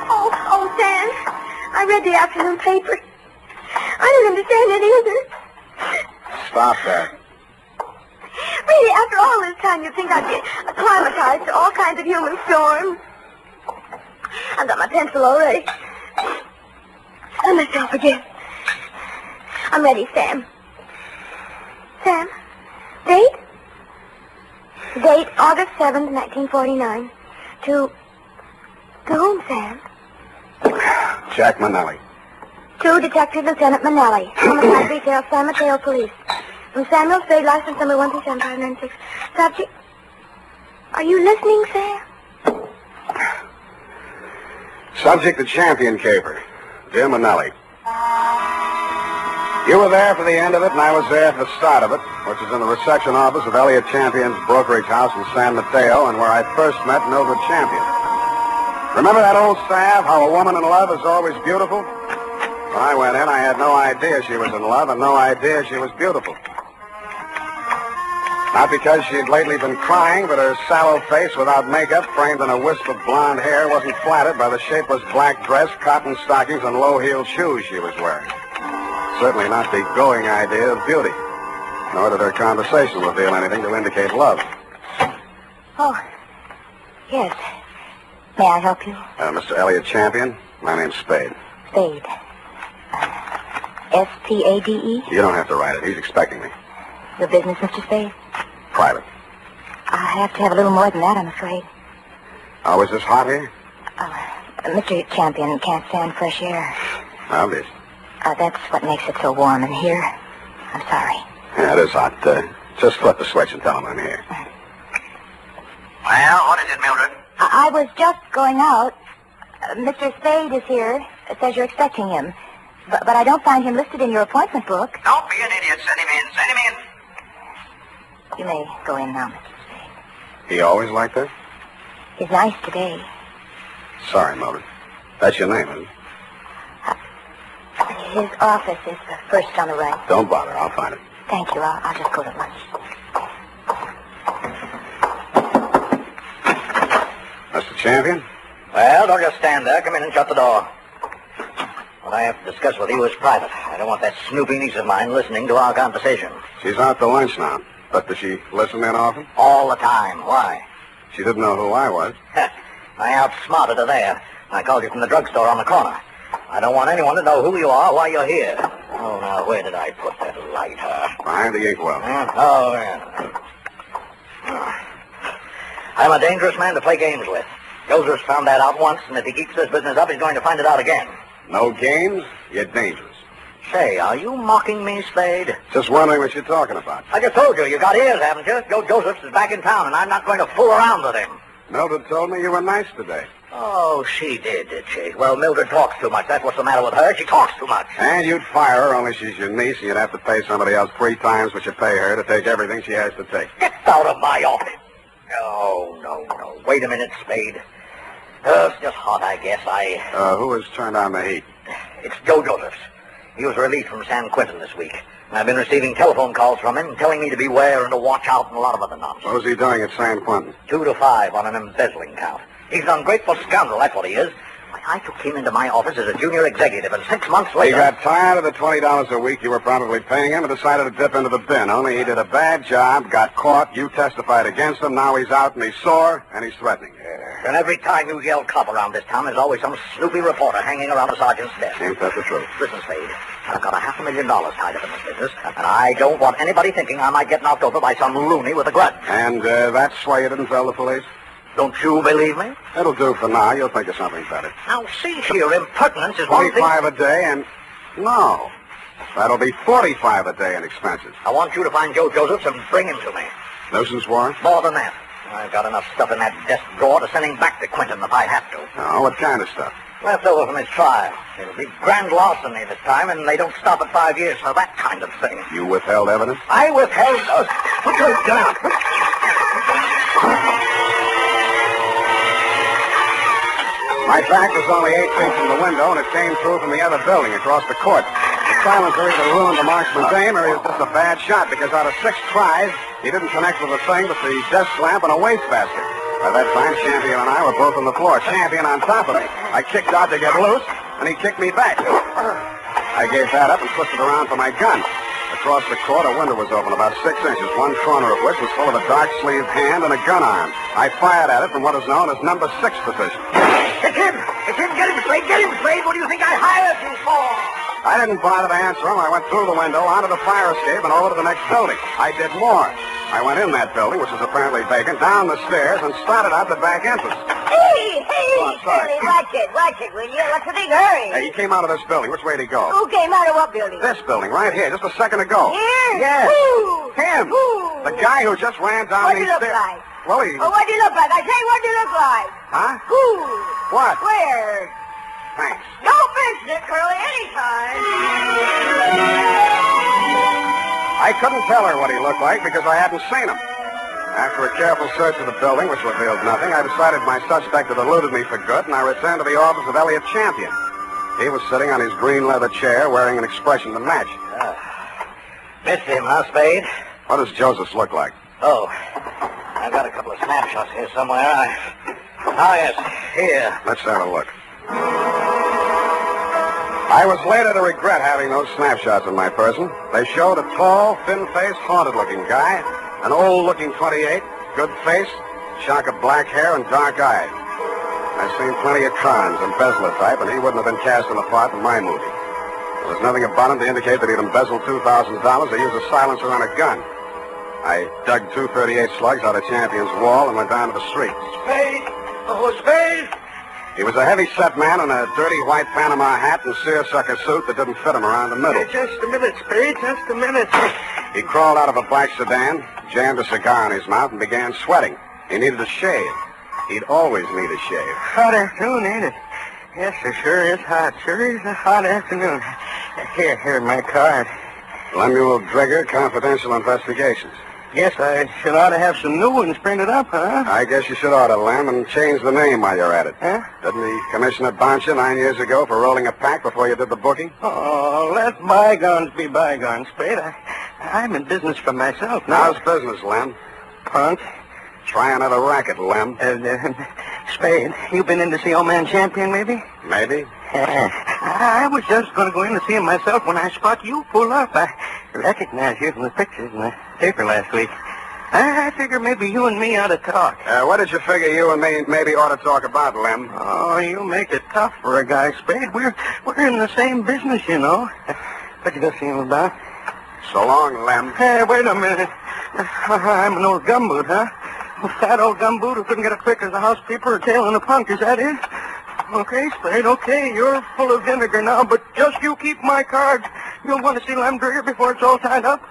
Oh, Sam, I read the afternoon paper. I don't understand it either. Stop that. Really, after all this time, you'd think I'd be acclimatized to all kinds of human storms. I've got my pencil already. Let myself again. I'm ready, Sam. Sam, date? Date August 7th, 1949. To whom, Sam? Jack Manelli. To Detective Lieutenant Manelli, Homicide Detail, San Mateo Police. From Samuel Spade, license number 137-596. Subject. Are you listening, Sam? Subject, the champion caper, Jim Manelli. You were there for the end of it, and I was there for the start of it, which is in the reception office of Elliot Champion's brokerage house in San Mateo, and where I first met Mildred Champion. Remember that old salve, how a woman in love is always beautiful? When I went in, I had no idea she was in love and no idea she was beautiful. Not because she'd lately been crying, but her sallow face without makeup, framed in a wisp of blonde hair, wasn't flattered by the shapeless black dress, cotton stockings, and low-heeled shoes she was wearing. Certainly not the going idea of beauty. Nor did her conversation reveal anything to indicate love. Oh, yes. May I help you? Mr. Elliot Champion, my name's Spade. Spade. S-P-A-D-E? You don't have to write it. He's expecting me. Your business, Mr. Spade? Private. I have to have a little more than that, I'm afraid. Oh, is this hot here? Mr. Champion can't stand fresh air. Obvious. That's what makes it so warm in here. I'm sorry. Yeah, it is hot. Just flip the switch and tell him I'm here. Well, what is it, Mildred? I was just going out. Mr. Spade is here. It says you're expecting him. But I don't find him listed in your appointment book. Don't be an idiot. Send him in. Send him in. You may go in now, Mr. Spade. He always like that? He's nice today. Sorry, Mildred. That's your name, isn't it? His office is the first on the right. Don't bother. I'll find it. Thank you. I'll just go to lunch. Mr. Champion? Well, don't just stand there. Come in and shut the door. What I have to discuss with you is private. I don't want that snoopy niece of mine listening to our conversation. She's out to lunch now. But does she listen in often? All the time. Why? She didn't know who I was. I outsmarted her there. I called you from the drugstore on the corner. I don't want anyone to know who you are, why you're here. Oh, now, where did I put that lighter? Behind the inkwell. Oh, yeah. I'm a dangerous man to play games with. Joseph's found that out once, and if he keeps this business up, he's going to find it out again. No games? You're dangerous. Say, are you mocking me, Spade? Just wondering what you're talking about. I just told you got ears, haven't you? Joe Josephs is back in town, and I'm not going to fool around with him. Mildred told me you were nice today. Oh, she did she? Well, Mildred talks too much. That's what's the matter with her. She talks too much. And you'd fire her, only she's your niece, and you'd have to pay somebody else 3 times what you pay her to take everything she has to take. Get out of my office. Oh, no. Wait a minute, Spade. It's just hot, I guess. Who has turned on the heat? It's Joe Josephs. He was released from San Quentin this week. And I've been receiving telephone calls from him telling me to beware and to watch out and a lot of other nonsense. What was he doing at San Quentin? 2 to 5 on an embezzling count. He's an ungrateful scoundrel, that's what he is. I took him into my office as a junior executive, and 6 months later... He got tired of the $20 a week you were probably paying him and decided to dip into the bin. Only he did a bad job, got caught, you testified against him, now he's out and he's sore, and he's threatening. And every time you yell cop around this town, there's always some snoopy reporter hanging around the sergeant's desk. Ain't that the truth? Listen, Spade, I've got $500,000 tied up in this business, and I don't want anybody thinking I might get knocked over by some loony with a grudge. And that's why you didn't tell the police? Don't you believe me? It'll do for now. You'll think of something better. Now, see here, impertinence is one thing... 25 a day and... No. That'll be 45 a day in expenses. I want you to find Joe Josephs and bring him to me. Nuisance warrant? More than that. I've got enough stuff in that desk drawer to send him back to Quinton if I have to. Oh, what kind of stuff? Left over from his trial. It'll be grand larceny this time, and they don't stop at 5 years for that kind of thing. You withheld evidence? I withheld... Put your gun out. My back was only 8 feet from the window, and it came through from the other building across the court. The silencer either ruined the marksman's aim, or he was just a bad shot, because out of 6 tries, he didn't connect with a thing but the desk lamp and a wastebasket. By that time, Champion and I were both on the floor, Champion on top of me. I kicked out to get loose, and he kicked me back. I gave that up and twisted around for my gun. Across the court, a window was open about 6 inches, one corner of which was full of a dark-sleeved hand and a gun arm. I fired at it from what is known as number 6 position. It's him! It's him! Get him, Spade! Get him, Spade! What do you think I hired you for? I didn't bother to answer him. I went through the window, onto the fire escape, and over to the next building. I did more. I went in that building, which was apparently vacant, down the stairs, and started out the back entrance. Hey, Curly, watch it, will you? What's the big hurry? Hey, he came out of this building. Which way did he go? Who came out of what building? This building, right here, just a second ago. Here? Yes. Who? Him. Who? The guy who just ran down What'd these he look stairs. like? Well, he... Oh, what'd he look like? I say, what'd he look like? Huh? Who? What? Where? Thanks. Don't mention it, Curly, anytime. I couldn't tell her what he looked like because I hadn't seen him. After a careful search of the building, which revealed nothing, I decided my suspect had eluded me for good, and I returned to the office of Elliot Champion. He was sitting on his green leather chair, wearing an expression to match. Missed him, huh, Spade? What does Joseph look like? Oh, I've got a couple of snapshots here somewhere. Yes, here. Let's have a look. I was later to regret having those snapshots of my person. They showed a tall, thin-faced, haunted-looking guy, an old-looking 28, good face, shock of black hair, and dark eyes. I've seen plenty of Trons and Bezzler type, and he wouldn't have been cast in a part in my movie. There was nothing about him to indicate that he'd embezzled $2,000 or used a silencer on a gun. I dug 238 slugs out of Champion's wall and went down to the street. Spade! Oh, Spade! He was a heavy-set man in a dirty white Panama hat and seersucker suit that didn't fit him around the middle. Just a minute, Spade, just a minute. He crawled out of a black sedan, jammed a cigar in his mouth, and began sweating. He needed a shave. He'd always need a shave. Hot afternoon, ain't it? Yes, it sure is hot. Sure is a hot afternoon. Here, my card. Lemuel Drigger, Confidential Investigations. Guess I should ought to have some new ones printed up, huh? I guess you should order, Lem, and change the name while you're at it. Huh? Didn't the commissioner bounce you 9 years ago for rolling a pack before you did the booking? Oh, let bygones be bygones, Spade. I'm in business for myself now. How's business, Lem? Punk. Try another racket, Lem. Spade, you been in to see old man Champion, maybe? Maybe. I was just going to go in to see him myself when I spot you pull up. I recognize you from the pictures in the paper last week. I figure maybe you and me ought to talk. What did you figure you and me maybe ought to talk about, Lem? Oh, you make it tough for a guy, Spade. We're in the same business, you know. What you gonna see him about? So long, Lem. Hey, wait a minute. I'm an old gumboot, huh? A fat old gumboot who couldn't get a quick as a housekeeper or tail in a punk, is that it? Okay, Spade, okay. You're full of vinegar now, but just you keep my card. You'll want to see Lem Drigger before it's all tied up.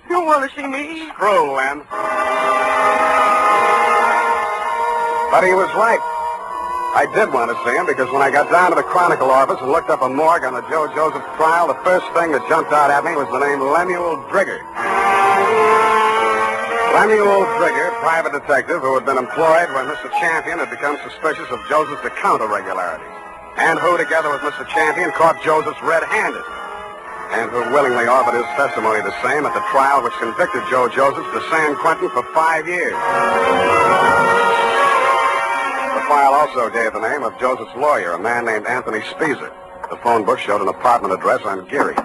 You'll want to see me. Screw, Lem. But he was right. I did want to see him because when I got down to the Chronicle office and looked up a morgue on the Joe Joseph trial, the first thing that jumped out at me was the name Lemuel Drigger. Lemuel Drigger, private detective who had been employed when Mr. Champion had become suspicious of Joseph's account irregularities, and who, together with Mr. Champion, caught Joseph's red-handed, and who willingly offered his testimony the same at the trial which convicted Joe Joseph to San Quentin for 5 years. The file also gave the name of Joseph's lawyer, a man named Anthony Speezer. The phone book showed an apartment address on Geary.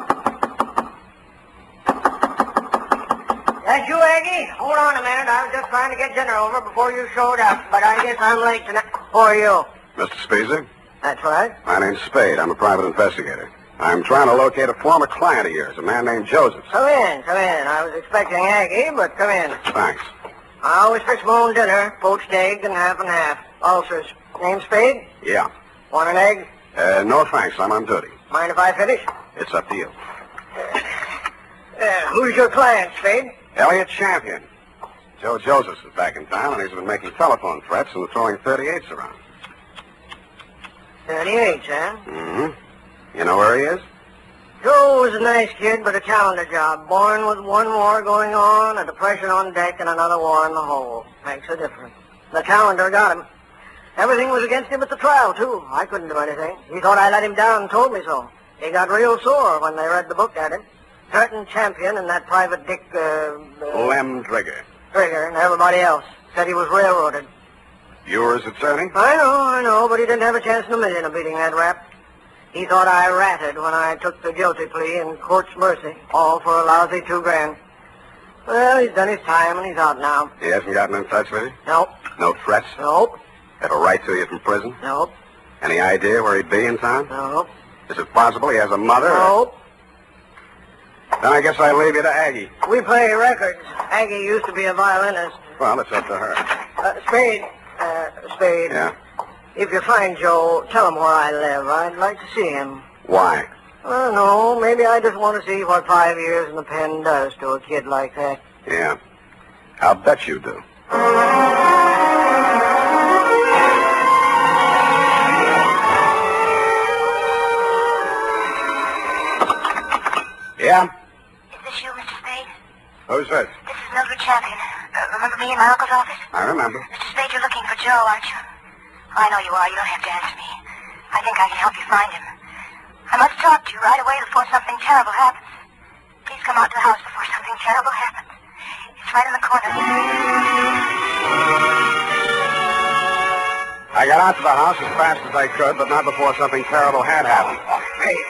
That's you, Aggie? Hold on a minute. I was just trying to get dinner over before you showed up, but I guess I'm late tonight. Who are you? Mr. Speezer? That's right. My name's Spade. I'm a private investigator. I'm trying to locate a former client of yours, a man named Joseph. Come in. I was expecting Aggie, but come in. Thanks. I always fix my own dinner, poached egg and half and half. Ulcers. Name Spade? Yeah. Want an egg? No thanks. I'm on duty. Mind if I finish? It's up to you. Who's your client, Spade? Elliot Champion. Joe Josephs is back in town, and he's been making telephone threats and throwing 38s around. 38, huh? Mm-hmm. You know where he is? Joe was a nice kid, but a calendar job. Born with one war going on, a depression on deck, and another war in the hold. Makes a difference. The calendar got him. Everything was against him at the trial, too. I couldn't do anything. He thought I let him down and told me so. He got real sore when they read the book at him. Curtin Champion and that private Dick, Lem Trigger. Trigger and everybody else said he was railroaded. You were his attorney? I know, but he didn't have a chance in a million of beating that rap. He thought I ratted when I took the guilty plea in court's mercy, all for a lousy $2,000. Well, he's done his time and he's out now. He hasn't gotten in touch with you? Nope. No threats? Nope. Have a right to you from prison? Nope. Any idea where he'd be in town? Nope. Is it possible he has a mother? Nope. Then I guess I leave you to Aggie. We play records. Aggie used to be a violinist. Well, it's up to her. Spade. Spade. Yeah? If you find Joe, tell him where I live. I'd like to see him. Why? I don't know. Maybe I just want to see what 5 years in the pen does to a kid like that. Yeah. I'll bet you do. Yeah? Is this you, Mr. Spade? Who's this? This is Mildred Champion. Remember me in my uncle's office? I remember. Mr. Spade, you're looking for Joe, aren't you? I know you are. You don't have to answer me. I think I can help you find him. I must talk to you right away before something terrible happens. Please come out to the house before something terrible happens. It's right in the corner. I got out to the house as fast as I could, but not before something terrible had happened. Hey!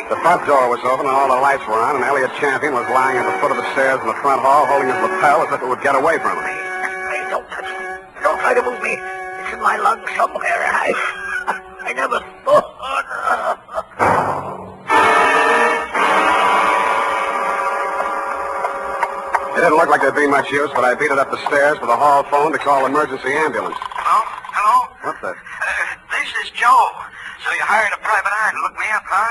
The front door was open and all the lights were on, and Elliot Champion was lying at the foot of the stairs in the front hall, holding his lapel as if it would get away from him. Hey, don't touch me. Don't try to move me. It's in my lungs somewhere. I never thought. It didn't look like there'd be much use, but I beat it up the stairs to the hall phone to call emergency ambulance. Hello? What's that? This is Joe. So you hired a private eye to look me up, huh?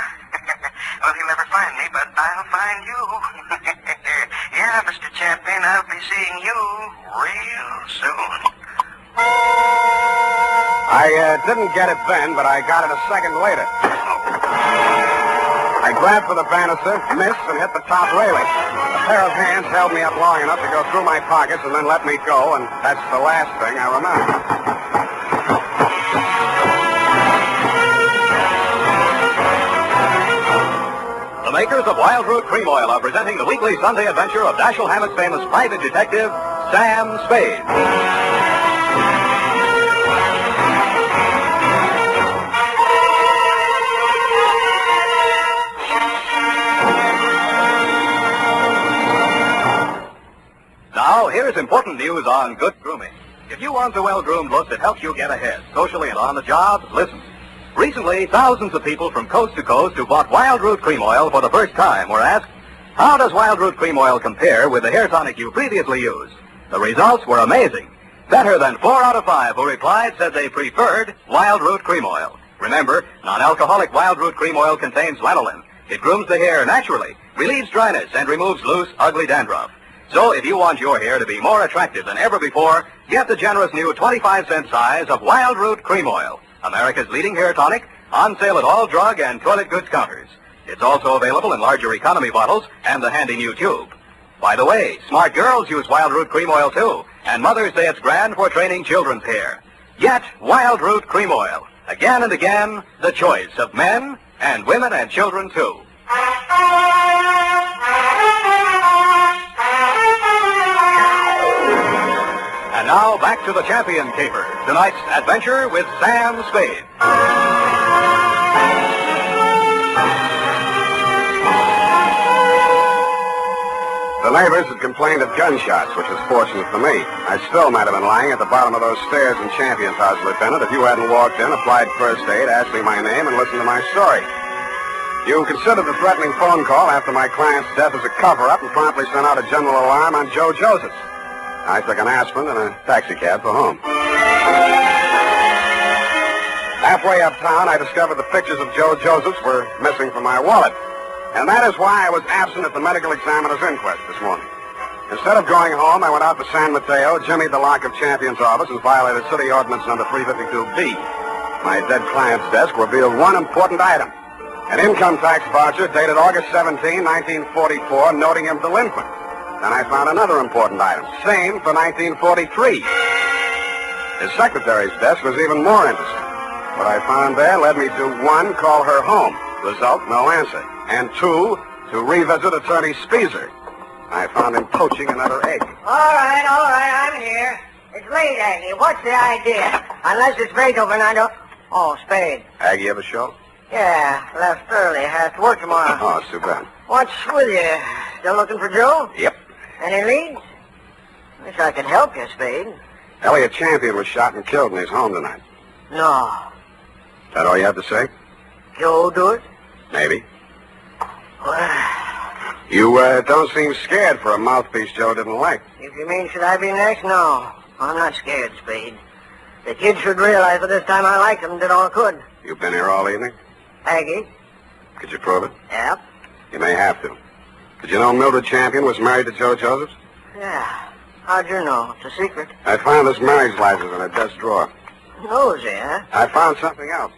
Well, you'll never find me, but I'll find you. Yeah, Mr. Champion, I'll be seeing you real soon. I didn't get it then, but I got it a second later. I grabbed for the banister, missed, and hit the top railing. A pair of hands held me up long enough to go through my pockets and then let me go, and that's the last thing I remember. The makers of Wild Root Cream Oil are presenting the weekly Sunday adventure of Dashiell Hammett's famous private detective, Sam Spade. Now, here's important news on good grooming. If you want the well-groomed look that helps you get ahead, socially and on the job, listen. Recently, thousands of people from coast to coast who bought Wild Root Cream Oil for the first time were asked, how does Wild Root Cream Oil compare with the hair tonic you previously used? The results were amazing. Better than 4 out of 5 who replied said they preferred Wild Root Cream Oil. Remember, non-alcoholic Wild Root Cream Oil contains lanolin. It grooms the hair naturally, relieves dryness, and removes loose, ugly dandruff. So if you want your hair to be more attractive than ever before, get the generous new 25-cent size of Wild Root Cream Oil, America's leading hair tonic, on sale at all drug and toilet goods counters. It's also available in larger economy bottles and the handy new tube. By the way, smart girls use Wild Root Cream Oil too, and mothers say it's grand for training children's hair. Get Wild Root Cream Oil. Again and again, the choice of men and women and children too. And now, back to the Champion Caper. Tonight's adventure with Sam Spade. The neighbors had complained of gunshots, which was fortunate for me. I still might have been lying at the bottom of those stairs in Champion's house, Lieutenant, if you hadn't walked in, applied first aid, asked me my name, and listened to my story. You considered the threatening phone call after my client's death as a cover-up and promptly sent out a general alarm on Joe Josephs. I took an aspirin and a taxicab for home. Halfway uptown, I discovered the pictures of Joe Josephs were missing from my wallet. And that is why I was absent at the medical examiner's inquest this morning. Instead of going home, I went out to San Mateo, jimmied the lock of Champion's office, and violated City Ordinance number 352B. My dead client's desk revealed one important item. An income tax voucher dated August 17, 1944, noting him delinquent. Then I found another important item, same for 1943. His secretary's desk was even more interesting. What I found there led me to, 1, call her home. Result, no answer. And 2, to revisit Attorney Speezer. I found him poaching another egg. All right, I'm here. It's late, Aggie. What's the idea? Unless it's Beethoven, I don't... Oh, Spade. Aggie have a show? Yeah, left early. Has to work tomorrow. Oh, it's too bad. What's with you? Still looking for Joe? Yep. Any leads? Wish I could help you, Spade. Elliot Champion was shot and killed in his home tonight. No. That all you have to say? Joe do it? Maybe. Well, You don't seem scared for a mouthpiece Joe didn't like. if you mean should I be next? No. I'm not scared, Spade. The kid should realize that this time I liked him and did all I could. You've been here all evening? Aggie? Could you prove it? Yep. You may have to. Did you know Mildred Champion was married to Joe Josephs? Yeah. How'd you know? It's a secret. I found his marriage license in a desk drawer. Nosy, huh? I found something else.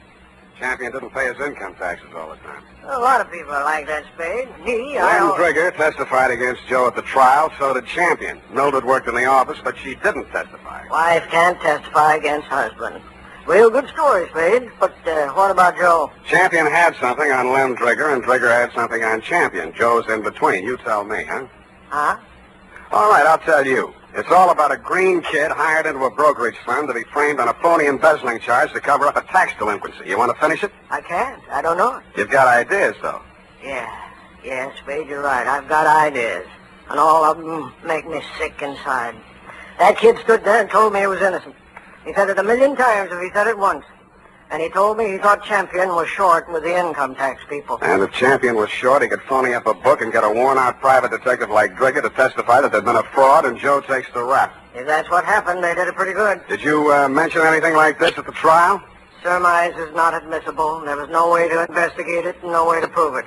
Champion didn't pay his income taxes all the time. A lot of people are like that, Spade. Me, Lem Trigger testified against Joe at the trial, so did Champion. Mildred worked in the office, but she didn't testify. Wife can't testify against husband. Real good story, Spade. But what about Joe? Champion had something on Lem Trigger, and Trigger had something on Champion. Joe's in between. You tell me, huh? Huh? All right, I'll tell you. It's all about a green kid hired into a brokerage firm to be framed on a phony embezzling charge to cover up a tax delinquency. You want to finish it? I can't. I don't know it. You've got ideas, though. Yeah, Spade, you're right. I've got ideas. And all of them make me sick inside. That kid stood there and told me he was innocent. He said it 1,000,000 times if he said it once. And he told me he thought Champion was short with the income tax people. And if Champion was short, he could phony up a book and get a worn-out private detective like Drigger to testify that there'd been a fraud, and Joe takes the rap. If that's what happened, they did it pretty good. Did you mention anything like this at the trial? Surmise is not admissible. There was no way to investigate it and no way to prove it.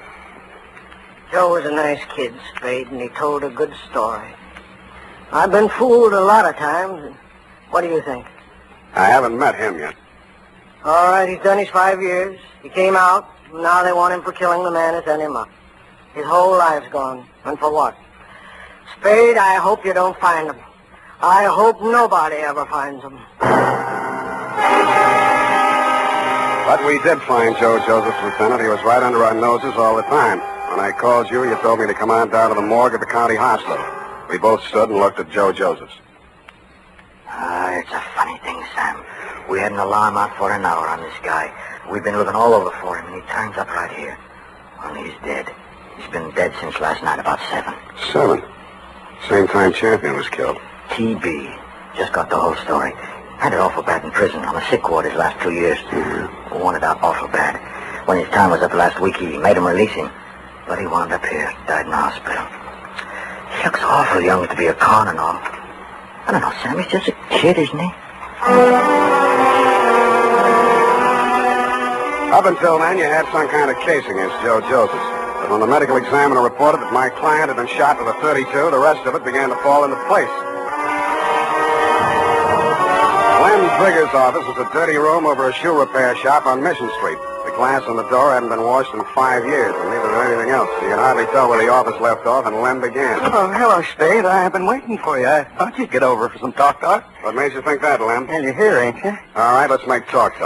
Joe was a nice kid, Spade, and he told a good story. I've been fooled a lot of times. What do you think? I haven't met him yet. All right, he's done his 5 years. He came out, and now they want him for killing the man who sent him up. His whole life's gone. And for what? Spade, I hope you don't find him. I hope nobody ever finds him. But we did find Joe Josephs, Lieutenant. He was right under our noses all the time. When I called you, you told me to come on down to the morgue at the county hospital. We both stood and looked at Joe Josephs. It's a funny thing, Sam. We had an alarm out for an hour on this guy. We've been looking all over for him, and he turns up right here. Well, he's dead. He's been dead since last night about 7. 7? Same time Champion was killed. TB. Just got the whole story. Had it awful bad in prison on the sick ward his last 2 years. Wanted out awful bad. When his time was up last week, he made him release him. But he wound up here, died in the hospital. He looks awful young to be a con and all. I don't know, Sam, he's just a kid, isn't he? Up until then, you had some kind of case against Joe Josephs. But when the medical examiner reported that my client had been shot with a .32, the rest of it began to fall into place. Lem Trigger's office was a dirty room over a shoe repair shop on Mission Street. The glass on the door hadn't been washed in 5 years, and neither did anything else. You can hardly tell where the office left off and Lem began. Oh, hello, Spade. I've been waiting for you. I thought you'd get over for some talk. What made you think that, Lem? Well, you're here, ain't you? All right, let's make talk.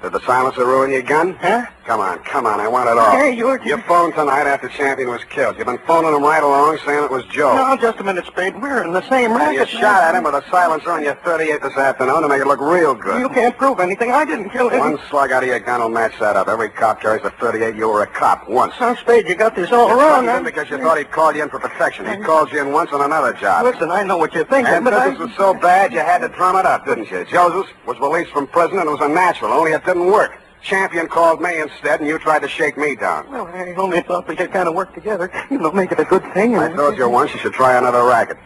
Did the silencer ruin your gun? Huh? Come on, I want it all. Hey, you phoned tonight after Champion was killed. You've been phoning him right along saying it was Joe. No, just a minute, Spade. We're in the same racket. You shot at him with a silencer on your .38 this afternoon to make it look real good. You can't prove anything. I didn't kill him. One slug out of your gun will match that up. Every cop carries a .38. You were a cop once. Now, Spade, you got this all wrong. Because you thought he'd called you in for protection. He called you in once on another job. Listen, I know what you're thinking, and but this was so bad you had to drum it up, didn't you? Joseph was released from prison and it was a natural, only it didn't work. Champion called me instead, and you tried to shake me down. Well, I only thought we could kind of work together. Make it a good thing. I told you once you should try another racket.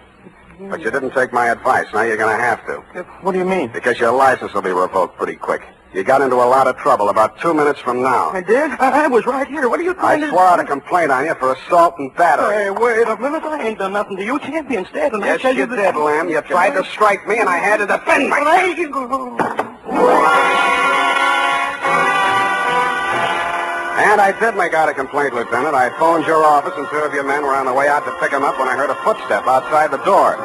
But you didn't take my advice. Now you're going to have to. What do you mean? Because your license will be revoked pretty quick. You got into a lot of trouble about 2 minutes from now. I did? I was right here. What are you trying to... I swore out a complaint on you for assault and battery. Hey, wait a minute. I ain't done nothing to you, champion. Instead, and Yes, I tell you did, Lem. You tried to strike me, and I had to defend myself. And I did make out a complaint, Lieutenant. I phoned your office, and 2 of your men were on the way out to pick him up when I heard a footstep outside the door.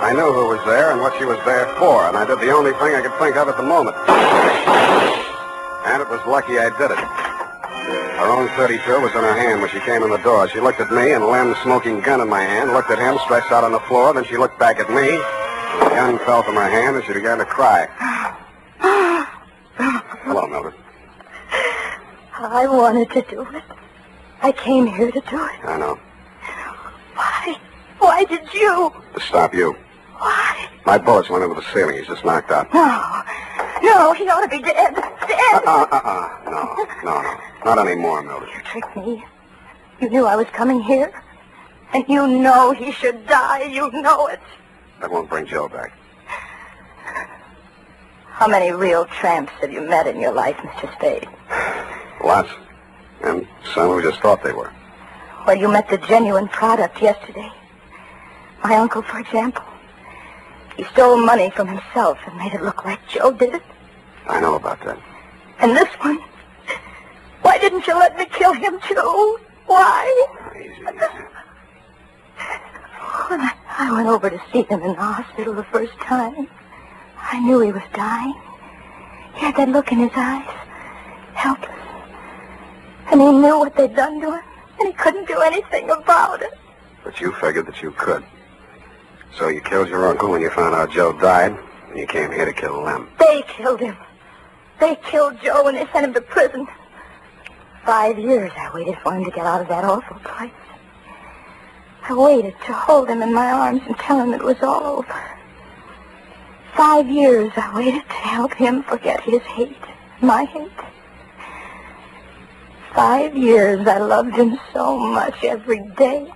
I knew who was there and what she was there for, and I did the only thing I could think of at the moment. And it was lucky I did it. Her own 32 was in her hand when she came in the door. She looked at me, and Lem's smoking gun in my hand, looked at him stretched out on the floor, then she looked back at me. The gun fell from her hand, and she began to cry. Hello, Mildred. I wanted to do it. I came here to do it. I know. Why? Why did you? To stop you. Why? My bullets went into the ceiling. He's just knocked out. No, he ought to be dead. Dead. No. Not anymore, Mildred. You tricked me. You knew I was coming here. And you know he should die. You know it. That won't bring Joe back. How many real tramps have you met in your life, Mr. Spade? Lots. And some who just thought they were. Well, you met the genuine product yesterday. My uncle, for example. He stole money from himself and made it look like Joe did it. I know about that. And this one? Why didn't you let me kill him, too? Why? Easy. When I went over to see him in the hospital the first time, I knew he was dying. He had that look in his eyes, helpless. And he knew what they'd done to him, and he couldn't do anything about it. But you figured that you could. So you killed your uncle when you found out Joe died, and you came here to kill Lem. They killed him. They killed Joe, and they sent him to prison. 5 years I waited for him to get out of that awful place. I waited to hold him in my arms and tell him it was all over. 5 years I waited to help him forget his hate, my hate. 5 years I loved him so much every day.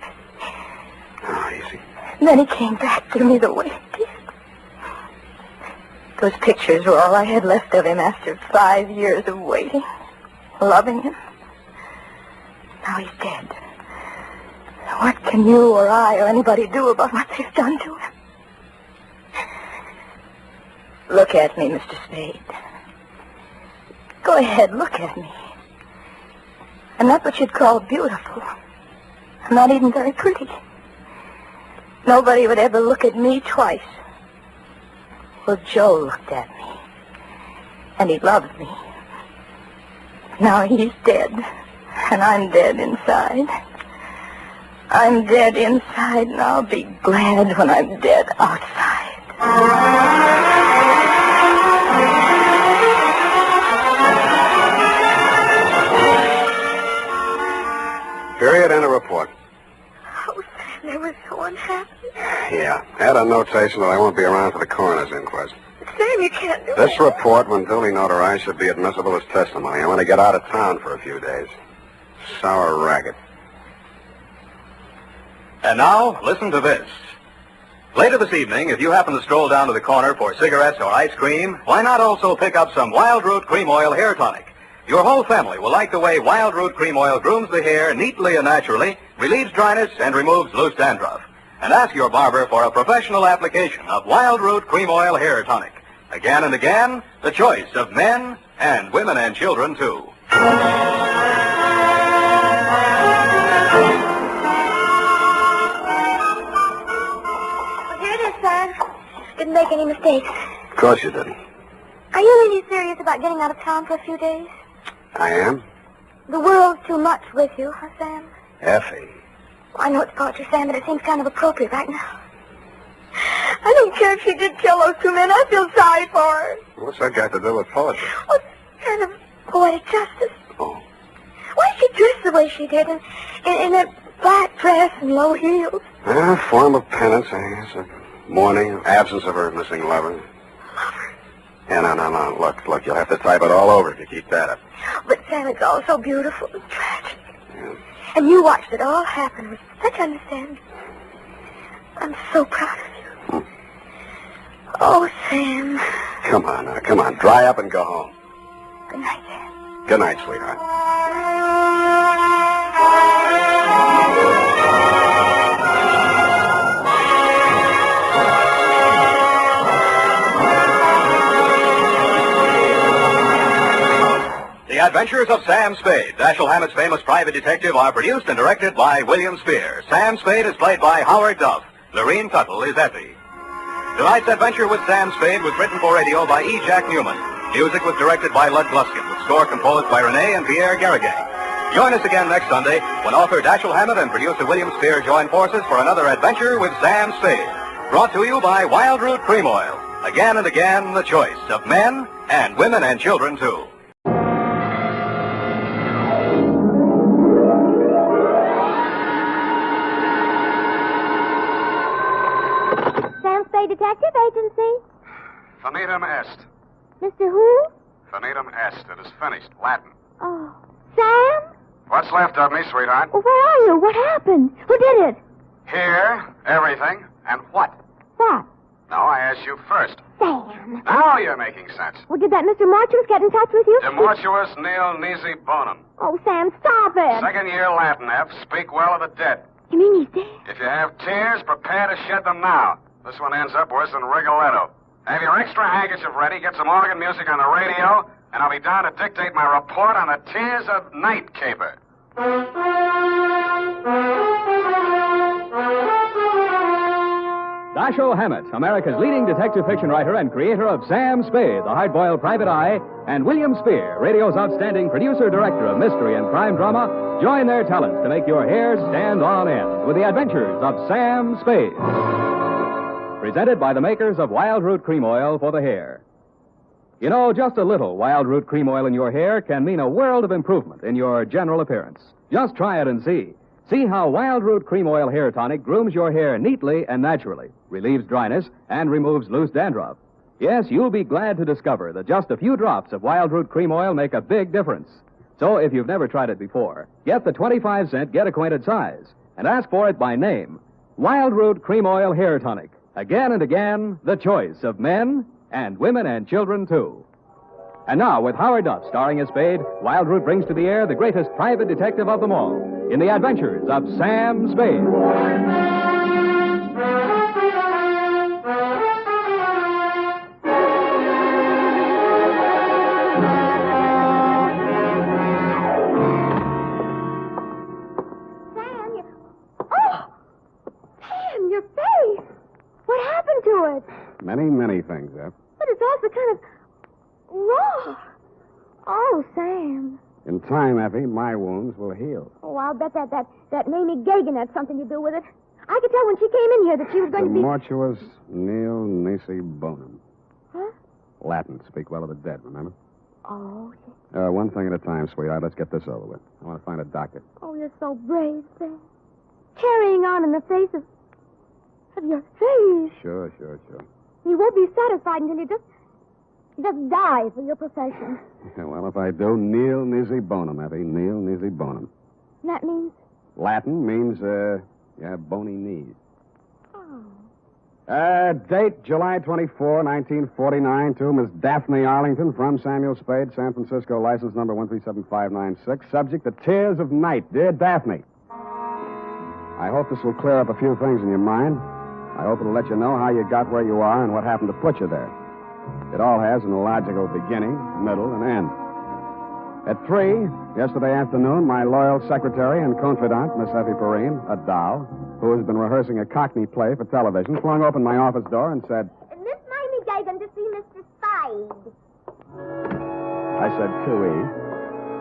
Oh, easy. And then he came back to me the way he did. Those pictures were all I had left of him after 5 years of waiting, loving him. Now he's dead. What can you or I or anybody do about what they've done to him? Look at me, Mr. Spade. Go ahead, look at me. I'm not what you'd call beautiful. I'm not even very pretty. Nobody would ever look at me twice. Well, Joe looked at me. And he loved me. Now he's dead. And I'm dead inside. I'm dead inside, and I'll be glad when I'm dead outside. Period and a report. Oh, Sam, they were so unhappy. Yeah. Add a notation that I won't be around for the coroner's inquest. Sam, you can't do This report, when duly notarized, should be admissible as testimony. I want to get out of town for a few days. Sour racket. And now, listen to this. Later this evening, if you happen to stroll down to the corner for cigarettes or ice cream, why not also pick up some Wild Root Cream Oil Hair Tonic? Your whole family will like the way Wild Root Cream Oil grooms the hair neatly and naturally, relieves dryness, and removes loose dandruff. And ask your barber for a professional application of Wild Root Cream Oil Hair Tonic. Again and again, the choice of men and women and children, too. Didn't make any mistakes. Of course you didn't. Are you really serious about getting out of town for a few days? I am? The world's too much with you, huh, Sam? Effie. Well, I know it's torture, Sam, but it seems kind of appropriate right now. I don't care if she did kill those 2 men. I feel sorry for her. What's that got to do with poetry? What kind of poetic justice? Oh. Why did she dress the way she did in that black dress and low heels? A form of penance, I guess. Mourning, absence of her missing lover. Lover? Yeah, no. Look, you'll have to type it all over if you keep that up. But, Sam, it's all so beautiful and tragic. Yeah. And you watched it all happen with such understanding. I'm so proud of you. Oh, Sam. Come on. Dry up and go home. Good night, Dad. Good night, sweetheart. The Adventures of Sam Spade, Dashiell Hammett's famous private detective, are produced and directed by William Spear. Sam Spade is played by Howard Duff. Lorene Tuttle is Effie. Tonight's adventure with Sam Spade was written for radio by E. Jack Newman. Music was directed by Lud Gluskin, with score composed by Renee and Pierre Garrigay. Join us again next Sunday when author Dashiell Hammett and producer William Spear join forces for another adventure with Sam Spade. Brought to you by Wild Root Cream Oil. Again and again, the choice of men and women and children, too. Sam Spade Detective Agency. Finitum est. Mr. Who? Finitum est. It is finished. Latin. Oh, Sam? What's left of me, sweetheart? Well, where are you? What happened? Who did it? Here, everything, and what? What? No, I asked you first. Sam. Now you're making sense. Well, did that Mr. Mortuus get in touch with you? Demortuus nil nisi bonum. Oh, Sam, stop it. Second year Latin, F. Speak well of the dead. You mean he's dead? If you have tears, prepare to shed them now. This one ends up worse than Rigoletto. Have your extra handkerchief ready, get some organ music on the radio, and I'll be down to dictate my report on the Tears of Night caper. Dashiell Hammett, America's leading detective fiction writer and creator of Sam Spade, the hard-boiled private eye, and William Spear, radio's outstanding producer-director of mystery and crime drama, join their talents to make your hair stand on end with the Adventures of Sam Spade. Presented by the makers of Wild Root Cream Oil for the hair. You know, just a little Wild Root Cream Oil in your hair can mean a world of improvement in your general appearance. Just try it and see. See how Wild Root Cream Oil Hair Tonic grooms your hair neatly and naturally, relieves dryness, and removes loose dandruff. Yes, you'll be glad to discover that just a few drops of Wild Root Cream Oil make a big difference. So if you've never tried it before, get the 25-cent get-acquainted size and ask for it by name. Wild Root Cream Oil Hair Tonic. Again and again, the choice of men and women and children, too. And now, with Howard Duff starring as Spade, Wild Root brings to the air the greatest private detective of them all in the Adventures of Sam Spade. Sam, Sam, your face. What happened to it? Many things, F. But it's also kind of raw. Oh, Sam. In time, Effie, my wounds will heal. Oh, I'll bet that Mamie Gagan had something to do with it. I could tell when she came in here that she was going to be... Demortuus nil nisi bonum. Huh? Latin. Speak well of the dead, remember? Oh, yes. One thing at a time, sweetheart. Let's get this over with. I want to find a doctor. Oh, you're so brave, Sam. Carrying on in the face of your face. Sure. You won't be satisfied until you just die for your profession. Yeah, well, if I do, nil nisi bonum, Effie. Nil nisi bonum. That means? Latin means, you have bony knees. Oh. Date, July 24, 1949, to Miss Daphne Arlington from Samuel Spade, San Francisco, license number 137596. Subject, the Tears of Night. Dear Daphne, I hope this will clear up a few things in your mind. I hope it'll let you know how you got where you are and what happened to put you there. It all has an illogical beginning, middle, and end. At 3, yesterday afternoon, my loyal secretary and confidant, Miss Effie Perrine, a doll, who has been rehearsing a Cockney play for television, flung open my office door and said, Miss Mamie Gagan to see Mr. Spade. I said, cooey.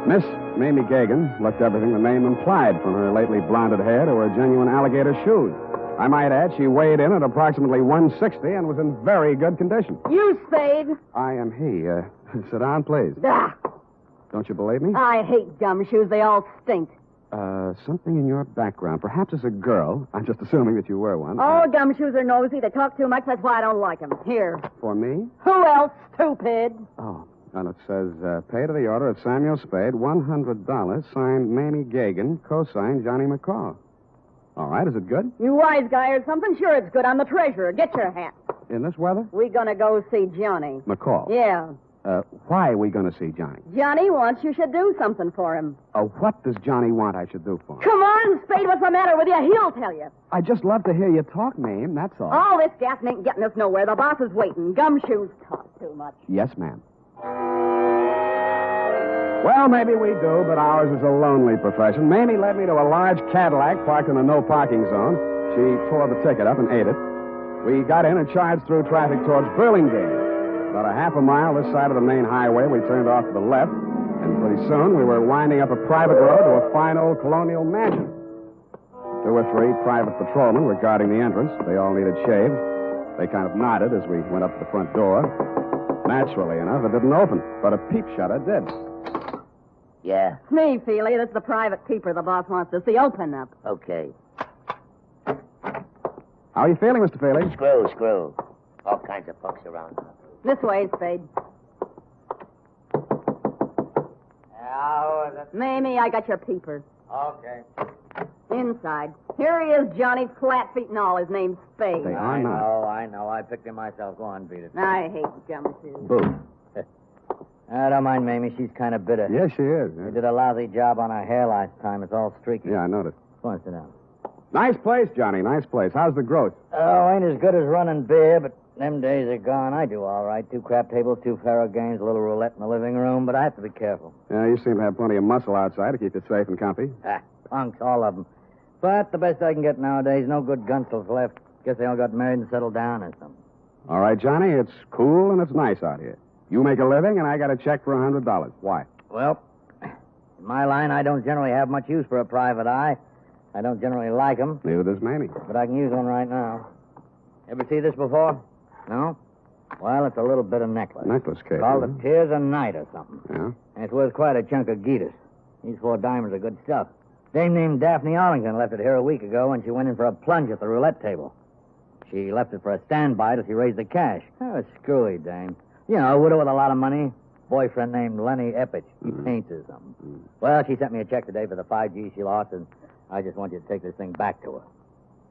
Miss Mamie Gagan looked everything the name implied, from her lately blonded hair to her genuine alligator shoes. I might add, she weighed in at approximately 160 and was in very good condition. You, Spade. I am he. Sit down, please. Ah, Don't you believe me? I hate gumshoes. They all stink. Something in your background. Perhaps as a girl. I'm just assuming that you were one. All gumshoes are nosy. They talk too much. That's why I don't like them. Here. For me? Who else, stupid? Oh, and it says, pay to the order of Samuel Spade, $100, signed Mamie Gagan, co-signed Johnny McCall. All right, is it good? You wise guy or something? Sure, it's good. I'm the treasurer. Get your hat. In this weather? We're gonna go see Johnny. McCall. Yeah. Why are we going to see Johnny? Johnny wants you should do something for him. What does Johnny want I should do for him? Come on, Spade, what's the matter with you? He'll tell you. I just love to hear you talk, Mame, that's all. All this gassing ain't getting us nowhere. The boss is waiting. Gumshoes talk too much. Yes, ma'am. Well, maybe we do, but ours is a lonely profession. Mamie led me to a large Cadillac parked in a no-parking zone. She tore the ticket up and ate it. We got in and charged through traffic towards Burlingame. About a half a mile this side of the main highway, we turned off to the left, and pretty soon we were winding up a private road to a fine old colonial mansion. 2 or 3 private patrolmen were guarding the entrance. They all needed shaved. They kind of nodded as we went up to the front door. Naturally enough, it didn't open, but a peep shutter did. Yeah. It's me, Feely. This is the private peeper the boss wants to see. Open up. Okay. How are you feeling, Mr. Feely? Screw. All kinds of folks around. This way, Spade. How is it? Mamie, I got your peeper. Okay. Inside. Here he is, Johnny, flat feet and all. His name's Spade. They are not. I know. I picked him myself. Go on, beat it. I hate gumshoes. Boo. I don't mind Mamie. She's kind of bitter. Yes, she is. We did a lousy job on her hair last time. It's all streaky. Yeah, I noticed. Go on, sit down. Nice place, Johnny. Nice place. How's the growth? Oh, ain't as good as running beer, but them days are gone. I do all right. 2 crap tables, 2 faro games, a little roulette in the living room, but I have to be careful. Yeah, you seem to have plenty of muscle outside to keep you safe and comfy. Punks, all of them. But the best I can get nowadays, no good gunsels left. Guess they all got married and settled down or something. All right, Johnny, it's cool and it's nice out here. You make a living, and I got a check for $100. Why? Well, in my line, I don't generally have much use for a private eye. I don't generally like them. Neither does Mamie. But I can use one right now. Ever see this before? No? Well, it's a little bit of necklace. Necklace case. Called the Tears of Night or something. Yeah? And it's worth quite a chunk of Geetus. These 4 diamonds are good stuff. Dame named Daphne Arlington left it here a week ago when she went in for a plunge at the roulette table. She left it for a standby till she raised the cash. Oh, screwy dame. You know, a widow with a lot of money. Boyfriend named Lenny Eppich. He paints or something. Well, she sent me a check today for the 5 G's she lost, and I just want you to take this thing back to her.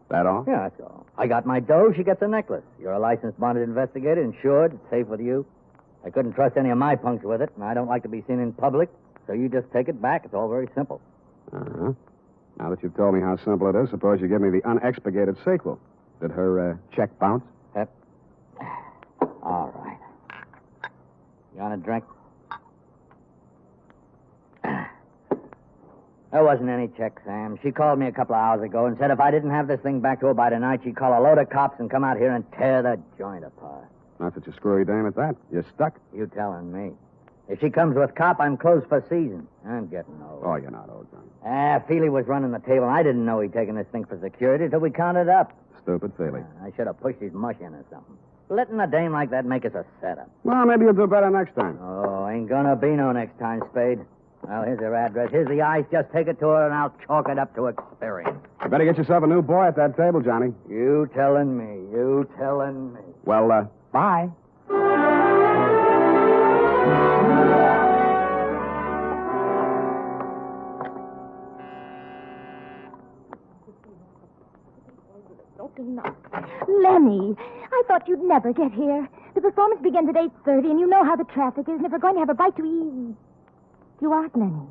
That all? Yeah, that's all. I got my dough, she gets a necklace. You're a licensed bonded investigator, insured, it's safe with you. I couldn't trust any of my punks with it, and I don't like to be seen in public, so you just take it back. It's all very simple. Uh-huh. Now that you've told me how simple it is, suppose you give me the unexpurgated sequel. Did her check bounce? Yep. All right. You want a drink? There wasn't any check, Sam. She called me a couple of hours ago and said if I didn't have this thing back to her by tonight, she'd call a load of cops and come out here and tear the joint apart. Not such a screwy dame at that. You're stuck. You telling me. If she comes with cop, I'm closed for season. I'm getting old. Oh, you're not old, Johnny. Feely was running the table, and I didn't know he'd taken this thing for security until we counted up. Stupid Feely. I should have pushed his mush in or something. Letting a dame like that make us a setup. Well, maybe you'll do better next time. Oh, ain't gonna be no next time, Spade. Well, here's her address. Here's the ice. Just take it to her, and I'll chalk it up to experience. You better get yourself a new boy at that table, Johnny. You telling me. You telling me. Well, bye. Lenny, I thought you'd never get here. The performance begins at 8:30, and you know how the traffic is, and if we're going to have a bite to eat... You aren't Lenny.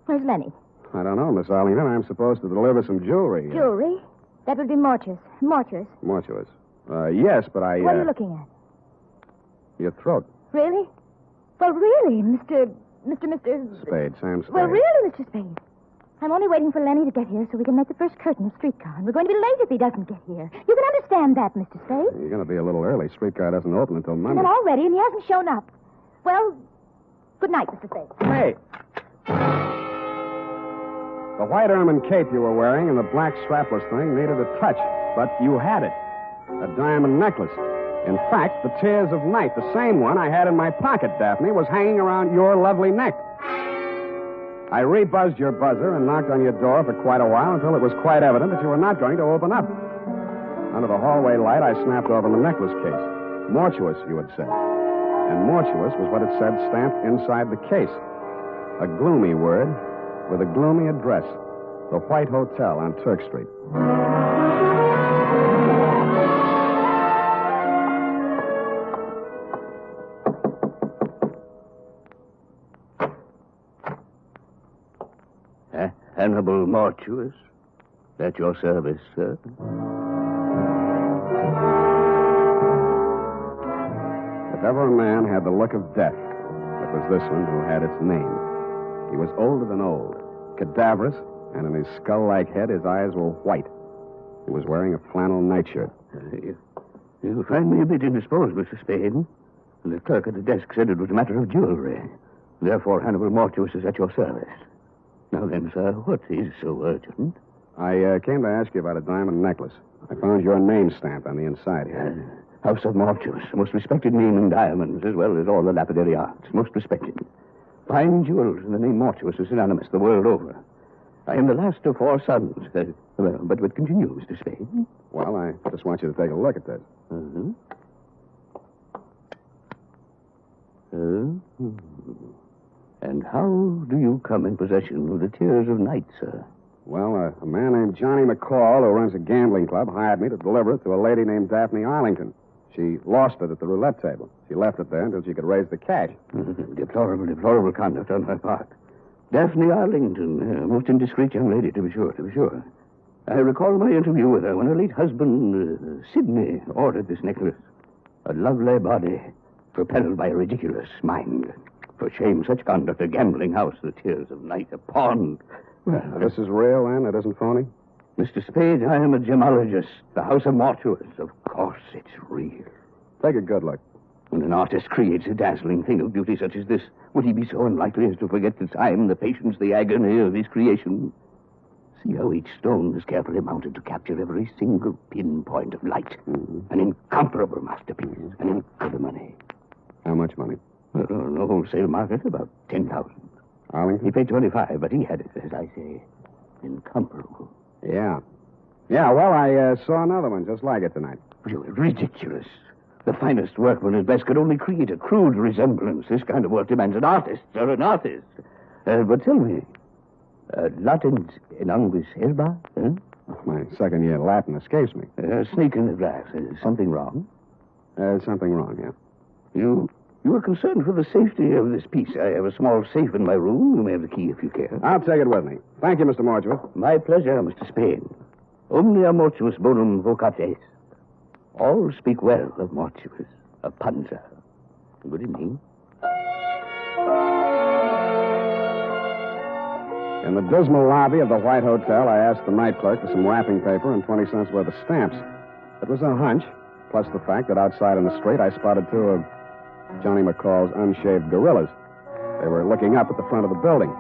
Where's Lenny? I don't know, Miss Arlington. I'm supposed to deliver some jewelry. Jewelry? That would be Mortuous. Mortuous. Mortuous. Yes, but I... What are you looking at? Your throat. Really? Well, really, Mr. Spade, Sam Spade. Well, really, Mr. Spade. I'm only waiting for Lenny to get here so we can make the first curtain of streetcar. And we're going to be late if he doesn't get here. You can understand that, Mr. Spade. You're going to be a little early. Streetcar doesn't open until Monday. And already, and he hasn't shown up. Well, good night, Mr. Spade. Hey! The white ermine cape you were wearing and the black strapless thing needed a touch, but you had it. A diamond necklace. In fact, the Tears of Night, the same one I had in my pocket, Daphne, was hanging around your lovely neck. I rebuzzed your buzzer and knocked on your door for quite a while until it was quite evident that you were not going to open up. Under the hallway light, I snapped open the necklace case. Mortuous, you had said. And mortuous was what it said stamped inside the case. A gloomy word with a gloomy address. The White Hotel on Turk Street. Mortuus. At your service, sir. If ever a man had the look of death, it was this one who had its name. He was older than old, cadaverous, and in his skull-like head, his eyes were white. He was wearing a flannel nightshirt. You find me a bit indisposed, Mr. Spade. The clerk at the desk said it was a matter of jewelry. Therefore, Hannibal Mortuus is at your service. Now then, sir, what is so urgent? I came to ask you about a diamond necklace. I found your name stamped on the inside here. House of Mortuus, most respected name in diamonds, as well as all the lapidary arts. Most respected. Fine jewels, and the name Mortuus is synonymous the world over. I am the last of 4 sons. But continue, Mr. Spade. Well, I just want you to take a look at this. And how do you come in possession of the Tears of Night, sir? Well, a man named Johnny McCall, who runs a gambling club, hired me to deliver it to a lady named Daphne Arlington. She lost it at the roulette table. She left it there until she could raise the cash. Deplorable conduct on her part. Daphne Arlington, most indiscreet young lady, to be sure. I recall my interview with her when her late husband, Sidney, ordered this necklace. A lovely body, propelled by a ridiculous mind. For shame, such conduct, a gambling house, the Tears of Night, a pawn. Well, this is real, then? It isn't phony? Mr. Spade, I am a gemologist. The House of Mortuus. Of course it's real. Take a good look. When an artist creates a dazzling thing of beauty such as this, would he be so unlikely as to forget the time, the patience, the agony of his creation? See how each stone is carefully mounted to capture every single pinpoint of light. An incomparable masterpiece. An incredible money. How much money? On the wholesale market, about 10,000. Arlington? He paid 25, but he had it, as I say, incomparable. Yeah. Yeah, well, I saw another one just like it tonight. Ridiculous. The finest workman at best could only create a crude resemblance. This kind of work demands an artist, sir, an artist. But tell me, Latin in Angus Elba? My second year Latin escapes me. Snake in the glass. Something wrong? Something wrong, yeah. You are concerned for the safety of this piece. I have a small safe in my room. You may have the key if you care. I'll take it with me. Thank you, Mr. Mortuus. My pleasure, Mr. Spade. Omnia Mortuus bonum vocates. All speak well of Mortuus, of Panza. Good evening. In the dismal lobby of the White Hotel, I asked the night clerk for some wrapping paper and 20 cents worth of stamps. It was a hunch, plus the fact that outside in the street I spotted 2 of Johnny McCall's unshaved gorillas. They were looking up at the front of the building.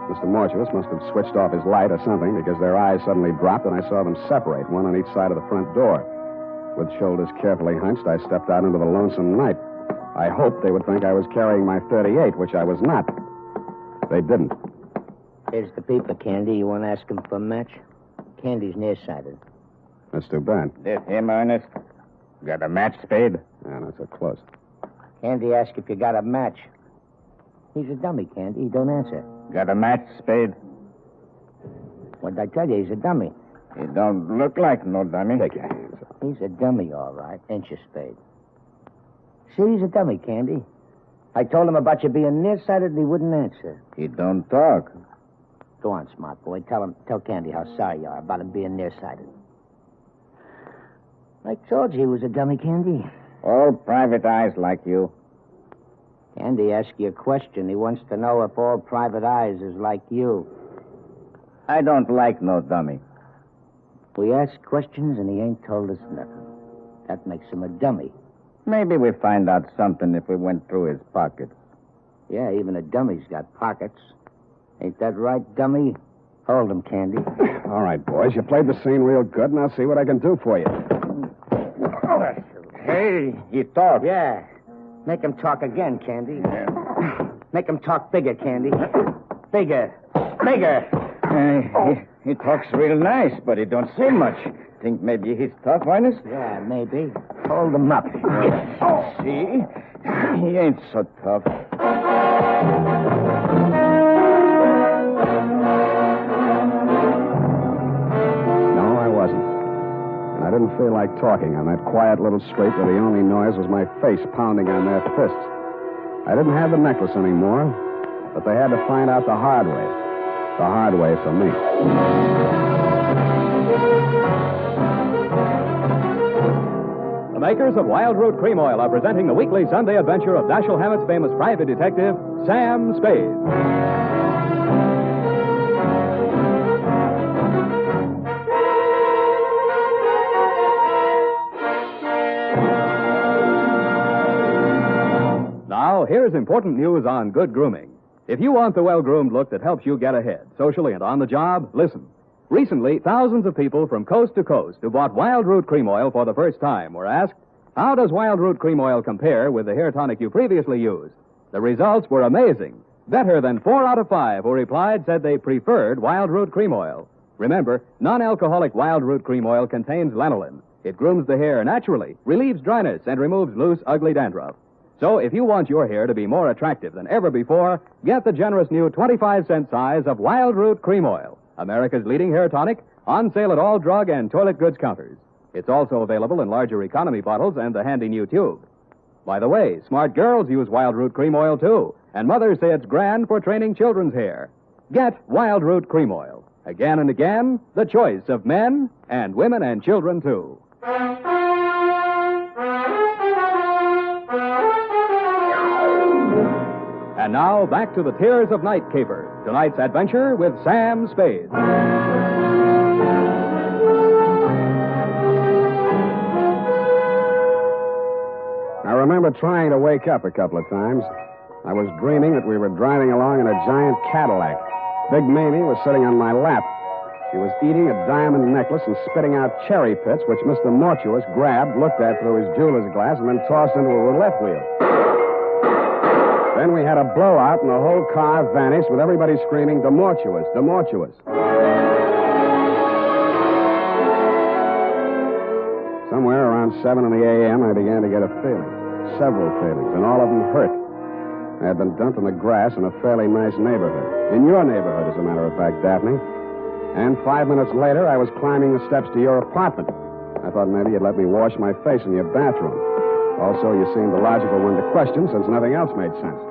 Mr. Mortuus must have switched off his light or something because their eyes suddenly dropped and I saw them separate, one on each side of the front door. With shoulders carefully hunched, I stepped out into the lonesome night. I hoped they would think I was carrying my .38, which I was not. They didn't. Here's the paper, Candy. You want to ask him for a match? Candy's nearsighted. That's too bad. This him, Ernest? Got a match, Spade? Yeah, not so close. Candy asked if you got a match. He's a dummy, Candy. He don't answer. Got a match, Spade? What'd I tell you? He's a dummy. He don't look like no dummy. Take your hands up. He's a dummy, all right. Ain't you, Spade? See, he's a dummy, Candy. I told him about you being nearsighted and he wouldn't answer. He don't talk. Go on, smart boy. Tell Candy how sorry you are about him being nearsighted. I told you he was a dummy, Candy. All private eyes like you. Candy asked you a question. He wants to know if all private eyes is like you. I don't like no dummy. We ask questions and he ain't told us nothing. That makes him a dummy. Maybe we find out something if we went through his pockets. Yeah, even a dummy's got pockets. Ain't that right, dummy? Hold him, Candy. All right, boys. You played the scene real good, and I'll see what I can do for you. Hey, he talks. Yeah. Make him talk again, Candy. Make him talk bigger, Candy. Bigger. He talks real nice, but he don't say much. Think maybe he's tough, Ernest? Yeah, maybe. Hold him up. See? He ain't so tough. No, I wasn't. And I didn't feel like talking on that quiet little street where the only noise was my face pounding on their fists. I didn't have the necklace anymore, but they had to find out the hard way. The hard way for me. The makers of Wild Root Cream Oil are presenting the weekly Sunday adventure of Dashiell Hammett's famous private detective, Sam Spade. Now, here's important news on good grooming. If you want the well-groomed look that helps you get ahead, socially and on the job, listen. Recently, thousands of people from coast to coast who bought Wild Root Cream Oil for the first time were asked, how does Wild Root Cream Oil compare with the hair tonic you previously used? The results were amazing. Better than 4 out of 5 who replied said they preferred Wild Root Cream Oil. Remember, non-alcoholic Wild Root Cream Oil contains lanolin. It grooms the hair naturally, relieves dryness, and removes loose, ugly dandruff. So if you want your hair to be more attractive than ever before, get the generous new 25-cent size of Wild Root Cream Oil, America's leading hair tonic, on sale at all drug and toilet goods counters. It's also available in larger economy bottles and the handy new tube. By the way, smart girls use Wild Root Cream Oil, too, and mothers say it's grand for training children's hair. Get Wild Root Cream Oil. Again and again, the choice of men and women and children, too. And now, back to the Tears of Night caper. Tonight's adventure with Sam Spade. I remember trying to wake up a couple of times. I was dreaming that we were driving along in a giant Cadillac. Big Mamie was sitting on my lap. She was eating a diamond necklace and spitting out cherry pits, which Mr. Mortuus grabbed, looked at through his jeweler's glass, and then tossed into a roulette wheel. Then we had a blowout, and the whole car vanished with everybody screaming, "Demortuous, Demortuous." Somewhere around 7 in the a.m., I began to get a feeling. Several feelings, and all of them hurt. I had been dumped in the grass in a fairly nice neighborhood. In your neighborhood, as a matter of fact, Daphne. And 5 minutes later, I was climbing the steps to your apartment. I thought maybe you'd let me wash my face in your bathroom. Also, you seemed the logical one to question since nothing else made sense.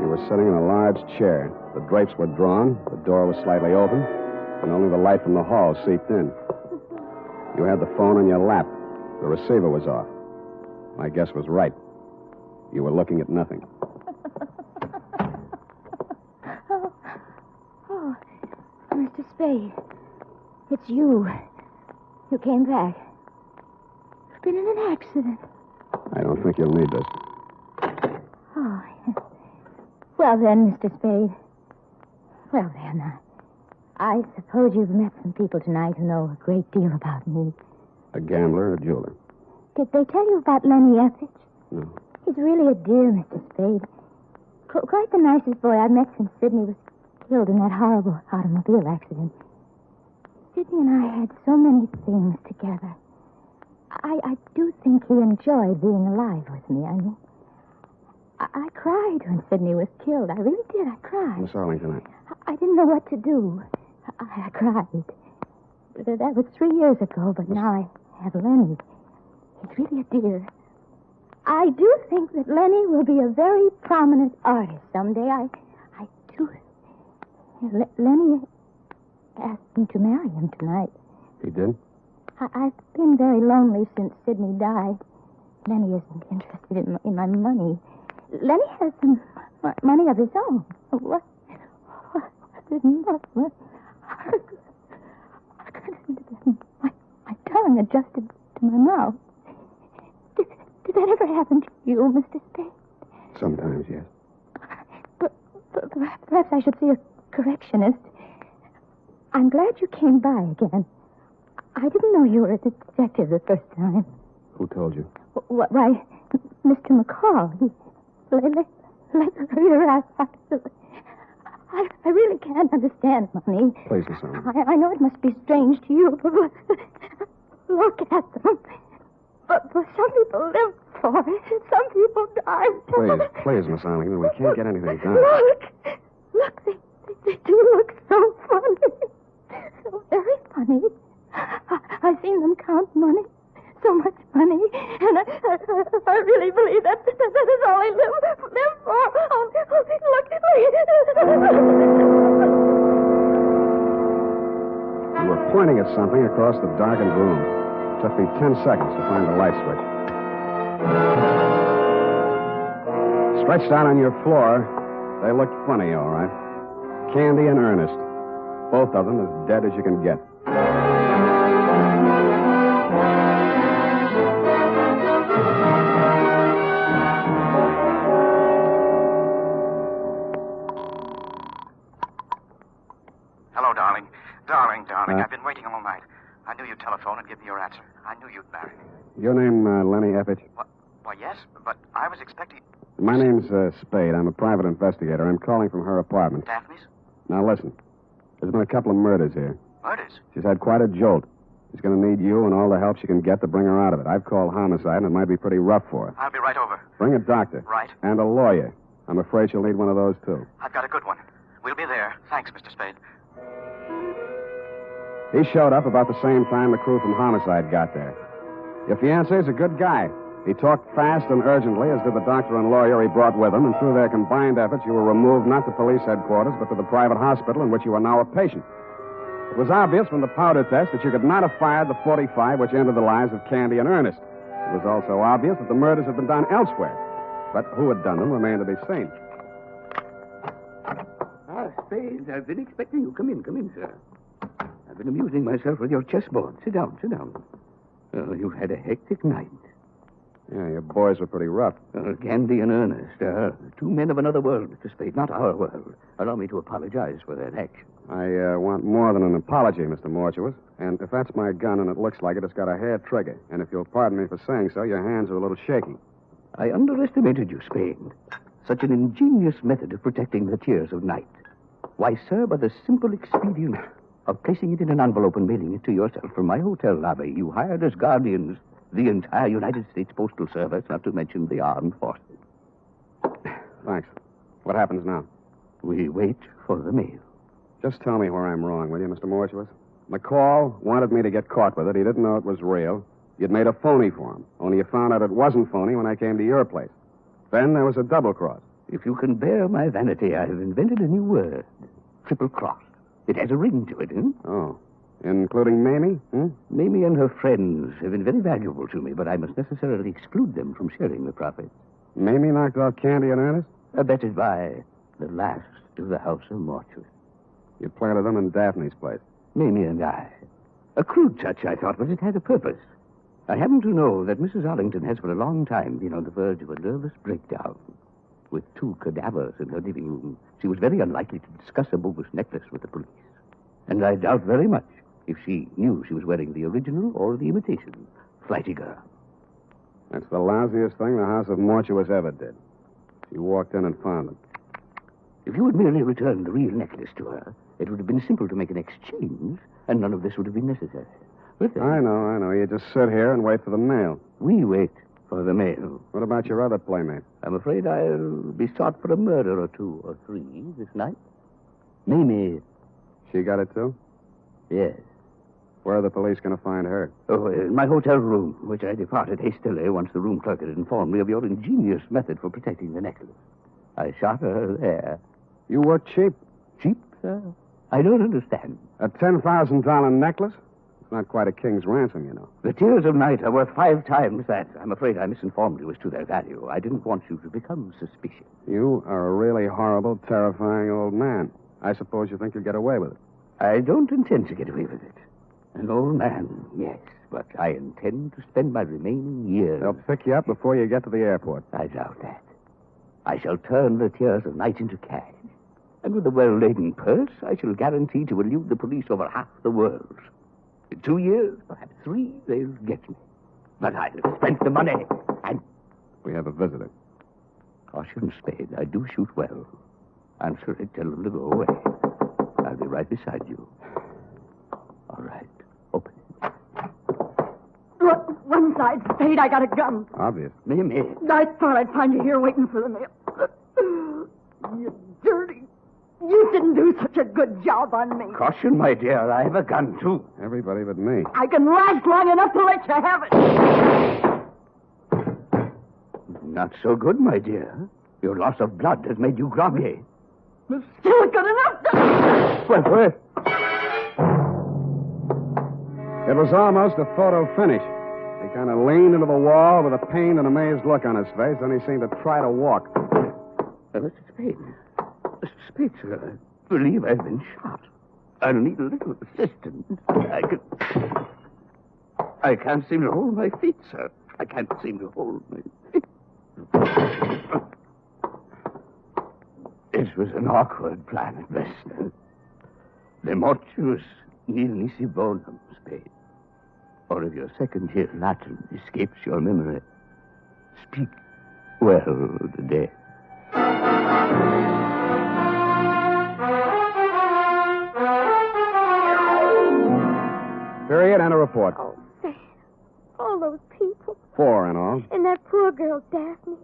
You were sitting in a large chair. The drapes were drawn, the door was slightly open, and only the light from the hall seeped in. You had the phone on your lap. The receiver was off. My guess was right. You were looking at nothing. Oh, Mr. Spade. It's you. You came back. You've been in an accident. I don't think you'll need this. Oh, yes. Well then, Mr. Spade. Well then, I suppose you've met some people tonight who know a great deal about me. A gambler, a jeweler. Did they tell you about Lenny Effich? No. He's really a dear, Mr. Spade. Quite the nicest boy I've met since Sidney was killed in that horrible automobile accident. Sidney and I had so many things together. I do think he enjoyed being alive with me. I mean, I cried when Sidney was killed. I really did. I cried. Miss Arlington, I didn't know what to do. I cried. That was 3 years ago, but now I have Lenny. He's really a dear. I do think that Lenny will be a very prominent artist someday. I do. Lenny asked me to marry him tonight. He did? I've been very lonely since Sidney died. Lenny isn't interested in my money. Lenny has some money of his own. What didn't what? I couldn't seem to get my tongue adjusted to my mouth. Did that ever happen to you, Mr. Spade? Sometimes, yes. But perhaps I should see a correctionist. I'm glad you came by again. I didn't know you were a detective the first time. Who told you? Why, Mr. McCall. I really can't understand money. Please, Miss Arlington. I know it must be strange to you, but look at them. But some people live for it. Some people die. Please, Miss Arlington, we can't get anything done. Look, they do look so funny. So very funny. I've seen them count money. So much money. And I really believe that is all they live for. Oh, look. were pointing at something across the darkened room. It took me 10 seconds to find the light switch. Stretched out on your floor, they looked funny, all right. Candy and Ernest. Both of them as dead as you can get. Hello, darling. Darling. I've been waiting all night. I knew you'd telephone and give me your answer. I knew you'd marry me. Your name, Lenny Eppich? Why, yes, but I was expecting... My name's Spade. I'm a private investigator. I'm calling from her apartment. Daphne's? Now, listen. There's been a couple of murders here. Murders? She's had quite a jolt. She's going to need you and all the help she can get to bring her out of it. I've called homicide, and it might be pretty rough for her. I'll be right over. Bring a doctor. Right. And a lawyer. I'm afraid she'll need one of those, too. I've got a good one. We'll be there. Thanks, Mr. Spade. He showed up about the same time the crew from homicide got there. Your fiancé's a good guy. He talked fast and urgently, as did the doctor and lawyer he brought with him, and through their combined efforts, you were removed not to police headquarters, but to the private hospital in which you are now a patient. It was obvious from the powder test that you could not have fired the .45 which ended the lives of Candy and Ernest. It was also obvious that the murders had been done elsewhere. But who had done them remained to be seen. Spade, I've been expecting you. Come in, sir. I've been amusing myself with your chessboard. Sit down. Oh, you've had a hectic night. Yeah, your boys were pretty rough. Candy and Ernest, two men of another world, Mr. Spade, not our world. Allow me to apologize for that action. I want more than an apology, Mr. Mortuus. And if that's my gun and it looks like it, it's got a hair trigger. And if you'll pardon me for saying so, your hands are a little shaky. I underestimated you, Spade. Such an ingenious method of protecting the tears of night. Why, sir, by the simple expedient of placing it in an envelope and mailing it to yourself from my hotel lobby, you hired as guardians the entire United States Postal Service, not to mention the armed forces. Thanks. What happens now? We wait for the mail. Just tell me where I'm wrong, will you, Mr. Mortuus? McCall wanted me to get caught with it. He didn't know it was real. You'd made a phony for him, only you found out it wasn't phony when I came to your place. Then there was a double cross. If you can bear my vanity, I've invented a new word. Triple cross. It has a ring to it, Oh. Including Mamie? Mamie and her friends have been very valuable to me, but I must necessarily exclude them from sharing the profits. Mamie knocked off Candy and Ernest? Abetted by the last of the House of Mortuus. You planted them in Daphne's place. Mamie and I. A crude touch, I thought, but it had a purpose. I happen to know that Mrs. Arlington has for a long time been on the verge of a nervous breakdown. With 2 cadavers in her living room, she was very unlikely to discuss a bogus necklace with the police. And I doubt very much if she knew she was wearing the original or the imitation. Flighty girl. That's the lousiest thing the House of Mortuus ever did. She walked in and found them. If you had merely returned the real necklace to her, it would have been simple to make an exchange, and none of this would have been necessary. But I know. You just sit here and wait for the mail. We wait for the mail. What about your other playmate? I'm afraid I'll be sought for a murder or 2 or 3 this night. Mamie. She got it, too? Yes. Where are the police going to find her? Oh, in my hotel room, which I departed hastily once the room clerk had informed me of your ingenious method for protecting the necklace. I shot her there. You were cheap. Cheap, sir? I don't understand. A $10,000 necklace? It's not quite a king's ransom, you know. The tears of night are worth 5 times that. I'm afraid I misinformed you as to their value. I didn't want you to become suspicious. You are a really horrible, terrifying old man. I suppose you think you'll get away with it. I don't intend to get away with it. An old man, yes, but I intend to spend my remaining years... They'll pick you up before you get to the airport. I doubt that. I shall turn the tears of night into cash. And with a well-laden purse, I shall guarantee to elude the police over half the world. In 2 years, perhaps 3, they'll get me. But I'll have spent the money, and... We have a visitor. Caution, Spade. I do shoot well. Answer it, tell them to go away. I'll be right beside you. All right. Open it. Look, one side, Spade, I got a gun. Obvious. Mamie. I thought I'd find you here waiting for the mail. You dirty. You didn't do such a good job on me. Caution, my dear. I have a gun, too. Everybody but me. I can last long enough to let you have it. Not so good, my dear. Your loss of blood has made you groggy. It's still good enough to... Well, It was almost a photo finish. He kind of leaned into the wall with a pained and amazed look on his face, then he seemed to try to walk. Mr. Spade. Mr. Spade, sir, I believe I've been shot. I'll need a little assistance. I can't seem to hold my feet, sir. I can't seem to hold my feet. It was an awkward plan at best. The mortuus nil nisi bonum, Spade. Or if your second-year Latin escapes your memory, speak well the dead. Period and a report. Oh, Sam. All those people. 4 in all. And that poor girl, Daphne.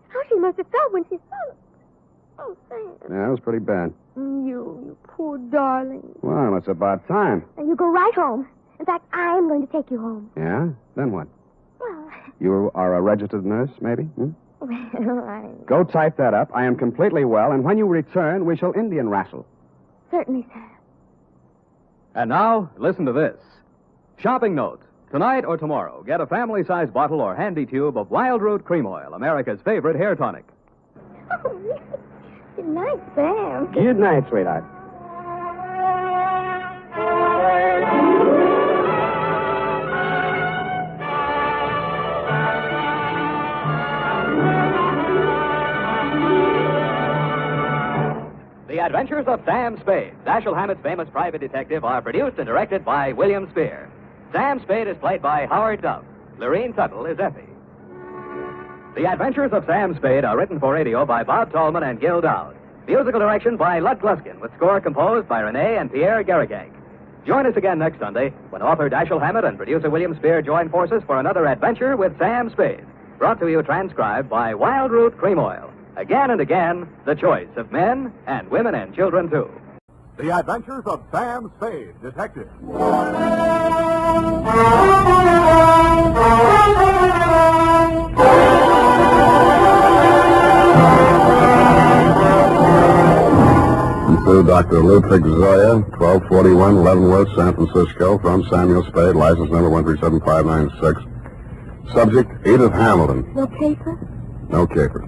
How she must have felt when she saw it. Oh, Sam. Yeah, it was pretty bad. You poor darling. Well, it's about time. And you go right home. In fact, I'm going to take you home. Yeah? Then what? Well, You are a registered nurse, maybe? Hmm? I... Go type that up. I am completely well, and when you return, we shall Indian wrestle. Certainly, sir. And now, listen to this. Shopping note. Tonight or tomorrow, get a family-sized bottle or handy tube of Wild Root Cream Oil, America's favorite hair tonic. Oh, yes. Good night, Sam. Good night, sweetheart. The Adventures of Sam Spade, Dashiell Hammett's famous private detective, are produced and directed by William Spear. Sam Spade is played by Howard Duff. Lorene Tuttle is Effie. The Adventures of Sam Spade are written for radio by Bob Tallman and Gil Dowd. Musical direction by Lud Gluskin, with score composed by Renee and Pierre Garrigank. Join us again next Sunday when author Dashiell Hammett and producer William Spear join forces for another adventure with Sam Spade. Brought to you transcribed by Wild Root Cream Oil. Again and again, the choice of men and women and children, too. The Adventures of Sam Spade, Detective. To Dr. Ludwig Zoya, 1241 Leavenworth, San Francisco, from Samuel Spade, license number 137596. Subject, Edith Hamilton. No paper? No caper.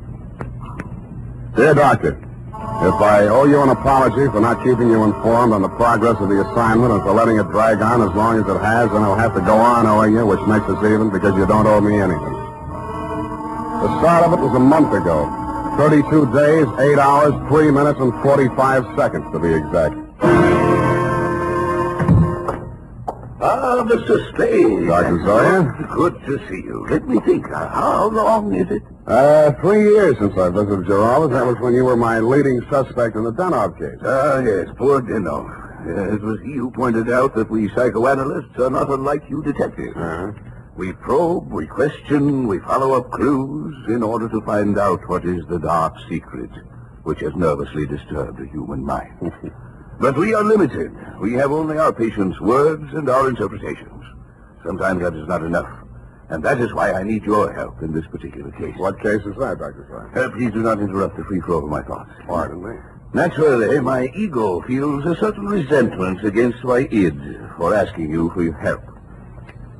Dear Doctor, if I owe you an apology for not keeping you informed on the progress of the assignment and for letting it drag on as long as it has, then I'll have to go on owing you, which makes us even because you don't owe me anything. The start of it was a month ago. 32 days, 8 hours, 3 minutes, and 45 seconds, to be exact. Ah, Mr. Spade. Dr. Zoya? Good to see you. Let me think. How long is it? 3 years since I visited your office. That was when you were my leading suspect in the Dunne case. Ah, yes, poor Denno. It was he who pointed out that we psychoanalysts are not unlike you detectives. We probe, we question, we follow up clues in order to find out what is the dark secret which has nervously disturbed the human mind. But we are limited. We have only our patients' words and our interpretations. Sometimes that is not enough. And that is why I need your help in this particular case. What case is that, Dr. Zoya? Please do not interrupt the free flow of my thoughts. Pardon me. Naturally, my ego feels a certain resentment against my id for asking you for your help.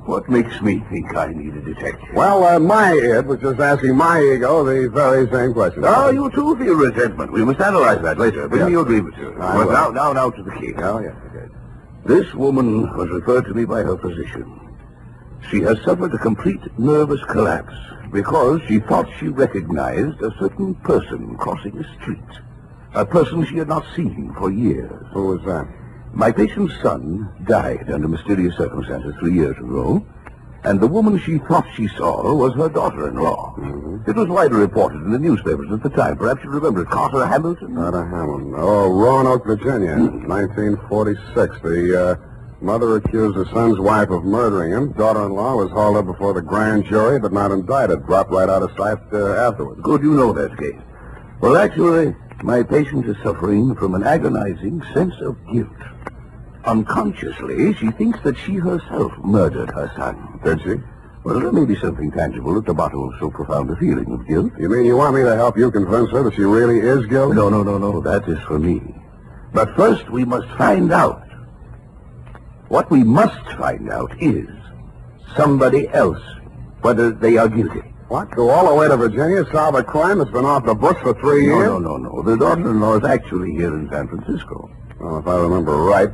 What makes me think I need a detective? Well, my id was just asking my ego the very same question. Oh, you too feel resentment. We must analyze that later. Bring me your grievances. Well, now to the case. Oh, yes, okay. This woman was referred to me by her physician. She has suffered a complete nervous collapse because she thought she recognized a certain person crossing the street. A person she had not seen for years. Who was that? My patient's son died under mysterious circumstances 3 years ago, and the woman she thought she saw was her daughter-in-law. Mm-hmm. It was widely reported in the newspapers at the time. Perhaps you remember it. Carter Hamilton? Carter Hamilton. Oh, Roanoke, Virginia, 1946. The mother accused her son's wife of murdering him. Daughter-in-law was hauled up before the grand jury, but not indicted. Dropped right out of sight afterwards. Good, you know that case. Well, actually, my patient is suffering from an agonizing sense of guilt. Unconsciously, she thinks that she herself murdered her son. Did she? Well, there may be something tangible at the bottom of so profound a feeling of guilt. You mean you want me to help you convince her that she really is guilty? No. That is for me. But first, we must find out What we must find out is somebody else, whether they are guilty. What? Go all the way to Virginia, solve a crime that's been off the books for 3 years? No. The daughter-in-law is actually here in San Francisco. Well, if I remember right,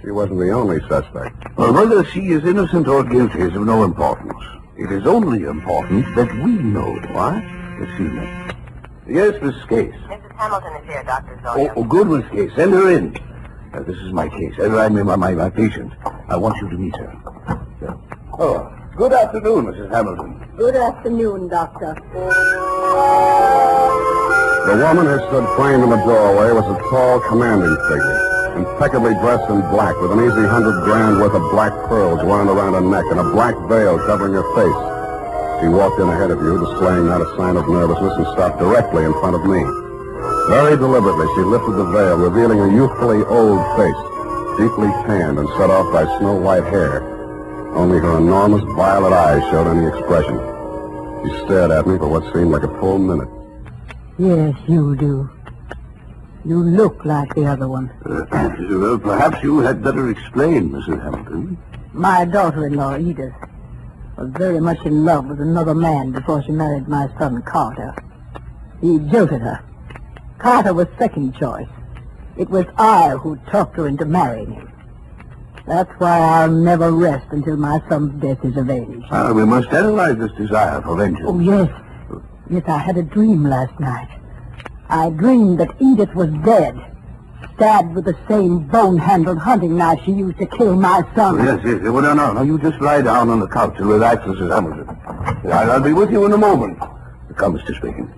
she wasn't the only suspect. Well, whether she is innocent or guilty is of no importance. It is only important that we know. What? Excuse me. Yes, Miss Case. Mrs. Hamilton is here, Dr. Zoya. Oh, good, Miss Case. Send her in. This is my case. I'm my patient. I want you to meet her. Oh, good afternoon, Mrs. Hamilton. Good afternoon, Doctor. The woman who stood framed in the doorway was a tall, commanding figure, impeccably dressed in black, with an easy $100,000 worth of black pearls wound around her neck and a black veil covering her face. She walked in ahead of you, displaying not a sign of nervousness, and stopped directly in front of me. Very deliberately, she lifted the veil, revealing a youthfully old face, deeply tanned and set off by snow-white hair. Only her enormous violet eyes showed any expression. She stared at me for what seemed like a full minute. Yes, you do. You look like the other one. Well, perhaps you had better explain, Mrs. Hamilton. My daughter-in-law, Edith, was very much in love with another man before she married my son, Carter. He jilted her. Carter was second choice. It was I who talked her into marrying him. That's why I'll never rest until my son's death is avenged. We must analyze this desire for vengeance. Oh, yes. Yes, I had a dream last night. I dreamed that Edith was dead, stabbed with the same bone-handled hunting knife she used to kill my son. Yes. Well, no. You just lie down on the couch and relax, Mrs. Hamilton. I'll be with you in a moment. Come, Mr. Speaking.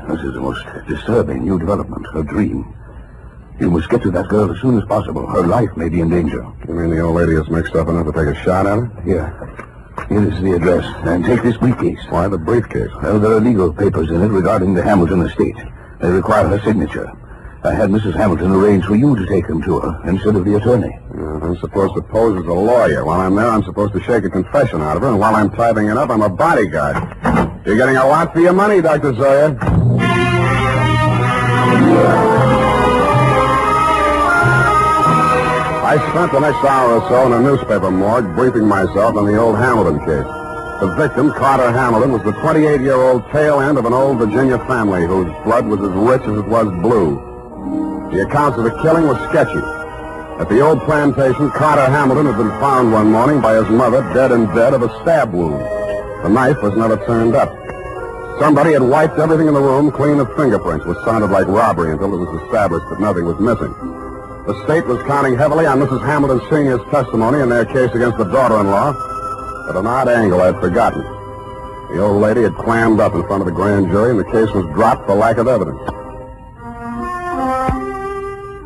This is the most disturbing new development, her dream. You must get to that girl as soon as possible. Her life may be in danger. You mean the old lady is mixed up enough to take a shot at her? Here is the address. And take this briefcase. Why the briefcase? Well, there are legal papers in it regarding the Hamilton estate. They require her signature. I had Mrs. Hamilton arrange for you to take them to her instead of the attorney. I'm supposed to pose as a lawyer. While I'm there, I'm supposed to shake a confession out of her, and while I'm typing it up, I'm a bodyguard. You're getting a lot for your money, Dr. Zoya. I spent the next hour or so in a newspaper morgue briefing myself on the old Hamilton case. The victim, Carter Hamilton, was the 28-year-old tail end of an old Virginia family whose blood was as rich as it was blue. The accounts of the killing were sketchy. At the old plantation, Carter Hamilton had been found one morning by his mother, dead in bed of a stab wound. The knife was never turned up. Somebody had wiped everything in the room clean of fingerprints, which sounded like robbery until it was established that nothing was missing. The state was counting heavily on Mrs. Hamilton Sr.'s testimony in their case against the daughter-in-law. At an odd angle I'd forgotten. The old lady had clammed up in front of the grand jury, and the case was dropped for lack of evidence.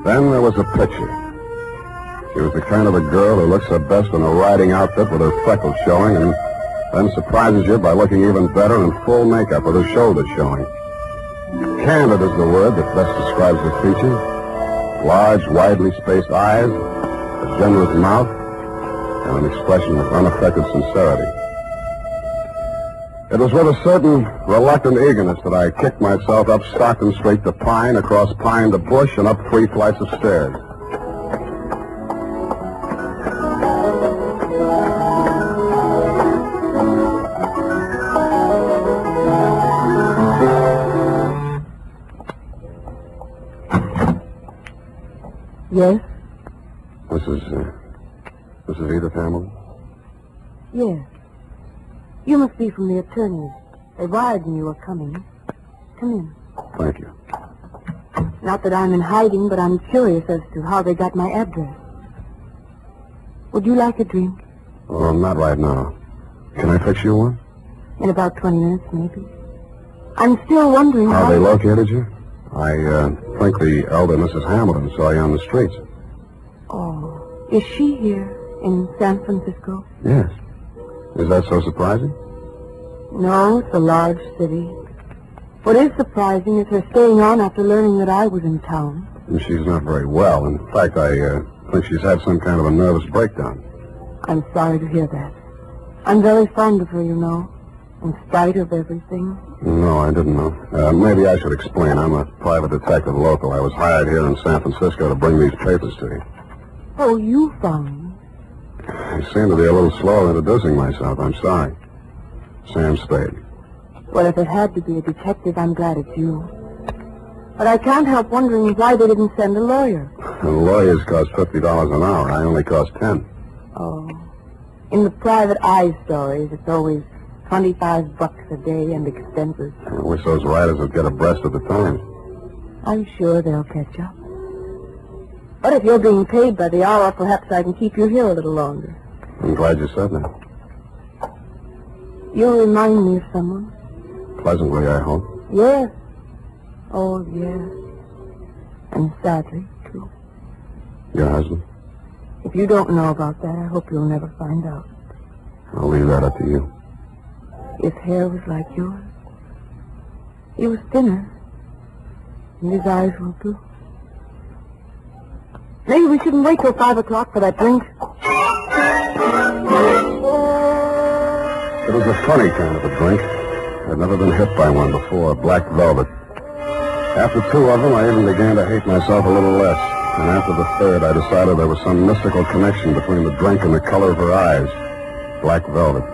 Then there was a picture. She was the kind of a girl who looks her best in a riding outfit with her freckles showing, and then surprises you by looking even better in full makeup with her shoulders showing. Candid is the word that best describes her features. Large, widely spaced eyes, a generous mouth, and an expression of unaffected sincerity. It was with a certain reluctant eagerness that I kicked myself up Stockton Street to Pine, across Pine to Bush, and up 3 flights of stairs. Yes? This is Edith Hamilton? Yes. You must be from the attorneys. They wired me you were coming. Come in. Thank you. Not that I'm in hiding, but I'm curious as to how they got my address. Would you like a drink? Oh, not right now. Can I fix you one? In about 20 minutes, maybe. I'm still wondering How they located you? I think the elder Mrs. Hamilton saw you on the streets. Oh, is she here in San Francisco? Yes. Is that so surprising? No, it's a large city. What is surprising is her staying on after learning that I was in town. And she's not very well. In fact, I think she's had some kind of a nervous breakdown. I'm sorry to hear that. I'm very fond of her, you know, in spite of everything. No, I didn't know. Maybe I should explain. I'm a private detective local. I was hired here in San Francisco to bring these papers to you. Oh, you found me. I seem to be a little slow introducing myself. I'm sorry. Sam Spade. Well, if it had to be a detective, I'm glad it's you. But I can't help wondering why they didn't send a lawyer. The lawyers cost $50 an hour. I only cost 10. Oh. In the private eye stories, it's always $25 a day and expenses. I wish those writers would get abreast of the times. I'm sure they'll catch up. But if you're being paid by the hour, perhaps I can keep you here a little longer. I'm glad you said that. You'll remind me of someone. Pleasantly, I hope. Yes. Oh, yes. And sadly, too. Your husband? If you don't know about that, I hope you'll never find out. I'll leave that up to you. His hair was like yours. He was thinner. And his eyes were blue. Maybe we shouldn't wait till 5 o'clock for that drink. It was a funny kind of a drink. I'd never been hit by one before, black velvet. After 2 of them, I even began to hate myself a little less. And after the third, I decided there was some mystical connection between the drink and the color of her eyes. Black velvet.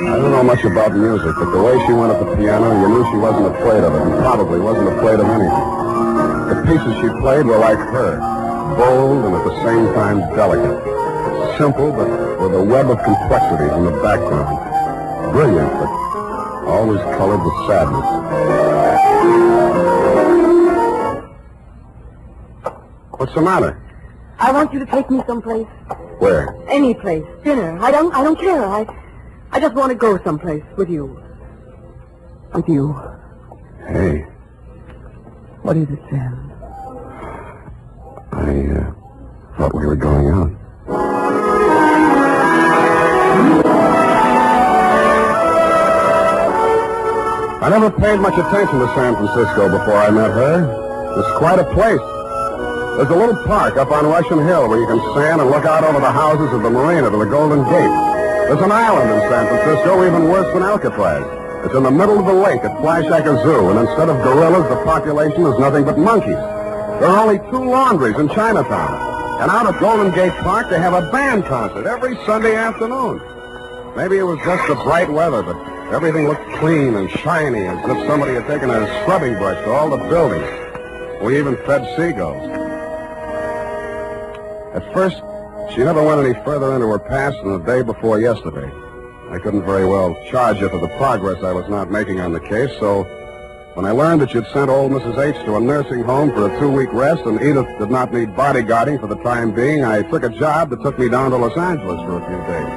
I don't know much about music, but the way she went at the piano, you knew she wasn't afraid of it, and probably wasn't afraid of anything. The pieces she played were like her, bold and at the same time delicate. Simple, but with a web of complexities in the background. Brilliant, but always colored with sadness. What's the matter? I want you to take me someplace. Where? Any place. Dinner. I don't care. I just want to go someplace with you. With you. Hey. What is it, Sam? I thought we were going out. I never paid much attention to San Francisco before I met her. It's quite a place. There's a little park up on Russian Hill where you can stand and look out over the houses of the marina to the Golden Gate. There's an island in San Francisco even worse than Alcatraz. It's in the middle of the lake at Flashacre Zoo, and instead of gorillas, the population is nothing but monkeys. There are only 2 laundries in Chinatown. And out at Golden Gate Park, they have a band concert every Sunday afternoon. Maybe it was just the bright weather, but everything looked clean and shiny, as if somebody had taken a scrubbing brush to all the buildings. We even fed seagulls. At first, she never went any further into her past than the day before yesterday. I couldn't very well charge her for the progress I was not making on the case, so when I learned that you'd sent old Mrs. H to a nursing home for a 2-week rest and Edith did not need bodyguarding for the time being, I took a job that took me down to Los Angeles for a few days.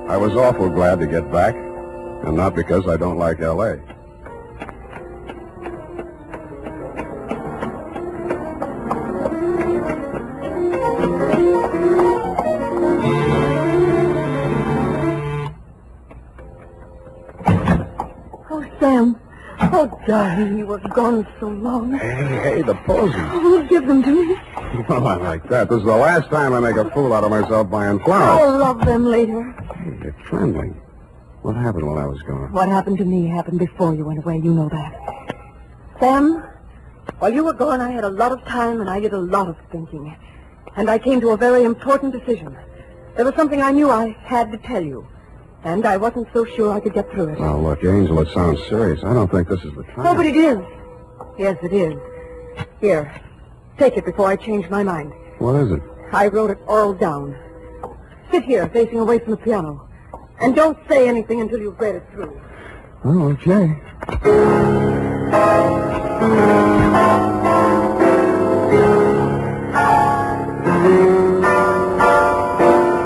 I was awful glad to get back, and not because I don't like L.A. Sam. Oh, darling, you were gone so long. Hey, the posies. Oh, give them to me. Oh, I like that. This is the last time I make a fool out of myself buying flowers. I'll love them later. Hey, you're trembling. What happened while I was gone? What happened to me happened before you went away. You know that. Sam, while you were gone, I had a lot of time and I did a lot of thinking. And I came to a very important decision. There was something I knew I had to tell you. And I wasn't so sure I could get through it. Oh, look, Angel, it sounds serious. I don't think this is the time. Oh, but it is. Yes, it is. Here, take it before I change my mind. What is it? I wrote it all down. Sit here, facing away from the piano. And don't say anything until you've read it through. Oh, okay.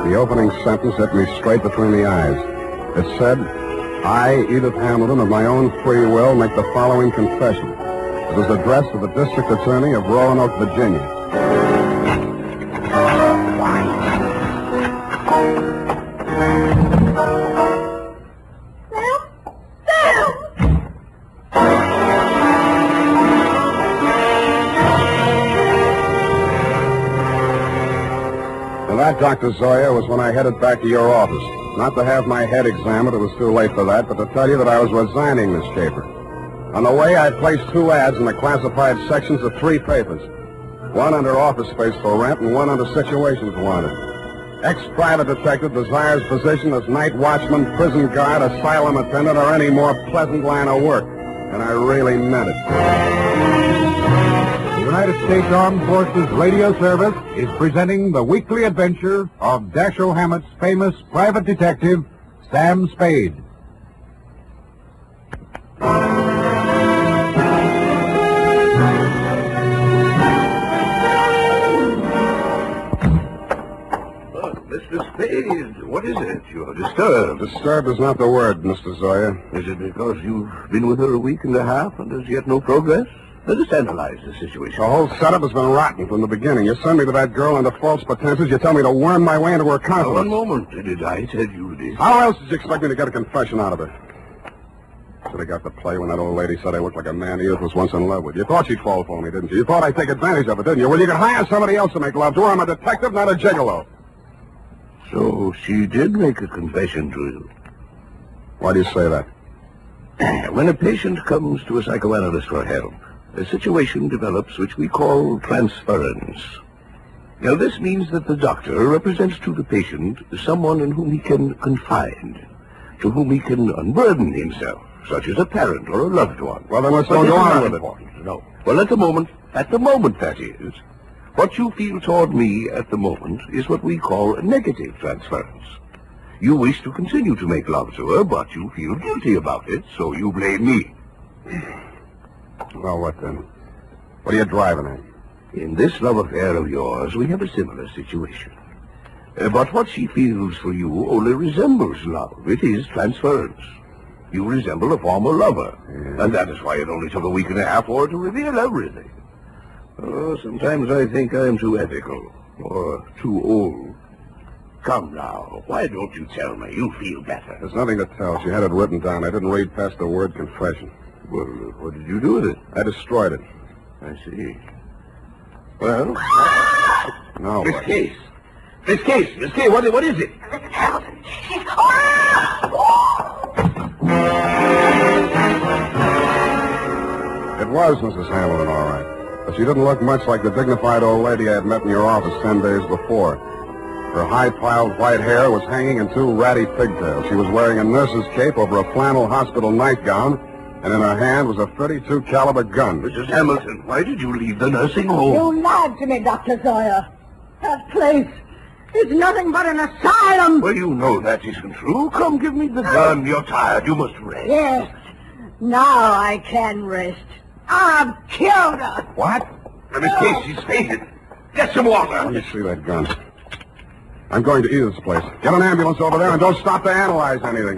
The opening sentence hit me straight between the eyes. It said, I, Edith Hamilton, of my own free will, make the following confession. It was addressed to the District Attorney of Roanoke, Virginia. And that, Dr. Zoya, was when I headed back to your office. Not to have my head examined, it was too late for that, but to tell you that I was resigning this caper. On the way, I placed 2 ads in the classified sections of 3 papers. One under office space for rent and one under situations wanted. Ex-private detective desires position as night watchman, prison guard, asylum attendant, or any more pleasant line of work. And I really meant it. The United States Armed Forces Radio Service is presenting the weekly adventure of Dashiell Hammett's famous private detective, Sam Spade. Mr. Spade, what is it? You're disturbed. Disturbed is not the word, Mr. Zoya. Is it because you've been with her a week and a half and there's yet no progress? Let us analyze the situation. The whole setup has been rotten from the beginning. You send me to that girl under false pretenses. You tell me to worm my way into her confidence. Now, one moment. Did I tell you this? How else did you expect me to get a confession out of her? Should have got the play when that old lady said I looked like a man Edith was once in love with. You thought she'd fall for me, didn't you? You thought I'd take advantage of it, didn't you? Well, you could hire somebody else to make love to her. I'm a detective, not a gigolo. So she did make a confession to you. Why do you say that? When a patient comes to a psychoanalyst for help, a situation develops which we call transference. Now, this means that the doctor represents to the patient someone in whom he can confide, to whom he can unburden himself, such as a parent or a loved one. Well, then let's go on with it. No. Well, at the moment, that is, what you feel toward me at the moment is what we call a negative transference. You wish to continue to make love to her, but you feel guilty about it, so you blame me. Well, what then? What are you driving at? In this love affair of yours, we have a similar situation. But what she feels for you only resembles love. It is transference. You resemble a former lover, and that is why it only took a week and a half for her to reveal everything. Oh, sometimes I think I am too ethical, or too old. Come now, why don't you tell me? You feel better. There's nothing to tell. She had it written down. I didn't read past the word confession. Well, what did you do with it? I destroyed it. I see. Well, now Miss what? Case, what is it? Mrs. Hamilton, she's... It was Mrs. Hamilton, all right. But she didn't look much like the dignified old lady I had met in your office 10 days before. Her high-piled white hair was hanging in 2 ratty pigtails. She was wearing a nurse's cape over a flannel hospital nightgown, and in her hand was a .32 caliber gun. Mrs. Hamilton, why did you leave the nursing home? You lied to me, Dr. Zoya. That place is nothing but an asylum. Well, you know that isn't true. Come, give me the gun. You're tired. You must rest. Yes. Now I can rest. I've killed her. What? Miss Case, she's fainted. Get some water. Let me see that gun. I'm going to Edith's place. Get an ambulance over there and don't stop to analyze anything.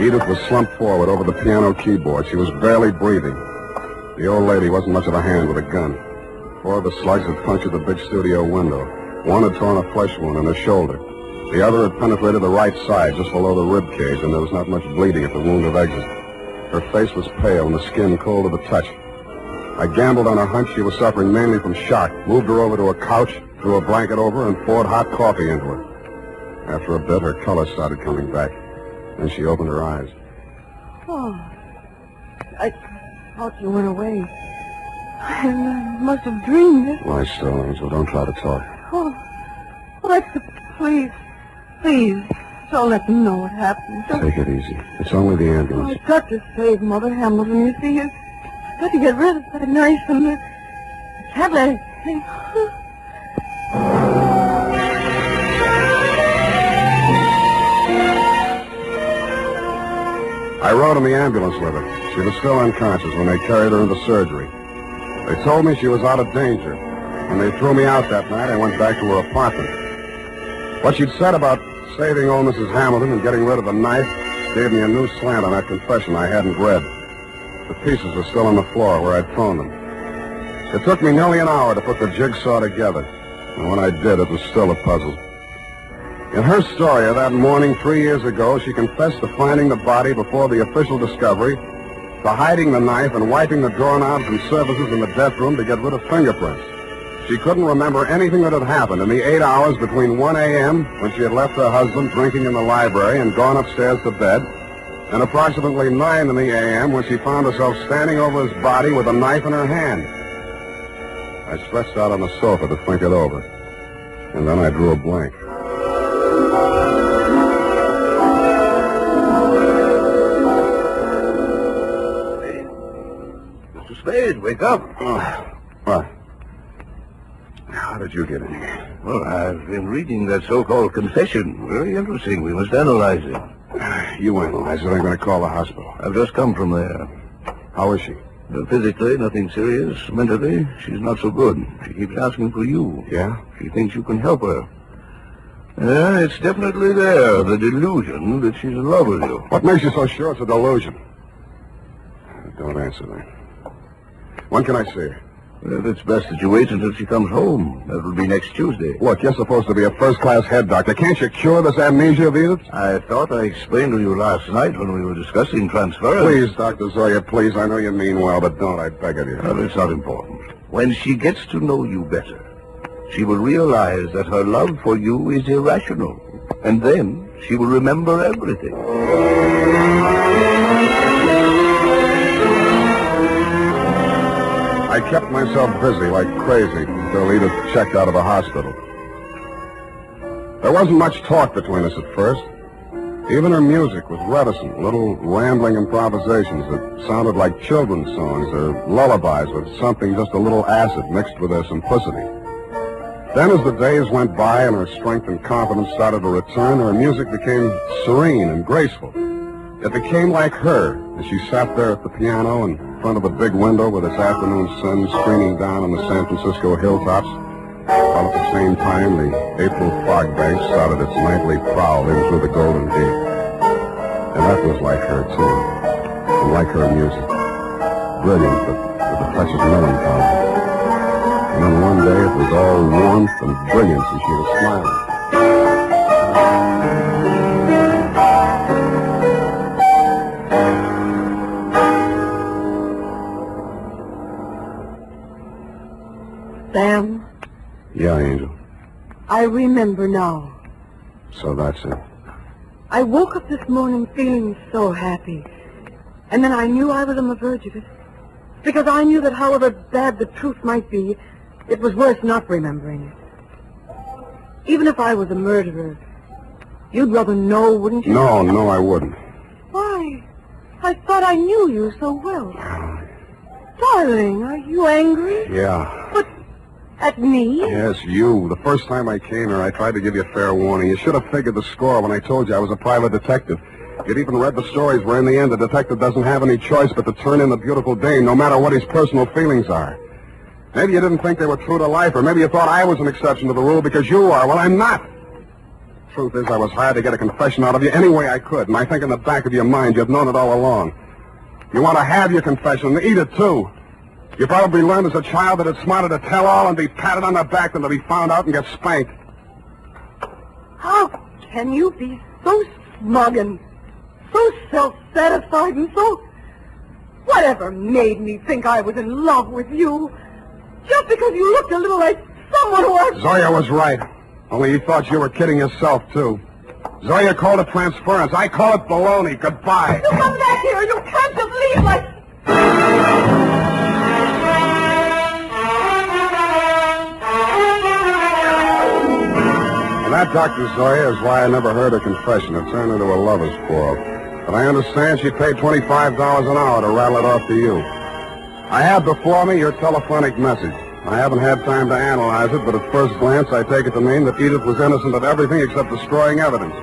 Edith was slumped forward over the piano keyboard. She was barely breathing. The old lady wasn't much of a hand with a gun. 4 of the slugs had punctured the big studio window. 1 had torn a flesh wound in her shoulder. The other had penetrated the right side, just below the rib cage, and there was not much bleeding at the wound of exit. Her face was pale and the skin cold to the touch. I gambled on a hunch she was suffering mainly from shock, moved her over to a couch, threw a blanket over her, and poured hot coffee into her. After a bit, her color started coming back. Then she opened her eyes. Oh, I thought you went away. I must have dreamed it. Lie still, Angel. Don't try to talk. Oh, Alexa, please, don't let them know what happened. Take it easy. It's only the ambulance. I've got to save Mother Hamilton. You see, I've got to get rid of that knife and the tablet thing. I rode in the ambulance with her. She was still unconscious when they carried her into surgery. They told me she was out of danger. When they threw me out that night, I went back to her apartment. What she'd said about saving old Mrs. Hamilton and getting rid of the knife gave me a new slant on that confession I hadn't read. The pieces were still on the floor where I'd thrown them. It took me nearly an hour to put the jigsaw together. And when I did, it was still a puzzle. In her story of that morning 3 years ago, she confessed to finding the body before the official discovery, to hiding the knife and wiping the doorknobs and surfaces in the death room to get rid of fingerprints. She couldn't remember anything that had happened in the 8 hours between 1 a.m., when she had left her husband drinking in the library and gone upstairs to bed, and approximately 9 in the a.m. when she found herself standing over his body with a knife in her hand. I stretched out on the sofa to think it over, and then I drew a blank. Mr. Spade, wake up. What? How did you get in here? Well, I've been reading that so-called confession. Very interesting. We must analyze it. You analyze it. I'm going to call the hospital. I've just come from there. How is she? Physically, nothing serious. Mentally, she's not so good. She keeps asking for you. Yeah? She thinks you can help her. Yeah, it's definitely there, the delusion that she's in love with you. What makes you so sure it's a delusion? Don't answer that. When can I see her? Well, it's best that you wait until she comes home. That will be next Tuesday. Look, you're supposed to be a first-class head doctor. Can't you cure this amnesia of Edith's? I thought I explained to you last night when we were discussing transference. Please, Dr. Zoya, please. I know you mean well, but don't. I beg of you. Well, it's not important. When she gets to know you better, she will realize that her love for you is irrational. And then she will remember everything. I kept myself busy like crazy until Edith checked out of the hospital. There wasn't much talk between us at first. Even her music was reticent, little rambling improvisations that sounded like children's songs or lullabies with something just a little acid mixed with their simplicity. Then as the days went by and her strength and confidence started to return, her music became serene and graceful. It became like her as she sat there at the piano in front of the big window with its afternoon sun streaming down on the San Francisco hilltops, while at the same time the April fog bank started its nightly prowl in through the Golden Gate. And that was like her, too, and like her music. Brilliant, but with a touch of melancholy. And then one day it was all warmth and brilliance, and she was smiling. Sam, Yeah, Angel. I remember now. So that's it. I woke up this morning feeling so happy. And then I knew I was on the verge of it. Because I knew that however bad the truth might be, it was worth not remembering it. Even if I was a murderer, you'd rather know, wouldn't you? No, I wouldn't. Why? I thought I knew you so well. Darling, are you angry? Yeah. But at me? Yes, you. The first time I came here, I tried to give you a fair warning. You should have figured the score when I told you I was a private detective. You'd even read the stories where in the end the detective doesn't have any choice but to turn in the beautiful dame, no matter what his personal feelings are. Maybe you didn't think they were true to life, or maybe you thought I was an exception to the rule because you are. Well, I'm not. Truth is, I was hired to get a confession out of you any way I could, and I think in the back of your mind you've known it all along. You want to have your confession and eat it, too. You probably learned as a child that it's smarter to tell all and be patted on the back than to be found out and get spanked. How can you be so smug and so self-satisfied and so... Whatever made me think I was in love with you? Just because you looked a little like someone who was... Zoya was right. Only you thought you were kidding yourself, too. Zoya called it transference. I call it baloney. Goodbye. You come back here. You can't just leave like... And that, Dr. Zoya, is why I never heard her confession. It turned into a lover's quarrel. But I understand she paid $25 an hour to rattle it off to you. I have before me your telephonic message. I haven't had time to analyze it, but at first glance I take it to mean that Edith was innocent of everything except destroying evidence.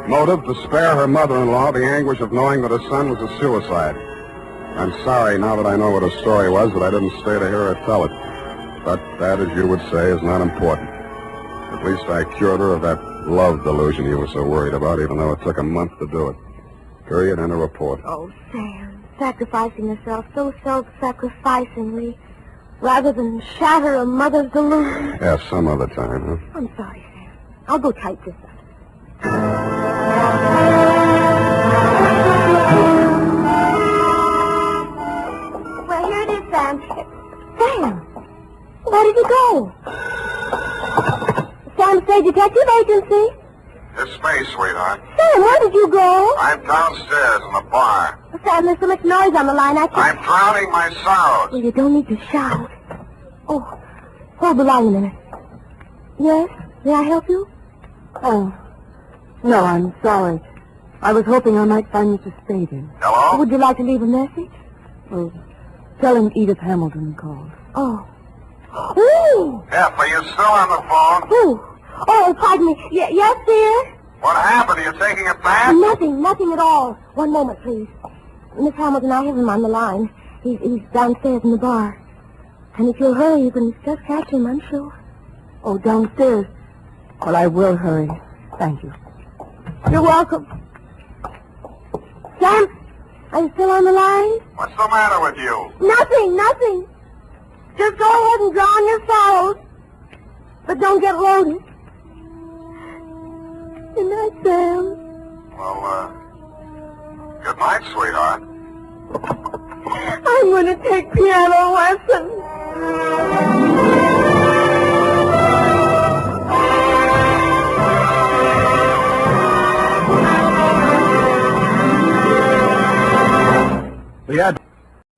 Motive, to spare her mother-in-law the anguish of knowing that her son was a suicide. I'm sorry, now that I know what her story was, that I didn't stay to hear her tell it. But that, as you would say, is not important. At least I cured her of that love delusion you were so worried about, even though it took a month to do it. Period, and a report. Oh, Sam, sacrificing yourself so self-sacrificingly, rather than shatter a mother's delusion. Yeah, some other time, huh? I'm sorry, Sam. I'll go type this up. Well, here it is, Sam. Sam, what did he go? Sam Spade Detective Agency. It's Spade, sweetheart. Sam, where did you go? I'm downstairs in the bar. Sam, there's so much noise on the line, I can't... I'm drowning my sorrows. Well, you don't need to shout. Oh, hold the line a minute. Yes? May I help you? Oh, no, I'm sorry. I was hoping I might find Mr. Spade in. Hello? Would you like to leave a message? Well, tell him Edith Hamilton called. Oh. Ooh! F, are you still on the phone? Ooh. Oh, pardon me. Yes, dear? What happened? Are you taking a bath? Nothing at all. One moment, please. Miss Hamilton, I have him on the line. He's downstairs in the bar. And if you'll hurry, you can just catch him, I'm sure. Oh, downstairs. Well, I will hurry. Thank you. You're welcome. Sam, are you still on the line? What's the matter with you? Nothing. Just go ahead and drown your sorrows. But don't get loaded. Good night, Sam. Well, good night, sweetheart. I'm going to take piano lessons.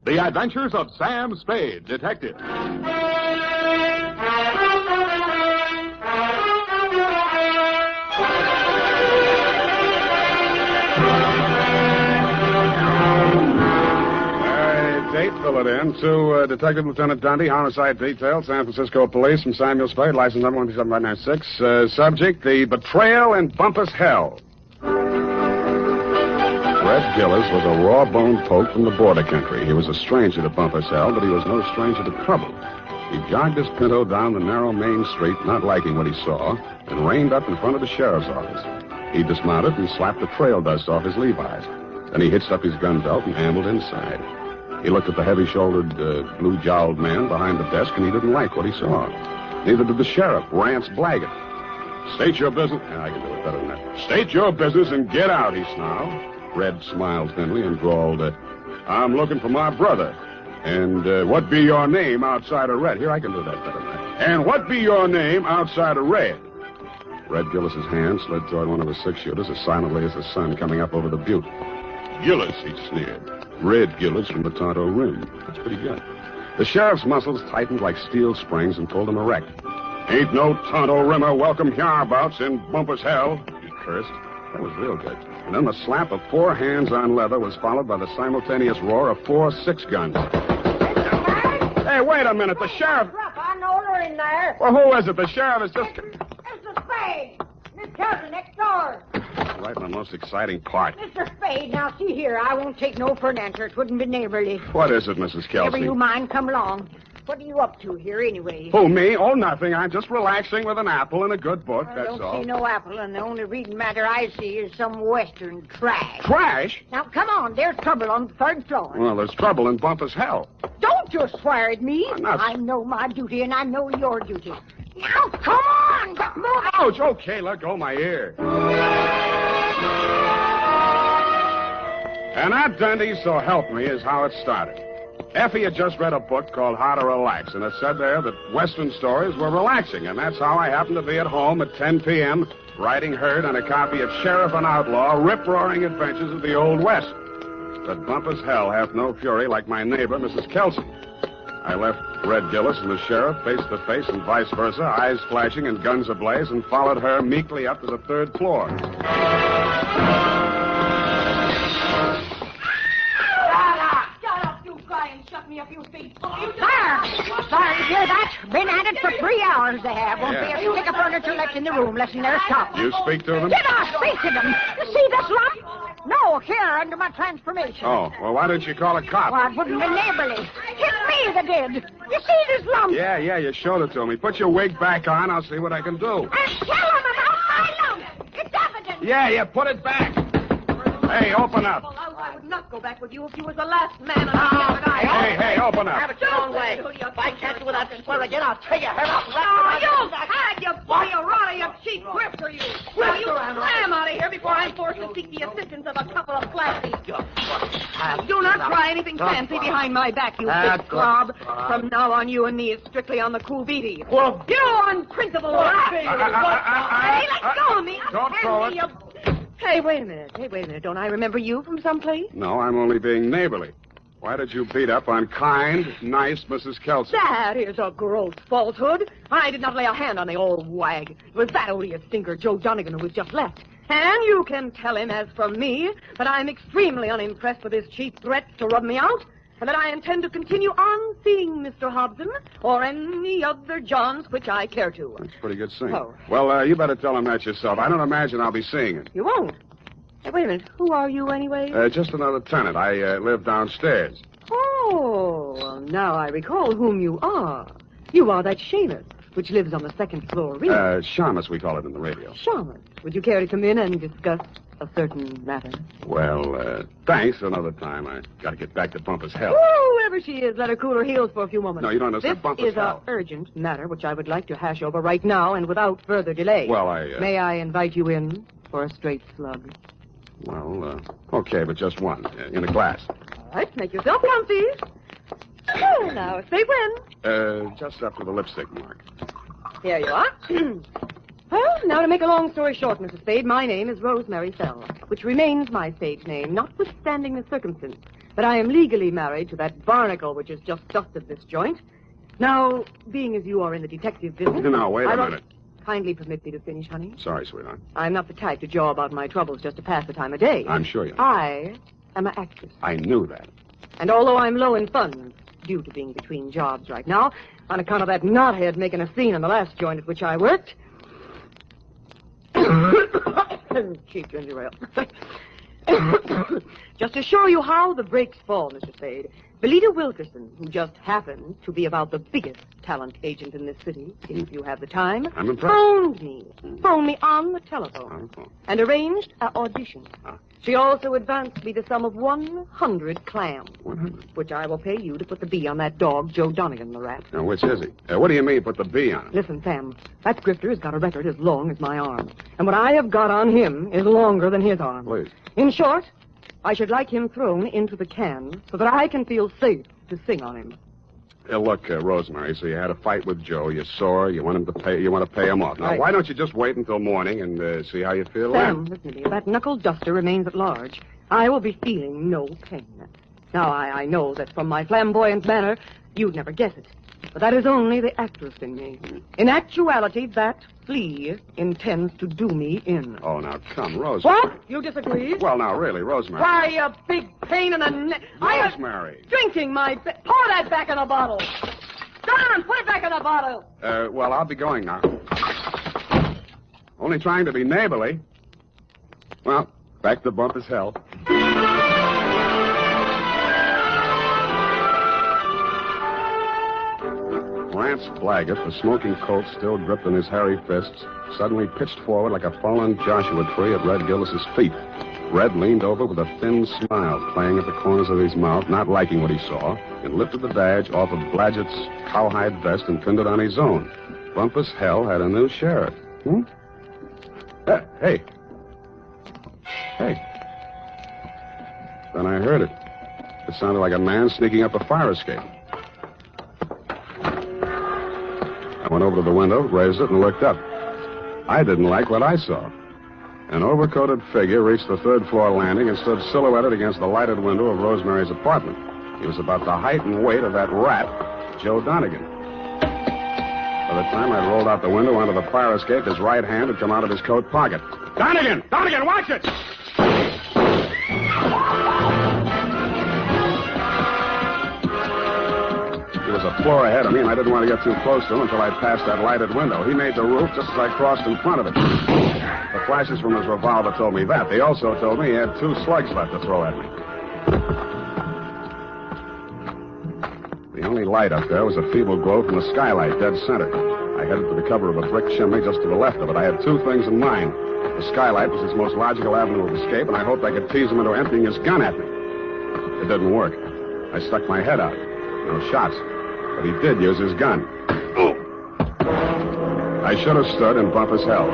The Adventures of Sam Spade, Detective. Date, fill it in. To Detective Lieutenant Dundee, Homicide Detail, San Francisco Police, from Samuel Spade, license number 17596. Subject, the betrayal in Bumpus Hell. Red Gillis was a raw-boned poke from the border country. He was a stranger to Bumpus Hell, but he was no stranger to trouble. He jogged his Pinto down the narrow main street, not liking what he saw, and reined up in front of the sheriff's office. He dismounted and slapped the trail dust off his Levi's. Then he hitched up his gun belt and ambled inside. He looked at the heavy-shouldered, blue-jowled man behind the desk, and he didn't like what he saw. Neither did the sheriff, Rance Blaggett. State your business... I can do it better than that. State your business and get out, he snarled. Red smiled thinly and drawled, I'm looking for my brother. And what be your name outside of Red? Here, I can do that better than that. And what be your name outside of Red? Red Gillis's hand slid toward one of his six-shooters as silently as the sun coming up over the butte. Gillis, he sneered. Red Gillis from the Tonto Rim. That's pretty good. The sheriff's muscles tightened like steel springs and pulled him erect. Ain't no Tonto Rimmer welcome hereabouts in Bumpus Hell, he cursed. That was real good. And then the slap of 4 hands on leather was followed by the simultaneous roar of 4 6-guns. Hey, wait a minute. The sheriff... I know they're in there. Well, who is it? The sheriff is just... Mr. Spade. Miss Kelly next door. Right in the most exciting part. Mr. Spade, now see here. I won't take no for an answer. It wouldn't be neighborly. What is it, Mrs. Kelsey? Never you mind, come along. What are you up to here, anyway? Who, me? Oh, nothing. I'm just relaxing with an apple and a good book, I that's don't all. see no apple, and the only reading matter I see is some Western trash. Trash? Now, come on. There's trouble on the 3rd floor. Well, there's trouble in Bumpus Hell. Don't you swear at me. I'm not... I know my duty, and I know your duty. Now, come on. Move it. Ouch! Okay, let go my ear. And that, Dundee, so help me, is how it started. Effie had just read a book called How to Relax, and it said there that Western stories were relaxing, and that's how I happened to be at home at 10 p.m., writing herd on a copy of Sheriff and Outlaw, rip-roaring adventures of the Old West. But Bumpus Hell hath no fury like my neighbor, Mrs. Kelsey. I left Red Gillis and the sheriff face to face and vice versa, eyes flashing and guns ablaze, and followed her meekly up to the 3rd floor. Me up, you big boy. Sorry, you hear that? Been at it for 3 hours, they have. Won't be a stick of furniture left in the room, less than there's top. You speak to them? Did I speak to them? You see this lump? No, here, under my transformation. Oh, well, why didn't you call a cop? Well, it wouldn't be neighborly. It's me that did. You see this lump? Yeah, you showed it to me. Put your wig back on. I'll see what I can do. And tell them about my lump. It's evident. Yeah, put it back. Hey, open up. I would not go back with you if you was the last man alive. Hey, open up. Have it your own way. If I catch you without this swear again, I'll tear your hair off. Oh, you had you boy, you rotter, you cheap grifter, you. Well, you slam out of here before before I'm forced to seek the assistance of a couple of flashy. Do not try anything fancy behind my back, you big slob. From now on, you and me is strictly on the cool beady. Well, you unprincipled rat! Hey, let go of me! Don't throw it. Hey, wait a minute. Don't I remember you from someplace? No, I'm only being neighborly. Why did you beat up on kind, nice Mrs. Kelsey? That is a gross falsehood. I did not lay a hand on the old wag. It was that odious stinker, Joe Donegan, who was just left. And you can tell him, as from me, that I'm extremely unimpressed with his cheap threats to rub me out, and that I intend to continue on seeing Mr. Hobson or any other Johns which I care to. That's pretty good singing. Oh. Well, you better tell him that yourself. I don't imagine I'll be seeing him. You won't? Hey, wait a minute. Who are you, anyway? Just another tenant. I live downstairs. Oh, well, now I recall whom you are. You are that Seamus, which lives on the second floor rear. Shamus, we call it in the radio. Shamus. Would you care to come in and discuss a certain matter? Well, thanks. Another time. I got to get back to Bumpus' Hell. Whoever she is, let her cool her heels for a few moments. No, you don't understand. This is an urgent matter which I would like to hash over right now and without further delay. Well, May I invite you in for a straight slug? Well, okay, but just one. In a glass. All right, make yourself comfy. Now, say when. Just after the lipstick mark. Here you are. Well, now to make a long story short, Mrs. Spade, my name is Rosemary Fell, which remains my stage name, notwithstanding the circumstance that I am legally married to that barnacle which has just dusted this joint. Now, being as you are in the detective business... Now, wait a minute. Kindly permit me to finish, honey. Sorry, sweetheart. I'm not the type to jaw about my troubles just to pass the time of day. I'm sure you are. I am an actress. I knew that. And although I'm low in funds, due to being between jobs right now, on account of that knothead making a scene in the last joint at which I worked... Cheap ginger ale. Just to show you how the breaks fall, Mr. Spade, Belita Wilkerson, who just happens to be about the biggest talent agent in this city, if you have the time, I'm impressed. phoned me on the telephone, and arranged an audition. She also advanced me the sum of 100 clams, 100? Which I will pay you to put the bee on that dog, Joe Donegan, the rat. Now, which is he? What do you mean, put the bee on him? Listen, Sam, that grifter has got a record as long as my arm, and what I have got on him is longer than his arm. Please. In short, I should like him thrown into the can so that I can feel safe to sing on him. Look, Rosemary, so you had a fight with Joe. You're sore. You want him to pay. You want to pay him off. Now, Right. Why don't you just wait until morning and see how you feel Sam, then? listen to me. If that knuckle duster remains at large, I will be feeling no pain. Now, I know that from my flamboyant manner, you'd never guess it. But that is only the actress in me. In actuality, that flea intends to do me in. Oh, now, come, Rosemary. What? You disagree? Well, now, really, Rosemary. Why, you big pain in the neck. Rosemary. Drinking my... Pour that back in the bottle. Don, put it back in the bottle. Well, I'll be going now. Only trying to be neighborly. Well, back to Bumpus' Hell. Lance Blaggett, the smoking Colt still gripped in his hairy fists, suddenly pitched forward like a fallen Joshua tree at Red Gillis's feet. Red leaned over with a thin smile playing at the corners of his mouth, not liking what he saw, and lifted the badge off of Bladgett's cowhide vest and pinned it on his own. Bumpus' Hell had a new sheriff. Hey. Then I heard it. It sounded like a man sneaking up a fire escape. I went over to the window, raised it, and looked up. I didn't like what I saw. An overcoated figure reached the third-floor landing and stood silhouetted against the lighted window of Rosemary's apartment. He was about the height and weight of that rat, Joe Donegan. By the time I'd rolled out the window onto the fire escape, his right hand had come out of his coat pocket. Donegan! Donegan, watch it! He was a floor ahead of me, and I didn't want to get too close to him until I passed that lighted window. He made the roof just as I crossed in front of it. The flashes from his revolver told me that. They also told me he had 2 slugs left to throw at me. The only light up there was a feeble glow from the skylight, dead center. I headed for the cover of a brick chimney just to the left of it. I had 2 things in mind. The skylight was his most logical avenue of escape, and I hoped I could tease him into emptying his gun at me. It didn't work. I stuck my head out. No shots. But he did use his gun. I should have stood in Bumpus' Hell.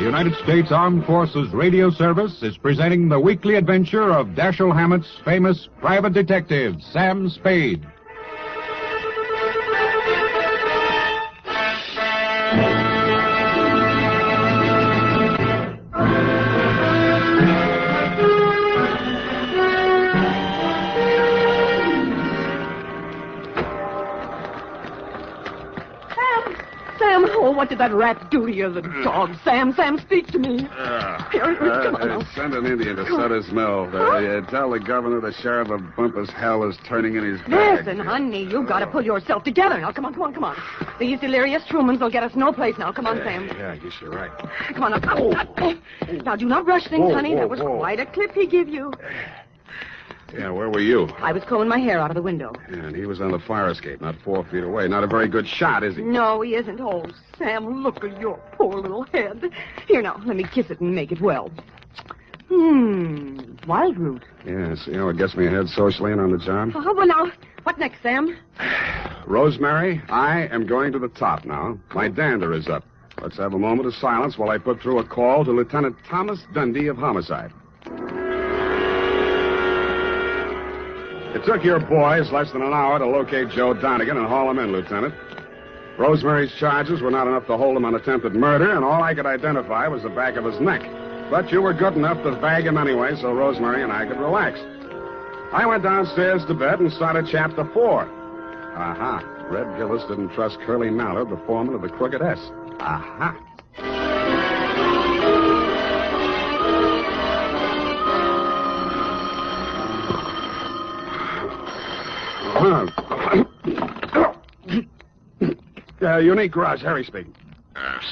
The United States Armed Forces Radio Service is presenting the weekly adventure of Dashiell Hammett's famous private detective, Sam Spade. What did that rat do to you, the dog? Sam, speak to me. Come on. Send an Indian to Sutter's Mill. Tell the governor the sheriff of Bumpus Hell is turning in his bag. Listen, honey, you've got to pull yourself together. Now, come on. These delirious Trumans will get us no place now. Come on, Sam. Yeah, I guess you're right. Come on, now. Now, do not rush things, honey. That was quite a clip he gave you. Yeah, where were you? I was combing my hair out of the window. Yeah, and he was on the fire escape, not 4 feet away. Not a very good shot, is he? No, he isn't. Oh, Sam, look at your poor little head. Here, now, let me kiss it and make it well. Wild root. Yes, it gets me ahead socially and on the job. Well, now, what next, Sam? Rosemary, I am going to the top now. My dander is up. Let's have a moment of silence while I put through a call to Lieutenant Thomas Dundee of Homicide. It took your boys less than an hour to locate Joe Donegan and haul him in, Lieutenant. Rosemary's charges were not enough to hold him on attempted murder, and all I could identify was the back of his neck. But you were good enough to bag him anyway, so Rosemary and I could relax. I went downstairs to bed and started Chapter 4. Aha. Red Gillis didn't trust Curly Mallard, the foreman of the Crooked S. Aha. Unique Garage, Harry speaking.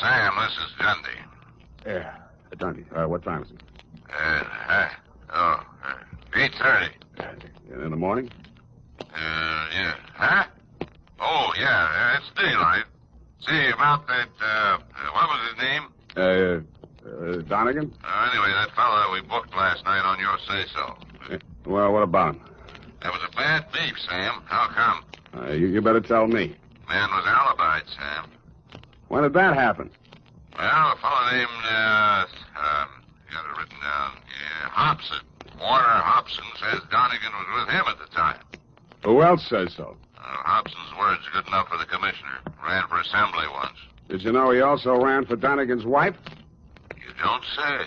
Sam, this is Dundee. Yeah, Dundee. What time is it? 8:30. In the morning? Yeah. Huh? Oh, yeah, it's daylight. See, about that, what was his name? Donegan? Anyway, that fellow that we booked last night on your say-so. Well, what about him? That was a bad beef, Sam. How come? You better tell me. Man was alibied, Sam. When did that happen? Well, a fellow named, got it written down. Yeah, Hobson. Warner Hobson says Donegan was with him at the time. Who else says so? Hobson's word's good enough for the commissioner. Ran for assembly once. Did you know he also ran for Donegan's wife? You don't say.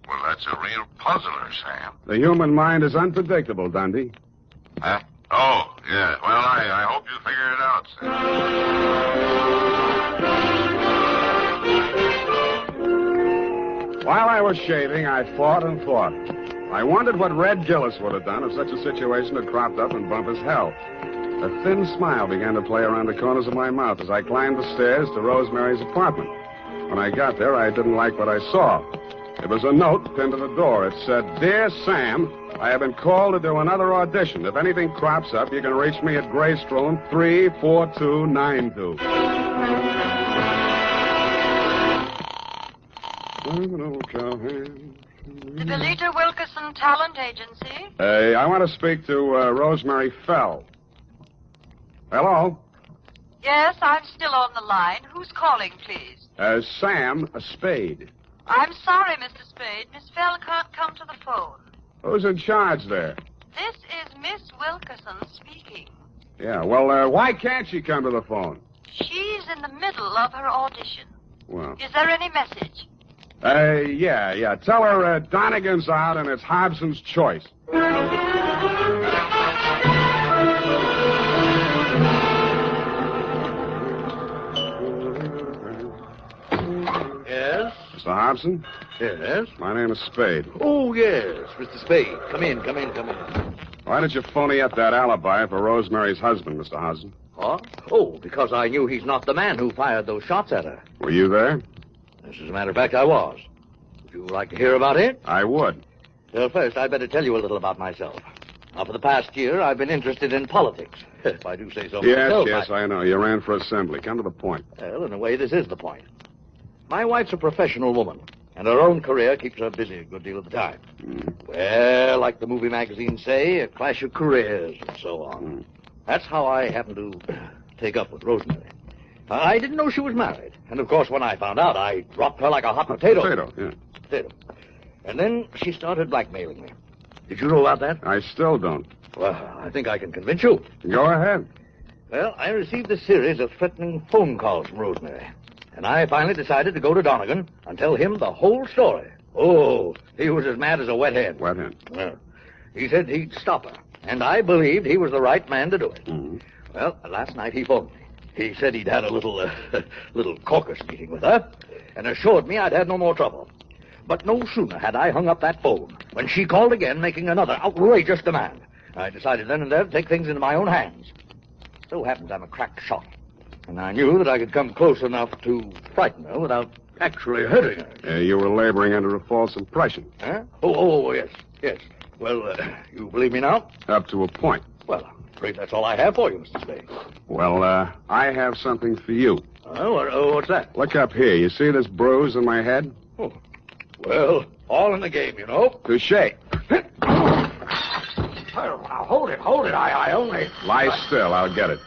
Well, that's a real puzzler, Sam. The human mind is unpredictable, Dundee. Huh? Oh, yeah. Well, I hope you figure it out, Sam. While I was shaving, I thought and thought. I wondered what Red Gillis would have done if such a situation had cropped up in Bumpus Hell. A thin smile began to play around the corners of my mouth as I climbed the stairs to Rosemary's apartment. When I got there, I didn't like what I saw. It was a note pinned to the door. It said, "Dear Sam, I have been called to do another audition. If anything crops up, you can reach me at Graystone 34292. The Belita Wilkerson Talent Agency. I want to speak to Rosemary Fell. Hello? Yes, I'm still on the line. Who's calling, please? Sam Spade. I'm sorry, Mr. Spade. Miss Fell can't come to the phone. Who's in charge there? This is Miss Wilkerson speaking. Yeah, well, why can't she come to the phone? She's in the middle of her audition. Well, Is there any message? yeah. Tell her Donegan's out and it's Hobson's choice. Yes? Mr. Hobson? Yes? My name is Spade. Oh, yes, Mr. Spade. Come in. Why did you phony up that alibi for Rosemary's husband, Mr. Hobson? Huh? Oh, because I knew he's not the man who fired those shots at her. Were you there? As a matter of fact, I was. Would you like to hear about it? I would. Well, first, I'd better tell you a little about myself. Now, for the past year, I've been interested in politics, if I do say so myself. Yes, I know. You ran for assembly. Come to the point. Well, in a way, this is the point. My wife's a professional woman, and her own career keeps her busy a good deal of the time. Well, like the movie magazines say, a clash of careers and so on. That's how I happened to take up with Rosemary. I didn't know she was married. And, of course, when I found out, I dropped her like a hot potato. Potato, yeah. Potato. And then she started blackmailing me. Did you know about that? I still don't. Well, I think I can convince you. Go ahead. Well, I received a series of threatening phone calls from Rosemary. And I finally decided to go to Donegan and tell him the whole story. Oh, he was as mad as a wet hen. Wet hen. Well, he said he'd stop her. And I believed he was the right man to do it. Mm-hmm. Well, last night he phoned me. He said he'd had a little caucus meeting with her and assured me I'd had no more trouble. But no sooner had I hung up that phone when she called again, making another outrageous demand. I decided then and there to take things into my own hands. So happens I'm a crack shot. And I knew that I could come close enough to frighten her without actually hurting her. You were laboring under a false impression. Huh? Oh, yes. Well, you believe me now? Up to a point. Well, I'm afraid that's all I have for you, Mr. Spade. Well, I have something for you. What's that? Look up here. You see this bruise on my head? Oh. Well, all in the game, you know. Touché. Now, hold it. I only... Lie still. I'll get it.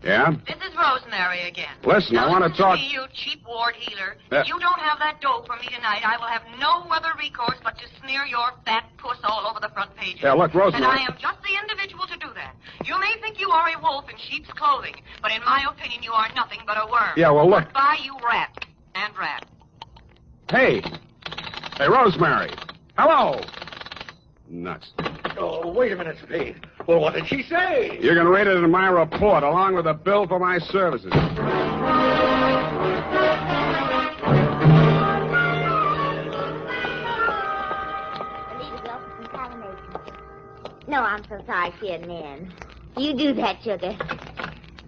Yeah? This is Rosemary again. Listen, I want to talk... Me, you cheap ward healer. If you don't have that dough for me tonight, I will have no other recourse but to smear your fat puss all over the front pages. Yeah, look, Rosemary... And I am just the individual to do that. You may think you are a wolf in sheep's clothing, but in my opinion, you are nothing but a worm. Yeah, well, look... Goodbye, you rat. And rat. Hey, Rosemary. Hello. Nuts. Oh, wait a minute, Spade. Well, what did she say? You're going to read it in my report, along with a bill for my services. I need a bill for some calamation. No, I'm so sorry she isn't in. You do that, sugar.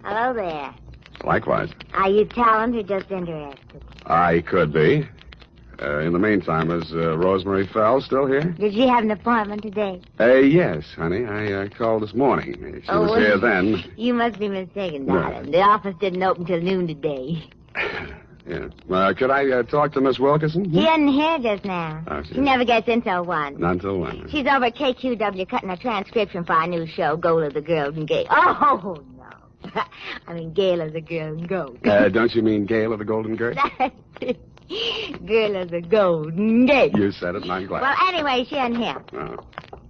Hello there. Likewise. Are you talent or just interested? I could be. In the meantime, is Rosemary Fell still here? Did she have an appointment today? Yes, honey. I called this morning. She was here then. You must be mistaken, darling. The office didn't open till noon today. Yeah. Could I talk to Miss Wilkerson? She isn't here just now. Oh, she never gets in till 1. Not till 1. She's over at KQW cutting a transcription for our new show, Goal of the Girls and Gay. Oh, no. I mean, Gale of the Girls and Goat. Don't you mean Gale of the Golden Gate? That's it. Girl of the Golden Gate. You said it, and I'm glad. Well, anyway, she isn't here. Oh.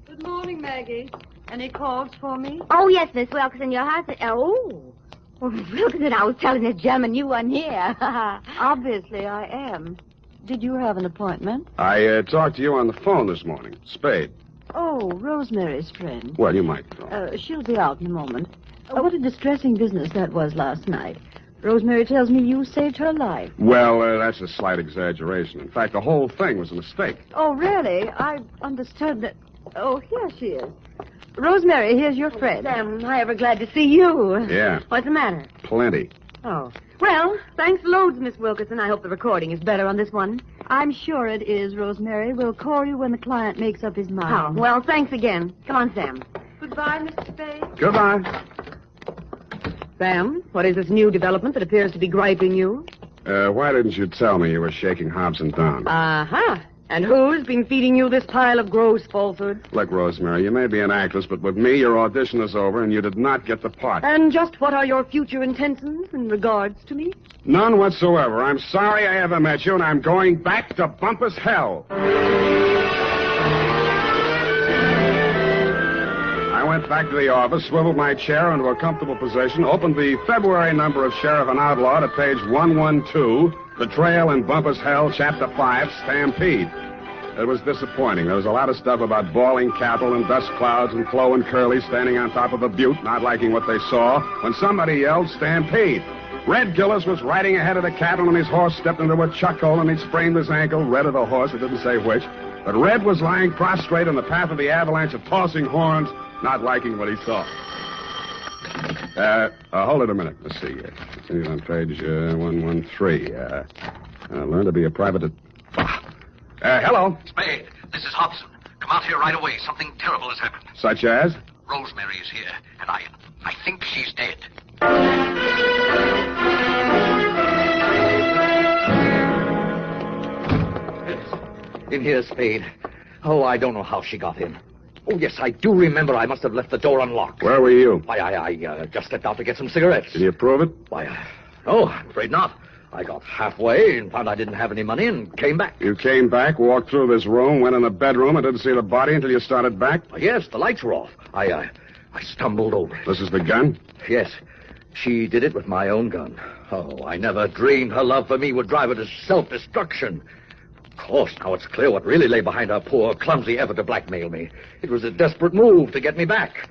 Good morning, Maggie. Any calls for me? Oh, yes, Miss Wilkerson, your husband. Oh, Miss Wilkerson, I was telling this gentleman you weren't here. Obviously, I am. Did you have an appointment? I talked to you on the phone this morning. Spade. Oh, Rosemary's friend. Well, you might know. She'll be out in a moment. What a distressing business that was last night. Rosemary tells me you saved her life. Well, that's a slight exaggeration. In fact, the whole thing was a mistake. Oh, really? I understood that... Oh, here she is. Rosemary, here's your friend. Sam, I ever glad to see you. Yeah. What's the matter? Plenty. Oh. Well, thanks loads, Miss Wilkerson. I hope the recording is better on this one. I'm sure it is, Rosemary. We'll call you when the client makes up his mind. Oh, well, thanks again. Come on, Sam. Goodbye, Mr. Spade. Goodbye. Sam, what is this new development that appears to be griping you? Why didn't you tell me you were shaking Hobson down? Uh-huh. And who's been feeding you this pile of gross falsehoods? Look, Rosemary, you may be an actress, but with me, your audition is over, and you did not get the part. And just what are your future intentions in regards to me? None whatsoever. I'm sorry I ever met you, and I'm going back to Bumpus Hell. I went back to the office, swiveled my chair into a comfortable position, opened the February number of Sheriff and Outlaw to page 112, Betrayal in Bumpus Hell, Chapter 5, Stampede. It was disappointing. There was a lot of stuff about bawling cattle and dust clouds and Flo and Curly standing on top of a butte, not liking what they saw, when somebody yelled, Stampede. Red Gillis was riding ahead of the cattle, and his horse stepped into a chuck hole, and he'd sprained his ankle. Red or the horse, it didn't say which. But Red was lying prostrate in the path of the avalanche of tossing horns, not liking what he saw. Hold it a minute. Let's see. Continue on page 113. Learn to be a private... hello. Spade, this is Hobson. Come out here right away. Something terrible has happened. Such as? Rosemary is here, and I think she's dead. In here, Spade. Oh, I don't know how she got in. Oh, yes, I do remember I must have left the door unlocked. Where were you? Why, I just stepped out to get some cigarettes. Did you prove it? Why, No, I'm afraid not. I got halfway and found I didn't have any money and came back. You came back, walked through this room, went in the bedroom, and didn't see the body until you started back? Yes, the lights were off. I stumbled over it. This is the gun? Yes. She did it with my own gun. Oh, I never dreamed her love for me would drive her to self-destruction. Of course, now it's clear what really lay behind her poor, clumsy effort to blackmail me. It was a desperate move to get me back.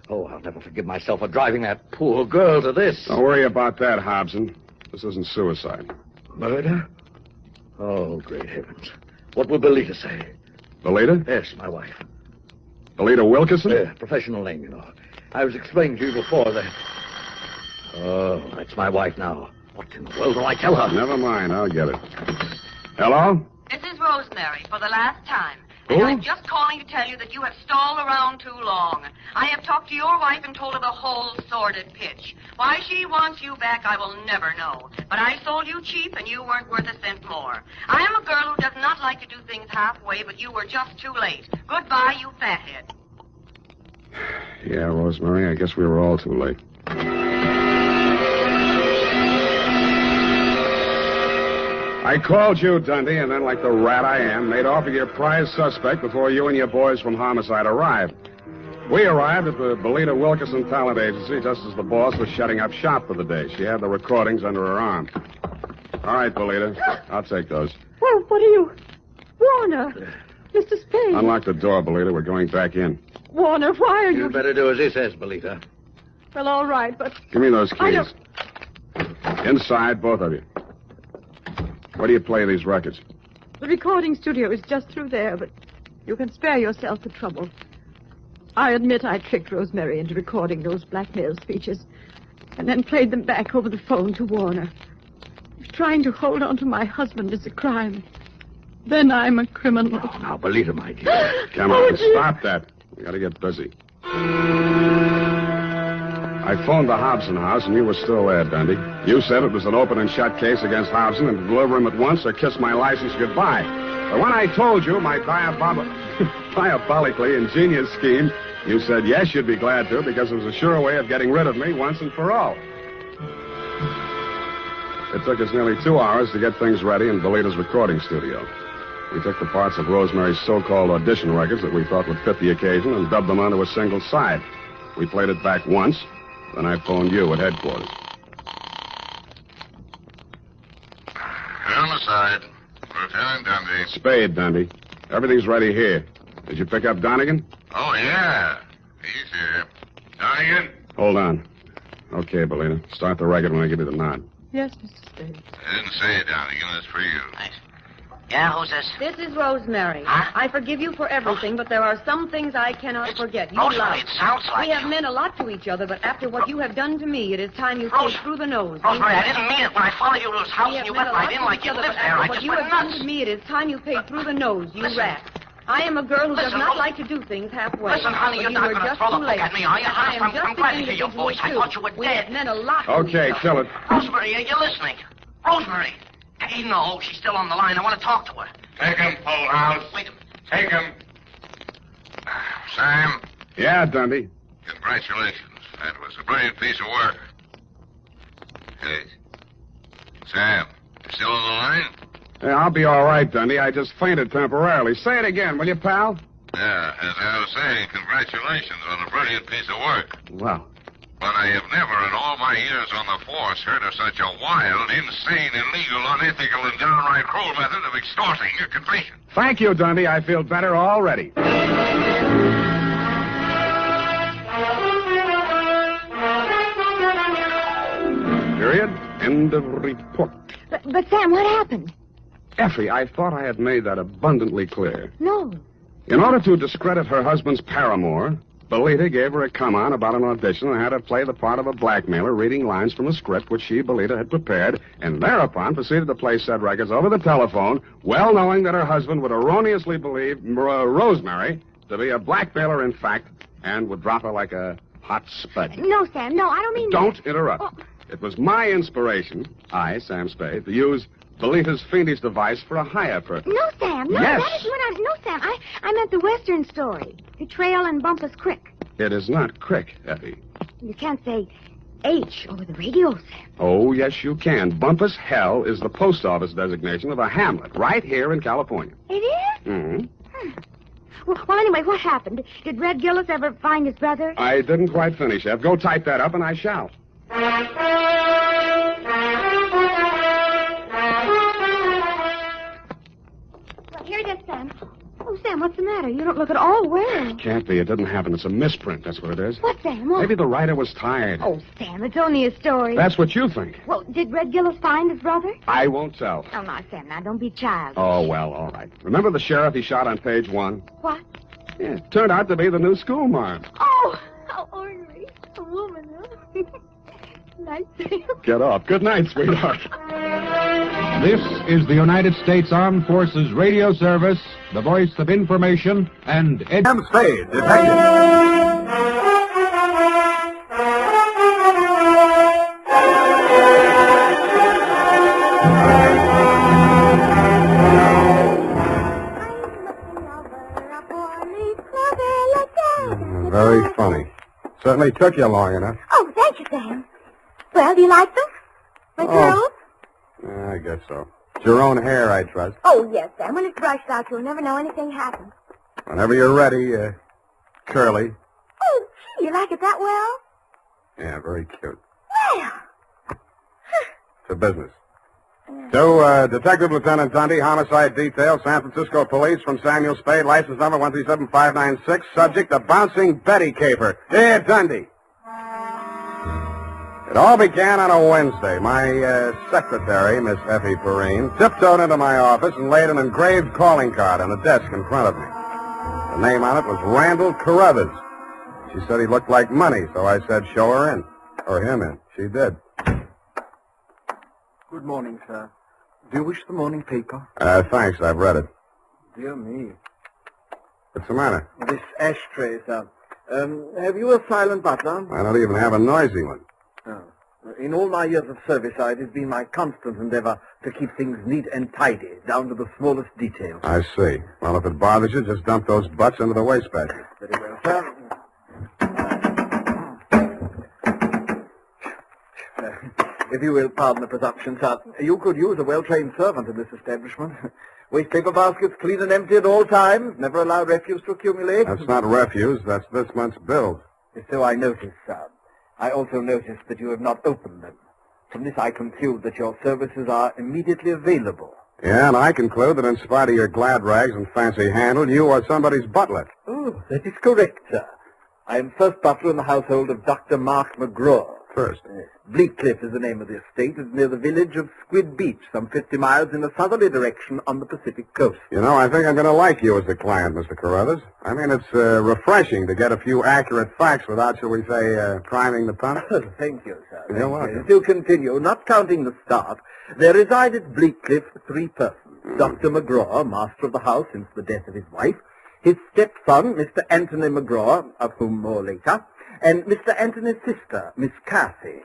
Oh, I'll never forgive myself for driving that poor girl to this. Don't worry about that, Hobson. This isn't suicide. Murder? Oh, great heavens. What will Belita say? Belita? Yes, my wife. Belita Wilkerson? Professional name, you know. I was explaining to you before that... Oh, that's my wife now. What in the world do I tell her? Never mind, I'll get it. Hello? This is Rosemary for the last time. Who? And I'm just calling to tell you that you have stalled around too long. I have talked to your wife and told her the whole sordid pitch. Why she wants you back, I will never know. But I sold you cheap, and you weren't worth a cent more. I am a girl who does not like to do things halfway, but you were just too late. Goodbye, you fathead. Yeah, Rosemary, I guess we were all too late. I called you, Dundee, and then, like the rat I am, made off with your prize suspect before you and your boys from Homicide arrived. We arrived at the Belita Wilkerson Talent Agency just as the boss was shutting up shop for the day. She had the recordings under her arm. All right, Belita, I'll take those. Well, what are you... Warner, Mr. Spade. Unlock the door, Belita. We're going back in. Warner, why are you... You'd better do as he says, Belita. Well, all right, but... Give me those I keys. Inside, both of you. Where do you play these records? The recording studio is just through there, but you can spare yourself the trouble. I admit I tricked Rosemary into recording those blackmail speeches and then played them back over the phone to Warner. If trying to hold on to my husband is a crime, then I'm a criminal. Oh, now, Belita, my dear. Come on, stop that. We gotta get busy. I phoned the Hobson house, and you were still there, Dundee. You said it was an open and shut case against Hobson, and to deliver him at once or kiss my license goodbye. But when I told you my diabolically ingenious scheme, you said yes, you'd be glad to, because it was a sure way of getting rid of me once and for all. It took us nearly 2 hours to get things ready in Belita's recording studio. We took the parts of Rosemary's so-called audition records that we thought would fit the occasion and dubbed them onto a single side. We played it back once. Then I phoned you at headquarters. Homicide. Lieutenant Dundee. Spade, Dundee. Everything's ready here. Did you pick up Donegan? Oh, yeah. He's here. Donegan? Hold on. Okay, Belita. Start the record when I give you the nod. Yes, Mr. Spade. I didn't say it, Donegan. That's for you. Thanks. Yeah, who's this? This is Rosemary. Huh? I forgive you for everything, but there are some things I cannot forget. You Rosemary, lied. it sounds like We have you. meant a lot to each other, but after what you have done to me, it is time you take through the nose. Rosemary, I didn't mean it. When I followed you to his house We and have you meant went a right lot in to like each you other, lived but there, after I what just you went have done nuts. to me, it is time you paid through the nose, you Listen. rat. I am a girl who does Listen, not Ro- like to do things halfway. Listen, honey, But you're you not were going to just throw the too book late. at me, are you? And I am I'm just glad to hear beginning your to voice. I too. thought you were We dead. have meant a lot to Okay, each other. kill it. Rosemary, are you listening? Rosemary. Hey, no, she's still on the line. I want to talk to her. Take him, full house. Wait a minute. Take him. Sam, Yeah, Dundee. congratulations. That was a brilliant piece of work. Hey. Sam, you still on the line? Yeah, I'll be all right, Dundee. I just fainted temporarily. Say it again, will you, pal? Yeah, as I was saying, congratulations on a brilliant piece of work. Well, But I have never in all my years on the force heard of such a wild, insane, illegal, unethical, and downright cruel method of extorting a confession. thank you, Dundee. I feel better already. Period. End of report. But Sam, what happened? Effie, I thought I had made that abundantly clear. No. In order to discredit her husband's paramour, Belita gave her a come-on about an audition and had her play the part of a blackmailer reading lines from a script which she, Belita, had prepared, and thereupon proceeded to play said records over the telephone, well knowing that her husband would erroneously believe Rosemary to be a blackmailer in fact, and would drop her like a hot spud. No, Sam, no, I don't mean Don't that. interrupt. Oh. It was my inspiration, I, Sam Spade, to use Belita's fiendish device for a higher purpose. No, Sam, no, Yes. that is what I... No, Sam, I meant the Western story. Betrayal and Bumpus Creek. It is not Crick, Effie. You can't say H over the radio, Sam. Oh, yes, you can. Bumpus Hell is the post office designation of a hamlet right here in California. It is? Mm-hmm. Well, anyway, what happened? Did Red Gillis ever find his brother? I didn't quite finish, Ev. Go type that up, and I shall. Well, here it is, Sam. Oh, Sam, what's the matter? You don't look at all well. Can't be. It didn't happen. It's a misprint. That's what it is. What, Sam? What? Maybe the writer was tired. Oh, Sam, it's only a story. That's what you think. Well, did Red Gillis find his brother? I won't tell. Oh, now, Sam, now, don't be childish. Oh, well, all right. Remember the sheriff he shot on page 1? What? Yeah, it turned out to be the new schoolmarm. Oh, how ornery. A woman, huh? Night, Sam. Get off. Good night, sweetheart. This is the United States Armed Forces Radio Service, the voice of information, and Sam Spade, detective. Very funny. Certainly took you long enough. Oh, thank you, Sam. Well, do you like them? My curls? Yeah, I guess so. It's your own hair, I trust. Oh, yes, Sam. When it's brushed out, you'll never know anything happened. Whenever you're ready, curly. Oh, gee, you like it that well? Yeah, very cute. Well. It's a business. To Detective Lieutenant Dundee, Homicide Detail, San Francisco Police, from Samuel Spade, license number 137596, subject, a bouncing Betty caper. Here, Dundee. It all began on a Wednesday. My secretary, Miss Effie Perrine, tiptoed into my office and laid an engraved calling card on the desk in front of me. The name on it was Randall Carruthers. She said he looked like money, so I said show her in. Or him in. She did. Good morning, sir. Do you wish the morning paper? Thanks, I've read it. Dear me. What's the matter? This ashtray, sir. Have you a silent butler? I don't even have a noisy one. Oh. In all my years of service, it has been my constant endeavor to keep things neat and tidy, down to the smallest details. I see. Well, if it bothers you, just dump those butts into the wastebasket. Very well, sir. If you will pardon the presumption, sir, you could use a well-trained servant in this establishment. Waste paper baskets clean and empty at all times, never allow refuse to accumulate. That's not refuse, that's this month's bills. So I noticed, sir. I also noticed that you have not opened them. From this I conclude that your services are immediately available. Yeah, and I conclude that in spite of your glad rags and fancy handle, you are somebody's butler. Oh, that is correct, sir. I am first butler in the household of Dr. Mark McGraw. First? Bleakcliff is the name of the estate. It's near the village of Squid Beach, some 50 miles in a southerly direction on the Pacific coast. You know, I think I'm going to like you as the client, Mr. Carruthers. I mean, it's refreshing to get a few accurate facts without, shall we say, priming the pump. Thank you, sir. You're welcome. To continue, not counting the staff, there reside at Bleakcliff 3 persons. Dr. McGraw, master of the house since the death of his wife, his stepson, Mr. Anthony McGraw, of whom more later, and Mr. Anthony's sister, Miss Cathy.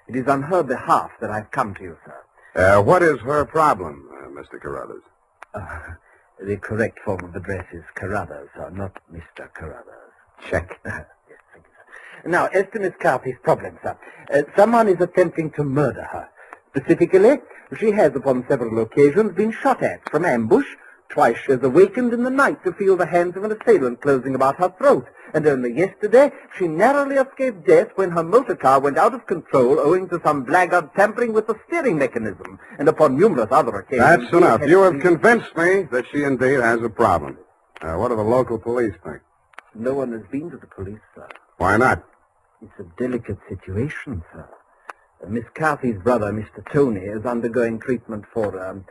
It is on her behalf that I've come to you, sir. What is her problem, Mr. Carruthers? The correct form of address is Carruthers, sir, not Mr. Carruthers. Check. Yes, thank you, sir. Now, as to Miss Cathy's problem, sir, someone is attempting to murder her. Specifically, she has upon several occasions been shot at from ambush. Twice she has awakened in the night to feel the hands of an assailant closing about her throat. And only yesterday, she narrowly escaped death when her motor car went out of control owing to some blackguard tampering with the steering mechanism. And upon numerous other occasions... That's enough. You have convinced me that she indeed has a problem. What do the local police think? No one has been to the police, sir. Why not? It's a delicate situation, sir. Miss Cathy's brother, Mr. Tony, is undergoing treatment for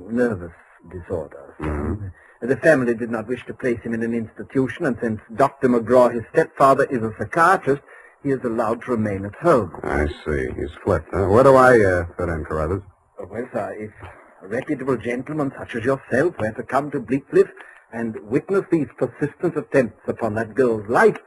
nervous disorders. Mm-hmm. The family did not wish to place him in an institution, and since Dr. McGraw, his stepfather, is a psychiatrist, he is allowed to remain at home. I see. He's flipped. Where do I fit in, Carruthers? Well, sir, if a reputable gentleman such as yourself were to come to Bleakcliff and witness these persistent attempts upon that girl's life,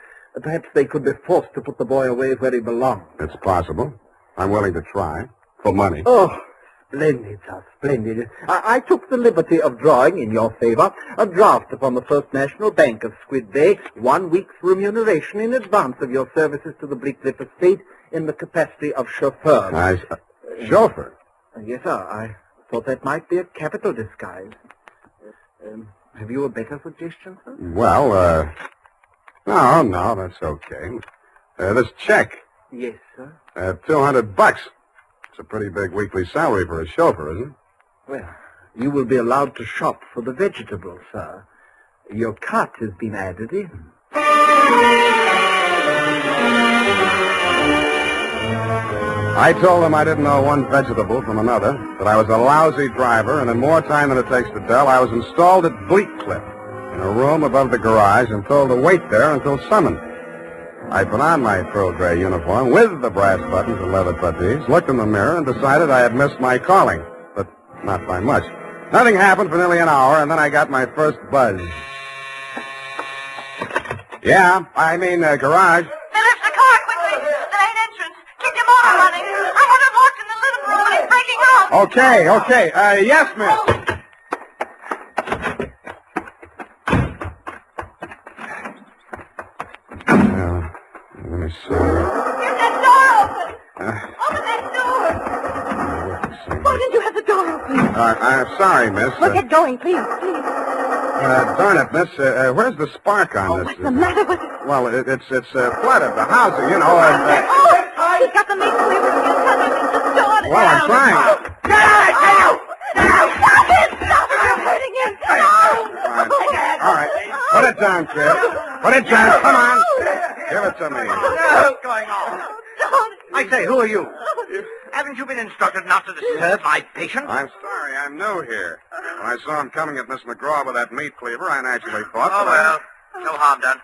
perhaps they could be forced to put the boy away where he belongs. It's possible. I'm willing to try. For money. Oh, splendid, sir, splendid. I took the liberty of drawing, in your favor, a draft upon the First National Bank of Squid Bay, 1 week's remuneration in advance of your services to the Bleakcliff estate, in the capacity of chauffeur. Chauffeur? Yes, sir. I thought that might be a capital disguise. Have you a better suggestion, sir? Well, no, that's okay. This check. Yes, sir. $200. It's a pretty big weekly salary for a chauffeur, isn't it? Well, you will be allowed to shop for the vegetables, sir. Your cut has been added in. I told him I didn't know one vegetable from another, that I was a lousy driver, and in more time than it takes to tell, I was installed at Bleak Cliff, in a room above the garage, and told to wait there until summoned. I put on my pearl gray uniform with the brass buttons and leather puttees, looked in the mirror, and decided I had missed my calling, but not by much. Nothing happened for nearly an hour, and then I got my first buzz. Yeah, I mean, garage. Phillips, the car, quickly. The main entrance. Keep your motor running. I have it locked in the living room, and it's breaking out. Okay. Yes, miss. Let me see. Get that door open. Open that door. Why didn't you have the door open? I'm sorry, miss. Well, get going, please. Darn it, miss. Where's the spark on this? What's the matter with it? Well, it's flooded. The house, you know. He's got the meat cleaver. Well, I'm trying. Get out, I tell you! Stop it! Stop it! You're hurting him! All right. Put it down, Chris. Put it down. Come on. Give it to me. What's going on? I say, who are you? Haven't you been instructed not to disturb my patient? I'm sorry. I'm new here. When I saw him coming at Miss McGraw with that meat cleaver, I naturally thought... Oh, well, no harm done.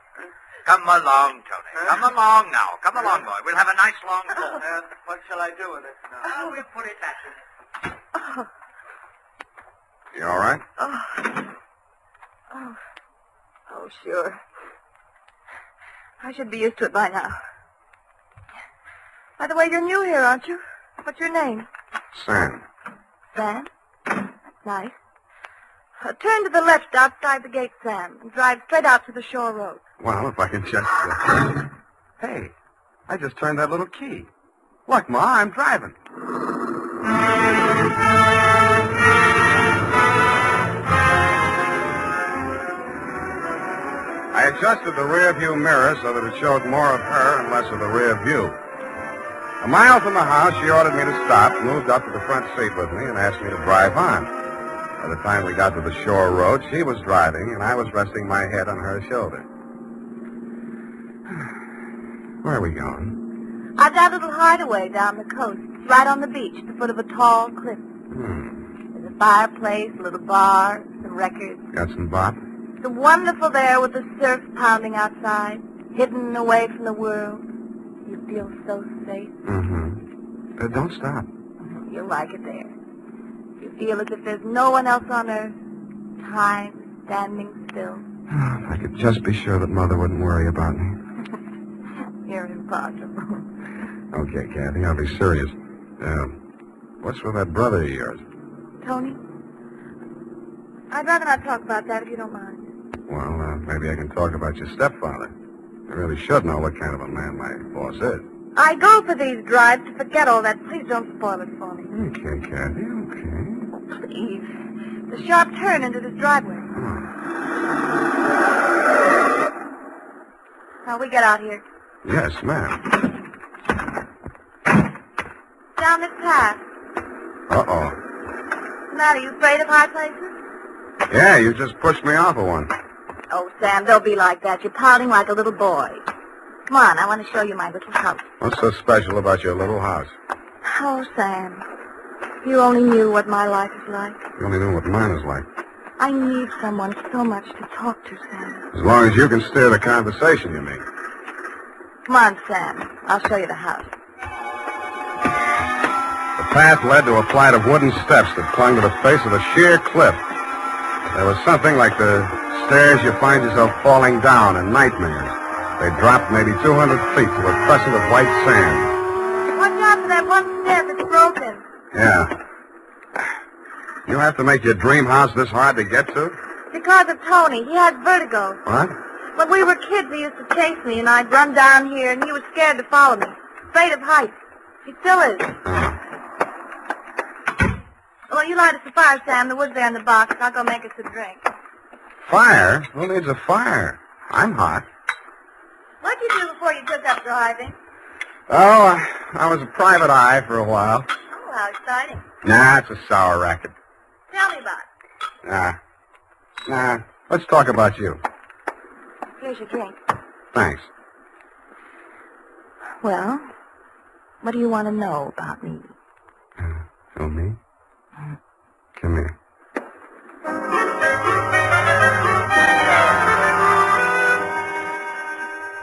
Come along, Tony. Come along now. Come along, boy. We'll have a nice long talk. What shall I do with it now? We'll put it back. You all right? Oh, sure. I should be used to it by now. By the way, you're new here, aren't you? What's your name? Sam. Sam? Nice. Turn to the left outside the gate, Sam, and drive straight out to the shore road. Well, if I can just... Hey, I just turned that little key. Look, Ma, I'm driving. I adjusted the rear view mirror so that it showed more of her and less of the rear view. A mile from the house, she ordered me to stop, moved up to the front seat with me, and asked me to drive on. By the time we got to the shore road, she was driving, and I was resting my head on her shoulder. Where are we going? I've got a little hideaway down the coast, right on the beach, at the foot of a tall cliff. There's a fireplace, a little bar, some records. Got some bop? It's wonderful there with the surf pounding outside, hidden away from the world. You feel so safe. Don't stop. You'll like it there. You feel as if there's no one else on earth. Time standing still. If I could just be sure that Mother wouldn't worry about me. You're impossible. Okay, Kathy, I'll be serious. What's with that brother of yours? Tony? I'd rather not talk about that if you don't mind. Well, maybe I can talk about your stepfather. I really should know what kind of a man my boss is. I go for these drives to forget all that. Please don't spoil it for me. Okay, Kathy, okay. Please. The sharp turn into this driveway. Now we get out here. Yes, ma'am. Down this path. Uh-oh. What's the matter? You afraid of high places? Yeah, you just pushed me off of one. Oh, Sam, don't be like that. You're pouting like a little boy. Come on, I want to show you my little house. What's so special about your little house? Oh, Sam, if you only knew what my life is like. You only know what mine is like. I need someone so much to talk to, Sam. As long as you can steer the conversation, you mean. Come on, Sam. I'll show you the house. The path led to a flight of wooden steps that clung to the face of a sheer cliff. There was something like the stairs you find yourself falling down in nightmares. They dropped maybe 200 feet to a crescent of white sand. Watch out for that one stair that's broken. Yeah. You have to make your dream house this hard to get to? Because of Tony. He has vertigo. What? When we were kids, he used to chase me, and I'd run down here, and he was scared to follow me. afraid of heights. He still is. Well, you light us a fire, Sam. The wood's there in the box. I'll go make us a drink. Fire? Who needs a fire? I'm hot. What'd you do before you took up driving? Oh, I was a private eye for a while. Oh, how exciting. Nah, it's a sour racket. Tell me about it. Nah. Let's talk about you. Here's your drink. Thanks. Well, what do you want to know about me? Oh, me? Come here.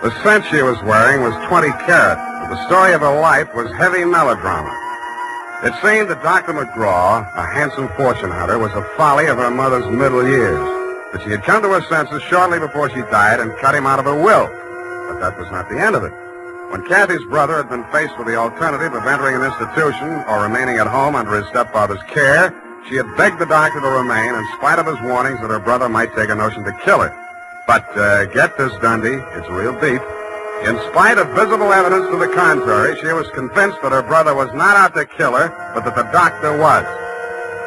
The scent she was wearing was 20 carat, but the story of her life was heavy melodrama. It seemed that Dr. McGraw, a handsome fortune hunter, was a folly of her mother's middle years, that she had come to her senses shortly before she died and cut him out of her will. But that was not the end of it. When Kathy's brother had been faced with the alternative of entering an institution or remaining at home under his stepfather's care, she had begged the doctor to remain in spite of his warnings that her brother might take a notion to kill her. But get this, Dundee, it's real deep. In spite of visible evidence to the contrary, she was convinced that her brother was not out to kill her, but that the doctor was.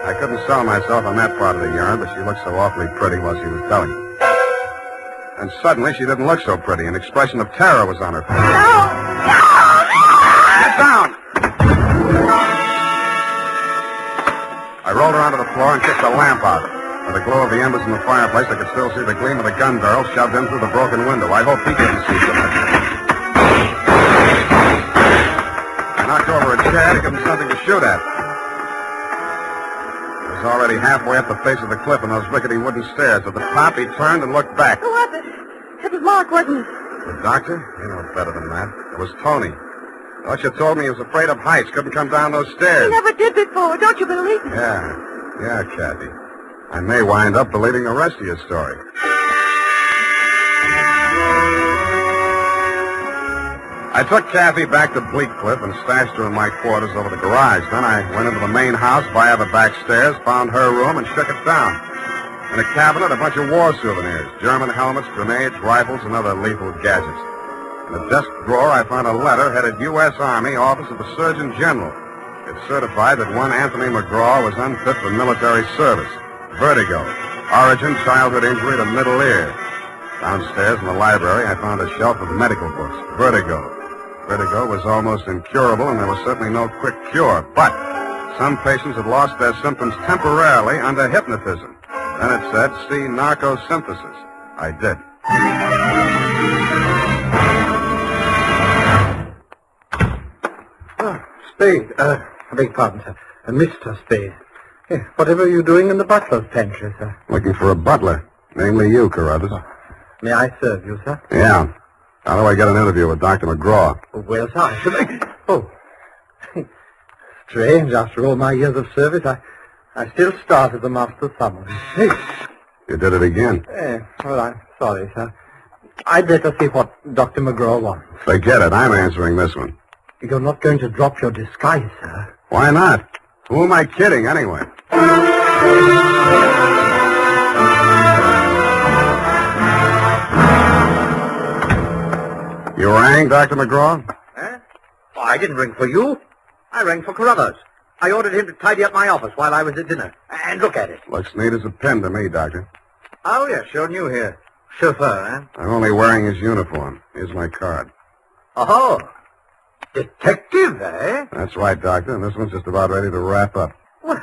I couldn't sell myself on that part of the yarn, but she looked so awfully pretty while she was telling. And suddenly she didn't look so pretty. An expression of terror was on her face. No! Get down! I rolled her onto the floor and kicked the lamp out. By the glow of the embers in the fireplace, I could still see the gleam of the gun barrel shoved in through the broken window. I hoped he didn't see so much. I knocked over a chair to give him something to shoot at. He was already halfway up the face of the cliff in those rickety wooden stairs. At the top, he turned and looked back. Who was it? It was Mark, wasn't it? The doctor? You know better than that. It was Tony. Thought you told me he was afraid of heights, couldn't come down those stairs. He never did before. Don't you believe me? Yeah, Kathy. I may wind up believing the rest of your story. I took Kathy back to Bleak Cliff and stashed her in my quarters over the garage. Then I went into the main house via the back stairs, found her room, and shook it down. In a cabinet, a bunch of war souvenirs, German helmets, grenades, rifles, and other lethal gadgets. In a desk drawer, I found a letter headed U.S. Army, Office of the Surgeon General. It certified that one Anthony McGraw was unfit for military service. Vertigo. Origin, childhood injury to middle ear. Downstairs in the library, I found a shelf of medical books. Vertigo. Vertigo was almost incurable, and there was certainly no quick cure. But some patients had lost their symptoms temporarily under hypnotism. Then it said, see narcosynthesis. I did. Spade. I beg pardon, sir. Mr. Spade. Whatever are you doing in the butler's pantry, sir? Looking for a butler. Namely you, Carruthers. May I serve you, sir? Yeah. How do I get an interview with Dr. McGraw? Well, sir, I should... Oh. Strange, after all my years of service, I still start as a master summons. You did it again. Well, I'm sorry, sir. I'd better see what Dr. McGraw wants. Forget it. I'm answering this one. You're not going to drop your disguise, sir. Why not? Who am I kidding, anyway? You rang, Dr. McGraw? Oh, I didn't ring for you. I rang for Carruthers. I ordered him to tidy up my office while I was at dinner. And look at it. Looks neat as a pin to me, Doctor. Oh, yes, sure new here. Chauffeur, I'm only wearing his uniform. Here's my card. Oh, detective, eh? That's right, Doctor, and this one's just about ready to wrap up. Well,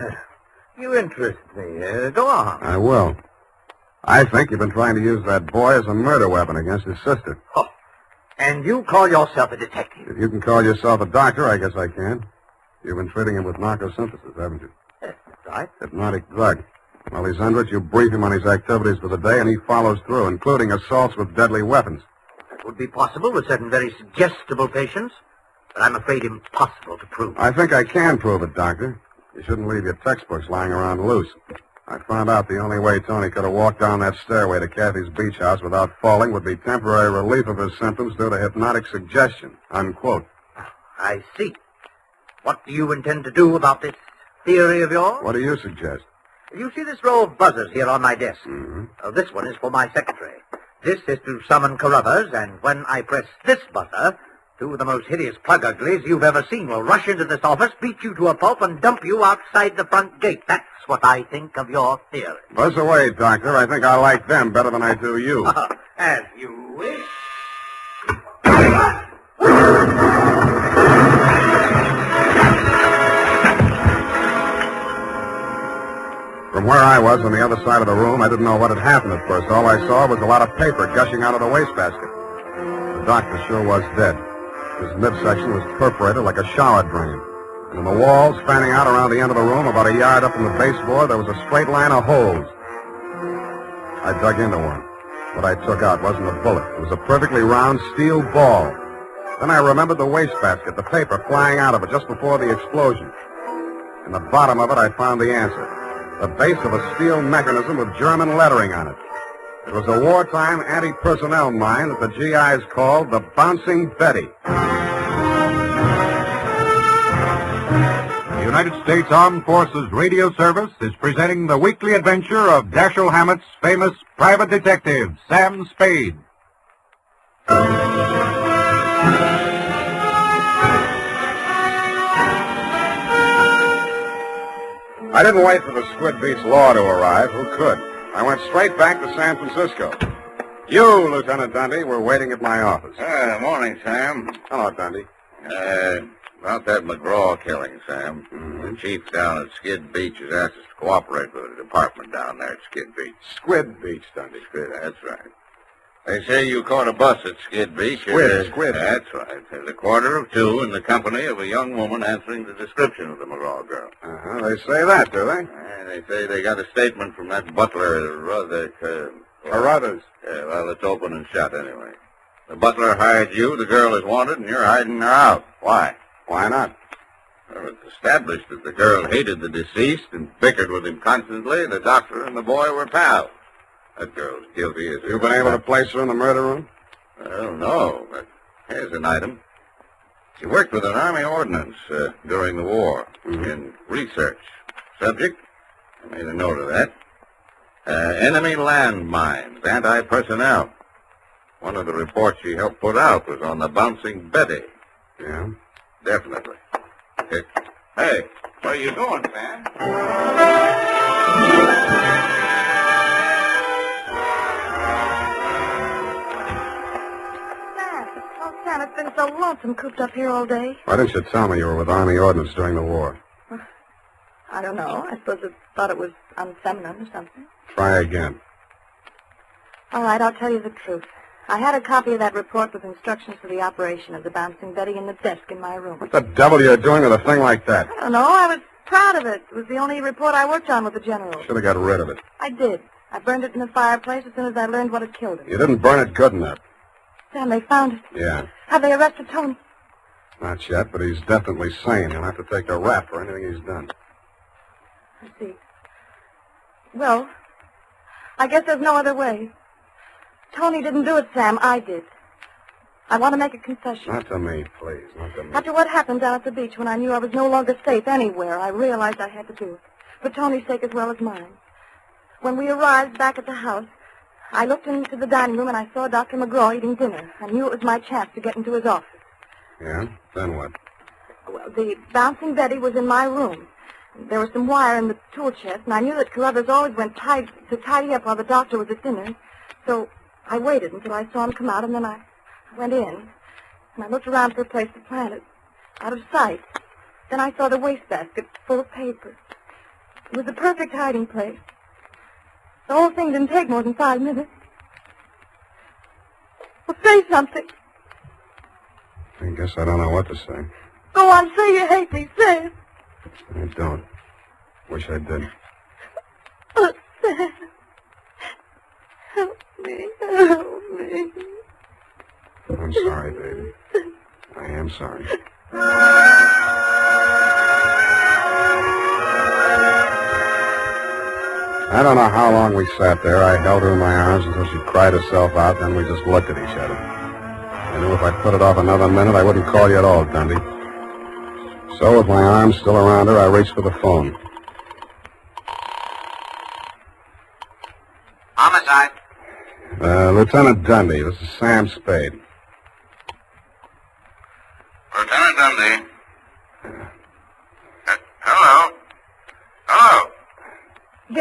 you interest me. Go on. I will. I think you've been trying to use that boy as a murder weapon against his sister. Oh, and you call yourself a detective? If you can call yourself a doctor, I guess I can. You've been treating him with narcosynthesis, haven't you? That's right. Hypnotic drug. While he's under it, you brief him on his activities for the day, and he follows through, including assaults with deadly weapons. That would be possible with certain very suggestible patients, but I'm afraid impossible to prove. I think I can prove it, Doctor. You shouldn't leave your textbooks lying around loose. I found out the only way Tony could have walked down that stairway to Kathy's beach house without falling would be temporary relief of his symptoms due to hypnotic suggestion. Unquote. I see. What do you intend to do about this theory of yours? What do you suggest? You see this row of buzzers here on my desk? Mm-hmm. This one is for my secretary. This is to summon Carruthers, and when I press this buzzer, Two of the most hideous plug uglies you've ever seen will rush into this office, beat you to a pulp, and dump you outside the front gate. That's what I think of your theory. Buzz away, Doctor. I think I like them better than I do you. As you wish. From where I was on the other side of the room, I didn't know what had happened at first. All I saw was a lot of paper gushing out of the wastebasket. The doctor sure was dead. His midsection was perforated like a shower drain. And in the walls, fanning out around the end of the room, about a yard up from the baseboard, there was a straight line of holes. I dug into one. What I took out wasn't a bullet. It was a perfectly round steel ball. Then I remembered the wastebasket, the paper flying out of it just before the explosion. In the bottom of it, I found the answer. The base of a steel mechanism with German lettering on it. It was a wartime anti-personnel mine that the GIs called the Bouncing Betty. The United States Armed Forces Radio Service is presenting the weekly adventure of Dashiell Hammett's famous private detective, Sam Spade. I didn't wait for the Squid Beach law to arrive. Who could? I went straight back to San Francisco. You, Lieutenant Dundee, were waiting at my office. Morning, Sam. Hello, Dundee. About that McGraw killing, Sam. The chief down at Skid Beach has asked us to cooperate with the department down there at Skid Beach. Squid Beach, Dundee. Squid, that's right. They say you caught a bus at Skid Beach. Squid. That's right. There's a quarter of two in the company of a young woman answering the description of the McGraw girl. They say that, do they? They say they got a statement from that butler, Carruthers. Yeah, well, it's open and shut anyway. The butler hired you, the girl is wanted, and you're hiding her out. Why? Why not? Well, it's established that the girl hated the deceased and bickered with him constantly. The doctor and the boy were pals. That girl's guilty as... You've been able to place her in the murder room? Well, no, but here's an item. She worked with an Army ordnance during the war in research. Subject? I made a note of that. Enemy landmines, anti-personnel. One of the reports she helped put out was on the Bouncing Betty. Yeah? Definitely. Hey, what are you doing, Sam? Oh, Sam, it's been so lonesome cooped up here all day. Why didn't you tell me you were with Army ordnance during the war? I don't know. I suppose I thought it was unfeminine or something. Try again. All right, I'll tell you the truth. I had a copy of that report with instructions for the operation of the Bouncing Betty in the desk in my room. What the devil are you doing with a thing like that? I don't know. I was proud of it. It was the only report I worked on with the general. Should have got rid of it. I did. I burned it in the fireplace as soon as I learned what had killed him. You didn't burn it good enough. Sam, they found it. Yeah. Have they arrested Tony? Not yet, but he's definitely sane. He'll have to take a rap for anything he's done. I see. Well, I guess there's no other way. Tony didn't do it, Sam. I did. I want to make a confession. Not to me, please. Not to me. After what happened down at the beach when I knew I was no longer safe anywhere, I realized I had to do it. For Tony's sake as well as mine. When we arrived back at the house, I looked into the dining room and I saw Dr. McGraw eating dinner. I knew it was my chance to get into his office. Yeah? Then what? Well, the Bouncing Betty was in my room. There was some wire in the tool chest, and I knew that Carruthers always went to tidy up while the doctor was at dinner. So I waited until I saw him come out, and then I went in, and I looked around for a place to plant it, out of sight. Then I saw the wastebasket full of paper. It was the perfect hiding place. The whole thing didn't take more than 5 minutes. Well, say something. I guess I don't know what to say. Go on, say you hate me. Say it. I don't. Wish I did. Oh, Sam. Help me. Help me. I'm sorry, baby. I am sorry. I don't know how long we sat there. I held her in my arms until she cried herself out, then we just looked at each other. I knew if I put it off another minute, I wouldn't call you at all, Dundee. So, with my arms still around her, I reached for the phone. Homicide. Lieutenant Dundee, this is Sam Spade.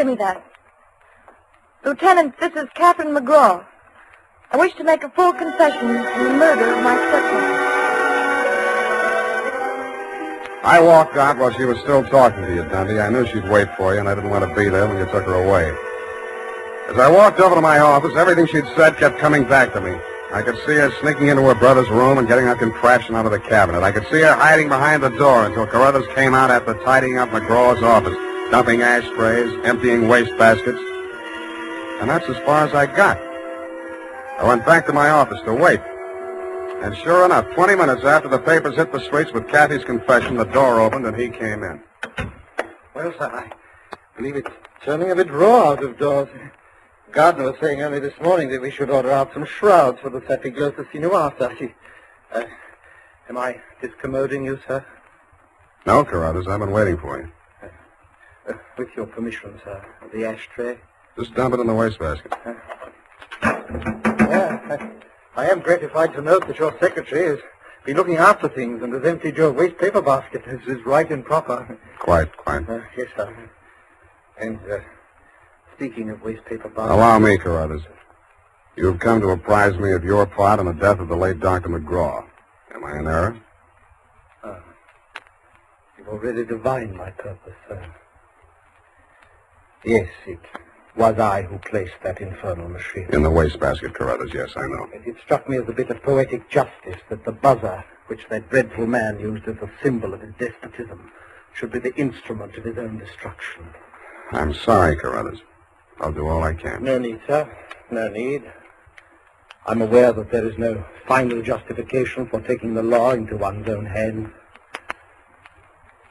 me that. Lieutenant, this is Captain McGraw. I wish to make a full confession in the murder of my stepmother. I walked out while she was still talking to you, Dundee. I knew she'd wait for you, and I didn't want to be there when you took her away. As I walked over to my office, everything she'd said kept coming back to me. I could see her sneaking into her brother's room and getting up and crashing out of the cabinet. I could see her hiding behind the door until Carruthers came out after tidying up McGraw's office, dumping ashtrays, emptying wastebaskets. And that's as far as I got. I went back to my office to wait. And sure enough, 20 minutes after the papers hit the streets with Kathy's confession, the door opened and he came in. Well, sir, I believe it's turning a bit raw out of doors. Gardner was saying only this morning that we should order out some shrouds for the Satiglosa Sinuata. Am I discommoding you, sir? No, Carruthers, I've been waiting for you. With your permission, sir. The ashtray? Just dump it in the wastebasket. I am gratified to note that your secretary has been looking after things and has emptied your waste paper basket. This is right and proper. Quite. Yes, sir. And, speaking of waste paper baskets... Allow me, Carruthers. You have come to apprise me of your part in the death of the late Dr. McGraw. Am I in error? You've already divined my purpose, sir. Yes, it was I who placed that infernal machine. In the wastebasket, Carruthers, yes, I know. It struck me as a bit of poetic justice that the buzzer, which that dreadful man used as a symbol of his despotism, should be the instrument of his own destruction. I'm sorry, Carruthers. I'll do all I can. No need, sir. No need. I'm aware that there is no final justification for taking the law into one's own hands.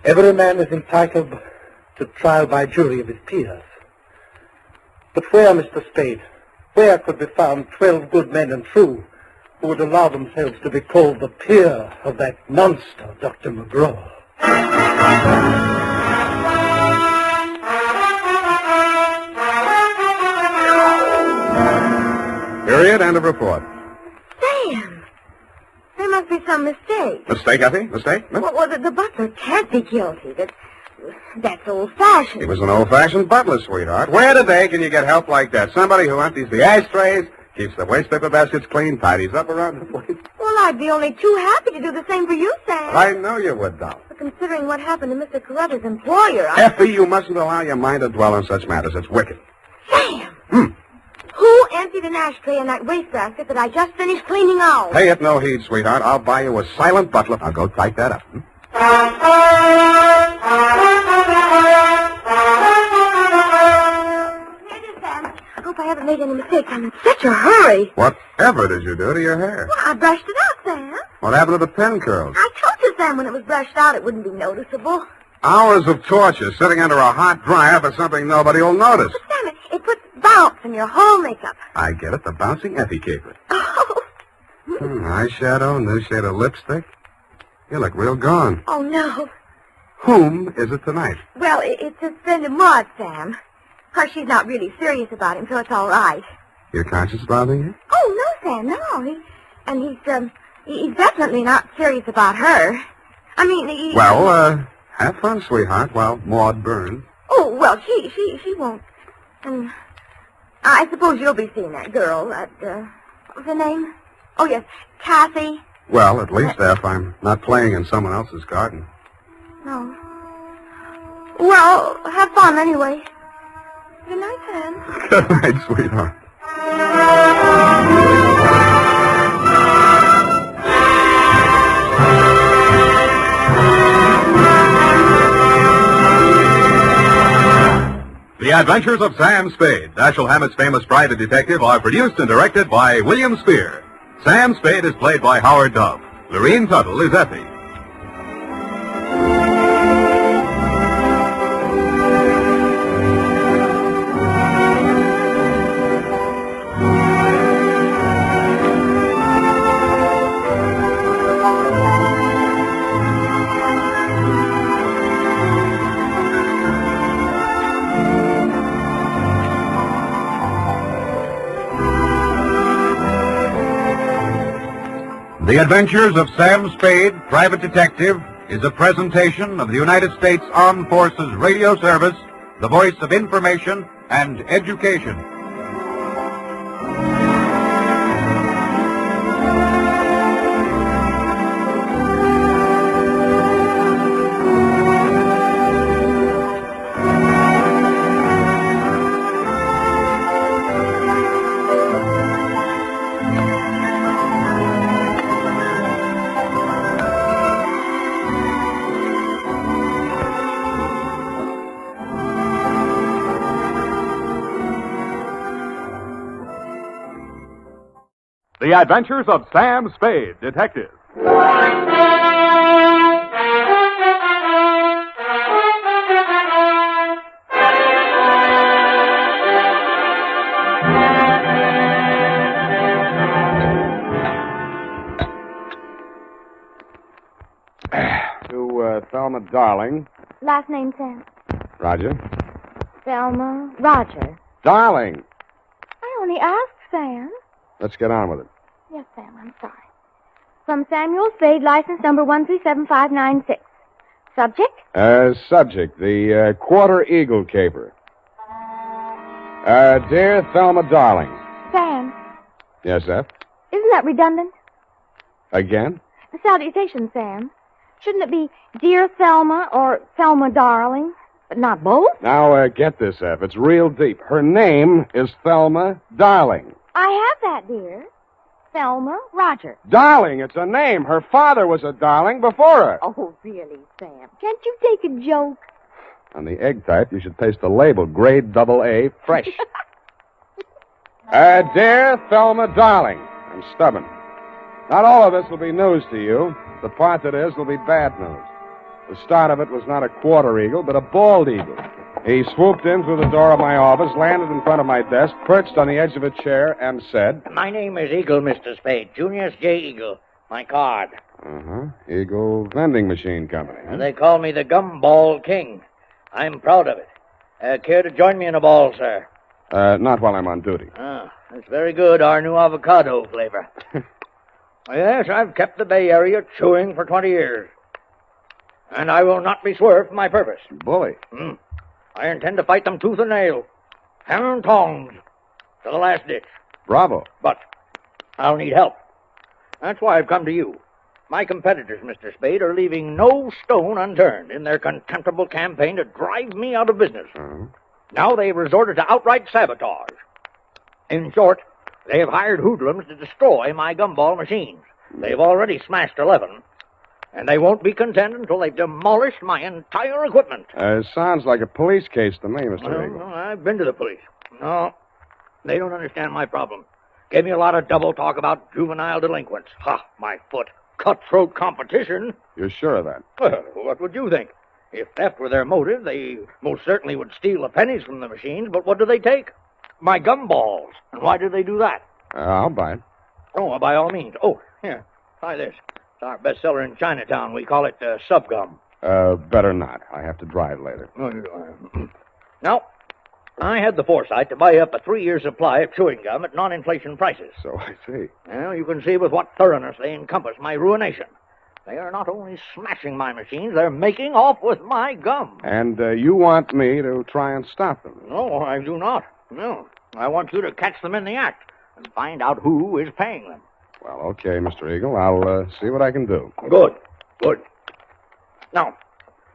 Every man is entitled to trial by jury of his peers. But where, Mr. Spade, where could be found 12 good men and true who would allow themselves to be called the peer of that monster, Dr. McGraw? Period. End of report. Sam! There must be some mistake. Mistake, Effie? Mistake? No? Well, the butler can't be guilty. That's old-fashioned. He was an old-fashioned butler, sweetheart. Where today can you get help like that? Somebody who empties the ashtrays, keeps the waste paper baskets clean, tidies up around the place. Well, I'd be only too happy to do the same for you, Sam. I know you would, doll. But considering what happened to Mr. Carruthers' employer, Effie, you mustn't allow your mind to dwell on such matters. It's wicked. Sam! Who emptied an ashtray in that wastebasket that I just finished cleaning out? Pay it no heed, sweetheart. I'll buy you a silent butler. I'll go type that up. Here it is, Sam. I hope I haven't made any mistakes. I'm in such a hurry. Whatever did you do to your hair? Well, I brushed it out, Sam. What happened to the pin curls? I told you, Sam, when it was brushed out, it wouldn't be noticeable. Hours of torture sitting under a hot dryer for something nobody will notice. But, Sam, it puts bounce in your whole makeup. I get it. The bouncing Effie caper. Oh. Eyeshadow, new shade of lipstick. You look real gone. Oh, no. Whom is it tonight? Well, it's his friend of Maud, Sam. Of course, she's not really serious about him, so it's all right. Your conscience bothering you? Oh, no, Sam, no. He's definitely not serious about her. I mean, Well, have fun, sweetheart, while Maud burns. Oh, well, she won't. And I suppose you'll be seeing that girl, what was her name? Oh, yes, Kathy. Well, at least if I'm not playing in someone else's garden. No. Well, have fun anyway. Good night, Sam. Good night, sweetheart. The Adventures of Sam Spade, Dashiell Hammett's famous private detective, are produced and directed by William Spear. Sam Spade is played by Howard Duff. Lorene Tuttle is Effie. The Adventures of Sam Spade, Private Detective, is a presentation of the United States Armed Forces Radio Service the voice of information and education. The Adventures of Sam Spade, Detective. To Thelma Darling. Last name, Sam? Roger. Thelma Roger. Darling! I only asked, Sam. Let's get on with it. Yes, Sam, I'm sorry. From Samuel Spade, license number 1375596. Subject? Subject, the Quarter Eagle caper. Dear Thelma Darling. Sam, Yes, F? isn't that redundant? Again? The salutation, Sam. Shouldn't it be Dear Thelma or Thelma Darling? But not both? Now, get this, F. It's real deep. Her name is Thelma Darling. I have that, dear. Thelma Roger. Darling, it's a name. Her father was a darling before her. Oh, really, Sam? Can't you take a joke? On the egg type, you should paste the label, grade AA, fresh. Dear Thelma Darling, I'm stubborn. Not all of this will be news to you. The part that is will be bad news. The start of it was not a quarter eagle, but a bald eagle. He swooped in through the door of my office, landed in front of my desk, perched on the edge of a chair, and said... My name is Eagle, Mr. Spade. Junius J. Eagle. My card. Eagle Vending Machine Company. And they call me the Gumball King. I'm proud of it. Care to join me in a ball, sir? Not while I'm on duty. Ah, that's very good, our new avocado flavor. Yes, I've kept the Bay Area chewing for 20 years. And I will not be swerved from my purpose. Bully. I intend to fight them tooth and nail. Hammer and tongs. To the last ditch. Bravo. But I'll need help. That's why I've come to you. My competitors, Mr. Spade, are leaving no stone unturned in their contemptible campaign to drive me out of business. Now they've resorted to outright sabotage. In short, they have hired hoodlums to destroy my gumball machines. They've already smashed 11. And they won't be content until they've demolished my entire equipment. Sounds like a police case to me, Mr. Eagle. Well, I've been to the police. No, they don't understand my problem. Gave me a lot of double talk about juvenile delinquents. Ha, my foot. Cutthroat competition. You're sure of that? Well, what would you think? If theft were their motive, they most certainly would steal the pennies from the machines, but what do they take? My gumballs. And why do they do that? I'll buy it. Oh, by all means. Oh, here, try this. It's our bestseller in Chinatown. We call it Subgum. Better not. I have to drive later. Now, I had the foresight to buy up a 3-year supply of chewing gum at non-inflation prices. So I see. Well, you can see with what thoroughness they encompass my ruination. They are not only smashing my machines, they're making off with my gum. And you want me to try and stop them? No, I do not. No. I want you to catch them in the act and find out who is paying them. Well, okay, Mr. Eagle. I'll see what I can do. Good. Now,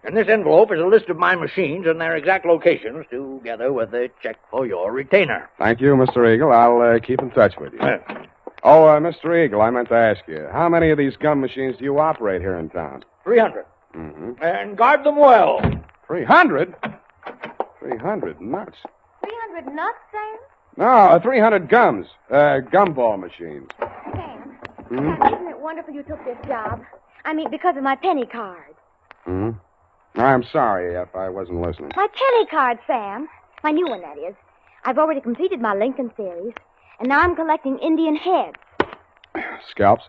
in this envelope is a list of my machines and their exact locations, together with a check for your retainer. Thank you, Mr. Eagle. I'll keep in touch with you. Mr. Eagle, I meant to ask you, how many of these gum machines do you operate here in town? 300. And guard them well. 300? 300 nuts. 300 nuts, Sam? No, 300 gums. Gumball machines. Sam, isn't it wonderful you took this job? I mean, because of my penny card. I'm sorry if I wasn't listening. My penny card, Sam. My new one, that is. I've already completed my Lincoln series, and now I'm collecting Indian heads. Scalps?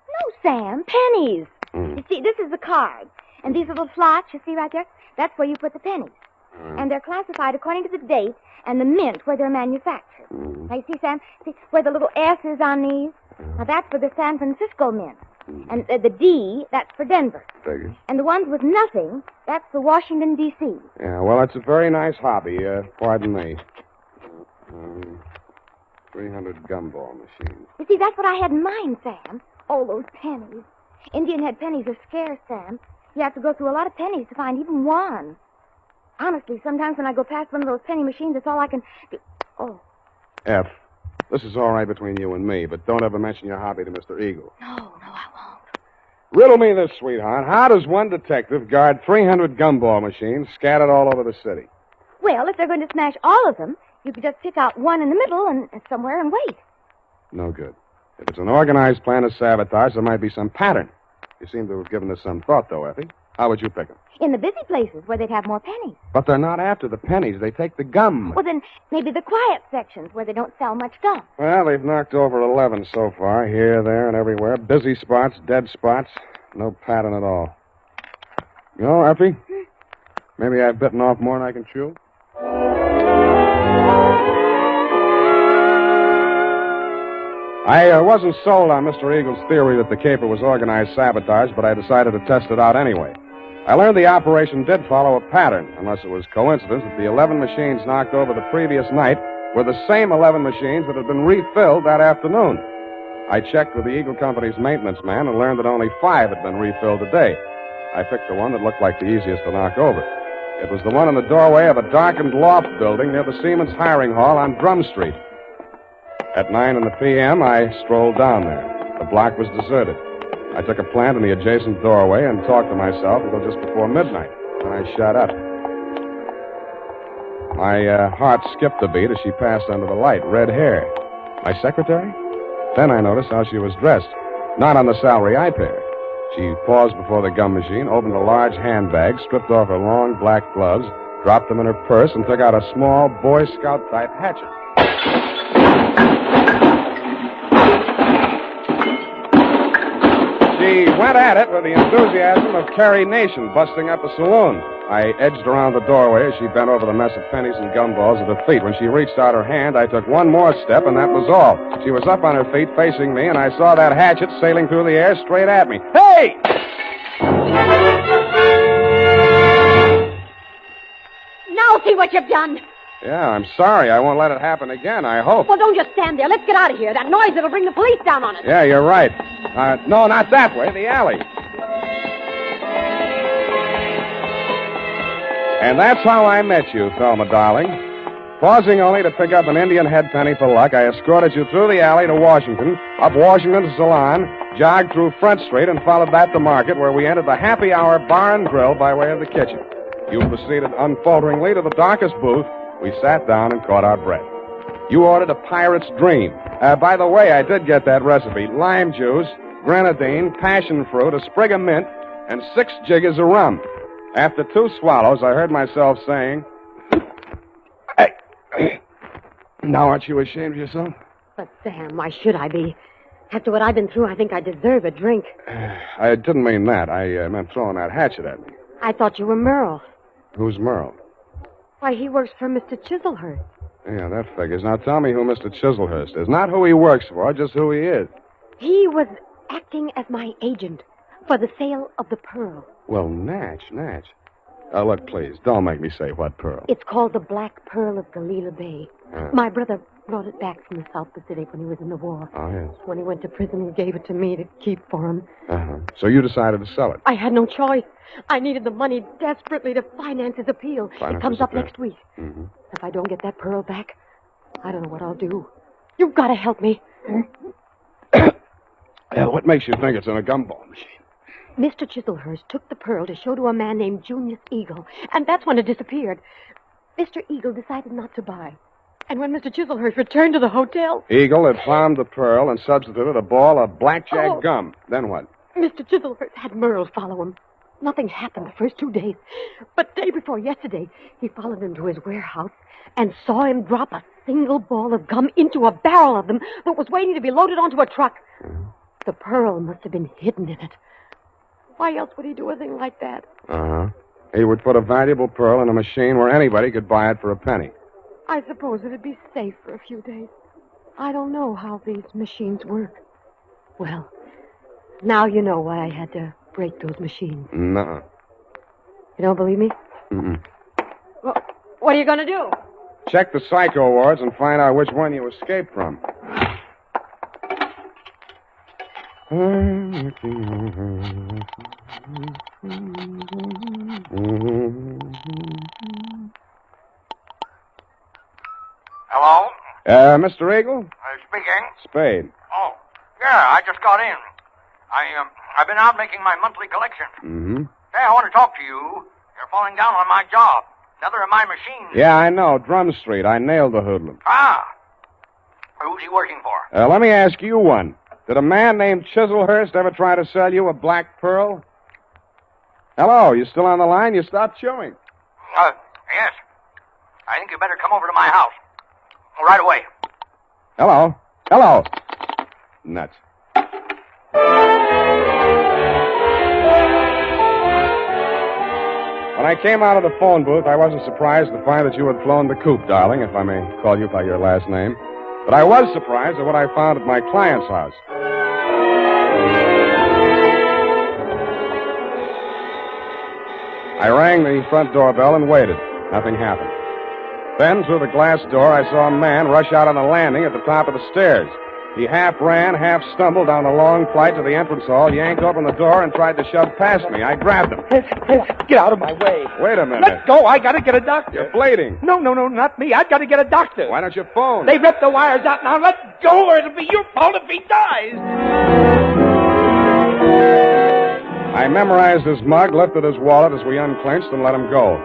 No, Sam, pennies. You see, this is the card, and these little slots you see right there, that's where you put the pennies. And they're classified according to the date and the mint where they're manufactured. Now, you see, Sam, see where the little S is on these? Now, that's for the San Francisco mint. And the D, that's for Denver. Figures. And the ones with nothing, that's for Washington, D.C. Yeah, well, it's a very nice hobby. Pardon me. 300 gumball machines. You see, that's what I had in mind, Sam. All those pennies. Indian head pennies are scarce, Sam. You have to go through a lot of pennies to find even one. Honestly, sometimes when I go past one of those penny machines, it's all I can do. Oh. F, this is all right between you and me, but don't ever mention your hobby to Mr. Eagle. No, I won't. Riddle me this, sweetheart. How does one detective guard 300 gumball machines scattered all over the city? Well, if they're going to smash all of them, you could just pick out one in the middle and somewhere and wait. No good. If it's an organized plan of sabotage, there might be some pattern. You seem to have given this some thought, though, Effie. How would you pick them? In the busy places where they'd have more pennies. But they're not after the pennies. They take the gum. Well, then maybe the quiet sections where they don't sell much gum. Well, they've knocked over 11 so far, here, there, and everywhere. Busy spots, dead spots. No pattern at all. You know, Effie, maybe I've bitten off more than I can chew. I wasn't sold on Mr. Eagle's theory that the caper was organized sabotage, but I decided to test it out anyway. I learned the operation did follow a pattern, unless it was coincidence that the 11 machines knocked over the previous night were the same 11 machines that had been refilled that afternoon. I checked with the Eagle Company's maintenance man and learned that only 5 had been refilled today. I picked the one that looked like the easiest to knock over. It was the one in the doorway of a darkened loft building near the Siemens Hiring Hall on Drum Street. At 9 p.m., I strolled down there. The block was deserted. I took a plant in the adjacent doorway and talked to myself until just before midnight. Then I shut up. My heart skipped a beat as she passed under the light. Red hair. My secretary? Then I noticed how she was dressed. Not on the salary I paid her. She paused before the gum machine, opened a large handbag, stripped off her long black gloves, dropped them in her purse, and took out a small Boy Scout-type hatchet. She went at it with the enthusiasm of Carrie Nation busting up a saloon. I edged around the doorway as she bent over the mess of pennies and gumballs at her feet. When she reached out her hand, I took one more step, and that was all. She was up on her feet facing me, and I saw that hatchet sailing through the air straight at me. Hey! Now see what you've done. Yeah, I'm sorry. I won't let it happen again, I hope. Well, don't just stand there. Let's get out of here. That noise, it'll bring the police down on us. Yeah, you're right. No, not that way. The alley. And that's how I met you, Thelma, darling. Pausing only to pick up an Indian head penny for luck, I escorted you through the alley to Washington, up Washington to Salon, jogged through Front Street, and followed that to Market, where we entered the happy hour bar and grill by way of the kitchen. You proceeded unfalteringly to the darkest booth. We sat down and caught our breath. You ordered a pirate's dream. By the way, I did get that recipe. Lime juice, grenadine, passion fruit, a sprig of mint, and 6 jiggers of rum. After 2 swallows, I heard myself saying, now aren't you ashamed of yourself? But, Sam, why should I be? After what I've been through, I think I deserve a drink. I didn't mean that. I meant throwing that hatchet at me. I thought you were Merle. Who's Merle? Why, he works for Mr. Chiselhurst. Yeah, that figures. Now tell me who Mr. Chiselhurst is. Not who he works for, just who he is. He was acting as my agent for the sale of the pearl. Well, Natch. Look, please, don't make me say what pearl. It's called the Black Pearl of Galila Bay. My brother brought it back from the South Pacific when he was in the war. Oh, yes. When he went to prison, he gave it to me to keep for him. Uh-huh. So you decided to sell it? I had no choice. I needed the money desperately to finance his appeal. It comes up next week. Mm-hmm. If I don't get that pearl back, I don't know what I'll do. You've got to help me. What makes you think it's in a gumball machine? Mr. Chiselhurst took the pearl to show to a man named Junius Eagle, and that's when it disappeared. Mr. Eagle decided not to buy. And when Mr. Chiselhurst returned to the hotel... Eagle had found the pearl and substituted a ball of blackjack gum. Then what? Mr. Chiselhurst had Merle follow him. Nothing happened the first 2 days. But day before yesterday, he followed him to his warehouse and saw him drop a single ball of gum into a barrel of them that was waiting to be loaded onto a truck. Mm-hmm. The pearl must have been hidden in it. Why else would he do a thing like that? Uh-huh. He would put a valuable pearl in a machine where anybody could buy it for a penny. I suppose it'd be safe for a few days. I don't know how these machines work. Well, Now you know why I had to break those machines. No. You don't believe me? Mm-mm. Well, what are you going to do? Check the psycho wards and find out which one you escaped from. Hello? Mr. Eagle? Speaking. Spade. Oh, yeah, I just got in. I've been out making my monthly collection. Mm-hmm. Hey, I want to talk to you. You're falling down on my job. Another of my machines. Yeah, I know. Drum Street. I nailed the hoodlum. Ah. Who's he working for? Let me ask you one. Did a man named Chiselhurst ever try to sell you a black pearl? Hello, you still on the line? You stopped chewing. Yes. I think you better come over to my house. Right away. Hello. Hello. Nuts. When I came out of the phone booth, I wasn't surprised to find that you had flown the coop, darling, if I may call you by your last name. But I was surprised at what I found at my client's house. I rang the front doorbell and waited. Nothing happened. Then, through the glass door, I saw a man rush out on the landing at the top of the stairs. He half ran, half stumbled down the long flight to the entrance hall, yanked open the door, and tried to shove past me. I grabbed him. Get out of my way. Wait a minute. Let go. I got to get a doctor. You're bleeding. No, not me. I've got to get a doctor. Why don't you phone? They ripped the wires out. Now let go, or it'll be your fault if he dies. I memorized his mug, lifted his wallet as we unclinched, and let him go.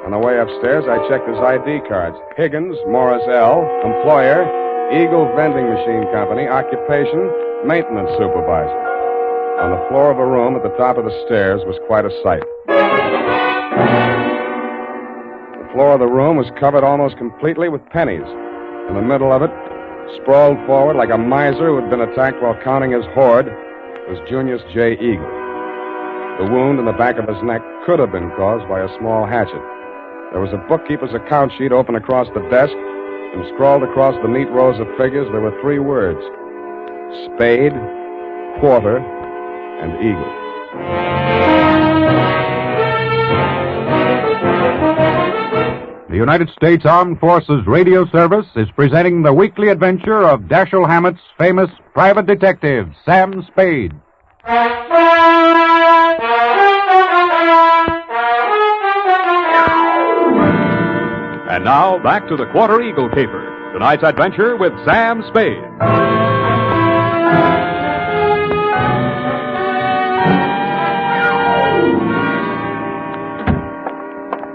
On the way upstairs, I checked his ID cards. Higgins, Morris L., employer, Eagle Vending Machine Company, occupation, maintenance supervisor. On the floor of a room at the top of the stairs was quite a sight. The floor of the room was covered almost completely with pennies. In the middle of it, sprawled forward like a miser who had been attacked while counting his hoard, was Junius J. Eagle. The wound in the back of his neck could have been caused by a small hatchet. There was a bookkeeper's account sheet open across the desk, and scrawled across the neat rows of figures, there were 3 words: Spade, Quarter, and Eagle. The United States Armed Forces Radio Service is presenting the weekly adventure of Dashiell Hammett's famous private detective, Sam Spade. And now, back to the Quarter Eagle Caper. Tonight's adventure with Sam Spade.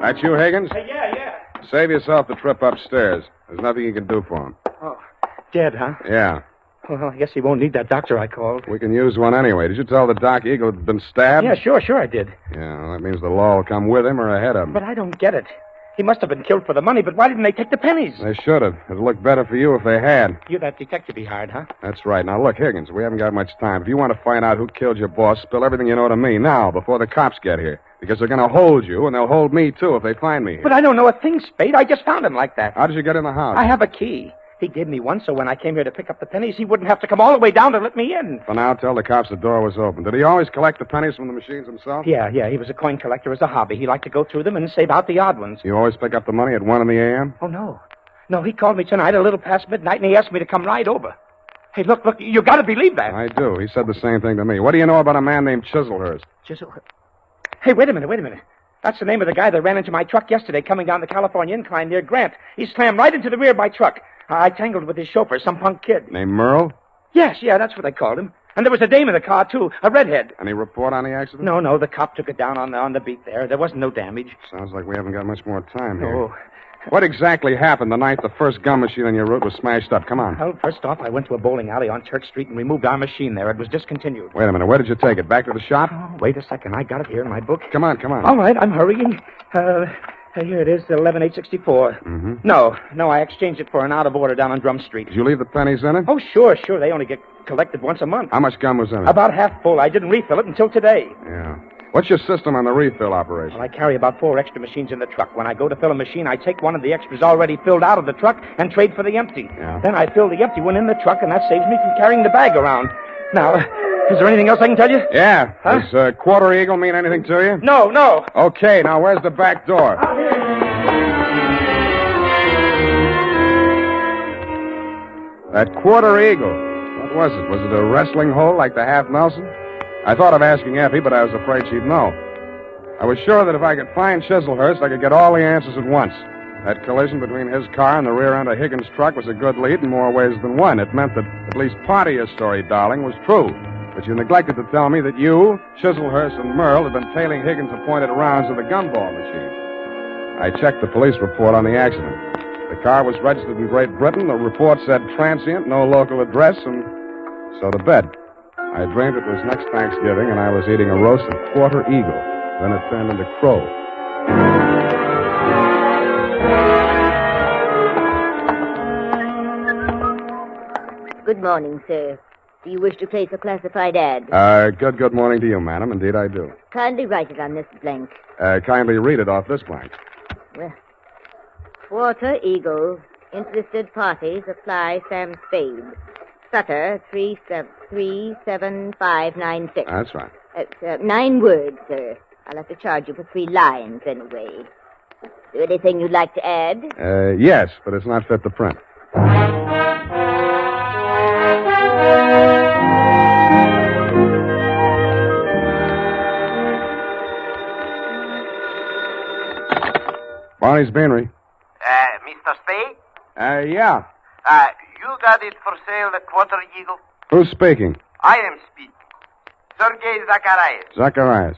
That you, Higgins? Yeah. Save yourself the trip upstairs. There's nothing you can do for him. Oh, dead, huh? Yeah. Well, I guess he won't need that doctor I called. We can use one anyway. Did you tell the doc Eagle had been stabbed? Yeah, sure I did. Yeah, well, that means the law will come with him or ahead of him. But I don't get it. He must have been killed for the money, but why didn't they take the pennies? They should have. It'd look better for you if they had. You that detective be hard, huh? That's right. Now, look, Higgins, we haven't got much time. If you want to find out who killed your boss, spill everything you know to me now, before the cops get here. Because they're going to hold you, and they'll hold me, too, if they find me here. But I don't know a thing, Spade. I just found him like that. How did you get in the house? I have a key. He gave me one, so when I came here to pick up the pennies, he wouldn't have to come all the way down to let me in. For now, tell the cops the door was open. Did he always collect the pennies from the machines himself? Yeah. He was a coin collector as a hobby. He liked to go through them and save out the odd ones. You always pick up the money at 1 in the a.m.? Oh, no. No, he called me tonight a little past midnight, and he asked me to come right over. Hey, look, you got to believe that. I do. He said the same thing to me. What do you know about a man named Chiselhurst? Hey, wait a minute. That's the name of the guy that ran into my truck yesterday coming down the California incline near Grant. He slammed right into the rear of my truck. I tangled with his chauffeur, some punk kid. Named Merle? Yes, that's what they called him. And there was a dame in the car, too, a redhead. Any report on the accident? No, the cop took it down on the beat there. There wasn't no damage. Sounds like we haven't got much more time here. Oh. What exactly happened the night the first gum machine on your route was smashed up? Come on. Well, first off, I went to a bowling alley on Church Street and removed our machine there. It was discontinued. Wait a minute. Where did you take it? Back to the shop? Oh, wait a second. I got it here in my book. Come on. All right, I'm hurrying. Here it is, 11864. Mm-hmm. No, I exchanged it for an out of order down on Drum Street. Did you leave the pennies in it? Oh, sure. They only get collected once a month. How much gum was in it? About half full. I didn't refill it until today. Yeah. What's your system on the refill operation? Well, I carry about 4 extra machines in the truck. When I go to fill a machine, I take one of the extras already filled out of the truck and trade for the empty. Yeah. Then I fill the empty one in the truck, and that saves me from carrying the bag around. Now, Is there anything else I can tell you? Yeah. Huh? Does quarter eagle mean anything to you? No. Okay, now where's the back door? That quarter eagle. What was it? Was it a wrestling hole like the half Nelson? I thought of asking Effie, but I was afraid she'd know. I was sure that if I could find Chislehurst, I could get all the answers at once. That collision between his car and the rear end of Higgins' truck was a good lead in more ways than one. It meant that at least part of your story, darling, was true. But you neglected to tell me that you, Chislehurst, and Merle had been tailing Higgins' appointed rounds of the gumball machine. I checked the police report on the accident. The car was registered in Great Britain. The report said transient, no local address, and so to bed. I dreamed it was next Thanksgiving, and I was eating a roast of quarter eagle. Then it turned into crow. Good morning, sir. Do you wish to place a classified ad? Good morning to you, madam. Indeed, I do. Kindly write it on this blank. Kindly read it off this blank. Well, Quarter Eagle. Interested parties apply Sam Spade. Sutter 37596. That's right. 9 words, sir. I'll have to charge you for 3 lines anyway. Is there anything you'd like to add? Yes, but it's not fit to print. Barney's Beanery. Mr. Spade? Yeah. You got it for sale, the Quarter Eagle? Who's speaking? I am speaking. Sergei Zacharias. Zacharias.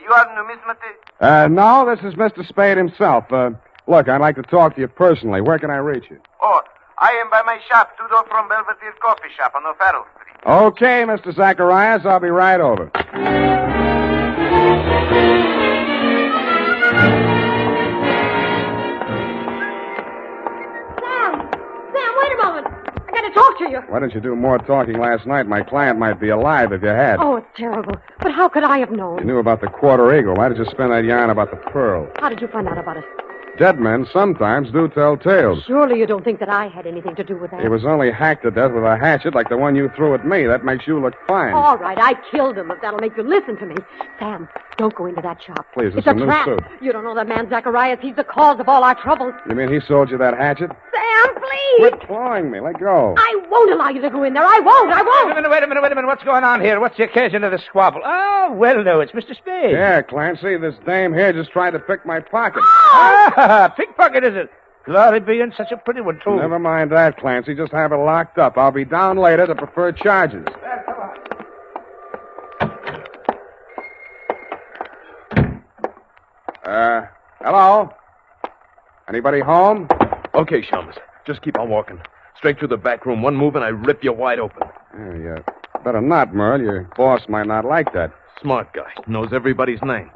You are numismatist? No, this is Mr. Spade himself. Look, I'd like to talk to you personally. Where can I reach you? Oh, I am by my shop, 2 doors from Belvedere Coffee Shop on O'Farrell Street. Okay, Mr. Zacharias, I'll be right over. Sam, wait a moment. I got to talk to you. Why didn't you do more talking last night? My client might be alive if you had. Oh, it's terrible. But how could I have known? You knew about the quarter eagle. Why did you spin that yarn about the pearl? How did you find out about it? Dead men sometimes do tell tales. Surely you don't think that I had anything to do with that. He was only hacked to death with a hatchet like the one you threw at me. That makes you look fine. All right, I killed him, if that'll make you listen to me. Sam, don't go into that shop. Please, it's it's a new trap. suit. You don't know that man Zacharias. He's the cause of all our troubles. You mean he sold you that hatchet? Sam, please! Quit clawing me. Let go. I won't allow you to go in there. I won't. Wait a minute. What's going on here? What's the occasion of the squabble? Oh, well, no, it's Mr. Spade. Yeah, Clancy, this dame here just tried to pick my pocket. Pickpocket, is it? Glory be in such a pretty one, too. Never mind that, Clancy. Just have it locked up. I'll be down later to prefer charges. Hello? Anybody home? Okay, Shelmus. Just keep on walking. Straight through the back room. One move and I rip you wide open. Yeah. Better not, Merle. Your boss might not like that. Smart guy. Knows everybody's name.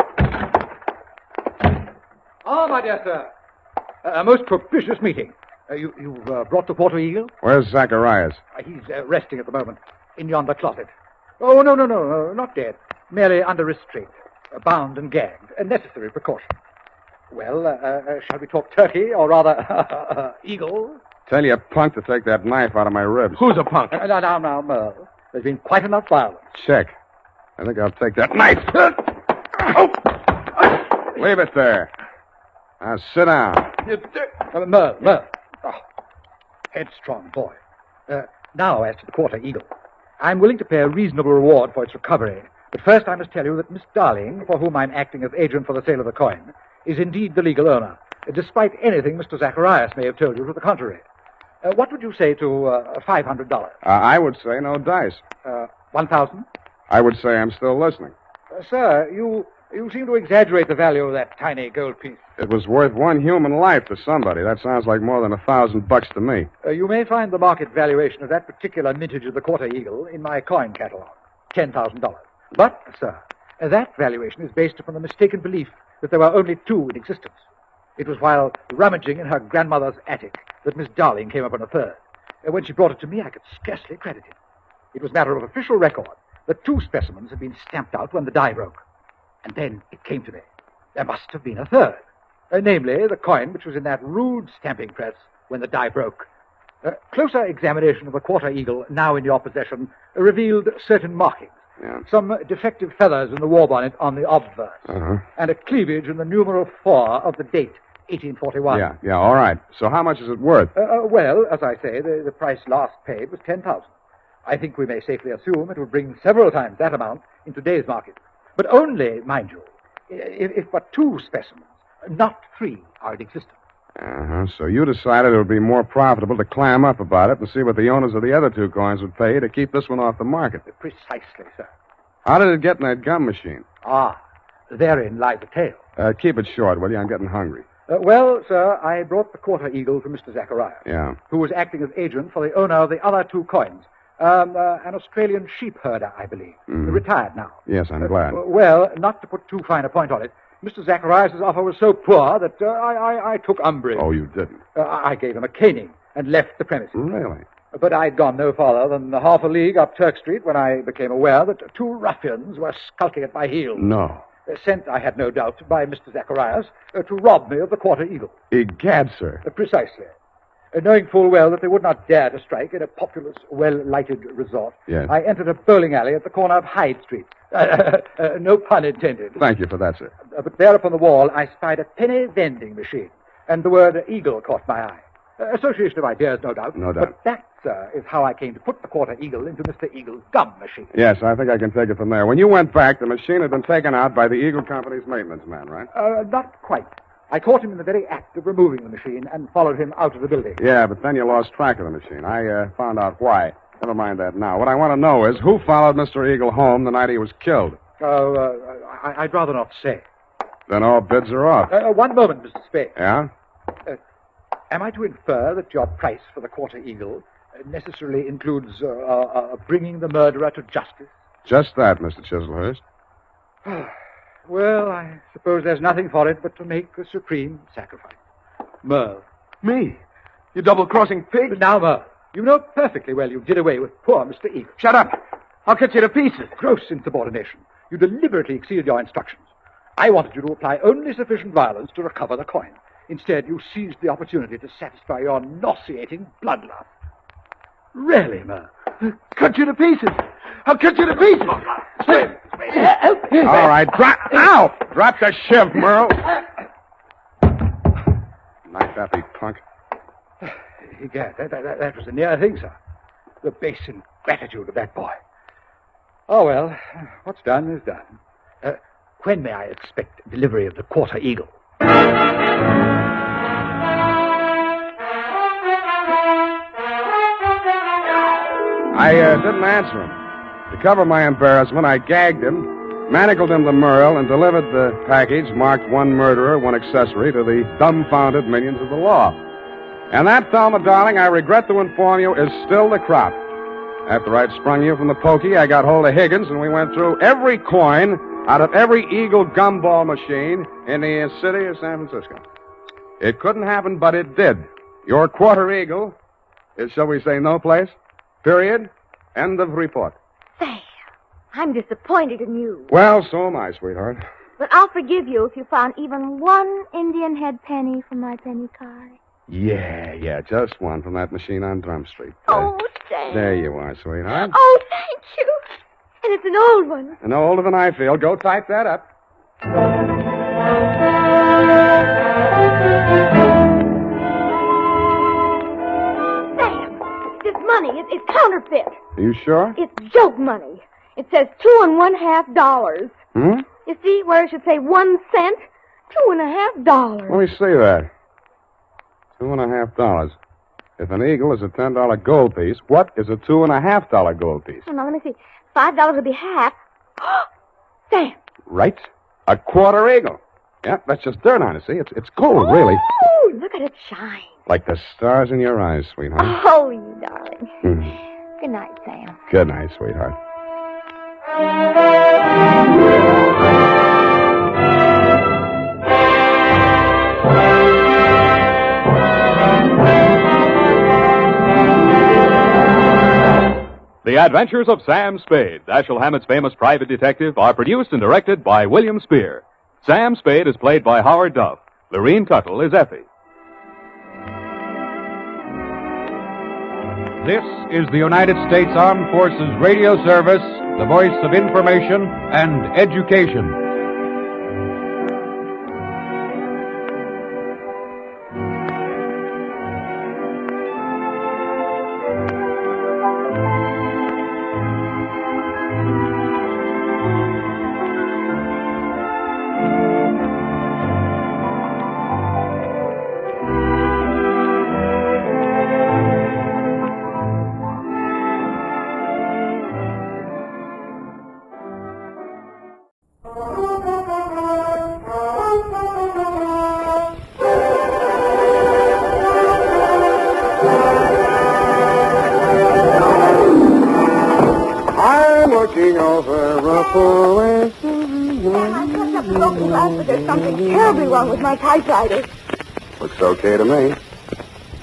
Ah, my dear sir. A most propitious meeting. You've brought the Quarter Eagle? Where's Zacharias? He's resting at the moment in yonder closet. Oh, no, not dead. Merely under restraint. Bound and gagged. A necessary precaution. Well, shall we talk turkey, or rather, eagle? Tell your punk to take that knife out of my ribs. Who's a punk? Now, Merle. There's been quite enough violence. Check. I think I'll take that knife. Leave it there. Now, sit down. Merle. Oh, headstrong boy. Now, as to the Quarter Eagle. I'm willing to pay a reasonable reward for its recovery. But first, I must tell you that Miss Darling, for whom I'm acting as agent for the sale of the coin, is indeed the legal owner, despite anything Mr. Zacharias may have told you to the contrary. What would you say to $500? I would say no dice. 1,000? I would say I'm still listening. Sir, you seem to exaggerate the value of that tiny gold piece. It was worth one human life to somebody. That sounds like more than $1,000 to me. You may find the market valuation of that particular mintage of the Quarter Eagle in my coin catalog. $10,000. But, sir, that valuation is based upon the mistaken belief that there were only 2 in existence. It was while rummaging in her grandmother's attic that Miss Darling came upon a third. When she brought it to me, I could scarcely credit it. It was matter of official record that 2 specimens had been stamped out when the die broke. And then it came to me. There must have been a third. Namely, the coin which was in that rude stamping press when the die broke. Closer examination of the quarter eagle, now in your possession, revealed certain markings. Yeah. Some defective feathers in the war bonnet on the obverse. Uh-huh. And a cleavage in the numeral 4 of the date, 1841. Yeah, all right. So how much is it worth? Well, as I say, the price last paid was $10,000. I think we may safely assume it will bring several times that amount in today's market. But only, mind you, if but 2 specimens, not 3, are in existence. Uh-huh. So you decided it would be more profitable to clam up about it and see what the owners of the other 2 coins would pay to keep this one off the market. Precisely, sir. How did it get in that gum machine? Therein lies the tale. Keep it short, will you? I'm getting hungry. Well, sir, I brought the quarter eagle from Mr. Zacharias, Yeah. who was acting as agent for the owner of the other 2 coins. An Australian sheep herder, I believe. Retired now. Yes, I'm glad. Well, not to put too fine a point on it, Mr. Zacharias' offer was so poor that I took umbrage. Oh, you didn't? I gave him a caning and left the premises. Really? But I'd gone no farther than half a league up Turk Street when I became aware that 2 ruffians were skulking at my heels. No. Sent, I had no doubt, by Mr. Zacharias to rob me of the quarter eagle. Egad, sir. Precisely. Knowing full well that they would not dare to strike in a populous, well-lighted resort, Yes. I entered a bowling alley at the corner of Hyde Street. No pun intended. Thank you for that, sir. But there upon the wall, I spied a penny vending machine, and the word eagle caught my eye. Association of ideas, no doubt. No doubt. But that, sir, is how I came to put the quarter eagle into Mr. Eagle's gum machine. Yes, I think I can take it from there. When you went back, the machine had been taken out by the Eagle Company's maintenance man, right? Not quite. I caught him in the very act of removing the machine and followed him out of the building. Yeah, but then you lost track of the machine. I found out why. Never mind that now. What I want to know is who followed Mr. Eagle home the night he was killed. I'd rather not say. Then all bids are off. One moment, Mr. Spade. Yeah? Am I to infer that your price for the quarter eagle necessarily includes bringing the murderer to justice? Just that, Mr. Chislehurst. Well, I suppose there's nothing for it but to make the supreme sacrifice. Merle. Me? You double-crossing pig? But now, Merle, you know perfectly well you did away with poor Mr. Eagle. Shut up. I'll cut you to pieces. Gross insubordination. You deliberately exceeded your instructions. I wanted you to apply only sufficient violence to recover the coin. Instead, you seized the opportunity to satisfy your nauseating bloodlust. Really, Merle? Cut you to pieces. I'll cut you to pieces. All right, drop the shiv, Merle. Nice happy punk. Egad, that was a near thing, sir. The base ingratitude of that boy. Oh, well, what's done is done. When may I expect delivery of the quarter eagle? I didn't answer him. To cover my embarrassment, I gagged him, manacled him to Merle, and delivered the package marked 1 murderer, 1 accessory to the dumbfounded minions of the law. And that, Thelma, darling, I regret to inform you, is still the crop. After I'd sprung you from the pokey, I got hold of Higgins, and we went through every coin out of every Eagle gumball machine in the city of San Francisco. It couldn't happen, but it did. Your quarter eagle is, shall we say, no place. Period. End of report. Sam, I'm disappointed in you. Well, so am I, sweetheart. But I'll forgive you if you found even 1 Indian head penny from my penny card. Yeah, just 1 from that machine on Drum Street. Oh, Sam. There you are, sweetheart. Oh, thank you. And it's an old one. And older than I feel. Go type that up. Sam, this money is counterfeit. Are you sure? It's joke money. It says $2.50. Hmm? You see where it should say 1 cent? $2.50. Let me see that. $2.50. If an eagle is a $10 gold piece, what is a $2.50 gold piece? Oh, now, let me see. $5 would be half. Sam. Right. A quarter eagle. Yeah, that's just dirt on it, see? It's gold, really. Oh, look at it shine. Like the stars in your eyes, sweetheart. Oh, you darling. Mhm. Good night, Sam. Good night, sweetheart. The Adventures of Sam Spade, Dashiell Hammett's famous private detective, are produced and directed by William Spear. Sam Spade is played by Howard Duff. Lorene Tuttle is Effie. This is the United States Armed Forces Radio Service, the voice of information and education. There's something terribly wrong with my typewriter. Looks okay to me.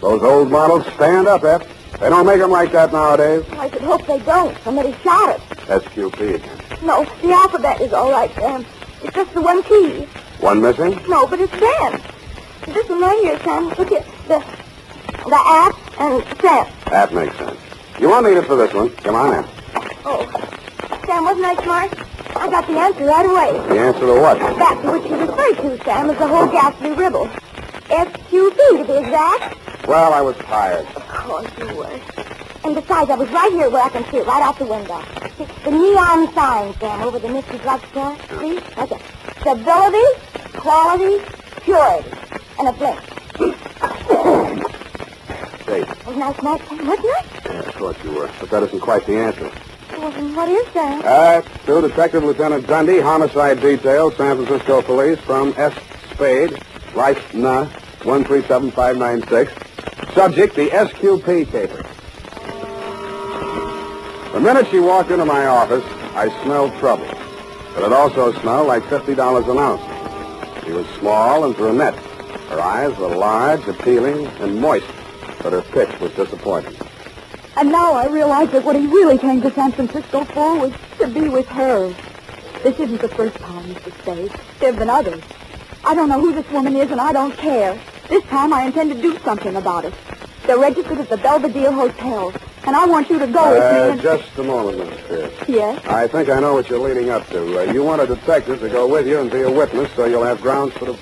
Those old models stand up, Eph. They don't make them like that nowadays. I should hope they don't. Somebody shot it. SQP again. No, the alphabet is all right, Sam. It's just the one key. One missing? No, but it's Sam. This one right here, Sam. Look at the app and Sam. That makes sense. You won't need it for this one. Come on in. Oh. Sam, wasn't I smart? I got the answer right away. The answer to what? That to which you referred to, Sam, is the whole ghastly ribble. SQP, to be exact. Well, I was tired. Of course you were. And besides, I was right here where I can see it, right out the window. See, the neon sign, Sam, over the Misty Drugstore. See? Right there. Stability, quality, purity. And a blink. Hey. Wasn't I smart, Sam? Wasn't I? Yeah, of course you were. But that isn't quite the answer. Well, what is that? To Detective Lieutenant Dundee, Homicide Detail, San Francisco Police, from S. Spade, Life Na, 137596. Subject, the SQP caper. The minute she walked into my office, I smelled trouble. But it also smelled like $50 an ounce. She was small and brunette. Her eyes were large, appealing, and moist, but her pitch was disappointing. And now I realize that what he really came to San Francisco for was to be with her. This isn't the first time, Mr. Spade. There have been others. I don't know who this woman is, and I don't care. This time I intend to do something about it. They're registered at the Belvedere Hotel, and I want you to go with me and... Just a moment, Mrs. Pierce. Yes? I think I know what you're leading up to. You want a detective to go with you and be a witness, so you'll have grounds for the